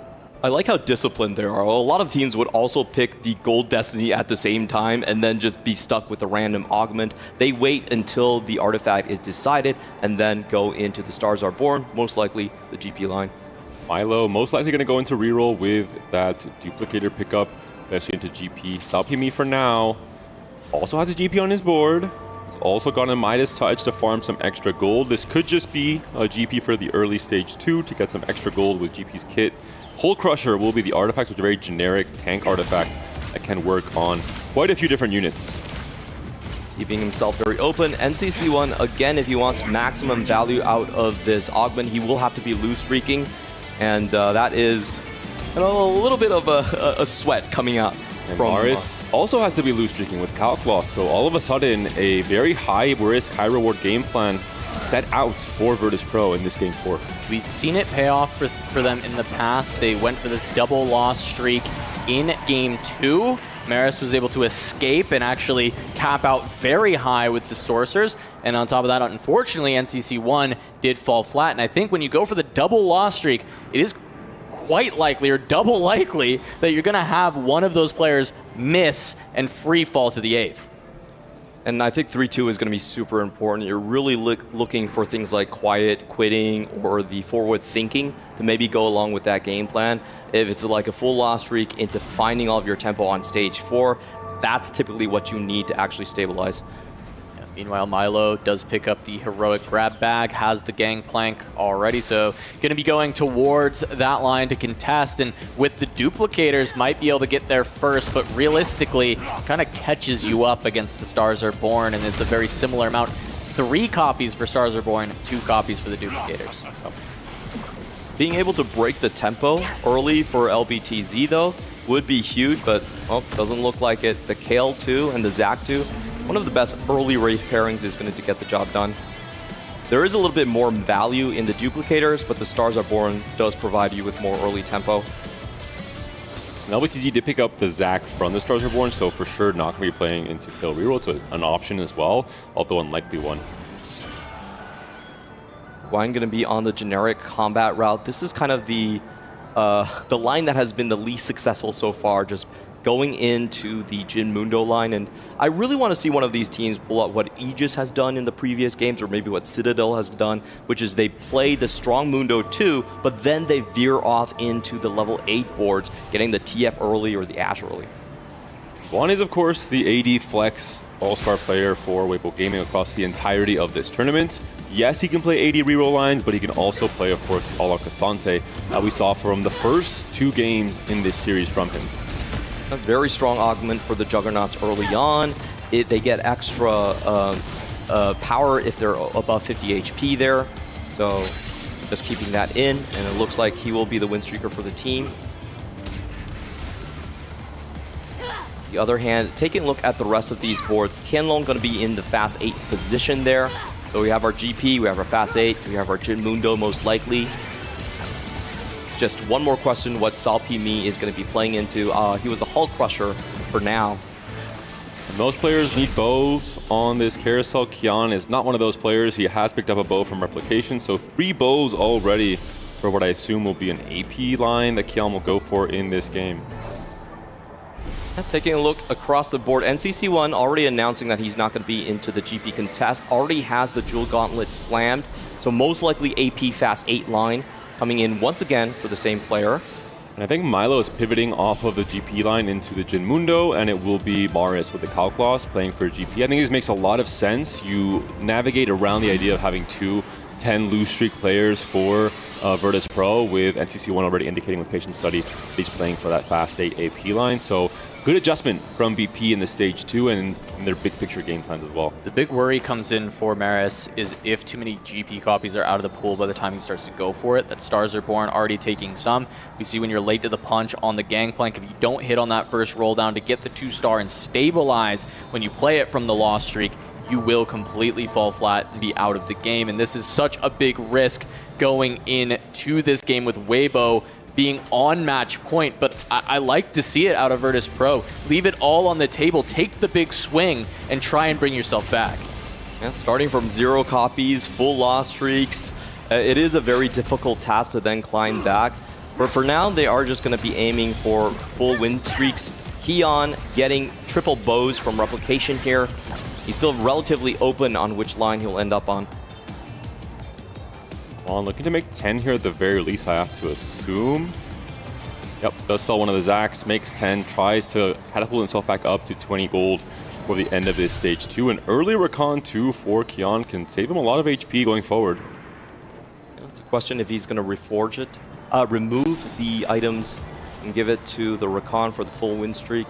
I like how disciplined they are. A lot of teams would also pick the Gold Destiny at the same time and then just be stuck with a random augment. They wait until the artifact is decided and then go into the Stars Are Born, most likely the GP line. Milo most likely going to go into reroll with that duplicator pickup, especially into GP. Salpimi for now also has a GP on his board. He's also got a Midas Touch to farm some extra gold. This could just be a GP for the early stage 2 to get some extra gold with GP's kit. Hole Crusher will be the artifact, which is a very generic tank artifact that can work on quite a few different units. Keeping himself very open. NCC1, again, if he wants maximum value out of this augment, he will have to be loose streaking. And that is a little bit of a sweat coming out. And from Maris also has to be loose streaking with Calcloss. So all of a sudden, a very high risk, high reward game plan set out for Virtus.pro in this game 4. We've seen it pay off for them in the past. They went for this double loss streak in game 2. Maris was able to escape and actually cap out very high with the Sorcerers. And on top of that, unfortunately, NCC1 did fall flat. And I think when you go for the double loss streak, it is quite likely or double likely that you're going to have one of those players miss and free fall to the 8th. And I think 3-2 is going to be super important. You're really looking for things like quiet quitting or the forward thinking to maybe go along with that game plan. If it's like a full loss streak into finding all of your tempo on stage 4, that's typically what you need to actually stabilize. Meanwhile, Milo does pick up the heroic grab bag, has the gangplank already, so going to be going towards that line to contest, and with the duplicators, might be able to get there first, but realistically, kind of catches you up against the Stars Are Born, and it's a very similar amount. 3 copies for Stars Are Born, 2 copies for the duplicators. So. Being able to break the tempo early for LBTZ, though, would be huge, but doesn't look like it. The Kale 2 and the Zac 2, one of the best early Wraith pairings is going to get the job done. There is a little bit more value in the duplicators, but the Stars Are Born does provide you with more early tempo. And LBTZ did pick up the Zac from the Stars Are Born, so for sure not going to be playing into Kill Reroll. It's an option as well, although unlikely one. Wine going to be on the generic combat route. This is kind of the line that has been the least successful so far, just going into the Jin Mundo line. And I really want to see one of these teams pull out what Aegis has done in the previous games, or maybe what Citadel has done, which is they play the strong Mundo 2, but then they veer off into the level 8 boards, getting the TF early or the Ash early. Juan is, of course, the AD Flex all-star player for Waybo Gaming across the entirety of this tournament. Yes, he can play AD reroll lines, but he can also play, of course, a la Cassante, that we saw from the first 2 games in this series from him. A very strong augment for the Juggernauts early on. They get extra power if they're above 50 HP there. So just keeping that in, and it looks like he will be the win streaker for the team. The other hand, taking a look at the rest of these boards, Tianlong going to be in the fast 8 position there. So we have our GP, we have our fast 8, we have our Jin Mundo most likely. Just one more question, what Salpimi is going to be playing into. He was the Hull Crusher for now. And most players need bows on this carousel. Kian is not one of those players. He has picked up a bow from Replication, so 3 bows already for what I assume will be an AP line that Kian will go for in this game. Taking a look across the board, NCC1 already announcing that he's not going to be into the GP contest, already has the Jewel Gauntlet slammed, so most likely AP fast 8 line coming in once again for the same player. And I think Milo is pivoting off of the GP line into the Jin Mundo, and it will be Marius with the Calcloss playing for GP. I think this makes a lot of sense. You navigate around the idea of having 2 10 loose streak players for Virtus.pro, with NCC1 already indicating with Patient Study he's playing for that fast 8 AP line. So good adjustment from BP in the stage 2 and in their big picture game plans as well. The big worry comes in for Maris is if too many GP copies are out of the pool by the time he starts to go for it. That Stars Are Born already taking some. We see when you're late to the punch on the gangplank, if you don't hit on that first roll down to get the 2-star and stabilize when you play it from the loss streak, you will completely fall flat and be out of the game. And this is such a big risk going into this game with Waybo being on match point, but I like to see it out of Virtus.pro. Leave it all on the table, take the big swing, and try and bring yourself back. Yeah, starting from 0 copies, full loss streaks, it is a very difficult task to then climb back. But for now, they are just going to be aiming for full win streaks. Keon getting triple bows from replication here. He's still relatively open on which line he'll end up on. Well, looking to make 10 here at the very least, I have to assume. Yep, does sell one of the Zacks, makes 10, tries to catapult himself back up to 20 gold for the end of this stage 2. An early recon 2 for Keon can save him a lot of HP going forward. It's a question if he's going to reforge it, remove the items and give it to the recon for the full win streak.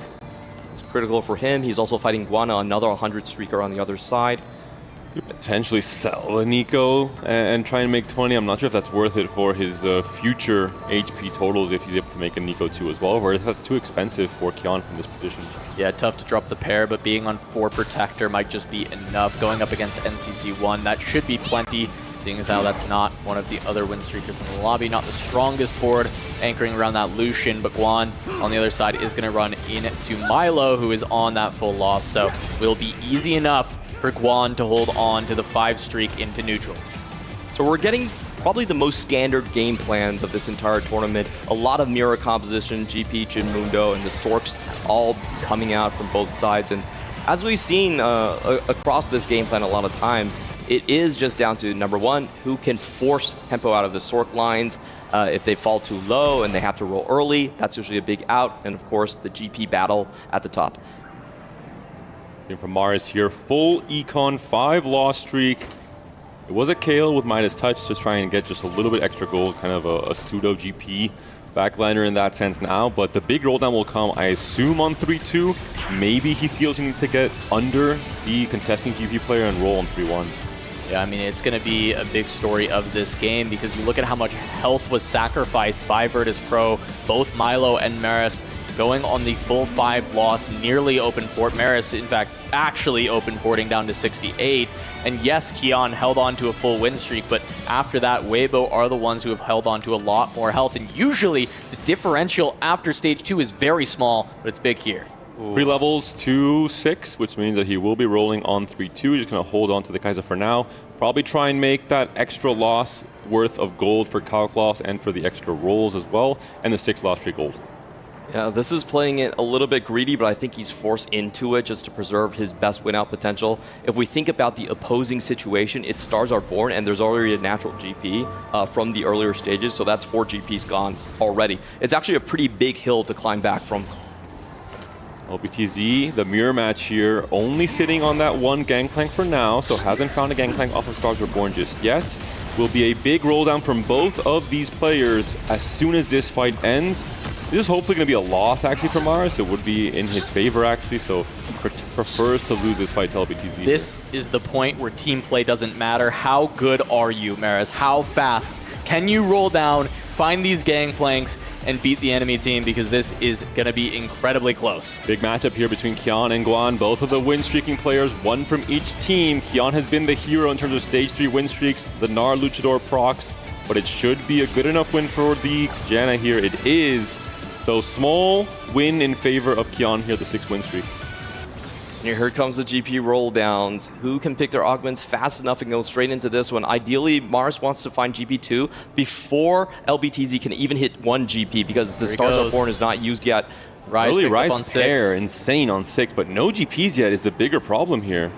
It's critical for him. He's also fighting Guana, another 100 streaker on the other side. Could potentially sell a Nico and try and make 20. I'm not sure if that's worth it for his future HP totals if he's able to make a Nico 2 as well, or if that's too expensive for Keon from this position. Yeah, tough to drop the pair, but being on 4 Protector might just be enough. Going up against NCC1, that should be plenty, seeing as how that's not one of the other win streakers in the lobby. Not the strongest board, anchoring around that Lucian, but Guan on the other side is going to run into Milo, who is on that full loss, so will be easy enough for Guan to hold on to the 5 streak into neutrals. So we're getting probably the most standard game plans of this entire tournament. A lot of mirror composition, GP, Jinmundo, and the Sorks all coming out from both sides. And as we've seen across this game plan a lot of times, it is just down to, number one, who can force tempo out of the Sork lines. If they fall too low and they have to roll early, that's usually a big out. And of course, the GP battle at the top. From Mars here, full Econ 5 loss streak. It was a Kale with Midas Touch, just trying to get just a little bit extra gold, kind of a pseudo GP backliner in that sense now. But the big roll down will come, I assume, on 3-2. Maybe he feels he needs to get under the contesting GP player and roll on 3-1. Yeah, I mean, it's going to be a big story of this game because you look at how much health was sacrificed by Virtus.pro, both Milo and Maris going on the full 5 loss, nearly open fort. Maris, in fact, actually open forting down to 68. And yes, Keon held on to a full win streak, but after that, Waybo are the ones who have held on to a lot more health. And usually, the differential after stage 2 is very small, but it's big here. 3 levels to 6, which means that he will be rolling on 3-2. He's just going to hold on to the Kaiser for now. Probably try and make that extra loss worth of gold for Kauklos and for the extra rolls as well, and the 6 loss streak gold. Yeah, this is playing it a little bit greedy, but I think he's forced into it just to preserve his best win-out potential. If we think about the opposing situation, its stars are born, and there's already a natural GP from the earlier stages, so that's 4 GPs gone already. It's actually a pretty big hill to climb back from. LBTZ, the mirror match here, only sitting on that 1 Gangplank for now, so hasn't found a Gangplank off of Stars Reborn just yet. Will be a big roll down from both of these players as soon as this fight ends. This is hopefully going to be a loss, actually, for Mars. It would be in his favor, actually, so prefers to lose this fight to LBTZ. This is the point where team play doesn't matter. How good are you, Maris? How fast can you roll down, find these gangplanks, and beat the enemy team? Because this is going to be incredibly close. Big matchup here between Keon and Guan, both of the win-streaking players, one from each team. Keon has been the hero in terms of stage 3 win streaks, the Gnar Luchador procs, but it should be a good enough win for the Janna here. It is. So small win in favor of Keon here, the 6 win streak. And here comes the GP roll downs. Who can pick their augments fast enough and go straight into this one? Ideally, Mars wants to find GP2 before LBTZ can even hit 1 GP because the Stars Are Born is not used yet. Rise really, Rise on pair, insane on 6, but no GPs yet is the bigger problem here.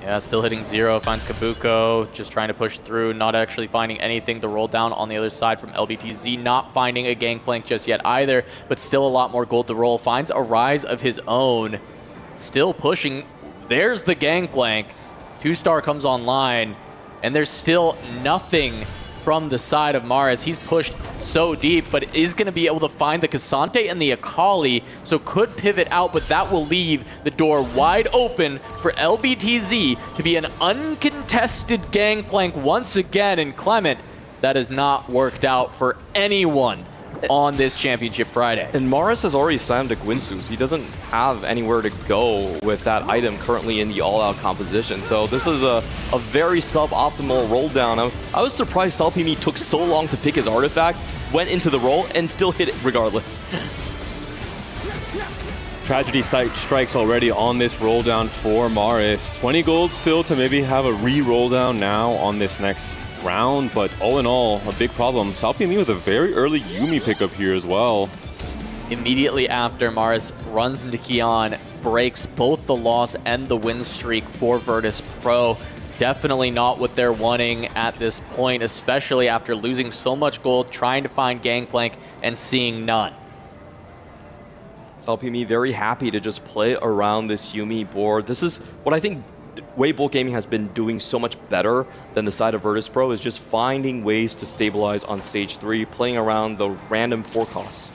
Yeah, still hitting 0, finds Kabuko, just trying to push through, not actually finding anything. The roll down on the other side from LBTZ, not finding a gangplank just yet either, but still a lot more gold to roll. Finds a rise of his own, still pushing. There's the gangplank. 2-star comes online, and there's still nothing from the side of Mars. He's pushed so deep, but is going to be able to find the Cassante and the Akali, so could pivot out, but that will leave the door wide open for LBTZ to be an uncontested gangplank once again. And Clement, that has not worked out for anyone on this Championship Friday. And Morris has already slammed a Gwinsus. He doesn't have anywhere to go with that item currently in the all-out composition. So this is a very suboptimal roll down. I was surprised Salpimi took so long to pick his artifact, went into the roll, and still hit it regardless. Tragedy strikes already on this roll down for Maris. 20 gold still to maybe have a re-roll down now on this next round, but all in all, a big problem. Salpimi with a very early Yuumi pickup here as well. Immediately after, Mars runs into Kion, breaks both the loss and the win streak for Virtus.pro. Definitely not what they're wanting at this point, especially after losing so much gold, trying to find Gangplank and seeing none. Salpimi very happy to just play around this Yuumi board. This is what I think Waybo Gaming has been doing so much better than the side of Virtus.pro, is just finding ways to stabilize on stage 3, playing around the random 4 costs.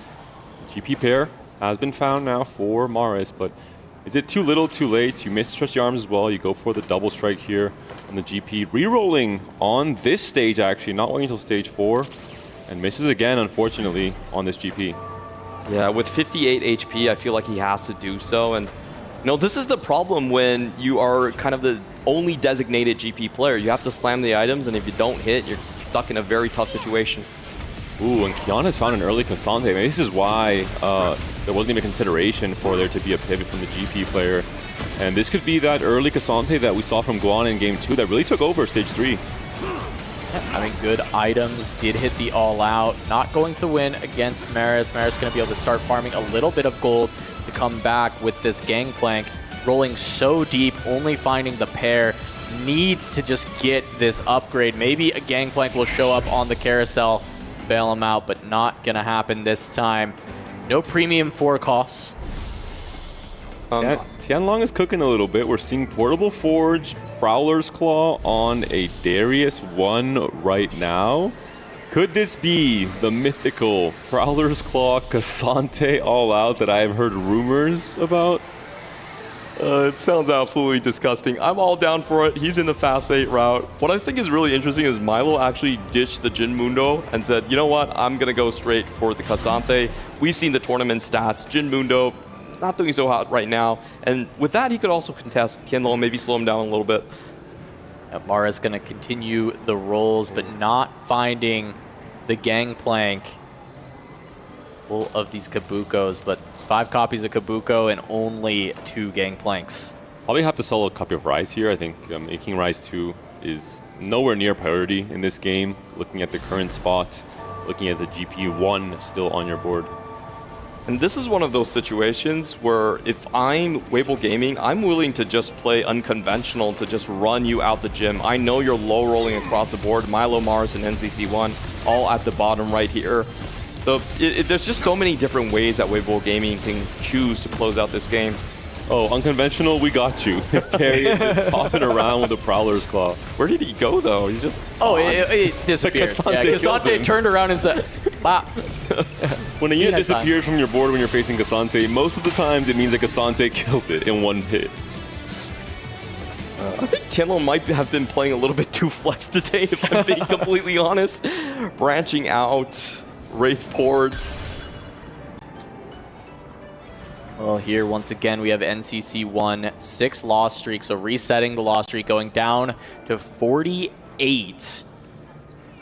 GP pair has been found now for Maris, but is it too little, too late? You misstretch your arms as well. You go for the double strike here on the GP. Rerolling on this stage, actually, not waiting until stage 4, and misses again, unfortunately, on this GP. Yeah, with 58 HP, I feel like he has to do so. And, you know, this is the problem when you are kind of the only designated GP player. You have to slam the items, and if you don't hit, you're stuck in a very tough situation. Ooh, and Kion has found an early Cassante. Maybe this is why there wasn't even consideration for there to be a pivot from the GP player. And this could be that early Cassante that we saw from Guan in Game 2 that really took over stage 3. Having good items, did hit the all-out. Not going to win against Maris. Maris going to be able to start farming a little bit of gold to come back with this Gangplank. Rolling so deep, only finding the pair. Needs to just get this upgrade. Maybe a Gangplank will show up on the carousel, bail him out, but not going to happen this time. No premium 4 costs. Tianlong is cooking a little bit. We're seeing Portable Forge, Prowler's Claw on a Darius 1 right now. Could this be the mythical Prowler's Claw Cassante all out that I have heard rumors about? It sounds absolutely disgusting. I'm all down for it. He's in the fast 8 route. What I think is really interesting is Milo actually ditched the Jin Mundo and said, you know what, I'm going to go straight for the Cassante. We've seen the tournament stats. Jin Mundo not doing so hot right now. And with that, he could also contest Tianlong, maybe slow him down a little bit. Mara's going to continue the rolls, but not finding the Gangplank. Full of these Kabukos, but 5 copies of Kabuko and only 2 Gangplanks. Probably have to sell a copy of Rise here. I think making Rise 2 is nowhere near priority in this game. Looking at the current spot, looking at the GP 1 still on your board. And this is one of those situations where if I'm Waybo Gaming, I'm willing to just play unconventional to just run you out the gym. I know you're low rolling across the board. Milo, Mars, and NCC1 all at the bottom right here. So there's just so many different ways that Waybo Gaming can choose to close out this game. Oh, unconventional, we got you. Darius is popping around with the Prowler's Claw. Where did he go, though? He's just... Oh, it disappeared. Cassante turned around and said, "Bah." When a unit disappears from your board when you're facing Cassante, most of the times it means that Cassante killed it in one hit. I think Tianlong might have been playing a little bit too flex today, if I'm being completely honest. Branching out, Wraith boards. Well, here once again we have NCC1 6 loss streak, so resetting the loss streak, going down to 48.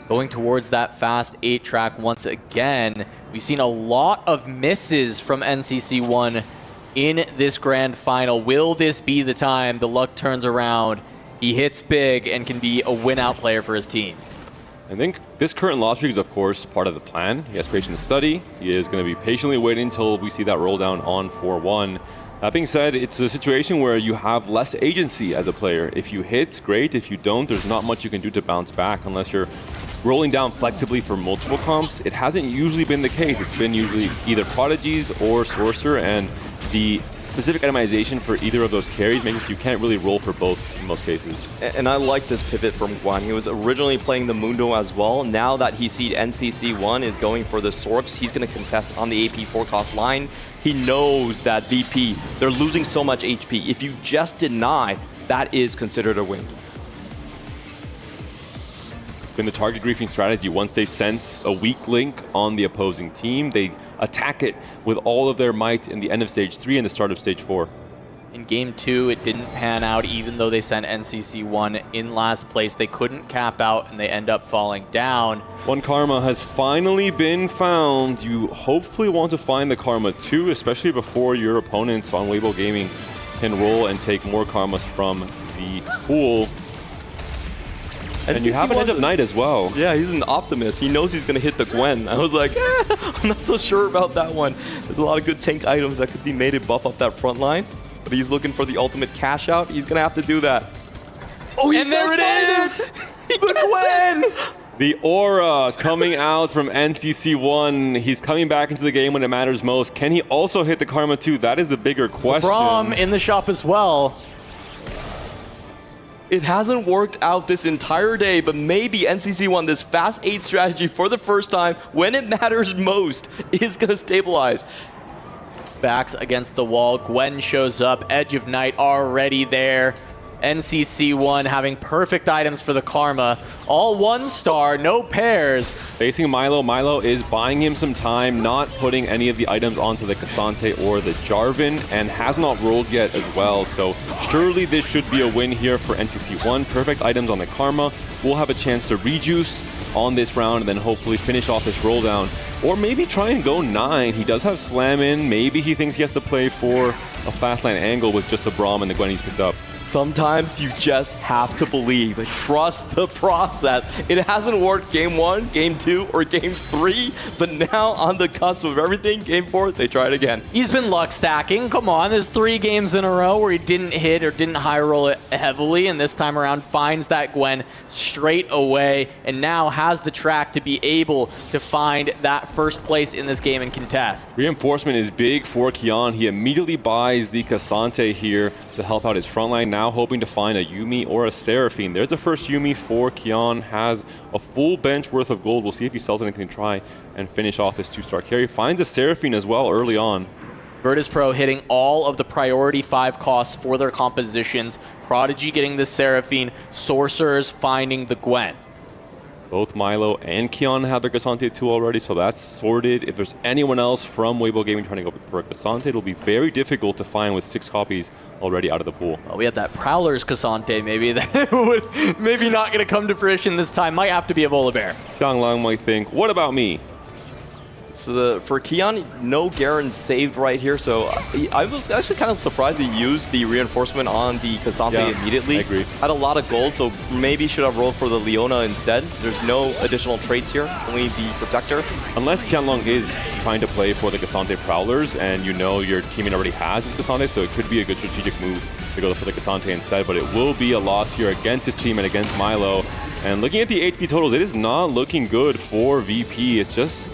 Going towards that fast 8 track once again. We've seen a lot of misses from NCC1 in this grand final. Will this be the time the luck turns around? He hits big and can be a win-out player for his team. I think this current loss streak is, of course, part of the plan. He has patient study. He is going to be patiently waiting until we see that roll down on 4-1. That being said, it's a situation where you have less agency as a player. If you hit, great. If you don't, there's not much you can do to bounce back unless you're rolling down flexibly for multiple comps. It hasn't usually been the case. It's been usually either Prodigies or Sorcerer, and the specific itemization for either of those carries makes you can't really roll for both in most cases. And I like this pivot from Guan. He was originally playing the Mundo as well. Now that he sees NCC1 is going for the Sorks, he's going to contest on the AP 4 cost line. He knows that VP, they're losing so much HP. If you just deny, that is considered a win. Been the target griefing strategy. Once they sense a weak link on the opposing team, they attack it with all of their might in the end of stage 3 and the start of stage 4. In game 2, it didn't pan out, even though they sent NCC1 in last place. They couldn't cap out and they end up falling down. 1 Karma has finally been found. You hopefully want to find the Karma 2, especially before your opponents on Waybo Gaming can roll and take more Karmas from the pool. And you have an edge of Knight as well. Yeah, he's an optimist. He knows he's going to hit the Gwen. I was like, I'm not so sure about that one. There's a lot of good tank items that could be made to buff up that front line. But he's looking for the ultimate cash out. He's going to have to do that. Oh, and there it is! The Gwen! The aura coming out from NCC1. He's coming back into the game when it matters most. Can he also hit the Karma 2? That is the bigger question. Braum in the shop as well. It hasn't worked out this entire day, but maybe NCC1, this fast 8 strategy for the first time, when it matters most, is going to stabilize. Backs against the wall. Gwen shows up. Edge of Night already there. NCC1 having perfect items for the Karma. All 1-star, no pairs. Facing Milo, Milo is buying him some time, not putting any of the items onto the Cassante or the Jarvan, and has not rolled yet as well. So surely this should be a win here for NCC1. Perfect items on the Karma. We'll have a chance to rejuice on this round and then hopefully finish off this roll down. Or maybe try and go 9. He does have Slam in. Maybe he thinks he has to play for a fast line angle with just the Braum and the Gwen he's picked up. Sometimes you just have to believe. Trust the process. It hasn't worked game 1, game 2, or game 3, but now on the cusp of everything, game 4, they try it again. He's been luck stacking. Come on, there's 3 games in a row where he didn't hit or didn't high roll it heavily, and this time around finds that Gwen straight away, and now has the track to be able to find that first place in this game and contest. Reinforcement is big for Kian. He immediately buys the Cassante here to help out his front line, now hoping to find a Yuumi or a Seraphine. There's the first Yuumi for Kian, has a full bench worth of gold. We'll see if he sells anything to try and finish off his 2-star carry. Finds a Seraphine as well early on. Virtus.pro hitting all of the priority 5 costs for their compositions. Prodigy getting the Seraphine, Sorcerers finding the Gwen. Both Milo and Kian have their Cassante 2 already, so that's sorted. If there's anyone else from Waybo Gaming trying to go for a Cassante, it'll be very difficult to find with 6 copies already out of the pool. Well, we had that Prowler's Cassante, maybe that would maybe not going to come to fruition this time. Might have to be a Volibear. Xiang Lang might think, what about me? So for Kian, no Garen saved right here, so I was actually kind of surprised he used the reinforcement on the Cassante immediately. I agree. Had a lot of gold, so maybe should have rolled for the Leona instead. There's no additional traits here, only the Protector. Unless Tianlong is trying to play for the Cassante Prowlers, and you know your teammate already has his Cassante, so it could be a good strategic move to go for the Cassante instead, but it will be a loss here against his team and against Milo. And looking at the HP totals, it is not looking good for VP. It's just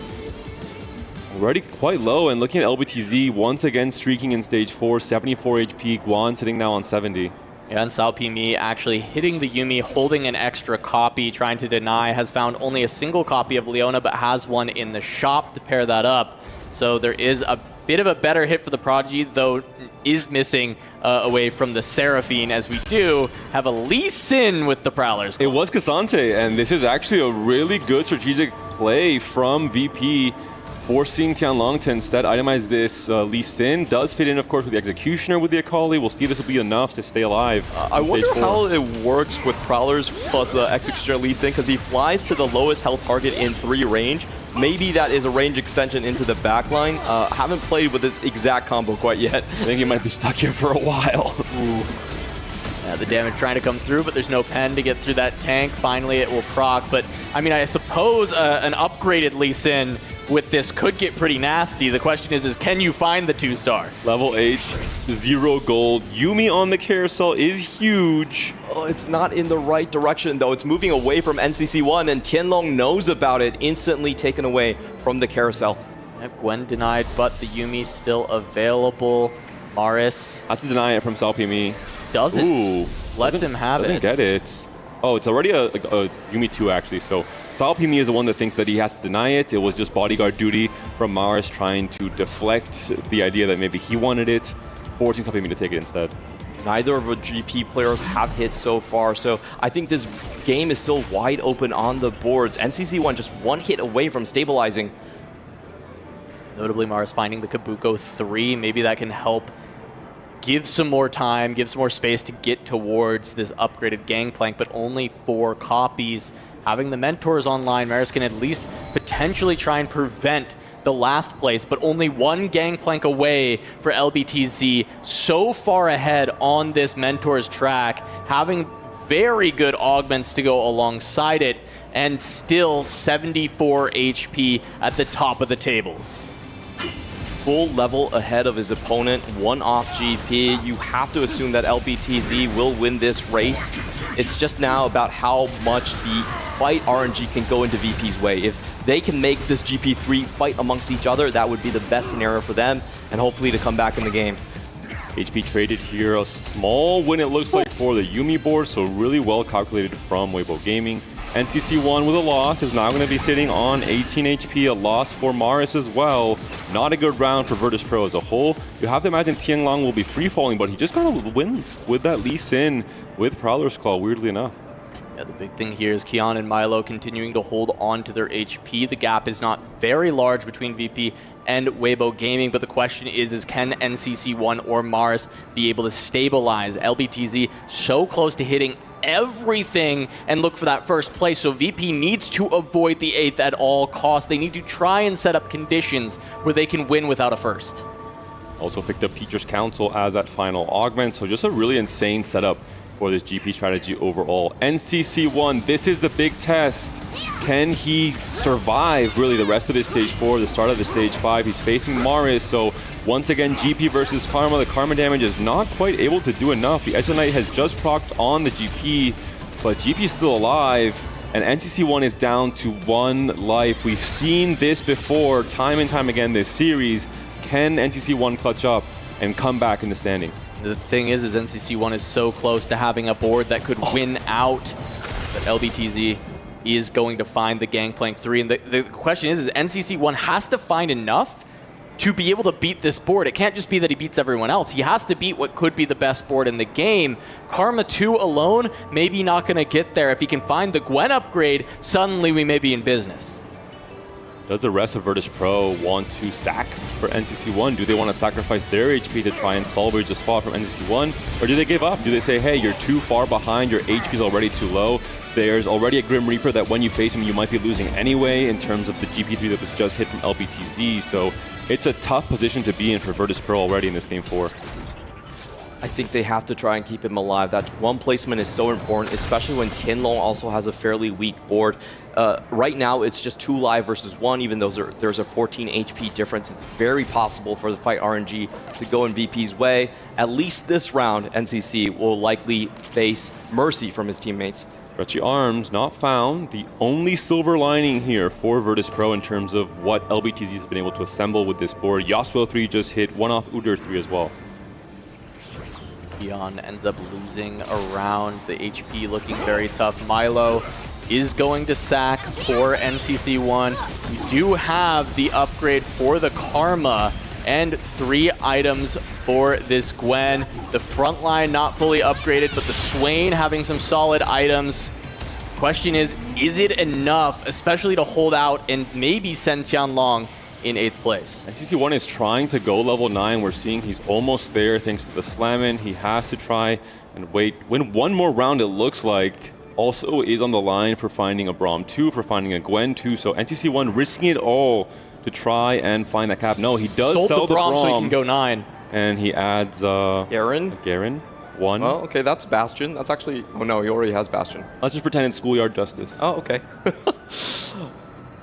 already quite low, and looking at LBTZ, once again streaking in stage 4, 74 HP, Guan sitting now on 70. Yeah, and Sao Pimi actually hitting the Yuumi, holding an extra copy, trying to deny, has found only a single copy of Leona, but has one in the shop to pair that up. So there is a bit of a better hit for the Prodigy, though is missing away from the Seraphine, as we do have a Lee Sin with the Prowlers. It was Cassante, and this is actually a really good strategic play from VP, forcing Tianlong to instead itemize this Lee Sin. Does fit in, of course, with the Executioner with the Akali. We'll see if this will be enough to stay alive. I wonder how it works with Prowlers plus Executioner Lee Sin, because he flies to the lowest health target in 3 range. Maybe that is a range extension into the backline. Haven't played with this exact combo quite yet. I think he might be stuck here for a while. Ooh. Yeah, the damage trying to come through, but there's no pen to get through that tank. Finally, it will proc. But, I mean, I suppose an upgraded Lee Sin with this could get pretty nasty. The question is can you find the 2-star? Level 8, 0 gold. Yuumi on the carousel is huge. Oh, it's not in the right direction, though. It's moving away from NCC1, and Tianlong knows about it. Instantly taken away from the carousel. Yep, Gwen denied, but the Yuumi still available. Maris has to deny it from Sao Pimi. Doesn't. Ooh, Lets him have doesn't it. Get it. Oh, it's already a Yuumi 2, actually. So Sao Pimi is the one that thinks that he has to deny it. It was just bodyguard duty from Maris trying to deflect the idea that maybe he wanted it, forcing Sao Pimi to take it instead. Neither of the GP players have hit so far, so I think this game is still wide open on the boards. NCC1 just 1 hit away from stabilizing. Notably, Maris finding the Kabuko 3. Maybe that can help give some more time, give some more space to get towards this upgraded Gangplank, but only 4 copies. Having the Mentors online, Maris can at least potentially try and prevent the last place, but only 1 Gangplank away for LBTZ. So far ahead on this Mentors track, having very good augments to go alongside it, and still 74 HP at the top of the tables. Full level ahead of his opponent, one off GP. You have to assume that LBTZ will win this race. It's just now about how much the fight RNG can go into VP's way. If they can make this GP3 fight amongst each other, that would be the best scenario for them, and hopefully to come back in the game. HP traded here, a small win it looks like for the Yumi board, so really well calculated from Waybo Gaming. NCC1 with a loss is now going to be sitting on 18 HP, a loss for Maris as well. Not a good round for Virtus.pro as a whole. You have to imagine Tianlong will be free-falling, but he just got a win with that Lee Sin with Prowler's Claw, weirdly enough. Yeah, the big thing here is Kian and Milo continuing to hold on to their HP. The gap is not very large between VP and Waybo Gaming, but the question is can NCC1 or Mars be able to stabilize LBTZ so close to hitting everything and look for that first place? So VP needs to avoid the 8th at all costs. They need to try and set up conditions where they can win without a first. Also picked up Teacher's Council as that final augment, so just a really insane setup for this GP strategy overall. NCC1, this is the big test. Can he survive really the rest of this stage 4, the start of the stage 5? He's facing Maris, so once again GP versus Karma. The Karma damage is not quite able to do enough. The Eternite has just procced on the GP, but GP is still alive, and NCC1 is down to 1 life. We've seen this before, time and time again this series. Can NCC1 clutch up and come back in the standings? The thing is NCC1 is so close to having a board that could win out, but LBTZ is going to find the Gangplank 3. And the question is NCC1 has to find enough to be able to beat this board. It can't just be that he beats everyone else. He has to beat what could be the best board in the game. Karma 2 alone, maybe not going to get there. If he can find the Gwen upgrade, suddenly we may be in business. Does the rest of Virtus.pro want to sack for NCC1? Do they want to sacrifice their HP to try and salvage a spot from NCC1? Or do they give up? Do they say, hey, you're too far behind, your HP is already too low, there's already a Grim Reaper that when you face him, you might be losing anyway in terms of the GP3 that was just hit from LBTZ. So it's a tough position to be in for Virtus.pro already in this game 4. I think they have to try and keep him alive. That one placement is so important, especially when Tianlong also has a fairly weak board. Right now, it's just 2 live versus 1, even though there's a 14 HP difference. It's very possible for the fight RNG to go in VP's way. At least this round, NCC will likely face mercy from his teammates. Stretchy Arms not found. The only silver lining here for Virtus.pro in terms of what LBTZ has been able to assemble with this board. Yasuo 3 just hit 1 off Udyr 3 as well. Kian ends up losing around, the HP looking very tough. Milo is going to sack for NCC1. We do have the upgrade for the Karma and 3 items for this Gwen. The front line not fully upgraded, but the Swain having some solid items. Question is it enough, especially to hold out and maybe send Tianlong in 8th place? NCC1 is trying to go level 9. We're seeing he's almost there thanks to the Slammin. He has to try and win 1 more round, it looks like. Also is on the line for finding a Braum 2, for finding a Gwen 2. So NCC1 risking it all to try and find that cap. No, he does sold sell the Braum so he can go 9. And he adds Garen 1. Oh, okay, that's Bastion. That's actually, oh no, he already has Bastion. Let's just pretend it's Schoolyard Justice. Oh, okay.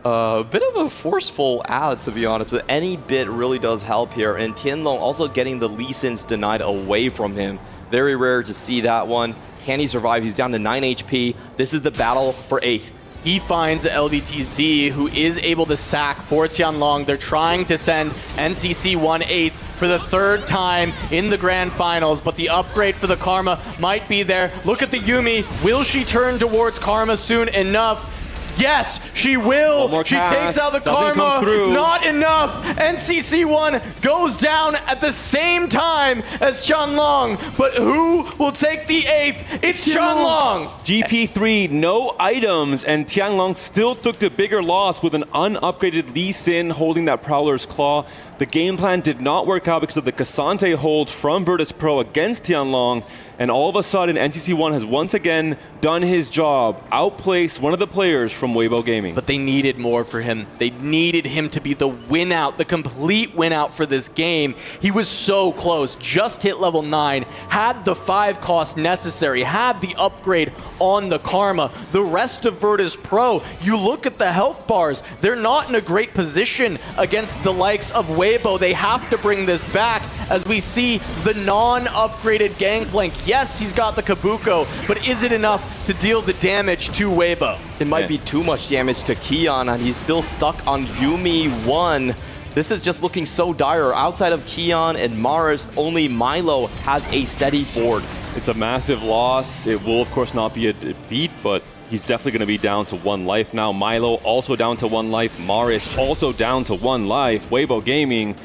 A bit of a forceful ad, to be honest, but any bit really does help here. And Tianlong also getting the Lee Sins denied away from him. Very rare to see that one. Can he survive? He's down to 9 HP. This is the battle for 8th. He finds LBTZ, who is able to sack for Tianlong. They're trying to send NCC1 8th for the 3rd time in the grand finals, but the upgrade for the Karma might be there. Look at the Yumi. Will she turn towards Karma soon enough? Yes, she will. She takes out the Karma. Not enough. NCC1 goes down at the same time as Tianlong. But who will take the 8th? It's Tianlong. GP3, no items, and Tianlong still took the bigger loss with an unupgraded Lee Sin holding that Prowler's Claw. The game plan did not work out because of the Cassante hold from Virtus.pro against Tianlong. And all of a sudden, NCC1 has once again done his job, outplaced one of the players from from Waybo Gaming. But they needed more for him. They needed him to be the win out, the complete win out for this game. He was so close, just hit level 9, had the 5 cost necessary, had the upgrade on the Karma. The rest of Virtus.pro, you look at the health bars, they're not in a great position against the likes of Waybo. They have to bring this back as we see the non-upgraded Gangplank. Yes, he's got the Kabuko, but is it enough to deal the damage to Waybo? It might be too much damage to Keon, and he's still stuck on Yumi 1. This is just looking so dire. Outside of Keon and Maris, only Milo has a steady board. It's a massive loss. It will, of course, not be a defeat, but he's definitely going to be down to 1 life now. Milo also down to 1 life. Maris also down to 1 life. Waybo Gaming,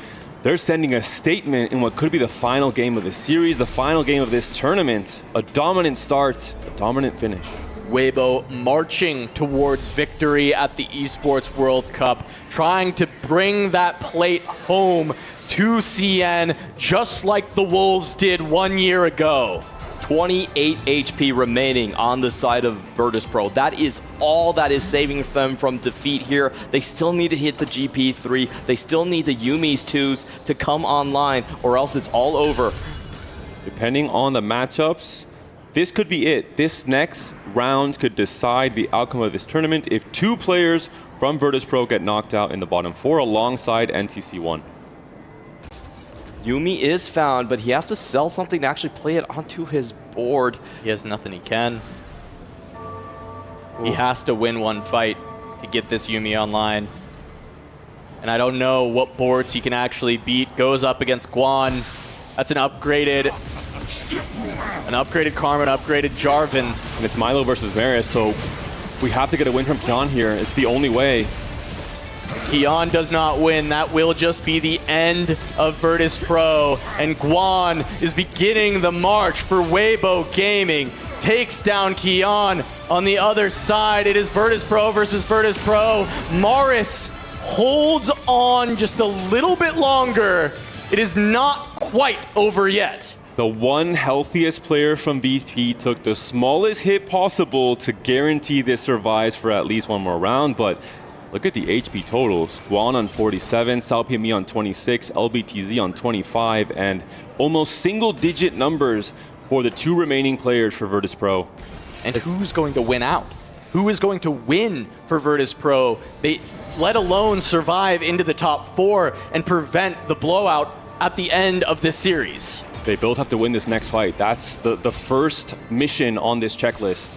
they're sending a statement in what could be the final game of the series, the final game of this tournament. A dominant start, a dominant finish. Waybo marching towards victory at the Esports World Cup, trying to bring that plate home to CN, just like the Wolves did 1 year ago. 28 HP remaining on the side of Virtus.pro. That is all that is saving them from defeat here. They still need to hit the GP3. They still need the Yumi's 2s to come online, or else it's all over. Depending on the matchups, this could be it. This next round could decide the outcome of this tournament if 2 players from Virtus.pro get knocked out in the bottom 4 alongside NTC1. Yumi is found, but he has to sell something to actually play it onto his board. He has nothing he can. He has to win 1 fight to get this Yumi online. And I don't know what boards he can actually beat. Goes up against Guan. That's an upgraded Karma, an upgraded Jarvan. And it's Milo versus Maris, so we have to get a win from Keon here. It's the only way. Keon does not win. That will just be the end of Virtus.pro. And Guan is beginning the march for Waybo Gaming. Takes down Keon. On the other side, it is Virtus.pro versus Virtus.pro. Maris holds on just a little bit longer. It is not quite over yet. The one healthiest player from BP took the smallest hit possible to guarantee this survives for at least 1 more round, but look at the HP totals. Guan on 47, Salpimi on 26, LBTZ on 25, and almost single-digit numbers for the 2 remaining players for Virtus.pro. And who's going to win out? Who is going to win for Virtus.pro? They, let alone survive into the top 4 and prevent the blowout at the end of this series. They both have to win this next fight. That's the first mission on this checklist.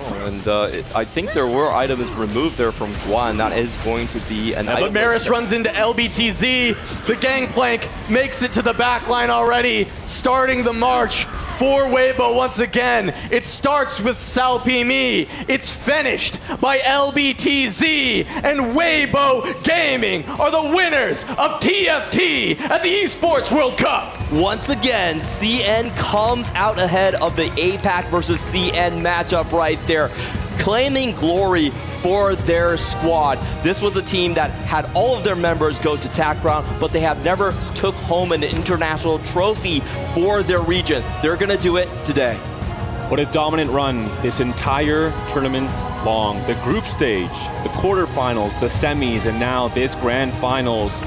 Oh, and I think there were items removed there from Guan. That is going to be an item. But Maris runs into LBTZ. The Gangplank makes it to the back line already, starting the march for Waybo once again. It starts with Salpimi. It's finished by LBTZ. And Waybo Gaming are the winners of TFT at the Esports World Cup. Once again, CN comes out ahead of the APAC versus CN matchup right there, claiming glory for their squad. This was a team that had all of their members go to TAC round, but they have never took home an international trophy for their region. They're gonna do it today. What a dominant run this entire tournament long. The group stage, the quarterfinals, the semis, and now this grand finals.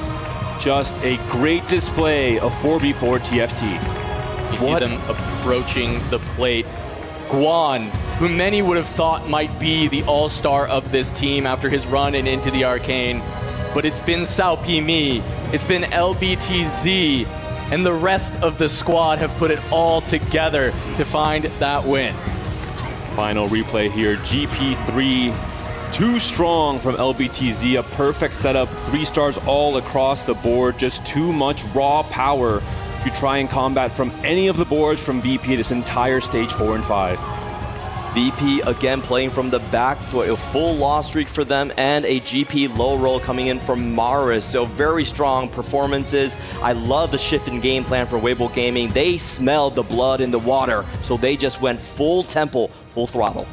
Just a great display of 4v4 TFT. You see them approaching the plate. Guan, who many would have thought might be the all-star of this team after his run and into the Arcane. But it's been Salpimi, it's been LBTZ, and the rest of the squad have put it all together to find that win. Final replay here, GP3. Too strong from LBTZ, a perfect setup, 3 stars all across the board, just too much raw power to try and combat from any of the boards from VP this entire stage 4 and 5. VP again playing from the back, so a full loss streak for them and a GP low roll coming in from Maris. So very strong performances. I love the shift in game plan for Waybo Gaming. They smelled the blood in the water, so they just went full tempo, full throttle.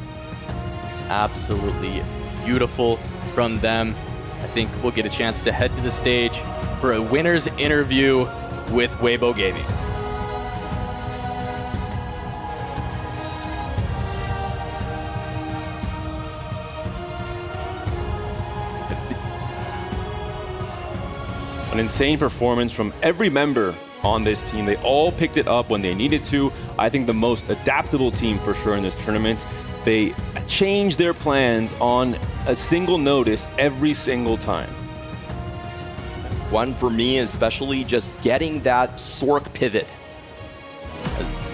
Absolutely beautiful from them. I think we'll get a chance to head to the stage for a winner's interview with Waybo Gaming. an insane performance from every member on this team. They all picked it up when they needed to. I think the most adaptable team for sure in this tournament. They changed their plans on a single notice every single time. One for me, especially just getting that Sork pivot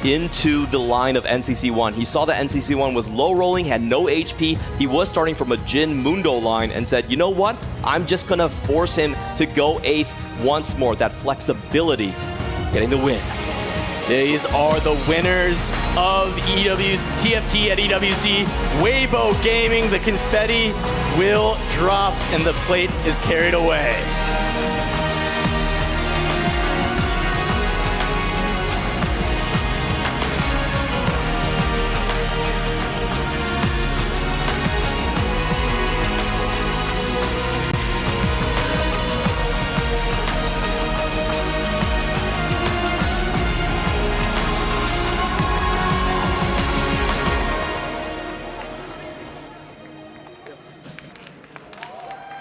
into the line of NCC1. He saw that NCC1 was low rolling, had no HP. He was starting from a Jin Mundo line and said, you know what? I'm just gonna force him to go 8th once more. That flexibility, getting the win. These are the winners of TFT at EWC. Waybo Gaming, the confetti will drop and the plate is carried away.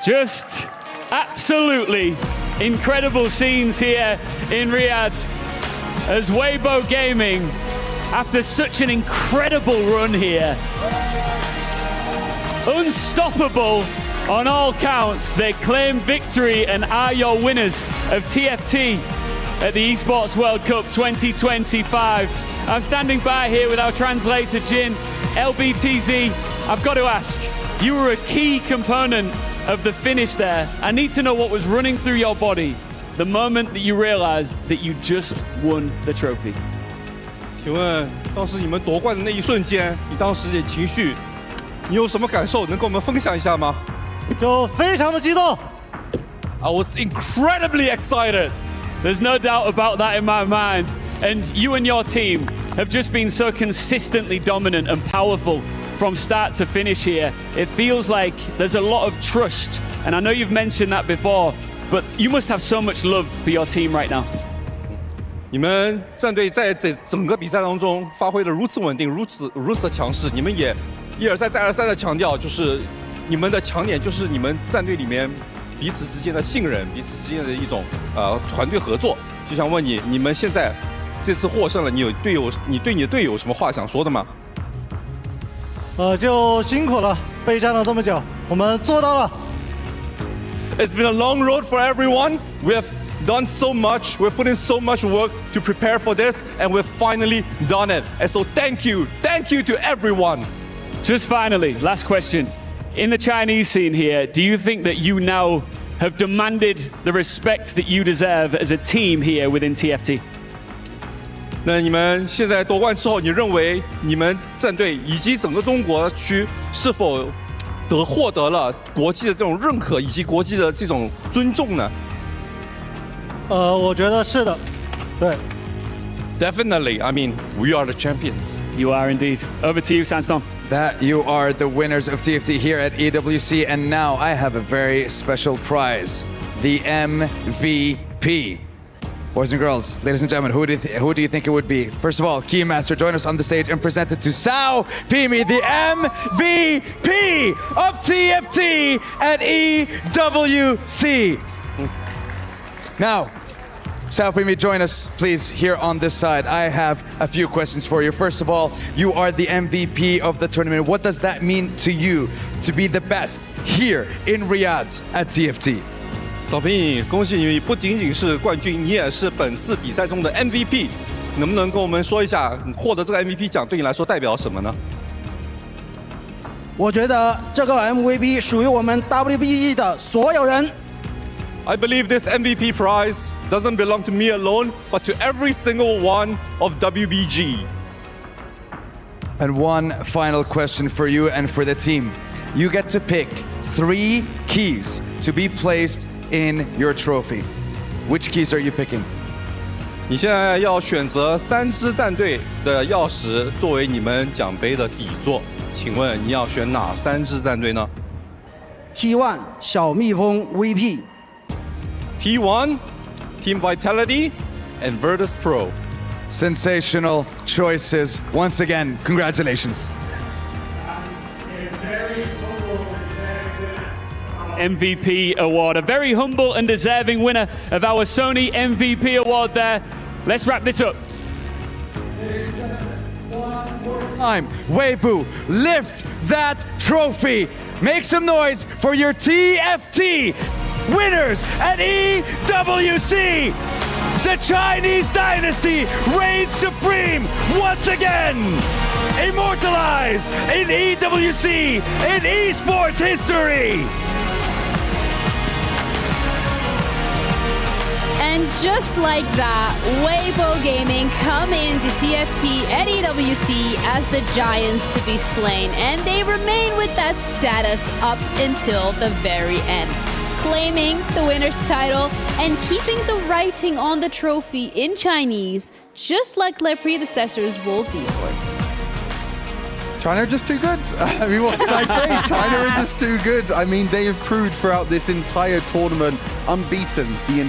Just absolutely incredible scenes here in Riyadh as Waybo Gaming, after such an incredible run here, unstoppable on all counts, they claim victory and are your winners of TFT at the Esports World Cup 2025. I'm standing by here with our translator Jin. LBTZ, I've got to ask, you were a key component of the finish there. I need to know what was running through your body the moment that you realized that you just won the trophy. 请问当时你们夺冠的那一瞬间，你当时的情绪，你有什么感受？能跟我们分享一下吗？就非常的激动。I was incredibly excited. There's no doubt about that in my mind. And you and your team have just been so consistently dominant and powerful from start to finish here. It feels like there's a lot of trust. And I know you've mentioned that before, but you must have so much love for your team right now. 你们战队在整个比赛当中发挥的如此稳定，如此的强势，你们也一而再再而三的强调，就是你们的强点就是你们战队里面彼此之间的信任，彼此之间的一种团队合作。就想问你，你们现在这次获胜了，你对你的队友有什么话想说的吗？就辛苦了，备战了这么久，我们做到了。It's been a long road for everyone. We have done so much. We've put in so much work to prepare for this, and we've finally done it. And so thank you to everyone. Just finally, last question. In the Chinese scene here, do you think that you now have demanded the respect that you deserve as a team here within TFT? 那你们现在夺冠之后，你认为你们战队以及整个中国区是否获得了国际的这种认可以及国际的这种尊重呢？我觉得是的，对。Definitely. I mean, we are the champions. You are indeed. Over to you, Sandstorm. That you are the winners of TFT here at EWC, and now I have a very special prize, the MVP. Boys and girls, ladies and gentlemen, who do you think it would be? First of all, Keymaster, join us on the stage and present it to Sao Pimi, the MVP of TFT at EWC. Now, Sao Pimi, join us, please, here on this side. I have a few questions for you. First of all, you are the MVP of the tournament. What does that mean to you to be the best here in Riyadh at TFT? 小平，恭喜你不仅仅是冠军，你也是本次比赛中的 MVP。能不能跟我们说一下，获得这个 MVP 奖对你来说代表什么呢？我觉得这个 MVP 属于我们 WBE 的所有人。I believe this MVP prize doesn't belong to me alone, but to every single one of WBG. And one final question for you and for the team. You get to pick 3 keys to be placed in your trophy. Which keys are you picking? 你现在要选择3支战队的钥匙作为你们奖杯的底座，请问你要选哪3支战队呢 ？T1 小蜜蜂 VP。T1, Team Vitality, and Virtus.pro. Sensational choices. Once again, congratulations. MVP award. A very humble and deserving winner of our Sony MVP award there. Let's wrap this up. Time, Waybo, lift that trophy. Make some noise for your TFT winners at EWC. The Chinese dynasty reigns supreme once again. Immortalized in EWC, in esports history. And just like that, Waybo Gaming come into TFT at EWC as the giants to be slain, and they remain with that status up until the very end, claiming the winner's title and keeping the writing on the trophy in Chinese, just like their predecessors, Wolves Esports. China are just too good. I mean, what can I say? China are just too good. I mean, they have proved throughout this entire tournament unbeaten the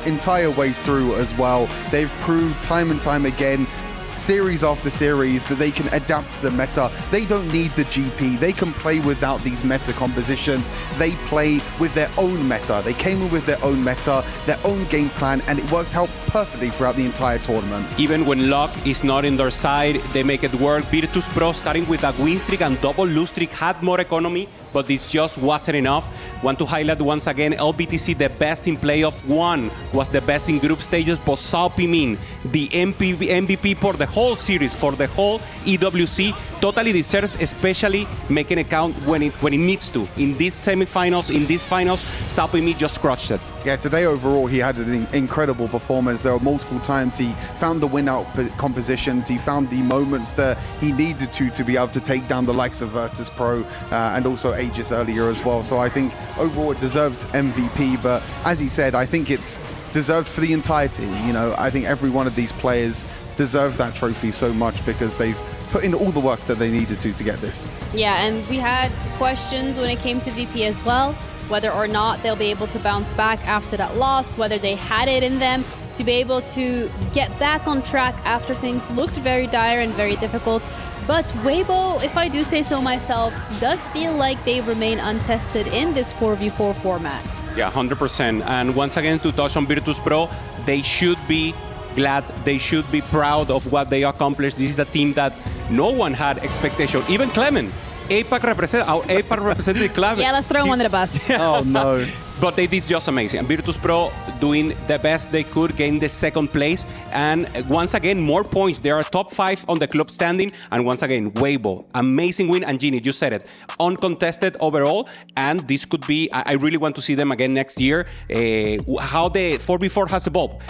entire way through as well. They've proved time and time again, series after series, that they can adapt to the meta. They don't need the GP. They can play without these meta compositions. They play with their own meta. They came in with their own meta, their own game plan, and it worked out perfectly throughout the entire tournament. Even when luck is not in their side, they make it work. Virtus.pro, starting with a win streak and double lose streak, had more economy, but this just wasn't enough. Want to highlight once again, LBTC, the best in playoff one, was the best in group stages, but Sao Pimin, the MVP for the whole series, for the whole EWC, totally deserves, especially making it count when it needs to. In these semifinals, in these finals, Sao Pimin just crushed it. Yeah, today overall he had an incredible performance. There were multiple times he found the win-out compositions. He found the moments that he needed to be able to take down the likes of Virtus.pro and also Aegis earlier as well. So I think overall it deserved MVP, but as he said, I think it's deserved for the entire team. You know, I think every one of these players deserve that trophy so much because they've put in all the work that they needed to get this. Yeah, and we had questions when it came to VP as well, whether or not they'll be able to bounce back after that loss, whether they had it in them to be able to get back on track after things looked very dire and very difficult. But Waybo, if I do say so myself, does feel like they remain untested in this 4v4 format. Yeah, 100%. And once again, to touch on Virtus.pro, they should be glad, they should be proud of what they accomplished. This is a team that no one had expectation, even Clement. APAC represented Clement. Yeah, let's throw him under the bus. Oh no. But they did just amazing. And Virtus.pro doing the best they could, gain the second place. And once again, more points. They are top 5 on the club standing. And once again, Waybo, amazing win. And Ginny, you said it, uncontested overall. And this could be, I really want to see them again next year. How the 4v4 has evolved.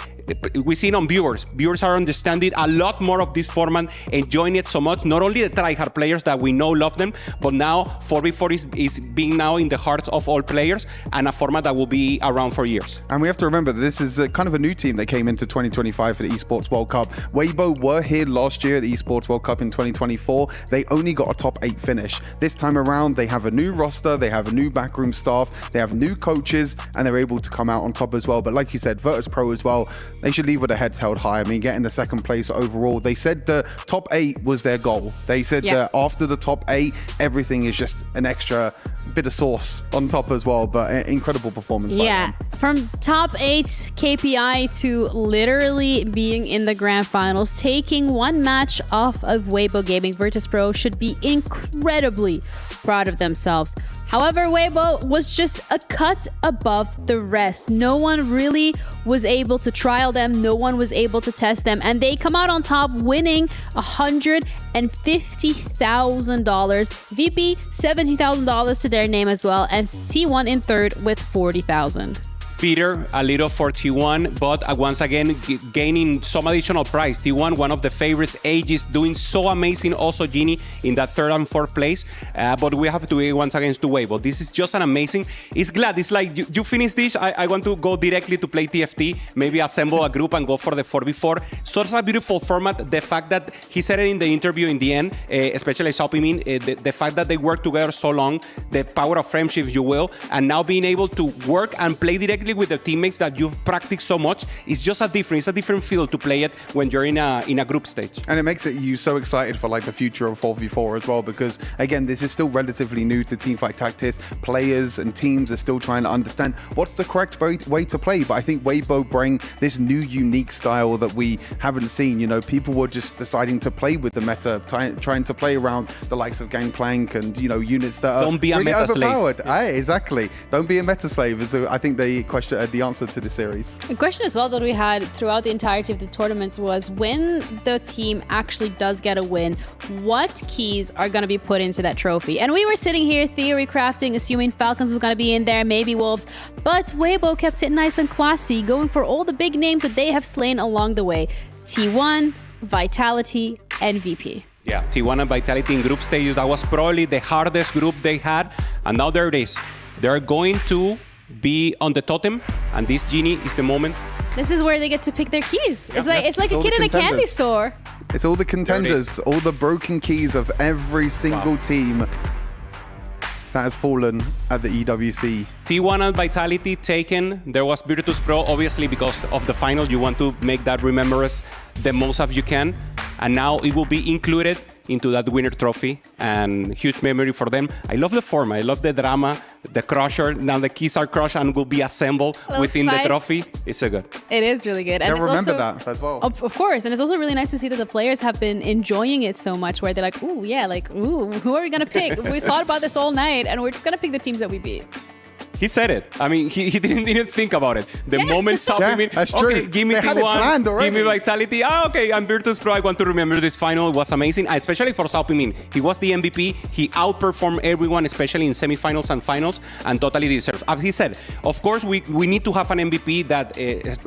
We've seen on viewers. Viewers are understanding a lot more of this format, enjoying it so much. Not only the tryhard players that we know love them, but now 4v4 is being now in the hearts of all players, and a format that will be around for years. And we have to remember that this is kind of a new team that came into 2025 for the Esports World Cup. Waybo were here last year at the Esports World Cup in 2024. They only got a top 8 finish. This time around, they have a new roster, they have a new backroom staff, they have new coaches, and they're able to come out on top as well. But like you said, Virtus.pro as well, they should leave with their heads held high. I mean, getting the second place overall. They said the top 8 was their goal. They said that after the top 8, everything is just an extra bit of sauce on top as well. But incredible performance by them. From top 8 KPI to literally being in the grand finals, taking one match off of Waybo Gaming, Virtus.pro should be incredibly proud of themselves. However, Waybo was just a cut above the rest. No one really was able to trial them. No one was able to test them. And they come out on top winning $150,000. VP, $70,000 to their name as well. And T1 in third with $40,000. Peter, a little for T1, but once again, gaining some additional prize. T1, one of the favorites, Aegis, doing so amazing also, Genie, in that 3rd and 4th place. But we have to wait once again to Waybo. This is just an amazing, it's glad, it's like, you finish this, I want to go directly to play TFT, maybe assemble a group and go for the 4v4. Such a beautiful format. The fact that, he said it in the interview in the end, especially Sao Pimin, the fact that they worked together so long, the power of friendship, if you will, and now being able to work and play directly completely with the teammates that you've practiced so much. It's just it's a different feel to play it when you're in a group stage. And it makes you so excited for like the future of 4v4 as well, because again, this is still relatively new to Teamfight Tactics. Players and teams are still trying to understand what's the correct way to play. But I think Waybo bring this new unique style that we haven't seen. You know, people were just deciding to play with the meta, trying to play around the likes of Gangplank and, you know, units that are Don't be a really meta overpowered. slave. Aye, exactly. Don't be a meta slave is I think the answer to the series. A question as well that we had throughout the entirety of the tournament was, when the team actually does get a win, what keys are going to be put into that trophy? And we were sitting here theory crafting, assuming Falcons was going to be in there, maybe Wolves, but Waybo kept it nice and classy, going for all the big names that they have slain along the way. T1, Vitality, and VP. Yeah, T1 and Vitality in group stages. That was probably the hardest group they had. And now there it is. They're going to be on the totem, and this genie is the moment. This is where they get to pick their keys. It's like It's a all kid the in a candy contenders. store. It's all the contenders, all the broken keys of every single team that has fallen at the EWC. T1 and Vitality taken. There was Virtus.pro, obviously, because of the final. You want to make that remembrance the most as you can. And now it will be included into that winner trophy, and huge memory for them. I love the format. I love the drama, the crusher. Now the keys are crushed and will be assembled within the trophy. It's so good. It is really good. And They'll it's remember also, that as well. Of course. And it's also really nice to see that the players have been enjoying it so much, where they're like, ooh, yeah, like, ooh, who are we going to pick? We thought about this all night, and we're just going to pick the teams that we beat. He said it. I mean, he didn't even think about it. The moment saw him, that's okay, true. give me They had it planned T1, already. give me Vitality. Okay, I'm Virtus.pro. I want to remember this final. It was amazing, and especially for Sao Pimin. He was the MVP. He outperformed everyone, especially in semifinals and finals, and totally deserves. As he said, of course, we need to have an MVP that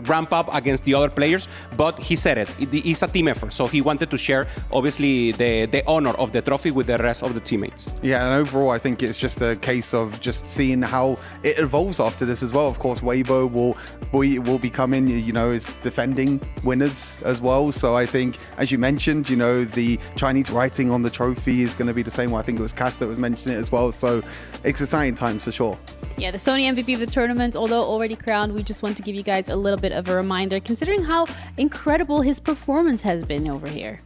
ramp up against the other players, but he said it. It's a team effort, so he wanted to share, obviously, the honor of the trophy with the rest of the teammates. Yeah, and overall, I think it's just a case of just seeing how it evolves after this as well. Of course, Waybo will be coming, you know, as defending winners as well. So I think, as you mentioned, you know, the Chinese writing on the trophy is going to be the same. I think it was Cass that was mentioning it as well. So it's exciting times for sure. Yeah, the Sony MVP of the tournament, although already crowned, we just want to give you guys a little bit of a reminder, considering how incredible his performance has been over here.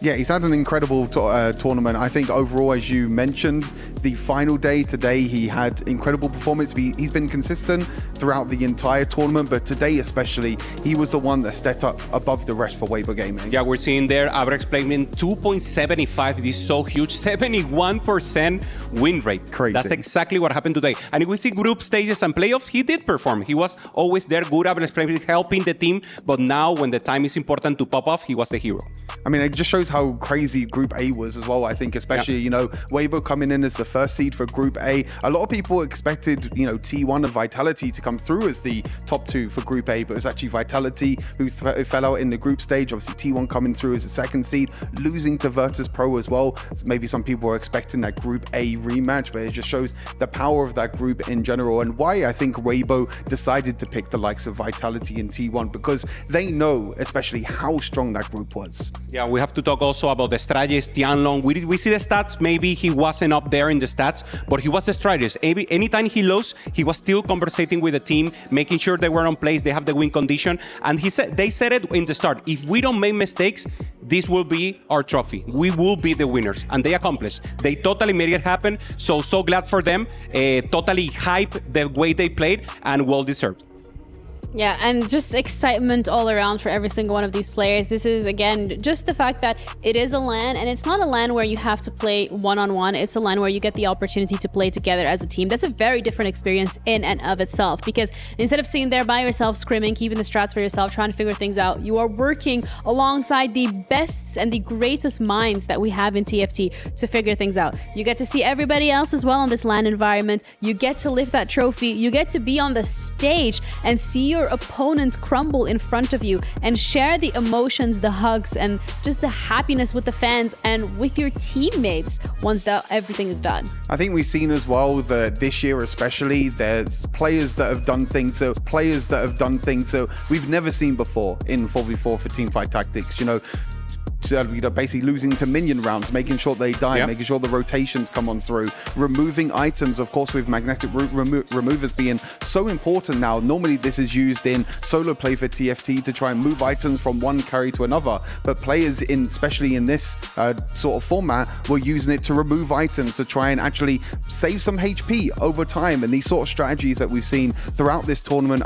Yeah, he's had an incredible tournament. I think overall, as you mentioned, the final day today, he had incredible performance. He's been consistent throughout the entire tournament, but today especially, he was the one that stepped up above the rest for Waybo Gaming. Yeah, we're seeing there average placement 2.75. This is so huge. 71% win rate. Crazy. That's exactly what happened today. And if we see group stages and playoffs, he did perform. He was always there, good average placement, helping the team. But now, when the time is important to pop off, he was the hero. I mean, it just shows how crazy Group A was as well. I think, especially, you know, Waybo coming in as the first seed for Group A. A lot of people expected, you know, T1 and Vitality to come through as the top two for Group A, but it's actually Vitality who fell out in the group stage. Obviously, T1 coming through as the second seed, losing to Virtus.pro as well. So maybe some people were expecting that Group A rematch, but it just shows the power of that group in general, and why I think Waybo decided to pick the likes of Vitality and T1, because they know especially how strong that group was. Yeah, we have to talk also about the strategist, Tianlong. We see the stats. Maybe he wasn't up there in the stats, but he was the strategist. Anytime he lost, he was still conversating with the team, making sure they were on place, they have the win condition. And they said it in the start, if we don't make mistakes, this will be our trophy. We will be the winners. And they accomplished. They totally made it happen. So glad for them. Totally hype the way they played, and well deserved. Yeah, and just excitement all around for every single one of these players. This is, again, just the fact that it is a LAN, and it's not a LAN where you have to play one-on-one. It's a LAN where you get the opportunity to play together as a team. That's a very different experience in and of itself, because instead of sitting there by yourself, scrimming, keeping the strats for yourself, trying to figure things out, you are working alongside the best and the greatest minds that we have in TFT to figure things out. You get to see everybody else as well in this LAN environment. You get to lift that trophy. You get to be on the stage and see your opponent crumble in front of you and share the emotions, the hugs, and just the happiness with the fans and with your teammates once everything is done. I think we've seen as well that this year especially, there's players that have done things that we've never seen before in 4v4 for Teamfight Tactics. You know, basically losing to minion rounds, making sure they die, making sure the rotations come on through, removing items, of course, with magnetic removers being so important now. Normally this is used in solo play for TFT to try and move items from one carry to another, but players especially in this sort of format, were using it to remove items to try and actually save some HP over time. And these sort of strategies that we've seen throughout this tournament,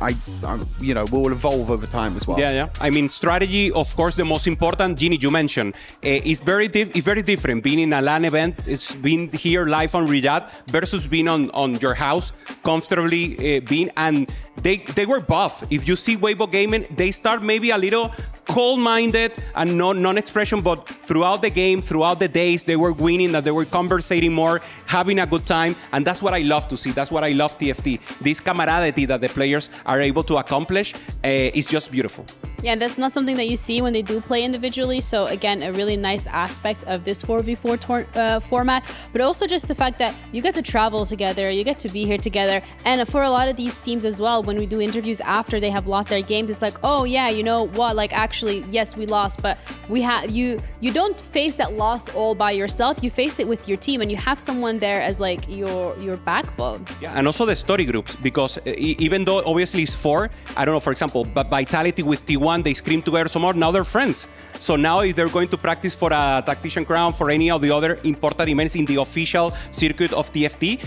will evolve over time as well. Yeah. I mean, strategy, of course, the most important, Ginny, you mentioned, is very different. Being in a LAN event, it's been here live on Riyadh versus being on your house, comfortably being, and they were buff. If you see Waybo gaming, they start maybe a little cold-minded and non-expression, but throughout the game, throughout the days, they were winning, that they were conversating more, having a good time, and that's what I love to see. That's what I love TFT. This camaraderie that the players are able to accomplish is just beautiful. Yeah, and that's not something that you see when they do play individually. So again, a really nice aspect of this 4v4 format, but also just the fact that you get to travel together, you get to be here together. And for a lot of these teams as well, when we do interviews after they have lost their games, it's like, oh yeah, you know what, like actually, yes, we lost, but we have you don't face that loss all by yourself. You face it with your team, and you have someone there as like your backbone. Yeah, and also the story groups, because even though obviously it's 4, I don't know, for example, but Vitality with T1, they scream together some more, now they're friends. So now if they're going to practice for a Tactician Crown, for any of the other important events in the official circuit of TFT,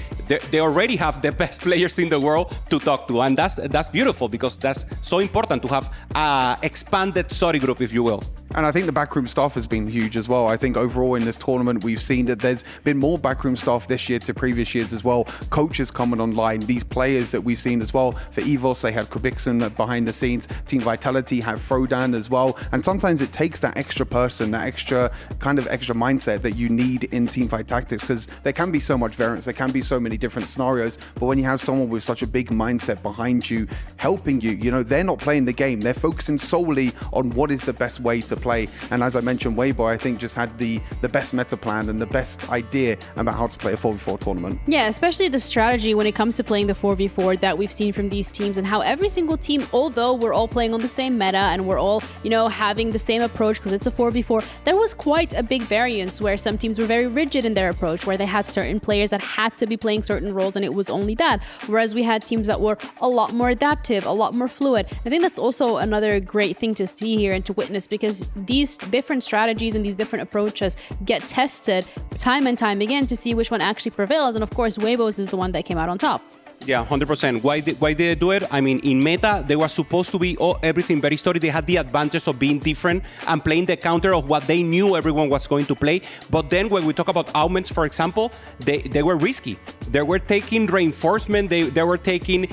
they already have the best players in the world to talk to. And that's beautiful, because that's so important to have an expanded story group, if you will. And I think the backroom staff has been huge as well. I think overall in this tournament, we've seen that there's been more backroom staff this year to previous years as well. Coaches coming online, these players that we've seen as well. For EVOS, they have Kubikson behind the scenes. Team Vitality have Frodan as well. And sometimes it takes that extra person, that extra mindset that you need in Teamfight Tactics, because there can be so much variance, there can be so many different scenarios. But when you have someone with such a big mindset behind you, helping you, they're not playing the game. They're focusing solely on what is the best way to play. And as I mentioned, Waybo, I think, just had the best meta plan and the best idea about how to play a 4v4 tournament. Yeah, especially the strategy when it comes to playing the 4v4 that we've seen from these teams, and how every single team, although we're all playing on the same meta and we're all, having the same approach because it's a 4v4, there was quite a big variance where some teams were very rigid in their approach, where they had certain players that had to be playing certain roles and it was only that. Whereas we had teams that were a lot more adaptive, a lot more fluid. I think that's also another great thing to see here and to witness, because these different strategies and these different approaches get tested time and time again to see which one actually prevails. And of course, Waybo's is the one that came out on top. Yeah, 100%. Why did they do it? I mean, in meta, they were supposed to be everything very story. They had the advantage of being different and playing the counter of what they knew everyone was going to play. But then when we talk about augments, for example, they were risky. They were taking reinforcement. They were taking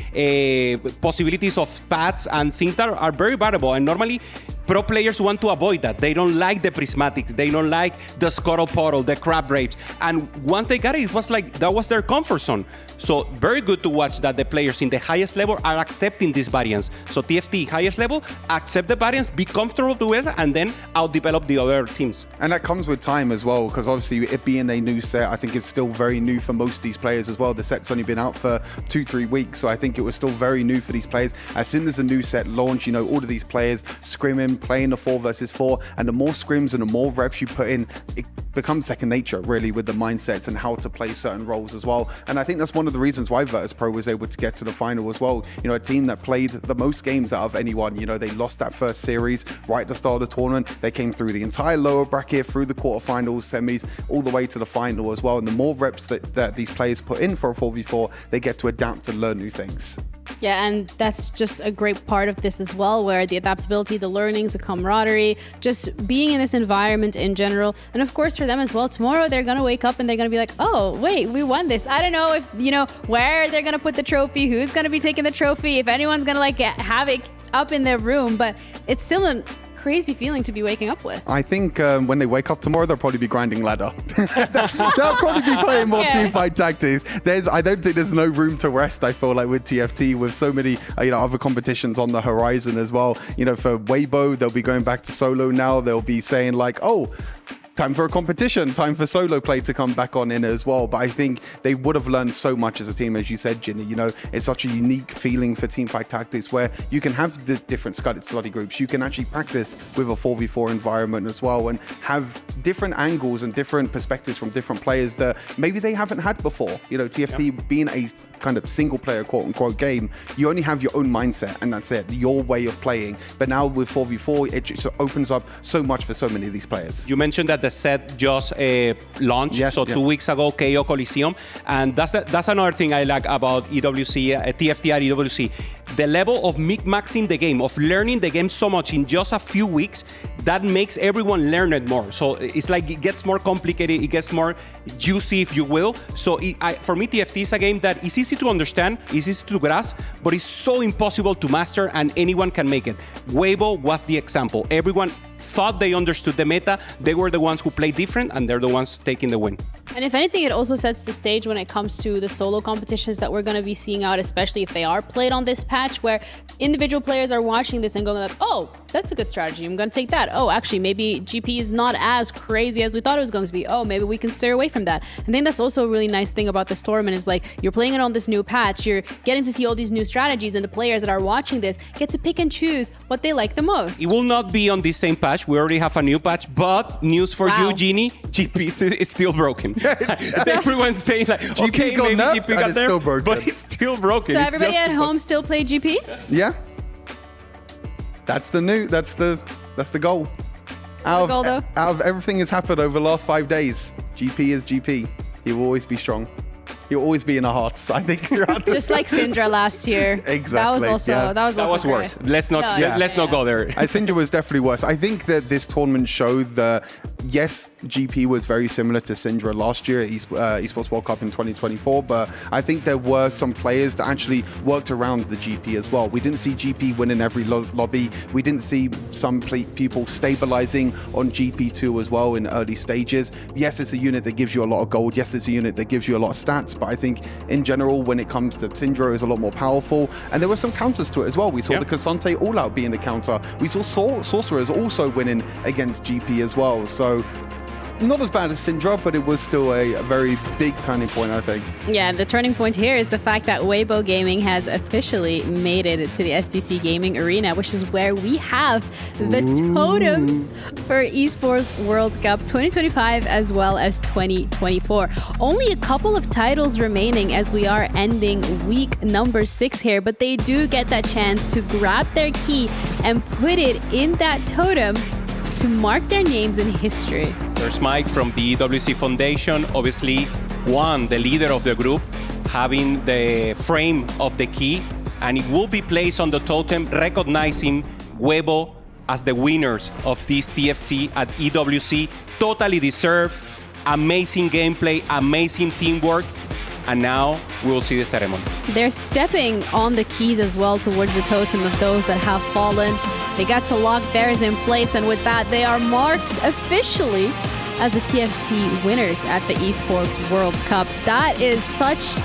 possibilities of paths and things that are very variable. And normally, pro players want to avoid that. They don't like the prismatics. They don't like the scuttle portal, the crab rage. And once they got it, it was like that was their comfort zone. So very good to watch that the players in the highest level are accepting these variants. So TFT, highest level, accept the variants, be comfortable with it, and then out-develop the other teams. And that comes with time as well, because obviously it being a new set, I think it's still very new for most of these players as well. The set's only been out for 2-3 weeks, so I think it was still very new for these players. As soon as a new set launched, all of these players scrimming, playing the 4 versus 4, and the more scrims and the more reps you put in, it becomes second nature really with the mindsets and how to play certain roles as well. And I think that's one of the reasons why Virtus.pro was able to get to the final as well. A team that played the most games out of anyone. They lost that first series right at the start of the tournament. They came through the entire lower bracket, through the quarterfinals, semis, all the way to the final as well. And the more reps that these players put in for a 4v4, they get to adapt and learn new things. Yeah, and that's just a great part of this as well, where the adaptability, the learnings, the camaraderie, just being in this environment in general. And of course for them as well, tomorrow they're going to wake up and they're going to be like, oh, wait, we won this. I don't know if, where they're going to put the trophy, who's going to be taking the trophy, if anyone's going to have it up in their room, but it's still a crazy feeling to be waking up with. I think when they wake up tomorrow, they'll probably be grinding ladder. They'll probably be playing more Teamfight Tactics. I don't think there's no room to rest, I feel like, with TFT, with so many other competitions on the horizon as well. For Waybo, they'll be going back to solo now. They'll be saying like, oh, time for a competition, time for solo play to come back on in as well. But I think they would have learned so much as a team, as you said, Ginny. You know, it's such a unique feeling for Teamfight Tactics where you can have the different study groups. You can actually practice with a 4v4 environment as well and have different angles and different perspectives from different players that maybe they haven't had before. You know, TFT being a kind of single player quote unquote game, you only have your own mindset and that's it, your way of playing. But now with 4v4, it just opens up so much for so many of these players. You mentioned that the set just launched, 2 weeks ago, KO Coliseum, and that's another thing I like about EWC, TFT at EWC. The level of mixing the game, of learning the game so much in just a few weeks, that makes everyone learn it more. So it's like it gets more complicated, it gets more juicy, if you will. So for me, TFT is a game that is easy to understand, it's easy to grasp, but it's so impossible to master, and anyone can make it. Waybo was the example. Everyone thought they understood the meta. They were the ones who played different, and they're the ones taking the win. And if anything, it also sets the stage when it comes to the solo competitions that we're going to be seeing out, especially if they are played on this patch, where individual players are watching this and going like, oh, that's a good strategy, I'm going to take that. Oh, actually, maybe GP is not as crazy as we thought it was going to be. Oh, maybe we can steer away from that. I think that's also a really nice thing about this tournament is like, you're playing it on this new patch, you're getting to see all these new strategies, and the players that are watching this get to pick and choose what they like the most. It will not be on this same patch. We already have a new patch, but news for you, Genie, GP is still broken. Everyone's saying like, okay, maybe GP got there, but it's still broken. So everybody at home still play GP? Yeah. That's the goal. Out of everything that's happened over the last 5 days, GP is GP. He will always be strong. He'll always be in our hearts, I think. Just like Syndra last year. Exactly. That was worse. Let's not go there. Syndra was definitely worse. I think that this tournament showed that yes, GP was very similar to Syndra last year at Esports World Cup in 2024, but I think there were some players that actually worked around the GP as well. We didn't see GP win in every lobby. We didn't see some people stabilizing on GP2 as well in early stages. Yes, it's a unit that gives you a lot of gold. Yes, it's a unit that gives you a lot of stats. But I think in general, when it comes to Syndra, is a lot more powerful. And there were some counters to it as well. We saw the Cassante all-out being the counter. We saw Sorcerers also winning against GP as well. So not as bad as Syndra, but it was still a very big turning point, I think. Yeah, the turning point here is the fact that Waybo Gaming has officially made it to the SDC Gaming Arena, which is where we have the totem for Esports World Cup 2025 as well as 2024. Only a couple of titles remaining as we are ending week number 6 here, but they do get that chance to grab their key and put it in that totem to mark their names in history. There's Mike from the EWC Foundation, obviously the leader of the group, having the frame of the key, and it will be placed on the totem, recognizing Waybo as the winners of this TFT at EWC. Totally deserved, amazing gameplay, amazing teamwork, and now we will see the ceremony. They're stepping on the keys as well towards the totem of those that have fallen. They got to lock theirs in place, and with that, they are marked officially as the TFT winners at the Esports World Cup. That is such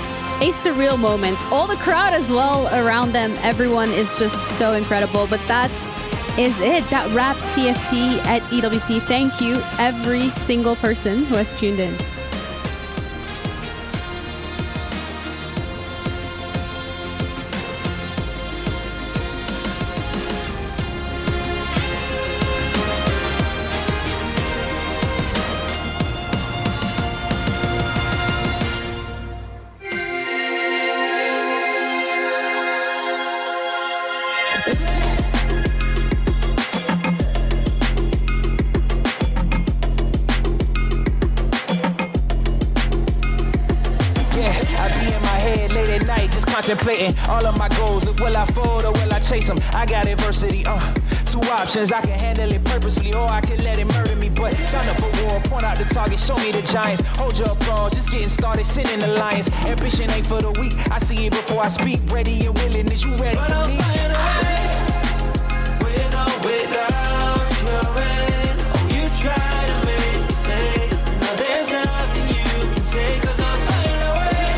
a surreal moment. All the crowd as well around them, everyone is just so incredible, but that is it. That wraps TFT at EWC. Thank you, every single person who has tuned in. Contemplating all of my goals. Look, will I fold or will I chase them? I got adversity, 2 options. I can handle it purposefully or I can let it murder me. But sign up for war, point out the target, show me the giants. Hold your applause, just getting started, sending the lions. Ambition ain't for the weak, I see it before I speak. Ready and willing, is you ready for me? With or without your end. Oh, you try to make me stay. Now there's nothing you can say, 'cause I'm finding a way.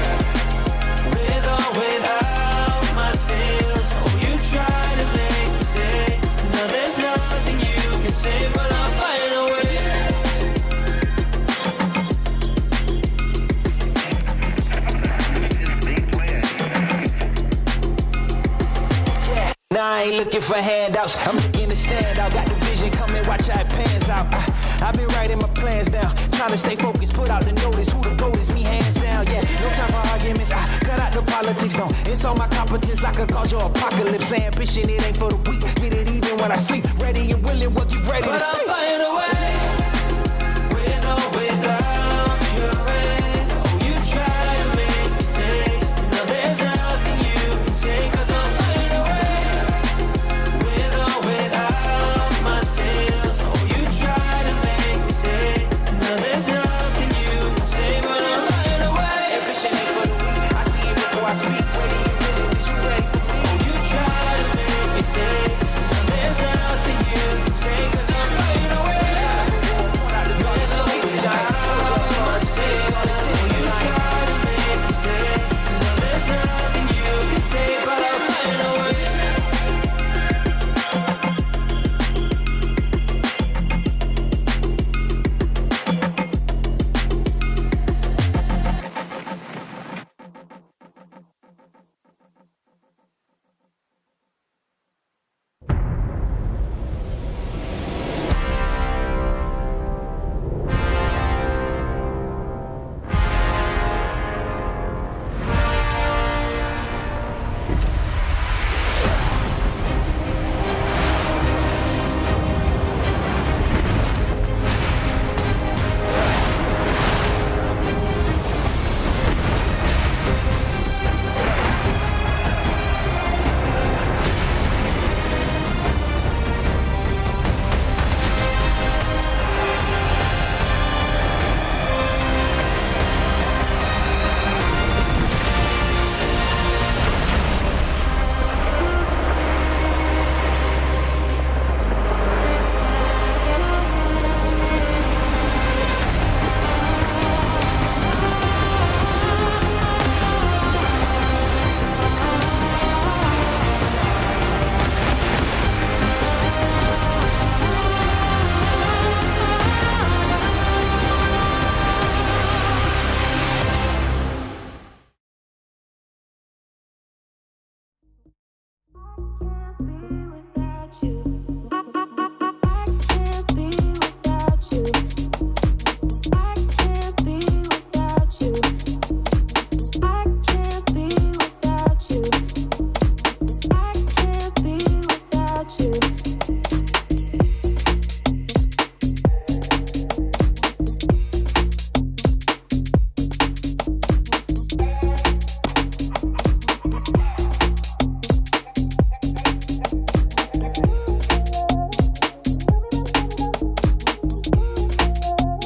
With or without my sins. Oh, you try to make me stay. Now there's nothing you can say, but I'll find a way. Now I ain't looking for handouts, I'm looking to stand out. Got the vision, come and watch how it pans out. I've been writing my plans down, trying to stay focused, put out the notice. Who the GOAT is, me hands down, yeah. No time for arguments, I cut out the politics, no. It's all my competence, I could cause your apocalypse. Ambition, it ain't for the weak, get it even when I sleep. Ready and willing, what you ready to say? But I'll find a way.